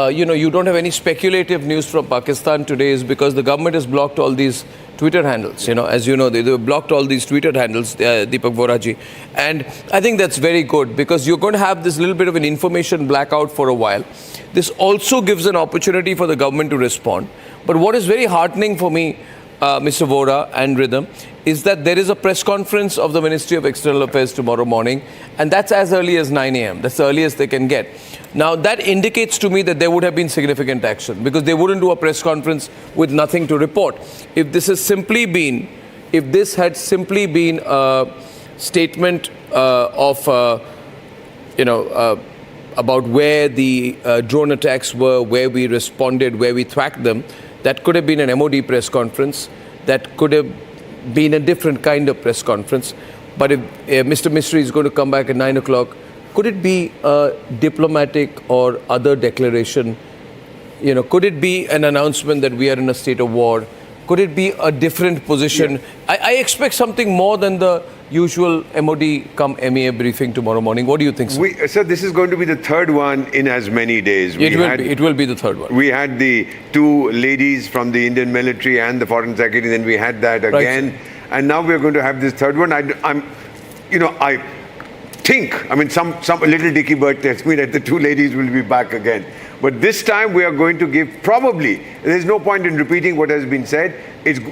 you don't have any speculative news from Pakistan today is because the government has blocked all these Twitter handles. As you know, they blocked all these Twitter handles, Deepak Voraji. And I think that's very good, because you're going to have this little bit of an information blackout for a while. This also gives an opportunity for the government to respond. But what is very heartening for me, Mr. Vora and Rhythm, is that there is a press conference of the Ministry of External Affairs tomorrow morning, and that's as early as 9 a.m. That's the earliest they can get. Now, that indicates to me that there would have been significant action, because they wouldn't do a press conference with nothing to report. If this had simply been a statement about where the drone attacks were, where we responded, where we tracked them, that could have been an MOD press conference. That could have been a different kind of press conference. But if Mr. Misri is going to come back at 9 o'clock, could it be a diplomatic or other declaration? Could it be an announcement that we are in a state of war? Could it be a different position? Yeah. I expect something more than the usual MOD come MEA briefing tomorrow morning. What do you think, sir? Sir, this is going to be the third one in as many days. It will be the third one. We had the two ladies from the Indian military and the foreign secretary, then we had that again. Right. And now we're going to have this third one. I think, some little dicky bird tells me that the two ladies will be back again. But this time we are going to give, probably, there's no point in repeating what has been said.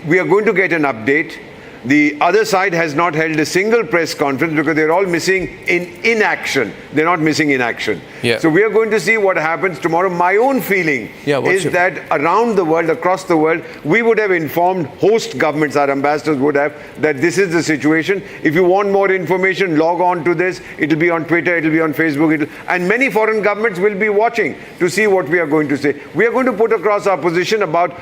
We are going to get an update. The other side has not held a single press conference because they're all missing in inaction. They're not missing in action. Yeah. So we are going to see what happens tomorrow. My own feeling is that around the world, across the world, we would have informed host governments, our ambassadors would have, that this is the situation. If you want more information, log on to this. It'll be on Twitter, it'll be on Facebook, and many foreign governments will be watching to see what we are going to say. We are going to put across our position about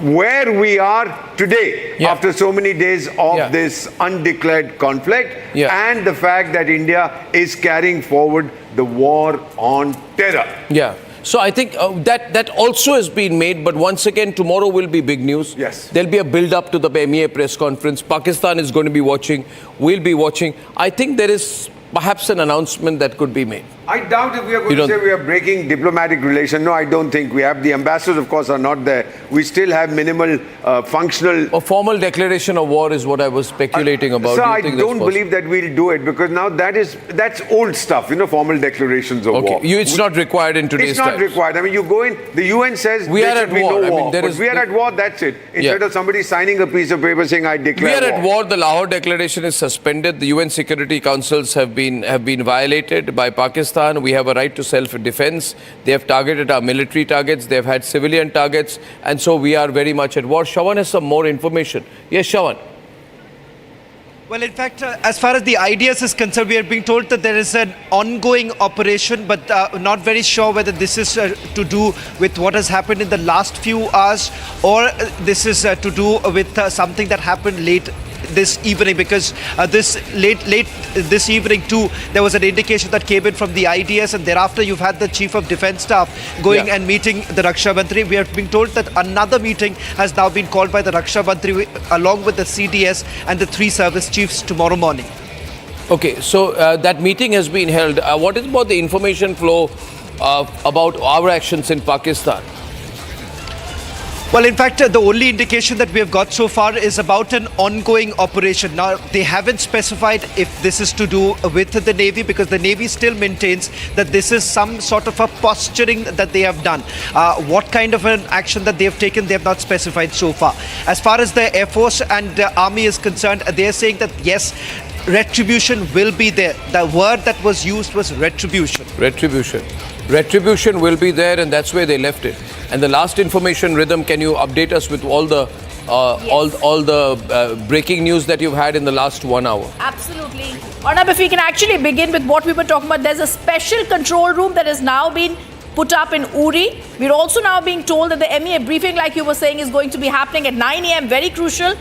where we are today after so many days of this undeclared conflict and the fact that India is carrying forward the war on terror. Yeah. So I think that also has been made, but once again, tomorrow will be big news. Yes. There'll be a build-up to the MEA press conference. Pakistan is going to be watching. We'll be watching. I think there is perhaps an announcement that could be made. I doubt if we are going to say we are breaking diplomatic relations. No, I don't think we have. The ambassadors, of course, are not there. We still have minimal functional... A formal declaration of war is what I was speculating about. Sir, I don't believe that we'll do it, because now that's old stuff, formal declarations of war. It's not required in today's time. It's not required. You go in, the UN says we are at war. We are at war, that's it. Instead of somebody signing a piece of paper saying, I declare war. We are at war. The Lahore Declaration is suspended. The UN Security Councils have been violated by Pakistan. We have a right to self-defense. They have targeted our military targets. They have had civilian targets. And so we are very much at war. Shawan has some more information. Yes, Shawan. Well, in fact, as far as the IDS is concerned, we are being told that there is an ongoing operation, but not very sure whether this is to do with what has happened in the last few hours, or this is to do with something that happened late this evening, because this late this evening too, there was an indication that came in from the IDS, and thereafter you've had the Chief of Defence Staff going and meeting the Raksha Mantri. We are being told that another meeting has now been called by the Raksha Mantri along with the CDS and the three service chiefs tomorrow morning. Okay, so that meeting has been held. What is about the information flow about our actions in Pakistan? Well, in fact, the only indication that we have got so far is about an ongoing operation. Now, they haven't specified if this is to do with the Navy, because the Navy still maintains that this is some sort of a posturing that they have done. What kind of an action that they have taken, they have not specified so far. As far as the Air Force and the Army is concerned, they are saying that yes, retribution will be there. The word that was used was retribution. Retribution will be there, and that's where they left it. And the last information, Rhythm, can you update us with all the all the breaking news that you've had in the last 1 hour? Absolutely. Arnab, if we can actually begin with what we were talking about, there's a special control room that has now been put up in Uri. We're also now being told that the MEA briefing, like you were saying, is going to be happening at 9 a.m. Very crucial.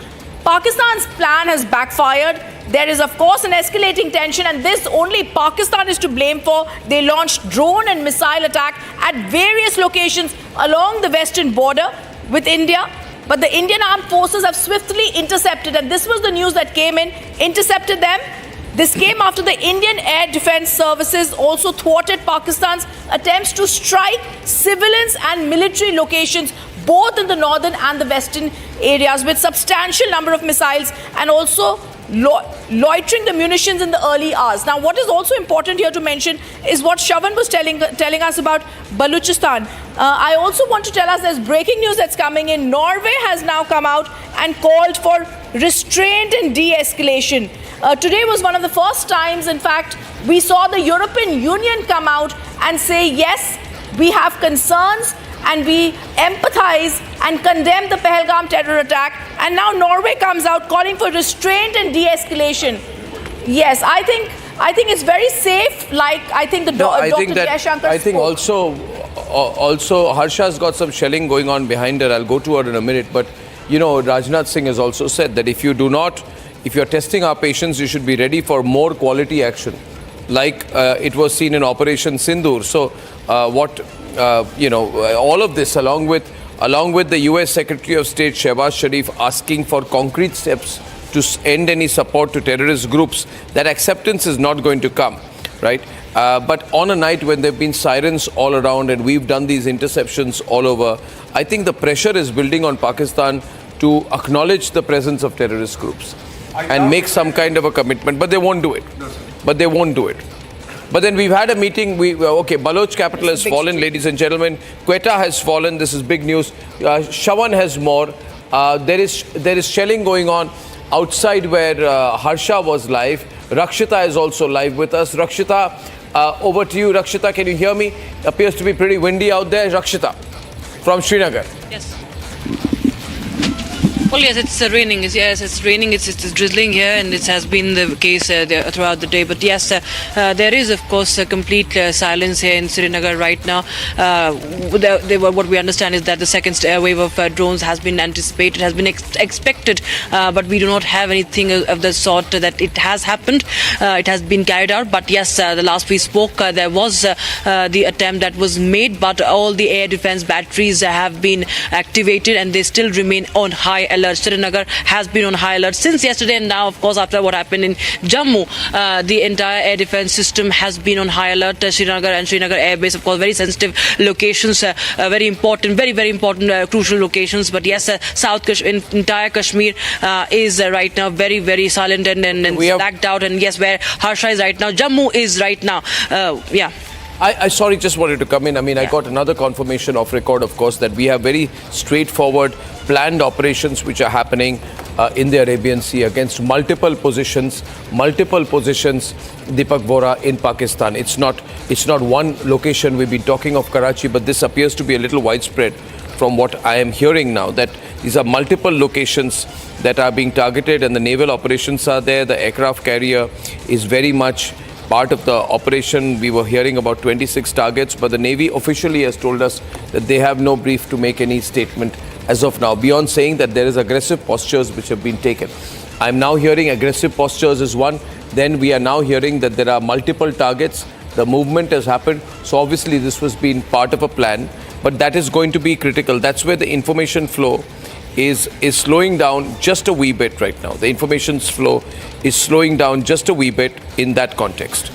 Pakistan's plan has backfired. There is, of course, an escalating tension, and this only Pakistan is to blame for. They launched drone and missile attack at various locations along the western border with India. But the Indian armed forces have swiftly intercepted, and this was the news that came in, intercepted them. This came after the Indian Air Defence Services also thwarted Pakistan's attempts to strike civilians and military locations, both in the northern and the western areas, with substantial number of missiles and also loitering the munitions in the early hours. Now, what is also important here to mention is what Shravan was telling us about Baluchistan. I also want to tell us there's breaking news that's coming in. Norway has now come out and called for restraint and de-escalation. Today was one of the first times, in fact, we saw the European Union come out and say, yes, we have concerns and we empathize and condemn the Pahalgam terror attack. And now Norway comes out calling for restraint and de-escalation. Yes, I think it's very safe. Like I think the Dr. Jayashankar I think also Harsha's got some shelling going on behind her. I'll go to her in a minute. But you know, Rajnath Singh has also said that if you're testing our patience, you should be ready for more quality action, like it was seen in Operation Sindoor. So all of this, along with the US Secretary of State Shehbaz Sharif asking for concrete steps to end any support to terrorist groups, that acceptance is not going to come, right? But on a night when there have been sirens all around and we've done these interceptions all over, I think the pressure is building on Pakistan to acknowledge the presence of terrorist groups and make some kind of a commitment, but they won't do it. But then we've had a meeting. Baloch capital has fallen, ladies and gentlemen. Quetta has fallen. This is big news. Shravan has more. There is shelling going on outside where Harsha was live. Rakshita is also live with us. Rakshita, over to you. Rakshita, can you hear me? Appears to be pretty windy out there. Rakshita, from Srinagar. Yes. Well, yes, it's raining. Yes, it's raining. It's drizzling here, and it has been the case throughout the day. But yes, there is, of course, a complete silence here in Srinagar right now. What we understand is that the second wave of drones has been anticipated, has been expected, but we do not have anything of the sort that it has happened. It has been carried out. But yes, the last we spoke, there was the attempt that was made, but all the air defense batteries have been activated, and they still remain on high alert. Srinagar has been on high alert since yesterday, and now, of course, after what happened in Jammu, the entire air defense system has been on high alert. Srinagar and Srinagar Air Base, of course, very sensitive locations, very important, very important, crucial locations. But yes, entire Kashmir is right now very, very silent and blacked out. And yes, where Harsha is right now, Jammu is right now. Yeah. I sorry, just wanted to come in. I mean, I got another confirmation off record, of course, that we have very straightforward planned operations which are happening in the Arabian Sea against multiple positions, Deepak Vora, in Pakistan. It's not one location. We've been talking of Karachi, but this appears to be a little widespread from what I am hearing now, that these are multiple locations that are being targeted, and the naval operations are there. The aircraft carrier is very much part of the operation. We were hearing about 26 targets, but the Navy officially has told us that they have no brief to make any statement as of now, beyond saying that there is aggressive postures which have been taken. I'm now hearing aggressive postures is one. Then we are now hearing that there are multiple targets. The movement has happened. So obviously this was being part of a plan, but that is going to be critical. That's where the information flow is slowing down just a wee bit right now. The information flow is slowing down just a wee bit in that context.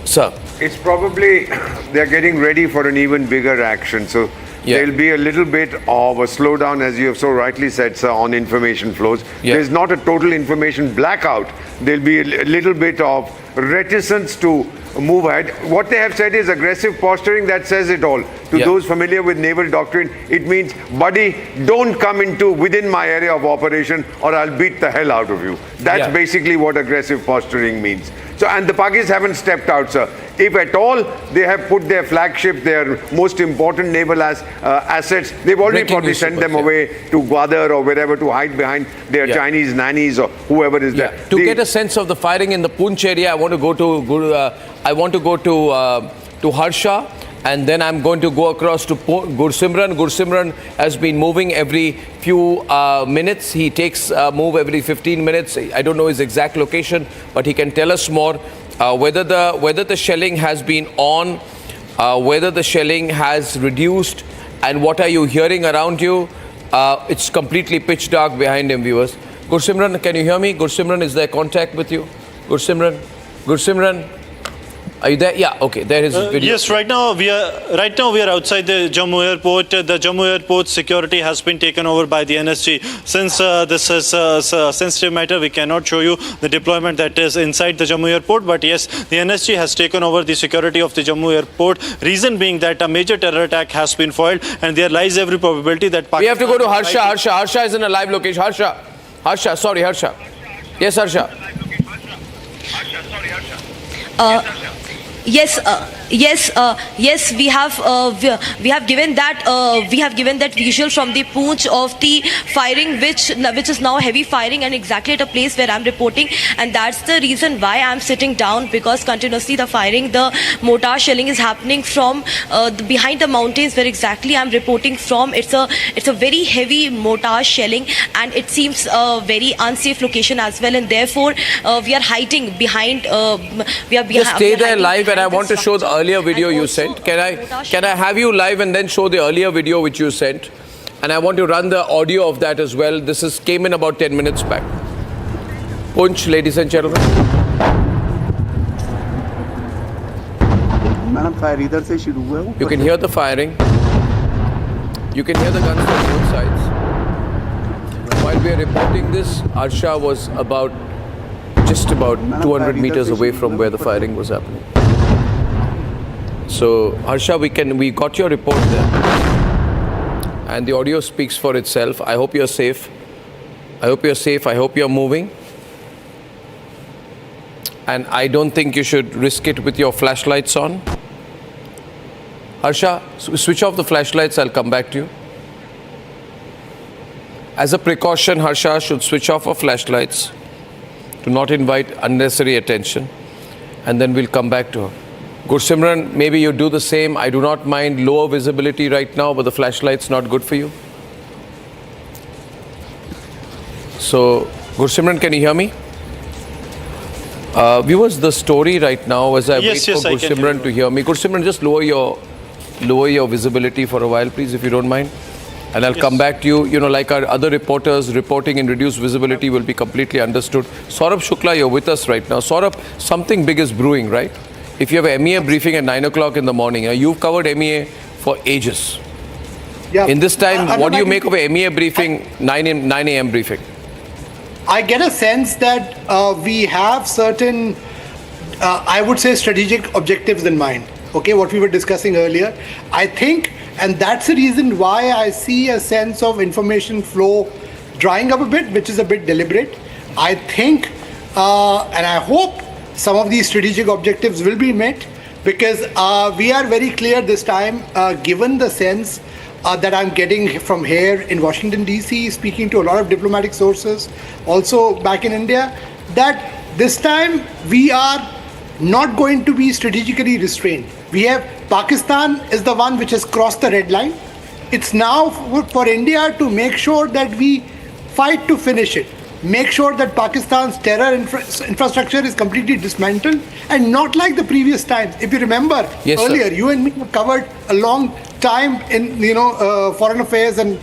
Sir? It's probably they're getting ready for an even bigger action. So there'll be a little bit of a slowdown, as you have so rightly said, sir, on information flows. There's not a total information blackout. There'll be a little bit of reticence to move ahead. What they have said is aggressive posturing. That says it all. To those familiar with naval doctrine, it means, buddy, don't come within my area of operation or I'll beat the hell out of you. That's basically what aggressive posturing means. So, and the Pakis haven't stepped out, sir. If at all they have put their flagship, their most important naval assets, they've already probably sent them away to Gwadar or wherever to hide behind their Chinese nannies or whoever is there. To get a sense of the firing in the Poonch area, I want to go to Harsha. And then I'm going to go across to Gursimran. Gursimran has been moving every few minutes. He takes move every 15 minutes. I don't know his exact location, but he can tell us more. Whether the shelling has been on, whether the shelling has reduced, and what are you hearing around you? It's completely pitch dark behind him, viewers. Gursimran, can you hear me? Gursimran, is there contact with you? Gursimran? Are you there? Yeah, okay. There is video. Yes, right now we are outside the Jammu airport. The Jammu airport security has been taken over by the NSG. Since this is a sensitive matter, we cannot show you the deployment that is inside the Jammu airport. But yes, the NSG has taken over the security of the Jammu airport. Reason being that a major terror attack has been foiled, and there lies every probability that Pakistan. We have to go to Harsha. Harsha is in a live location. Harsha. Sorry, Harsha. Yes, Harsha. Yes, we have given that visual from the Poonch of the firing, which is now heavy firing, and exactly at a place where I'm reporting, and that's the reason why I'm sitting down, because continuously the firing, the mortar shelling is happening from behind the mountains where exactly I'm reporting from. It's a very heavy mortar shelling, and it seems a very unsafe location as well, and therefore we are hiding behind. Just stay there live, and I want to show the earlier video you sent. Can I have you live and then show the earlier video which you sent? And I want to run the audio of that as well. This came in about 10 minutes back. Poonch, ladies and gentlemen. You can hear the firing. You can hear the guns from both sides. While we are reporting this, Harsha was just about 200 meters away from where the firing was happening. So, Harsha, we got your report there. And the audio speaks for itself. I hope you're safe. I hope you're moving. And I don't think you should risk it with your flashlights on. Harsha, switch off the flashlights. I'll come back to you. As a precaution, Harsha should switch off her flashlights to not invite unnecessary attention. And then we'll come back to her. Gursimran, maybe you do the same. I do not mind lower visibility right now, but the flashlight's not good for you. So, Gursimran, can you hear me? Viewers, the story right now, as I wait for Gursimran to hear me. Gursimran, just lower your visibility for a while, please, if you don't mind. And I'll come back to you. You know, like our other reporters, reporting in reduced visibility will be completely understood. Saurabh Shukla, you're with us right now. Saurabh, something big is brewing, right? If you have a MEA briefing at 9 o'clock in the morning, you've covered MEA for ages. Yeah. In this time, what do you make of a MEA briefing, 9 a.m. briefing? I get a sense that we have certain, I would say, strategic objectives in mind. Okay, what we were discussing earlier. I think, and that's the reason why I see a sense of information flow drying up a bit, which is a bit deliberate. I think, and I hope, some of these strategic objectives will be met, because we are very clear this time, given the sense that I'm getting from here in Washington, D.C., speaking to a lot of diplomatic sources, also back in India, that this time we are not going to be strategically restrained. We have Pakistan is the one which has crossed the red line. It's now for India to make sure that we fight to finish it. Make sure that Pakistan's terror infrastructure is completely dismantled, and not like the previous times. If you remember, earlier, you and me have covered a long time in foreign affairs and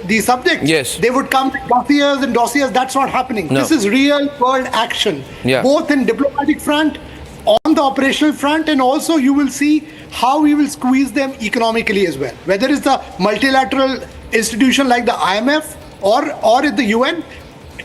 these subjects. Yes. They would come with dossiers and dossiers. That's not happening. No. This is real world action, both in diplomatic front, on the operational front, and also you will see how we will squeeze them economically as well. Whether it's the multilateral institution like the IMF or at the UN.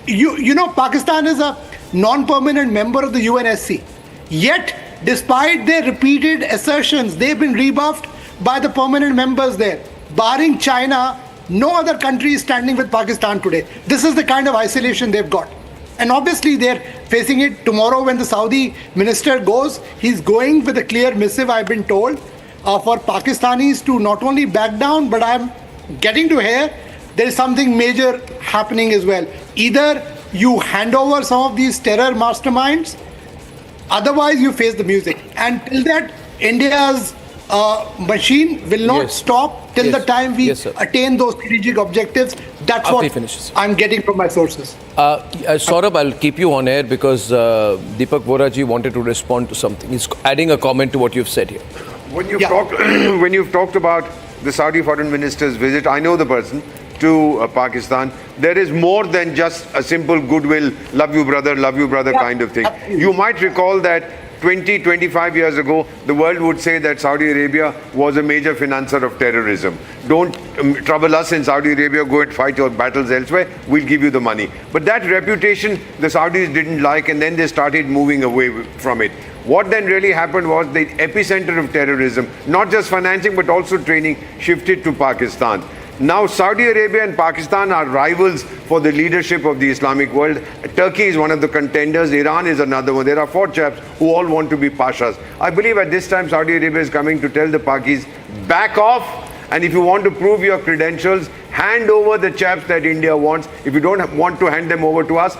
You know, Pakistan is a non-permanent member of the UNSC. Yet, despite their repeated assertions, they've been rebuffed by the permanent members there. Barring China, no other country is standing with Pakistan today. This is the kind of isolation they've got. And obviously they're facing it tomorrow when the Saudi minister goes. He's going with a clear missive, I've been told, for Pakistanis to not only back down, but I'm getting to hear there is something major happening as well. Either you hand over some of these terror masterminds, otherwise you face the music. And till that, India's machine will not stop till the time we attain those strategic objectives. That's what I'm getting from my sources. Saurabh, I'll keep you on air because Deepak Voraji wanted to respond to something. He's adding a comment to what you've said here. When you've talked about the Saudi foreign minister's visit, I know the person, to Pakistan, there is more than just a simple goodwill, love you brother kind of thing. You might recall that 20, 25 years ago, the world would say that Saudi Arabia was a major financer of terrorism. Don't trouble us in Saudi Arabia, go and fight your battles elsewhere, we'll give you the money. But that reputation the Saudis didn't like, and then they started moving away from it. What then really happened was the epicenter of terrorism, not just financing but also training, shifted to Pakistan. Now Saudi Arabia and Pakistan are rivals for the leadership of the Islamic world. Turkey is one of the contenders, Iran is another one. There are 4 chaps who all want to be pashas. I believe at this time Saudi Arabia is coming to tell the Pakis, back off, and if you want to prove your credentials, hand over the chaps that India wants. If you don't want to hand them over to us,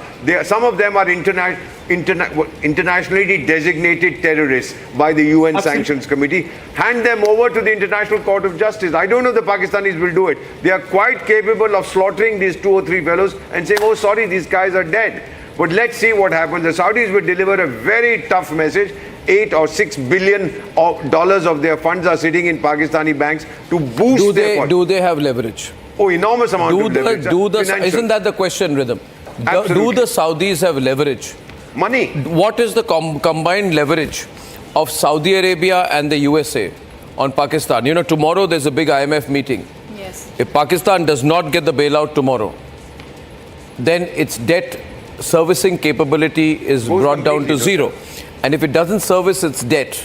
some of them are internationally designated terrorists by the UN Sanctions Committee. Hand them over to the International Court of Justice. I don't know if the Pakistanis will do it. They are quite capable of slaughtering these 2 or 3 fellows and saying, oh sorry, these guys are dead. But let's see what happens. The Saudis will deliver a very tough message. $8 or $6 billion of their funds are sitting in Pakistani banks to boost Do they have leverage? Oh, enormous amount of leverage. Isn't that the question, Rhythm? Do the Saudis have leverage? Money. What is the combined leverage of Saudi Arabia and the USA on Pakistan? You know, tomorrow there's a big IMF meeting. Yes. If Pakistan does not get the bailout tomorrow, then its debt servicing capability is brought down to zero. And if it doesn't service its debt,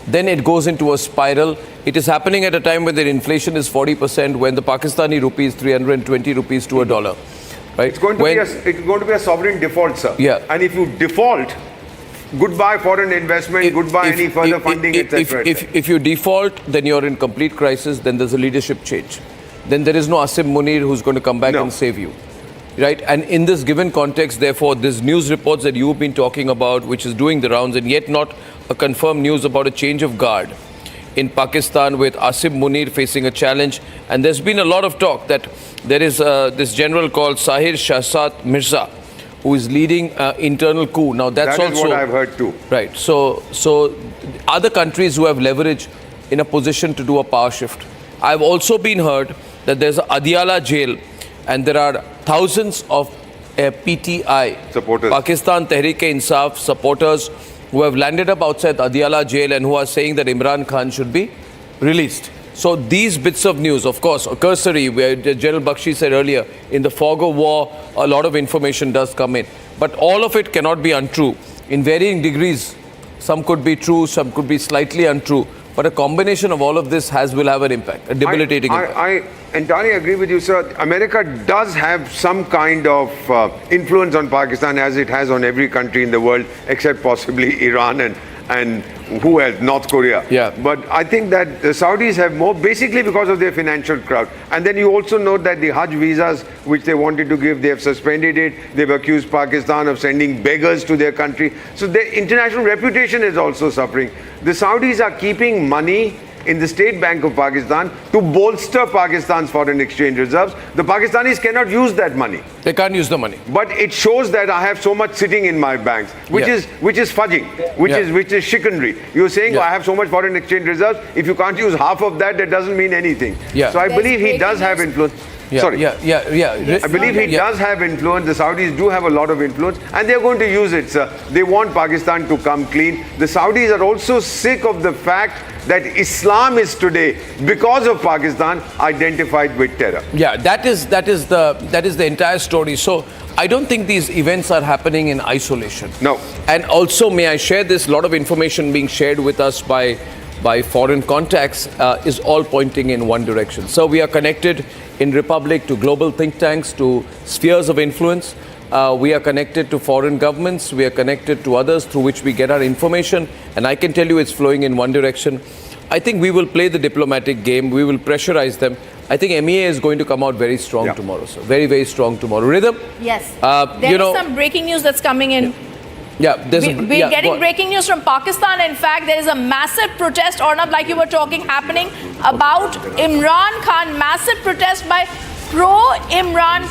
then it goes into a spiral. It is happening at a time when the inflation is 40%, when the Pakistani rupee is 320 rupees to a dollar. Right? It's going to be a sovereign default, sir. Yeah. And if you default, goodbye foreign investment, goodbye any further funding, etc. If you default, then you're in complete crisis, then there's a leadership change. Then there is no Asim Munir who's going to come back and save you. Right? And in this given context, therefore, these news reports that you've been talking about, which is doing the rounds, and yet not a confirmed news about a change of guard in Pakistan with Asim Munir facing a challenge. And there's been a lot of talk that there is this general called Sahir Shahzad Mirza, who is leading internal coup. Now, that's also what I've heard too. Right. So other countries who have leverage in a position to do a power shift. I've also been heard that there's a Adiala jail, and there are thousands of PTI supporters, Pakistan Tehreek-e-Insaf supporters who have landed up outside Adiala jail and who are saying that Imran Khan should be released. So these bits of news, of course, a cursory, where General Bakshi said earlier, in the fog of war, a lot of information does come in. But all of it cannot be untrue. In varying degrees, some could be true, some could be slightly untrue. But a combination of all of this will have an impact, a debilitating impact. I entirely agree with you, sir. America does have some kind of influence on Pakistan, as it has on every country in the world, except possibly Iran and who else? North Korea. Yeah. But I think that the Saudis have more, basically because of their financial crowd. And then you also note that the Hajj visas, which they wanted to give, they have suspended it. They've accused Pakistan of sending beggars to their country. So their international reputation is also suffering. The Saudis are keeping money in the State Bank of Pakistan to bolster Pakistan's foreign exchange reserves. The Pakistanis cannot use that money. They can't use the money. But it shows that I have so much sitting in my banks, which is fudging, which is chicanery. You're saying I have so much foreign exchange reserves. If you can't use half of that, that doesn't mean anything. Yeah. So I believe he does have influence. Sorry. I believe he does have influence. The Saudis do have a lot of influence, and they're going to use it, sir. They want Pakistan to come clean. The Saudis are also sick of the fact that Islam is today, because of Pakistan, identified with terror. Yeah, that is the entire story. So I don't think these events are happening in isolation. No. And also, may I share this? A lot of information being shared with us by foreign contacts is all pointing in one direction. So we are connected in Republic to global think tanks, to spheres of influence. We are connected to foreign governments. We are connected to others through which we get our information. And I can tell you it's flowing in one direction. I think we will play the diplomatic game. We will pressurize them. I think MEA is going to come out very strong tomorrow. So very, very strong tomorrow. Rhythm? Yes. There is some breaking news that's coming in. We're getting breaking news from Pakistan. In fact, there is a massive protest, Arnab, like you were talking, happening about Imran Khan. Massive protest by pro-Imran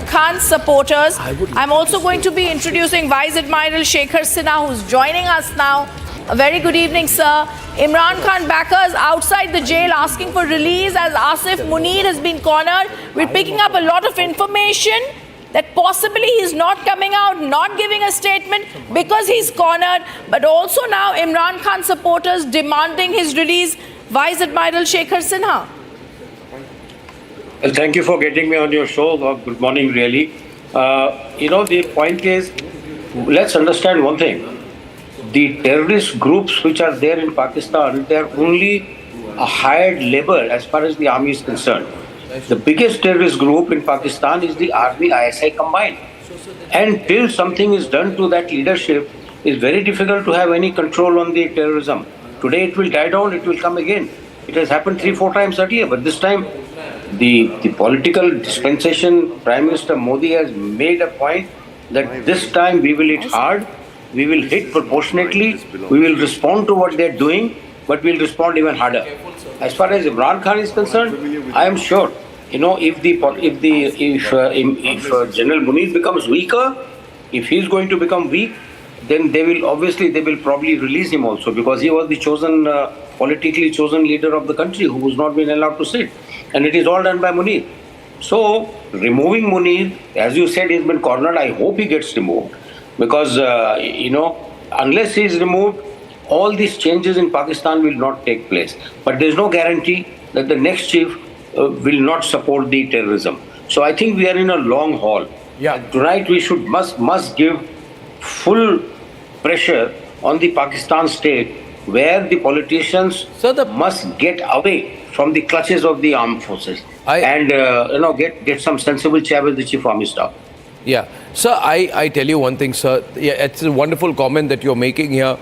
Khan supporters. I'm also going to be introducing Vice Admiral Shekhar Sinha, who's joining us now. A very good evening, sir. Imran Khan backers outside the jail asking for release as Asif Munir has been cornered. We're picking up a lot of information that possibly he's not coming out, not giving a statement because he's cornered. But also now Imran Khan supporters demanding his release. Vice Admiral Shekhar Sinha. Well, thank you for getting me on your show. Good morning, really. The point is, let's understand one thing. The terrorist groups which are there in Pakistan, they're only a hired labor as far as the army is concerned. The biggest terrorist group in Pakistan is the Army ISI combined. And till something is done to that leadership, it's very difficult to have any control on the terrorism. Today it will die down, it will come again. It has happened 3-4 times earlier, but this time the political dispensation, Prime Minister Modi has made a point that this time we will hit hard, we will hit proportionately, we will respond to what they're doing, but we'll respond even harder. As far as Imran Khan is concerned, I am sure, if General Munir becomes weaker, if he's going to become weak, then they will probably release him also, because he was the politically chosen leader of the country who was not being allowed to sit. And it is all done by Munir. So, removing Munir, as you said, he's been cornered. I hope he gets removed. Because, unless he is removed, all these changes in Pakistan will not take place. But there is no guarantee that the next chief will not support the terrorism. So I think we are in a long haul. Tonight we must give full pressure on the Pakistan state, where the politicians must get away from the clutches of the armed forces and get some sensible chair with the chief army staff. Yeah, sir, I tell you one thing, sir. Yeah, it's a wonderful comment that you're making here.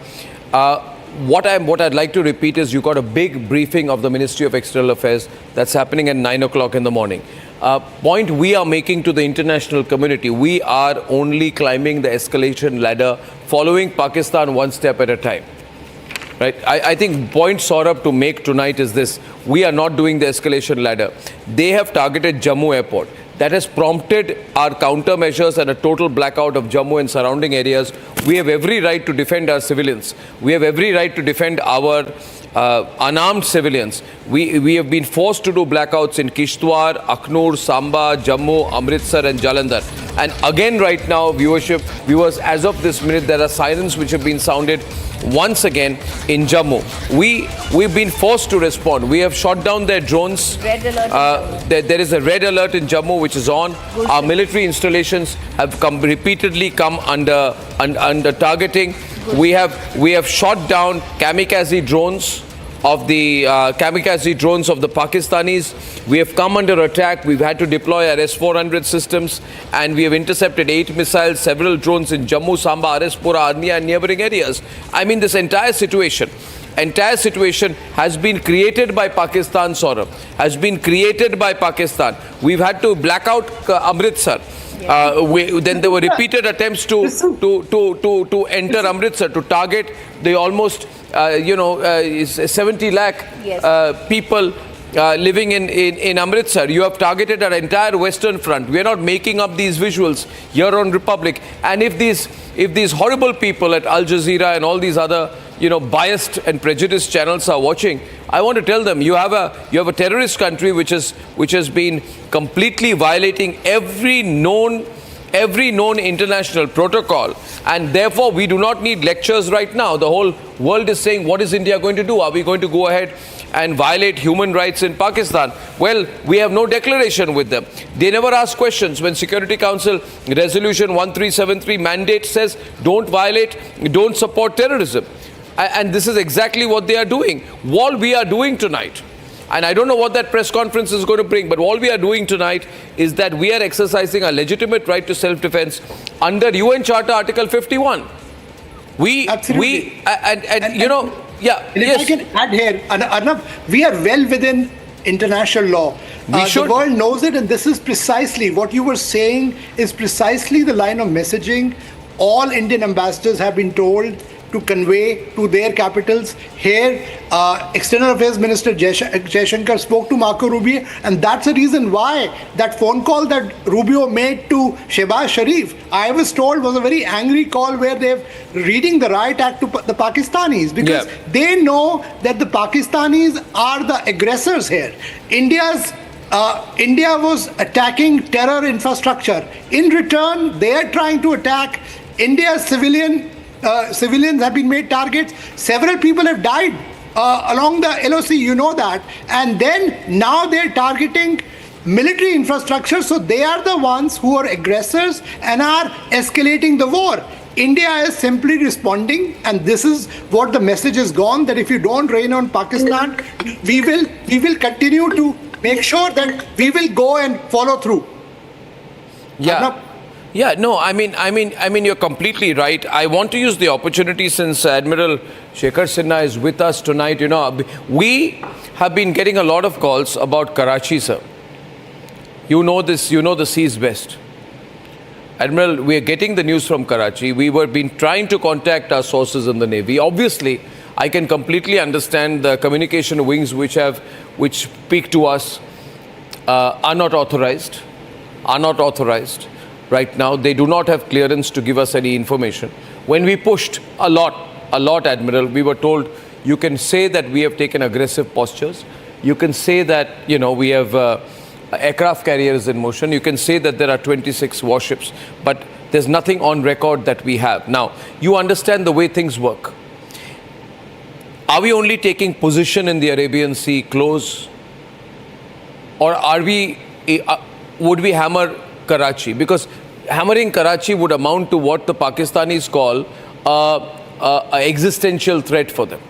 What I'd like to repeat is you got a big briefing of the Ministry of External Affairs that's happening at 9 o'clock in the morning. Point we are making to the international community, we are only climbing the escalation ladder, following Pakistan one step at a time. Right? I think point Saurabh to make tonight is this: we are not doing the escalation ladder. They have targeted Jammu airport. That has prompted our countermeasures and a total blackout of Jammu and surrounding areas. We have every right to defend our civilians. We have every right to defend our unarmed civilians. We have been forced to do blackouts in Kishtwar, Akhnur, Samba, Jammu, Amritsar and Jalandhar. And again right now, viewers, as of this minute, there are sirens which have been sounded once again in Jammu. We've been forced to respond. We have shot down their drones. Red alert. There is a red alert in Jammu which is on. Our military installations have repeatedly come under targeting. We have shot down kamikaze drones of the Pakistanis. We have come under attack. We've had to deploy our S-400 systems, and we have intercepted 8 missiles, several drones in Jammu, Samba, Arespura, Arnia and neighboring areas. I mean, this entire situation has been created by Pakistan, Saurabh, has been created by Pakistan. We've had to black out Amritsar. Then there were repeated attempts to enter Amritsar, to target the almost 70 lakh people living in Amritsar. You have targeted our entire western front. We are not making up these visuals here on Republic. And if these horrible people at Al Jazeera and all these other biased and prejudiced channels are watching, I want to tell them you have a terrorist country which has been completely violating every known international protocol, and therefore we do not need lectures right now. The whole world is saying, what is India going to do? Are we going to go ahead and violate human rights in Pakistan? Well, we have no declaration with them. They never ask questions. When Security Council Resolution 1373 mandate says don't violate, don't support terrorism. And this is exactly what they are doing. What we are doing tonight And I don't know what that press conference is going to bring, but all we are doing tonight is that we are exercising a legitimate right to self-defense under UN Charter Article 51. Absolutely. Yeah. And if I can add here, Arnab, we are well within international law. The world knows it, and this is precisely what you were saying is precisely the line of messaging all Indian ambassadors have been told to convey to their capitals. Here, External Affairs Minister Jaishankar spoke to Marco Rubio, and that's the reason why that phone call that Rubio made to Shehbaz Sharif, I was told, was a very angry call where they're reading the riot act to the Pakistanis, because they know that the Pakistanis are the aggressors here. India was attacking terror infrastructure. In return, they are trying to attack India's civilians have been made targets. Several people have died along the LOC, you know that. And then now they're targeting military infrastructure. So they are the ones who are aggressors and are escalating the war. India is simply responding, and this is what the message has gone, that if you don't rain on Pakistan, we will continue to make sure that we will go and follow through. Yeah. Yeah, no, I mean, you're completely right. I want to use the opportunity, since Admiral Shekhar Sinha is with us tonight. You know, we have been getting a lot of calls about Karachi, sir. You know this, you know the seas best. Admiral, we are getting the news from Karachi. We were been trying to contact our sources in the Navy. Obviously, I can completely understand the communication wings which speak to us are not authorized. Right now, they do not have clearance to give us any information. When we pushed a lot, Admiral, we were told, you can say that we have taken aggressive postures. You can say that, you know, we have aircraft carriers in motion. You can say that there are 26 warships, but there's nothing on record that we have. Now, you understand the way things work. Are we only taking position in the Arabian Sea close? Or would we hammer Karachi? Because hammering Karachi would amount to what the Pakistanis call an existential threat for them.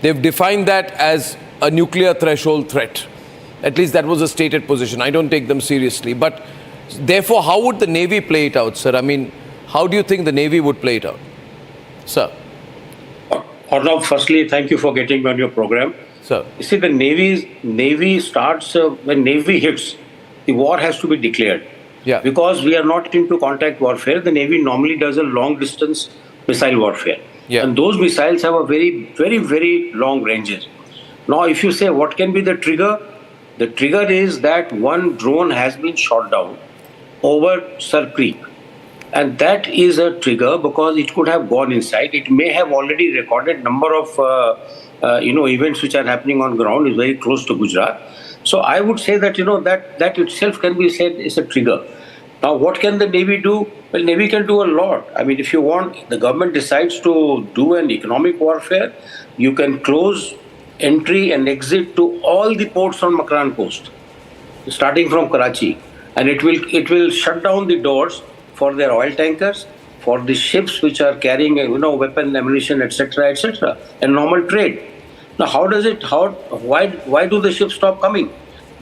They've defined that as a nuclear threshold threat. At least that was a stated position. I don't take them seriously. But therefore, how would the Navy play it out, sir? I mean, how do you think the Navy would play it out? Sir. Arnab, firstly, thank you for getting me on your program. Sir. You see, the Navy starts, when Navy hits, the war has to be declared. Yeah. Because we are not into contact warfare, the Navy normally does a long distance missile warfare. Yeah. And those missiles have a very, very, very long ranges. Now, if you say what can be the trigger is that one drone has been shot down over Sir Creek. And that is a trigger because it could have gone inside. It may have already recorded number of events which are happening on ground. Is very close to Gujarat. So I would say that, that itself can be said is a trigger. Now, what can the Navy do? Well, Navy can do a lot. I mean, if you want, the government decides to do an economic warfare, you can close entry and exit to all the ports on Makran coast, starting from Karachi. And it will shut down the doors for their oil tankers, for the ships which are carrying, weapon, ammunition, etc., and normal trade. Now, why do the ships stop coming?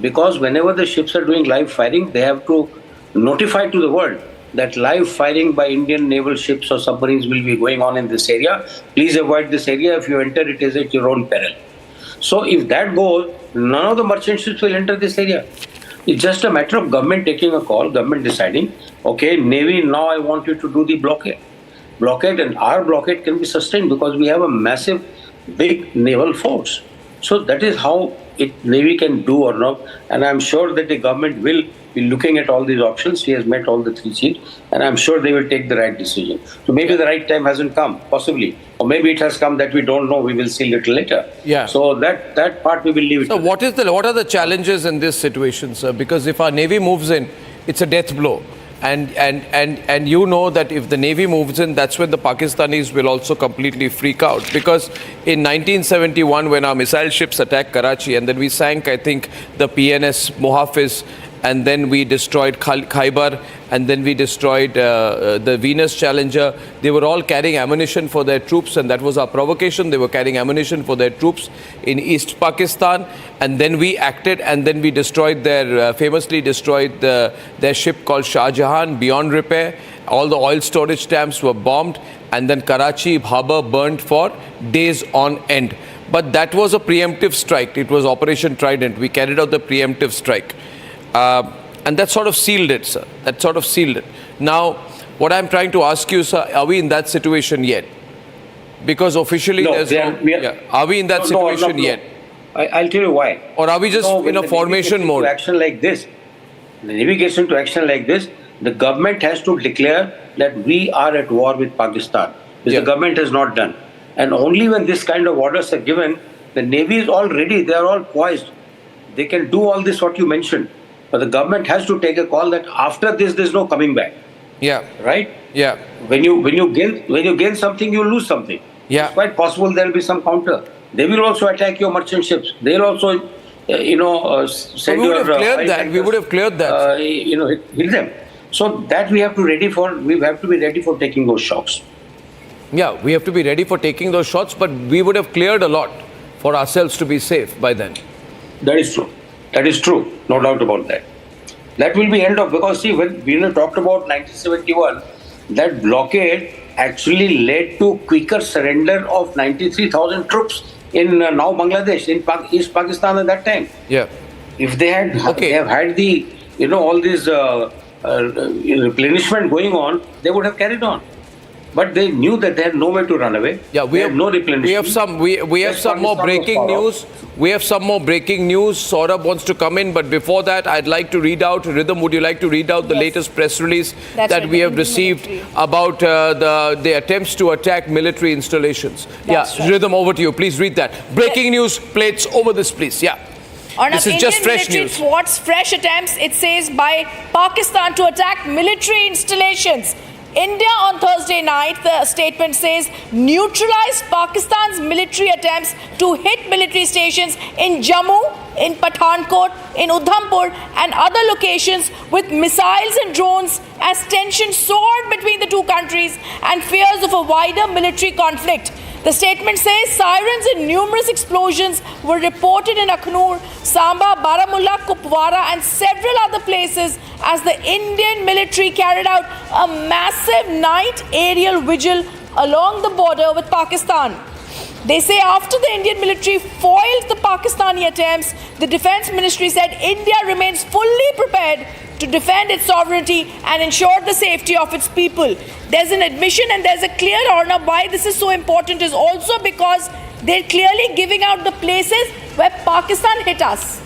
Because whenever the ships are doing live firing, they have to notify to the world that live firing by Indian naval ships or submarines will be going on in this area. Please avoid this area. If you enter, it is at your own peril. So if that goes, none of the merchant ships will enter this area. It's just a matter of government taking a call, government deciding, okay, Navy, now I want you to do the blockade. And our blockade can be sustained because we have a massive, big naval force. So that is how Navy can do or not. And I'm sure that the government will be looking at all these options. He has met all the three chiefs, and I'm sure they will take the right decision. So maybe the right time hasn't come, possibly. Or maybe it has come that we don't know. We will see a little later. Yeah. So that part we will leave it. So what are the challenges in this situation, sir? Because if our Navy moves in, it's a death blow. And you know that if the Navy moves in, that's when the Pakistanis will also completely freak out. Because in 1971, when our missile ships attacked Karachi, and then we sank, I think, the PNS Mohafiz and then we destroyed Khyber, and then we destroyed the Venus Challenger. They were all carrying ammunition for their troops, and that was our provocation. They were carrying ammunition for their troops in East Pakistan, and then we acted, and then we destroyed their, famously destroyed their ship called Shah Jahan beyond repair. All the oil storage dams were bombed, and then Karachi harbour burned for days on end. But that was a preemptive strike. It was Operation Trident. We carried out the preemptive strike. And that sort of sealed it, sir. That sort of sealed it. Now, what I'm trying to ask you, sir, are we in that situation yet? Because officially there's no... Are we in that situation yet? I'll tell you why. Or are we just in a formation mode? Action like this, the Navy gets into action like this, the government has to declare that we are at war with Pakistan, which the government has not done. And only when this kind of orders are given, the Navy is all ready, they are all poised. They can do all this what you mentioned. But the government has to take a call that after this, there's no coming back. Yeah. Right? Yeah. When you gain something, you lose something. Yeah. It's quite possible there will be some counter. They will also attack your merchant ships. They will also, send we would have cleared that. We would have cleared that. Hit them. So that we have to ready for. We have to be ready for taking those shocks. Yeah, we have to be ready for taking those shots, but we would have cleared a lot for ourselves to be safe by then. That is true. That is true. No doubt about that. That will be end of, because see, when we talked about 1971, that blockade actually led to quicker surrender of 93,000 troops in now Bangladesh, in East Pakistan at that time. Yeah. If they had, they have had the, all this replenishment going on, they would have carried on. But they knew that they had no way to run away. Yeah, we have no replenishment. We have some more breaking news. We have some more breaking news. Saurabh wants to come in, but before that, I'd like to read out. Rhythm, would you like to read out the latest press release that we have received about the attempts to attack military installations? Rhythm, over to you. Please read that. Breaking news plates over this, please. Yeah. This is just fresh news. Thwarts fresh attempts, it says, by Pakistan to attack military installations. India on Thursday night, the statement says, neutralized Pakistan's military attempts to hit military stations in Jammu, in Pathankot, in Udhampur and other locations with missiles and drones as tension soared between the two countries and fears of a wider military conflict. The statement says sirens and numerous explosions were reported in Akhnur, Samba, Baramulla, Kupwara and several other places as the Indian military carried out a massive night aerial vigil along the border with Pakistan. They say after the Indian military foiled the Pakistani attempts, the Defence Ministry said India remains fully prepared to defend its sovereignty and ensure the safety of its people. There's an admission and there's a clear Arnab why this is so important is also because they're clearly giving out the places where Pakistan hit us.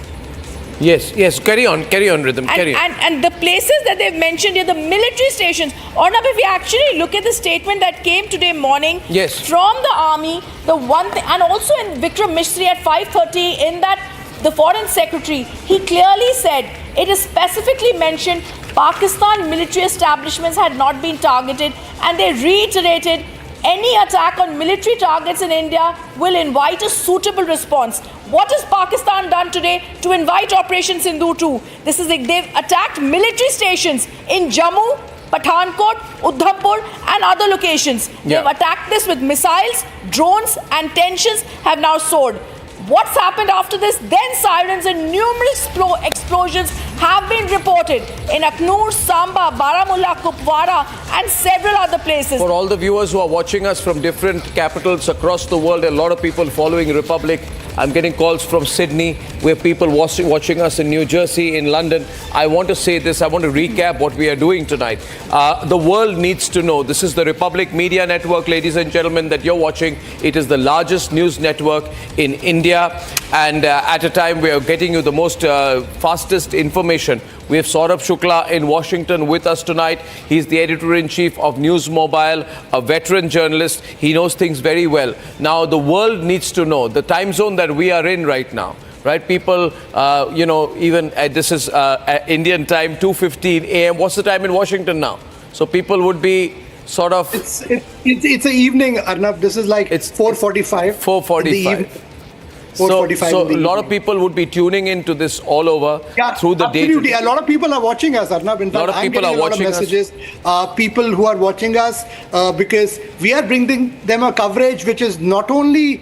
Yes, carry on, Rhythm, carry on. And the places that they've mentioned here, the military stations. Arnab, if we actually look at the statement that came today morning from the army, the one thing, and also in Vikram Misri at 5:30 in that the foreign secretary, he clearly said, it is specifically mentioned Pakistan military establishments had not been targeted, and they reiterated any attack on military targets in India will invite a suitable response. What has Pakistan done today to invite Operation Sindoor 2? They've attacked military stations in Jammu, Pathankot, Udhampur and other locations. They've attacked this with missiles, drones and tensions have now soared. What's happened after this? Then sirens and numerous explosions have been reported in Akhnur, Samba, Baramulla, Kupwara and several other places. For all the viewers who are watching us from different capitals across the world, a lot of people following Republic. I'm getting calls from Sydney. We have people watching us in New Jersey, in London. I want to say this. I want to recap what we are doing tonight. The world needs to know. This is the Republic Media Network, ladies and gentlemen, that you're watching. It is the largest news network in India. And at a time, we are getting you the most fastest information. We have Saurabh Shukla in Washington with us tonight. He's the editor-in-chief of News Mobile, a veteran journalist. He knows things very well. Now, the world needs to know the time zone that we are in right now. Right, people, even this is Indian time, 2:15 a.m. What's the time in Washington now? So people would be sort of... It's an evening, Arnab. This is like it's 4:45. 4:45. 4:45. So a lot of people would be tuning into this all over through the day. Absolutely. A lot of people are watching us, Arnab. In fact, I'm getting a lot of messages. People who are watching us because we are bringing them a coverage which is not only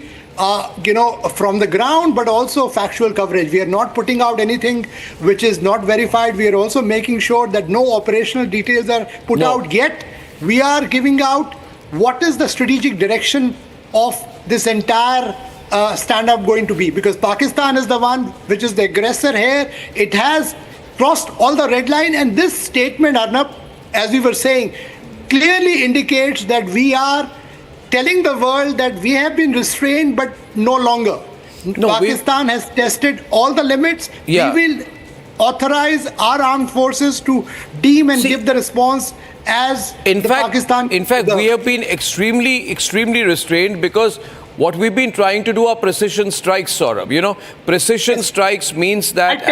from the ground, but also factual coverage. We are not putting out anything which is not verified. We are also making sure that no operational details are put out yet. We are giving out what is the strategic direction of this entire stand-up going to be, because Pakistan is the one which is the aggressor here. It has crossed all the red line, and this statement, Arnab, as we were saying, clearly indicates that we are telling the world that we have been restrained, but no longer. Pakistan has tested all the limits. We will authorize our armed forces to deem and give the response as Pakistan. In fact, we have been extremely restrained because what we've been trying to do are precision strikes, Saurabh. Precision strikes means that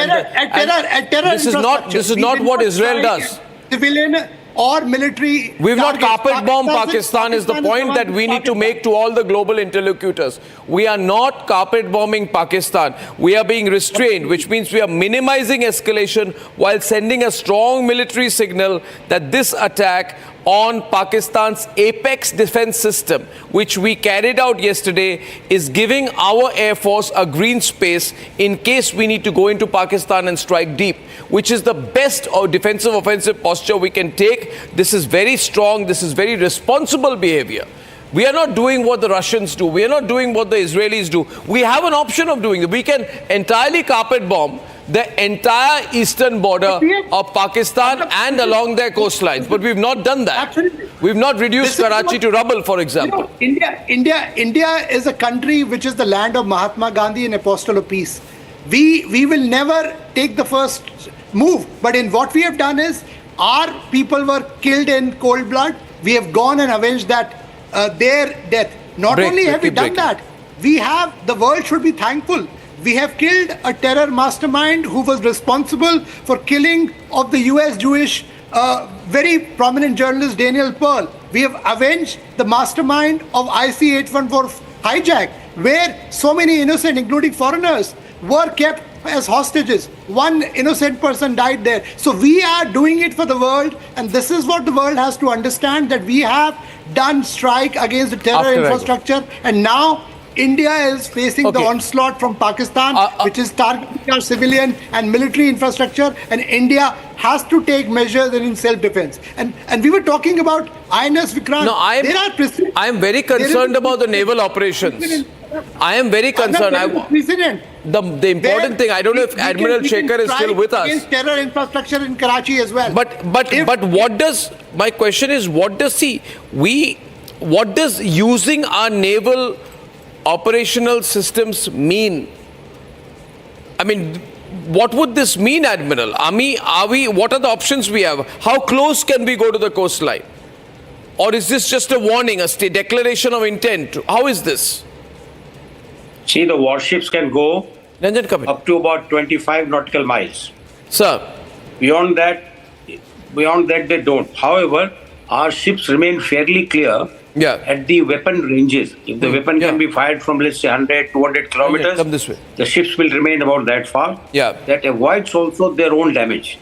this is not what Israel does. Civilian or military. We've not carpet bombed Pakistan is the point that we need to make to all the global interlocutors. We are not carpet bombing Pakistan. We are being restrained, which means we are minimizing escalation while sending a strong military signal that this attack on Pakistan's apex defense system, which we carried out yesterday, is giving our Air Force a green space in case we need to go into Pakistan and strike deep, which is the best defensive offensive posture we can take. This is very strong. This is very responsible behavior. We are not doing what the Russians do. We are not doing what the Israelis do. We have an option of doing it. We can entirely carpet bomb the entire eastern border of Pakistan and along their coastlines. But we've not done that. Absolutely. We've not reduced Karachi to rubble, for example. India is a country which is the land of Mahatma Gandhi and Apostle of Peace. We will never take the first move. But in what we have done is, our people were killed in cold blood. We have gone and avenged their death. Not only have we done that, the world should be thankful. We have killed a terror mastermind who was responsible for killing of the US Jewish very prominent journalist Daniel Pearl. We have avenged the mastermind of IC-814 hijack, where so many innocent, including foreigners, were kept as hostages. One innocent person died there. So we are doing it for the world, and this is what the world has to understand, that we have done strike against the terror infrastructure, and now India is facing the onslaught from Pakistan, which is targeting our civilian and military infrastructure, and India has to take measures in self-defense. And we were talking about INS Vikrant. No, I am very concerned about the naval operations. I am very concerned. The important thing, I don't know if Admiral Shekhar is still with us. Against terror infrastructure in Karachi as well. But what does, my question is, what does using our naval operational systems mean? I mean, what would this mean, Admiral? What are the options we have? How close can we go to the coastline? Or is this just a warning, a declaration of intent? How is this? See, the warships can go up to about 25 nautical miles. Sir. Beyond that they don't. However, our ships remain fairly clear at the weapon ranges. If the weapon can be fired from, let's say, 100, 200 kilometers, come this way. The ships will remain about that far. That avoids also their own damage.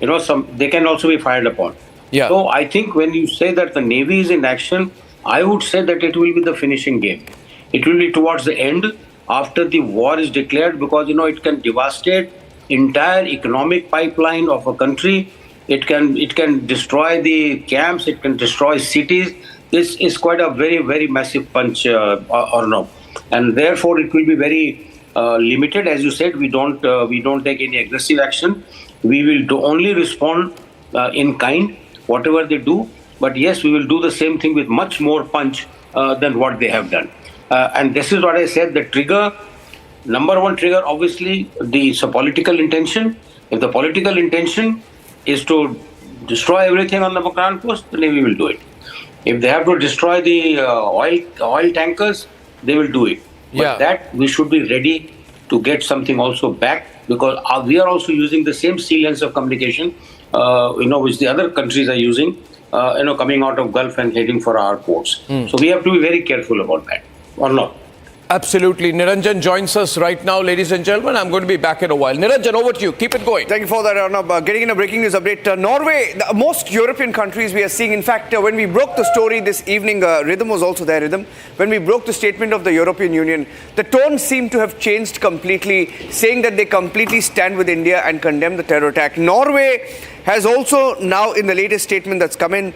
They can also be fired upon. So I think when you say that the Navy is in action, I would say that it will be the finishing game. It will be towards the end, after the war is declared, because it can devastate entire economic pipeline of a country. It can destroy the camps. It can destroy cities. This is quite a very, very massive punch, Arnab, and therefore it will be very limited. As you said, we don't take any aggressive action. We will only respond in kind, whatever they do. But yes, we will do the same thing with much more punch than what they have done. And this is what I said, the trigger, number one trigger, obviously, it's a political intention. If the political intention is to destroy everything on the Makran coast, the Navy will do it. If they have to destroy the oil tankers, they will do it. But that we should be ready to get something also back, because we are also using the same sea lengths of communication, which the other countries are using, coming out of Gulf and heading for our ports. So we have to be very careful about that. Or not? Absolutely. Niranjan joins us right now, ladies and gentlemen. I'm going to be back in a while. Niranjan, over to you. Keep it going. Thank you for that, Arnab. Getting in a breaking news update. Norway, most European countries we are seeing. In fact, when we broke the story this evening, Rhythm was also there, Rhythm. When we broke the statement of the European Union, the tone seemed to have changed completely, saying that they completely stand with India and condemn the terror attack. Norway has also now, in the latest statement that's come in,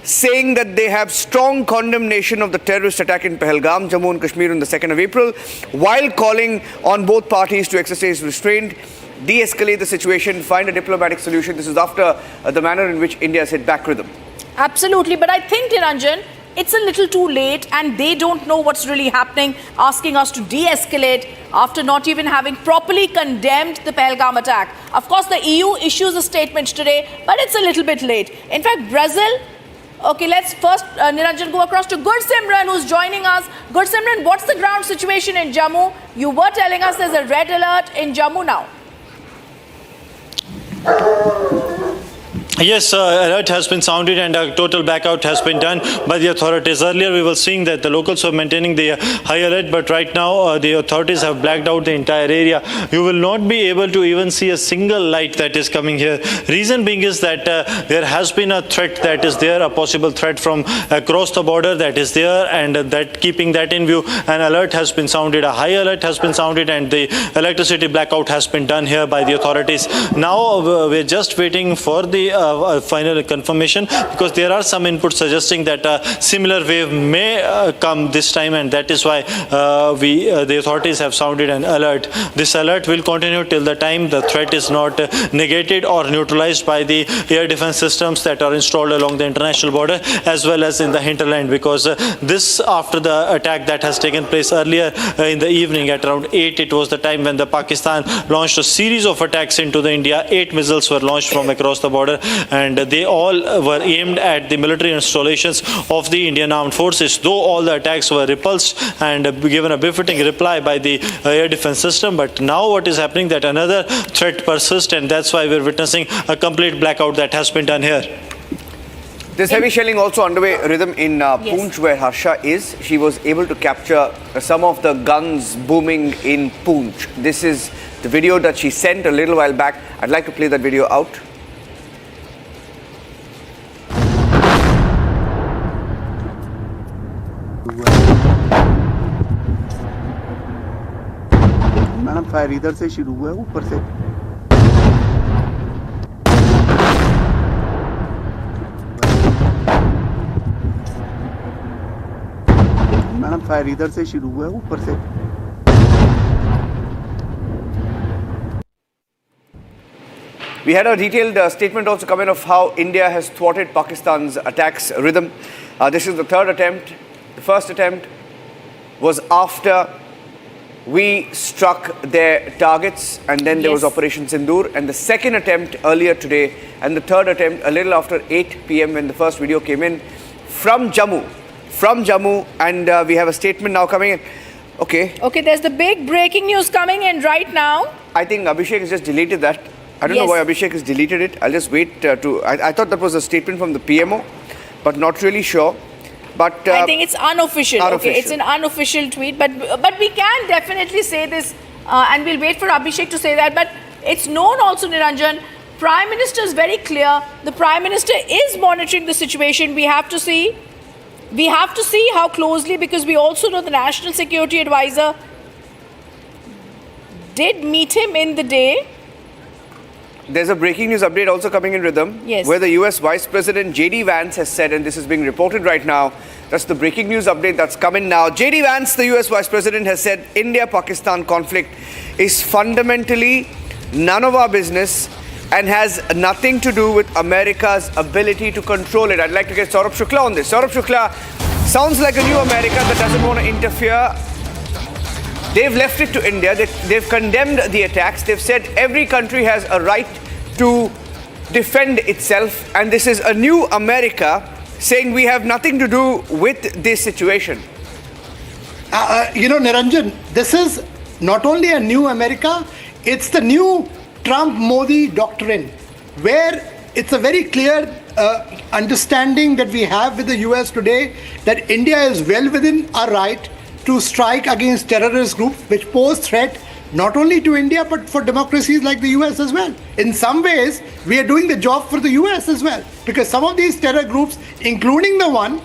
saying that they have strong condemnation of the terrorist attack in Pahalgam, Jammu and Kashmir on the 2nd of April, while calling on both parties to exercise restraint, de-escalate the situation, find a diplomatic solution. This is after the manner in which India has hit back Rhythm. Absolutely, but I think, Niranjan, it's a little too late and they don't know what's really happening, asking us to de-escalate after not even having properly condemned the Pahalgam attack. Of course, the EU issues a statement today, but it's a little bit late. In fact, Brazil... Okay, let's first, Niranjan, go across to Gursimran, who's joining us. Gursimran, what's the ground situation in Jammu? You were telling us there's a red alert in Jammu now. Yes, alert has been sounded and a total blackout has been done by the authorities. Earlier we were seeing that the locals were maintaining the high alert, but right now the authorities have blacked out the entire area. You will not be able to even see a single light that is coming here. Reason being is that there has been a threat that is there, a possible threat from across the border that is there, and that keeping that in view, an alert has been sounded, a high alert has been sounded, and the electricity blackout has been done here by the authorities. Now we're just waiting for the final confirmation, because there are some inputs suggesting that a similar wave may come this time, and that is why the authorities have sounded an alert. This alert will continue till the time the threat is not negated or neutralized by the air defense systems that are installed along the international border as well as in the hinterland, because this after the attack that has taken place earlier in the evening at around 8, it was the time when the Pakistan launched a series of attacks into the India. 8 missiles were launched from across the border, and they all were aimed at the military installations of the Indian Armed Forces, though all the attacks were repulsed and given a befitting reply by the air defense system. But now what is happening, that another threat persists, and that's why we're witnessing a complete blackout that has been done here. There's heavy shelling also underway, Rhythm, in Poonch, where Harsha is. She was able to capture some of the guns booming in Poonch. This is the video that she sent a little while back. I'd like to play that video out. Madam fire इधर से शुरू हुआ है, ऊपर से madam fire इधर से शुरू हुआ है, ऊपर से We had a detailed statement also coming of how India has thwarted Pakistan's attacks, Rhythm. This is the third attempt. The first attempt was after we struck their targets, and then there was Operation Sindoor, and the second attempt earlier today, and the third attempt a little after 8 p.m. when the first video came in from Jammu, and we have a statement now coming in. Okay, there's the big breaking news coming in right now. I think Abhishek has just deleted that. I don't know why Abhishek has deleted it. I'll just wait I thought that was a statement from the PMO, but not really sure. But I think it's unofficial. Okay, it's an unofficial tweet, but we can definitely say this, and we'll wait for Abhishek to say that. But it's known also, Niranjan, Prime Minister is very clear. The Prime Minister is monitoring the situation. We have to see how closely, because we also know the National Security Advisor did meet him in the day. There's a breaking news update also coming in, Rhythm, where the US Vice President J.D. Vance has said, and this is being reported right now, that's the breaking news update that's coming now. J.D. Vance, the US Vice President, has said India-Pakistan conflict is fundamentally none of our business and has nothing to do with America's ability to control it. I'd like to get Saurabh Shukla on this. Saurabh Shukla, sounds like a new America that doesn't want to interfere. They've left it to India. They've condemned the attacks. They've said every country has a right to defend itself. And this is a new America saying we have nothing to do with this situation. Niranjan, this is not only a new America, it's the new Trump-Modi doctrine, where it's a very clear understanding that we have with the US today that India is well within our right to strike against terrorist groups which pose threat not only to India but for democracies like the US as well. In some ways, we are doing the job for the US as well, because some of these terror groups, including the one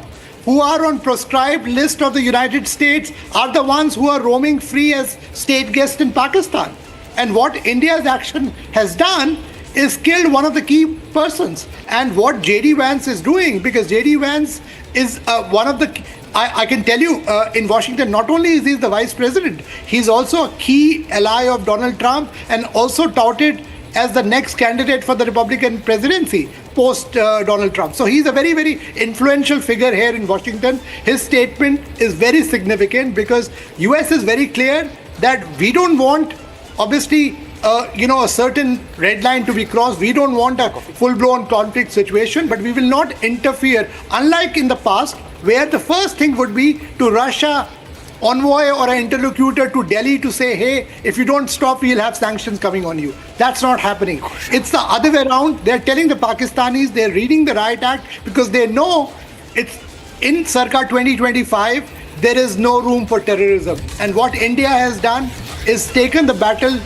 who are on proscribed list of the United States, are the ones who are roaming free as state guests in Pakistan. And what India's action has done is killed one of the key persons. And what J.D. Vance is doing, because J.D. Vance is one of the... I can tell you, in Washington, not only is he the vice president, he's also a key ally of Donald Trump and also touted as the next candidate for the Republican presidency post Donald Trump. So he's a very, very influential figure here in Washington. His statement is very significant because US is very clear that we don't want, obviously, a certain red line to be crossed. We don't want a full-blown conflict situation, but we will not interfere, unlike in the past, where the first thing would be to Russia envoy or an interlocutor to Delhi to say, hey, if you don't stop, we'll have sanctions coming on you. That's not happening. It's the other way around. They're telling the Pakistanis, they're reading the Riot Act because they know it's in circa 2025, there is no room for terrorism. And what India has done is taken the battle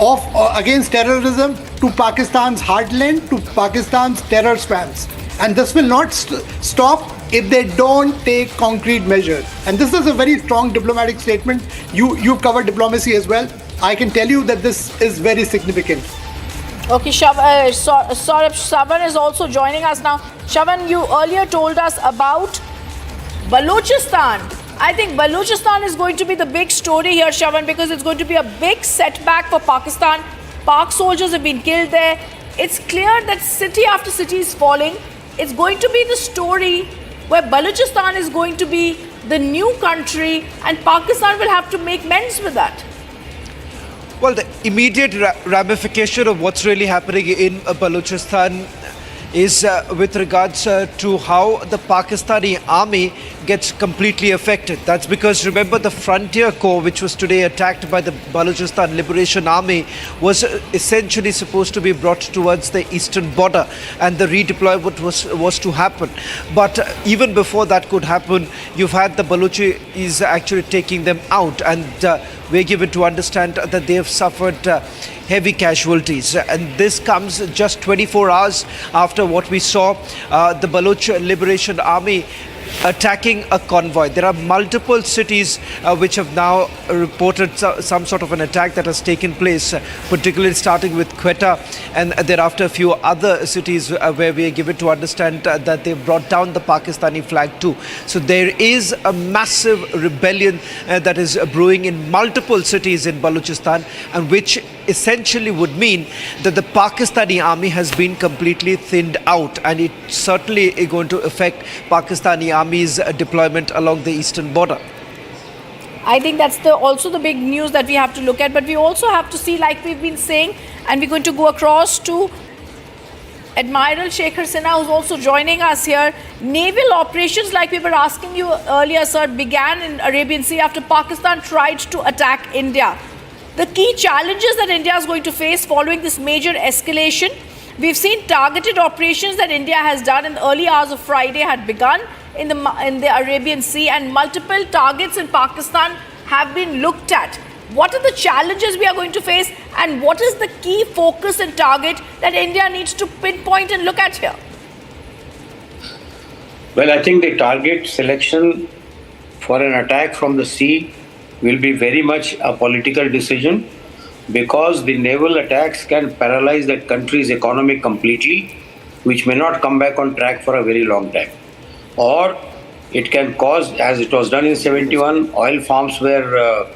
of against terrorism to Pakistan's heartland, to Pakistan's terror swamps. And this will not stop if they don't take concrete measures. And this is a very strong diplomatic statement. You've covered diplomacy as well. I can tell you that this is very significant. Okay, Shavan is also joining us now. Shavan, you earlier told us about Baluchistan. I think Baluchistan is going to be the big story here, Shavan, because it's going to be a big setback for Pakistan. Pak soldiers have been killed there. It's clear that city after city is falling. It's going to be the story where Baluchistan is going to be the new country and Pakistan will have to make amends with that. Well, the immediate ramification of what's really happening in Baluchistan is with regards to how the Pakistani army gets completely affected. That's because, remember, the Frontier Corps, which was today attacked by the Baluchistan Liberation Army, was essentially supposed to be brought towards the eastern border, and the redeployment was to happen. But even before that could happen, you've had the Baluchis actually taking them out, and we're given to understand that they have suffered heavy casualties. And this comes just 24 hours after what we saw the Baluch Liberation Army attacking a convoy. There are multiple cities which have now reported some sort of an attack that has taken place, particularly starting with Quetta, and thereafter a few other cities where we are given to understand that they've brought down the Pakistani flag too. So there is a massive rebellion that is brewing in multiple cities in Baluchistan, and which essentially would mean that the Pakistani army has been completely thinned out, and it certainly is going to affect Pakistani army's deployment along the eastern border. I think that's also the big news that we have to look at, but we also have to see, like we've been saying, and we're going to go across to Admiral Shekhar Sinha, who's also joining us here. Naval operations, like we were asking you earlier, sir, began in Arabian Sea after Pakistan tried to attack India. The key challenges that India is going to face following this major escalation, we've seen targeted operations that India has done in the early hours of Friday had begun in the Arabian Sea, and multiple targets in Pakistan have been looked at. What are the challenges we are going to face, and what is the key focus and target that India needs to pinpoint and look at here? Well, I think the target selection for an attack from the sea will be very much a political decision, because the naval attacks can paralyze that country's economy completely, which may not come back on track for a very long time. Or it can cause, as it was done in 71, oil farms were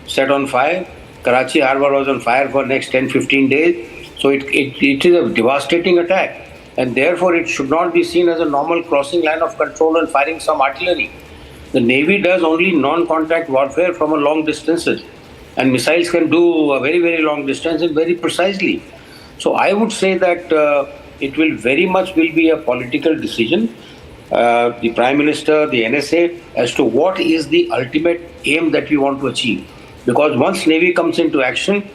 set on fire. Karachi Harbour was on fire for the next 10-15 days. So it is a devastating attack, and therefore it should not be seen as a normal crossing line of control and firing some artillery. The Navy does only non-contact warfare from a long distances, and missiles can do a very, very long distance and very precisely. So I would say that it will very much be a political decision. The Prime Minister, the NSA, as to what is the ultimate aim that we want to achieve. Because once Navy comes into action,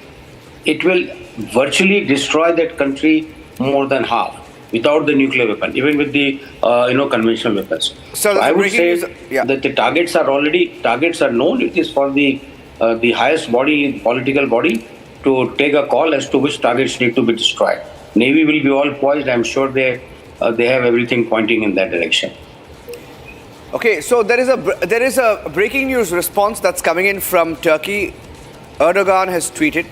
it will virtually destroy that country more than half. without the nuclear weapon, even with the conventional weapons. So I would say that the targets are known. It is for the highest body, political body, to take a call as to which targets need to be destroyed. Navy will be all poised. I'm sure they have everything pointing in that direction. Okay, so there is a breaking news response that's coming in from Turkey. Erdogan has tweeted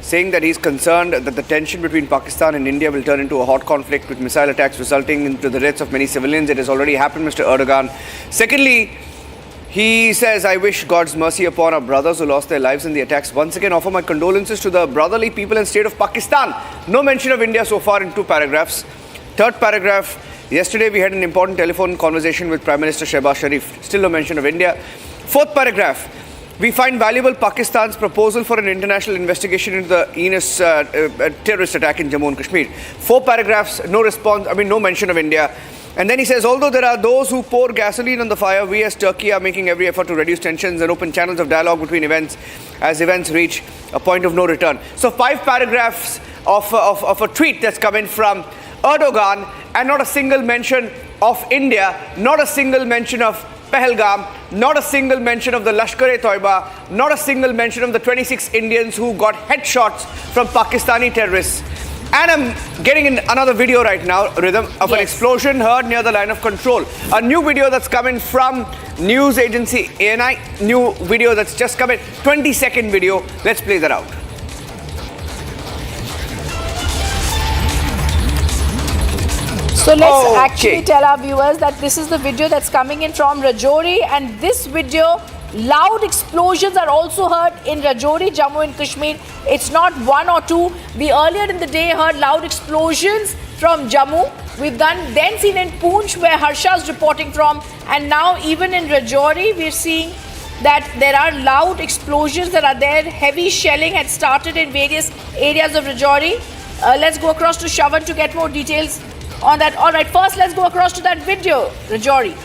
saying that he's concerned that the tension between Pakistan and India will turn into a hot conflict with missile attacks resulting into the deaths of many civilians. It has already happened, Mr. Erdogan. Secondly, he says, I wish God's mercy upon our brothers who lost their lives in the attacks. Once again, offer my condolences to the brotherly people and state of Pakistan. No mention of India so far in 2 paragraphs. Third paragraph, yesterday we had an important telephone conversation with Prime Minister Shehbaz Sharif. Still no mention of India. Fourth paragraph, we find valuable Pakistan's proposal for an international investigation into the Indus terrorist attack in Jammu and Kashmir. 4 paragraphs, no response, no mention of India. And then he says, although there are those who pour gasoline on the fire, we as Turkey are making every effort to reduce tensions and open channels of dialogue between events as events reach a point of no return. So 5 paragraphs of a tweet that's come in from Erdogan, and not a single mention of India, not a single mention of Pahalgam, not a single mention of the Lashkar-e-Toiba, not a single mention of the 26 Indians who got headshots from Pakistani terrorists. And I'm getting in another video right now, Rhythm, of an explosion heard near the line of control. A new video that's coming from news agency ANI, new video that's just come in, 20-second video. Let's play that out. So let's actually tell our viewers that this is the video that's coming in from Rajouri, and this video, loud explosions are also heard in Rajouri, Jammu and Kashmir. It's not 1 or 2. We earlier in the day heard loud explosions from Jammu. We've then seen in Poonch, where Harsha's reporting from, and now even in Rajouri we're seeing that there are loud explosions that are there. Heavy shelling had started in various areas of Rajouri. Let's go across to Shavan to get more details on that. All right, first let's go across to that video, Rajouri.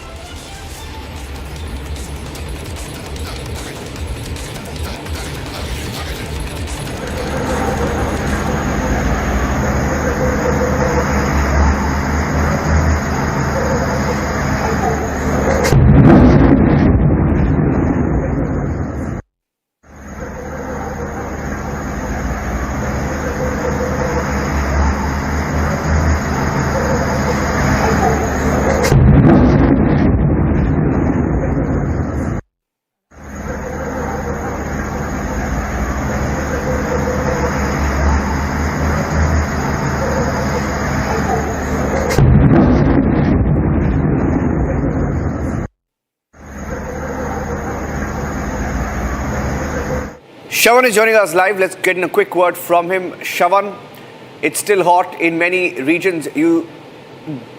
Shavan is joining us live. Let's get in a quick word from him. Shavan, it's still hot in many regions. You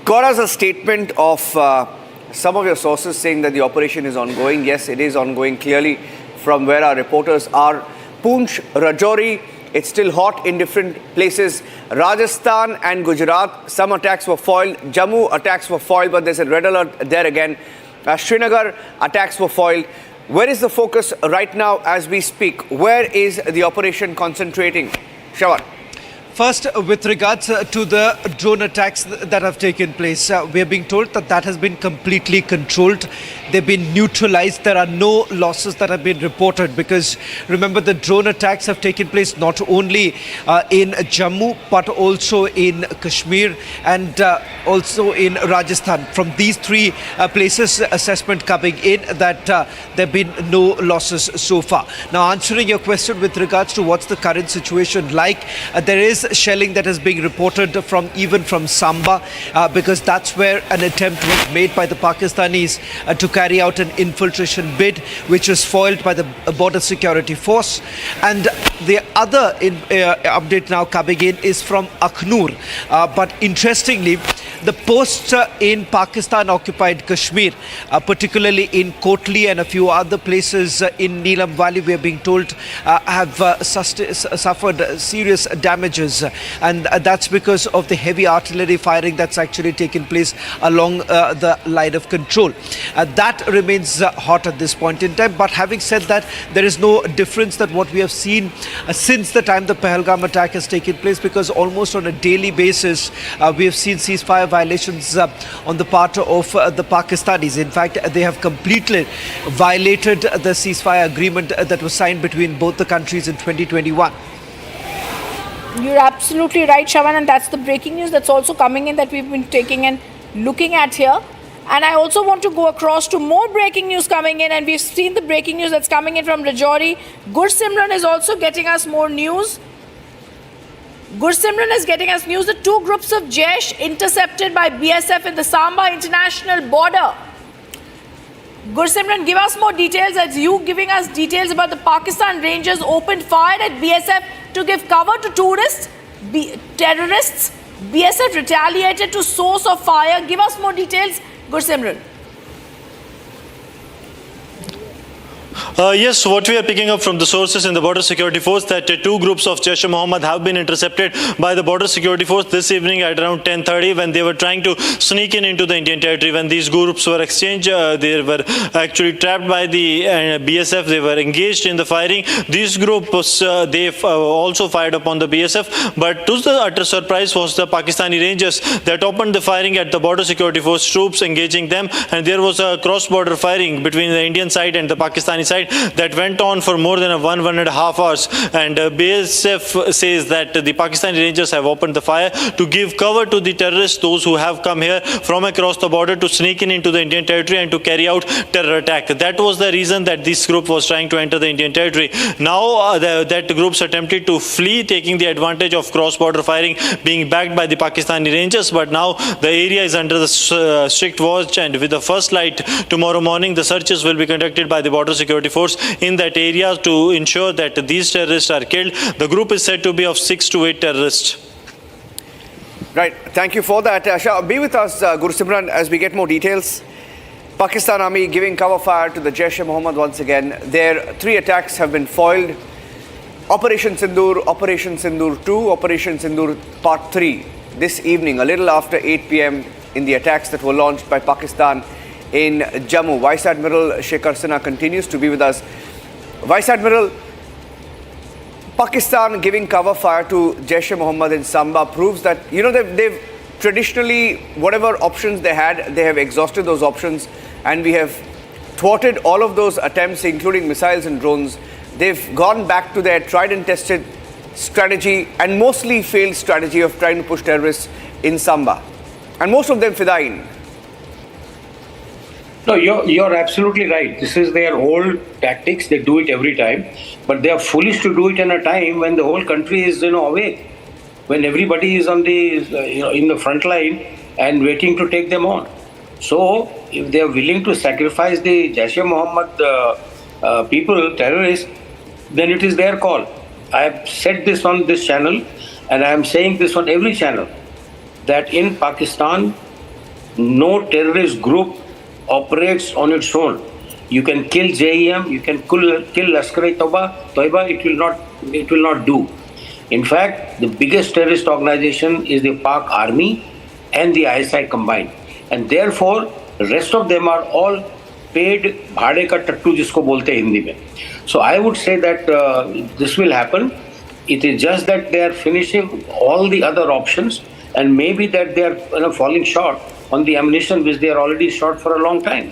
got us a statement of some of your sources saying that the operation is ongoing. Yes, it is ongoing clearly from where our reporters are. Poonch, Rajouri, it's still hot in different places. Rajasthan and Gujarat, some attacks were foiled. Jammu attacks were foiled, but there's a red alert there again. Srinagar attacks were foiled. Where is the focus right now as we speak? Where is the operation concentrating? Shavan. First, with regards to the drone attacks that have taken place, we are being told that that has been completely controlled. They've been neutralized. There are no losses that have been reported because, remember, the drone attacks have taken place not only in Jammu but also in Kashmir and also in Rajasthan. From these 3 places, assessment coming in that there have been no losses so far. Now, answering your question with regards to what's the current situation like, there is shelling that is being reported even from Samba because that's where an attempt was made by the Pakistanis to carry out an infiltration bid, which was foiled by the Border Security Force. And the other update now coming in is from Akhnur. But interestingly, the posts in Pakistan-occupied Kashmir, particularly in Kotli and a few other places in Neelam Valley, we are being told have suffered serious damages. And that's because of the heavy artillery firing that's actually taken place along the line of control. That remains hot at this point in time. But having said that, there is no difference that what we have seen since the time the Pahalgam attack has taken place, because almost on a daily basis we have seen ceasefire violations on the part of the Pakistanis. In fact, they have completely violated the ceasefire agreement that was signed between both the countries in 2021. You're absolutely right, Shawan, and that's the breaking news that's also coming in that we've been taking and looking at here. And I also want to go across to more breaking news coming in, and we've seen the breaking news that's coming in from Rajouri. Gursimran is also getting us more news. Gursimran is getting us news that 2 groups of Jaish intercepted by BSF in the Samba international border. Gursimran, give us more details, as you giving us details about the Pakistan Rangers opened fire at BSF to give cover to terrorists. BSF retaliated to source of fire. Give us more details, Gursimran. Yes, what we are picking up from the sources in the Border Security Force, that 2 groups of Jaish-e-Mohammed have been intercepted by the Border Security Force this evening at around 10:30 when they were trying to sneak into the Indian territory. When these groups were exchanged, they were actually trapped by the BSF. They were engaged in the firing. These groups, they also fired upon the BSF, but to the utter surprise was the Pakistani Rangers that opened the firing at the Border Security Force troops, engaging them, and there was a cross-border firing between the Indian side and the Pakistani side that went on for more than 1.5 hours. And BSF says that the Pakistani Rangers have opened the fire to give cover to the terrorists, those who have come here from across the border to sneak into the Indian territory and to carry out terror attack. That was the reason that this group was trying to enter the Indian territory. Now that groups attempted to flee, taking the advantage of cross-border firing being backed by the Pakistani Rangers, but now the area is under the strict watch, and with the first light tomorrow morning, the searches will be conducted by the Border Security Force in that area to ensure that these terrorists are killed. The group is said to be of 6 to 8 terrorists. Right, thank you for that. Be with us, Gursimran, as we get more details. Pakistan Army giving cover fire to the Jaish-e-Mohammed once again. Their 3 attacks have been foiled. Operation Sindoor, Operation Sindoor 2, Operation Sindoor Part 3. This evening, a little after 8 p.m. in the attacks that were launched by Pakistan in Jammu. Vice Admiral Shekhar Sinha continues to be with us. Vice Admiral, Pakistan giving cover fire to Jaish-e-Mohammed in Samba proves that, they've traditionally, whatever options they had, they have exhausted those options, and we have thwarted all of those attempts, including missiles and drones. They've gone back to their tried and tested strategy and mostly failed strategy of trying to push terrorists in Samba. And most of them Fidain. No, you're absolutely right. This is their old tactics. They do it every time. But they are foolish to do it in a time when the whole country is, awake. When everybody is on the, in the front line and waiting to take them on. So, if they are willing to sacrifice the Jaish-e-Mohammed people, terrorists, then it is their call. I have said this on this channel, and I am saying this on every channel, that in Pakistan, no terrorist group operates on its own. You can kill JEM, you can kill Lashkar-e-Toiba, it will not do. In fact, the biggest terrorist organization is the Pak Army and the ISI combined. And therefore, the rest of them are all paid bhade ka tattu jisko bolte Hindi mein. So I would say that this will happen. It is just that they are finishing all the other options, and maybe that they are falling short on the ammunition which they are already short for a long time.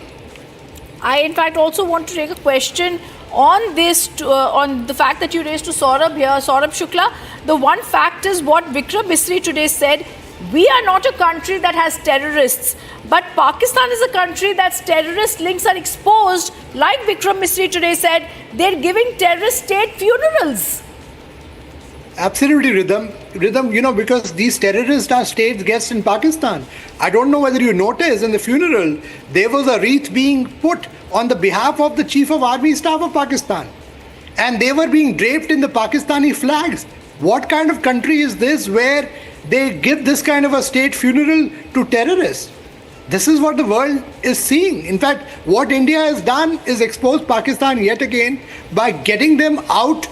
I in fact also want to take a question on this, on the fact that you raised to Saurabh here, Saurabh Shukla. The one fact is what Vikram Misri today said: we are not a country that has terrorists, but Pakistan is a country that's terrorist links are exposed. Like Vikram Misri today said, they're giving terrorist state funerals. Absolutely, Rhythm, because these terrorists are state guests in Pakistan. I don't know whether you noticed in the funeral, there was a wreath being put on the behalf of the Chief of Army Staff of Pakistan. And they were being draped in the Pakistani flags. What kind of country is this where they give this kind of a state funeral to terrorists. This is what the world is seeing. In fact, what India has done is expose Pakistan yet again by getting them out,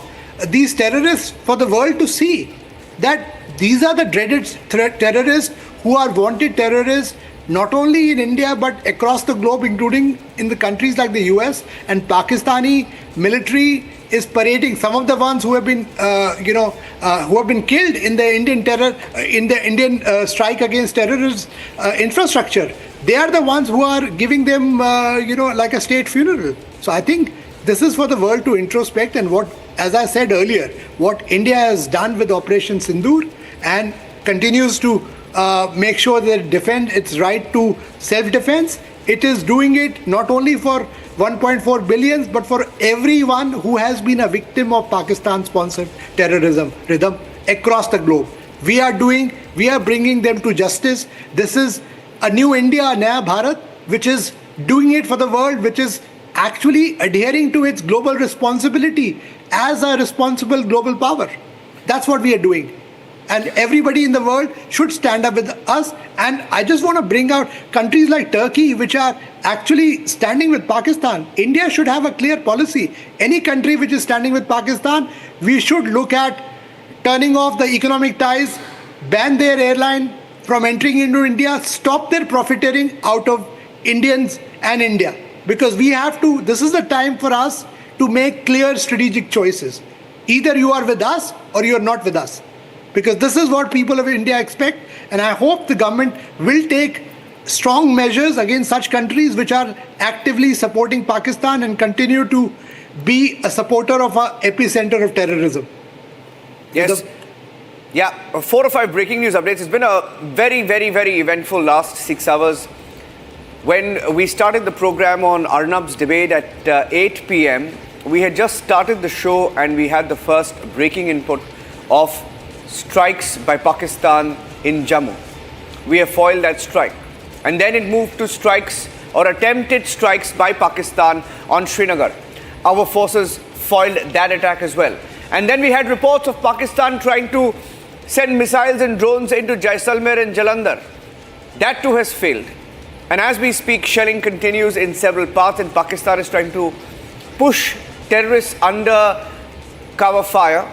these terrorists, for the world to see that these are the dreaded terrorists who are wanted terrorists, not only in India but across the globe, including in the countries like the US. And Pakistani military is parading some of the ones who have been, who have been killed in the Indian strike against terrorist infrastructure. They are the ones who are giving them, like a state funeral. So I think this is for the world to introspect, and what, as I said earlier, what India has done with Operation Sindoor and continues to make sure that it defend its right to self-defense. It is doing it not only for 1.4 billion, but for everyone who has been a victim of Pakistan-sponsored terrorism rhythm across the globe. We are bringing them to justice. This is a new India, a Naya Bharat, which is doing it for the world, which is actually adhering to its global responsibility as a responsible global power. That's what we are doing. And everybody in the world should stand up with us. And I just want to bring out countries like Turkey, which are actually standing with Pakistan. India should have a clear policy. Any country which is standing with Pakistan, we should look at turning off the economic ties, ban their airline from entering into India, stop their profiteering out of Indians and India. Because we have to, this is the time for us to make clear strategic choices. Either you are with us or you are not with us. Because this is what people of India expect, and I hope the government will take strong measures against such countries which are actively supporting Pakistan and continue to be a supporter of our epicenter of terrorism. Yes. Yeah, 4 or 5 breaking news updates. It's been a very, very, very eventful last 6 hours. When we started the program on Arnab's debate at 8 p.m., we had just started the show and we had the first breaking input of strikes by Pakistan in Jammu. We have foiled that strike. And then it moved to strikes or attempted strikes by Pakistan on Srinagar. Our forces foiled that attack as well. And then we had reports of Pakistan trying to send missiles and drones into Jaisalmer and Jalandhar. That too has failed. And as we speak, shelling continues in several parts, and Pakistan is trying to push terrorists under cover fire.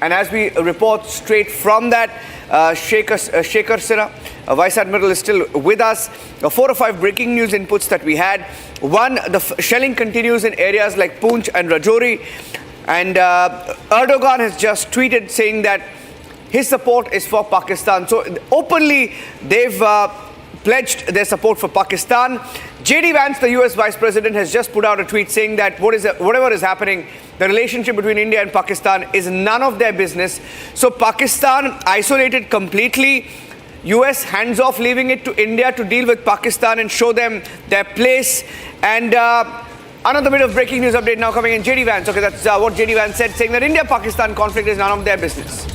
And as we report straight from that, Shekhar Sinha, Vice Admiral, is still with us. 4 or 5 breaking news inputs that we had. One, the shelling continues in areas like Poonch and Rajouri. And Erdogan has just tweeted saying that his support is for Pakistan. So openly, they've pledged their support for Pakistan. J.D. Vance, the US Vice President, has just put out a tweet saying that whatever is happening, the relationship between India and Pakistan is none of their business. So Pakistan isolated completely. US hands off, leaving it to India to deal with Pakistan and show them their place. And another bit of breaking news update now coming in. J.D. Vance, okay, that's what J.D. Vance said, saying that India-Pakistan conflict is none of their business.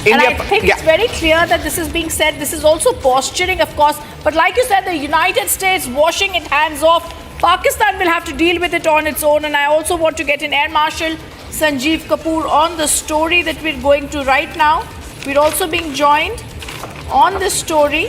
And I think it's very clear that this is being said. This is also posturing, of course. But like you said, the United States washing its hands off. Pakistan will have to deal with it on its own. And I also want to get in Air Marshal Sanjeev Kapoor on the story that we're going to right now. We're also being joined on this story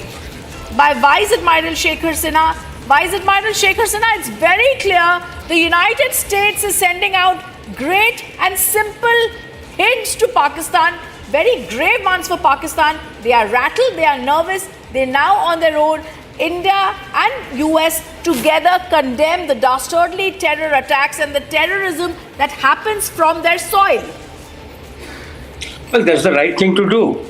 by Vice Admiral Shekhar Sinha. Vice Admiral Shekhar Sinha, it's very clear the United States is sending out great and simple hints to Pakistan. Very grave ones for Pakistan. They are rattled, they are nervous, they're now on their own. India and US together condemn the dastardly terror attacks and the terrorism that happens from their soil. Well, that's the right thing to do.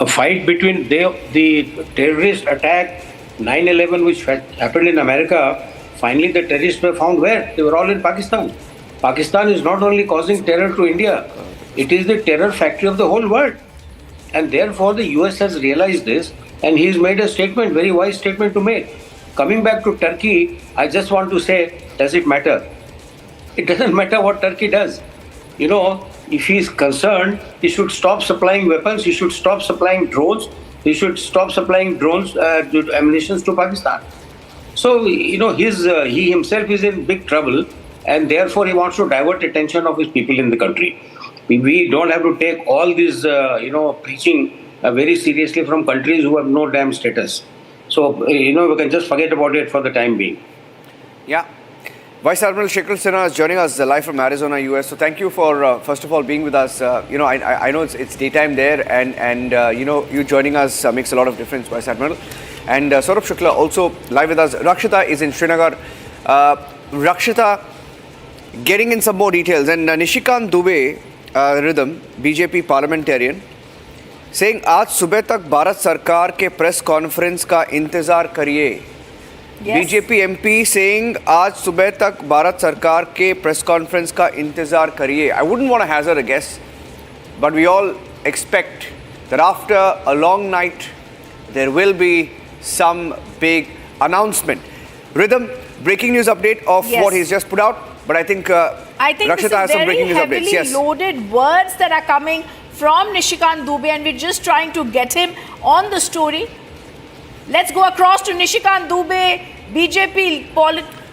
A fight between the terrorist attack 9/11 which happened in America, finally the terrorists were found where? They were all in Pakistan. Pakistan is not only causing terror to India, it is the terror factory of the whole world. And therefore the US has realized this, and he's made a statement, very wise statement to make. Coming back to Turkey, I just want to say, does it matter? It doesn't matter what Turkey does. You know, if he's concerned, he should stop supplying weapons, he should stop supplying drones, he should stop supplying drones, ammunition to Pakistan. So, you know, he himself is in big trouble, and therefore he wants to divert attention of his people in the country. We don't have to take all this, preaching very seriously from countries who have no damn status. So, we can just forget about it for the time being. Yeah. Vice Admiral Shekhar Sinha is joining us live from Arizona, US. So thank you for, first of all, being with us. I know it's daytime there, and you joining us makes a lot of difference, Vice Admiral. And Saurabh Shukla also live with us. Rakshita is in Srinagar. Rakshita, getting in some more details. And Nishikant Dubey, Rhythm, BJP parliamentarian, saying, आज सुबह तक भारत सरकार के press conference का इंतजार करिए. BJP MP saying आज सुबह तक भारत सरकार के प्रेस कॉन्फ्रेंस का इंतजार करिए. I wouldn't want to hazard a guess, but we all expect that after a long night there will be some big announcement. Rhythm, breaking news update of what he's just put out, but I think Rakshita has some breaking news updates. Yes, loaded words that are coming from Nishikant Dubey, and we're just trying to get him on the story. Let's go across to Nishikant Dubey, BJP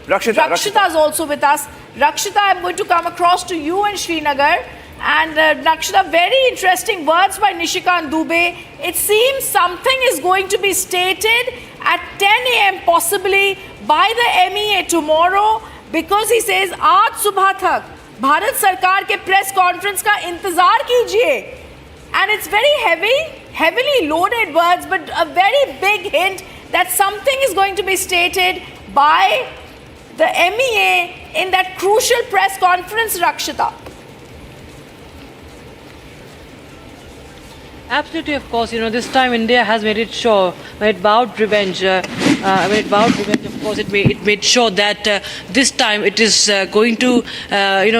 Rakshita is also with us. Rakshita, I'm going to come across to you in Srinagar. And Rakshita, very interesting words by Nishikant Dubey. It seems something is going to be stated at 10 a.m. possibly by the MEA tomorrow, because he says, "Aaj subah tak Bharat Sarkar ke press conference ka intezar kijiye." And it's very heavily loaded words, but a very big hint that something is going to be stated by the MEA in that crucial press conference, Rakshita. Absolutely, of course. This time India has made it sure, when it vowed revenge, of course, it made sure that this time it is going to,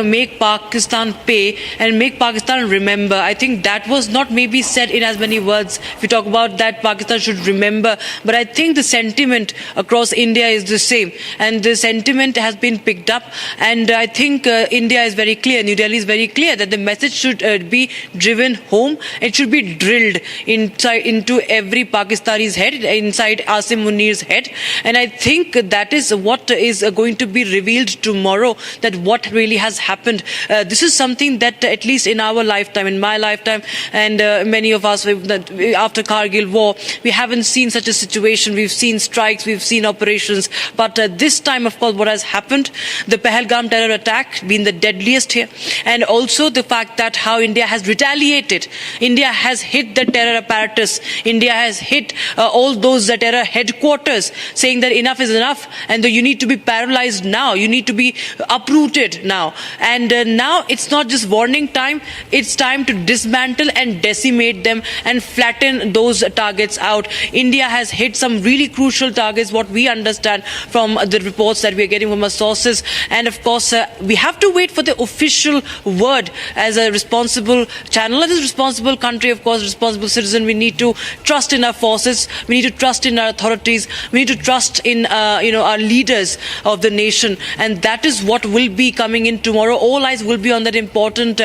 make Pakistan pay and make Pakistan remember. I think that was not maybe said in as many words. If we talk about that, Pakistan should remember. But I think the sentiment across India is the same. And the sentiment has been picked up. And I think India is very clear, New Delhi is very clear that the message should be driven home. It should be drilled into every Pakistani's head, inside Asim Munir's head. And I think that is what is going to be revealed tomorrow, that what really has happened. This is something that at least in our lifetime, in my lifetime, and many of us, after Kargil war, we haven't seen such a situation. We've seen strikes, we've seen operations. But this time, of course, what has happened, the Pahalgam terror attack being the deadliest here, and also the fact that how India has retaliated. India has hit the terror apparatus. India has hit all those terror headquarters, saying that enough is enough and you need to be paralyzed now. You need to be uprooted now. And now it's not just warning time. It's time to dismantle and decimate them and flatten those targets out. India has hit some really crucial targets, what we understand from the reports that we are getting from our sources. And of course, we have to wait for the official word. As a responsible channel, as a responsible country, of course, responsible citizen, we need to trust in our forces. We need to trust in our authorities. We need to trust in our leaders of the nation, and that is what will be coming in tomorrow. All eyes will be on that important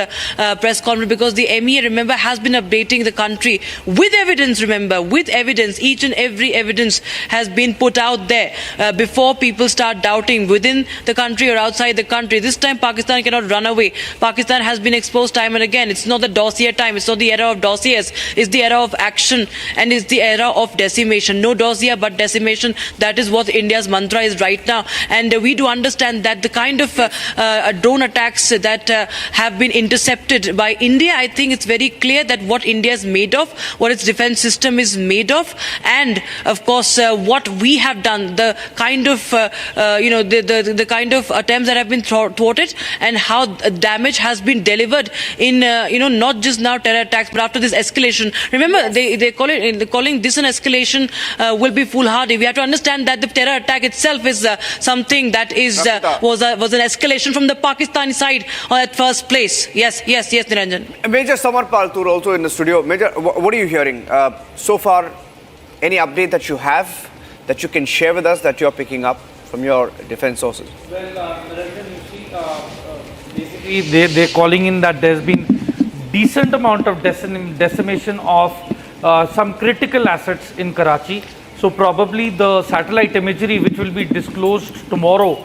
press conference, because the MEA, remember, has been updating the country with evidence. Remember, with evidence, each and every evidence has been put out there before people start doubting within the country or outside the country. This time Pakistan cannot run away. Pakistan has been exposed time and again. It's not the dossier time. It's not the era of dossiers. It's the era of action, and it's the era of decimation. No dossier but decimation. That is what India's mantra is right now. And we do understand that the kind of drone attacks that have been intercepted by India, I think it's very clear that what India is made of, what its defense system is made of, and of course what we have done, the kind of the kind of attempts that have been thwarted, and how damage has been delivered in not just now terror attacks, but after this escalation. Remember, they calling this an escalation will be foolhardy. We have to understand that the terror attack itself is something that is was an escalation from the Pakistani side at first place. Yes, Niranjan. Major Samar Paltur also in the studio. Major, what are you hearing so far? Any update that you have that you can share with us that you're picking up from your defense sources? Well, Niranjan, you see, basically they're calling in that there's been decent amount of decimation of some critical assets in Karachi. So probably the satellite imagery which will be disclosed tomorrow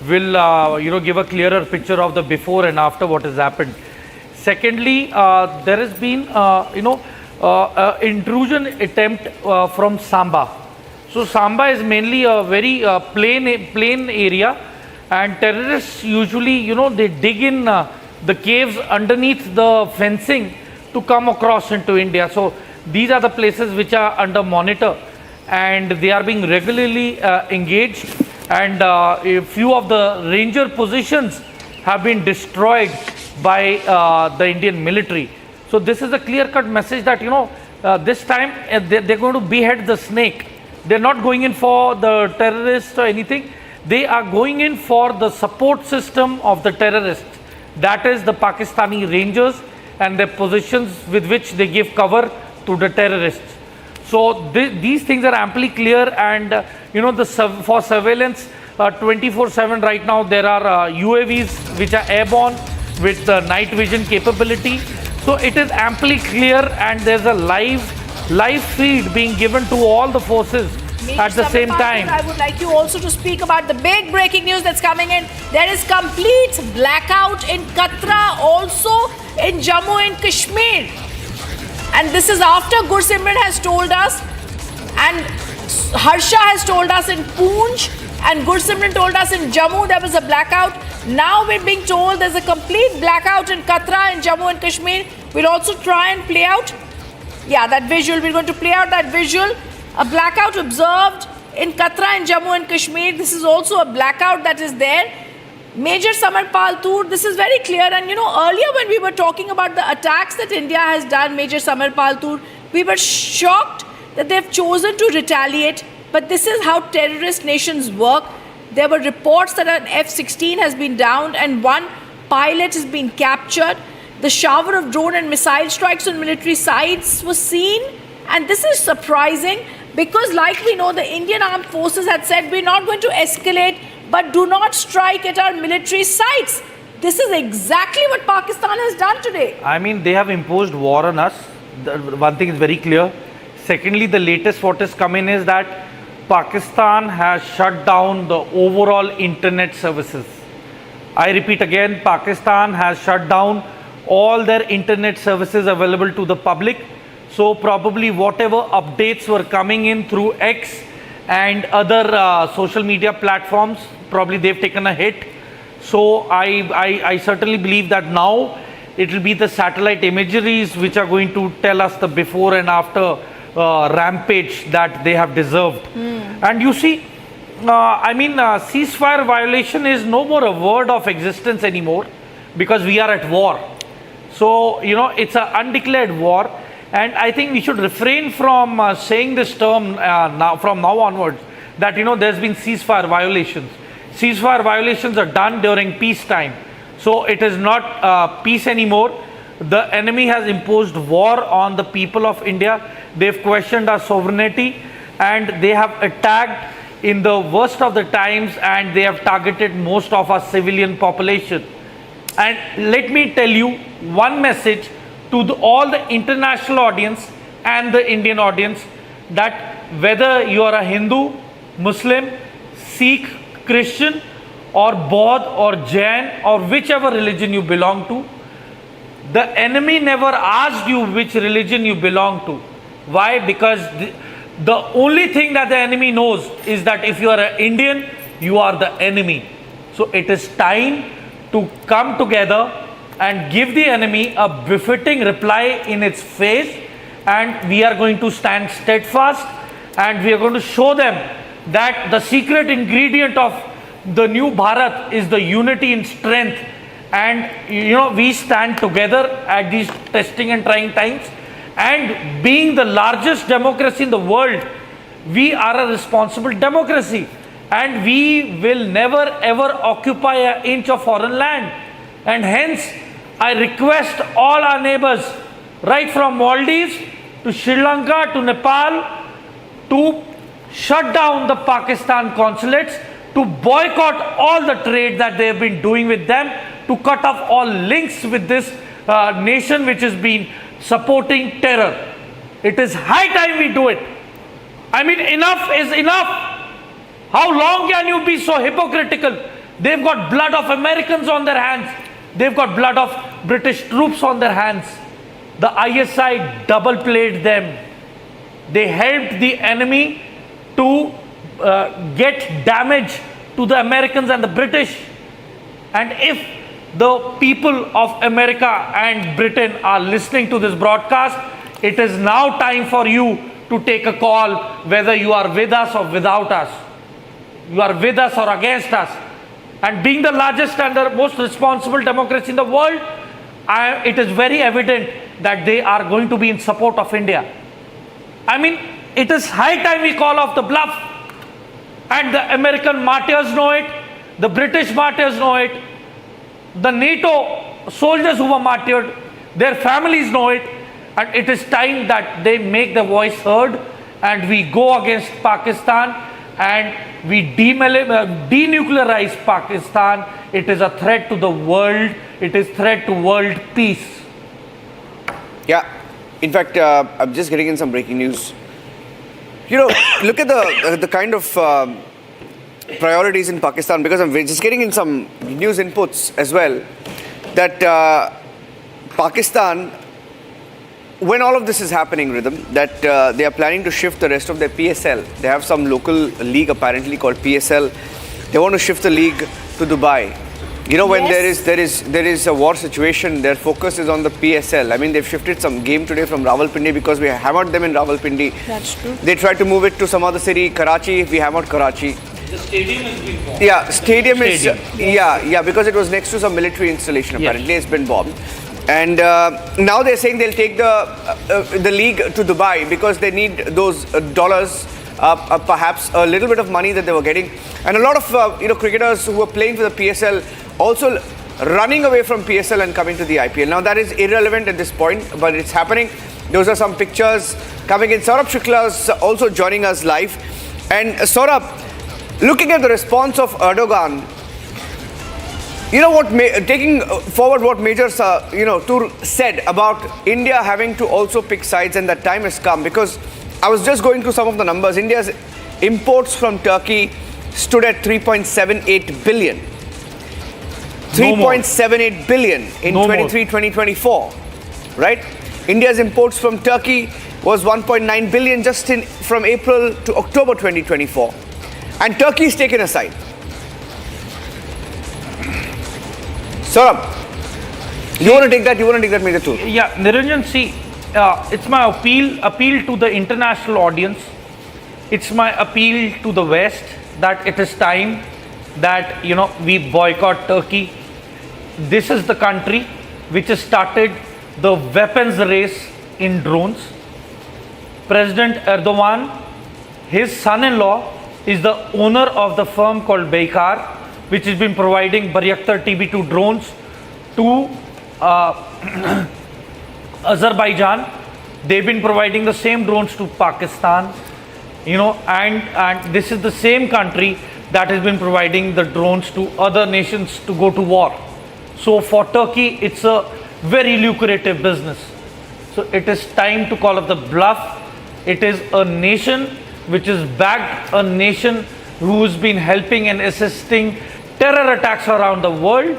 will give a clearer picture of the before and after what has happened. Secondly, there has been intrusion attempt from Samba. So Samba is mainly a very plain area, and terrorists usually, they dig in the caves underneath the fencing to come across into India. So these are the places which are under monitor, and they are being regularly engaged, and a few of the ranger positions have been destroyed by the Indian military. So this is a clear-cut message that, this time they're going to behead the snake. They're not going in for the terrorists or anything. They are going in for the support system of the terrorists. That is the Pakistani Rangers and their positions with which they give cover to the terrorists. So these things are amply clear, and for surveillance 24/7 right now, there are UAVs which are airborne with night vision capability. So it is amply clear, and there's a live feed being given to all the forces at the same time. I would like you also to speak about the big breaking news that's coming in. There is complete blackout in Katra, also in Jammu and Kashmir. And this is after Gursimran has told us, and Harsha has told us in Poonch, and Gursimran told us in Jammu there was a blackout. Now we're being told there's a complete blackout in Katra in Jammu and Kashmir. We'll also try and play out, that visual. We're going to play out that visual. A blackout observed in Katra in Jammu and Kashmir. This is also a blackout that is there. Major Samarpal Tour, this is very clear. And earlier when we were talking about the attacks that India has done, Major Samarpal Tour, we were shocked that they've chosen to retaliate. But this is how terrorist nations work. There were reports that an F-16 has been downed and one pilot has been captured. The shower of drone and missile strikes on military sites was seen. And this is surprising because, like we know, the Indian Armed Forces had said we're not going to escalate, but do not strike at our military sites. This is exactly what Pakistan has done today. I mean, they have imposed war on us. One thing is very clear. Secondly, the latest what has come in is that Pakistan has shut down the overall internet services. I repeat again, Pakistan has shut down all their internet services available to the public. So probably whatever updates were coming in through X and other social media platforms, probably they've taken a hit. So I certainly believe that now it will be the satellite imageries which are going to tell us the before and after rampage that they have deserved. And you see, ceasefire violation is no more a word of existence anymore because we are at war. So, it's an undeclared war. And I think we should refrain from saying this term from now onwards that, there's been ceasefire violations. Ceasefire violations are done during peacetime. So it is not peace anymore. The enemy has imposed war on the people of India. They've questioned our sovereignty and they have attacked in the worst of the times, and they have targeted most of our civilian population. And let me tell you one message to all the international audience and the Indian audience, that whether you are a Hindu, Muslim, Sikh, Christian or Baudh or Jain or whichever religion you belong to, the enemy never asked you which religion you belong to. Why? Because the only thing that the enemy knows is that if you are an Indian, you are the enemy. So it is time to come together and give the enemy a befitting reply in its face, and we are going to stand steadfast and we are going to show them that the secret ingredient of the new Bharat is the unity in strength. And we stand together at these testing and trying times, and being the largest democracy in the world, we are a responsible democracy and we will never ever occupy an inch of foreign land. And hence I request all our neighbors, right from Maldives to Sri Lanka to Nepal, to shut down the Pakistan consulates, to boycott all the trade that they have been doing with them, to cut off all links with this nation which has been supporting terror. It is high time we do it. I mean, enough is enough. How long can you be so hypocritical? They've got blood of Americans on their hands. They've got blood of British troops on their hands. the ISI double played them. They helped the enemy to get damage to the Americans and the British. And if the people of America and Britain are listening to this broadcast, it is now time for you to take a call whether you are with us or without us. You are with us or against us. And being the largest and the most responsible democracy in the world, it is very evident that they are going to be in support of India. I mean, it is high time we call off the bluff. And the American martyrs know it, the British martyrs know it, the NATO soldiers who were martyred, their families know it, and it is time that they make their voice heard and we go against Pakistan and we denuclearize Pakistan. It is a threat to the world. It is a threat to world peace. Yeah. In fact, I'm just getting in some breaking news. You know, look at the kind of priorities in Pakistan, because I'm just getting in some news inputs as well, that Pakistan, when all of this is happening, Rhythm, that they are planning to shift the rest of their PSL. They have some local league apparently called PSL. They want to shift the league to Dubai. You know, when there is a war situation, their focus is on the PSL. I mean, they've shifted some game today from Rawalpindi because we hammered them in Rawalpindi. That's true. They tried to move it to some other city, Karachi. We hammered Karachi. The stadium has been bombed. Yeah, stadium is, yeah, because it was next to some military installation apparently. It's been bombed. And now they're saying they'll take the league to Dubai because they need those dollars, perhaps a little bit of money that they were getting. And a lot of cricketers who were playing for the PSL also running away from PSL and coming to the IPL. Now that is irrelevant at this point, but it's happening. Those are some pictures coming in. Saurabh Shukla is also joining us live. And Saurabh, looking at the response of Erdogan, you know what, taking forward what Major Tur said about India having to also pick sides, and that time has come, because I was just going through some of the numbers. India's imports from Turkey stood at 3.78 billion. 3.78 billion in 23-2024, right? India's imports from Turkey was 1.9 billion just from April to October 2024. And Turkey is taken aside. Saurabh, you want to take that? You want to take that, Major Tur? Yeah, Niranjan, see, it's my appeal to the international audience. It's my appeal to the West that it is time that, we boycott Turkey. This is the country which has started the weapons race in drones. President Erdogan, his son-in-law, is the owner of the firm called Baykar, which has been providing Bayraktar TB2 drones to Azerbaijan. They've been providing the same drones to Pakistan, and this is the same country that has been providing the drones to other nations to go to war. So for Turkey, it's a very lucrative business. So it is time to call up the bluff. It is a nation which is backed, a nation who's been helping and assisting terror attacks around the world.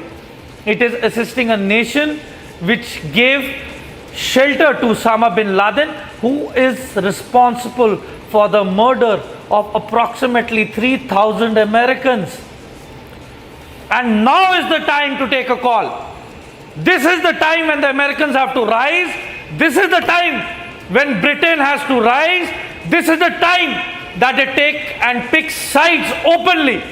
It is assisting a nation which gave shelter to Osama bin Laden, who is responsible for the murder of approximately 3,000 Americans. And now is the time to take a call. This is the time when the Americans have to rise. This is the time when Britain has to rise. This is the time that they take and pick sides openly,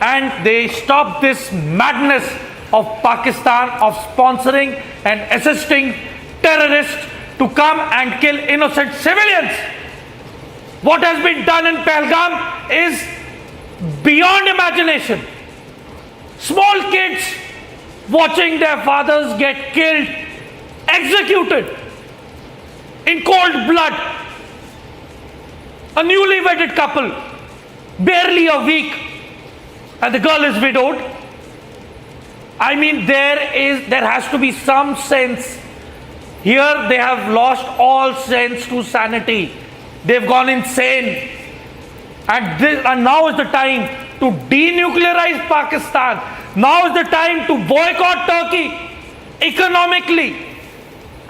and they stop this madness of Pakistan of sponsoring and assisting terrorists to come and kill innocent civilians. What has been done in Pahalgam is beyond imagination. Small kids watching their fathers get killed, executed in cold blood. A newly wedded couple, barely a week, and the girl is widowed. I mean, there has to be some sense. Here they have lost all sense to sanity. They've gone insane. And now is the time to denuclearize Pakistan. Now is the time to boycott Turkey economically.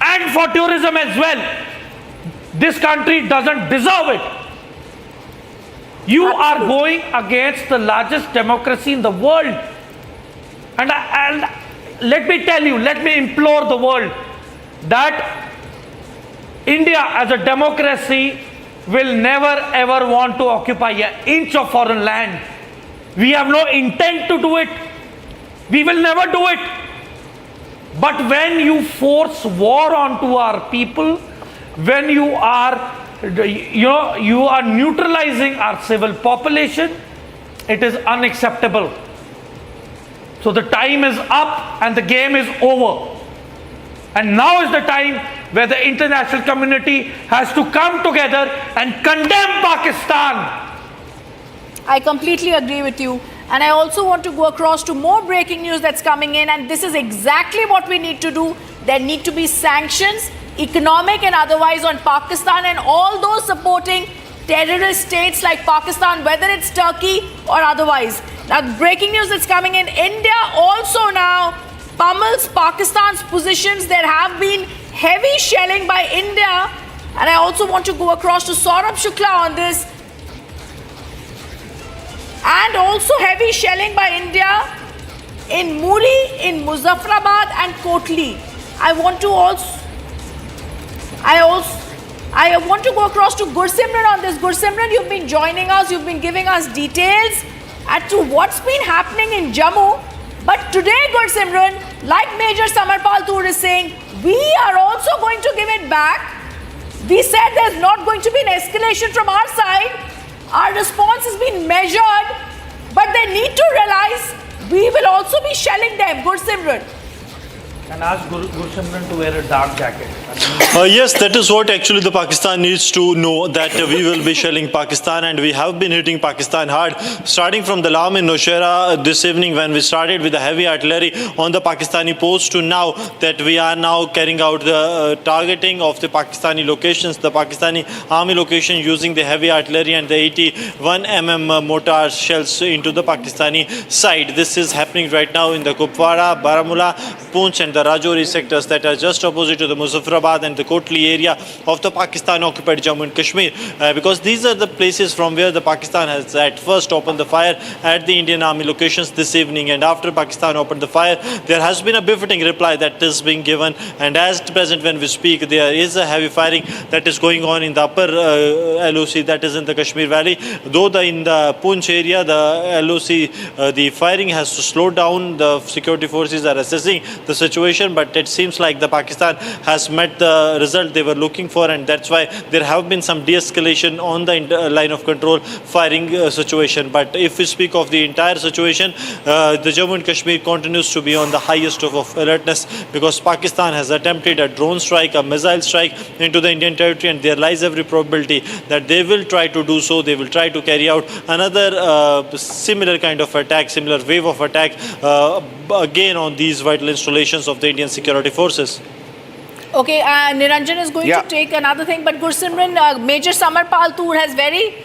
and for tourism as well. This country doesn't deserve it. You are going against the largest democracy in the world. And let me tell you, let me implore the world that India as a democracy will never ever want to occupy an inch of foreign land. We have no intent to do it. We will never do it. But when you force war onto our people, when you are neutralizing our civil population, it is unacceptable. So the time is up and the game is over. And now is the time where the international community has to come together and condemn Pakistan. I completely agree with you. And I also want to go across to more breaking news that's coming in. And this is exactly what we need to do. There need to be sanctions, economic and otherwise, on Pakistan and all those supporting terrorist states like Pakistan, whether it's Turkey or otherwise. Now, breaking news that's coming in, India also now pummels Pakistan's positions. There have been heavy shelling by India. And I also want to go across to Saurabh Shukla on this. And also heavy shelling by India in Muri, in Muzaffarabad and Kotli. I want to go across to Gursimran on this. Gursimran, you've been joining us, you've been giving us details as to what's been happening in Jammu. But today, Gursimran, like Major Samarpal Toor is saying, we are also going to give it back. We said there's not going to be an escalation from our side. Our response has been measured, but they need to realize we will also be shelling them. Gursimran. And ask Gursimran to wear a dark jacket. Yes, that is what actually the Pakistan needs to know, that we will be shelling Pakistan, and we have been hitting Pakistan hard, starting from the Lam in Nowshera this evening when we started with the heavy artillery on the Pakistani post, to now that we are now carrying out the targeting of the Pakistani locations, the Pakistani army location, using the heavy artillery and the 81 mm mortar shells into the Pakistani side. This is happening right now in the Kupwara, Baramulla, Poonch and the Rajouri sectors that are just opposite to the Muzaffarabad and the Kotli area of the Pakistan-occupied Jammu and Kashmir, because these are the places from where the Pakistan has at first opened the fire at the Indian Army locations this evening. And after Pakistan opened the fire, there has been a befitting reply that is being given. And as present when we speak, there is a heavy firing that is going on in the upper LOC, that is in the Kashmir Valley. Though in the Poonch area, the LOC, the firing has to slow down. The security forces are assessing the situation, but it seems like the Pakistan has met the result they were looking for, and that's why there have been some de-escalation on the line of control firing situation. But if we speak of the entire situation, the Jammu and Kashmir continues to be on the highest of alertness, because Pakistan has attempted a drone strike, a missile strike into the Indian territory, and there lies every probability that they will try to do so. They will try to carry out another similar kind of attack, similar wave of attack again on these vital installations of the Indian security forces. Okay, Niranjan is going to take another thing, but Gursimran, Major Samarpal Toor has very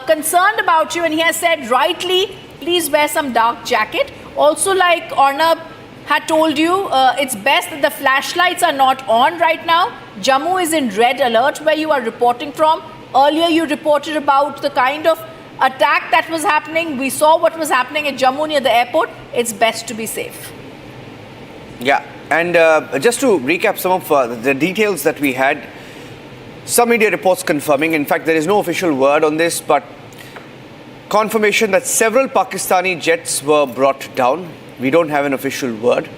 concerned about you, and he has said rightly, please wear some dark jacket. Also, like Arnab had told you, it's best that the flashlights are not on right now. Jammu is in red alert where you are reporting from. Earlier you reported about the kind of attack that was happening. We saw what was happening at Jammu near the airport. It's best to be safe. Yeah. And just to recap some of the details that we had, some media reports confirming, in fact there is no official word on this, but confirmation that several Pakistani jets were brought down. We don't have an official word.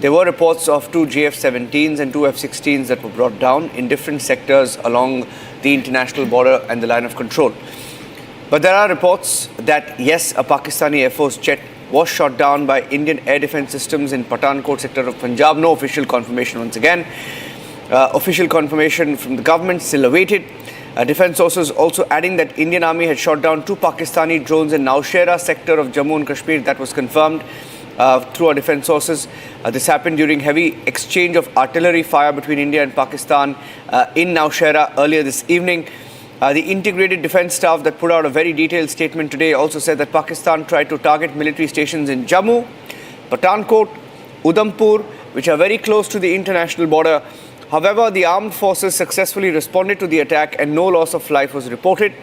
There were reports of 2 GF-17s and 2 F-16s that were brought down in different sectors along the international border and the line of control. But there are reports that yes, a Pakistani Air Force jet was shot down by Indian air defense systems in Pathankot sector of Punjab. No official confirmation once again. Official confirmation from the government still awaited. Defense sources also adding that Indian Army had shot down 2 Pakistani drones in Nowshera sector of Jammu and Kashmir. That was confirmed through our defense sources. This happened during heavy exchange of artillery fire between India and Pakistan in Nowshera earlier this evening. The integrated defense staff that put out a very detailed statement today also said that Pakistan tried to target military stations in Jammu, Pathankot, Udhampur, which are very close to the international border However, the armed forces successfully responded to the attack and no loss of life was reported.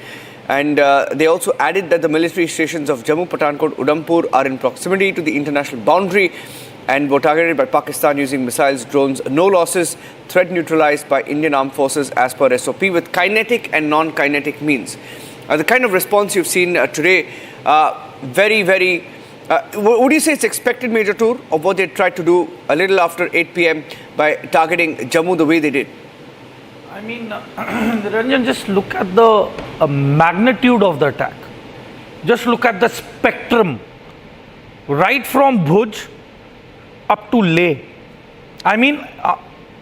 And they also added that the military stations of Jammu, Pathankot, Udhampur are in proximity to the international boundary and were targeted by Pakistan using missiles, drones, no losses, threat neutralized by Indian armed forces as per SOP with kinetic and non-kinetic means. The kind of response you've seen today, very, would you say it's expected, Major Tour, of what they tried to do a little after 8 p.m. by targeting Jammu the way they did? I mean, Ranjan, just look at the magnitude of the attack. Just look at the spectrum. Right from Bhuj up to Leh. I mean,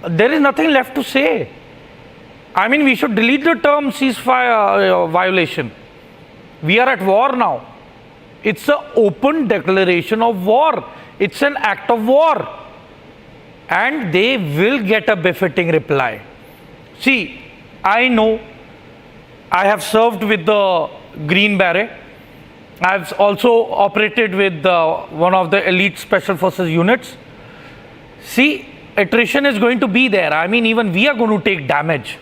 there is nothing left to say. I mean, we should delete the term ceasefire violation. We are at war now. It's an open declaration of war. It's an act of war. And they will get a befitting reply. See, I know I have served with the Green Beret. I've also operated with one of the elite special forces units. See, attrition is going to be there. I mean, even we are going to take damage.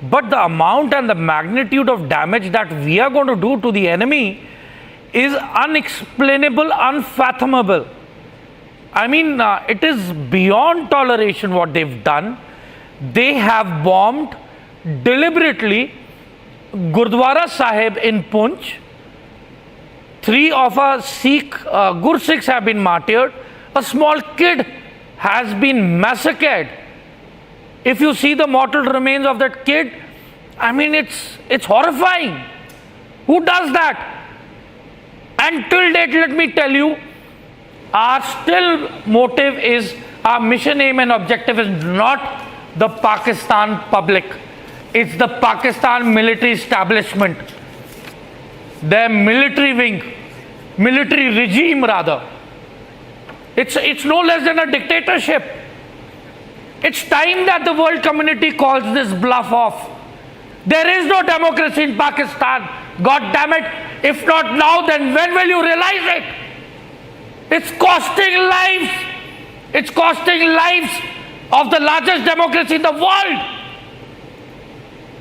But the amount and the magnitude of damage that we are going to do to the enemy is unexplainable, unfathomable. I mean, it is beyond toleration what they've done. They have bombed deliberately Gurdwara Sahib in Poonch. 3 of our Sikh, Gur Sikhs have been martyred. A small kid has been massacred. If you see the mortal remains of that kid, I mean, it's horrifying. Who does that? And till date, let me tell you, our still motive is, our mission, aim and objective is not the Pakistan public. It's the Pakistan military establishment. Their military wing, military regime rather. It's no less than a dictatorship. It's time that the world community calls this bluff off. There is no democracy in Pakistan. God damn it. If not now, then when will you realize it? It's costing lives. It's costing lives of the largest democracy in the world.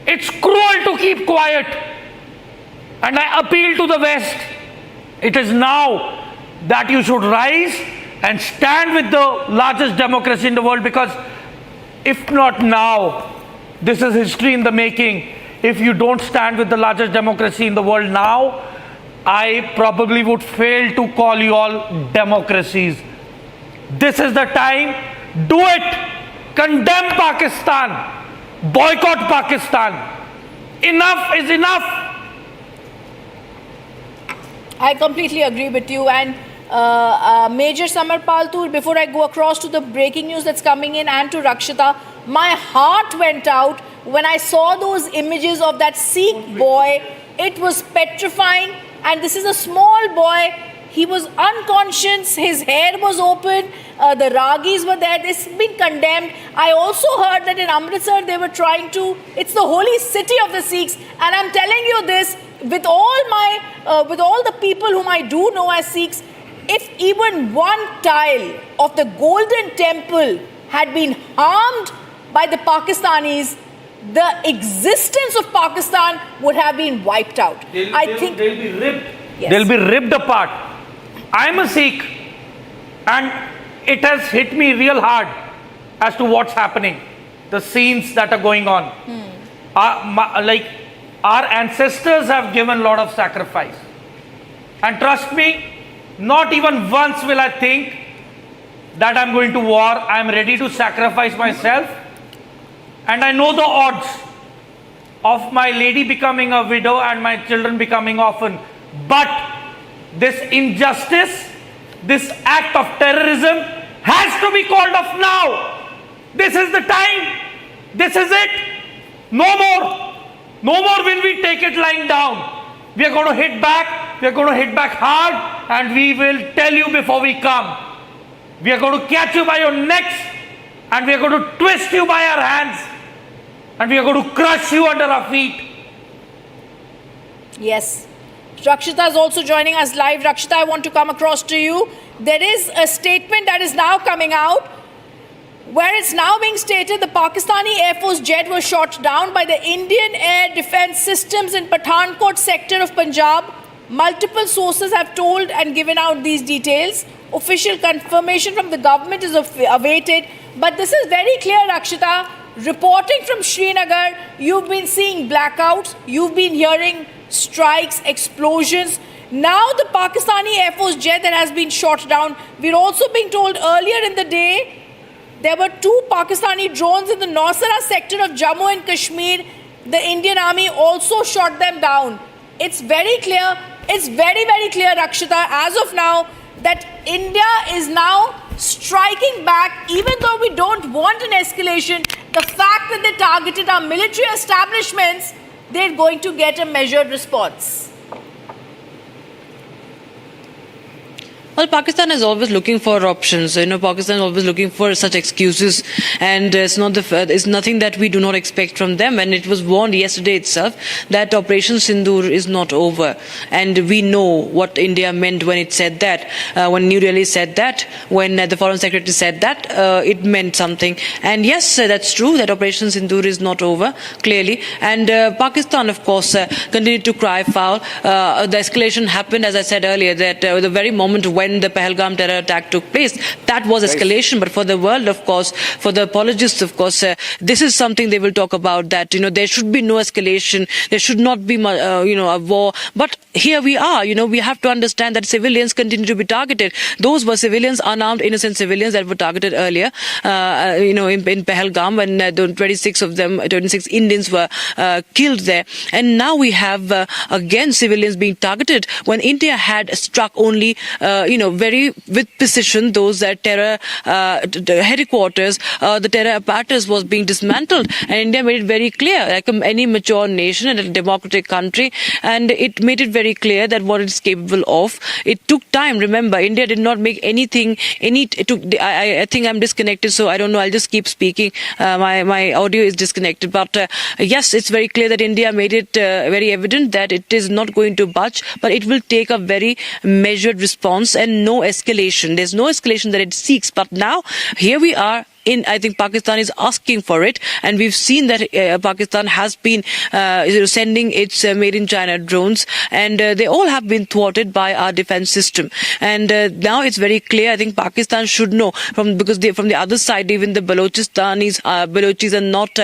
It's cruel to keep quiet. And I appeal to the West. It is now that you should rise and stand with the largest democracy in the world, because if not now, this is history in the making. If you don't stand with the largest democracy in the world now, I probably would fail to call you all democracies. This is the time. Do it. Condemn Pakistan. Boycott Pakistan. Enough is enough. I completely agree with you. And Major Samar Paltur, before I go across to the breaking news that's coming in and to Rakshita, my heart went out when I saw those images of that Sikh boy. It was petrifying. And this is a small boy. He was unconscious. His hair was open. The Ragis were there. This has been condemned. I also heard that in Amritsar they were trying to, it's the holy city of the Sikhs. And I'm telling you this, with all the people whom I do know as Sikhs, if even one tile of the Golden Temple had been harmed by the Pakistanis, the existence of Pakistan would have been wiped out. They'll be ripped. Yes. They'll be ripped apart. I'm a Sikh, and it has hit me real hard as to what's happening, the scenes that are going on. Our ancestors have given a lot of sacrifice. And trust me, not even once will I think that I'm going to war. I'm ready to sacrifice myself. And I know the odds of my lady becoming a widow and my children becoming orphan. But this injustice, this act of terrorism has to be called off now. This is the time. This is it. No more. No more will we take it lying down. We are going to hit back. We are going to hit back hard, and we will tell you before we come. We are going to catch you by your necks, and we are going to twist you by our hands, and we are going to crush you under our feet. Yes. Rakshita is also joining us live. Rakshita, I want to come across to you. There is a statement that is now coming out where it's now being stated the Pakistani Air Force jet was shot down by the Indian Air Defence Systems in Pathankot sector of Punjab. Multiple sources have told and given out these details. Official confirmation from the government is awaited. But this is very clear, Rakshita. Reporting from Srinagar, you've been seeing blackouts, you've been hearing strikes, explosions. Now the Pakistani Air Force jet that has been shot down. We're also being told earlier in the day, there were 2 Pakistani drones in the Nosara sector of Jammu and Kashmir. The Indian Army also shot them down. It's very clear, it's very, very clear, Rakshita, as of now, that India is now striking back, even though we don't want an escalation. The fact that they targeted our military establishments, they're going to get a measured response. Well, Pakistan is always looking for options. Pakistan is always looking for such excuses, and it's nothing that we do not expect from them. And it was warned yesterday itself that Operation Sindoor is not over, and we know what India meant when it said that. When New Delhi said that, when the Foreign Secretary said that, it meant something. And yes, that's true that Operation Sindoor is not over, clearly. And Pakistan, of course, continued to cry foul. The escalation happened, as I said earlier, that the very moment when the Pahalgam terror attack took place, that was escalation. But for the world, of course, for the apologists, of course, this is something they will talk about, that there should be no escalation, there should not be a war. But here we are, we have to understand that civilians continue to be targeted. Those were civilians, unarmed, innocent civilians that were targeted earlier, in Pahalgam, when 26 Indians were killed there. And now we have again civilians being targeted when India had struck only very with precision those terror headquarters, the terror apparatus was being dismantled, and India made it very clear, like any mature nation and a democratic country, and it made it very clear that what it's capable of. It took time. Remember, India did not make anything. I think I'm disconnected, so I don't know. I'll just keep speaking. My audio is disconnected, but yes, it's very clear that India made it very evident that it is not going to budge, but it will take a very measured response and no escalation. There's no escalation that it seeks. But now, here we are. I think Pakistan is asking for it, and we've seen that Pakistan has been sending its made in China drones, and they all have been thwarted by our defense system. And now it's very clear. I think Pakistan should know, because from the other side, even the Baluchis are not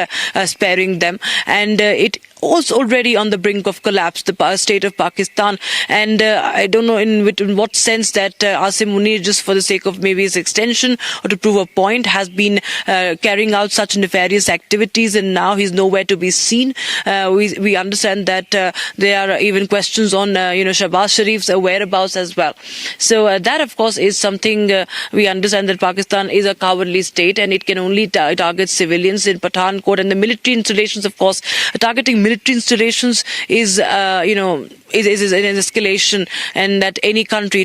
sparing them, and it was already on the brink of collapse, the state of Pakistan. And I don't know in what sense that Asim Munir, just for the sake of maybe his extension or to prove a point, has been carrying out such nefarious activities, and now he's nowhere to be seen. We understand that there are even questions on Shahbaz Sharif's whereabouts as well. So that, of course, is something we understand, that Pakistan is a cowardly state, and it can only target civilians in Pathankot, and the military installations, of course, targeting military installations is is an escalation, and that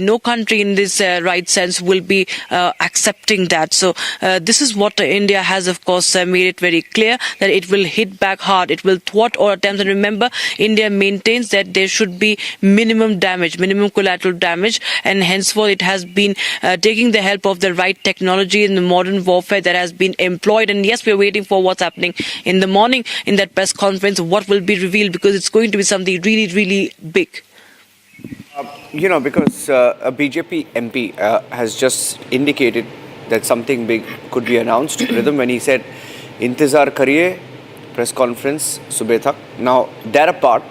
no country in this right sense will be accepting that. So this is what India has, of course, made it very clear that it will hit back hard. It will thwart all attempts. And remember, India maintains that there should be minimum collateral damage, and henceforth it has been taking the help of the right technology in the modern warfare that has been employed. And yes, we're waiting for what's happening in the morning in that press conference, what will be revealed, because it's going to be something really, really big. Because a BJP MP has just indicated that something big could be announced, Rhythm, when he said, "Intizar kariye, press conference, subah tak." Now, that apart,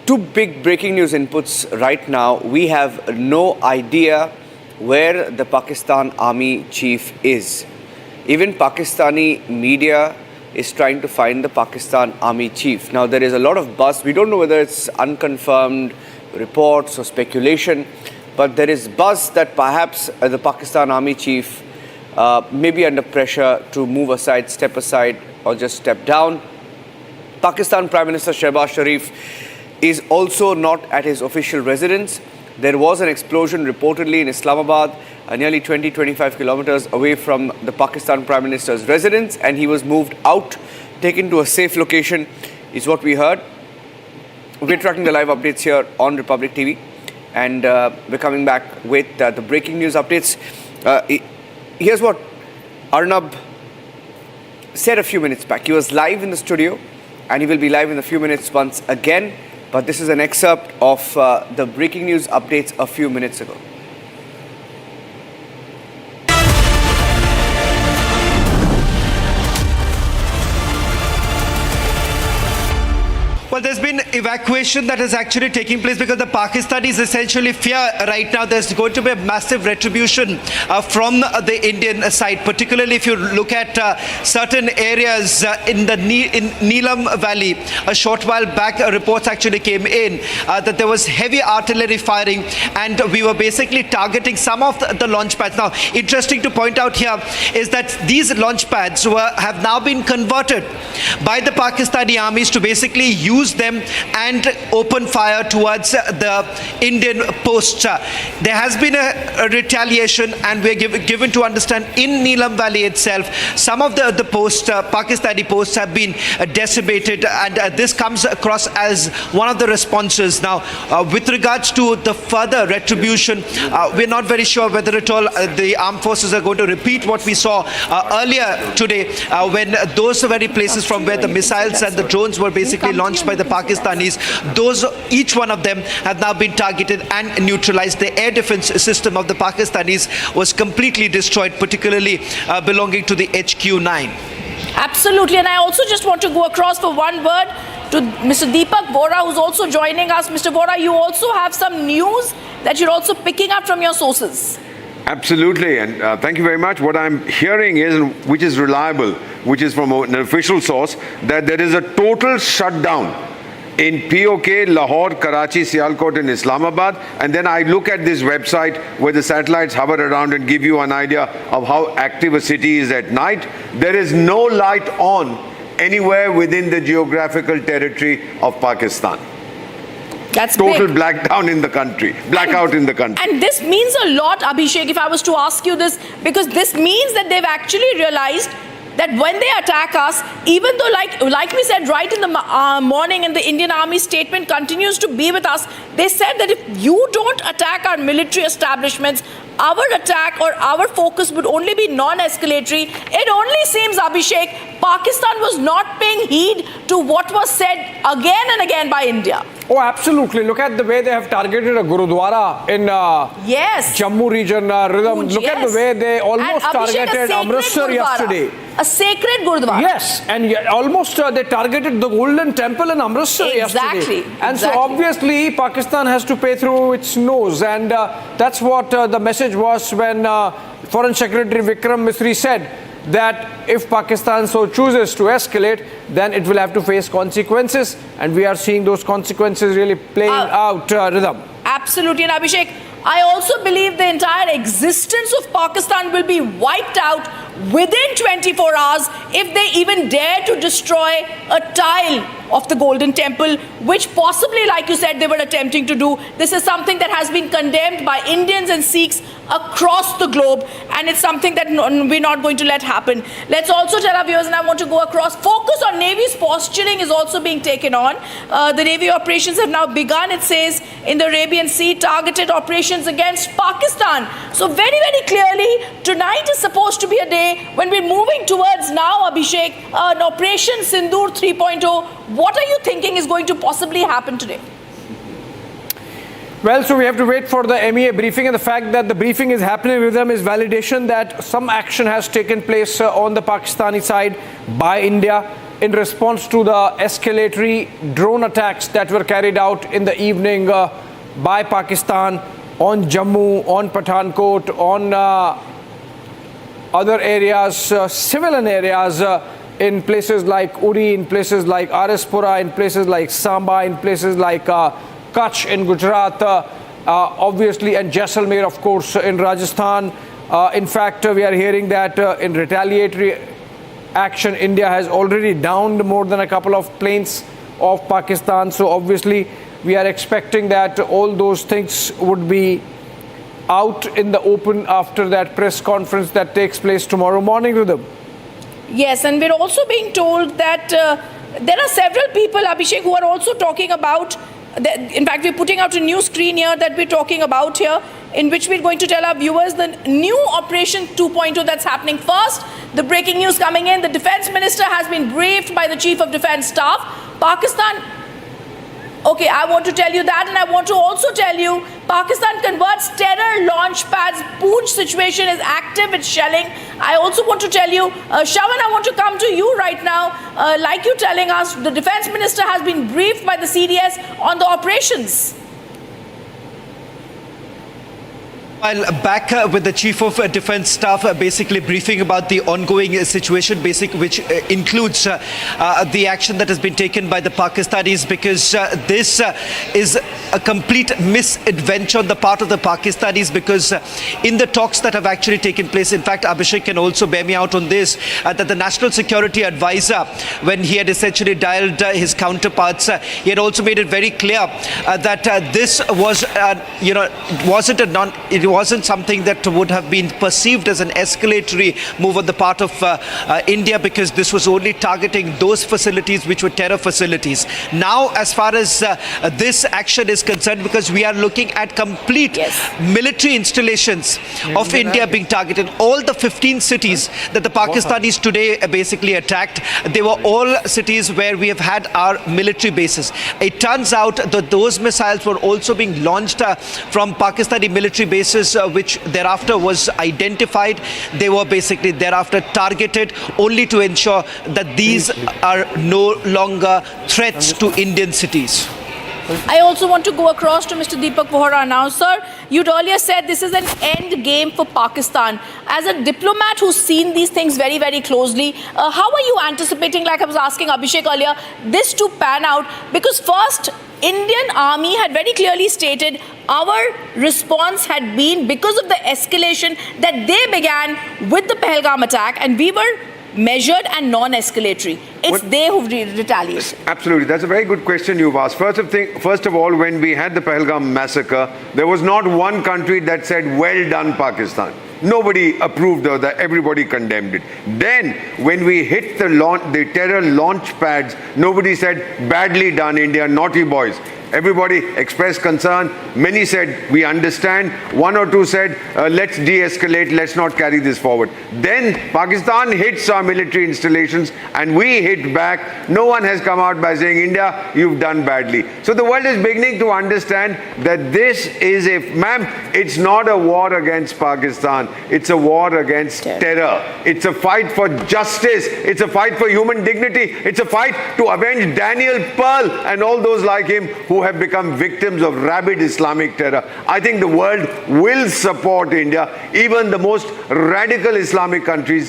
two big breaking news inputs right now. We have no idea where the Pakistan Army chief is. Even Pakistani media is trying to find the Pakistan Army chief. Now, there is a lot of buzz. We don't know whether it's unconfirmed reports or speculation, but there is buzz that perhaps the Pakistan Army chief may be under pressure to move aside, step aside, or just step down. Pakistan Prime Minister Shahbaz Sharif is also not at his official residence. There was an explosion reportedly in Islamabad, nearly 20-25 kilometers away from the Pakistan Prime Minister's residence, and he was moved out, taken to a safe location, is what we heard. We're tracking the live updates here on Republic TV, and we're coming back with the breaking news updates. Here's what Arnab said a few minutes back. He was live in the studio, and he will be live in a few minutes once again. But this is an excerpt of the breaking news updates a few minutes ago. Well, there's been evacuation that is actually taking place because the Pakistanis essentially fear right now there's going to be a massive retribution from the Indian side, particularly if you look at certain areas in the Neelam Valley. A short while back, reports actually came in that there was heavy artillery firing and we were basically targeting some of the launch pads. Now, interesting to point out here is that these launch pads have now been converted by the Pakistani armies to basically use them and open fire towards the Indian posts. There has been a retaliation, and we're given to understand in Neelam Valley itself, some of the posts, Pakistani posts, have been decimated, and this comes across as one of the responses. Now, with regards to the further retribution, we're not very sure whether at all the armed forces are going to repeat what we saw earlier today when those very places from where the missiles and the drones were basically launched by the Pakistanis, each one of them have now been targeted and neutralized. The air defense system of the Pakistanis was completely destroyed, particularly belonging to the HQ-9. Absolutely, and I also just want to go across for one word to Mr. Deepak Vora, who's also joining us. Mr. Vora, you also have some news that you're also picking up from your sources. Absolutely, and thank you very much. What I'm hearing is, which is reliable, which is from an official source, that there is a total shutdown in PoK, Lahore, Karachi, Sialkot and Islamabad. And then I look at this website where the satellites hover around and give you an idea of how active a city is at night. There is no light on anywhere within the geographical territory of Pakistan. That's total big. blackout in the country. And this means a lot, Abhishek, if I was to ask you this, because this means that they've actually realized that when they attack us, even though like we said right in the morning, and the Indian Army statement continues to be with us, they said that if you don't attack our military establishments, our attack or our focus would only be non-escalatory. It only seems, Abhishek, Pakistan was not paying heed to what was said again and again by India. Oh, absolutely. Look at the way they have targeted a Gurudwara in Jammu region. Look at the way they almost targeted Amritsar yesterday. A sacred Gurudwara. Yes, and almost they targeted the Golden Temple in Amritsar yesterday. And so obviously Pakistan has to pay through its nose, and that's what the message was when Foreign Secretary Vikram Misri said that if Pakistan so chooses to escalate, then it will have to face consequences, and we are seeing those consequences really playing out, Rhythm. Absolutely, and Abhishek, I also believe the entire existence of Pakistan will be wiped out within 24 hours if they even dare to destroy a tile of the Golden Temple, which possibly, like you said, they were attempting to do. This is something that has been condemned by Indians and Sikhs across the globe, and it's something that we're not going to let happen. Let's also tell our viewers, and I want to go across, focus on Navy's posturing is also being taken on. The Navy operations have now begun, it says, in the Arabian Sea, targeted operations against Pakistan. So very, very clearly, tonight is supposed to be a day when we're moving towards now, Abhishek, an Operation Sindoor 3.0. What are you thinking is going to possibly happen today? Well, so we have to wait for the MEA briefing, and the fact that the briefing is happening with them is validation that some action has taken place on the Pakistani side by India in response to the escalatory drone attacks that were carried out in the evening by Pakistan on Jammu, on Pathankot, on other areas, civilian areas, in places like Uri, in places like Arispura, in places like Samba, in places like Kutch in Gujarat, obviously, and Jaisalmer, of course, in Rajasthan. In fact, we are hearing that in retaliatory action, India has already downed more than a couple of planes of Pakistan. So obviously, we are expecting that all those things would be out in the open after that press conference that takes place tomorrow morning, Rhythm. Yes, and we're also being told that there are several people, Abhishek, who are also talking about, in fact, we're putting out a new screen here that we're talking about here, in which we're going to tell our viewers the new Operation 2.0 that's happening. First, the breaking news coming in, the Defense Minister has been briefed by the Chief of Defense Staff. Pakistan, okay, I want to tell you that, and I want to also tell you, Pakistan converts terror launch pads. Poonch situation is active, it's shelling. I also want to tell you, Shawan, I want to come to you right now. Like you telling us, the Defense Minister has been briefed by the CDS on the operations. While back with the Chief of Defence Staff basically briefing about the ongoing situation, which includes the action that has been taken by the Pakistanis, because this is a complete misadventure on the part of the Pakistanis, because in the talks that have actually taken place, in fact, Abhishek can also bear me out on this, that the National Security Advisor, when he had essentially dialed his counterparts, he had also made it very clear that this was, it wasn't something that would have been perceived as an escalatory move on the part of India, because this was only targeting those facilities which were terror facilities. Now, as far as this action is concerned, because we are looking at complete military installations of India being targeted, all the 15 cities that the Pakistanis today basically attacked, they were all cities where we have had our military bases. It turns out that those missiles were also being launched from Pakistani military bases, which thereafter was identified. They were basically thereafter targeted only to ensure that these are no longer threats to Indian cities. I also want to go across to Mr. Deepak Vohra now. Sir, you'd earlier said this is an end game for Pakistan. As a diplomat who's seen these things very, very closely, how are you anticipating, like I was asking Abhishek earlier, this to pan out? Because first, Indian Army had very clearly stated our response had been because of the escalation that they began with the Pahalgam attack, and we were measured and non-escalatory. It's they who retaliated. Absolutely. That's a very good question you've asked. First of all, when we had the Pahalgam massacre, there was not one country that said, well done, Pakistan. Nobody approved of that. Everybody condemned it. Then, when we hit the terror launch pads, nobody said, badly done, India, naughty boys. Everybody expressed concern. Many said, we understand. One or two said, let's de-escalate, let's not carry this forward. Then Pakistan hits our military installations and we hit back. No one has come out by saying, India, you've done badly. So the world is beginning to understand that this is it's not a war against Pakistan. It's a war against terror. It's a fight for justice. It's a fight for human dignity. It's a fight to avenge Daniel Pearl and all those like him who have become victims of rabid Islamic terror. I think the world will support India. Even the most radical Islamic countries